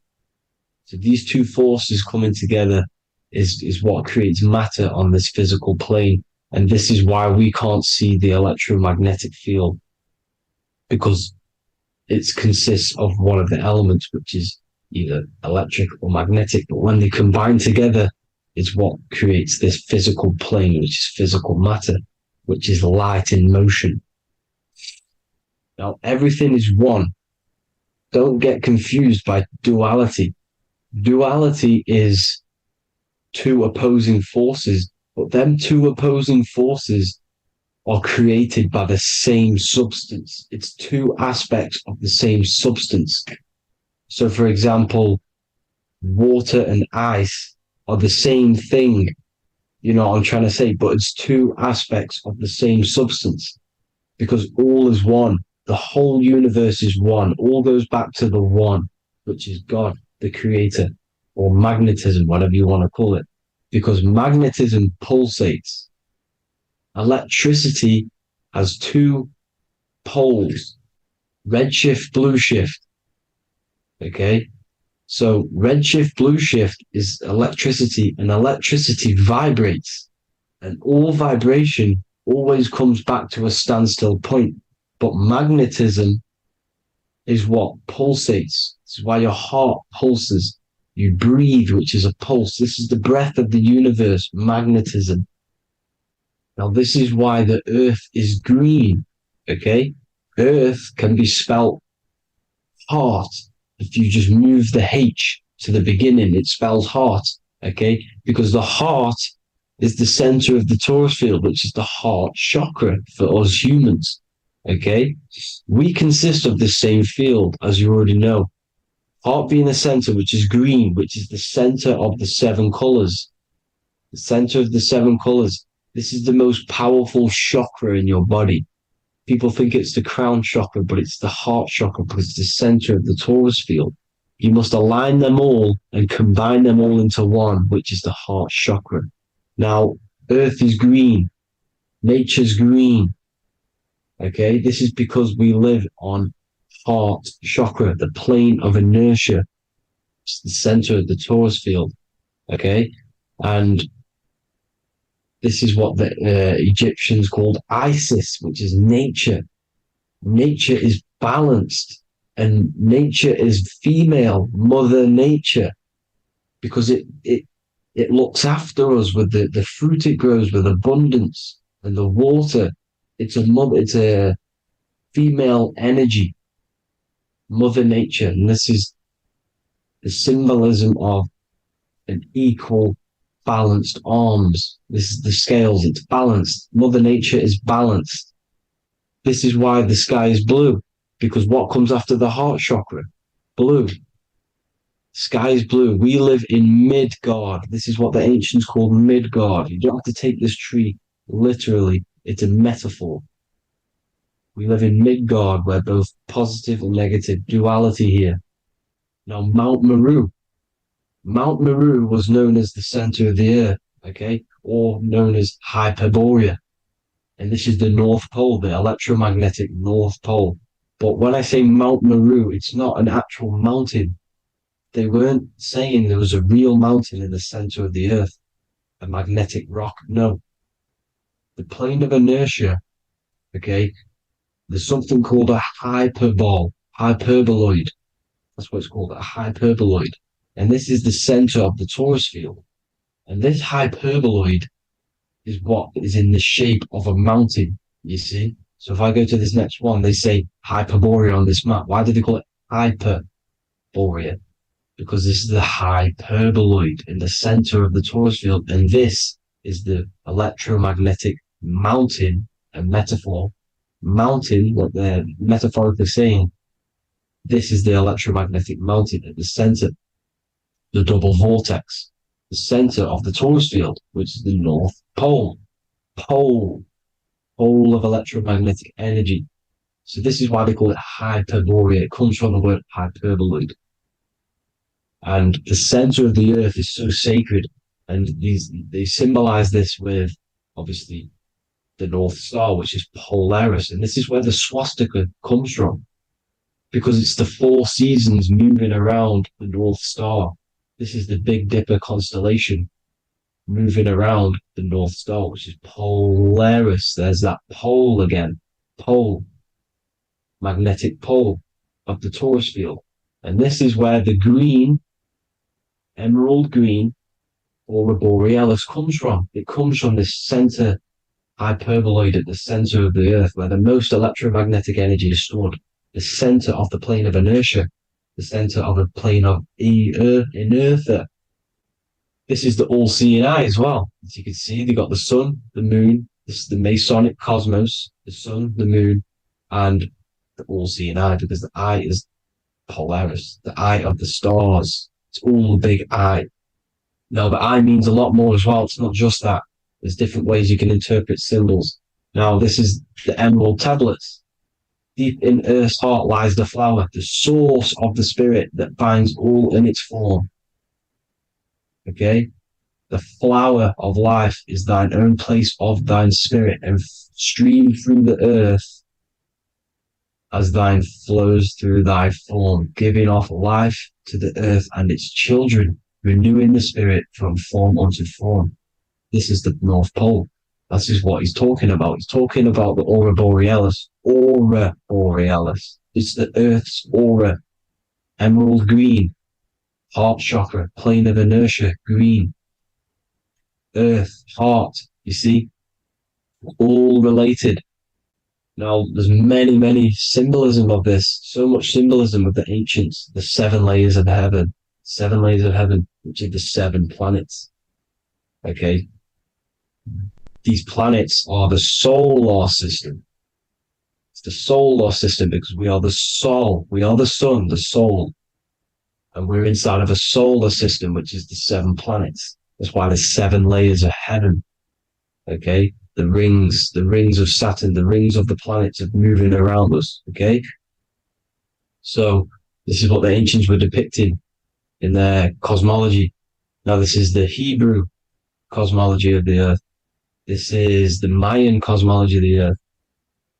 So these two forces coming together is what creates matter on this physical plane. And this is why we can't see the electromagnetic field, because it consists of one of the elements, which is either electric or magnetic, but when they combine together, it's what creates this physical plane, which is physical matter, which is light in motion. Now, everything is one. Don't get confused by duality. Duality is two opposing forces, but them two opposing forces are created by the same substance. It's two aspects of the same substance. So, for example, water and ice are the same thing, you know what I'm trying to say, but it's two aspects of the same substance because all is one. The whole universe is one. All goes back to the one, which is God, the creator, or magnetism, whatever you want to call it, because magnetism pulsates. Electricity has two poles, redshift, blue shift. Okay. So redshift, blue shift is electricity, and electricity vibrates, and all vibration always comes back to a standstill point. But magnetism is what pulsates. This is why your heart pulses. You breathe, which is a pulse. This is the breath of the universe, magnetism. Now, this is why the earth is green, okay? Earth can be spelled heart. If you just move the H to the beginning, it spells heart, okay? Because the heart is the center of the torus field, which is the heart chakra for us humans, okay? We consist of the same field, as you already know. Heart being the center, which is green, which is the center of the seven colors. The center of the seven colors. This is the most powerful chakra in your body. People think it's the crown chakra, but it's the heart chakra because it's the center of the torus field. You must align them all and combine them all into one, which is the heart chakra. Now, earth is green. Nature's green. Okay, this is because we live on heart chakra, the plane of inertia. It's the center of the torus field. Okay, and this is what the Egyptians called Isis, which is nature. Nature is balanced, and nature is female, Mother Nature, because it looks after us with the fruit it grows with abundance, and the water. It's a female energy, Mother Nature, and this is the symbolism of an equal, balanced arms. This is the scales, it's balanced. Mother Nature is balanced. This is why the sky is blue, because what comes after the heart chakra? Blue. Sky is blue. We live in Midgard. This is what the ancients called Midgard. You don't have to take this tree literally. It's a metaphor. We live in Midgard, where both positive and negative duality here. Now, Mount Meru. Mount Meru was known as the center of the earth, okay, or known as Hyperborea. And this is the North Pole, the electromagnetic North Pole. But when I say Mount Meru, it's not an actual mountain. They weren't saying there was a real mountain in the center of the earth, a magnetic rock. No. The plane of inertia, okay, there's something called a hyperboloid. That's what it's called, a hyperboloid. And this is the center of the torus field. And this hyperboloid is what is in the shape of a mountain, you see? So if I go to this next one, they say Hyperborea on this map. Why did they call it Hyperborea? Because this is the hyperboloid in the center of the torus field. And this is the electromagnetic mountain, a metaphor. Mountain, what they're metaphorically saying, this is the electromagnetic mountain at the center. The double vortex, the center of the torus field, which is the North Pole. Pole of electromagnetic energy. So this is why they call it Hyperborea. It comes from the word hyperboloid. And the center of the earth is so sacred. And they symbolize this with, obviously, the North Star, which is Polaris. And this is where the swastika comes from, because it's the four seasons moving around the North Star. This is the Big Dipper constellation moving around the North Star, which is Polaris. There's that pole again. Pole. Magnetic pole of the torus field. And this is where the green, emerald green, aurora borealis comes from. It comes from this center hyperboloid at the center of the earth, where the most electromagnetic energy is stored. The center of the plane of inertia. The center of the plane of inertia. This is the all-seeing eye as well. As you can see, they got the sun, the moon, the This is the Masonic cosmos, the sun, the moon, and the all-seeing eye, because the eye is Polaris, the eye of the stars. It's all the big eye. Now, the eye means a lot more as well. It's not just that. There's different ways you can interpret symbols. Now, this is the emerald tablets. Deep in Earth's heart lies the flower, the source of the spirit that binds all in its form. Okay? The flower of life is thine own place of thine spirit, and stream through the earth as thine flows through thy form, giving off life to the earth and its children, renewing the spirit from form unto form. This is the North Pole. This is what he's talking about. He's talking about the aura borealis. Aura borealis. It's the earth's aura. Emerald green. Heart chakra. Plane of inertia. Green. Earth. Heart. You see? All related. Now, there's many symbolism of this. So much symbolism of the ancients. The 7 layers of heaven. 7 layers of heaven, which are the 7 planets. Okay? These planets are the solar system. It's the solar system because we are the soul. We are the sun, the soul. And we're inside of a solar system, which is the 7 planets. That's why there's 7 layers of heaven. Okay? The rings of Saturn, the rings of the planets are moving around us. Okay? So, this is what the ancients were depicting in their cosmology. Now, this is the Hebrew cosmology of the earth. This is the Mayan cosmology of the earth.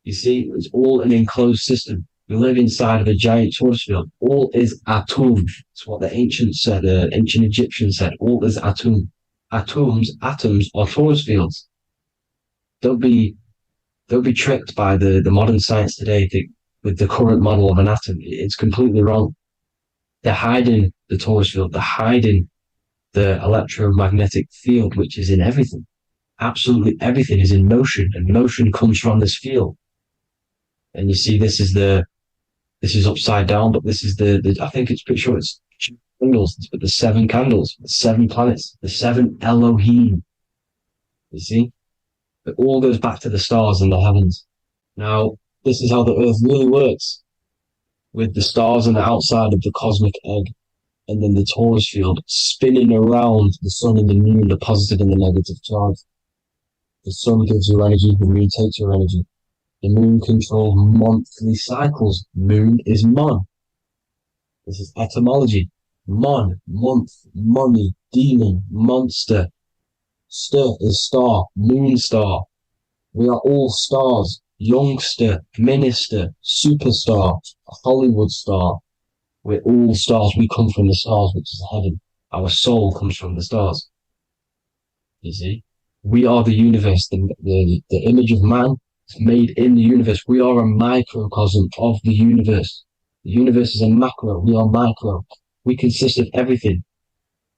You see, it's all an enclosed system. We live inside of a giant torus field. All is atum. It's what the ancients said, ancient Egyptians said. All is atum. Atoms are torus fields. Don't be tricked by the modern science today with the current model of an atom. It's completely wrong. They're hiding the torus field. They're hiding the electromagnetic field, which is in everything. Absolutely everything is in motion, and motion comes from this field. And you see, this is upside down, but this is the I think it's pretty sure it's candles, but the 7 candles, the 7 planets, the 7 Elohim. You see, it all goes back to the stars and the heavens. Now, this is how the earth really works, with the stars on the outside of the cosmic egg, and then the torus field spinning around the sun and the moon, the positive and the negative charge. The sun gives you energy, the moon takes your energy. The moon controls monthly cycles. Moon is mon. This is etymology. Mon, month, money, demon, monster. Stir is star, moon star. We are all stars. Youngster, minister, superstar, Hollywood star. We're all stars. We come from the stars, which is heaven. Our soul comes from the stars. You see? We are the universe, the image of man is made in the universe. We are a microcosm of the universe. The universe is a macro, we are micro. We consist of everything.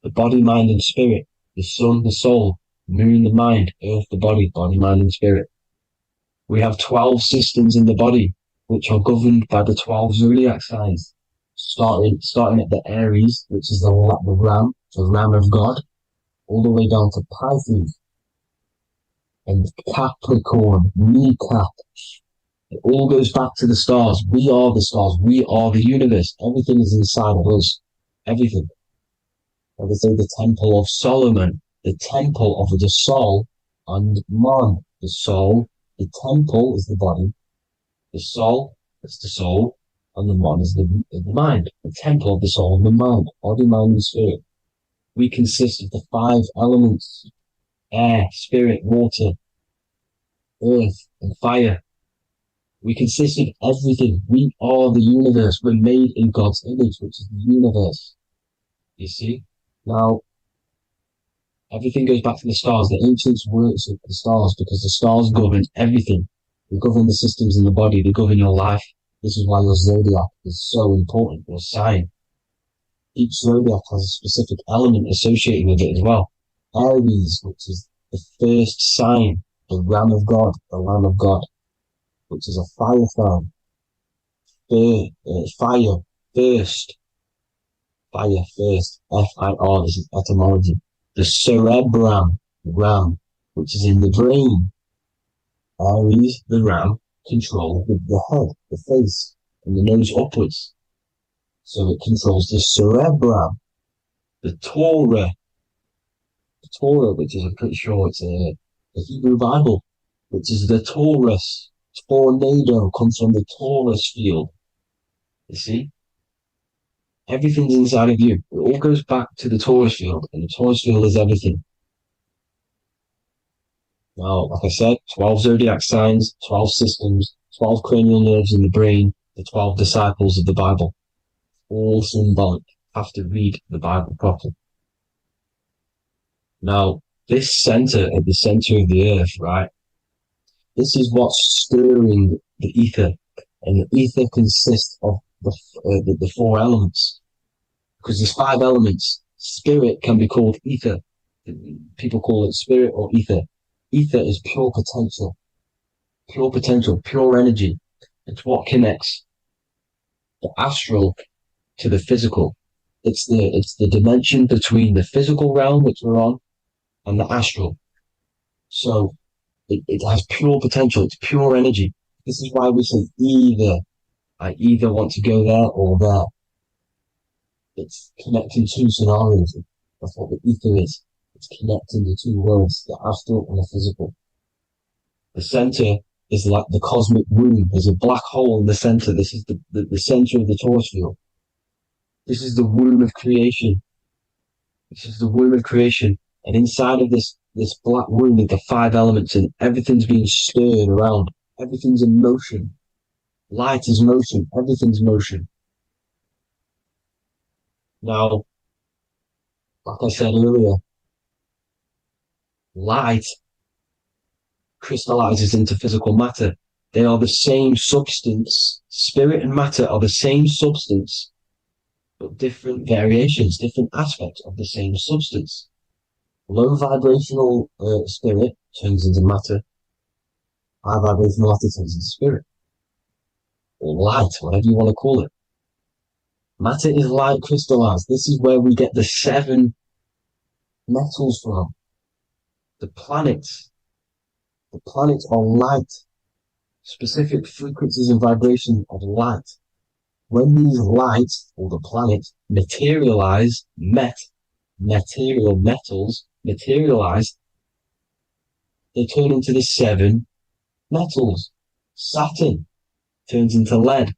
The body, mind, and spirit. The sun, the soul. Moon, the mind. Earth, the body, mind, and spirit. We have 12 systems in the body, which are governed by the 12 zodiac signs. Starting at the Aries, which is the ram of God, all the way down to Pisces. And Capricorn, kneecap. It all goes back to the stars. We are the stars. We are the universe. Everything is inside of us. Everything. Like I say, the Temple of Solomon, the Temple of the Soul, and man. The soul, the temple is the body. The soul is the soul, and the man is the mind. The temple of the soul and the mind. Body, mind, and spirit. We consist of the 5 elements. Air, spirit, water, earth, and fire. We consist of everything. We are the universe. We're made in God's image, which is the universe. You see? Now, everything goes back to the stars. The ancients worked with the stars because the stars govern everything. They govern the systems in the body. They govern your life. This is why your zodiac is so important, your sign. Each zodiac has a specific element associated with it as well. Aries, which is the first sign, the Ram of God, the Lamb of God, which is a fire sign. Fire, first. Fire, first. F-I-R, this is etymology. The cerebrum, ram, which is in the brain. Aries, the ram, control the head, the face, and the nose upwards. So it controls the cerebrum, the Torah, which is, I'm pretty sure it's the Hebrew Bible, which is the Taurus. Tornado comes from the Taurus field. You see? Everything's inside of you. It all goes back to the Taurus field, and the Taurus field is everything. Now, like I said, 12 zodiac signs, 12 systems, 12 cranial nerves in the brain, the 12 disciples of the Bible. All symbolic. Have to read the Bible properly. Now, this center at the center of the earth, right? This is what's stirring the ether. And the ether consists of the four elements. Because there's 5 elements. Spirit can be called ether. People call it spirit or ether. Ether is pure potential, pure energy. It's what connects the astral to the physical. It's the dimension between the physical realm, which we're on, and the astral. So it has pure potential. It's pure energy. This is why we say either. I either want to go there or there. It's connecting 2 scenarios. That's what the ether is. It's connecting the 2 worlds, the astral and the physical. The center is like the cosmic womb. There's a black hole in the center. This is the center of the Taurus field. This is the womb of creation. This is the womb of creation. And inside of this black womb are the 5 elements, and everything's being stirred around. Everything's in motion. Light is motion. Everything's motion. Now, like I said earlier, light crystallizes into physical matter. They are the same substance. Spirit and matter are the same substance, but different variations, different aspects of the same substance. Low vibrational spirit turns into matter. High vibrational matter turns into spirit. Or light, whatever you want to call it. Matter is light crystallized. This is where we get the 7 metals from. The planets. The planets are light. Specific frequencies and vibrations of light. When these lights, or the planets, materialize, material metals materialize, they turn into the 7 metals. Saturn turns into lead.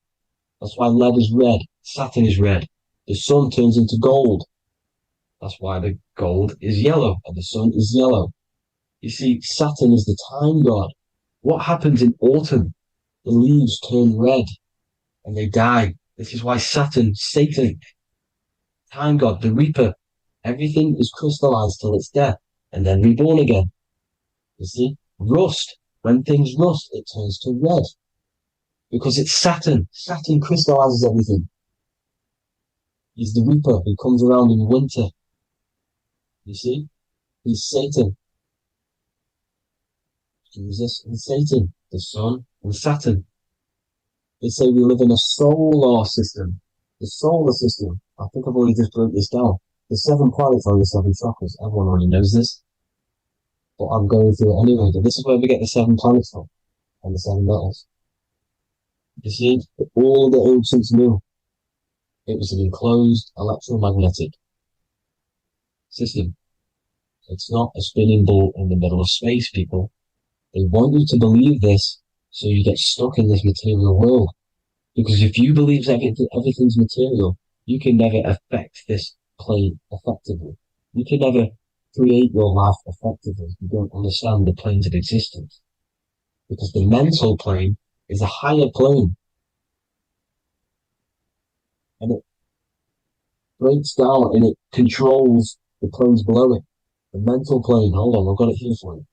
That's why lead is red. Saturn is red. The sun turns into gold. That's why the gold is yellow and the sun is yellow. You see, Saturn is the time god. What happens in autumn? The leaves turn red and they die. This is why Satan, time god, the reaper, everything is crystallized till its death and then reborn again. You see, rust. When things rust, it turns to red. Because it's Saturn. Saturn crystallizes everything. He's the reaper who comes around in winter. You see? He's Satan. Jesus and Satan, the sun and Saturn. They say we live in a solar system. The solar system. I think I've already just broke this down. The 7 planets are the 7 chakras. Everyone already knows this. But I'm going through it anyway. But this is where we get the 7 planets from. And the 7 metals. You see, all the ancients knew it was an enclosed electromagnetic system. It's not a spinning ball in the middle of space, people. They want you to believe this so you get stuck in this material world. Because if you believe everything's material, you can never affect this plane effectively. You can never create your life effectively. You don't understand the planes of existence. Because the mental plane is a higher plane. And it breaks down and it controls the planes below it. The mental plane, hold on, I've got it here for you.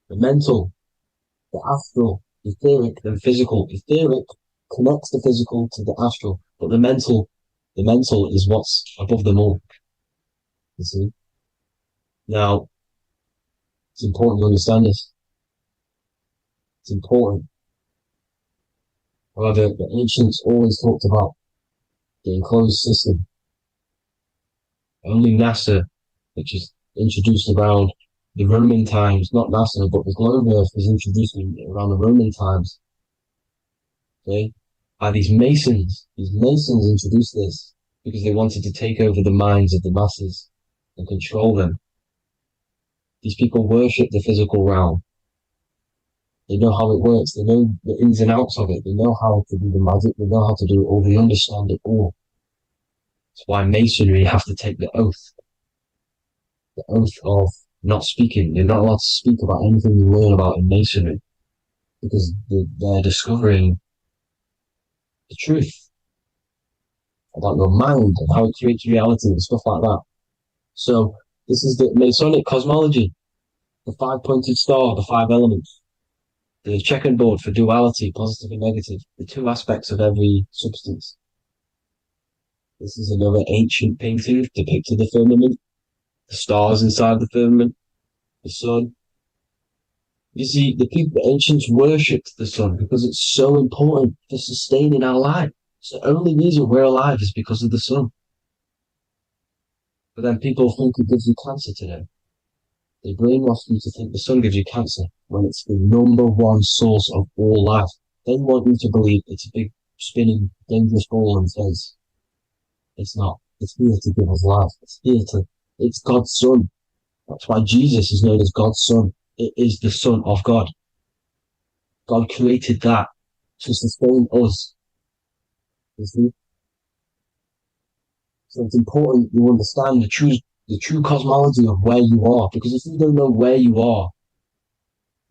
The mental, the astral, etheric, then physical. Etheric connects the physical to the astral, but the mental is what's above them all. You see? Now, it's important to understand this. It's important. However, the ancients always talked about the enclosed system. Only NASA, which is introduced around the Roman times, not NASA, but the globe Earth was introduced around the Roman times. Okay, by these Masons. These Masons introduced this because they wanted to take over the minds of the masses and control them. These people worship the physical realm. They know how it works. They know the ins and outs of it. They know how to do the magic. They know how to do it all. They understand it all. That's why Masonry have to take the oath of not speaking. You're not allowed to speak about anything you learn about in Masonry because they're discovering the truth about your mind and how it creates reality and stuff like that. So this is the Masonic cosmology, the five-pointed star, the five elements, the checkerboard for duality, positive and negative, the two aspects of every substance. This is another ancient painting depicting the firmament, the stars inside the firmament, the sun. You see, the ancients worshipped the sun because it's so important for sustaining our life. It's the only reason we're alive is because of the sun. But then people think it gives you cancer today. They brainwash you to think the sun gives you cancer when it's the number one source of all life. They want you to believe it's a big, spinning, dangerous ball and says, it's not. It's here to give us life. It's God's son. That's why Jesus is known as God's son. It is the Son of God. God created that to sustain us. You see? So it's important you understand the true cosmology of where you are, because if you don't know where you are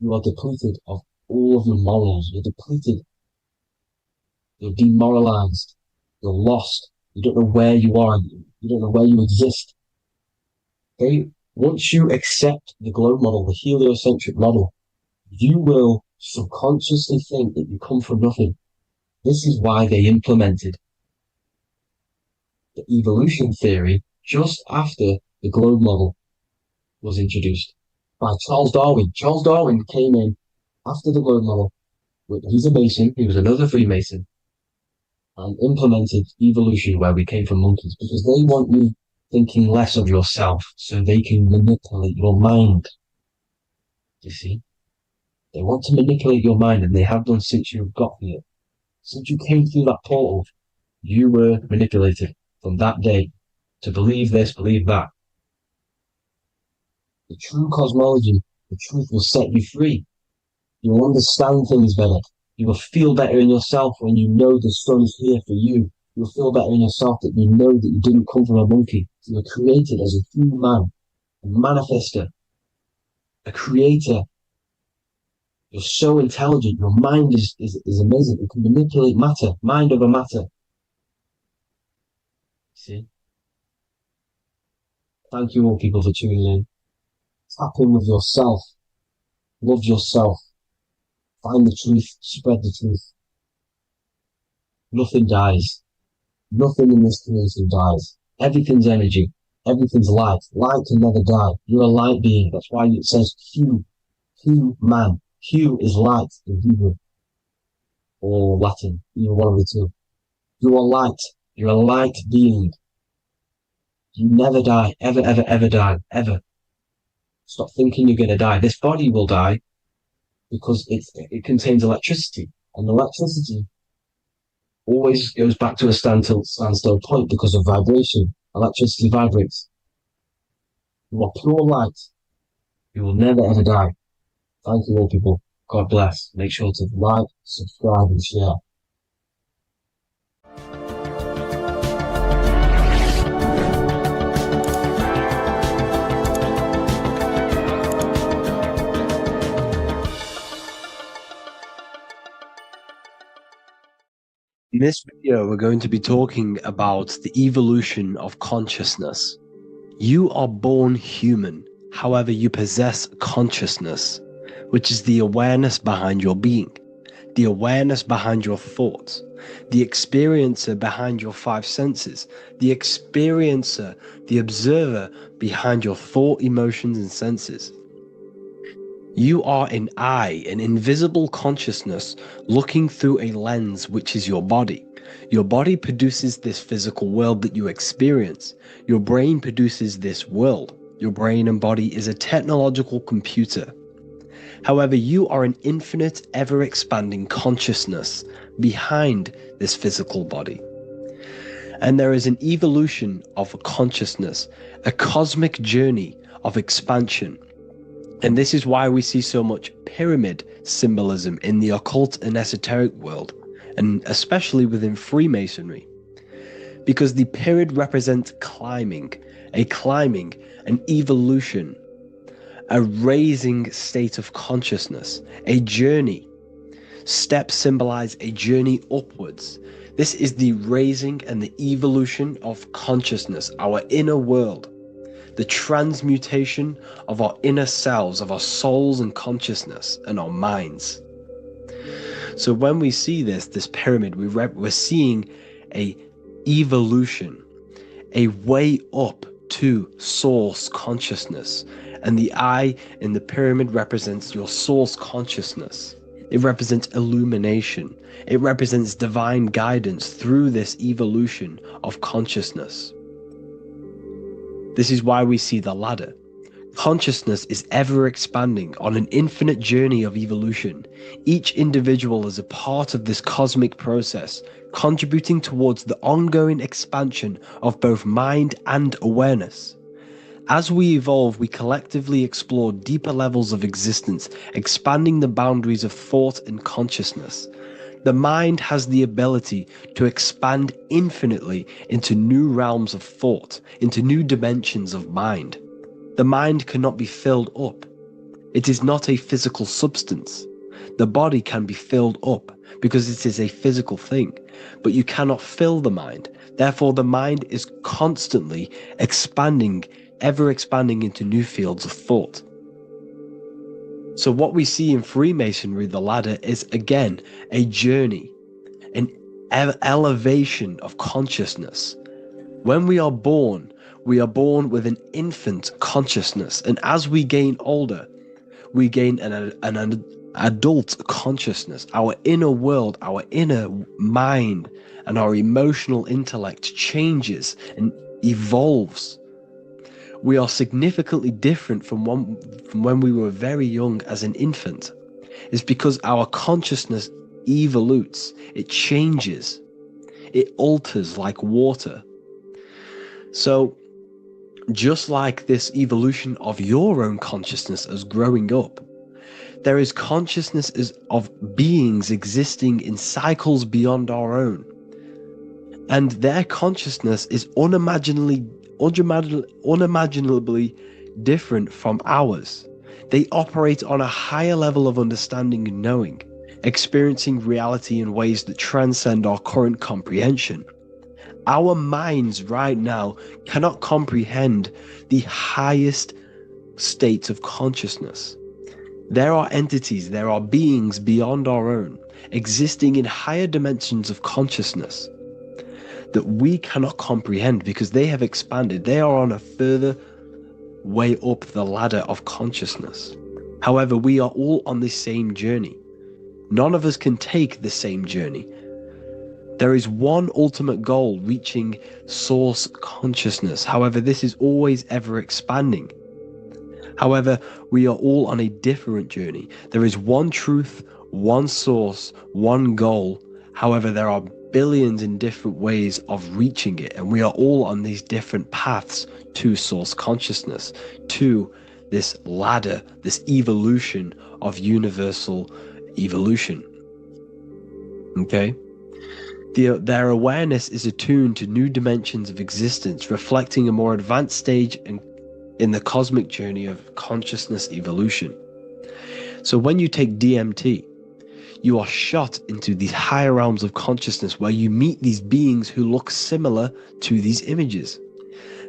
depleted of all of your morals. You're depleted. You're demoralized. You're lost. You don't know where you are. You don't know where you exist. Okay? Once you accept the globe model, the heliocentric model, you will subconsciously think that you come from nothing. This is why they implemented the evolution theory just after the globe model was introduced by Charles Darwin. Charles Darwin came in after the globe model. He's a Mason. He was another Freemason, and implemented evolution where we came from monkeys because they want you thinking less of yourself so they can manipulate your mind. You see? They want to manipulate your mind, and they have done since you got here. Since you came through that portal, you were manipulated from that day to believe this, believe that. The true cosmology, the truth will set you free. You'll understand things better. You will feel better in yourself when you know the sun is here for you. You'll feel better in yourself that you know that you didn't come from a monkey. You were created as a human man, a manifester, a creator. You're so intelligent. Your mind is amazing. You can manipulate matter, mind over matter. See? Thank you all people for tuning in. Tap in with yourself. Love yourself. Find the truth. Spread the truth. Nothing dies. Nothing in this creation dies. Everything's energy. Everything's light. Light can never die. You're a light being. That's why it says Q. Q man. Q is light in Hebrew. Or Latin. Either one of the two. You are light. You're a light being. You never die. Ever, ever, ever die. Ever. Stop thinking you're going to die. This body will die because it contains electricity. And electricity always goes back to a standstill point because of vibration. Electricity vibrates. You are pure light. You will never ever die. Thank you all people. God bless. Make sure to like, subscribe and share. In this video, we're going to be talking about the evolution of consciousness. You are born human, however, you possess consciousness, which is the awareness behind your being, the awareness behind your thoughts, the experiencer behind your five senses, the experiencer, the observer behind your thought, emotions, and senses. You are an eye, an invisible consciousness looking through a lens which is your body. Your body produces this physical world that you experience. Your brain produces this world. your brain and body is a technological computer. However, you are an infinite, ever-expanding consciousness behind this physical body. And there is an evolution of consciousness, a cosmic journey of expansion. And this is why we see so much pyramid symbolism in the occult and esoteric world, and especially within Freemasonry. Because the pyramid represents climbing, an evolution, a raising state of consciousness, a journey. Steps symbolize a journey upwards. This is the raising and the evolution of consciousness, our inner world, the transmutation of our inner selves, of our souls and consciousness and our minds. So when we see this pyramid, we're seeing a evolution, a way up to source consciousness. And the eye in the pyramid represents your source consciousness. It represents illumination. It represents divine guidance through this evolution of consciousness. This is why we see the ladder. Consciousness is ever expanding on an infinite journey of evolution. Each individual is a part of this cosmic process, contributing towards the ongoing expansion of both mind and awareness. As we evolve, we collectively explore deeper levels of existence, expanding the boundaries of thought and consciousness. The mind has the ability to expand infinitely into new realms of thought, into new dimensions of mind. The mind cannot be filled up. It is not a physical substance. The body can be filled up because it is a physical thing, but you cannot fill the mind. Therefore, the mind is constantly expanding, ever expanding into new fields of thought. So what we see in Freemasonry, the ladder, is again a journey, an elevation of consciousness. When we are born with an infant consciousness, and as we gain older, we gain an adult consciousness. Our inner world, our inner mind, and our emotional intellect changes and evolves. We are significantly different from when we were very young as an infant. It's because our consciousness evolutes, it changes, it alters like water. So, just like this evolution of your own consciousness as growing up, there is consciousness of beings existing in cycles beyond our own. And their consciousness is unimaginably different from ours. They operate on a higher level of understanding and knowing, experiencing reality in ways that transcend our current comprehension. Our minds right now cannot comprehend the highest states of consciousness. There are entities, there are beings beyond our own, existing in higher dimensions of consciousness that we cannot comprehend because they have expanded. They are on a further way up the ladder of consciousness. However, we are all on the same journey. None of us can take the same journey. There is one ultimate goal, reaching source consciousness. However, this is always ever expanding. However, we are all on a different journey. There is one truth, one source, one goal. However, there are billions in different ways of reaching it, and we are all on these different paths to source consciousness, to this ladder, this evolution of universal evolution. Okay? Their awareness is attuned to new dimensions of existence, reflecting a more advanced stage in the cosmic journey of consciousness evolution. So when you take DMT, you are shot into these higher realms of consciousness where you meet these beings who look similar to these images.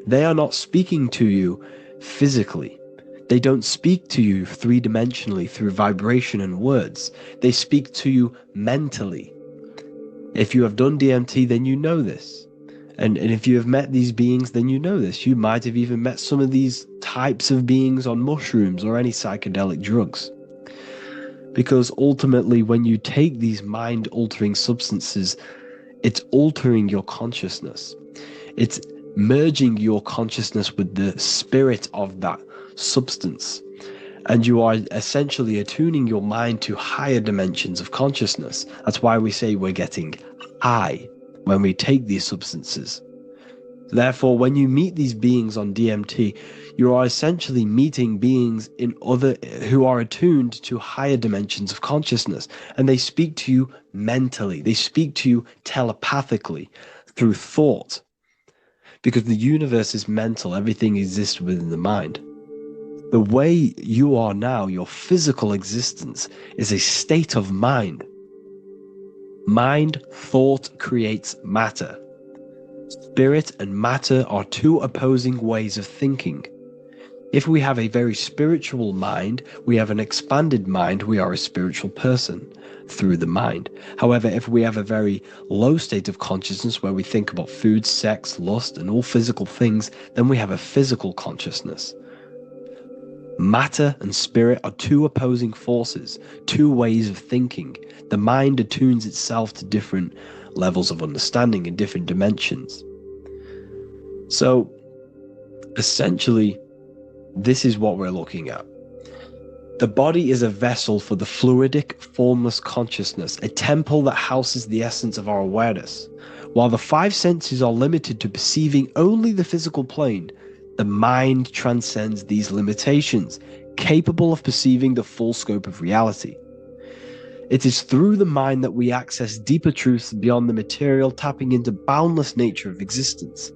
They are not speaking to you physically. They don't speak to you three-dimensionally through vibration and words. They speak to you mentally. If you have done DMT, then you know this. And if you have met these beings, then you know this. You might have even met some of these types of beings on mushrooms or any psychedelic drugs. Because ultimately, when you take these mind-altering substances, it's altering your consciousness. It's merging your consciousness with the spirit of that substance. And you are essentially attuning your mind to higher dimensions of consciousness. That's why we say we're getting high when we take these substances. Therefore, when you meet these beings on DMT, you are essentially meeting beings who are attuned to higher dimensions of consciousness, and they speak to you mentally. They speak to you telepathically through thought, because the universe is mental. Everything exists within the mind. The way you are now, your physical existence, is a state of mind. Mind, thought creates matter. Spirit and matter are two opposing ways of thinking. If we have a very spiritual mind, we have an expanded mind, we are a spiritual person through the mind. However, if we have a very low state of consciousness where we think about food, sex, lust, and all physical things, then we have a physical consciousness. Matter and spirit are two opposing forces, two ways of thinking. The mind attunes itself to different levels of understanding in different dimensions. So, essentially, this is what we're looking at. The body is a vessel for the fluidic, formless consciousness, a temple that houses the essence of our awareness. While the five senses are limited to perceiving only the physical plane, the mind transcends these limitations, capable of perceiving the full scope of reality. It is through the mind that we access deeper truths beyond the material, tapping into boundless nature of existence.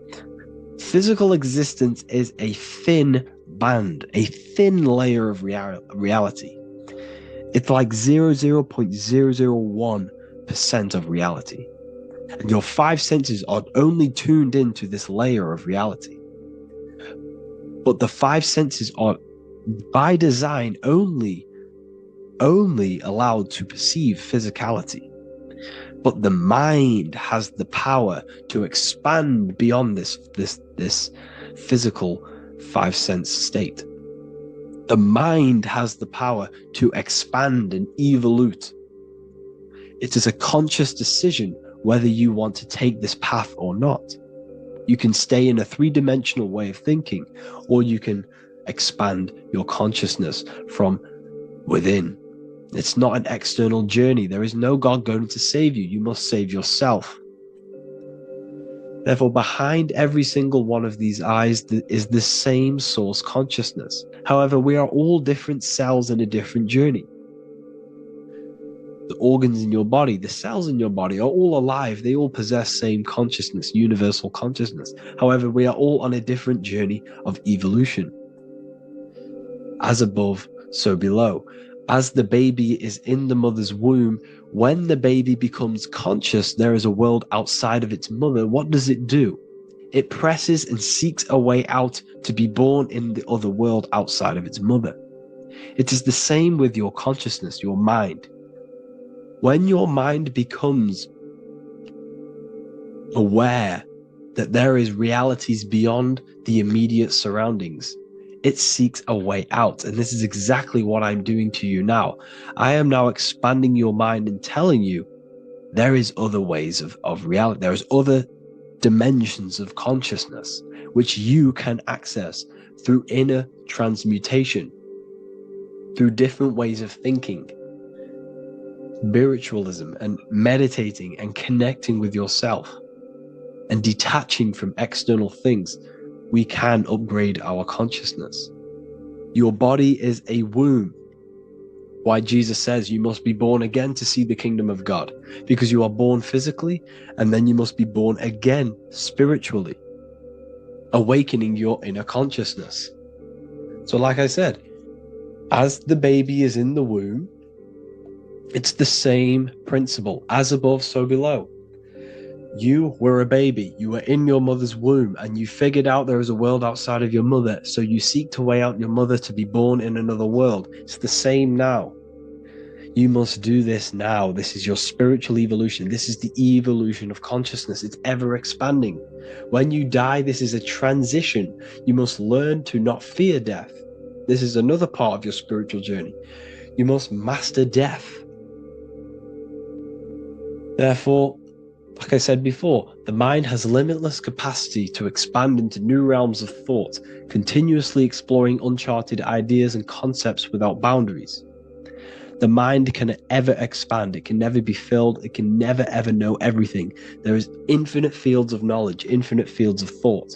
Physical existence is a thin band, a thin layer of reality. It's like 0.001% of reality. And your five senses are only tuned into this layer of reality. But the five senses are, by design, only allowed to perceive physicality. But the mind has the power to expand beyond this physical five sense state. The mind has the power to expand and evolute. It is a conscious decision whether you want to take this path or not. You can stay in a three-dimensional way of thinking, or you can expand your consciousness from within. It's not an external journey. There is no God going to save you. You must save yourself. Therefore, behind every single one of these eyes is the same source consciousness. However, we are all different cells in a different journey. The organs in your body, the cells in your body are all alive. They all possess same consciousness, universal consciousness. However, we are all on a different journey of evolution. As above, so below. As the baby is in the mother's womb, when the baby becomes conscious, there is a world outside of its mother. What does it do? It presses and seeks a way out to be born in the other world outside of its mother. It is the same with your consciousness, your mind. When your mind becomes aware that there is realities beyond the immediate surroundings, it seeks a way out. And this is exactly what I'm doing to you now. I am now expanding your mind and telling you there is other ways of reality. There is other dimensions of consciousness which you can access through inner transmutation, through different ways of thinking, spiritualism, and meditating and connecting with yourself and detaching from external things. We can upgrade our consciousness. Your body is a womb. Why Jesus says you must be born again to see the kingdom of God, because you are born physically and then you must be born again spiritually, awakening your inner consciousness. So like I said, as the baby is in the womb, it's the same principle. As above, so below. You were a baby, you were in your mother's womb, and you figured out there is a world outside of your mother, so you seek to way out your mother to be born in another world. It's the same now. You must do this now. This is your spiritual evolution. This is the evolution of consciousness. It's ever expanding. When you die, this is a transition. You must learn to not fear death. This is another part of your spiritual journey. You must master death. Therefore, Like I said before, the mind has limitless capacity to expand into new realms of thought, continuously exploring uncharted ideas and concepts without boundaries. The mind can ever expand. It can never be filled. It can never ever know everything. There is infinite fields of knowledge, infinite fields of thought.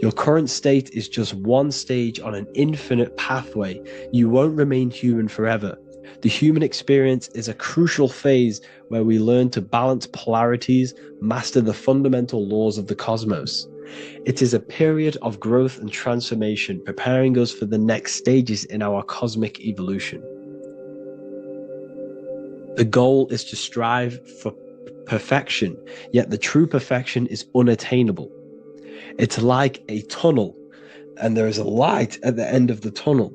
Your current state is just one stage on an infinite pathway. You won't remain human forever. The human experience is a crucial phase where we learn to balance polarities, master the fundamental laws of the cosmos. It is a period of growth and transformation, preparing us for the next stages in our cosmic evolution. The goal is to strive for perfection, yet the true perfection is unattainable. It's like a tunnel, and there is a light at the end of the tunnel.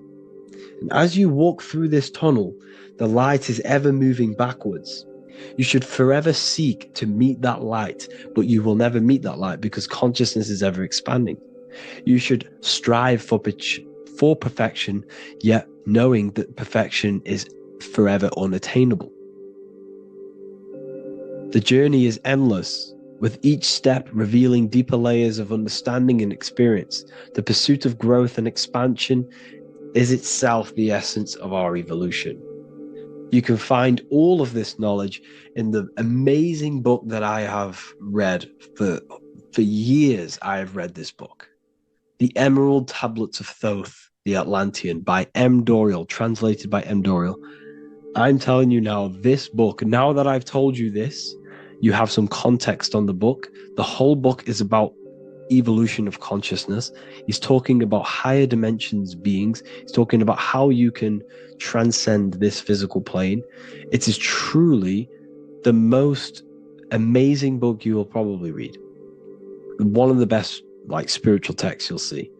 And as you walk through this tunnel, the light is ever moving backwards. You should forever seek to meet that light, but you will never meet that light because consciousness is ever expanding. You should strive for perfection, yet knowing that perfection is forever unattainable. The journey is endless, with each step revealing deeper layers of understanding and experience. The pursuit of growth and expansion is itself the essence of our evolution. You can find all of this knowledge in the amazing book that I have read for years. I have read this book, The Emerald Tablets of Thoth, the Atlantean, by M. Dorial, translated by M. Dorial. I'm telling you now, this book, now that I've told you this, you have some context on the book. The whole book is about evolution of consciousness. He's talking about higher dimensions beings. He's talking about how you can transcend this physical plane. It is truly the most amazing book you will probably read. One of the best spiritual texts you'll see.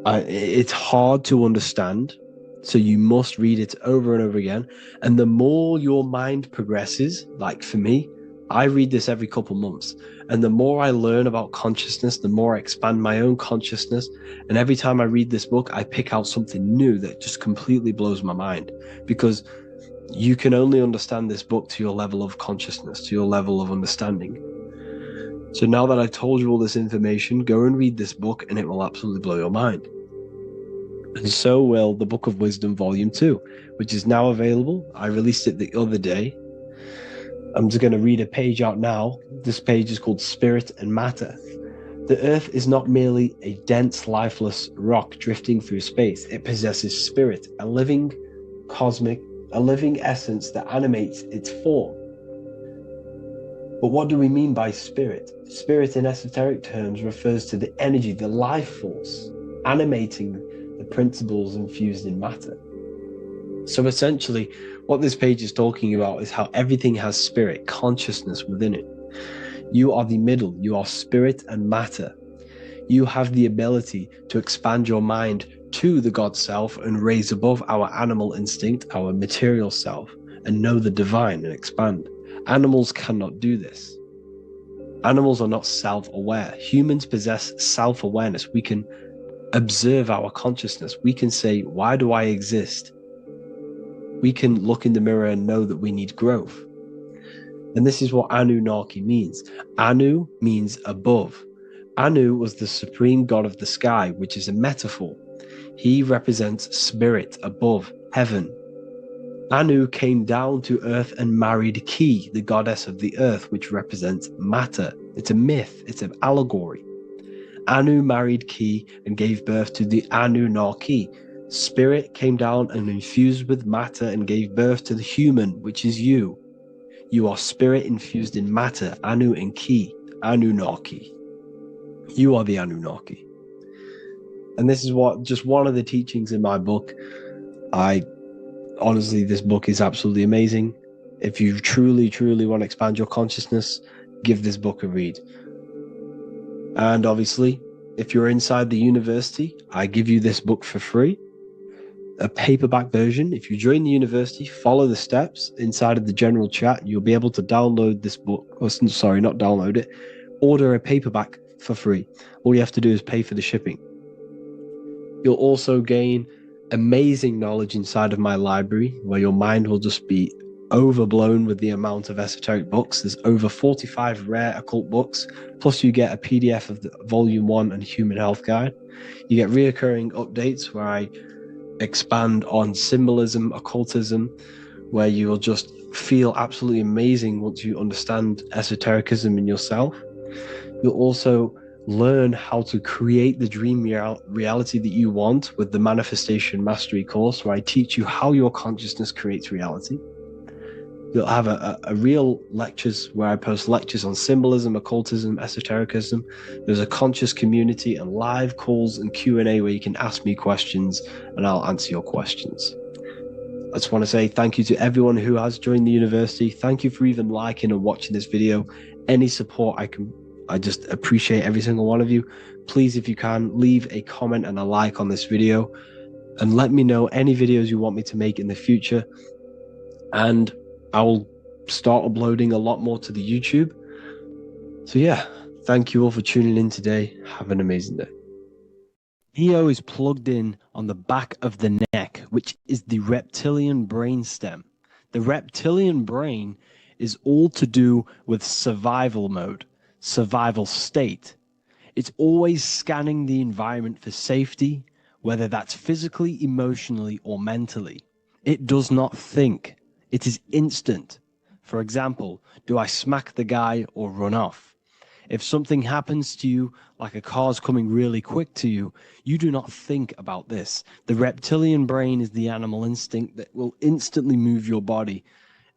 It's hard to understand, so you must read it over and over again. And the more your mind progresses, like for me, I read this every couple months. And the more I learn about consciousness, the more I expand my own consciousness. And every time I read this book, I pick out something new that just completely blows my mind. Because you can only understand this book to your level of consciousness, to your level of understanding. So now that I've told you all this information, go and read this book and it will absolutely blow your mind. And so will the Book of Wisdom Volume 2, which is now available. I released it the other day. I'm just going to read a page out now. This page is called Spirit and Matter. The Earth is not merely a dense, lifeless rock drifting through space. It possesses spirit, a living essence that animates its form. But what do we mean by spirit? Spirit in esoteric terms refers to the energy, the life force, animating the principles infused in matter. So essentially, what this page is talking about is how everything has spirit, consciousness within it. You are the middle, you are spirit and matter. You have the ability to expand your mind to the God self and raise above our animal instinct, our material self, and know the divine and expand. Animals cannot do this. Animals are not self-aware. Humans possess self-awareness. We can observe our consciousness. We can say, why do I exist? We can look in the mirror and know that we need growth. And this is what Anunnaki means. Anu means above. Anu was the supreme god of the sky, which is a metaphor. He represents spirit above, heaven. Anu came down to earth and married Ki, the goddess of the earth, which represents matter. It's a myth, it's an allegory. Anu married Ki and gave birth to the Anunnaki. Spirit came down and infused with matter and gave birth to the human, which is you. You are spirit infused in matter, Anu and Ki, Anunnaki. You are the Anunnaki. And this is just one of the teachings in my book. Honestly, this book is absolutely amazing. If you truly, truly want to expand your consciousness, give this book a read. And obviously, if you're inside the university, I give you this book for free. A paperback version. If you join the university, follow the steps inside of the general chat, you'll be able to download this book. Not download it. Order a paperback for free. All you have to do is pay for the shipping. You'll also gain amazing knowledge inside of my library, where your mind will just be overblown with the amount of esoteric books. There's over 45 rare occult books, plus you get a PDF of the Volume 1 and Human Health Guide. You get reoccurring updates where I expand on symbolism, occultism, where you will just feel absolutely amazing once you understand esotericism in yourself. You'll also learn how to create the dream reality that you want with the Manifestation Mastery course, where I teach you how your consciousness creates reality. You'll have a real lectures where I post lectures on symbolism, occultism, esotericism. There's a conscious community and live calls and Q&A where you can ask me questions and I'll answer your questions. I just want to say thank you to everyone who has joined the university. Thank you for even liking and watching this video. Any support I just appreciate every single one of you. Please, if you can, leave a comment and a like on this video and let me know any videos you want me to make in the future. And I will start uploading a lot more to the YouTube. So yeah, thank you all for tuning in today. Have an amazing day. Neo is plugged in on the back of the neck, which is the reptilian brain stem. The reptilian brain is all to do with survival mode, survival state. It's always scanning the environment for safety, whether that's physically, emotionally, or mentally. It does not think. It is instant. For example, do I smack the guy or run off? If something happens to you, like a car's coming really quick to you, you do not think about this. The reptilian brain is the animal instinct that will instantly move your body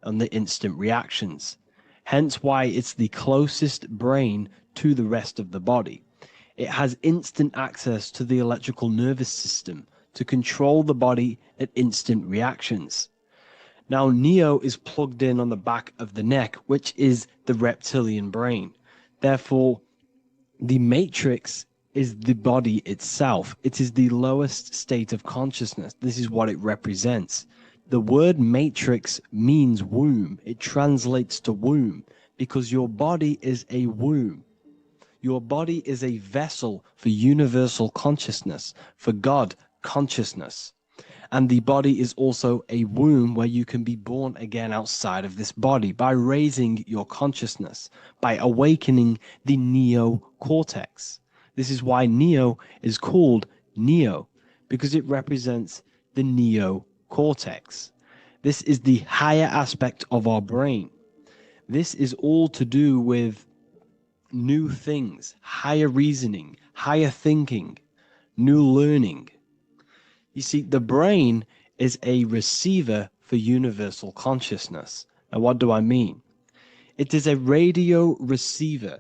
on the instant reactions. Hence why it's the closest brain to the rest of the body. It has instant access to the electrical nervous system to control the body at instant reactions. Now, Neo is plugged in on the back of the neck, which is the reptilian brain. Therefore, the matrix is the body itself. It is the lowest state of consciousness. This is what it represents. The word matrix means womb. It translates to womb because your body is a womb. Your body is a vessel for universal consciousness, for God consciousness. And the body is also a womb where you can be born again outside of this body by raising your consciousness, by awakening the neocortex. This is why Neo is called Neo, because it represents the neocortex. This is the higher aspect of our brain. This is all to do with new things, higher reasoning, higher thinking, new learning. You see, the brain is a receiver for universal consciousness. Now, what do I mean? It is a radio receiver.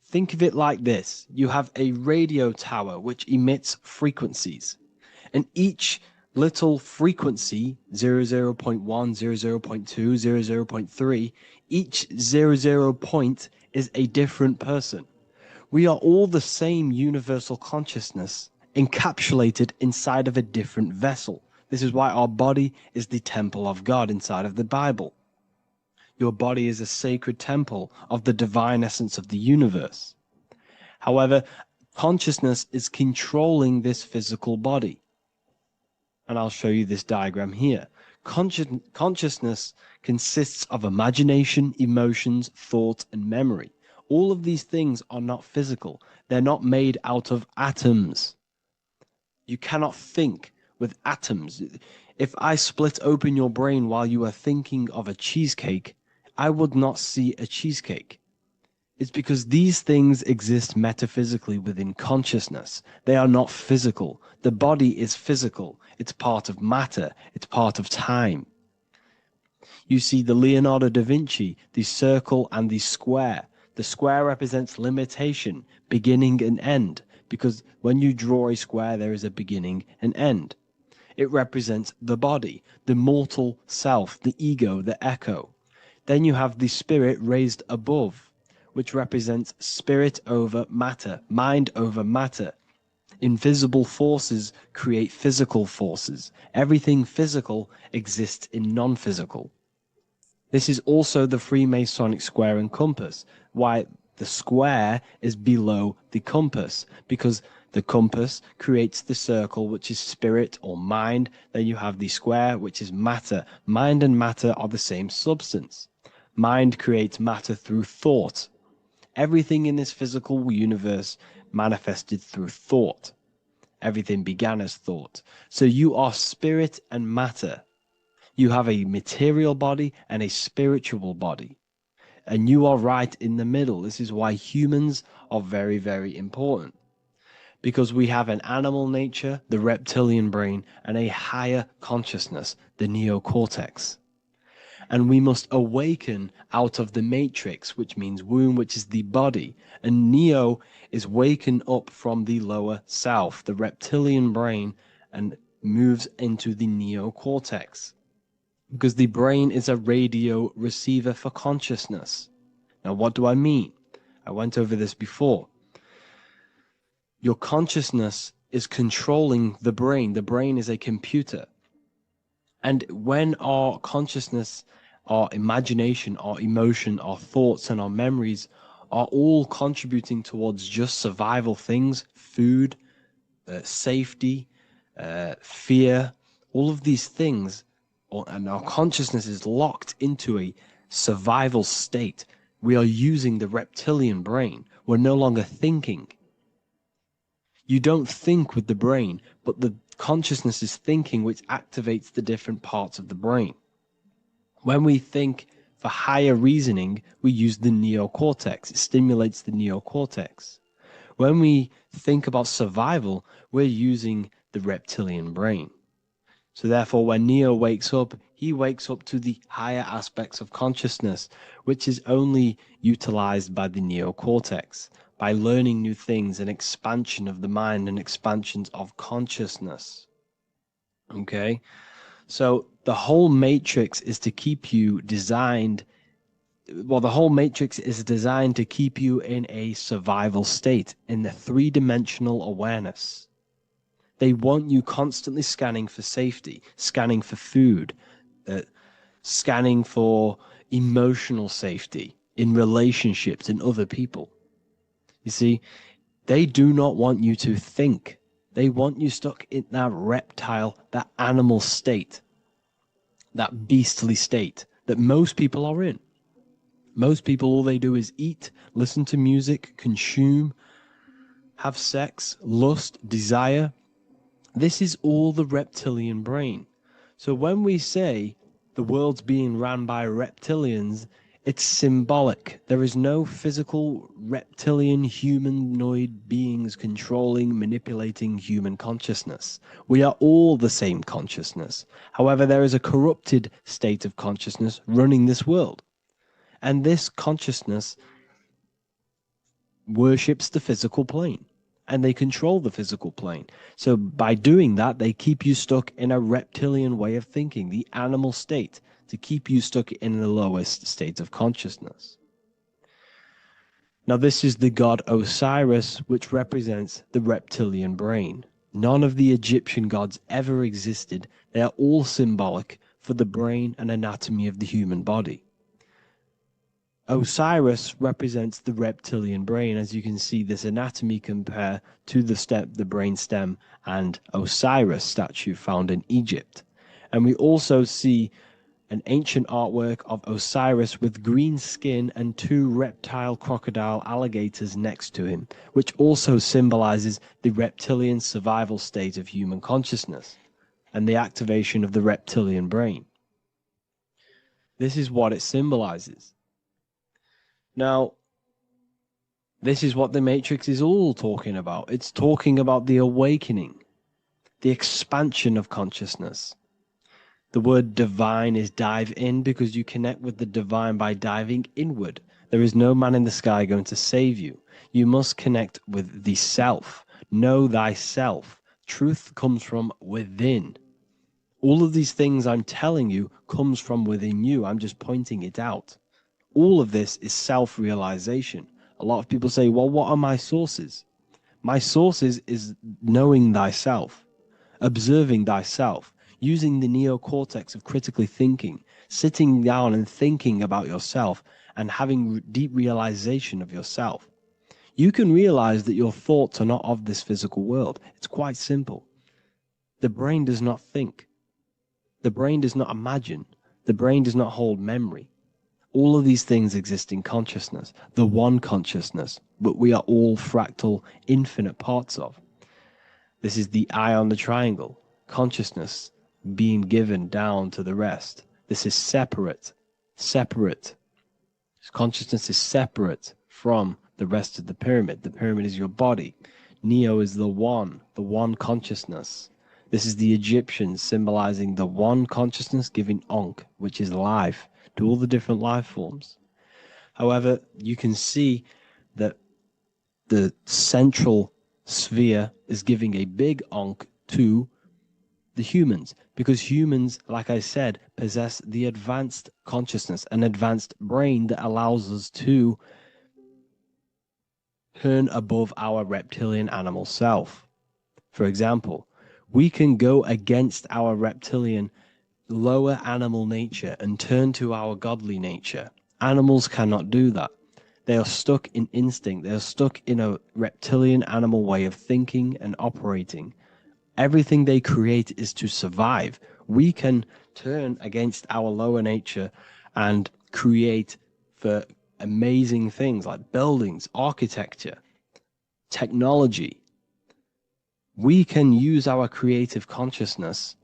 Think of it like this. You have a radio tower which emits frequencies. And each little frequency, 00.1, 00.2, 00.3, each 00 point is a different person. We are all the same universal consciousness, encapsulated inside of a different vessel. This is why our body is the temple of God inside of the Bible. Your body is a sacred temple of the divine essence of the universe. However, consciousness is controlling this physical body. And I'll show you this diagram here. Consciousness consists of imagination, emotions, thought, and memory. All of these things are not physical. They're not made out of atoms. You cannot think with atoms. If I split open your brain while you are thinking of a cheesecake, I would not see a cheesecake. It's because these things exist metaphysically within consciousness. They are not physical. The body is physical. It's part of matter. It's part of time. You see the Leonardo da Vinci, the circle and the square. The square represents limitation, beginning and end, because when you draw a square, there is a beginning and end. It represents the body, the mortal self, the ego, the echo. Then you have the spirit raised above, which represents spirit over matter, mind over matter. Invisible forces create physical forces. Everything physical exists in non-physical. This is also the Freemasonic square and compass, why the square is below the compass, because The compass creates the circle, which is spirit or mind. Then you have the square, which is matter. Mind and matter are the same substance. Mind creates matter through thought. Everything in this physical universe manifested through thought. Everything began as thought. So you are spirit and matter. You have a material body and a spiritual body. And you are right in the middle. This is why humans are very, very important. Because we have an animal nature, the reptilian brain, and a higher consciousness, the neocortex. And we must awaken out of the matrix, which means womb, which is the body. And neo is waken up from the lower self, the reptilian brain, and moves into the neocortex. Because the brain is a radio receiver for consciousness. Now, what do I mean? I went over this before. Your consciousness is controlling the brain. The brain is a computer. And when our consciousness, our imagination, our emotion, our thoughts, and our memories are all contributing towards just survival things, food, safety, fear, all of these things, and our consciousness is locked into a survival state, we are using the reptilian brain. We're no longer thinking. You don't think with the brain, but the consciousness is thinking, which activates the different parts of the brain. When we think for higher reasoning, we use the neocortex. It stimulates the neocortex. When we think about survival, we're using the reptilian brain. So therefore, when Neo wakes up, he wakes up to the higher aspects of consciousness, which is only utilized by the neocortex, by learning new things and expansion of the mind and expansions of consciousness. Okay? So the whole matrix is to keep you designed, well, the whole matrix is designed to keep you in a survival state, in the three-dimensional awareness. They want you constantly scanning for safety, scanning for food, scanning for emotional safety in relationships and other people. You see, they do not want you to think. They want you stuck in that reptile, that animal state, that beastly state that most people are in. Most people, all they do is eat, listen to music, consume, have sex, lust, desire. This is all the reptilian brain. So when we say the world's being ran by reptilians, it's symbolic. There is no physical reptilian humanoid beings controlling, manipulating human consciousness. We are all the same consciousness. However, there is a corrupted state of consciousness running this world. And this consciousness worships the physical plane. And they control the physical plane. So by doing that, they keep you stuck in a reptilian way of thinking, the animal state, to keep you stuck in the lowest state of consciousness. Now, this is the god Osiris, which represents the reptilian brain. None of the Egyptian gods ever existed. They are all symbolic for the brain and anatomy of the human body. Osiris represents the reptilian brain. As you can see, this anatomy compare to the brain stem and Osiris statue found in Egypt. And we also see an ancient artwork of Osiris with green skin and two reptile crocodile alligators next to him, which also symbolizes the reptilian survival state of human consciousness and the activation of the reptilian brain. This is what it symbolizes. Now, this is what the Matrix is all talking about. It's talking about the awakening, the expansion of consciousness. The word divine is dive in because you connect with the divine by diving inward. There is no man in the sky going to save you. You must connect with the self. Know thyself. Truth comes from within. All of these things I'm telling you comes from within you. I'm just pointing it out. All of this is self-realization. A lot of people say, well, what are my sources? My sources is knowing thyself, observing thyself, using the neocortex of critically thinking, sitting down and thinking about yourself and having deep realization of yourself. You can realize that your thoughts are not of this physical world. It's quite simple. The brain does not think. The brain does not imagine. The brain does not hold memory. All of these things exist in consciousness, the one consciousness, but we are all fractal, infinite parts of. This is the eye on the triangle, consciousness being given down to the rest. This is separate. Consciousness is separate from the rest of the pyramid. The pyramid is your body. Neo is the one consciousness. This is the Egyptians symbolizing the one consciousness giving Ankh, which is life, to all the different life forms. However, you can see that the central sphere is giving a big Ankh to the humans, because humans, like I said, possess the advanced consciousness, an advanced brain that allows us to turn above our reptilian animal self. For example, we can go against our reptilian lower animal nature and turn to our godly nature. Animals cannot do that. They are stuck in instinct. They are stuck in a reptilian animal way of thinking and operating. Everything they create is to survive. We can turn against our lower nature and create for amazing things like buildings, architecture, technology. We can use our creative consciousness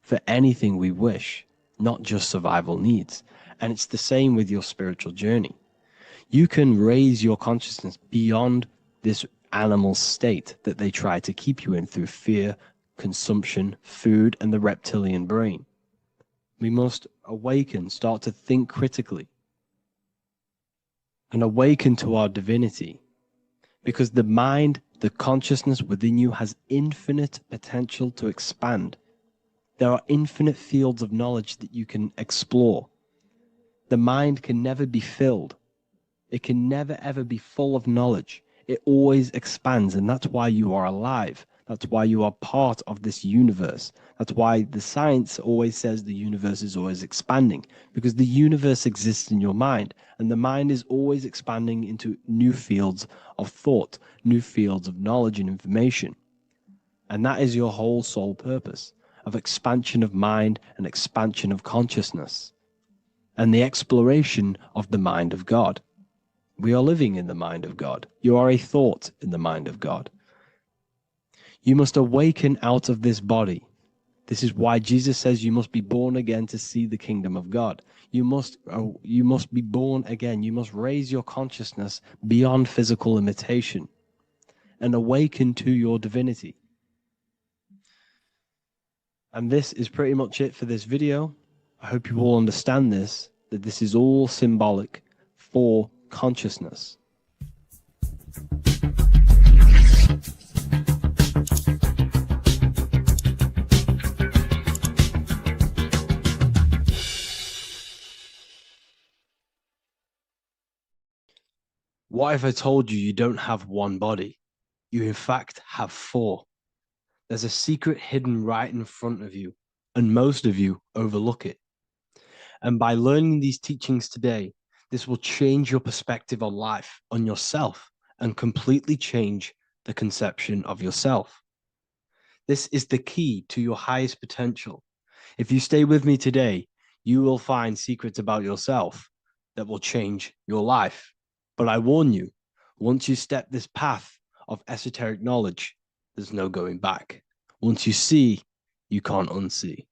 for anything we wish, not just survival needs. And it's the same with your spiritual journey. You can raise your consciousness beyond this animal state that they try to keep you in through fear, consumption, food, and the reptilian brain. We must awaken, start to think critically, and awaken to our divinity, because the mind, the consciousness within you has infinite potential to expand. There are infinite fields of knowledge that you can explore. The mind can never be filled. It can never ever be full of knowledge. It always expands, and that's why you are alive. That's why you are part of this universe. That's why the science always says the universe is always expanding, because the universe exists in your mind, and the mind is always expanding into new fields of thought, new fields of knowledge and information. And that is your whole sole purpose, of expansion of mind and expansion of consciousness, and the exploration of the mind of God. We are living in the mind of God. You are a thought in the mind of God. You must awaken out of this body. This is why Jesus says you must be born again to see the kingdom of God. You must be born again. You must raise your consciousness beyond physical limitation and awaken to your divinity. And this is pretty much it for this video. I hope you all understand this, that this is all symbolic for consciousness. What if I told you you don't have one body? You in fact have four. There's a secret hidden right in front of you, and most of you overlook it. And by learning these teachings today, this will change your perspective on life, on yourself, and completely change the conception of yourself. This is the key to your highest potential. If you stay with me today, you will find secrets about yourself that will change your life. But I warn you, once you step this path of esoteric knowledge, there's no going back. Once you see, you can't unsee.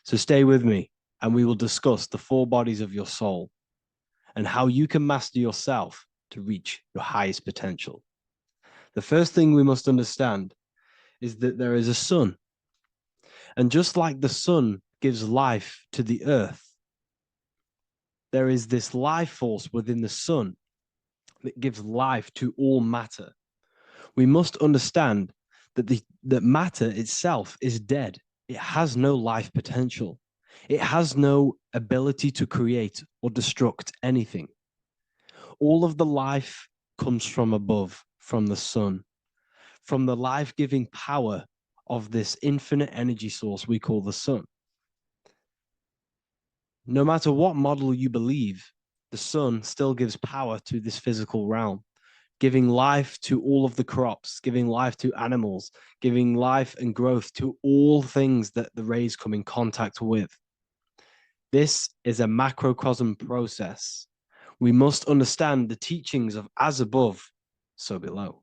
So stay with me, and we will discuss the four bodies of your soul and how you can master yourself to reach your highest potential. The first thing we must understand is that there is a sun. And just like the sun gives life to the earth, there is this life force within the sun that gives life to all matter. We must understand that matter itself is dead. It has no life potential. It has no ability to create or destruct anything. All of the life comes from above, from the sun, from the life-giving power of this infinite energy source we call the sun. No matter what model you believe, the sun still gives power to this physical realm. giving life to all of the crops, giving life to animals, giving life and growth to all things that the rays come in contact with. This is a macrocosm process. We must understand the teachings of as above, so below.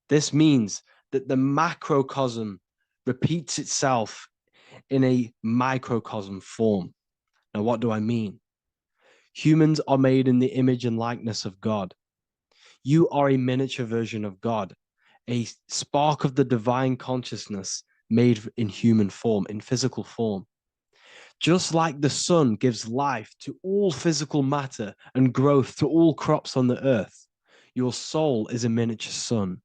This means that the macrocosm repeats itself in a microcosm form. Now, what do I mean? Humans are made in the image and likeness of God. You are a miniature version of God, a spark of the divine consciousness made in human form, in physical form. Just like the sun gives life to all physical matter and growth to all crops on the earth, your soul is a miniature sun.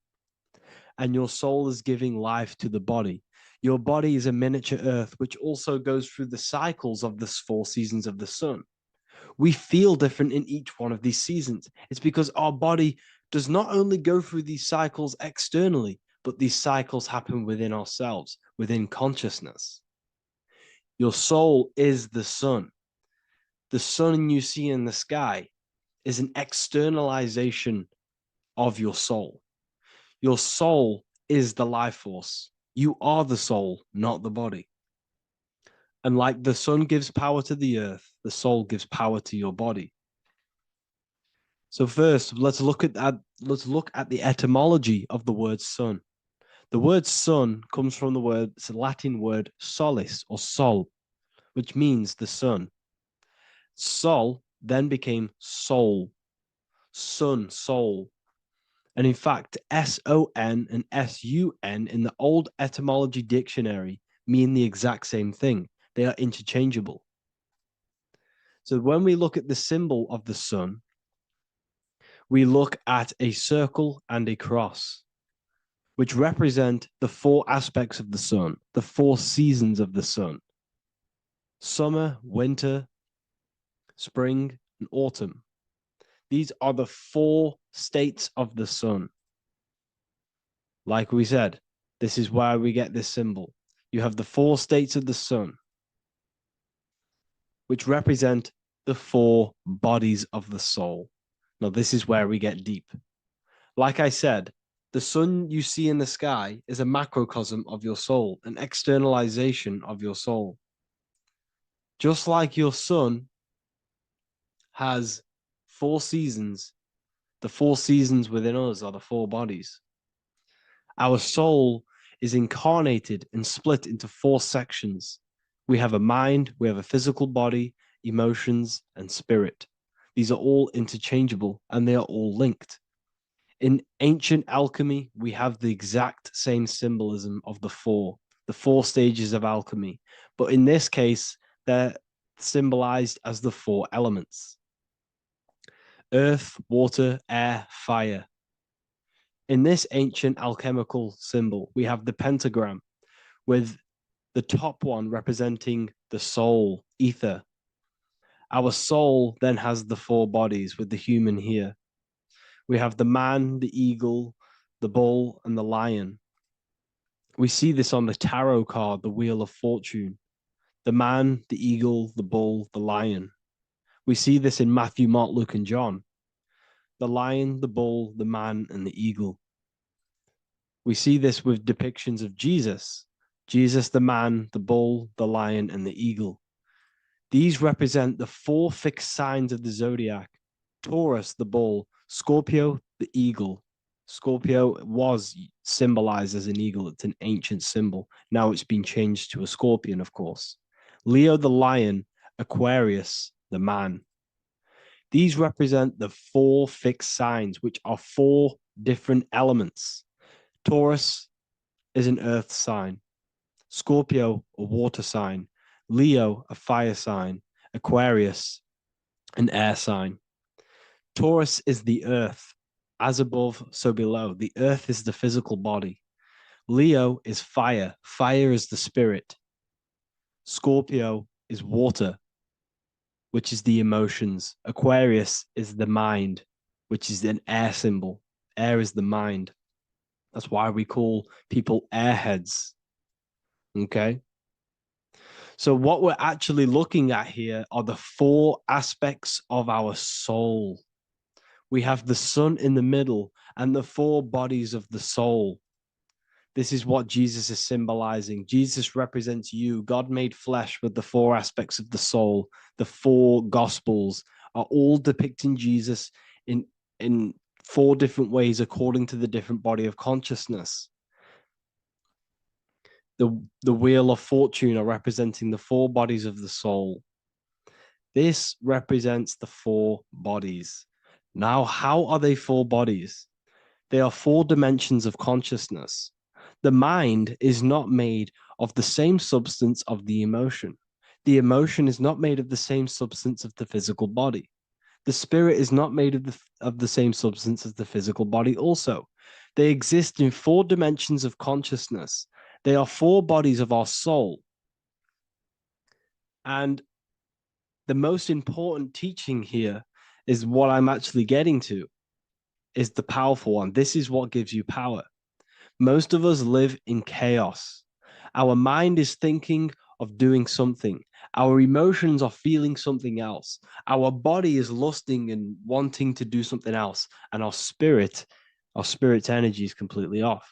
And your soul is giving life to the body. Your body is a miniature earth, which also goes through the cycles of the 4 seasons of the sun. We feel different in each one of these seasons. It's because our body does not only go through these cycles externally, but these cycles happen within ourselves, within consciousness. Your soul is the sun. The sun you see in the sky is an externalization of your soul. Your soul is the life force. You are the soul, not the body. And like the sun gives power to the earth, the soul gives power to your body. So first, let's look at the etymology of the word sun. The word sun comes from it's a Latin word solis or sol, which means the sun. Sol then became soul, sun, soul. And in fact, S-O-N and S-U-N in the old etymology dictionary mean the exact same thing. They are interchangeable. So when we look at the symbol of the sun, we look at a circle and a cross, which represent the 4 aspects of the sun, the 4 seasons of the sun: summer, winter, spring, and autumn. These are the 4 states of the sun. Like we said, this is why we get this symbol. You have the 4 states of the sun, which represent the 4 bodies of the soul. Now, this is where we get deep. Like I said, the sun you see in the sky is a macrocosm of your soul, an externalization of your soul. Just like your sun has 4 seasons, the 4 seasons within us are the 4 bodies. Our soul is incarnated and split into 4 sections. We have a mind, we have a physical body, emotions, and spirit. These are all interchangeable and they are all linked. In ancient alchemy, we have the exact same symbolism of the 4 stages of alchemy. But in this case, they're symbolized as the 4 elements: earth, water, air, fire. In this ancient alchemical symbol, we have the pentagram, with the top one representing the soul, ether. Our soul then has the 4 bodies, with the human here. We have the man, the eagle, the bull, and the lion. We see this on the tarot card, the Wheel of Fortune. The man, the eagle, the bull, the lion. We see this in Matthew, Mark, Luke, and John. The lion, the bull, the man, and the eagle. We see this with depictions of Jesus. Jesus, the man, the bull, the lion, and the eagle. These represent the 4 fixed signs of the zodiac: Taurus, the bull; Scorpio, the eagle. Scorpio was symbolized as an eagle. It's an ancient symbol. Now it's been changed to a scorpion, of course. Leo, the lion; Aquarius, the man. These represent the 4 fixed signs, which are 4 different elements. Taurus is an earth sign. Scorpio, a water sign. Leo, a fire sign. Aquarius, an air sign. Taurus is the earth. As above, so below. The earth is the physical body. Leo is fire. Fire is the spirit. Scorpio is water, which is the emotions. Aquarius is the mind, which is an air symbol. Air is the mind. That's why we call people airheads. Okay? So what we're actually looking at here are the 4 aspects of our soul. We have the sun in the middle and the four bodies of the soul. This is what Jesus is symbolizing. Jesus represents you. God made flesh with the four aspects of the soul. The four gospels are all depicting Jesus in four different ways according to the different body of consciousness. The wheel of fortune are representing the four bodies of the soul. This represents the four bodies. Now, how are they four bodies? They are four dimensions of consciousness. The mind is not made of the same substance of the emotion. The emotion is not made of the same substance of the physical body. The spirit is not made of the same substance as the physical body also. They exist in four dimensions of consciousness. They are four bodies of our soul. And the most important teaching here is what I'm actually getting to, is the powerful one. This is what gives you power. Most of us live in chaos. Our mind is thinking of doing something. Our emotions are feeling something else. Our body is lusting and wanting to do something else. And our spirit's energy is completely off.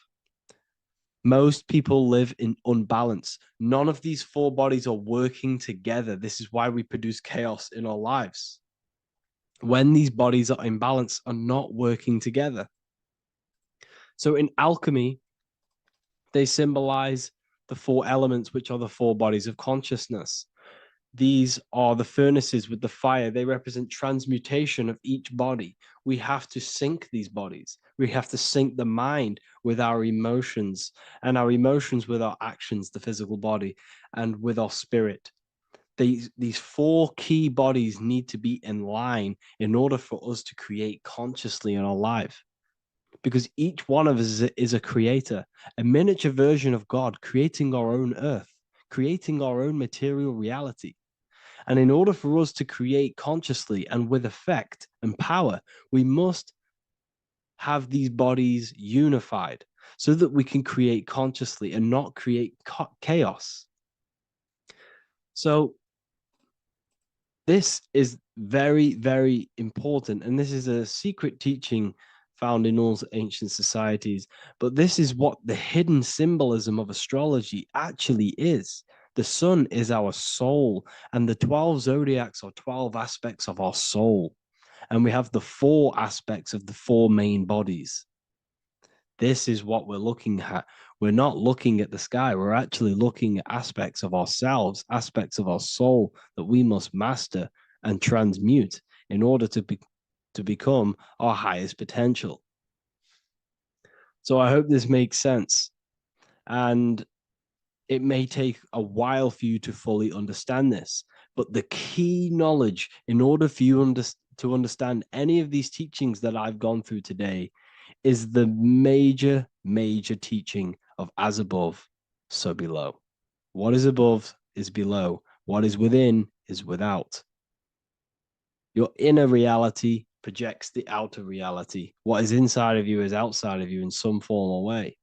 Most people live in unbalance. None of these four bodies are working together. This is why we produce chaos in our lives. When these bodies are in balance, are not working together. So in alchemy, they symbolize the four elements, which are the four bodies of consciousness. These are the furnaces with the fire. They represent transmutation of each body. We have to sync these bodies. We have to sync the mind with our emotions, and our emotions with our actions, the physical body, and with our spirit. These four key bodies need to be in line in order for us to create consciously in our life. Because each one of us is a creator, a miniature version of God, creating our own earth, creating our own material reality. And in order for us to create consciously and with effect and power, we must have these bodies unified so that we can create consciously and not create chaos. So this is very, very important. And this is a secret teaching found in all ancient societies. But this is what the hidden symbolism of astrology actually is. The sun is our soul, and the 12 zodiacs are 12 aspects of our soul. And we have the four aspects of the four main bodies. This is what we're looking at. We're not looking at the sky. We're actually looking at aspects of ourselves, aspects of our soul that we must master and transmute in order to become our highest potential. So I hope this makes sense. And it may take a while for you to fully understand this, but the key knowledge in order for you to understand any of these teachings that I've gone through today is the major, major teaching of as above, so below. What is above is below. What is within is without. Your inner reality projects the outer reality. What is inside of you is outside of you in some form or way.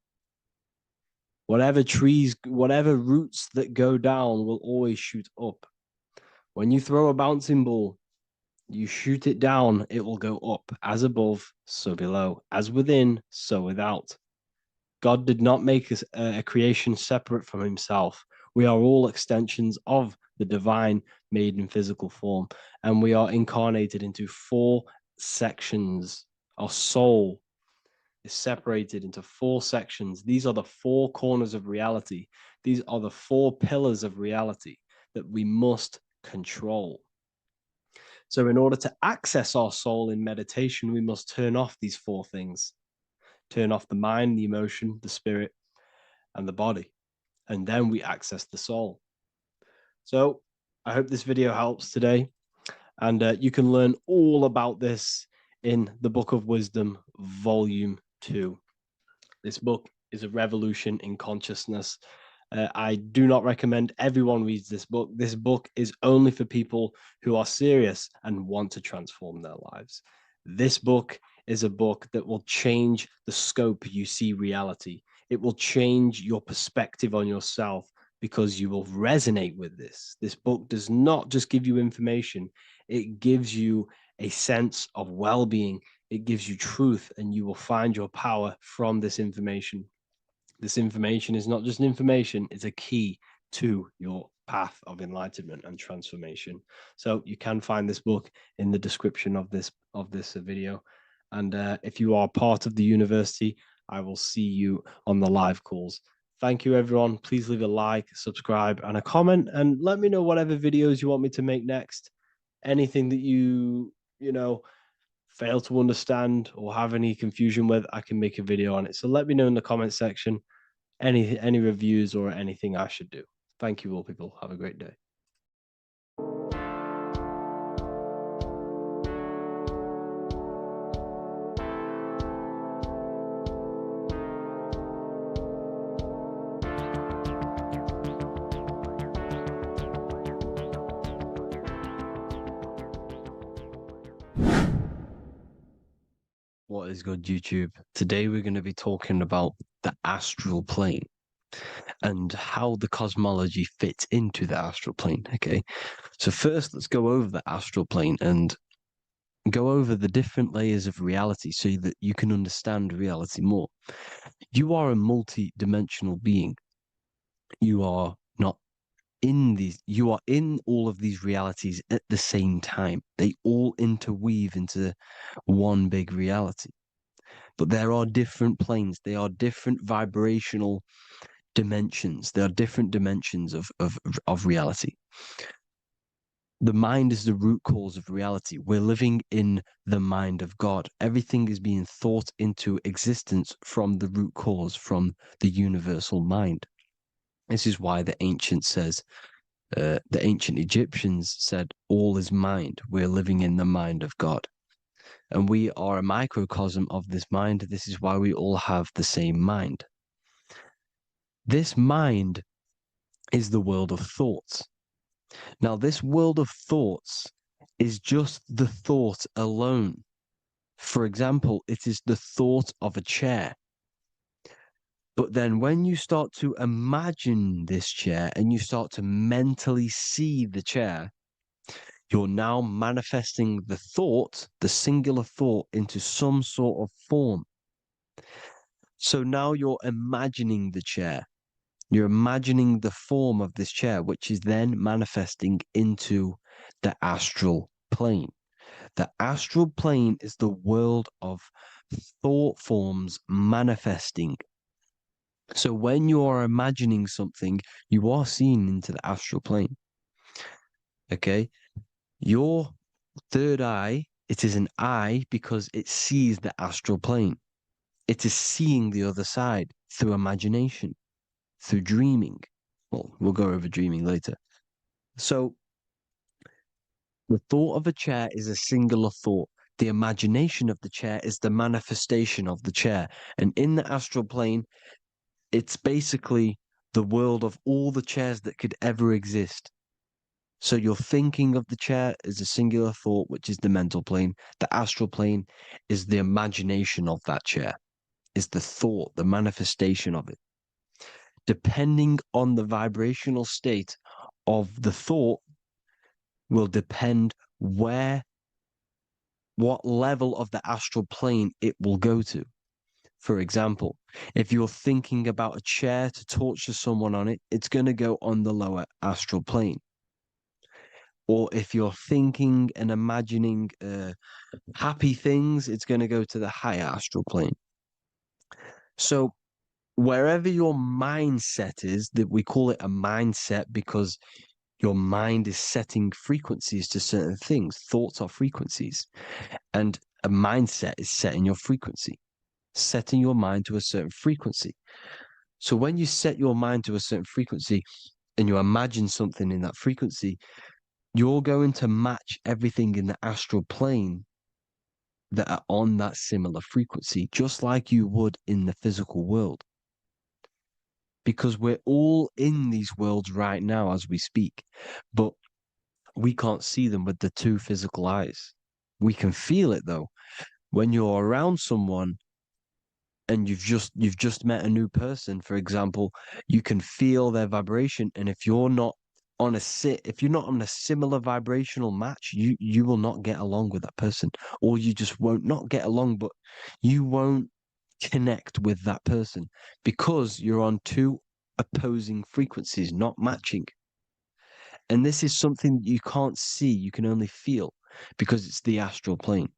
Whatever trees, whatever roots that go down will always shoot up. When you throw a bouncing ball, you shoot it down, it will go up. As above, so below. As within, so without. God did not make a creation separate from himself. We are all extensions of the divine made in physical form. And we are incarnated into four sections. Our soul is separated into four sections. These are the four corners of reality. These are the four pillars of reality that we must control. So in order to access our soul in meditation, we must turn off these four things. Turn off the mind, the emotion, the spirit, and the body. And then we access the soul. So I hope this video helps today. And you can learn all about this in the Book of Wisdom, Volume 2. This book is a revolution in consciousness. I do not recommend everyone reads this book. This book is only for people who are serious and want to transform their lives. This book is a book that will change the scope you see reality. It will change your perspective on yourself because you will resonate with this. This book does not just give you information. It gives you a sense of well-being. It gives you truth, and you will find your power from this information. This information is not just information, it's a key to your path of enlightenment and transformation. So you can find this book in the description of this video. And if you are part of the university, I will see you on the live calls. Thank you, everyone. Please leave a like, subscribe, and a comment, and let me know whatever videos you want me to make next. Anything that you fail to understand or have any confusion with, I can make a video on it. So let me know in the comment section any reviews or anything I should do. Thank you all, people. Have a great day. What is good, YouTube? Today we're going to be talking about the astral plane and how the cosmology fits into the astral plane. Okay, so first let's go over the astral plane and go over the different layers of reality so that you can understand reality more. You are a multi-dimensional being. You are not in these, you are in all of these realities at the same time. They all interweave into one big reality. But there are different planes. They are different vibrational dimensions. There are different dimensions of reality. The mind is the root cause of reality. We're living in the mind of God. Everything is being thought into existence from the root cause, from the universal mind. This is why the ancient Egyptians said, all is mind. We're living in the mind of God. And we are a microcosm of this mind. This is why we all have the same mind. This mind is the world of thoughts. Now, this world of thoughts is just the thought alone. For example, it is the thought of a chair. But then when you start to imagine this chair and you start to mentally see the chair, you're now manifesting the thought, the singular thought, into some sort of form. So now you're imagining the chair. You're imagining the form of this chair, which is then manifesting into the astral plane. The astral plane is the world of thought forms manifesting. So when you are imagining something, you are seeing into the astral plane. Okay? Your third eye, it is an eye because it sees the astral plane. It is seeing the other side through imagination, through dreaming. Well, we'll go over dreaming later. So the thought of a chair is a singular thought. The imagination of the chair is the manifestation of the chair. And in the astral plane, it's basically the world of all the chairs that could ever exist. So you're thinking of the chair as a singular thought, which is the mental plane. The astral plane is the imagination of that chair, is the thought, the manifestation of it. Depending on the vibrational state of the thought will depend what level of the astral plane it will go to. For example, if you're thinking about a chair to torture someone on it, it's going to go on the lower astral plane. Or if you're thinking and imagining happy things, it's going to go to the higher astral plane. So wherever your mindset is, that we call it a mindset because your mind is setting frequencies to certain things. Thoughts are frequencies. And a mindset is setting your frequency, setting your mind to a certain frequency. So when you set your mind to a certain frequency and you imagine something in that frequency, you're going to match everything in the astral plane that are on that similar frequency, just like you would in the physical world. Because we're all in these worlds right now as we speak, but we can't see them with the two physical eyes. We can feel it though. When you're around someone and you've just met a new person, for example, you can feel their vibration. And if you're not if you're not on a similar vibrational match, you will not get along with that person, or you just won't not get along, but you won't connect with that person because you're on two opposing frequencies, not matching. And this is something you can't see, you can only feel because it's the astral plane.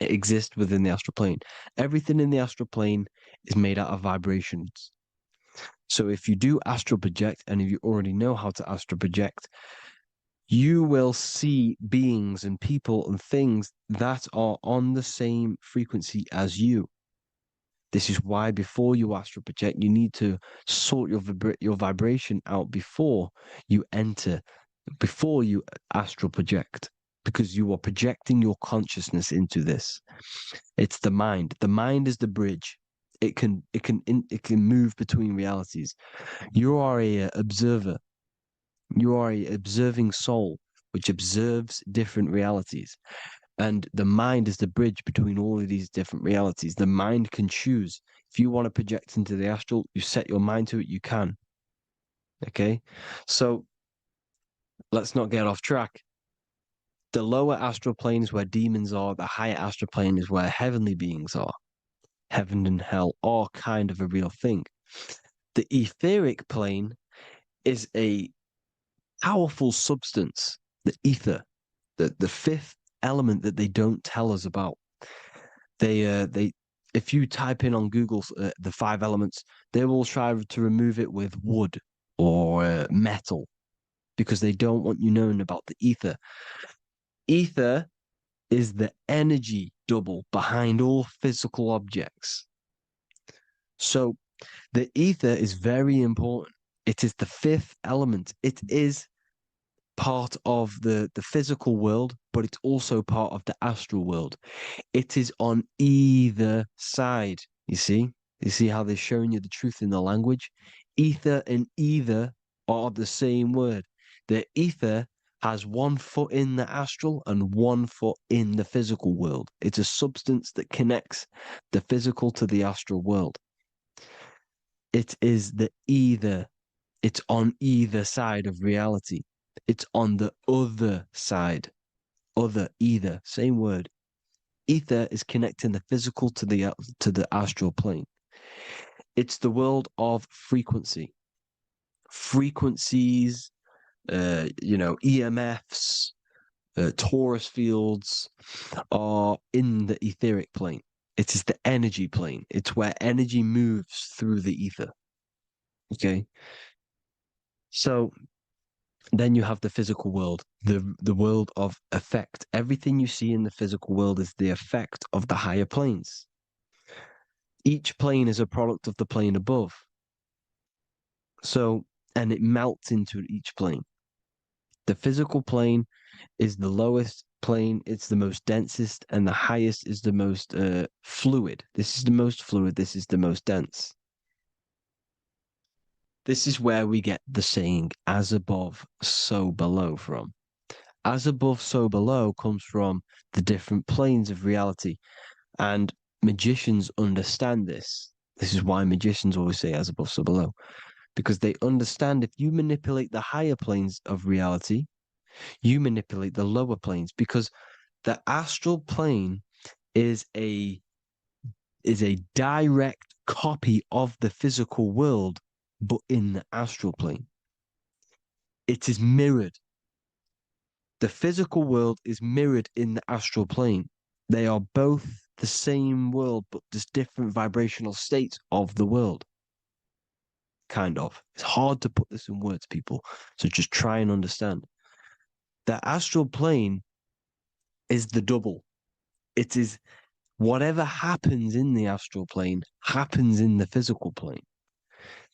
It exists within the astral plane. Everything in the astral plane is made out of vibrations. So if you do astral project, and if you already know how to astral project, you will see beings and people and things that are on the same frequency as you. This is why before you astral project, you need to sort your vibration out before you astral project, because you are projecting your consciousness into this. It's the mind. The mind is the bridge. It can move between realities. You are a observer. You are a observing soul which observes different realities. And the mind is the bridge between all of these different realities. The mind can choose. If you want to project into the astral, you set your mind to it, you can. Okay? So let's not get off track. The lower astral plane is where demons are. The higher astral plane is where heavenly beings are. Heaven and hell are kind of a real thing. The etheric plane is a powerful substance, the ether, the fifth element that they don't tell us about. If you type in on Google the 5 elements, they will try to remove it with wood or metal because they don't want you knowing about the ether. Ether is the energy double behind all physical objects. So the ether is very important. It is the 5th element. It is part of the physical world, but it's also part of the astral world. It is on either side. You see how they're showing you the truth in the language? Ether and either are the same word. The ether has 1 foot in the astral and 1 foot in the physical world. It's a substance that connects the physical to the astral world. It is the either. It's on either side of reality. It's on the other side. Other, either, same word. Ether is connecting the physical to the astral plane. It's the world of frequency. Frequencies, EMFs, torus fields are in the etheric plane. It is the energy plane. It's where energy moves through the ether. Okay? So then you have the physical world, the world of effect. Everything you see in the physical world is the effect of the higher planes. Each plane is a product of the plane above. So, and it melts into each plane. The physical plane is the lowest plane, it's the most densest, and the highest is the most fluid. This is the most fluid, this is the most dense. This is where we get the saying, as above, so below from. As above, so below comes from the different planes of reality. And magicians understand this. This is why magicians always say as above, so below. Because they understand if you manipulate the higher planes of reality, you manipulate the lower planes. Because the astral plane is a direct copy of the physical world, but in the astral plane. It is mirrored. The physical world is mirrored in the astral plane. They are both the same world, but there's different vibrational states of the world. Kind of. It's hard to put this in words, people. So just try and understand. The astral plane is the double. It is whatever happens in the astral plane happens in the physical plane.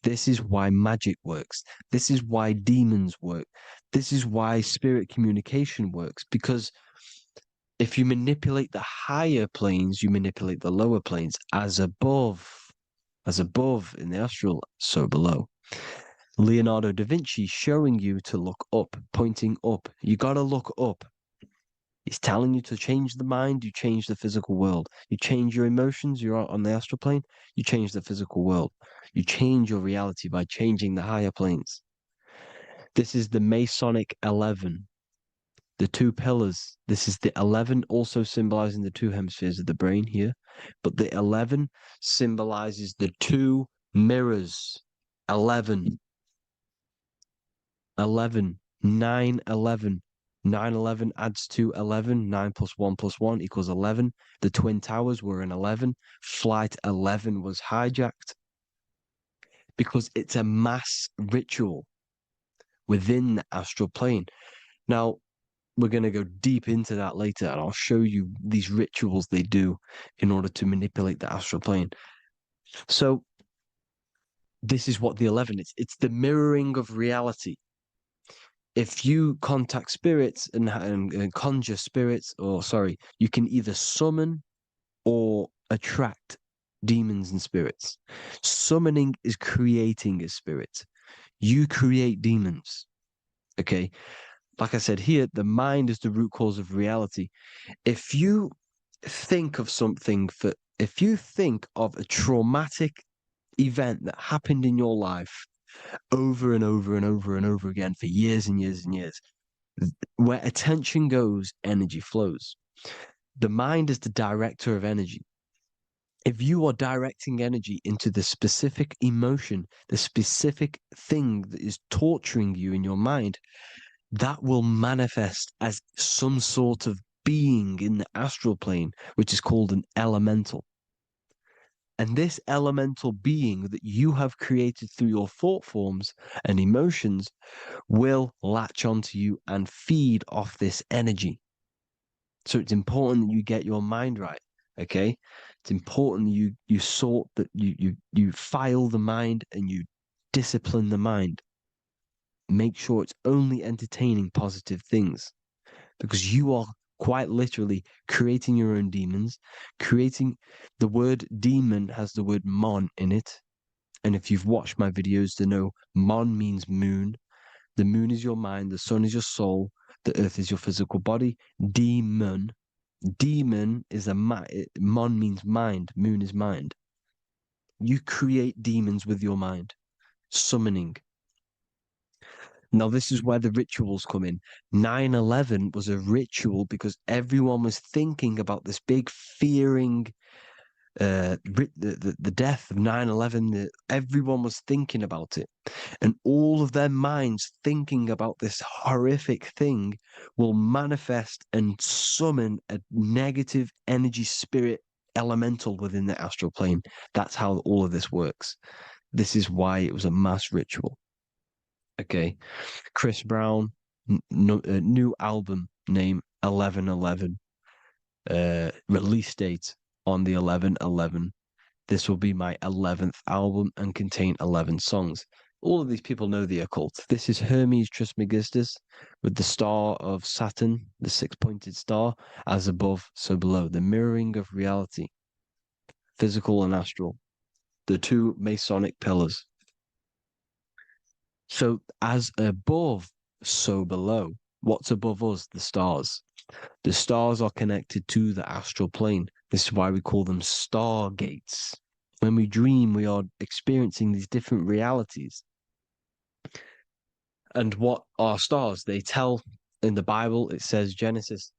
This is why magic works. This is why demons work. This is why spirit communication works. Because if you manipulate the higher planes, you manipulate the lower planes. As above in the astral, so below. Leonardo da Vinci showing you to look up, pointing up. You got to look up. He's telling you to change the mind, you change the physical world. You change your emotions, you're out on the astral plane, you change the physical world. You change your reality by changing the higher planes. This is the Masonic 11. The two pillars. This is the 11, also symbolizing the two hemispheres of the brain here. But the 11 symbolizes the two mirrors. 11. 11. 9, 11. 9, 11 adds to 11. 9 plus 1 plus 1 equals 11. The Twin Towers were in 11. Flight 11 was hijacked because it's a mass ritual within the astral plane. Now, we're going to go deep into that later, and I'll show you these rituals they do in order to manipulate the astral plane. So, this is what the 11 is. It's the mirroring of reality. If you contact spirits and conjure spirits, you can either summon or attract demons and spirits. Summoning is creating a spirit. You create demons. Okay? Like I said here, the mind is the root cause of reality. If you think of if you think of a traumatic event that happened in your life over and over and over and over again for years and years and years, where attention goes, energy flows. The mind is the director of energy. If you are directing energy into the specific emotion, the specific thing that is torturing you in your mind, that will manifest as some sort of being in the astral plane, which is called an elemental. And this elemental being that you have created through your thought forms and emotions will latch onto you and feed off this energy. So it's important that you get your mind right, okay? It's important you sort that you file the mind and you discipline the mind. Make sure it's only entertaining positive things, because you are quite literally creating your own demons. The word demon has the word mon in it. And if you've watched my videos, to know mon means moon. The moon is your mind. The sun is your soul. The earth is your physical body. Demon is mon means mind. Moon is mind. You create demons with your mind. Summoning. Now, this is where the rituals come in. 9/11 was a ritual because everyone was thinking about this big fearing, the death of 9/11. Everyone was thinking about it. And all of their minds thinking about this horrific thing will manifest and summon a negative energy spirit elemental within the astral plane. That's how all of this works. This is why it was a mass ritual. Okay, Chris Brown, new album name 11/11, release date on the 11/11. This will be my 11th album and contain 11 songs. All of these people know the occult. This is Hermes Trismegistus with the star of Saturn, the six-pointed star, as above, so below. The mirroring of reality, physical and astral, the two Masonic pillars. So as above, so below. What's above us? The stars. The stars are connected to the astral plane. This is why we call them stargates. When we dream, we are experiencing these different realities. And what are stars? They tell in the Bible, it says Genesis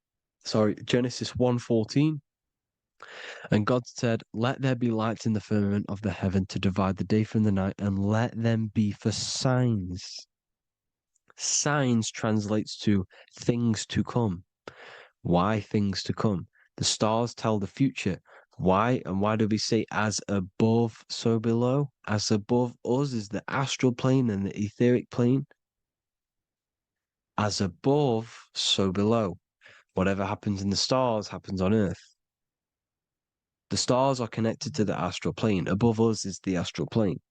1:14. And God said, "Let there be lights in the firmament of the heaven to divide the day from the night, and let them be for signs." Signs translates to things to come. Why things to come? The stars tell the future. Why? And why do we say as above, so below? As above us is the astral plane and the etheric plane. As above, so below. Whatever happens in the stars happens on Earth. The stars are connected to the astral plane. Above us is the astral plane.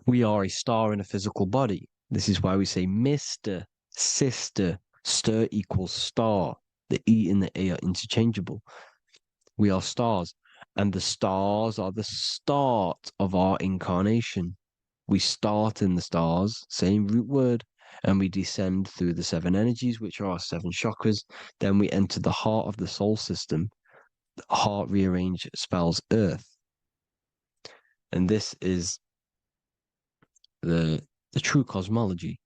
We are a star in a physical body. This is why we say Mr., sister, stir equals star. The E and the A are interchangeable. We are stars, and the stars are the start of our incarnation. We start in the stars, same root word, and we descend through the seven energies, which are our seven chakras. Then we enter the heart of the soul system. Heart rearranged spells earth. And this is the the true cosmology.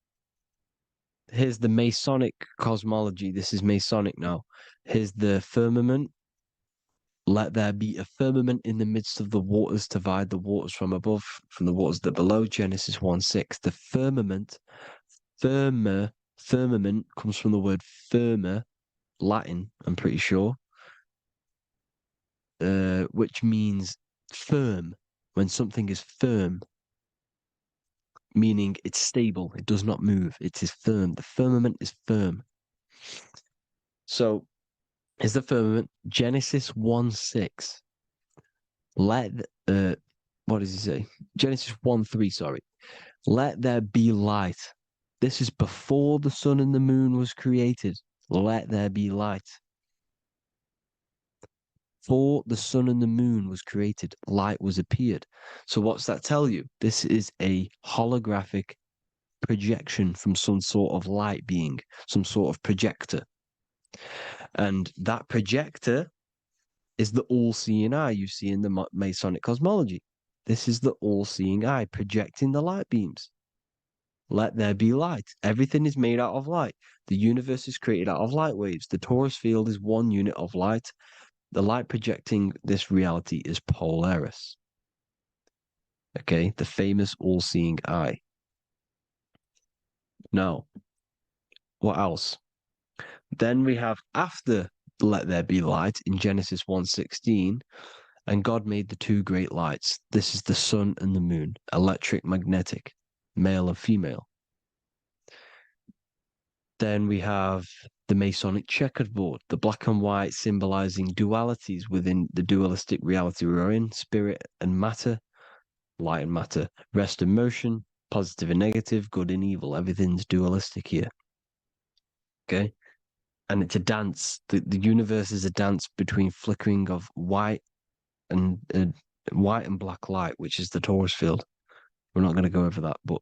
Here's the Masonic cosmology. This is Masonic now. Here's the firmament. Let there be a firmament in the midst of the waters to divide the waters from above, from the waters that below. Genesis 1:6. The firmament, firmament comes from the word firma, Latin, I'm pretty sure, which means firm. When something is firm, meaning it's stable, it does not move, it is firm. The firmament is firm. So, is the firmament Genesis 1:6. Let what does he say? Genesis 1:3, sorry. Let there be light. This is before the sun and the moon was created. Let there be light. Before the sun and the moon was created, light was appeared. So what's that tell you? This is a holographic projection from some sort of light being, some sort of projector. And that projector is the all-seeing eye you see in the Masonic cosmology. This is the all-seeing eye projecting the light beams. Let there be light. Everything is made out of light. The universe is created out of light waves. The torus field is one unit of light. The light projecting this reality is Polaris. Okay, the famous all-seeing eye. Now, what else? Then we have after let there be light in Genesis 1:16, and God made the two great lights. This is the sun and the moon, electric, magnetic, male and female. Then we have the Masonic checkerboard, the black and white symbolizing dualities within the dualistic reality we're in, spirit and matter, light and matter, rest and motion, positive and negative, good and evil. Everything's dualistic here. Okay? And it's a dance. The universe is a dance between flickering of white and black light, which is the torus field. We're not going to go over that, but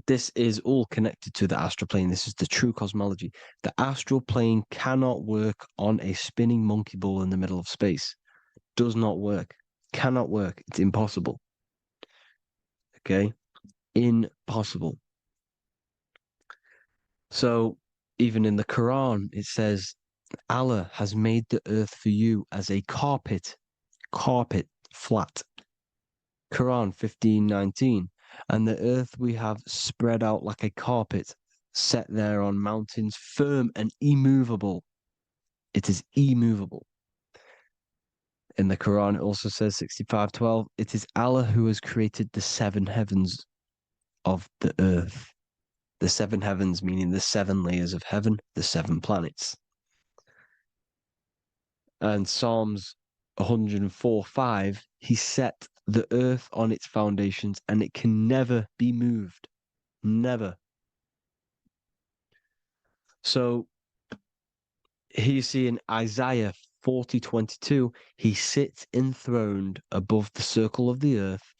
this is all connected to the astral plane. This is the true cosmology. The astral plane cannot work on a spinning monkey ball in the middle of space. Does not work. Cannot work. It's impossible. Okay? Impossible. So, even in the Quran, it says, Allah has made the earth for you as a carpet, flat. Quran 15:19. And the earth we have spread out like a carpet, set there on mountains, firm and immovable. It is immovable. In the Quran, it also says 65:12, it is Allah who has created the seven heavens of the earth. The seven heavens meaning the seven layers of heaven, the seven planets. And Psalms 104:5, he set the earth on its foundations and it can never be moved. Never. So here you see in Isaiah 40:22, he sits enthroned above the circle of the earth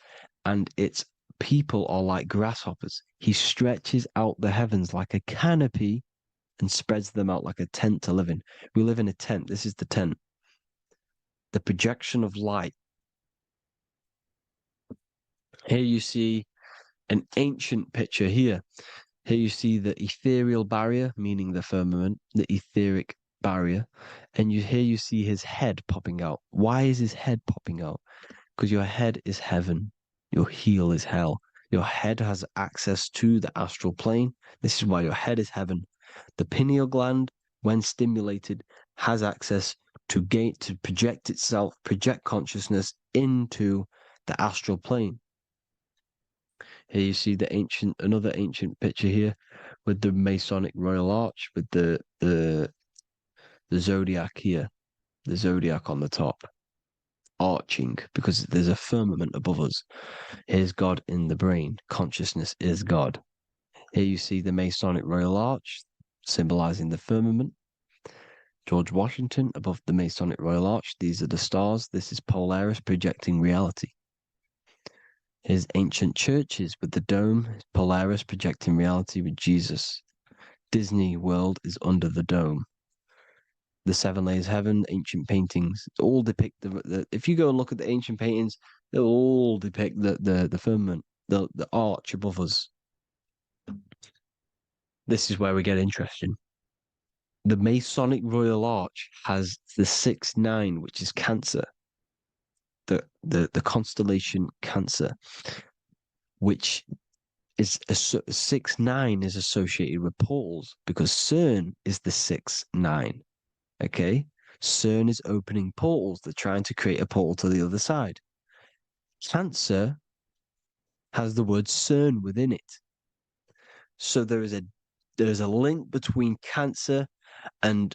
and its people are like grasshoppers. He stretches out the heavens like a canopy and spreads them out like a tent to live in. We live in a tent. This is the tent. The projection of light. Here you see an ancient picture here. Here you see the ethereal barrier, meaning the firmament, the etheric barrier. And here you see his head popping out. Why is his head popping out? Because your head is heaven. Your heel is hell. Your head has access to the astral plane. This is why your head is heaven. The pineal gland, when stimulated, has access to project itself, project consciousness into the astral plane. Here you see another ancient picture here with the Masonic Royal Arch, with the zodiac here, the zodiac on the top, arching, because there's a firmament above us. Here's God in the brain. Consciousness is God. Here you see the Masonic Royal Arch, symbolizing the firmament. George Washington above the Masonic Royal Arch. These are the stars. This is Polaris projecting reality. Here's ancient churches with the dome. Polaris projecting reality with Jesus. Disney World is under the dome. The seven layers of heaven, ancient paintings, all depict if you go and look at the ancient paintings, they'll all depict the firmament. the arch above us. This is where we get interesting. The Masonic Royal Arch has the 6-9, which is Cancer. The constellation Cancer, which is 6-9 is associated with portals because CERN is the 6-9. Okay, CERN is opening portals. They're trying to create a portal to the other side. Cancer has the word CERN within it, so there's a link between Cancer and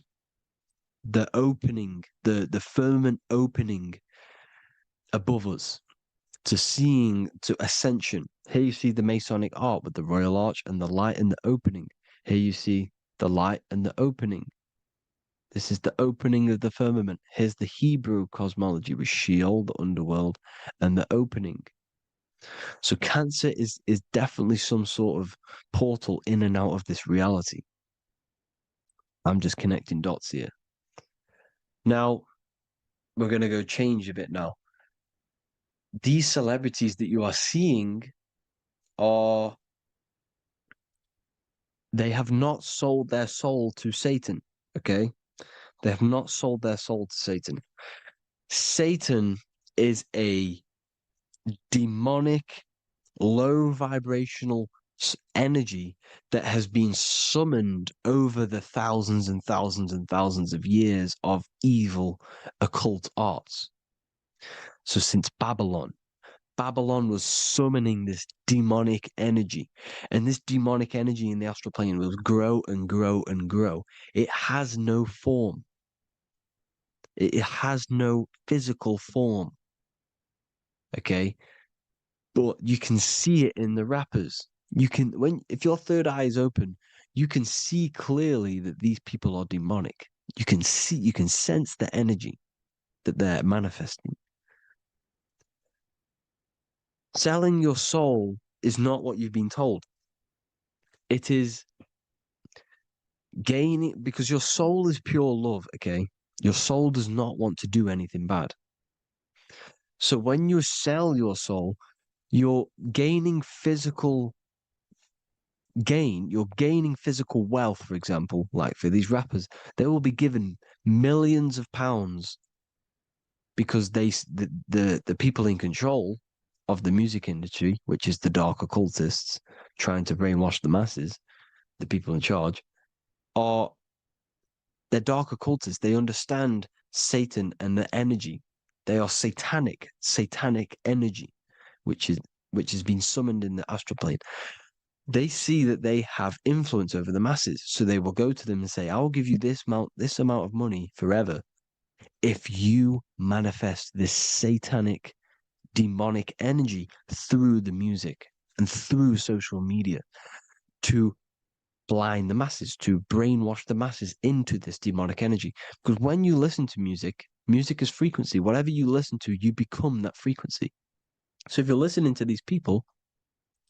the opening, the firmament opening above us to ascension. Here you see the Masonic art with the Royal Arch and the light and the opening. Here you see the light and the opening. This is the opening of the firmament. Here's the Hebrew cosmology with Sheol, the underworld, and the opening. So Cancer is definitely some sort of portal in and out of this reality. I'm just connecting dots here. Now, we're going to go change a bit now. These celebrities that you are seeing they have not sold their soul to Satan, okay? They have not sold their soul to Satan. Satan is a demonic, low vibrational energy that has been summoned over the thousands and thousands and thousands of years of evil occult arts. So since Babylon was summoning this demonic energy, and this demonic energy in the astral plane will grow and grow and grow. It has no form. It has no physical form. Okay? But you can see it in the rappers. If your third eye is open, you can see clearly that these people are demonic. You can sense the energy that they're manifesting. Selling your soul is not what you've been told. It is gaining, because your soul is pure love, okay? Your soul does not want to do anything bad. So when you sell your soul, you're gaining physical gain. You're gaining physical wealth, for example, like for these rappers. They will be given millions of pounds because the people in control of the music industry, which is the dark occultists trying to brainwash the masses, the people in charge, they're dark occultists. They understand Satan and the energy. They are satanic energy, which has been summoned in the astral plane. They see that they have influence over the masses, so they will go to them and say, "I'll give you this amount of money forever if you manifest this satanic, demonic energy through the music and through social media to blind the masses, to brainwash the masses into this demonic energy." Because when you listen to music is frequency. Whatever you listen to, you become that frequency. So if you're listening to these people,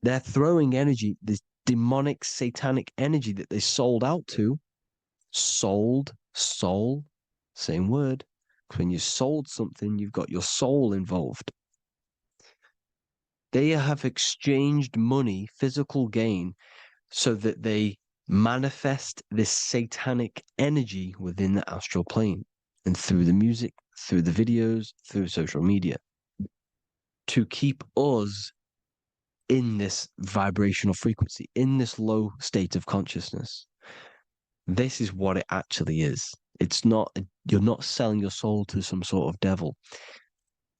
they're throwing energy, this demonic, satanic energy that they sold out to. Soul, same word. When you sold something, you've got your soul involved. They have exchanged money, physical gain, so that they manifest this satanic energy within the astral plane and through the music, through the videos, through social media, to keep us in this vibrational frequency, in this low state of consciousness. This is what it actually is. It's not, you're not selling your soul to some sort of devil.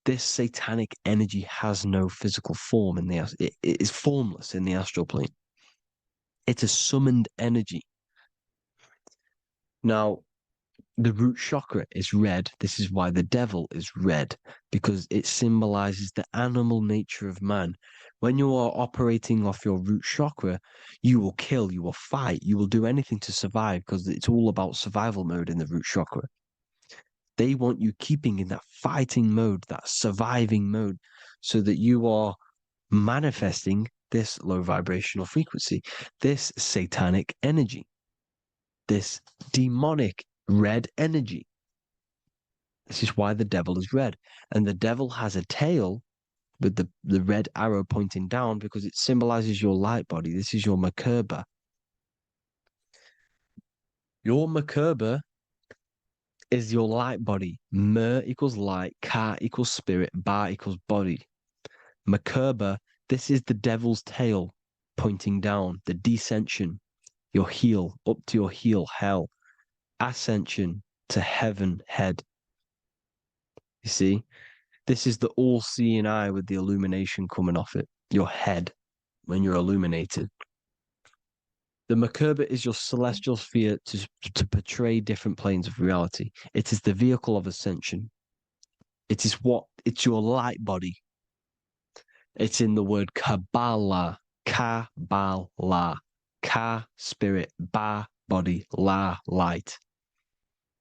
This satanic energy has no physical form it is formless in the astral plane. It's a summoned energy. Now, the root chakra is red. This is why the devil is red, because it symbolizes the animal nature of man. When you are operating off your root chakra, you will kill, you will fight, you will do anything to survive, because it's all about survival mode in the root chakra. They want you keeping in that fighting mode, that surviving mode, so that you are manifesting this low vibrational frequency, this satanic energy, this demonic red energy. This is why the devil is red. And the devil has a tail with the red arrow pointing down because it symbolizes your light body. This is your Merkaba. Your Merkaba is your light body. Mer equals light, Ka equals spirit, Ba equals body. Merkaba, this is the devil's tail pointing down, the descension, your heel, up to your heel, hell. Ascension to heaven, head. You see? This is the all-seeing eye with the illumination coming off it, your head, when you're illuminated. The Merkaba is your celestial sphere to portray different planes of reality. It is the vehicle of ascension. It's your light body. It's in the word Kabbalah, Kabbalah, Ka, spirit, Ba, body, La, light.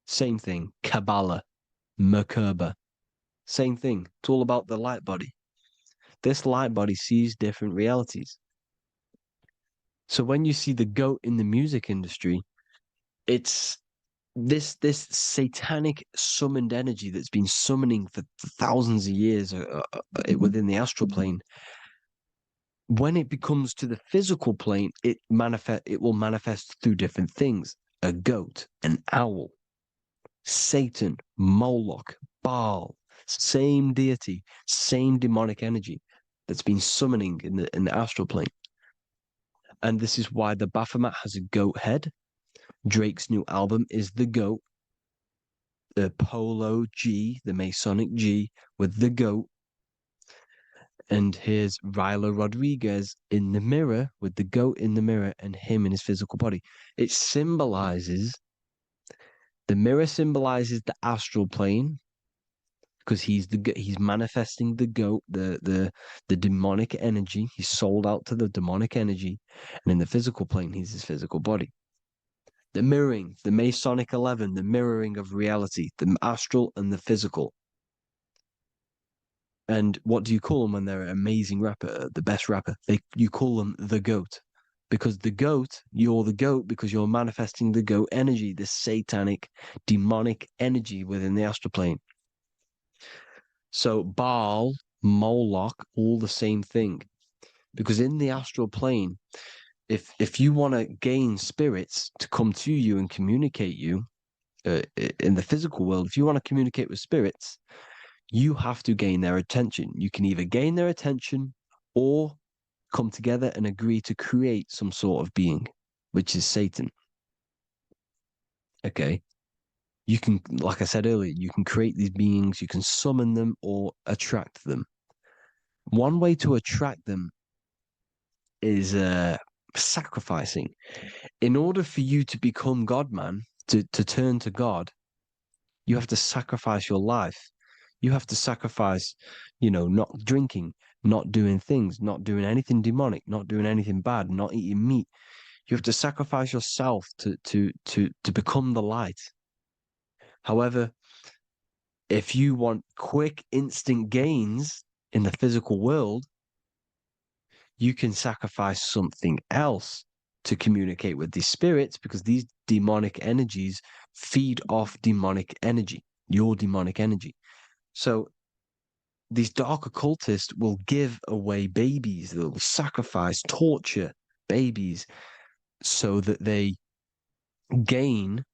Same thing, Kabbalah, Merkaba. Same thing. It's all about the light body. This light body sees different realities. So when you see the goat in the music industry, it's this satanic summoned energy that's been summoning for thousands of years within the astral plane. When it becomes to the physical plane, it will manifest through different things. A goat, an owl, Satan, Moloch, Baal, same deity, same demonic energy that's been summoning in the astral plane. And this is why the Baphomet has a goat head. Drake's new album is the goat. The Polo G, the Masonic G, with the goat. And here's Rilo Rodriguez in the mirror, with the goat in the mirror and him in his physical body. It symbolizes, the mirror symbolizes the astral plane, because he's manifesting the goat, the demonic energy. He's sold out to the demonic energy. And in the physical plane, he's his physical body. The mirroring, the Masonic 11, the mirroring of reality, the astral and the physical. And what do you call them when they're an amazing rapper, the best rapper? You call them the goat. Because you're the goat because you're manifesting the goat energy, the satanic, demonic energy within the astral plane. So Baal, Moloch, all the same thing. Because in the astral plane, if you want to gain spirits to come to you and communicate you in the physical world, if you want to communicate with spirits, you have to gain their attention. You can either gain their attention or come together and agree to create some sort of being, which is Satan. Okay. You can, like I said earlier, you can create these beings, you can summon them or attract them. One way to attract them is sacrificing. In order for you to become God, man, to turn to God, you have to sacrifice your life. You have to sacrifice, not drinking, not doing things, not doing anything demonic, not doing anything bad, not eating meat. You have to sacrifice yourself to become the light. However, if you want quick, instant gains in the physical world, you can sacrifice something else to communicate with these spirits, because these demonic energies feed off demonic energy, your demonic energy. So these dark occultists will give away babies, they'll sacrifice, torture babies so that they gain,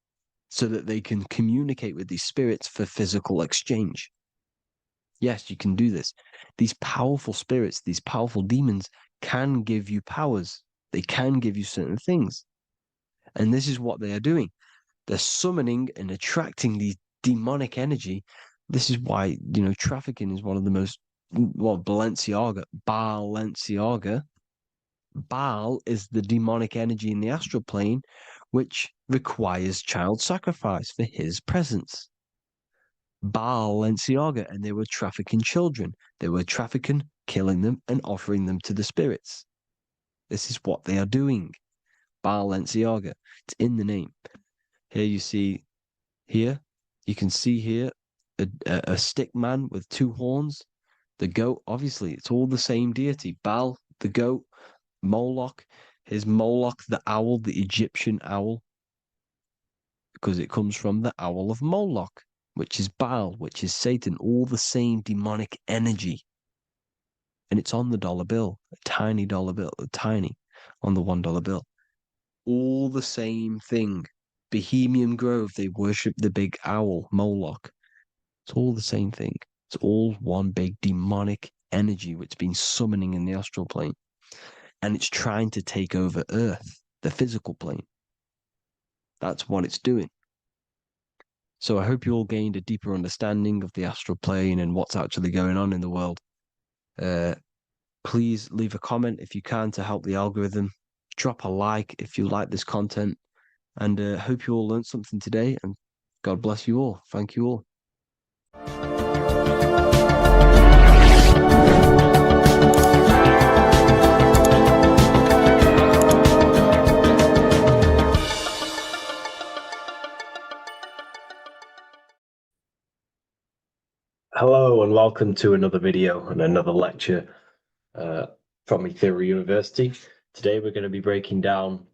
so that they can communicate with these spirits for physical exchange. Yes, you can do this. These powerful spirits, these powerful demons can give you powers. They can give you certain things. And this is what they are doing. They're summoning and attracting these demonic energy. This is why, trafficking is one of the most, Balenciaga. Baal is the demonic energy in the astral plane, which requires child sacrifice for his presence. Balenciaga, and they were trafficking children. They were trafficking, killing them, and offering them to the spirits. This is what they are doing. Balenciaga. It's in the name. Here you can see here a stick man with two horns. The goat, obviously, it's all the same deity. Baal, the goat, Moloch. Here's Moloch, the owl, the Egyptian owl, because it comes from the owl of Moloch, which is Baal, which is Satan, all the same demonic energy. and it's on the dollar bill, a tiny dollar bill, tiny on the $1 bill. All the same thing. Bohemian Grove, they worship the big owl, Moloch. It's all the same thing. It's all one big demonic energy which has been summoning in the astral plane. And it's trying to take over Earth, the physical plane. That's what it's doing. So I hope you all gained a deeper understanding of the astral plane and what's actually going on in the world. Please leave a comment if you can to help the algorithm. Drop a like if you like this content. And hope you all learned something today. And God bless you all. Thank you all. Hello and welcome to another video and another lecture from Ethereal University. Today we're going to be breaking down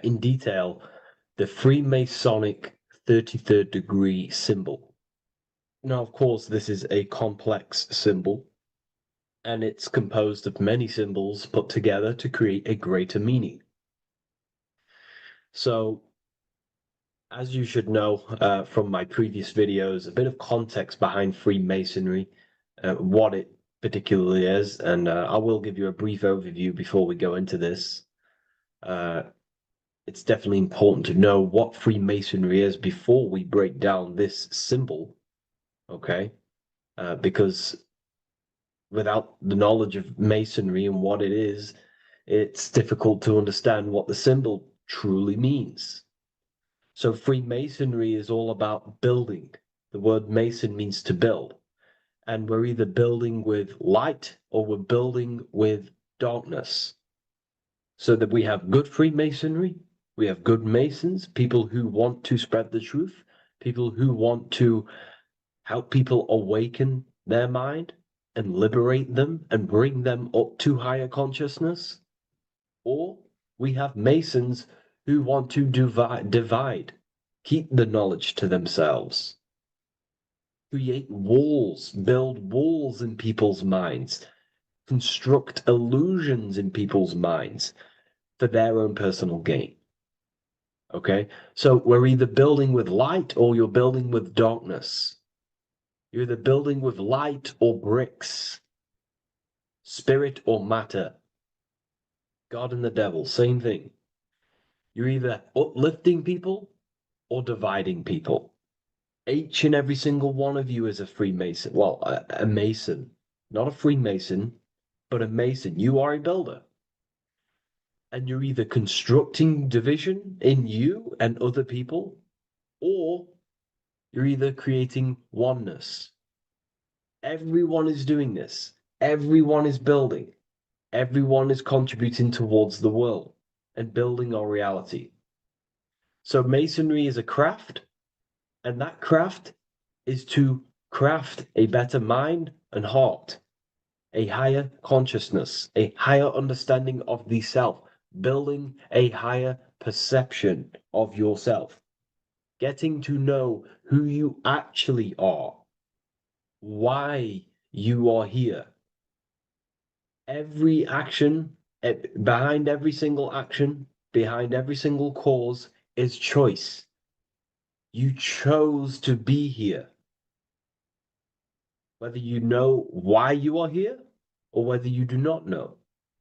in detail the Freemasonic 33rd degree symbol. Now, of course, this is a complex symbol and it's composed of many symbols put together to create a greater meaning. So, as you should know from my previous videos, a bit of context behind Freemasonry, what it particularly is, and I will give you a brief overview before we go into this. It's definitely important to know what Freemasonry is before we break down this symbol, okay? Because without the knowledge of Masonry and what it is, it's difficult to understand what the symbol truly means. So Freemasonry is all about building. The word Mason means to build. And we're either building with light or we're building with darkness. So that we have good Freemasonry, we have good Masons, people who want to spread the truth, people who want to help people awaken their mind and liberate them and bring them up to higher consciousness. Or we have Masons who want to divide, keep the knowledge to themselves, create walls, build walls in people's minds, construct illusions in people's minds for their own personal gain. Okay, so we're either building with light or you're building with darkness. You're either building with light or bricks, spirit or matter. God and the devil, same thing. You're either uplifting people or dividing people. Each and every single one of you is a Freemason. Well, a Mason. Not a Freemason, but a Mason. You are a builder. And you're either constructing division in you and other people, or you're either creating oneness. Everyone is doing this. Everyone is building. Everyone is contributing towards the world and building our reality. So Masonry is a craft, and that craft is to craft a better mind and heart, a higher consciousness, a higher understanding of the self, building a higher perception of yourself, getting to know who you actually are, why you are here. Every action, behind every single action, behind every single cause is choice. You chose to be here. Whether you know why you are here or whether you do not know.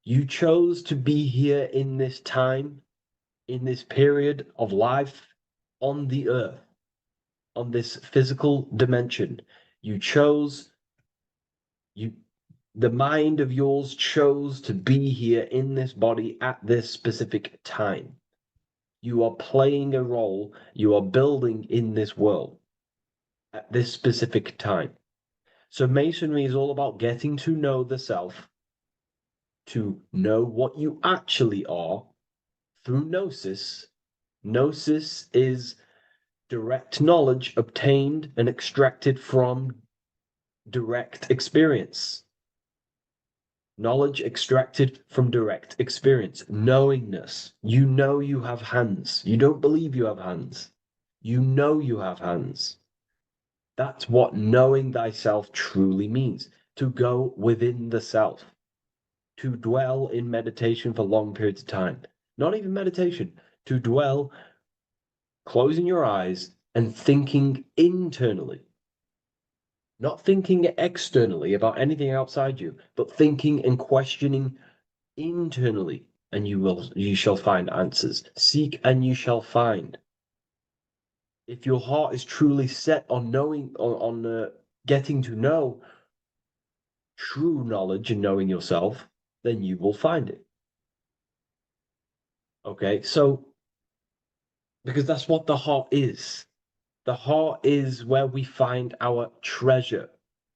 You chose to be here in this time, in this period of life on the earth, on this physical dimension. You chose, the mind of yours chose to be here in this body at this specific time. You are playing a role, you are building in this world at this specific time. So Masonry is all about getting to know the self, to know what you actually are through gnosis. Gnosis is direct knowledge obtained and extracted from direct experience. Knowledge extracted from direct experience. Knowingness. You know you have hands. You don't believe you have hands. You know you have hands. That's what knowing thyself truly means. to go within the self, to dwell in meditation for long periods of time. Not even meditation, to dwell, closing your eyes and thinking internally. Not thinking externally about anything outside you, but thinking and questioning internally, and you shall find answers. Seek and you shall find. If your heart is truly set on knowing, on getting to know true knowledge and knowing yourself, then you will find it. Okay, so because that's what the heart is. The heart is where we find our treasure.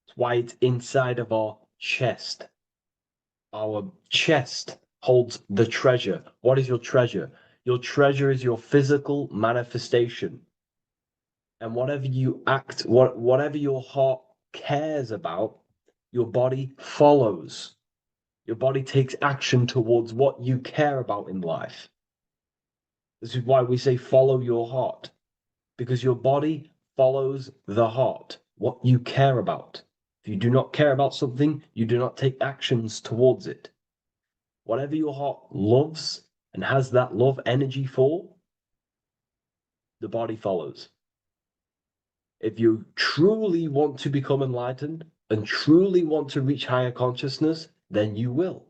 That's why it's inside of our chest. Our chest holds the treasure. What is your treasure? Your treasure is your physical manifestation. And whatever you act, whatever your heart cares about, your body follows. Your body takes action towards what you care about in life. This is why we say follow your heart, because your body follows the heart, what you care about. If you do not care about something, you do not take actions towards it. Whatever your heart loves and has that love energy for, the body follows. If you truly want to become enlightened and truly want to reach higher consciousness, then you will.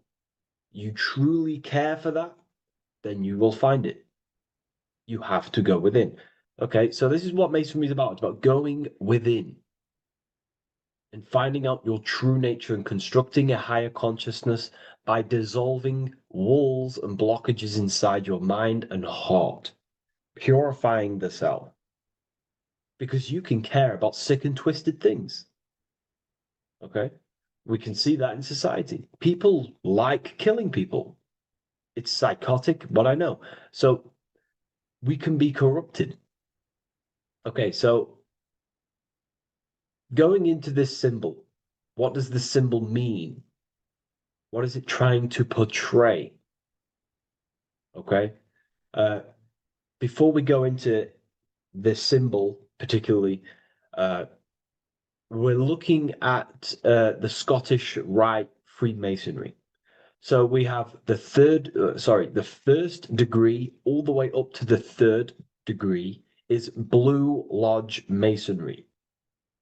You truly care for that, then you will find it. You have to go within. Okay, so this is what Masonry is about. It's about going within and finding out your true nature and constructing a higher consciousness by dissolving walls and blockages inside your mind and heart, purifying the self. Because you can care about sick and twisted things. Okay? We can see that in society. People like killing people. It's psychotic, but I know. So we can be corrupted. Okay, so going into this symbol, what does the symbol mean? What is it trying to portray? Okay? Before we go into this symbol, particularly, we're looking at the Scottish Rite Freemasonry. So we have the first degree all the way up to the third degree is Blue Lodge Masonry.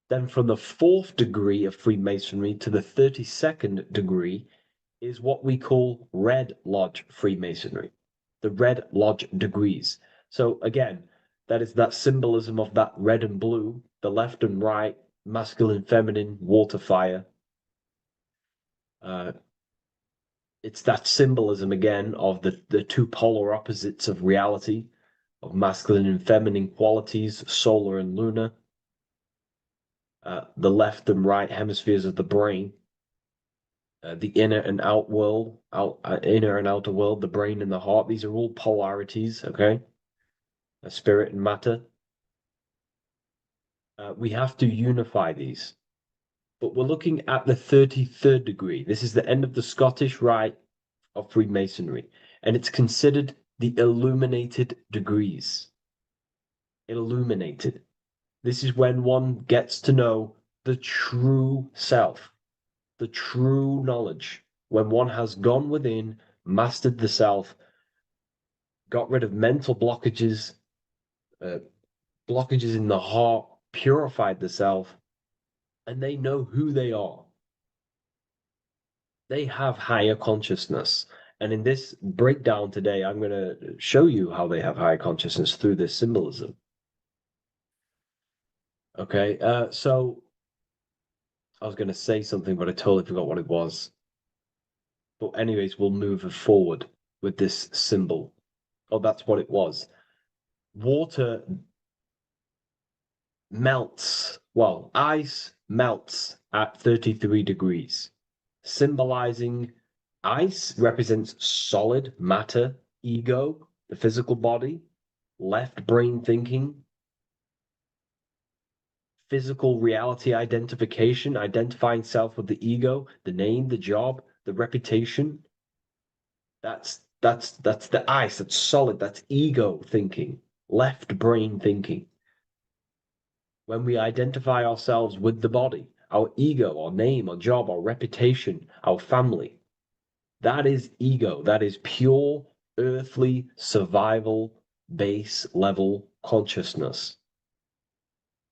Then from the fourth degree of Freemasonry to the 32nd degree is what we call Red Lodge Freemasonry, the Red Lodge degrees. So again, that is that symbolism of that red and blue, the left and right, masculine, feminine, water, fire. It's that symbolism again of the two polar opposites of reality, of masculine and feminine qualities, solar and lunar. The left and right hemispheres of the brain, the inner and out world, inner and outer world, the brain and the heart. These are all polarities, okay? Spirit and matter. We have to unify these. But we're looking at the 33rd degree. This is the end of the Scottish Rite of Freemasonry, and it's considered the illuminated degrees. Illuminated. This is when one gets to know the true self, the true knowledge, when one has gone within, mastered the self, got rid of mental blockages, blockages in the heart, purified the self, and they know who they are. They have higher consciousness. And in this breakdown today, I'm going to show you how they have higher consciousness through this symbolism. Okay, so I was going to say something, but I totally forgot what it was. But anyways, we'll move forward with this symbol. Oh, that's what it was. Water melts, well, ice melts at 33 degrees, symbolizing ice represents solid matter, ego, the physical body, left brain thinking, physical reality identification, identifying self with the ego, the name, the job, the reputation. That's the ice, that's solid, that's ego thinking, left brain thinking. When we identify ourselves with the body, our ego, our name, our job, our reputation, our family. That is ego. That is pure earthly survival base level consciousness.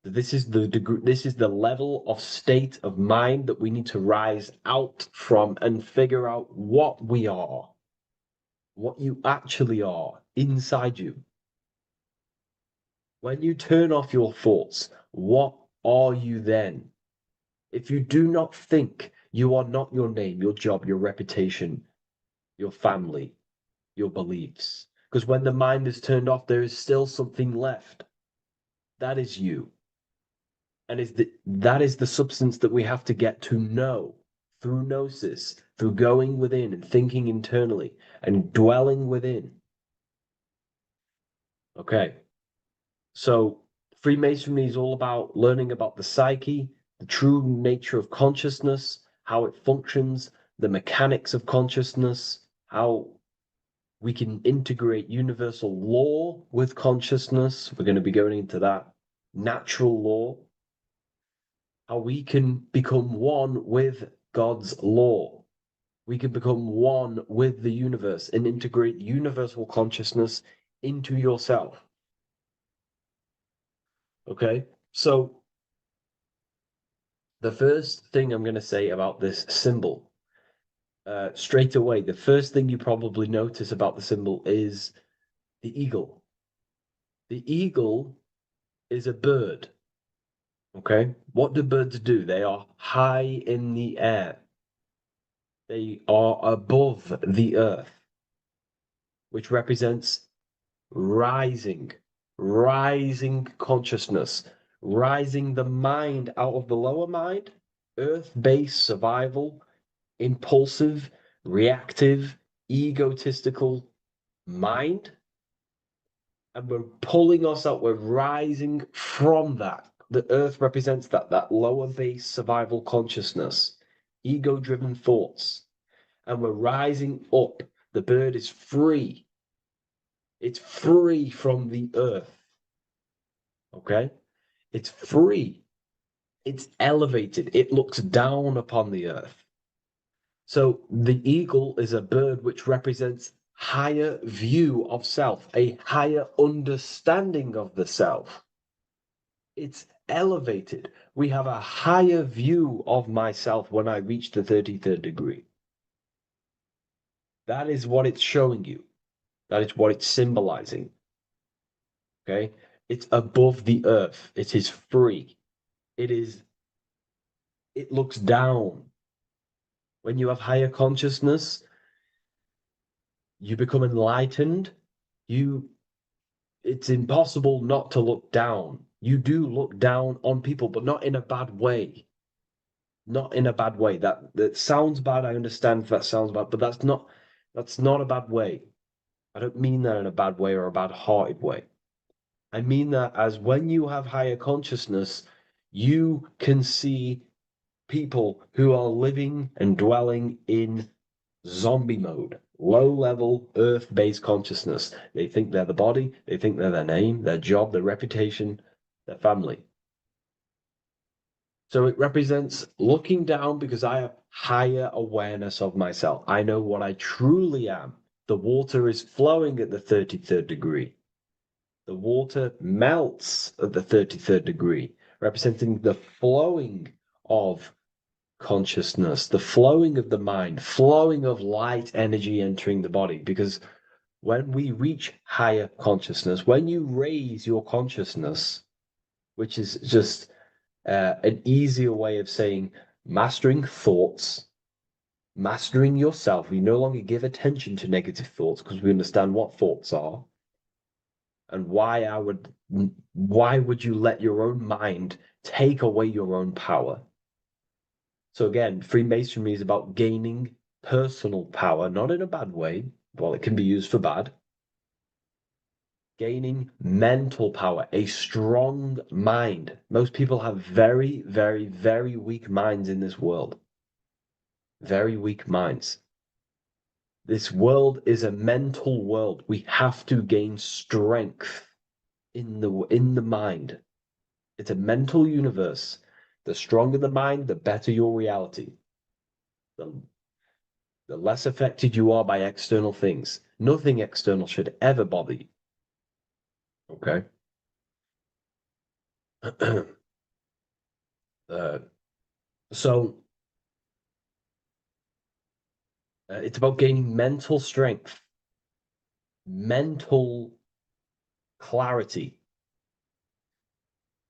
This is the degree, this is the level of state of mind that we need to rise out from and figure out what we are, what you actually are inside you. When you turn off your thoughts, what are you then? If you do not think, you are not your name, your job, your reputation, your family, your beliefs. Because when the mind is turned off, there is still something left. That is you. And that is the substance that we have to get to know through gnosis, through going within and thinking internally and dwelling within. Okay. So Freemasonry is all about learning about the psyche, the true nature of consciousness, how it functions, the mechanics of consciousness, how we can integrate universal law with consciousness. We're going to be going into that. Natural law. How we can become one with God's law. We can become one with the universe and integrate universal consciousness into yourself. Okay, so the first thing I'm going to say about this symbol, straight away, the first thing you probably notice about the symbol is the eagle. The eagle is a bird. Okay, what do birds do? They are high in the air. They are above the earth, which represents rising consciousness, rising the mind out of the lower mind, earth-based survival, impulsive, reactive, egotistical mind. And we're pulling us out, we're rising from that. The earth represents that lower base survival consciousness, ego-driven thoughts. And we're rising up. The bird is free. It's free from the earth. Okay? It's free. It's elevated. It looks down upon the earth. So the eagle is a bird which represents higher view of self, a higher understanding of the self. It's elevated. We have a higher view of myself when I reach the 33rd degree. That is what it's showing you. That is what it's symbolizing. Okay? It's above the earth. It is free. It looks down. When you have higher consciousness, you become enlightened. It's impossible not to look down. You do look down on people, but not in a bad way. Not in a bad way. That sounds bad. I understand if that sounds bad, but that's not a bad way. I don't mean that in a bad way or a bad-hearted way. I mean that as when you have higher consciousness, you can see people who are living and dwelling in zombie mode, low-level earth-based consciousness. They think they're the body, they think they're their name, their job, their reputation, their family. So it represents looking down because I have higher awareness of myself. I know what I truly am. The water is flowing at the 33rd degree. The water melts at the 33rd degree, representing the flowing of consciousness, the flowing of the mind, flowing of light energy entering the body. Because when we reach higher consciousness, when you raise your consciousness, which is just an easier way of saying mastering thoughts, mastering yourself, we no longer give attention to negative thoughts because we understand what thoughts are. And why would you let your own mind take away your own power? So again, Freemasonry is about gaining personal power, not in a bad way. Well, it can be used for bad. Gaining mental power, a strong mind. Most people have very, very, very weak minds in this world. Very weak minds. This world is a mental world. We have to gain strength in the mind. It's a mental universe. The stronger the mind, the better your reality. The less affected you are by external things. Nothing external should ever bother you. Okay? So it's about gaining mental strength, mental clarity.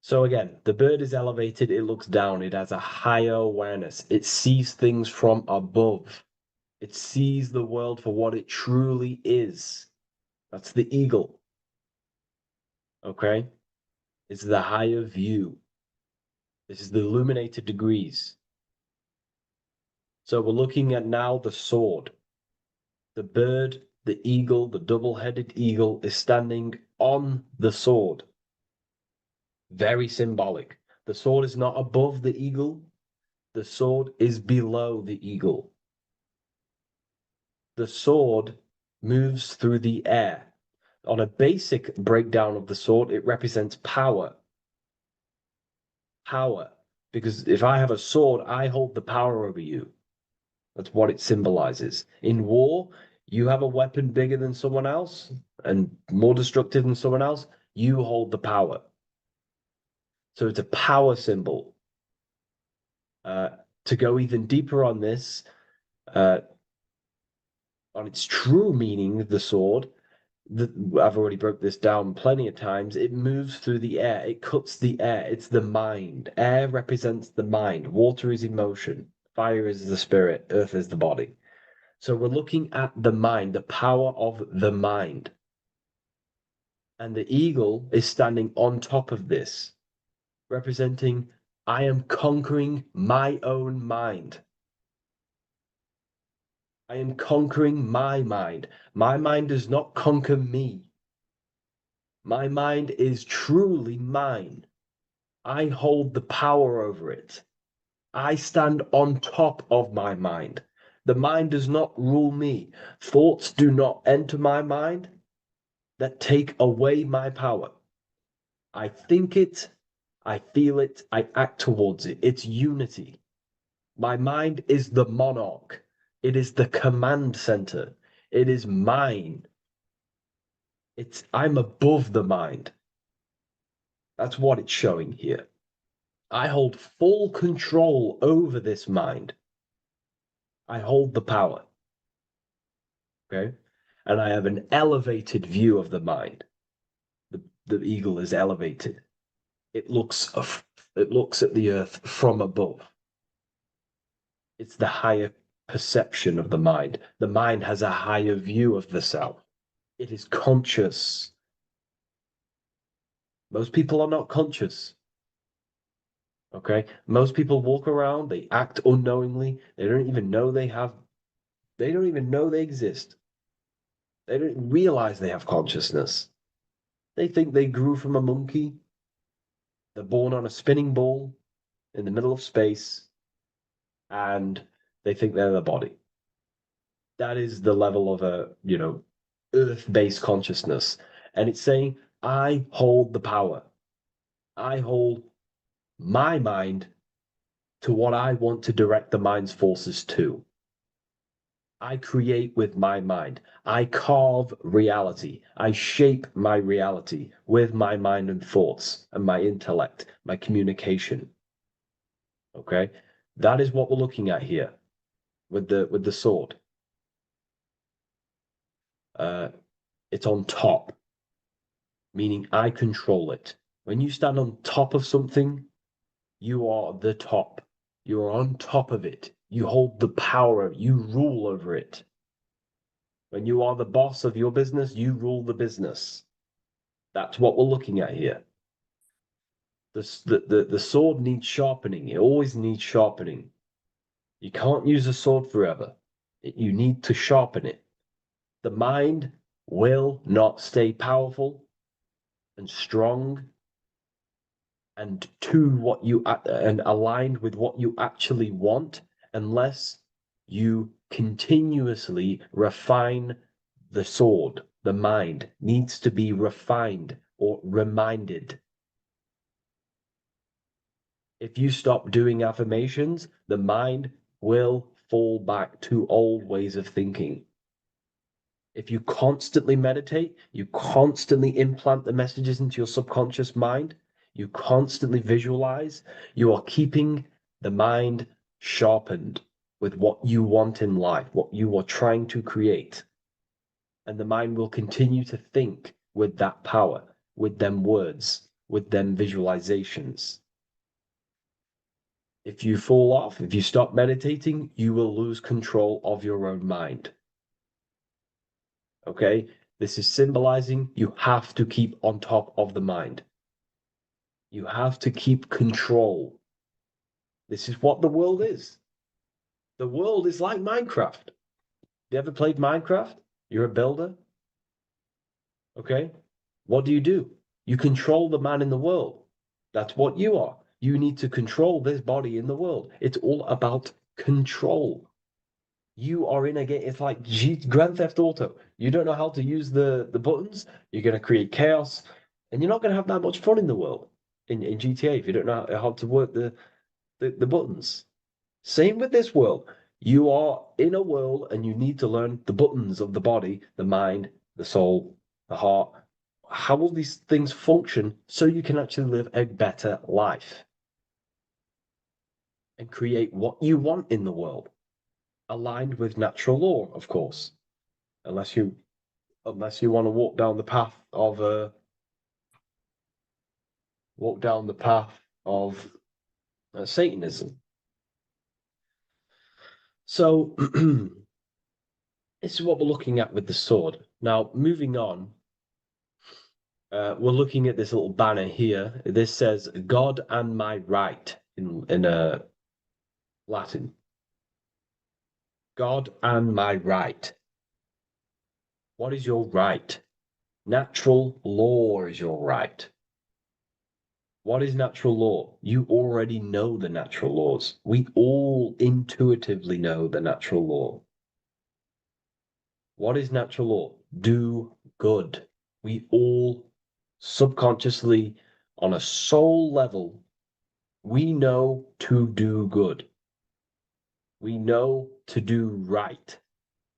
So again, the bird is elevated, it looks down, it has a higher awareness, it sees things from above, it sees the world for what it truly is. That's the eagle. Okay? It's the higher view. This is the illuminated degrees. So we're looking at now the sword. The bird, the eagle, the double-headed eagle is standing on the sword. Very symbolic. The sword is not above the eagle. The sword is below the eagle. The sword moves through the air. On a basic breakdown of the sword, it represents power. Power. Because if I have a sword, I hold the power over you. That's what it symbolizes. In war, you have a weapon bigger than someone else and more destructive than someone else, you hold the power. So it's a power symbol. To go even deeper on this, on its true meaning, the sword, I've already broke this down plenty of times. It moves through the air. It cuts the air. It's the mind. Air represents the mind. Water is emotion. Fire is the spirit. Earth is the body. So we're looking at the mind, the power of the mind. And the eagle is standing on top of this, representing, I am conquering my own mind. I am conquering my mind. My mind does not conquer me. My mind is truly mine. I hold the power over it. I stand on top of my mind. The mind does not rule me. Thoughts do not enter my mind that take away my power. I think it, I feel it, I act towards it. It's unity. My mind is the monarch. It is the command center. It is mine. I'm above the mind. That's what it's showing here. I hold full control over this mind. I hold the power. Okay? And I have an elevated view of the mind. The eagle is elevated. It looks at the earth from above. It's the higher perception of the mind. The mind has a higher view of the self. It is conscious. Most people are not conscious. Okay? Most people walk around, they act unknowingly, they don't even know they exist. They don't realize they have consciousness. They think they grew from a monkey. They're born on a spinning ball in the middle of space, and they think they're the body. That is the level of earth-based consciousness. And it's saying, I hold the power. I hold my mind to what I want to direct the mind's forces to. I create with my mind. I carve reality. I shape my reality with my mind and thoughts and my intellect, my communication. Okay? That is what we're looking at here with the sword. It's on top, meaning I control it. When you stand on top of something, you are the top. You are on top of it. You hold the power. You rule over it. When you are the boss of your business, you rule the business. That's what we're looking at here. The sword needs sharpening. It always needs sharpening. You can't use a sword forever. You need to sharpen it. The mind will not stay powerful and strong and and aligned with what you actually want unless you continuously refine the sword. The mind needs to be refined or reminded. If you stop doing affirmations, the mind will fall back to old ways of thinking. If you constantly meditate, you constantly implant the messages into your subconscious mind, you constantly visualize, you are keeping the mind sharpened with what you want in life, what you are trying to create. And the mind will continue to think with that power, with them words, with them visualizations. If you fall off, if you stop meditating, you will lose control of your own mind. Okay? This is symbolizing you have to keep on top of the mind. You have to keep control. This is what the world is. The world is like Minecraft. You ever played Minecraft? You're a builder. Okay? What do? You control the man in the world. That's what you are. You need to control this body in the world. It's all about control. You are in a game. It's like Grand Theft Auto. You don't know how to use the buttons. You're going to create chaos. And you're not going to have that much fun in the world, in GTA, if you don't know how to work the buttons. Same with this world. You are in a world and you need to learn the buttons of the body, the mind, the soul, the heart. How will these things function so you can actually live a better life and create what you want in the world, aligned with natural law, of course, unless you want to walk down the path of Satanism. So this is what we're looking at with the sword. Now, moving on, we're looking at this little banner here. This says "God and my right" in Latin. God and my right. What is your right? Natural law is your right. What is natural law? You already know the natural laws. We all intuitively know the natural law. What is natural law? Do good. We all subconsciously, on a soul level, we know to do good. We know to do right.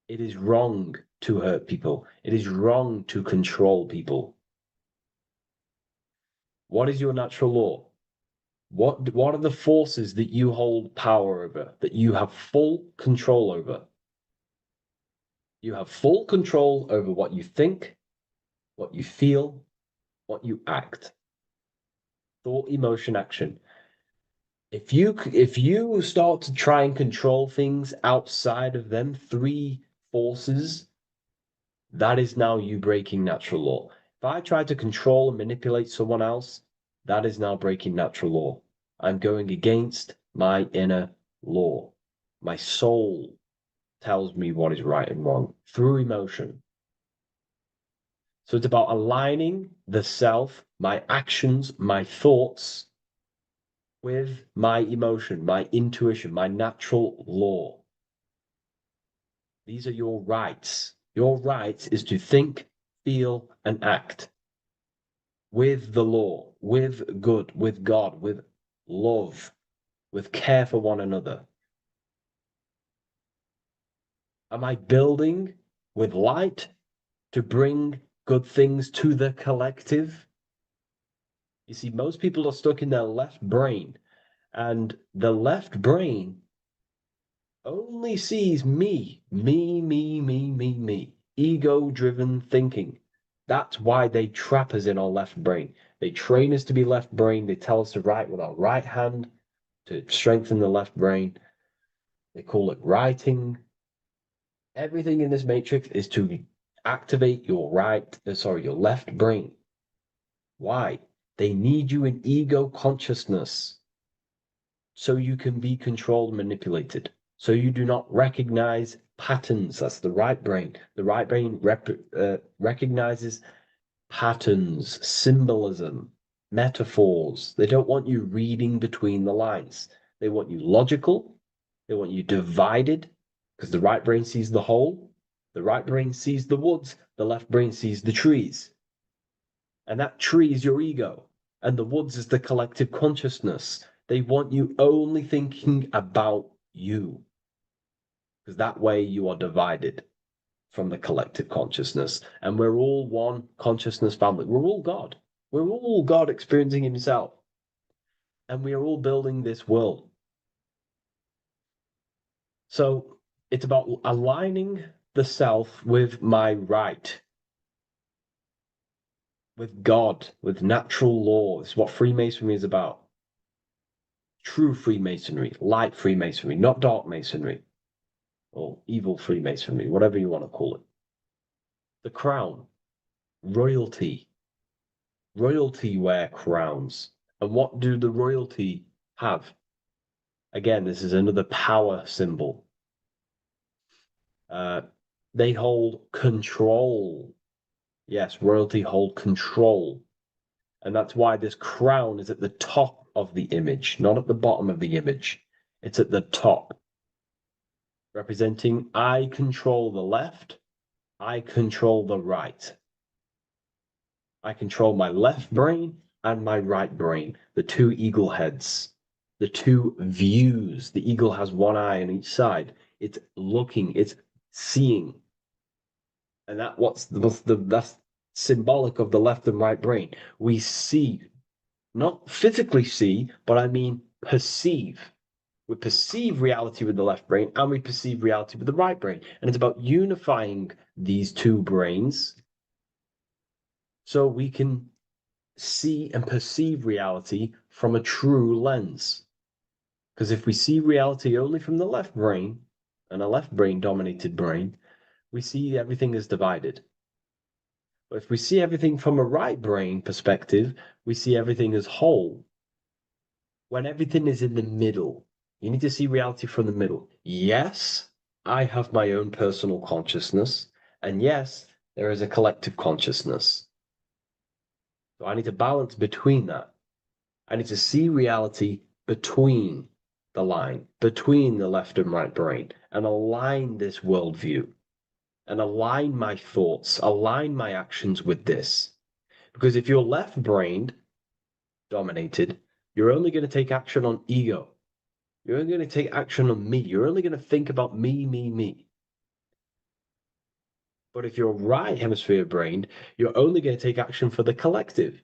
It is wrong to hurt people. It is wrong to control people. What is your natural law? What are the forces that you hold power over, that you have full control over? You have full control over what you think, what you feel, what you act. Thought, emotion, action. If you start to try and control things outside of them three forces, that is now you breaking natural law. If I try to control and manipulate someone else, that is now breaking natural law. I'm going against my inner law. My soul tells me what is right and wrong through emotion. So it's about aligning the self, my actions, my thoughts, with my emotion, my intuition, my natural law. These are your rights. Your rights is to think, feel, and act with the law, with good, with God, with love, with care for one another. Am I building with light to bring good things to the collective? You see, most people are stuck in their left brain, and the left brain only sees me, ego-driven thinking. That's why they trap us in our left brain. They train us to be left brain. They tell us to write with our right hand to strengthen the left brain. They call it writing. Everything in this matrix is to activate your your left brain. Why? They need you in ego consciousness so you can be controlled and manipulated. So you do not recognize patterns. That's the right brain. The right brain recognizes patterns, symbolism, metaphors. They don't want you reading between the lines. They want you logical. They want you divided, because the right brain sees the whole. The right brain sees the woods. The left brain sees the trees. And that tree is your ego. And the woods is the collective consciousness. They want you only thinking about you. Because that way you are divided from the collective consciousness. And we're all one consciousness family. We're all God. We're all God experiencing himself. And we are all building this world. So it's about aligning the self with my right, with God, with natural law. It's what Freemasonry is about. True Freemasonry, light Freemasonry, not dark Masonry or evil Freemasonry, whatever you want to call it. The crown, royalty. Royalty wear crowns. And what do the royalty have? Again, this is another power symbol. They hold control. Yes, royalty hold control. And that's why this crown is at the top of the image, not at the bottom of the image. It's at the top, representing I control the left, I control the right. I control my left brain and my right brain, the two eagle heads, the two views. The eagle has one eye on each side. It's looking, it's seeing. And that's symbolic of the left and right brain. We see, not physically see, but I mean perceive. We perceive reality with the left brain and we perceive reality with the right brain. And it's about unifying these two brains so we can see and perceive reality from a true lens. Because if we see reality only from the left brain, and a left brain dominated brain, we see everything as divided. But if we see everything from a right brain perspective, we see everything as whole. When everything is in the middle, you need to see reality from the middle. Yes, I have my own personal consciousness, and yes, there is a collective consciousness. So I need to balance between that. I need to see reality between the line, between the left and right brain, and align this worldview, and align my thoughts, align my actions with this. Because if you're left-brained dominated, you're only going to take action on ego. You're only going to take action on me. You're only going to think about me, me, me. But if you're right hemisphere brained, you're only going to take action for the collective,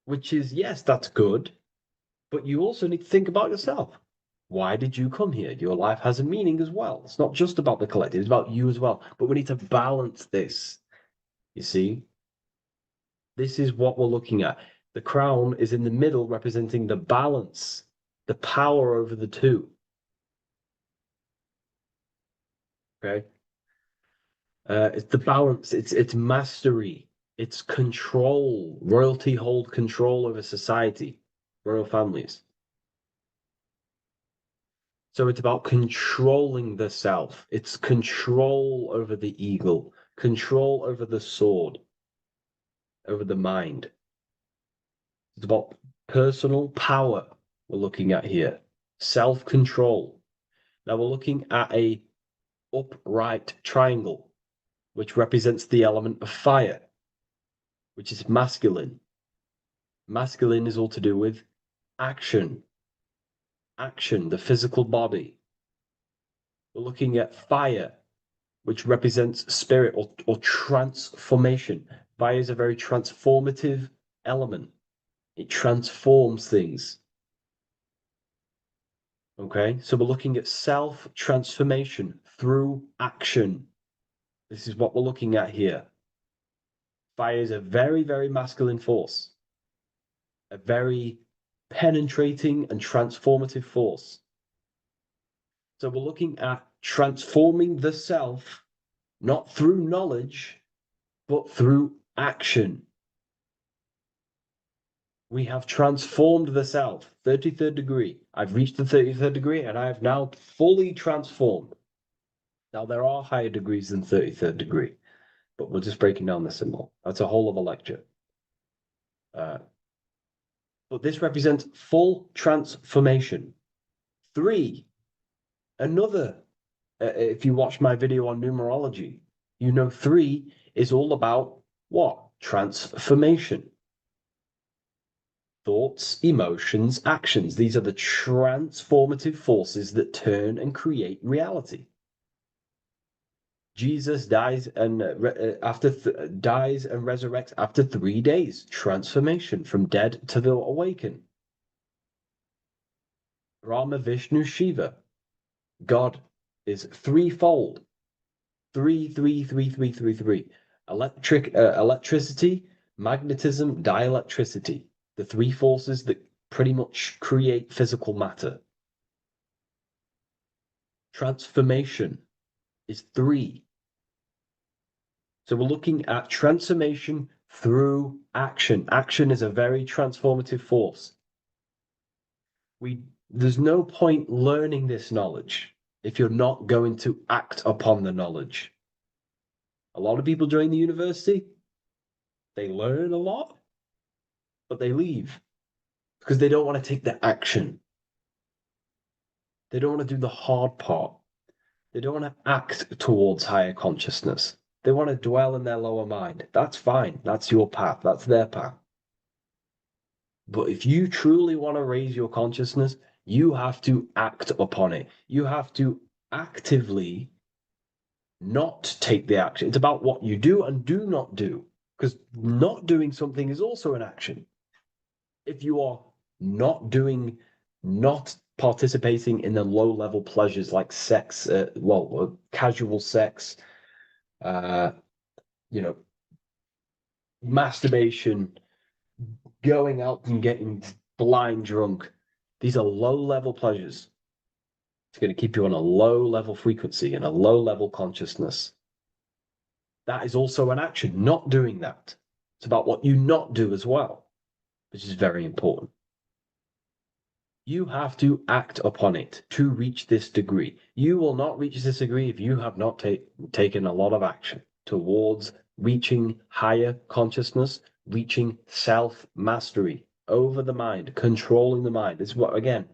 which is, yes, that's good, but you also need to think about yourself. Why did you come here? Your life has a meaning as well. It's not just about the collective, it's about you as well. But we need to balance this. You see? This is what we're looking at. The crown is in the middle, representing the balance, the power over the two. Okay? It's the balance, it's mastery, it's control. Royalty hold control over society, royal families. So it's about controlling the self. It's control over the eagle, control over the sword, over the mind. It's about personal power we're looking at here. Self-control. Now we're looking at a upright triangle, which represents the element of fire, which is masculine. Masculine is all to do with action. Action, the physical body. We're looking at fire, which represents spirit or transformation. Fire is a very transformative element. It transforms things. Okay, so we're looking at self-transformation through action. This is what we're looking at here. Fire is a very, very masculine force. A very penetrating and transformative force. So we're looking at transforming the self, not through knowledge, but through action. We have transformed the self, 33rd degree. I've reached the 33rd degree and I have now fully transformed. Now there are higher degrees than 33rd degree, but we're just breaking down the symbol. That's a whole of a lecture. But this represents full transformation. 3, another, if you watch my video on numerology, you know 3 is all about what? Transformation. thoughts, emotions, actions. These are the transformative forces that turn and create reality. Jesus dies and dies and resurrects after 3 days. Transformation from dead to the awakened. Brahma, Vishnu, Shiva. God is threefold. Three. Electricity, magnetism, dielectricity. The three forces that pretty much create physical matter. Transformation is 3. So we're looking at transformation through action. Action is a very transformative force. There's no point learning this knowledge if you're not going to act upon the knowledge. A lot of people join the university, they learn a lot, but they leave because they don't want to take the action. They don't want to do the hard part. They don't want to act towards higher consciousness. They want to dwell in their lower mind. That's fine. That's your path. That's their path. But if you truly want to raise your consciousness, you have to act upon it. You have to actively not take the action. It's about what you do and do not do, because not doing something is also an action. If you are not participating in the low-level pleasures like sex, casual sex, masturbation, going out and getting blind drunk. These are low-level pleasures. It's going to keep you on a low-level frequency and a low-level consciousness. That is also an action, not doing that. It's about what you not do as well, which is very important. You have to act upon it to reach this degree. You will not reach this degree if you have not taken a lot of action towards reaching higher consciousness, reaching self-mastery over the mind, controlling the mind. This is what, again,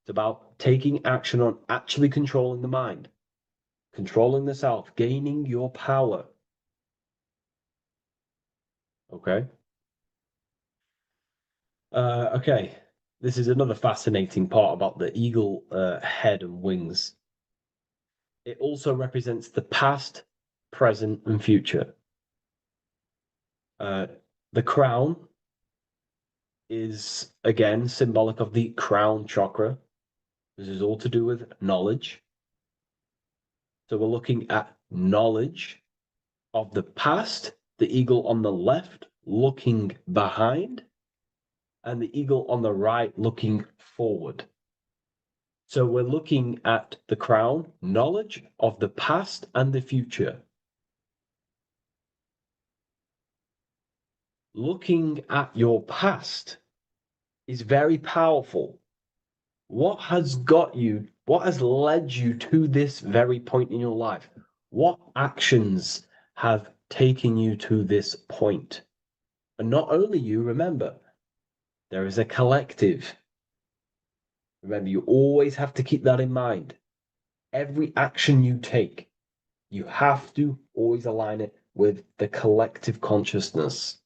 it's about taking action on actually controlling the mind, controlling the self, gaining your power. Okay? Okay. This is another fascinating part about the eagle head and wings. It also represents the past, present, and future. The crown is, again, symbolic of the crown chakra. This is all to do with knowledge. So we're looking at knowledge of the past, the eagle on the left looking behind, and the eagle on the right looking forward. So we're looking at the crown, knowledge of the past and the future. Looking at your past is very powerful. What has led you to this very point in your life? What actions have taken you to this point? And not only you, remember, there is a collective. Remember, you always have to keep that in mind. Every action you take, you have to always align it with the collective consciousness.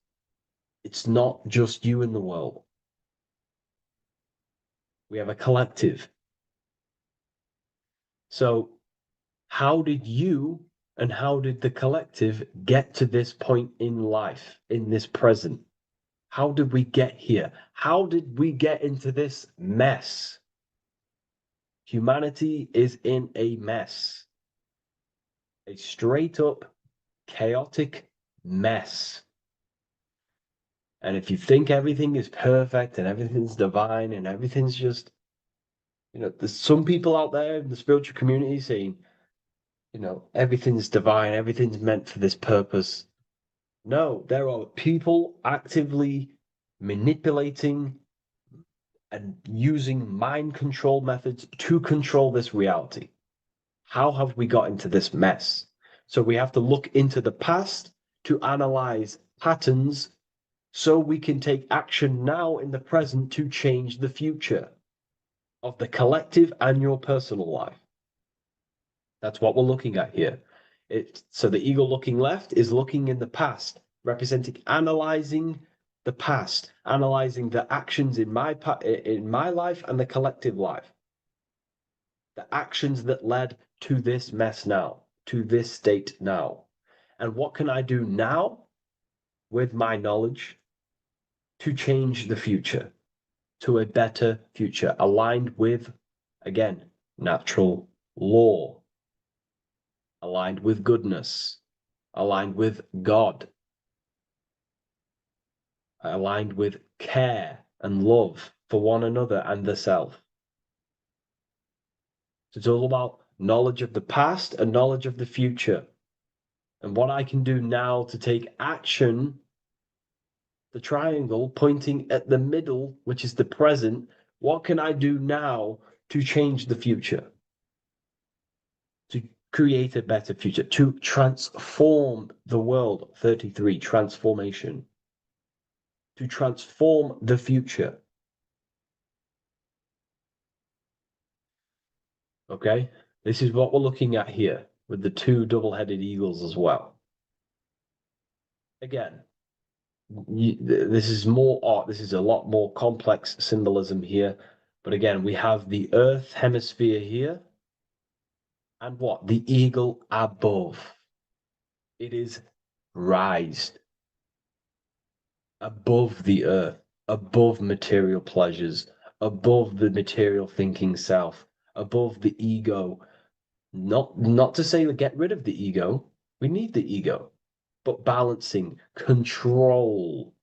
It's not just you in the world. We have a collective. So how did you and how did the collective get to this point in life, in this present? How did we get here? How did we get into this mess? Humanity is in a mess. A straight up chaotic mess. And if you think everything is perfect and everything's divine and everything's just, there's some people out there in the spiritual community saying, everything's divine, everything's meant for this purpose. No, there are people actively manipulating and using mind control methods to control this reality. How have we got into this mess? So we have to look into the past to analyze patterns so we can take action now in the present to change the future of the collective and your personal life. That's what we're looking at here. So the eagle looking left is looking in the past, representing analyzing the past, analyzing the actions in my life and the collective life. The actions that led to this mess now, to this state now. And what can I do now with my knowledge to change the future to a better future, aligned with, again, natural law, aligned with goodness, aligned with God, aligned with care and love for one another and the self. So it's all about knowledge of the past and knowledge of the future. And what I can do now to take action, the triangle pointing at the middle, which is the present, what can I do now to change the future? To create a better future, to transform the world. 33, transformation. To transform the future. Okay, this is what we're looking at here with the two double-headed eagles as well. Again, this is more art. This is a lot more complex symbolism here. But again, we have the Earth hemisphere here. And what? The eagle above. It is raised above the earth, above material pleasures, above the material thinking self, above the ego. Not to say get rid of the ego. We need the ego. But balancing, control,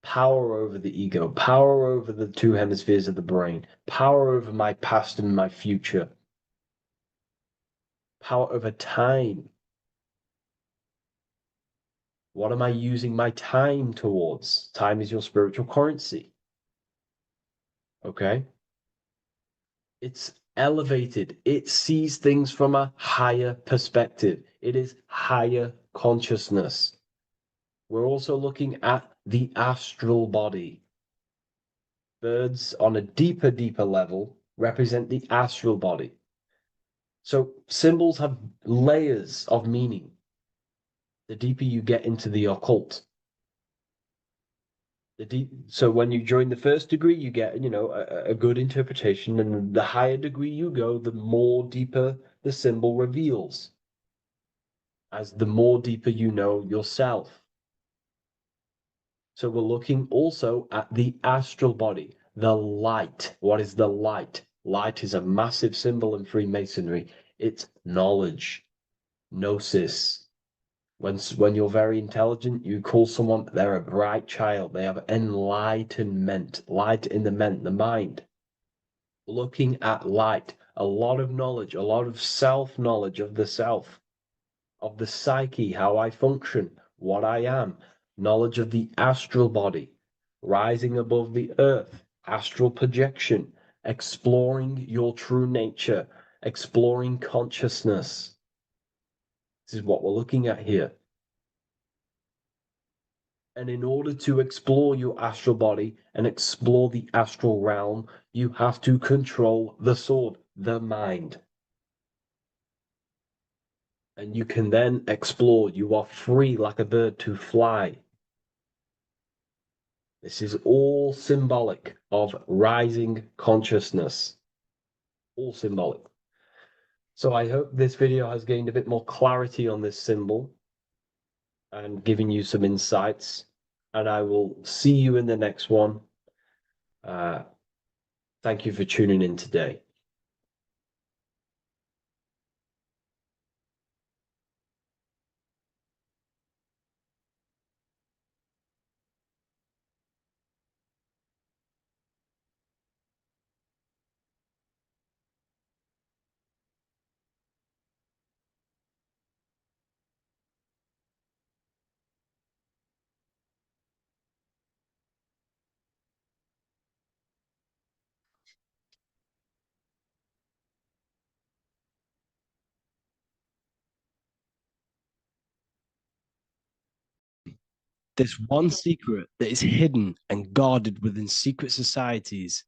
power over the ego, power over the two hemispheres of the brain, power over my past and my future, power over time. What am I using my time towards? Time is your spiritual currency. Okay? It's elevated. It sees things from a higher perspective. It is higher consciousness. We're also looking at the astral body. Birds on a deeper level represent the astral body. So symbols have layers of meaning. The deeper you get into the occult. So when you join the first degree, you get, a good interpretation, and the higher degree you go, the more deeper the symbol reveals. As the more deeper you know yourself. So we're looking also at the astral body, the light. What is the light? Light is a massive symbol in Freemasonry. It's knowledge, gnosis. When you're very intelligent, you call someone, they're a bright child. They have enlightenment, light in the mind. Looking at light, a lot of knowledge, a lot of self-knowledge of the self, of the psyche, how I function, what I am, knowledge of the astral body, rising above the earth, astral projection, exploring your true nature, exploring consciousness. This is what we're looking at here. And in order to explore your astral body and explore the astral realm, you have to control the sword, the mind. And you can then explore. You are free like a bird to fly. This is all symbolic of rising consciousness. All symbolic. So I hope this video has gained a bit more clarity on this symbol and given you some insights. And I will see you in the next one. Thank you for tuning in today. This one secret that is hidden and guarded within secret societies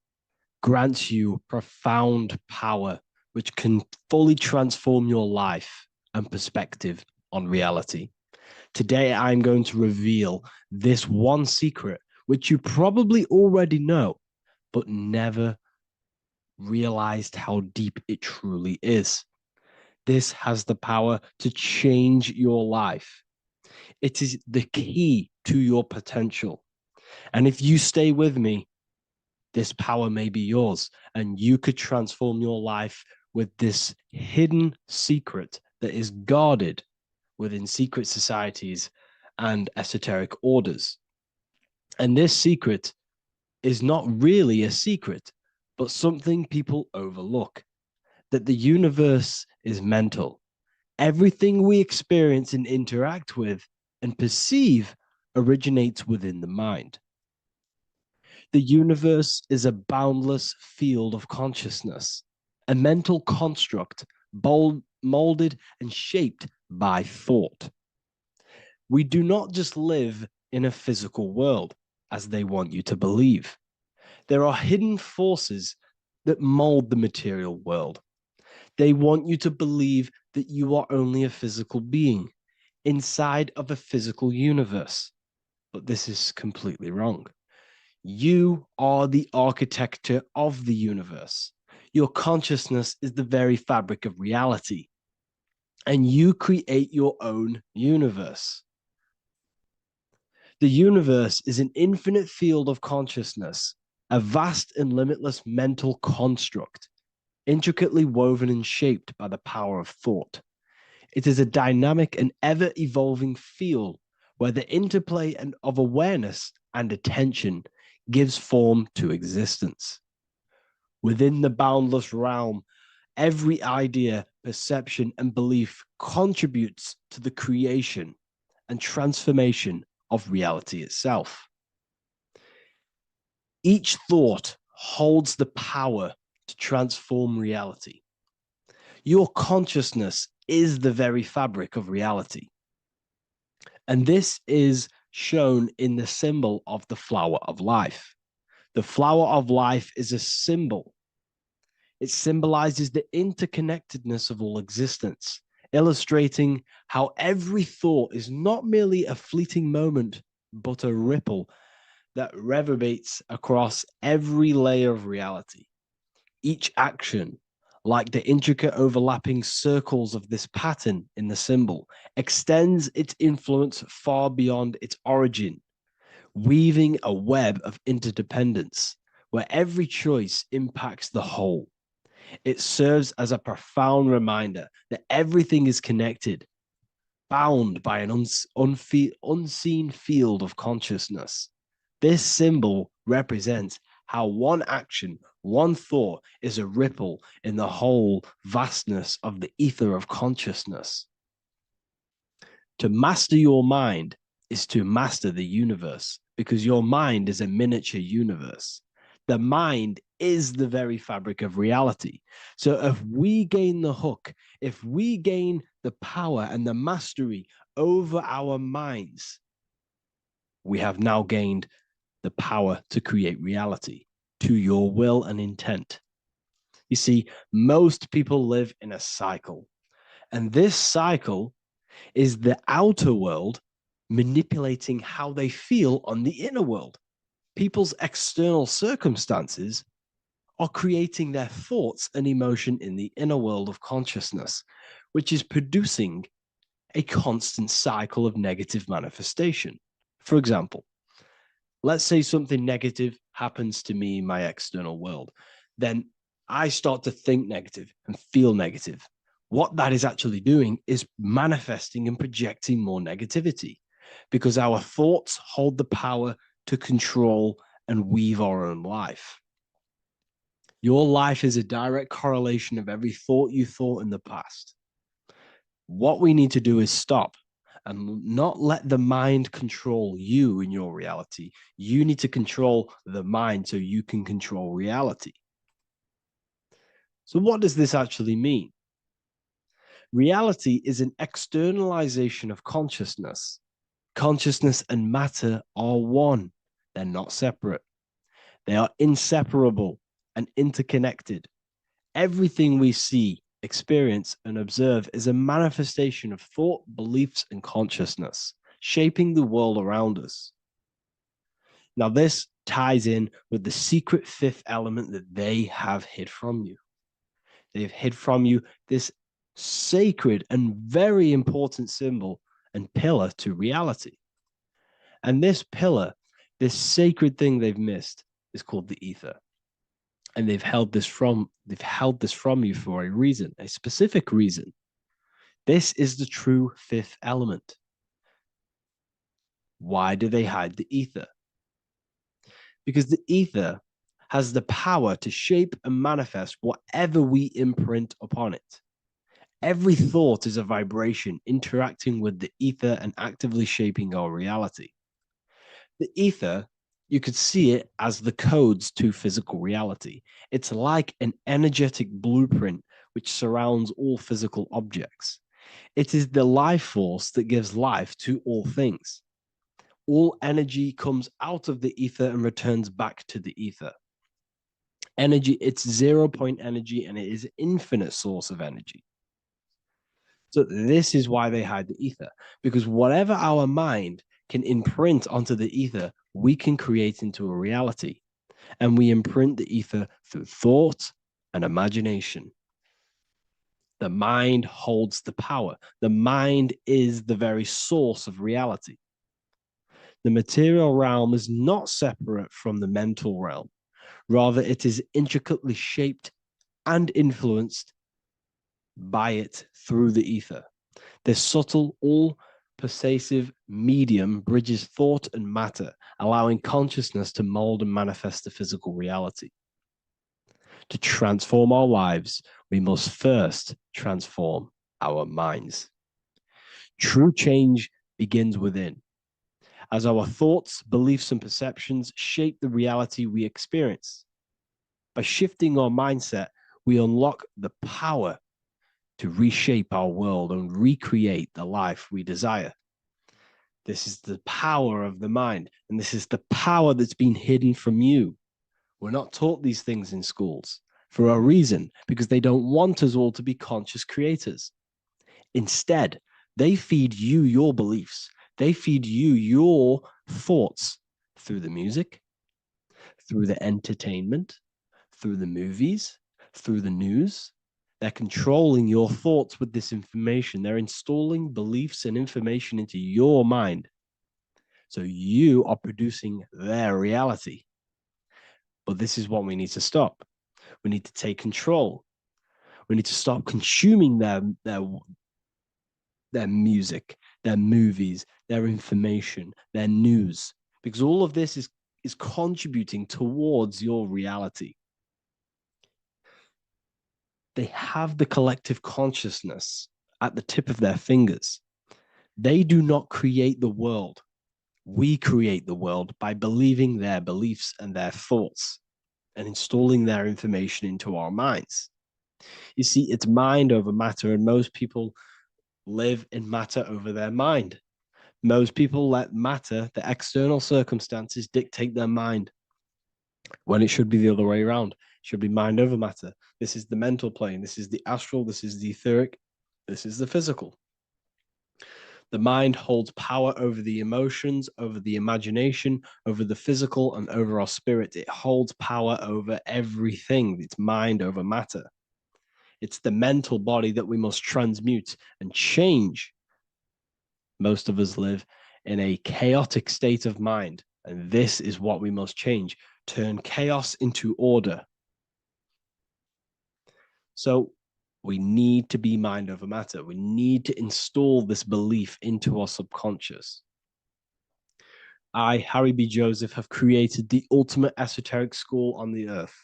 grants you profound power, which can fully transform your life and perspective on reality. Today, I'm going to reveal this one secret, which you probably already know, but never realized how deep it truly is. This has the power to change your life. It is the key to your potential. And if you stay with me, this power may be yours, and you could transform your life with this hidden secret that is guarded within secret societies and esoteric orders. And this secret is not really a secret, but something people overlook, that the universe is mental. Everything we experience and interact with and perceive originates within the mind. The universe is a boundless field of consciousness, a mental construct molded and shaped by thought. We do not just live in a physical world, as they want you to believe. There are hidden forces that mold the material world. They want you to believe that you are only a physical being inside of a physical universe. But this is completely wrong. You are the architecture of the universe. Your consciousness is the very fabric of reality. And you create your own universe. The universe is an infinite field of consciousness, a vast and limitless mental construct, intricately woven and shaped by the power of thought. It is a dynamic and ever-evolving field where the interplay of awareness and attention gives form to existence. Within the boundless realm, every idea, perception, and belief contributes to the creation and transformation of reality itself. Each thought holds the power to transform reality. Your consciousness is the very fabric of reality. And this is shown in the symbol of the flower of life. The flower of life is a symbol. It symbolizes the interconnectedness of all existence, illustrating how every thought is not merely a fleeting moment, but a ripple that reverberates across every layer of reality. Each action, like the intricate overlapping circles of this pattern in the symbol, extends its influence far beyond its origin, weaving a web of interdependence where every choice impacts the whole. It serves as a profound reminder that everything is connected, bound by an unseen field of consciousness. This symbol represents how one action, one thought is a ripple in the whole vastness of the ether of consciousness. To master your mind is to master the universe, because your mind is a miniature universe. The mind is the very fabric of reality. So if we gain the hook, if we gain the power and the mastery over our minds, we have now gained the power to create reality to your will and intent. You see, most people live in a cycle, and this cycle is the outer world manipulating how they feel on the inner world. People's external circumstances are creating their thoughts and emotion in the inner world of consciousness, which is producing a constant cycle of negative manifestation. For example, let's say something negative happens to me in my external world. Then I start to think negative and feel negative. What that is actually doing is manifesting and projecting more negativity, because our thoughts hold the power to control and weave our own life. Your life is a direct correlation of every thought you thought in the past. What we need to do is stop and not let the mind control you in your reality. You need to control the mind so you can control reality. So what does this actually mean? Reality is an externalization of consciousness. Consciousness and matter are one. They're not separate. They are inseparable and interconnected. Everything we see, experience, and observe is a manifestation of thought, beliefs, and consciousness, shaping the world around us. Now, this ties in with the secret fifth element that they have hid from you. They've hid from you this sacred and very important symbol and pillar to reality. And this pillar, this sacred thing they've missed, is called the ether. And they've held this from you for a reason, a specific reason. This is the true fifth element. Why do they hide the ether? Because the ether has the power to shape and manifest whatever we imprint upon it. Every thought is a vibration interacting with the ether and actively shaping our reality. The ether, you could see it as the codes to physical reality. It's like an energetic blueprint which surrounds all physical objects. It is the life force that gives life to all things. All energy comes out of the ether and returns back to the ether. Energy, it's 0-point energy, and it is an infinite source of energy. So this is why they hide the ether, because whatever our mind can imprint onto the ether, we can create into a reality. And we imprint the ether through thought and imagination. The mind holds the power. The mind is the very source of reality. The material realm is not separate from the mental realm. Rather, it is intricately shaped and influenced by it through the ether. This subtle, all-pervasive medium bridges thought and matter, allowing consciousness to mold and manifest the physical reality. To transform our lives, we must first transform our minds. True change begins within, as our thoughts, beliefs, and perceptions shape the reality we experience. By shifting our mindset, we unlock the power to reshape our world and recreate the life we desire. This is the power of the mind, and this is the power that's been hidden from you. We're not taught these things in schools for a reason, because they don't want us all to be conscious creators. Instead, they feed you your beliefs. They feed you your thoughts through the music, through the entertainment, through the movies, through the news. They're controlling your thoughts with this information. They're installing beliefs and information into your mind. So you are producing their reality. But this is what we need to stop. We need to take control. We need to stop consuming their music, their movies, their information, their news, because all of this is contributing towards your reality. They have the collective consciousness at the tip of their fingers. They do not create the world. We create the world by believing their beliefs and their thoughts and installing their information into our minds. You see, it's mind over matter, and most people live in matter over their mind. Most people let matter, the external circumstances, dictate their mind, when it should be the other way around. It should be mind over matter. This is the mental plane. This is the astral. This is the etheric. This is the physical. The mind holds power over the emotions, over the imagination, over the physical, and over our spirit. It holds power over everything. It's mind over matter. It's the mental body that we must transmute and change. Most of us live in a chaotic state of mind, and this is what we must change. Turn chaos into order. So we need to be mind over matter. We need to install this belief into our subconscious. I, Harry B. Joseph, have created the ultimate esoteric school on the earth.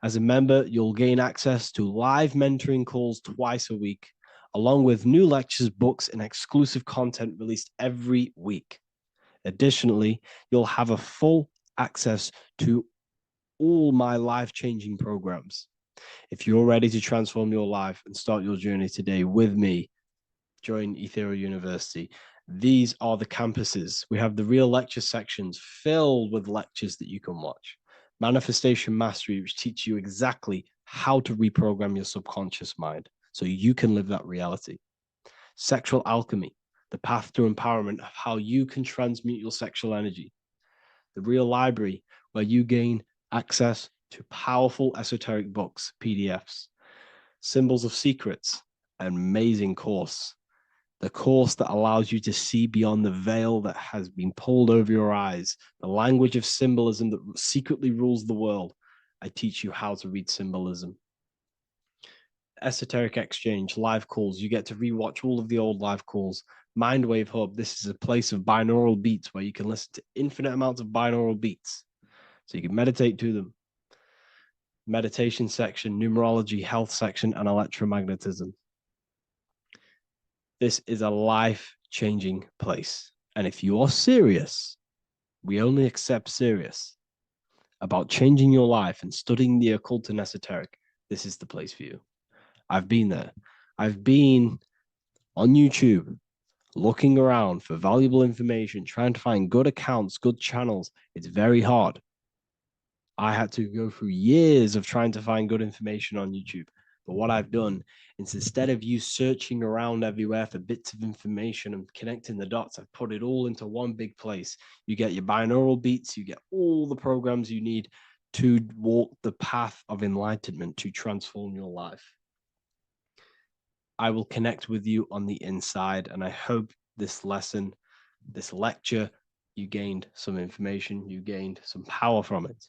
As a member, you'll gain access to live mentoring calls twice a week, along with new lectures, books, and exclusive content released every week. Additionally, you'll have a full access to all my life-changing programs. If you're ready to transform your life and start your journey today with me, join Ethereal University. These are the campuses. We have the real lecture sections filled with lectures that you can watch. Manifestation Mastery, which teach you exactly how to reprogram your subconscious mind so you can live that reality. Sexual Alchemy, the path to empowerment of how you can transmute your sexual energy. the real library where you gain access to powerful esoteric books, PDFs, Symbols of Secrets, an amazing course. The course that allows you to see beyond the veil that has been pulled over your eyes, the language of symbolism that secretly rules the world. I teach you how to read symbolism. Esoteric Exchange, live calls. You get to rewatch all of the old live calls. Mindwave Hub, this is a place of binaural beats where you can listen to infinite amounts of binaural beats. So you can meditate to them. Meditation section, numerology, health section, and electromagnetism. This is a life-changing place. And if you are serious, we only accept serious about changing your life and studying the occult and esoteric, this is the place for you. I've been there. I've been on YouTube looking around for valuable information, trying to find good accounts, good channels. It's very hard. I had to go through years of trying to find good information on YouTube. But what I've done is, instead of you searching around everywhere for bits of information and connecting the dots, I've put it all into one big place. You get your binaural beats, you get all the programs you need to walk the path of enlightenment to transform your life. I will connect with you on the inside, and I hope this lesson, this lecture, you gained some information, you gained some power from it.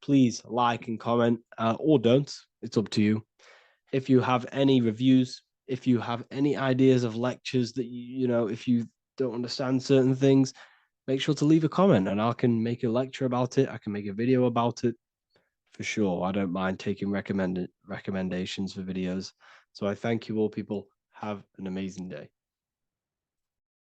Please like and comment, or don't. It's up to you. If you have any reviews, if you have any ideas of lectures that if you don't understand certain things, make sure to leave a comment and I can make a lecture about it. I can make a video about it for sure. I don't mind taking recommendations for videos. So I thank you all, people. Have an amazing day.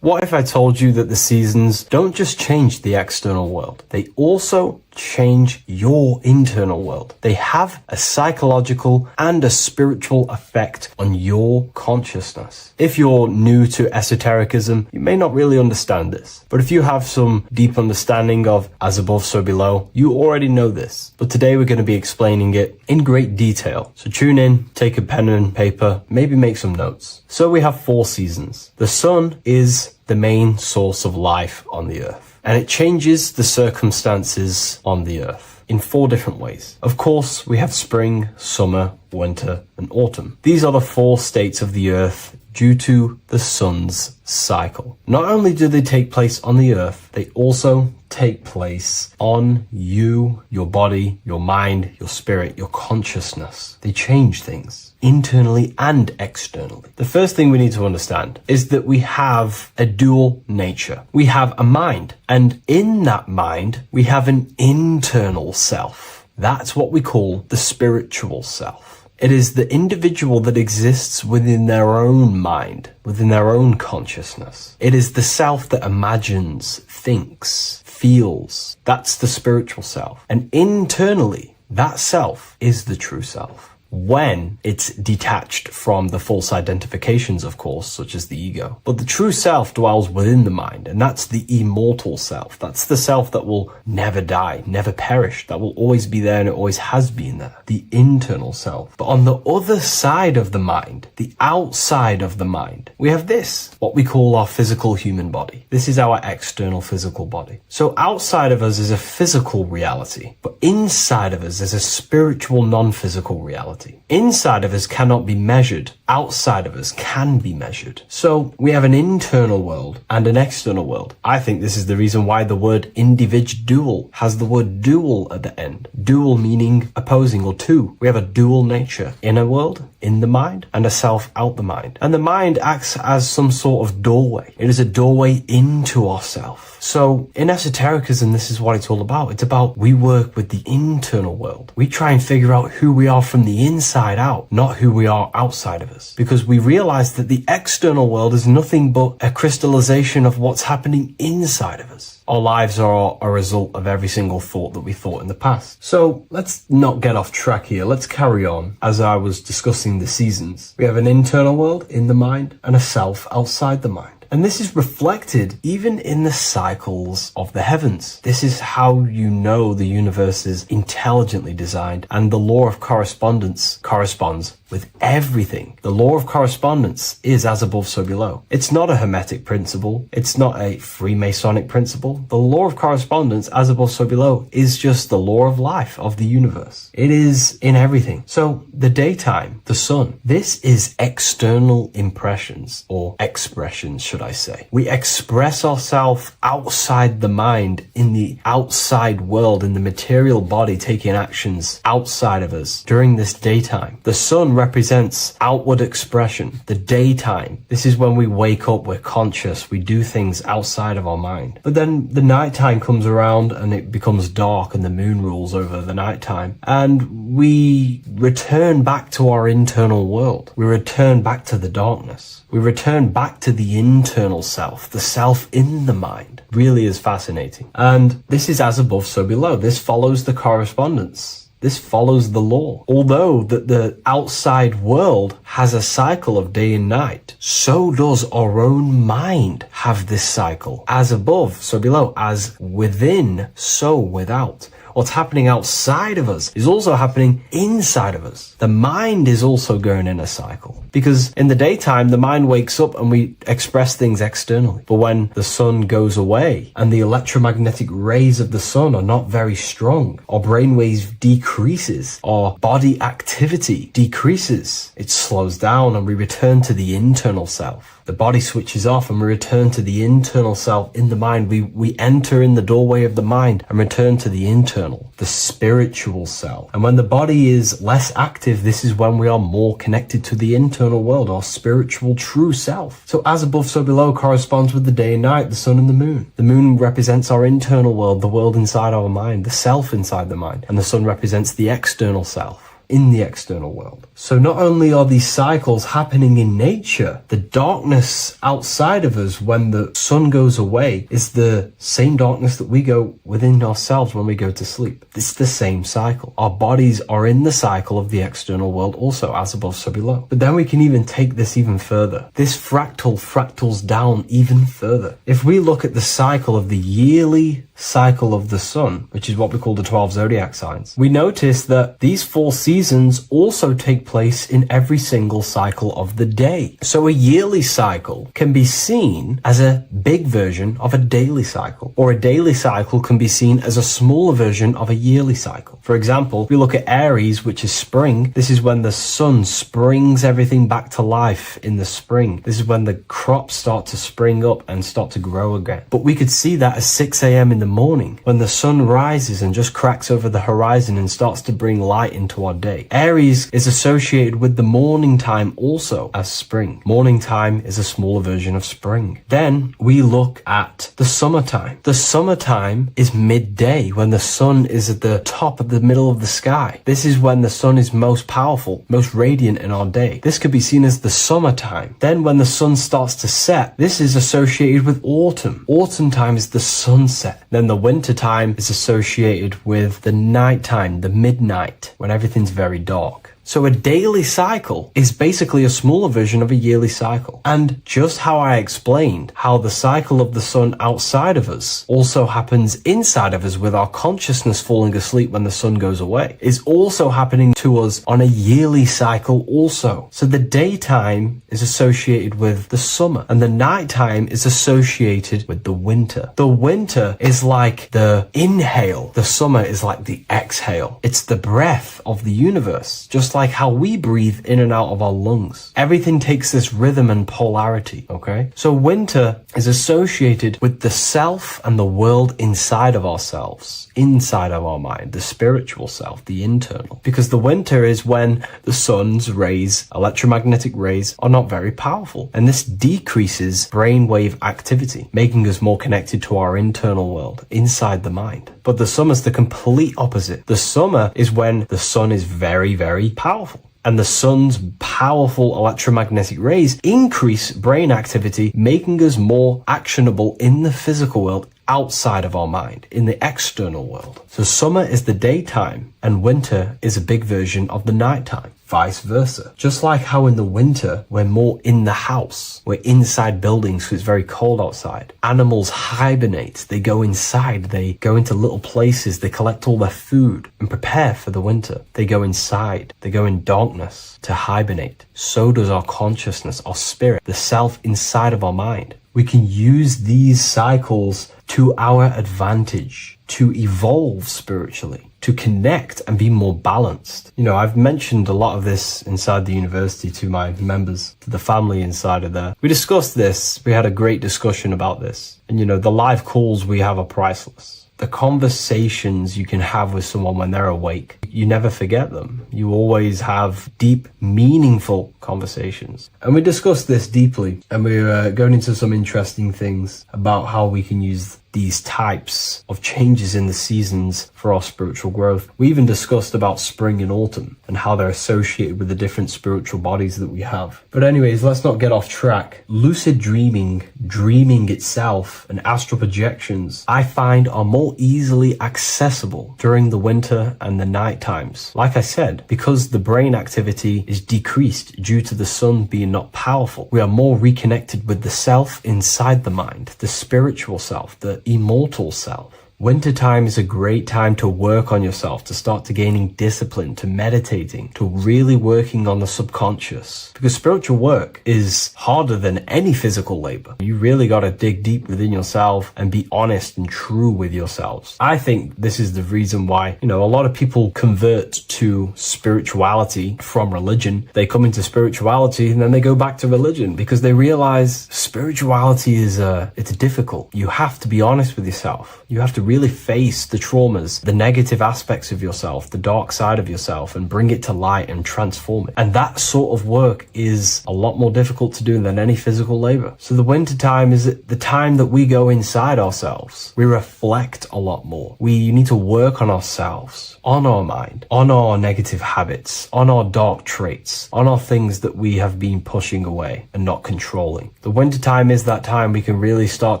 What if I told you that the seasons don't just change the external world, they also change your internal world? They have a psychological and a spiritual effect on your consciousness. If you're new to esotericism, you may not really understand this. But if you have some deep understanding of as above, so below, you already know this. But today we're going to be explaining it in great detail. So tune in, take a pen and paper, maybe make some notes. So we have 4 seasons. The sun is the main source of life on the earth, and it changes the circumstances on the earth in 4 different ways. Of course, we have spring, summer, winter, and autumn. These are the 4 states of the earth due to the sun's cycle. Not only do they take place on the earth, they also take place on you, your body, your mind, your spirit, your consciousness. They change things internally and externally. The first thing we need to understand is that we have a dual nature. We have a mind, and in that mind, we have an internal self. That's what we call the spiritual self. It is the individual that exists within their own mind, within their own consciousness. It is the self that imagines, thinks, feels. That's the spiritual self. And internally, that self is the true self. When it's detached from the false identifications, of course, such as the ego. But the true self dwells within the mind, and that's the immortal self. That's the self that will never die, never perish, that will always be there, and it always has been there. The internal self. But on the other side of the mind, the outside of the mind, we have this, what we call our physical human body. This is our external physical body. So outside of us is a physical reality, but inside of us is a spiritual non-physical reality. Inside of us cannot be measured. Outside of us can be measured. So we have an internal world and an external world. I think this is the reason why the word individual has the word dual at the end. Dual meaning opposing or two. We have a dual nature. Inner world, in the mind, and a self out the mind. And the mind acts as some sort of doorway. It is a doorway into ourself. So in esotericism, this is what it's all about. It's about we work with the internal world. We try and figure out who we are from the inside out, not who we are outside of us. Because we realize that the external world is nothing but a crystallization of what's happening inside of us. Our lives are a result of every single thought that we thought in the past. So let's not get off track here. Let's carry on. As I was discussing the seasons, we have an internal world in the mind and a self outside the mind. And this is reflected even in the cycles of the heavens. This is how you know the universe is intelligently designed, and the law of correspondence corresponds with everything. The law of correspondence is as above, so below. It's not a Hermetic principle. It's not a Freemasonic principle. The law of correspondence, as above, so below, is just the law of life of the universe. It is in everything. So the daytime, the sun, this is external impressions, or expressions, should I say. We express ourselves outside the mind, in the outside world, in the material body, taking actions outside of us during this daytime. The sun represents outward expression. The daytime, this is when we wake up, we're conscious, we do things outside of our mind. But then the nighttime comes around and it becomes dark and the moon rules over the nighttime, and we return back to our internal world. We return back to the darkness. We return back to the internal self, the self in the mind. Really is fascinating. And this is as above, so below. This follows the correspondence. This follows the law. Although that the outside world has a cycle of day and night, so does our own mind have this cycle. As above, so below. As within, so without. What's happening outside of us is also happening inside of us. The mind is also going in a cycle. Because in the daytime, the mind wakes up and we express things externally. But when the sun goes away and the electromagnetic rays of the sun are not very strong, our brainwave decreases, our body activity decreases. It slows down and we return to the internal self. The body switches off and we return to the internal self in the mind. We enter in the doorway of the mind and return to the internal, the spiritual self. And when the body is less active, this is when we are more connected to the internal world, our spiritual true self. So as above, so below corresponds with the day and night, the sun and the moon. The moon represents our internal world, the world inside our mind, the self inside the mind. And the sun represents the external self in the external world. So not only are these cycles happening in nature, the darkness outside of us when the sun goes away is the same darkness that we go within ourselves when we go to sleep. It's the same cycle. Our bodies are in the cycle of the external world also, as above, so below. But then we can even take this even further. This fractals down even further. If we look at the cycle of the yearly cycle of the sun, which is what we call the 12 zodiac signs, we notice that these 4 seasons also take place in every single cycle of the day. So a yearly cycle can be seen as a big version of a daily cycle, or a daily cycle can be seen as a smaller version of a yearly cycle. For example, if we look at Aries, which is spring, this is when the sun springs everything back to life in the spring. This is when the crops start to spring up and start to grow again. But we could see that at 6 a.m. in the morning, when the sun rises and just cracks over the horizon and starts to bring light into our day. Aries is associated with the morning time also as spring. Morning time is a smaller version of spring. Then we look at the summertime. The summertime is midday, when the sun is at the top of the middle of the sky. This is when the sun is most powerful, most radiant in our day. This could be seen as the summertime. Then when the sun starts to set, this is associated with autumn. Autumn time is the sunset. Then the winter time is associated with the nighttime, the midnight, when everything's very dark. So a daily cycle is basically a smaller version of a yearly cycle. And just how I explained how the cycle of the sun outside of us also happens inside of us with our consciousness falling asleep when the sun goes away, is also happening to us on a yearly cycle also. So the daytime is associated with the summer and the nighttime is associated with the winter. The winter is like the inhale. The summer is like the exhale. It's the breath of the universe, just like how we breathe in and out of our lungs. Everything takes this rhythm and polarity, okay? So winter is associated with the self and the world inside of ourselves, inside of our mind, the spiritual self, the internal. Because the winter is when the sun's rays, electromagnetic rays, are not very powerful. And this decreases brainwave activity, making us more connected to our internal world, inside the mind. But the summer's the complete opposite. The summer is when the sun is very, very powerful. And the sun's powerful electromagnetic rays increase brain activity, making us more actionable in the physical world outside of our mind, in the external world. So summer is the daytime and winter is a big version of the nighttime. Vice versa. Just like how in the winter, we're more in the house. We're inside buildings because it's very cold outside. Animals hibernate. They go inside. They go into little places. They collect all their food and prepare for the winter. They go inside. They go in darkness to hibernate. So does our consciousness, our spirit, the self inside of our mind. We can use these cycles to our advantage, to evolve spiritually, to connect and be more balanced. You know, I've mentioned a lot of this inside the university to my members, to the family inside of there. We discussed this. We had a great discussion about this. And, you know, the live calls we have are priceless. The conversations you can have with someone when they're awake, you never forget them. You always have deep, meaningful conversations. And we discussed this deeply, and we were going into some interesting things about how we can use these types of changes in the seasons for our spiritual growth. We even discussed about spring and autumn and how they're associated with the different spiritual bodies that we have. But anyways, let's not get off track. Lucid dreaming, dreaming itself, and astral projections, I find are more easily accessible during the winter and the night times. Like I said, because the brain activity is decreased due to the sun being not powerful, we are more reconnected with the self inside the mind, the spiritual self, the immortal self. Wintertime is a great time to work on yourself, to start to gaining discipline, to meditating, to really working on the subconscious. Because spiritual work is harder than any physical labor. You really got to dig deep within yourself and be honest and true with yourselves. I think this is the reason why, you know, a lot of people convert to spirituality from religion. They come into spirituality and then they go back to religion because they realize spirituality is it's difficult. You have to be honest with yourself. You have to really face the traumas, the negative aspects of yourself, the dark side of yourself, and bring it to light and transform it. And that sort of work is a lot more difficult to do than any physical labor. So the winter time is the time that we go inside ourselves. We reflect a lot more. We need to work on ourselves, on our mind, on our negative habits, on our dark traits, on our things that we have been pushing away and not controlling. The winter time is that time we can really start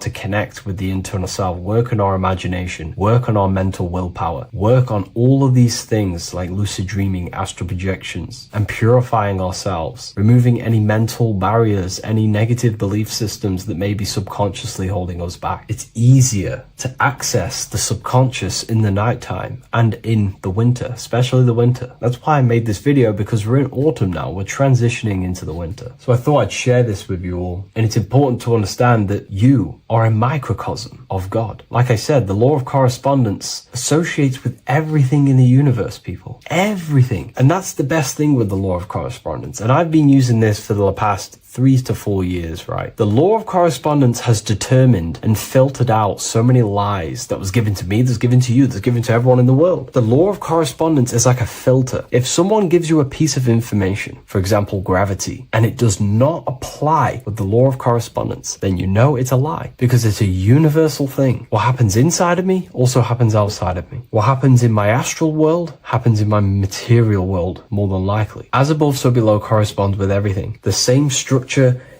to connect with the internal self, work on our imagination, work on our mental willpower, work on all of these things like lucid dreaming, astral projections, and purifying ourselves, removing any mental barriers, any negative belief systems that may be subconsciously holding us back. It's easier to access the subconscious in the nighttime and in the winter, especially the winter. That's why I made this video, because we're in autumn now. We're transitioning into the winter. So I thought I'd share this with you all. And it's important to understand that you are a microcosm of God. Like I said, the law of correspondence associates with everything in the universe, people. Everything. And that's the best thing with the law of correspondence. And I've been using this for the past 3 to 4 years, right? The law of correspondence has determined and filtered out so many lies that was given to me, that's given to you, that's given to everyone in the world. The law of correspondence is like a filter. If someone gives you a piece of information, for example, gravity, and it does not apply with the law of correspondence, then you know it's a lie, because it's a universal thing. What happens inside of me also happens outside of me. What happens in my astral world happens in my material world, more than likely. As above, so below corresponds with everything. The same structure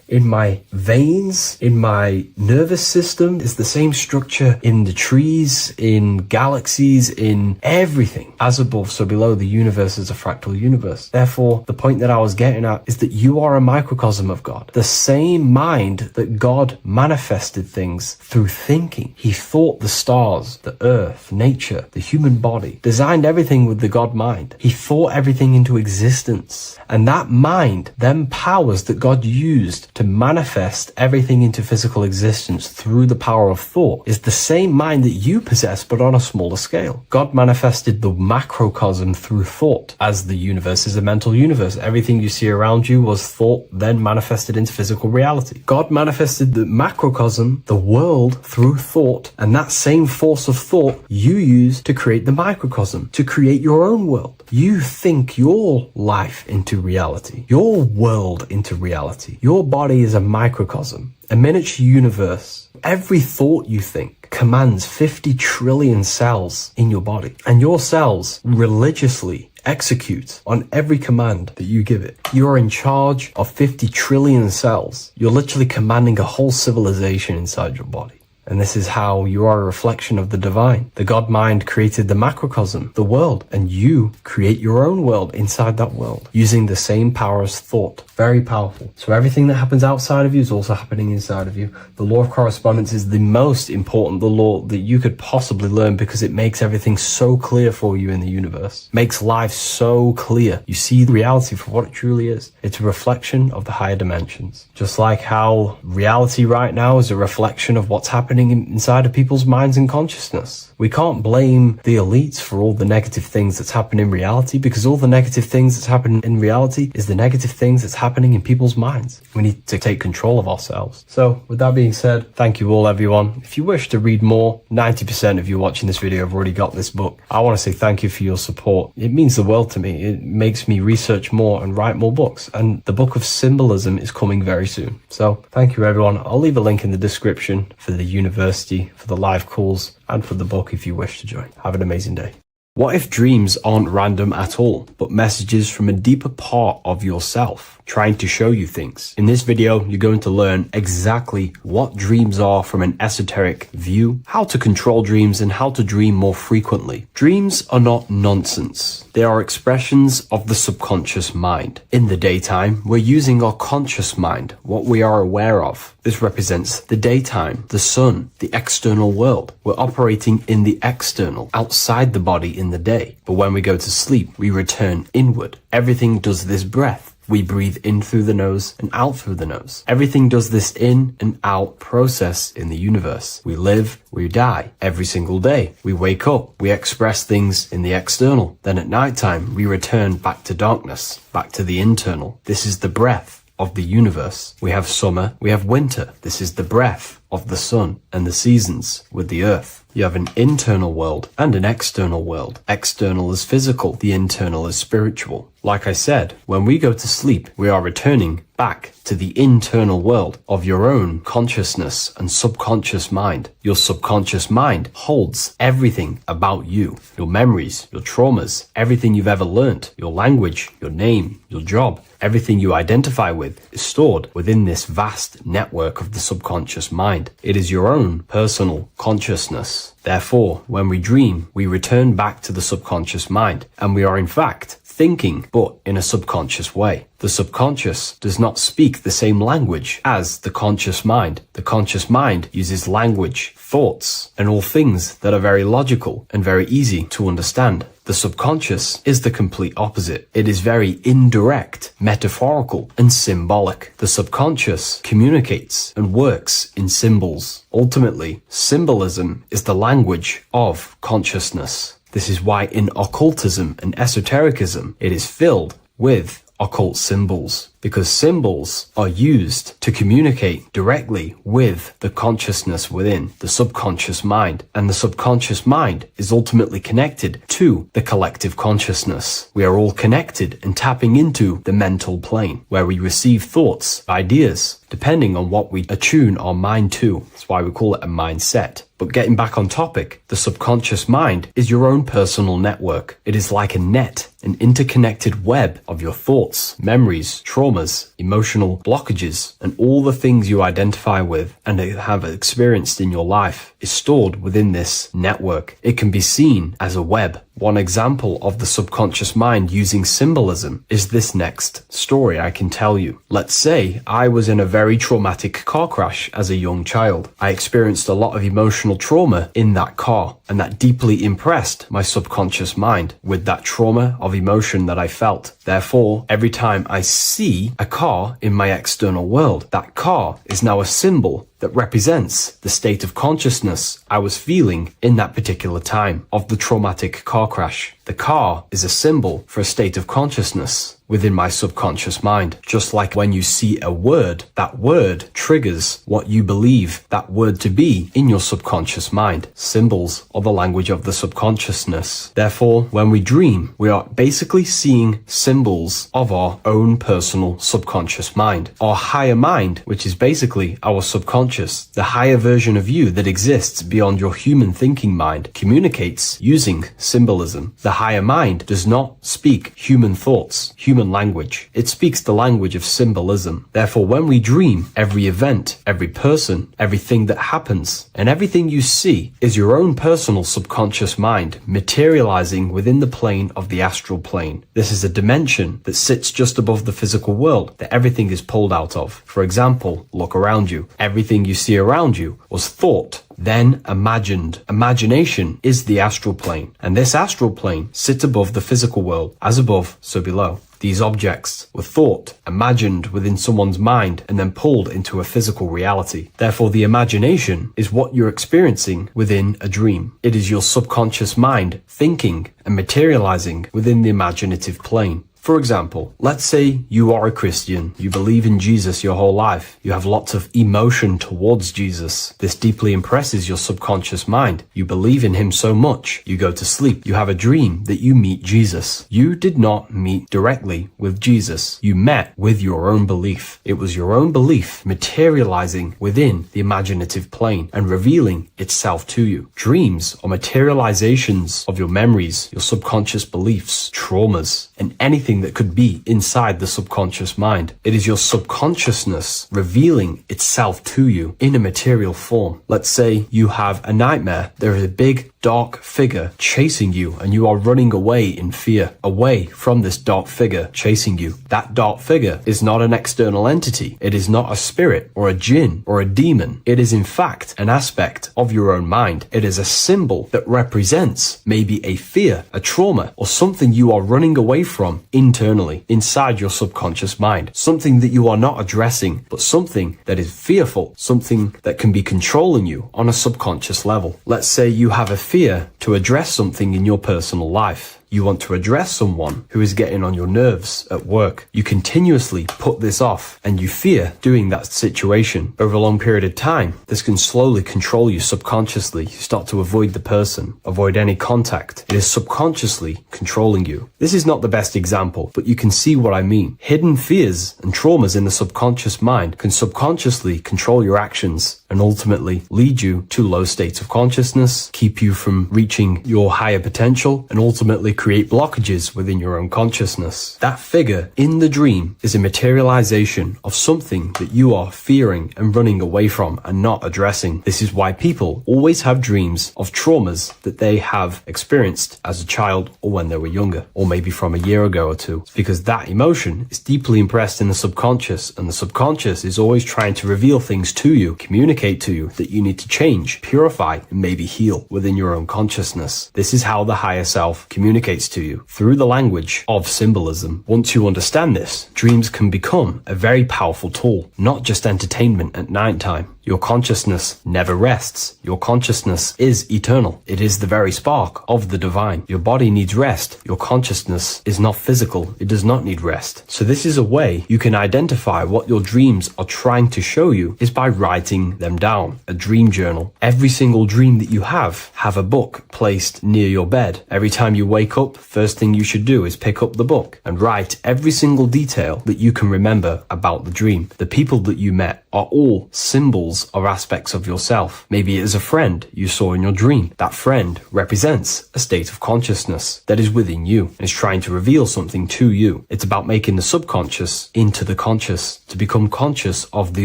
in my veins, in my nervous system, is the same structure in the trees, in galaxies, in everything. As above, so below, the universe is a fractal universe. Therefore, the point that I was getting at is that you are a microcosm of God. The same mind that God manifested things through thinking. He thought the stars, the earth, nature, the human body, designed everything with the God mind. He thought everything into existence. And that mind then powers that God used to manifest everything into physical existence through the power of thought is the same mind that you possess, but on a smaller scale. God manifested the macrocosm through thought, as the universe is a mental universe. Everything you see around you was thought, then manifested into physical reality. God manifested the macrocosm, the world, through thought, and that same force of thought you use to create the microcosm, to create your own world. You think your life into reality, your world into reality. Your body is a microcosm, a miniature universe. Every thought you think commands 50 trillion cells in your body, and your cells religiously execute on every command that you give it. You're in charge of 50 trillion cells. You're literally commanding a whole civilization inside your body. And this is how you are a reflection of the divine. The God mind created the macrocosm, the world, and you create your own world inside that world using the same power as thought. Very powerful. So everything that happens outside of you is also happening inside of you. The law of correspondence is the most important, the law that you could possibly learn, because it makes everything so clear for you in the universe. Makes life so clear. You see the reality for what it truly is. It's a reflection of the higher dimensions. Just like how reality right now is a reflection of what's happening inside of people's minds and consciousness. We can't blame the elites for all the negative things that's happening in reality, because all the negative things that's happening in reality is the negative things that's happening in people's minds. We need to take control of ourselves. So with that being said, thank you all, everyone. If you wish to read more, 90% of you watching this video have already got this book. I want to say thank you for your support. It means the world to me. It makes me research more and write more books. And the book of symbolism is coming very soon. So thank you, everyone. I'll leave a link in the description for the university, for the live calls, and for the book if you wish to join. Have an amazing day. What if dreams aren't random at all, but messages from a deeper part of yourself trying to show you things? In this video, you're going to learn exactly what dreams are from an esoteric view, how to control dreams, and how to dream more frequently. Dreams are not nonsense. They are expressions of the subconscious mind. In the daytime, we're using our conscious mind, what we are aware of. This represents the daytime, the sun, the external world. We're operating in the external, outside the body in the day. But when we go to sleep, we return inward. Everything does this breath. We breathe in through the nose and out through the nose. Everything does this in and out process in the universe. We live, we die every single day. We wake up, we express things in the external. Then at nighttime, we return back to darkness, back to the internal. This is the breath of the universe. We have summer, we have winter. This is the breath of the sun and the seasons with the earth. You have an internal world and an external world. External is physical, the internal is spiritual. Like I said, when we go to sleep, we are returning back to the internal world of your own consciousness and subconscious mind. Your subconscious mind holds everything about you, your memories, your traumas, everything you've ever learnt, your language, your name, your job. Everything you identify with is stored within this vast network of the subconscious mind. It is your own personal consciousness. Therefore, when we dream, we return back to the subconscious mind, and we are in fact thinking, but in a subconscious way. The subconscious does not speak the same language as the conscious mind. The conscious mind uses language, thoughts, and all things that are very logical and very easy to understand. The subconscious is the complete opposite. It is very indirect, metaphorical, and symbolic. The subconscious communicates and works in symbols. Ultimately, symbolism is the language of consciousness. This is why in occultism and esotericism, it is filled with occult symbols, because symbols are used to communicate directly with the consciousness within the subconscious mind, and the subconscious mind is ultimately connected to the collective consciousness. We are all connected and tapping into the mental plane, where we receive thoughts, ideas, depending on what we attune our mind to. That's why we call it a mindset. But getting back on topic, the subconscious mind is your own personal network. It is like a net, an interconnected web of your thoughts, memories, traumas, emotional blockages, and all the things you identify with and have experienced in your life is stored within this network. It can be seen as a web. One example of the subconscious mind using symbolism is this next story I can tell you. Let's say I was in a very traumatic car crash as a young child. I experienced a lot of emotional trauma in that car, and that deeply impressed my subconscious mind with that trauma of emotion that I felt. Therefore, every time I see a car in my external world, that car is now a symbol that represents the state of consciousness I was feeling in that particular time of the traumatic car crash. The car is a symbol for a state of consciousness within my subconscious mind. Just like when you see a word, that word triggers what you believe that word to be in your subconscious mind. Symbols are the language of the subconsciousness. Therefore, when we dream, we are basically seeing symbols of our own personal subconscious mind. Our higher mind, which is basically our subconscious subconscious, the higher version of you that exists beyond your human thinking mind, communicates using symbolism. The higher mind does not speak human thoughts, human language. It speaks the language of symbolism. Therefore, when we dream, every event, every person, everything that happens, and everything you see is your own personal subconscious mind materializing within the plane of the astral plane. This is a dimension that sits just above the physical world that everything is pulled out of. For example, look around you. Everything you see around you was thought, then imagined. Imagination is the astral plane, and this astral plane sits above the physical world. As above, so below. These objects were thought, imagined within someone's mind, and then pulled into a physical reality. Therefore, the imagination is what you're experiencing within a dream. It is your subconscious mind thinking and materializing within the imaginative plane. For example, let's say you are a Christian, you believe in Jesus your whole life, you have lots of emotion towards Jesus. This deeply impresses your subconscious mind. You believe in him so much, you go to sleep, you have a dream that you meet Jesus. You did not meet directly with Jesus. You met with your own belief. It was your own belief materializing within the imaginative plane and revealing itself to you. Dreams are materializations of your memories, your subconscious beliefs, traumas, and anything that could be inside the subconscious mind. It is your subconsciousness revealing itself to you in a material form. Let's say you have a nightmare. There is a big dark figure chasing you and you are running away in fear, away from this dark figure chasing you. That dark figure is not an external entity. It is not a spirit or a jinn or a demon. It is in fact an aspect of your own mind. It is a symbol that represents maybe a fear, a trauma, or something you are running away from internally, inside your subconscious mind. Something that you are not addressing, but something that is fearful, something that can be controlling you on a subconscious level. Let's say you have a fear to address something in your personal life. You want to address someone who is getting on your nerves at work. You continuously put this off and you fear doing that situation. Over a long period of time, this can slowly control you subconsciously. You start to avoid the person, avoid any contact. It is subconsciously controlling you. This is not the best example, but you can see what I mean. Hidden fears and traumas in the subconscious mind can subconsciously control your actions and ultimately lead you to low states of consciousness, keep you from reaching your higher potential, and ultimately create blockages within your own consciousness. That figure in the dream is a materialization of something that you are fearing and running away from and not addressing. This is why people always have dreams of traumas that they have experienced as a child or when they were younger, or maybe from a year ago or two. It's because that emotion is deeply impressed in the subconscious, and the subconscious is always trying to reveal things to you, communicate to you that you need to change, purify, and maybe heal within your own consciousness. This is how the higher self communicates to you, through the language of symbolism. Once you understand this, dreams can become a very powerful tool, not just entertainment at nighttime. Your consciousness never rests. Your consciousness is eternal. It is the very spark of the divine. Your body needs rest. Your consciousness is not physical. It does not need rest. So this is a way you can identify what your dreams are trying to show you is by writing them down. A dream journal. Every single dream that you have a book placed near your bed. Every time you wake up, first thing you should do is pick up the book and write every single detail that you can remember about the dream. The people that you met are all symbols or aspects of yourself. Maybe it is a friend you saw in your dream. That friend represents a state of consciousness that is within you and is trying to reveal something to you. It's about making the subconscious into the conscious, to become conscious of the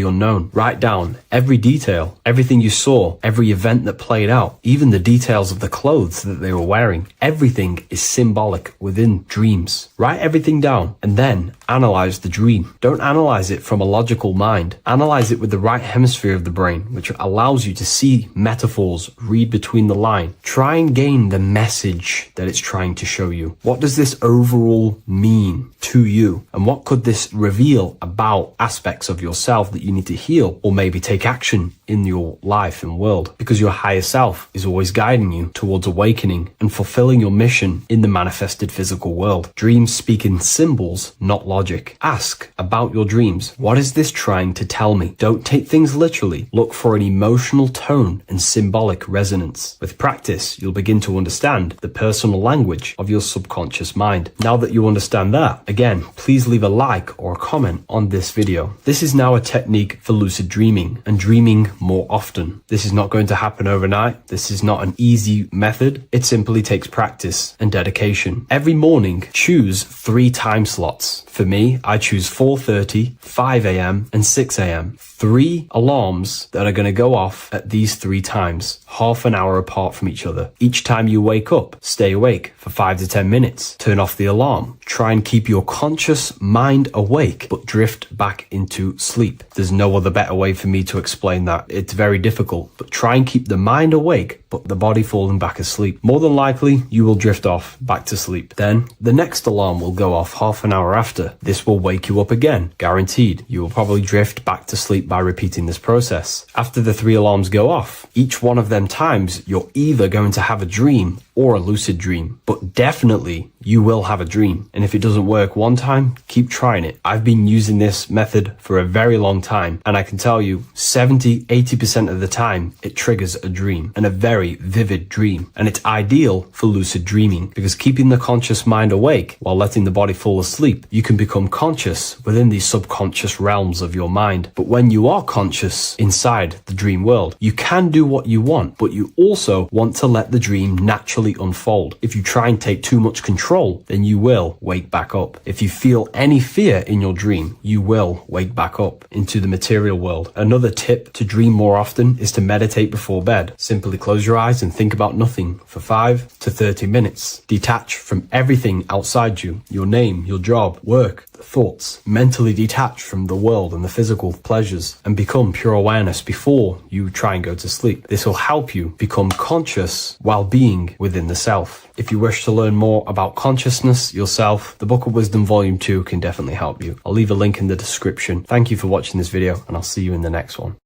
unknown. Write down every detail, everything you saw, every event that played out, even the details of the clothes that they were wearing. Everything is symbolic within dreams. Write everything down and then analyze the dream. Don't analyze it from a logical mind. Analyze it with the right hemisphere of the brain, which allows you to see metaphors, read between the line. Try and gain the message that it's trying to show you. What does this overall mean to you? And what could this reveal about aspects of yourself that you need to heal or maybe take action in your life and world? Because your higher self is always guiding you towards awakening and fulfilling your mission in the manifested physical world. Dreams speak in symbols, not logic. logic. Ask about your dreams. What is this trying to tell me? Don't take things literally. Look for an emotional tone and symbolic resonance. With practice, you'll begin to understand the personal language of your subconscious mind. Now that you understand that, again, please leave a like or a comment on this video. This is now a technique for lucid dreaming and dreaming more often. This is not going to happen overnight. This is not an easy method. It simply takes practice and dedication. Every morning, choose 3 time slots. For me, I choose 4:30, 5 a.m. and 6 a.m. 3 alarms that are going to go off at these 3 times, half an hour apart from each other. Each time you wake up, stay awake for 5 to 10 minutes. Turn off the alarm. Try and keep your conscious mind awake, but drift back into sleep. There's no other better way for me to explain that. It's very difficult, but try and keep the mind awake, but the body falling back asleep. More than likely, you will drift off back to sleep. Then the next alarm will go off half an hour after. This will wake you up again, guaranteed. You will probably drift back to sleep by repeating this process. After the 3 alarms go off, each one of them times, you're either going to have a dream or a lucid dream, but definitely you will have a dream. And if it doesn't work one time, keep trying it. I've been using this method for a very long time, and I can tell you 70-80% of the time it triggers a dream, and a very vivid dream. And it's ideal for lucid dreaming because keeping the conscious mind awake while letting the body fall asleep, you can become conscious within these subconscious realms of your mind. But when you are conscious inside the dream world, you can do what you want, but you also want to let the dream naturally unfold. If you try and take too much control, then you will wake back up. If you feel any fear in your dream, you will wake back up into the material world. Another tip to dream more often is to meditate before bed. Simply close your eyes and think about nothing for 5 to 30 minutes. Detach from everything outside you, your name, your job, work, thoughts. Mentally detach from the world and the physical pleasures and become pure awareness before you try and go to sleep. This will help you become conscious while being within the self. If you wish to learn more about consciousness yourself, the Book of Wisdom Volume 2 can definitely help you. I'll leave a link in the description. Thank you for watching this video, and I'll see you in the next one.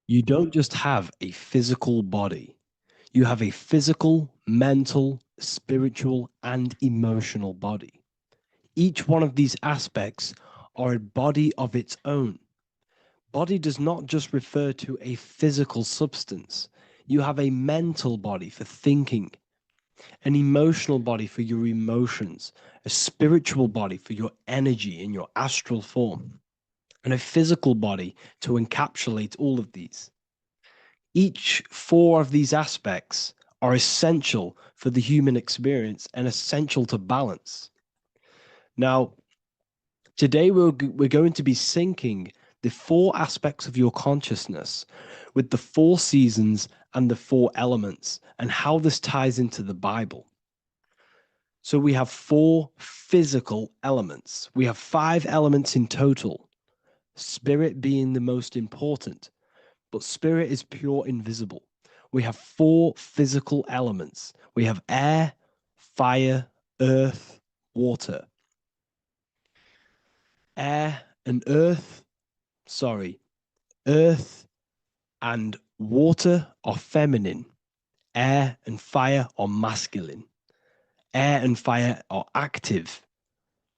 You don't just have a physical body. You have a physical, mental, spiritual, and emotional body. Each one of these aspects are a body of its own. Body does not just refer to a physical substance. You have a mental body for thinking, an emotional body for your emotions, a spiritual body for your energy in your astral form, and a physical body to encapsulate all of these. Each 4 of these aspects are essential for the human experience and essential to balance. Now, today we're going to be syncing the 4 aspects of your consciousness with the 4 seasons and the 4 elements and how this ties into the Bible. So we have 4 physical elements. We have 5 elements in total, spirit being the most important, but spirit is pure invisible. We have 4 physical elements. We have air, fire, earth, water. Earth and water are feminine. Air and fire are masculine. Air and fire are active.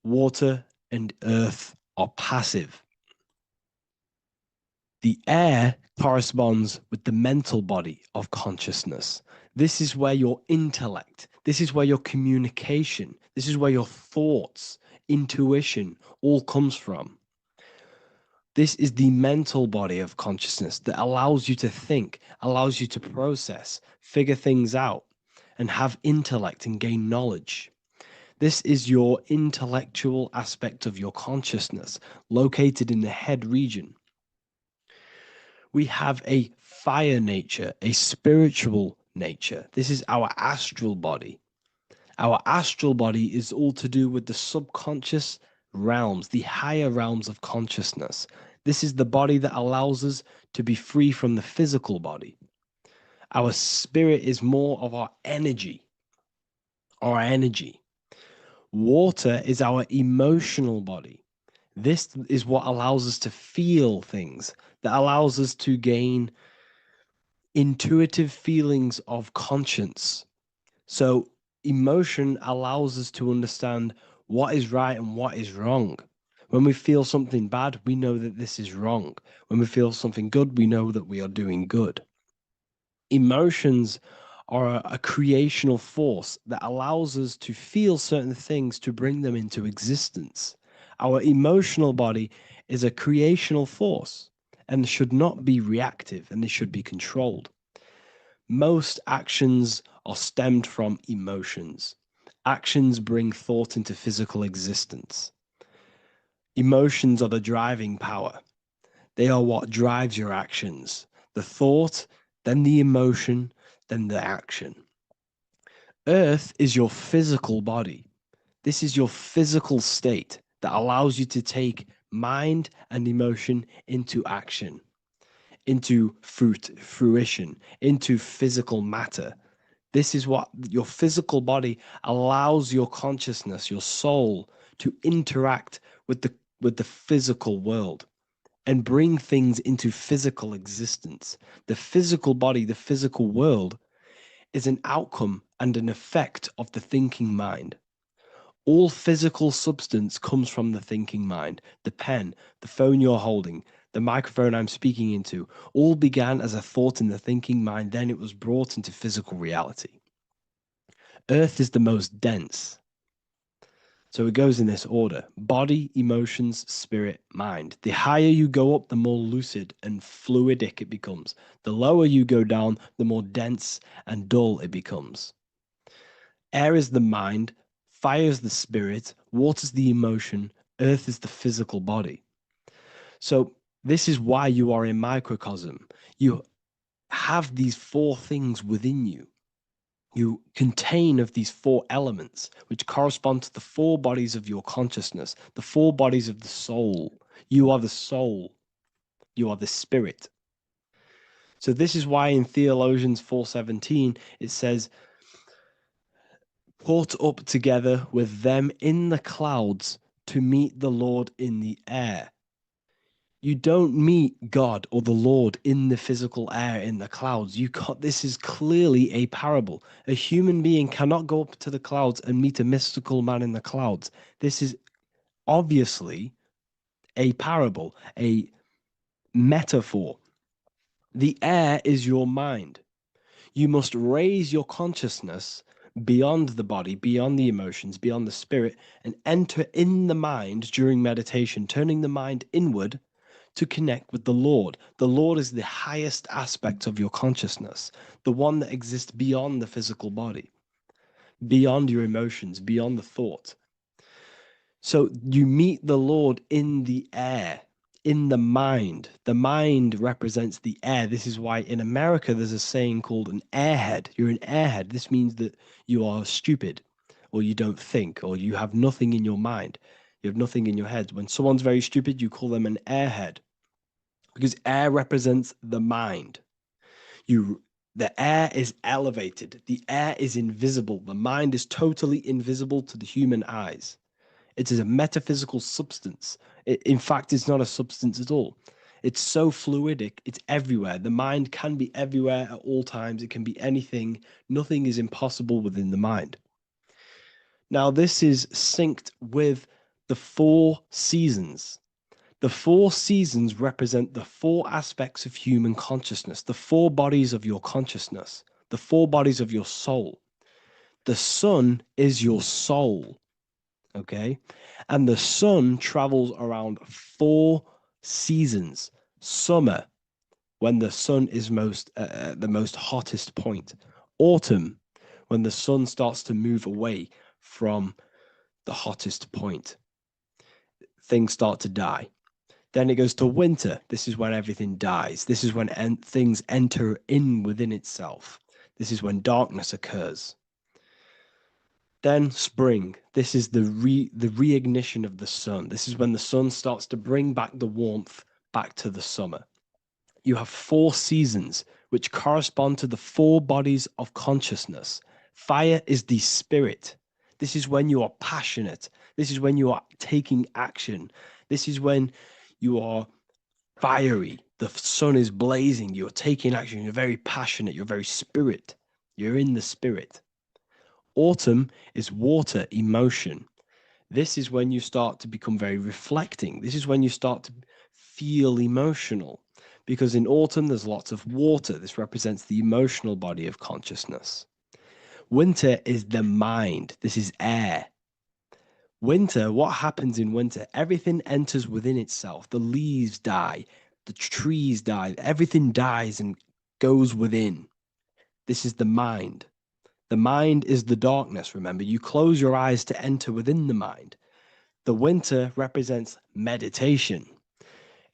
Water and earth are passive. The air corresponds with the mental body of consciousness. This is where your intellect, this is where your communication, this is where your thoughts, intuition all comes from. This is the mental body of consciousness that allows you to think, allows you to process, figure things out, and have intellect and gain knowledge. This is your intellectual aspect of your consciousness, located in the head region. We have a fire nature, a spiritual nature. This is our astral body. Our astral body is all to do with the subconscious realms, the higher realms of consciousness. This is the body that allows us to be free from the physical body. Our spirit is more of our energy. Water is our emotional body. This is what allows us to feel things, that allows us to gain intuitive feelings of conscience. So emotion allows us to understand what is right and what is wrong. When we feel something bad, we know that this is wrong. When we feel something good, we know that we are doing good. Emotions are a creational force that allows us to feel certain things to bring them into existence. Our emotional body is a creational force and should not be reactive, and it should be controlled. Most actions are stemmed from emotions. Actions bring thought into physical existence. Emotions are the driving power. They are what drives your actions. The thought, then the emotion, then the action. Earth is your physical body. This is your physical state that allows you to take mind and emotion into action, into fruition, into physical matter. This is what your physical body allows your consciousness, your soul, to interact with the physical world and bring things into physical existence. The physical body, the physical world, is an outcome and an effect of the thinking mind. All physical substance comes from the thinking mind. The pen, the phone you're holding, the microphone I'm speaking into, all began as a thought in the thinking mind, then it was brought into physical reality. Earth is the most dense. So it goes in this order: body, emotions, spirit, mind. The higher you go up, the more lucid and fluidic it becomes. The lower you go down, the more dense and dull it becomes. Air is the mind, fire is the spirit, water is the emotion, earth is the physical body. So this is why you are a microcosm. You have these four things within you. You contain of these four elements, which correspond to the four bodies of your consciousness, the four bodies of the soul. You are the soul. You are the spirit. So this is why in Theologians 4:17 it says, "Caught up together with them in the clouds to meet the Lord in the air." You don't meet God or the Lord in the physical air, in the clouds. This is clearly a parable. A human being cannot go up to the clouds and meet a mystical man in the clouds. This is obviously a parable, a metaphor. The air is your mind. You must raise your consciousness beyond the body, beyond the emotions, beyond the spirit, and enter in the mind during meditation, turning the mind inward to connect with the Lord. The Lord is the highest aspect of your consciousness, the one that exists beyond the physical body, beyond your emotions, beyond the thought. So you meet the Lord in the air, in the mind. The mind represents the air. This is why in America there's a saying called an airhead. You're an airhead. This means that you are stupid, or you don't think, or you have nothing in your mind. You have nothing in your head. When someone's very stupid, you call them an airhead, because air represents the mind. The air is elevated. The air is invisible. The mind is totally invisible to the human eyes. It is a metaphysical substance. In fact, it's not a substance at all. It's so fluidic. It's everywhere. The mind can be everywhere at all times. It can be anything. Nothing is impossible within the mind. Now, this is synced with the four seasons. The four seasons represent the four aspects of human consciousness, the four bodies of your consciousness, the four bodies of your soul. The sun is your soul, okay? And the sun travels around four seasons. Summer, when the sun is the most hottest point. Autumn, when the sun starts to move away from the hottest point. Things start to die. Then it goes to winter. This is when everything dies. This is when things enter in within itself. This is when darkness occurs. Then spring. This is the reignition of the sun. This is when the sun starts to bring back the warmth back to the summer. You have four seasons which correspond to the four bodies of consciousness. Fire is the spirit. This is when you are passionate. This is when you are taking action. This is when you are fiery. The sun is blazing. You're taking action. You're very passionate. You're very spirit. You're in the spirit. Autumn is water, emotion. This is when you start to become very reflecting. This is when you start to feel emotional, because in autumn there's lots of water. This represents the emotional body of consciousness. Winter is the mind. This is air. Winter, what happens in winter? Everything enters within itself. The leaves die, the trees die, everything dies and goes within. This is the mind. The mind is the darkness, remember. You close your eyes to enter within the mind. The winter represents meditation.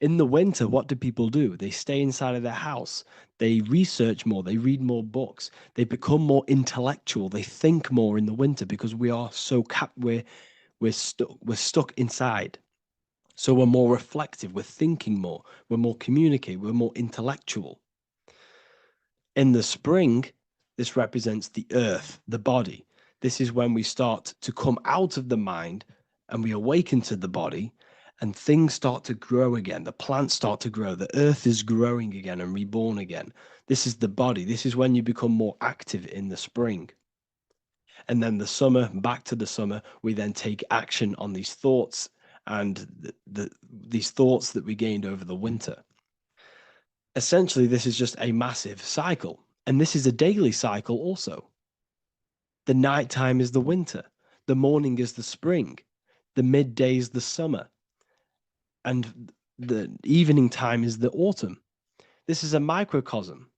In the winter, what do people do? They stay inside of their house. They research more. They read more books. They become more intellectual. They think more in the winter because we are so we're stuck inside. So we're more reflective. We're thinking more. We're more communicative. We're more intellectual. In the spring, this represents the earth, the body. This is when we start to come out of the mind and we awaken to the body, and things start to grow again. The plants start to grow. The earth is growing again and reborn again. This is the body. This is when you become more active in the spring. And then the summer, back to the summer, we then take action on these thoughts and these thoughts that we gained over the winter. Essentially, this is just a massive cycle. And this is a daily cycle also. The nighttime is the winter. The morning is the spring. The midday is the summer. And the evening time is the autumn. This is a microcosm.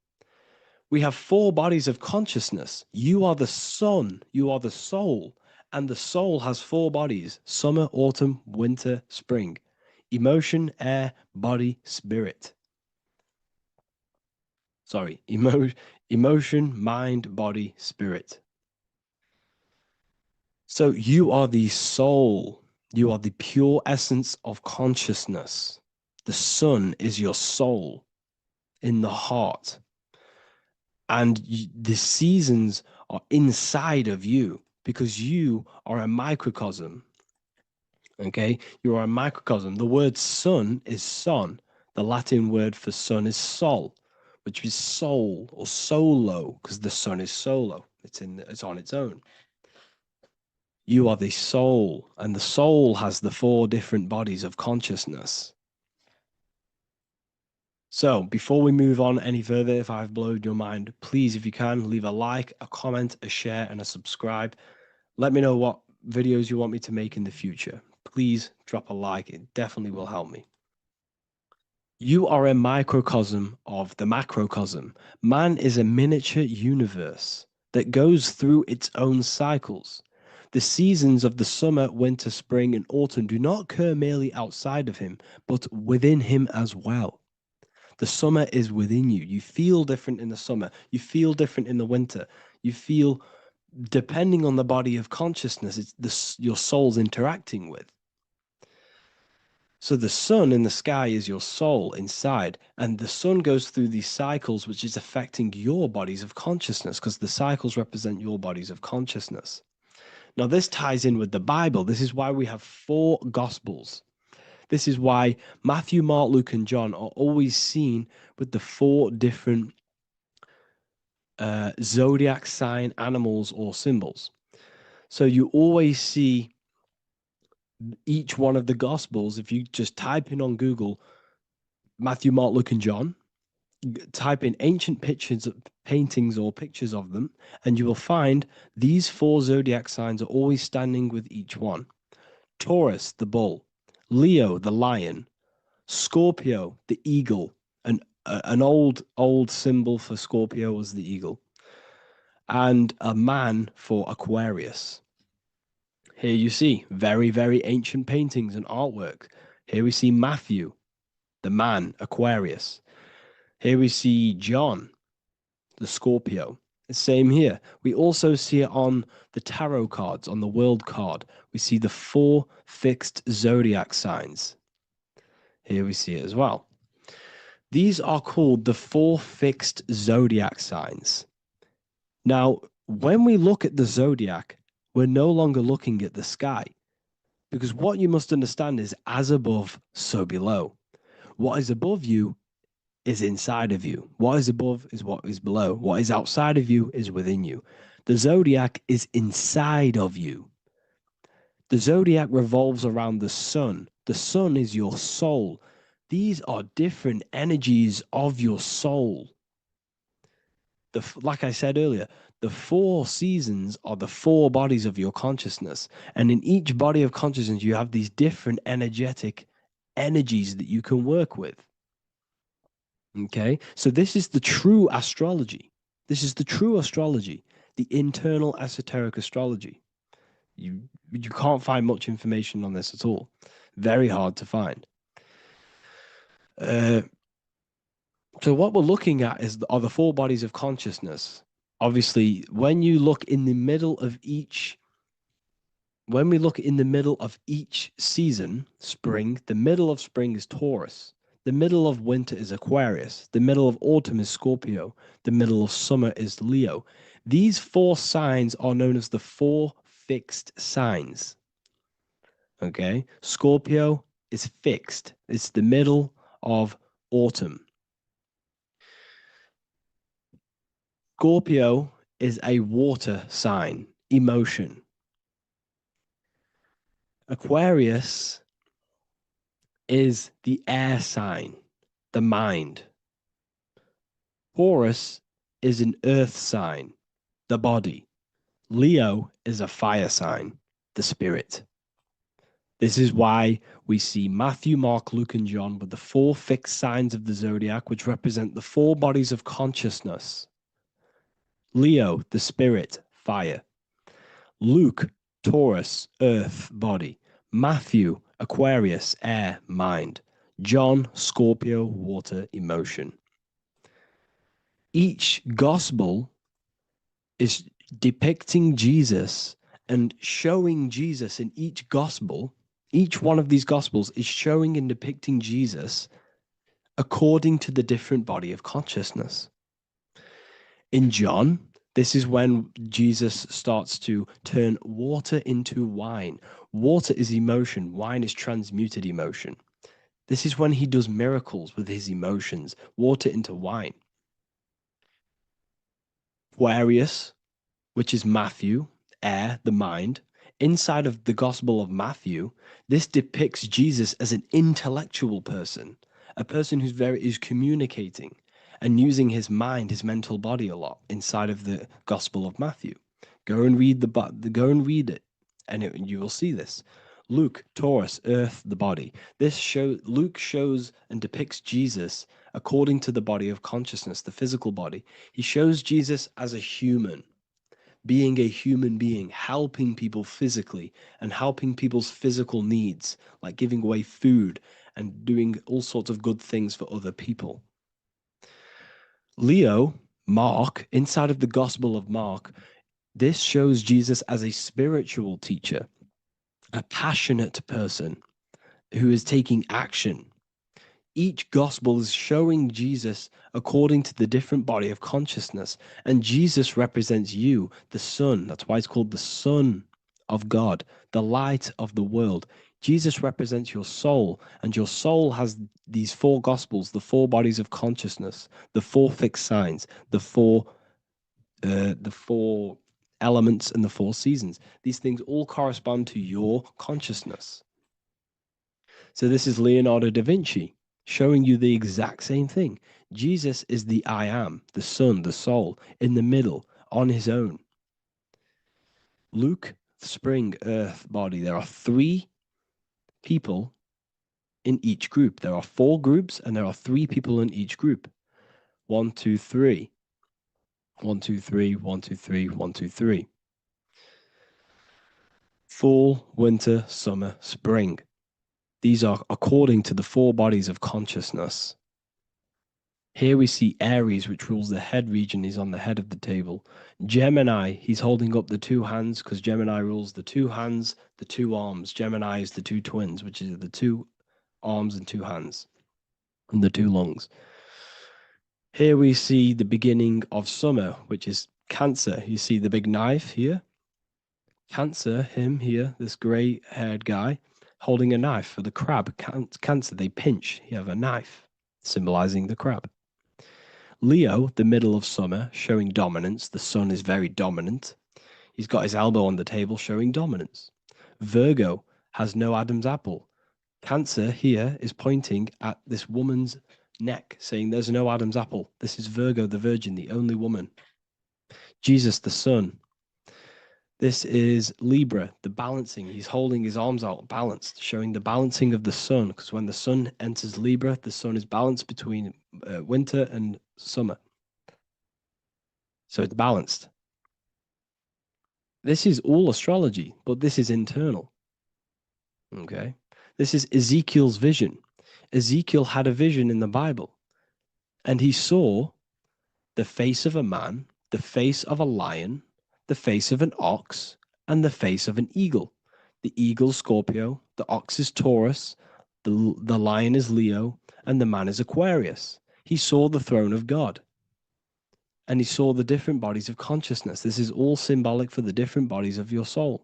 We have 4 bodies of consciousness. You are the sun, you are the soul, and the soul has 4 bodies: summer, autumn, winter, spring. Emotion, air, body, spirit. Sorry, emotion, mind, body, spirit. So you are the soul. You are the pure essence of consciousness. The sun is your soul in the heart. And the seasons are inside of you because you are a microcosm. Okay? You are a microcosm. The word sun is son. The Latin word for sun is sol, which is soul or solo, because the sun is solo. It's on its own. You are the soul, and the soul has the 4 different bodies of consciousness. So before we move on any further, if I've blown your mind, please, if you can, leave a like, a comment, a share, and a subscribe. Let me know what videos you want me to make in the future. Please drop a like. It definitely will help me. You are a microcosm of the macrocosm. Man is a miniature universe that goes through its own cycles. The seasons of the summer, winter, spring, and autumn do not occur merely outside of him, but within him as well. The summer is within you. You feel different in the summer. You feel different in the winter. You feel, depending on the body of consciousness, it's your soul's interacting with. So the sun in the sky is your soul inside, and the sun goes through these cycles, which is affecting your bodies of consciousness, because the cycles represent your bodies of consciousness. Now, this ties in with the Bible. This is why we have 4 Gospels. This is why Matthew, Mark, Luke, and John are always seen with the 4 different zodiac sign animals or symbols. So you always see each one of the Gospels. If you just type in on Google Matthew, Mark, Luke, and John, type in ancient pictures, paintings or pictures of them, and you will find these 4 zodiac signs are always standing with each one. Taurus, the bull; Leo, the lion; Scorpio, the eagle. An old symbol for Scorpio was the eagle. And a man for Aquarius. Here you see very, very ancient paintings and artwork. Here we see Matthew, the man, Aquarius. Here we see John, the Scorpio. The same here. We also see it on the tarot cards, on the world card. We see the 4 fixed zodiac signs. Here we see it as well. These are called the 4 fixed zodiac signs. Now, when we look at the zodiac, we're no longer looking at the sky, because what you must understand is as above, so below. What is above you is inside of you. What is above is what is below. What is outside of you is within you. The zodiac is inside of you. The zodiac revolves around the sun. The sun is your soul. These are different energies of your soul. Like I said earlier, the 4 seasons are the 4 bodies of your consciousness. And in each body of consciousness, you have these different energetic energies that you can work with. Okay, so this is the true astrology. This is the true astrology, the internal esoteric astrology. You can't find much information on this at all. Very hard to find. So what we're looking at are the 4 bodies of consciousness. Obviously, when you look in the middle of each, when we look in the middle of each season, spring, the middle of spring is Taurus. The middle of winter is Aquarius. The middle of autumn is Scorpio. The middle of summer is Leo. These 4 signs are known as the 4 fixed signs. Okay, Scorpio is fixed. It's the middle of autumn. Scorpio is a water sign, emotion. Aquarius is the air sign, the mind. Taurus is an earth sign, the body. Leo is a fire sign, the spirit. This is why we see Matthew, Mark, Luke, and John with the 4 fixed signs of the zodiac, which represent the 4 bodies of consciousness. Leo, the spirit, fire. Luke, Taurus, earth, body. Matthew, Aquarius, air, mind. John, Scorpio, water, emotion. Each gospel is depicting Jesus and showing Jesus in each gospel. Each one of these gospels is showing and depicting Jesus according to the different body of consciousness. In John, this is when Jesus starts to turn water into wine. Water is emotion. Wine is transmuted emotion. This is when he does miracles with his emotions, water into wine. Aquarius, which is Matthew, air, the mind. Inside of the Gospel of Matthew, this depicts Jesus as an intellectual person, a person who's communicating and using his mind, his mental body a lot inside of the Gospel of Matthew. Go and read it, and you will see this. Luke, Taurus, earth, the body. Luke shows and depicts Jesus according to the body of consciousness, the physical body. He shows Jesus as a human, being a human being, helping people physically and helping people's physical needs, like giving away food and doing all sorts of good things for other people. Leo, Mark, inside of the Gospel of Mark, this shows Jesus as a spiritual teacher, a passionate person who is taking action. Each gospel is showing Jesus according to the different body of consciousness. And Jesus represents you, the sun. That's why it's called the Son of God, the light of the world. Jesus represents your soul, and your soul has these 4 gospels, the 4 bodies of consciousness, the 4 fixed signs, the 4 elements and the 4 seasons. These things all correspond to your consciousness. So this is Leonardo da Vinci showing you the exact same thing. Jesus is the I am, the sun, the soul, in the middle, on his own. Luke, spring, earth, body. There are 3 people in each group. There are 4 groups and there are 3 people in each group. 1, 2, 3. 1, 2, 3, 1, 2, 3, 1, 2, 3. Fall, winter, summer, spring. These are according to the 4 bodies of consciousness. Here we see Aries, which rules the head region. He's on the head of the table. Gemini, he's holding up the 2 hands because Gemini rules the 2 hands, the 2 arms. Gemini is the 2 twins, which is the 2 arms and 2 hands, and the 2 lungs. Here we see the beginning of summer, which is Cancer. You see the big knife here. Cancer, him here, this grey-haired guy, holding a knife for the crab. Cancer, they pinch. You have a knife, symbolizing the crab. Leo, the middle of summer, showing dominance. The sun is very dominant. He's got his elbow on the table, showing dominance. Virgo has no Adam's apple. Cancer here is pointing at this woman's neck, saying there's no Adam's apple. This is Virgo, the virgin, the only woman. Jesus, the sun. This is Libra, the balancing. He's holding his arms out, balanced, showing the balancing of the sun. Because when the sun enters Libra, the sun is balanced between winter and summer. So it's balanced. This is all astrology, but this is internal. Okay. This is Ezekiel's vision. Ezekiel had a vision in the Bible, and he saw the face of a man, the face of a lion, the face of an ox, and the face of an eagle. The eagle, Scorpio, the ox is Taurus, the lion is Leo, and the man is Aquarius. He saw the throne of God, and he saw the different bodies of consciousness. This is all symbolic for the different bodies of your soul.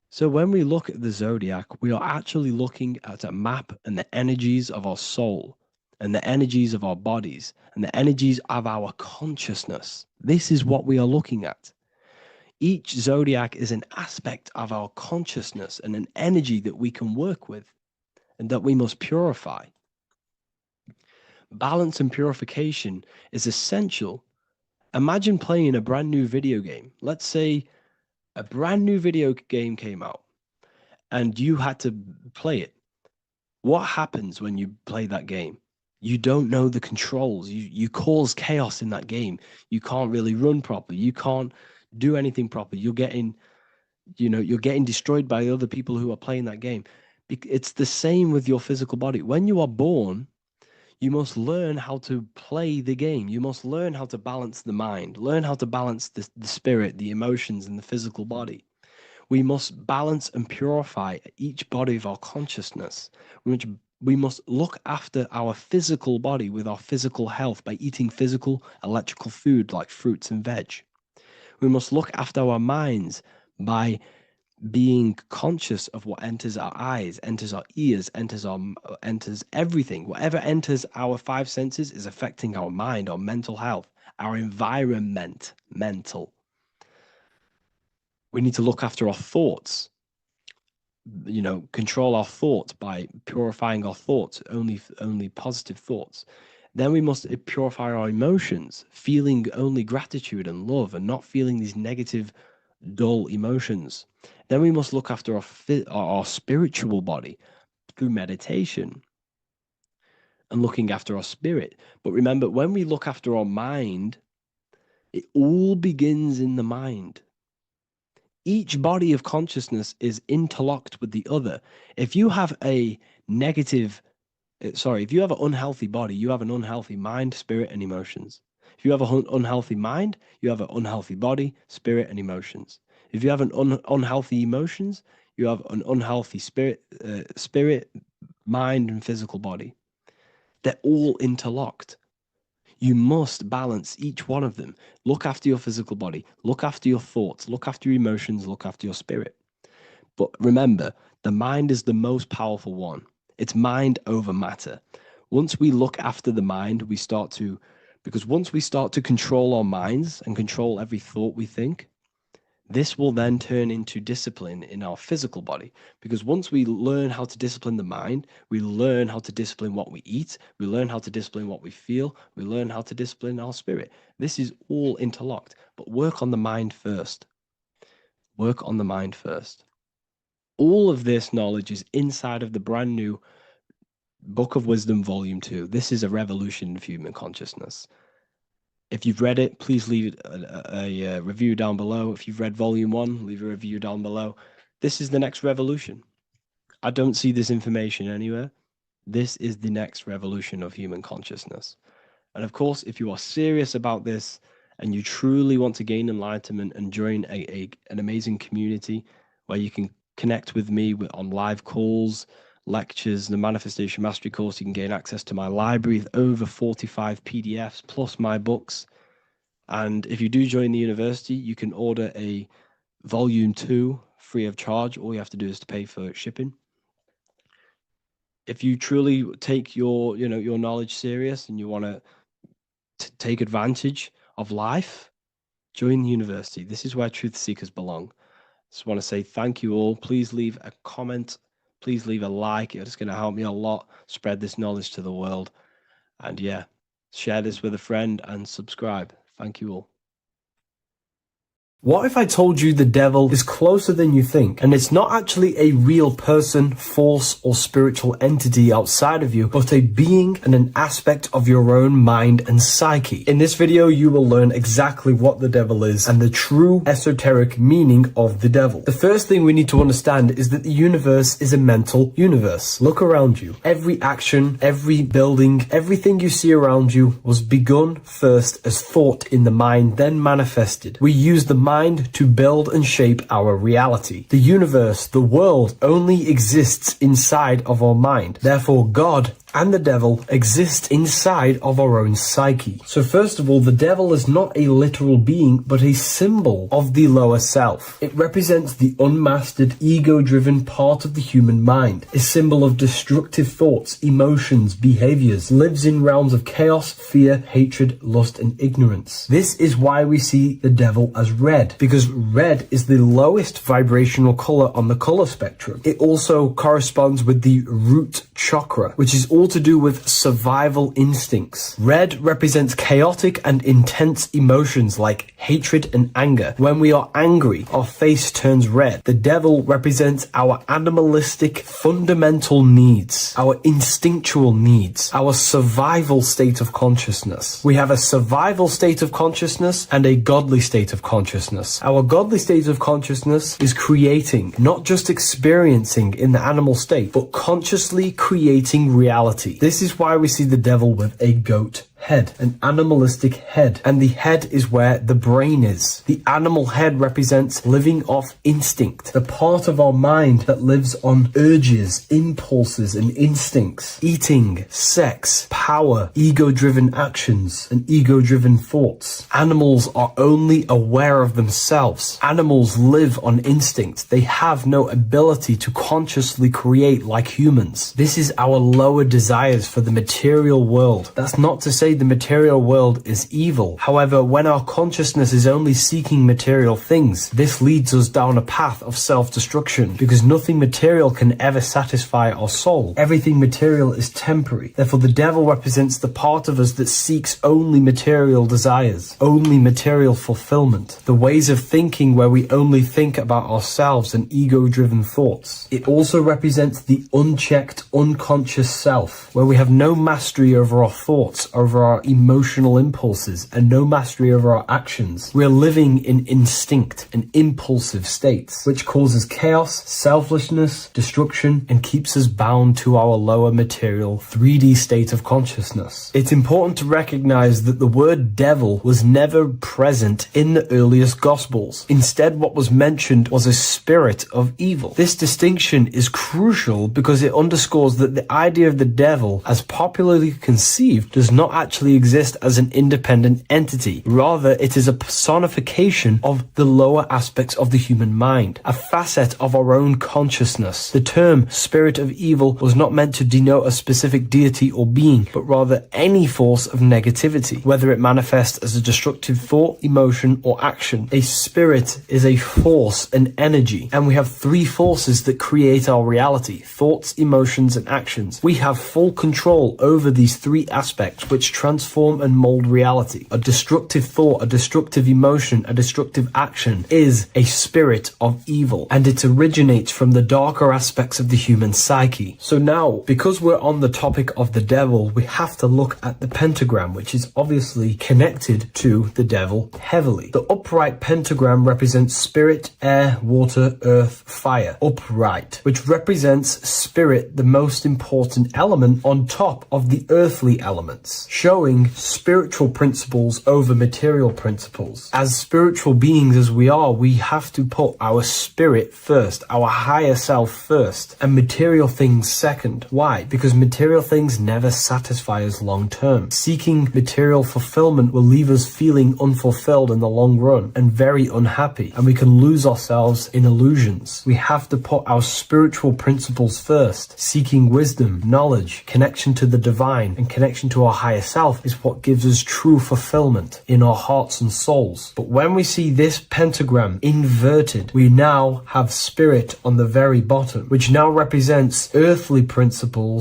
So when we look at the zodiac, we are actually looking at a map and the energies of our soul, and the energies of our bodies, and the energies of our consciousness. This is what we are looking at. Each zodiac is an aspect of our consciousness and an energy that we can work with and that we must purify. Balance and purification is essential. Imagine playing a brand new video game. Let's say a brand new video game came out and you had to play it. What happens when you play that game? You don't know the controls. You cause chaos in that game. You can't really run properly. You can't do anything properly. You're getting destroyed by other people who are playing that game. It's the same with your physical body. When you are born, you must learn how to play the game. You must learn how to balance the mind, learn how to balance the spirit, the emotions, and the physical body. We must balance and purify each body of our consciousness. We must look after our physical body with our physical health by eating physical, electrical food like fruits and veg. We must look after our minds by being conscious of what enters our eyes, enters our ears, enters everything. Whatever enters our five senses is affecting our mind, our mental health, our environment, mental. We need to look after our thoughts. Control our thoughts by purifying our thoughts, only positive thoughts. Then we must purify our emotions, feeling only gratitude and love and not feeling these negative, dull emotions. Then we must look after our spiritual body through meditation and looking after our spirit. But remember, when we look after our mind, it all begins in the mind. Each body of consciousness is interlocked with the other. If you have if you have an unhealthy body, you have an unhealthy mind, spirit, and emotions. If you have an unhealthy mind, you have an unhealthy body, spirit, and emotions. If you have an unhealthy emotions, you have an unhealthy spirit, mind, and physical body. They're all interlocked. You must balance each one of them. Look after your physical body, look after your thoughts, look after your emotions, look after your spirit. But remember, the mind is the most powerful one. It's mind over matter. Once we look after the mind, because once we start to control our minds and control every thought we think, this will then turn into discipline in our physical body. Because once we learn how to discipline the mind, we learn how to discipline what we eat, we learn how to discipline what we feel, we learn how to discipline our spirit. This is all interlocked, but work on the mind first. Work on the mind first. All of this knowledge is inside of the brand new Book of Wisdom, Volume 2. This is a revolution of human consciousness. If you've read it, please leave a review down below. If you've read Volume 1, leave a review down below. This is the next revolution. I don't see this information anywhere. This is the next revolution of human consciousness. And of course, if you are serious about this and you truly want to gain enlightenment and join an amazing community where you can connect with me on live calls, lectures, the Manifestation Mastery course, you can gain access to my library with over 45 PDFs plus my books. And if you do join the university, you can order a Volume 2 free of charge. All you have to do is to pay for shipping. If you truly take your knowledge serious and you want to take advantage of life, join the university. This is where truth seekers belong. Just want to say thank you all. Please leave a comment. Please leave a like. It's going to help me a lot spread this knowledge to the world. And yeah, share this with a friend and subscribe. Thank you all. What if I told you the devil is closer than you think, and it's not actually a real person, force, or spiritual entity outside of you, but a being and an aspect of your own mind and psyche? In this video, you will learn exactly what the devil is and the true esoteric meaning of the devil. The first thing we need to understand is that the universe is a mental universe. Look around you. Every action, every building, everything you see around you was begun first as thought in the mind, then manifested. We use the mind to build and shape our reality. The universe, the world, only exists inside of our mind. Therefore, God and the devil exist inside of our own psyche. So first of all, the devil is not a literal being, but a symbol of the lower self. It represents the unmastered, ego-driven part of the human mind, a symbol of destructive thoughts, emotions, behaviors, lives in realms of chaos, fear, hatred, lust, and ignorance. This is why we see the devil as red, because red is the lowest vibrational color on the color spectrum. It also corresponds with the root chakra, which is all to do with survival instincts. Red represents chaotic and intense emotions like hatred and anger. When we are angry, our face turns red. The devil represents our animalistic fundamental needs, our instinctual needs, our survival state of consciousness. We have a survival state of consciousness and a godly state of consciousness. Our godly state of consciousness is creating, not just experiencing in the animal state, but consciously creating reality. This is why we see the devil with a goat head, an animalistic head, and the head is where the brain is. The animal head represents living off instinct, the part of our mind that lives on urges, impulses, and instincts, eating, sex, power, ego-driven actions, and ego-driven thoughts. Animals are only aware of themselves. Animals live on instinct. They have no ability to consciously create like humans. This is our lower desires for the material world. That's not to say the material world is evil. However, when our consciousness is only seeking material things, this leads us down a path of self-destruction, because nothing material can ever satisfy our soul. Everything material is temporary. Therefore, the devil represents the part of us that seeks only material desires, only material fulfillment, the ways of thinking where we only think about ourselves and ego-driven thoughts. It also represents the unchecked, unconscious self, where we have no mastery over our thoughts, over our emotional impulses, and no mastery over our actions. We are living in instinct and impulsive states, which causes chaos, selflessness, destruction, and keeps us bound to our lower material 3D state of consciousness. It's important to recognize that the word devil was never present in the earliest Gospels. Instead, what was mentioned was a spirit of evil. This distinction is crucial because it underscores that the idea of the devil, as popularly conceived, does not actually exist as an independent entity. Rather, it is a personification of the lower aspects of the human mind, a facet of our own consciousness. The term spirit of evil was not meant to denote a specific deity or being, but rather any force of negativity, whether it manifests as a destructive thought, emotion, or action. A spirit is a force, an energy, and we have three forces that create our reality: thoughts, emotions, and actions. We have full control over these three aspects, which transform and mold reality. A destructive thought, a destructive emotion, a destructive action is a spirit of evil, and it originates from the darker aspects of the human psyche. So now, because we're on the topic of the devil, we have to look at the pentagram, which is obviously connected to the devil heavily. The upright pentagram represents spirit, air, water, earth, fire. Upright, which represents spirit, the most important element on top of the earthly elements, showing spiritual principles over material principles. As spiritual beings as we are, we have to put our spirit first, our higher self first, and material things second. Why? Because material things never satisfy us long term. Seeking material fulfillment will leave us feeling unfulfilled in the long run and very unhappy, and we can lose ourselves in illusions. We have to put our spiritual principles first, seeking wisdom, knowledge, connection to the divine, and connection to our higher self. itself is what gives us true fulfillment in our hearts and souls. But when we see this pentagram inverted, we now have spirit on the very bottom, which now represents earthly principles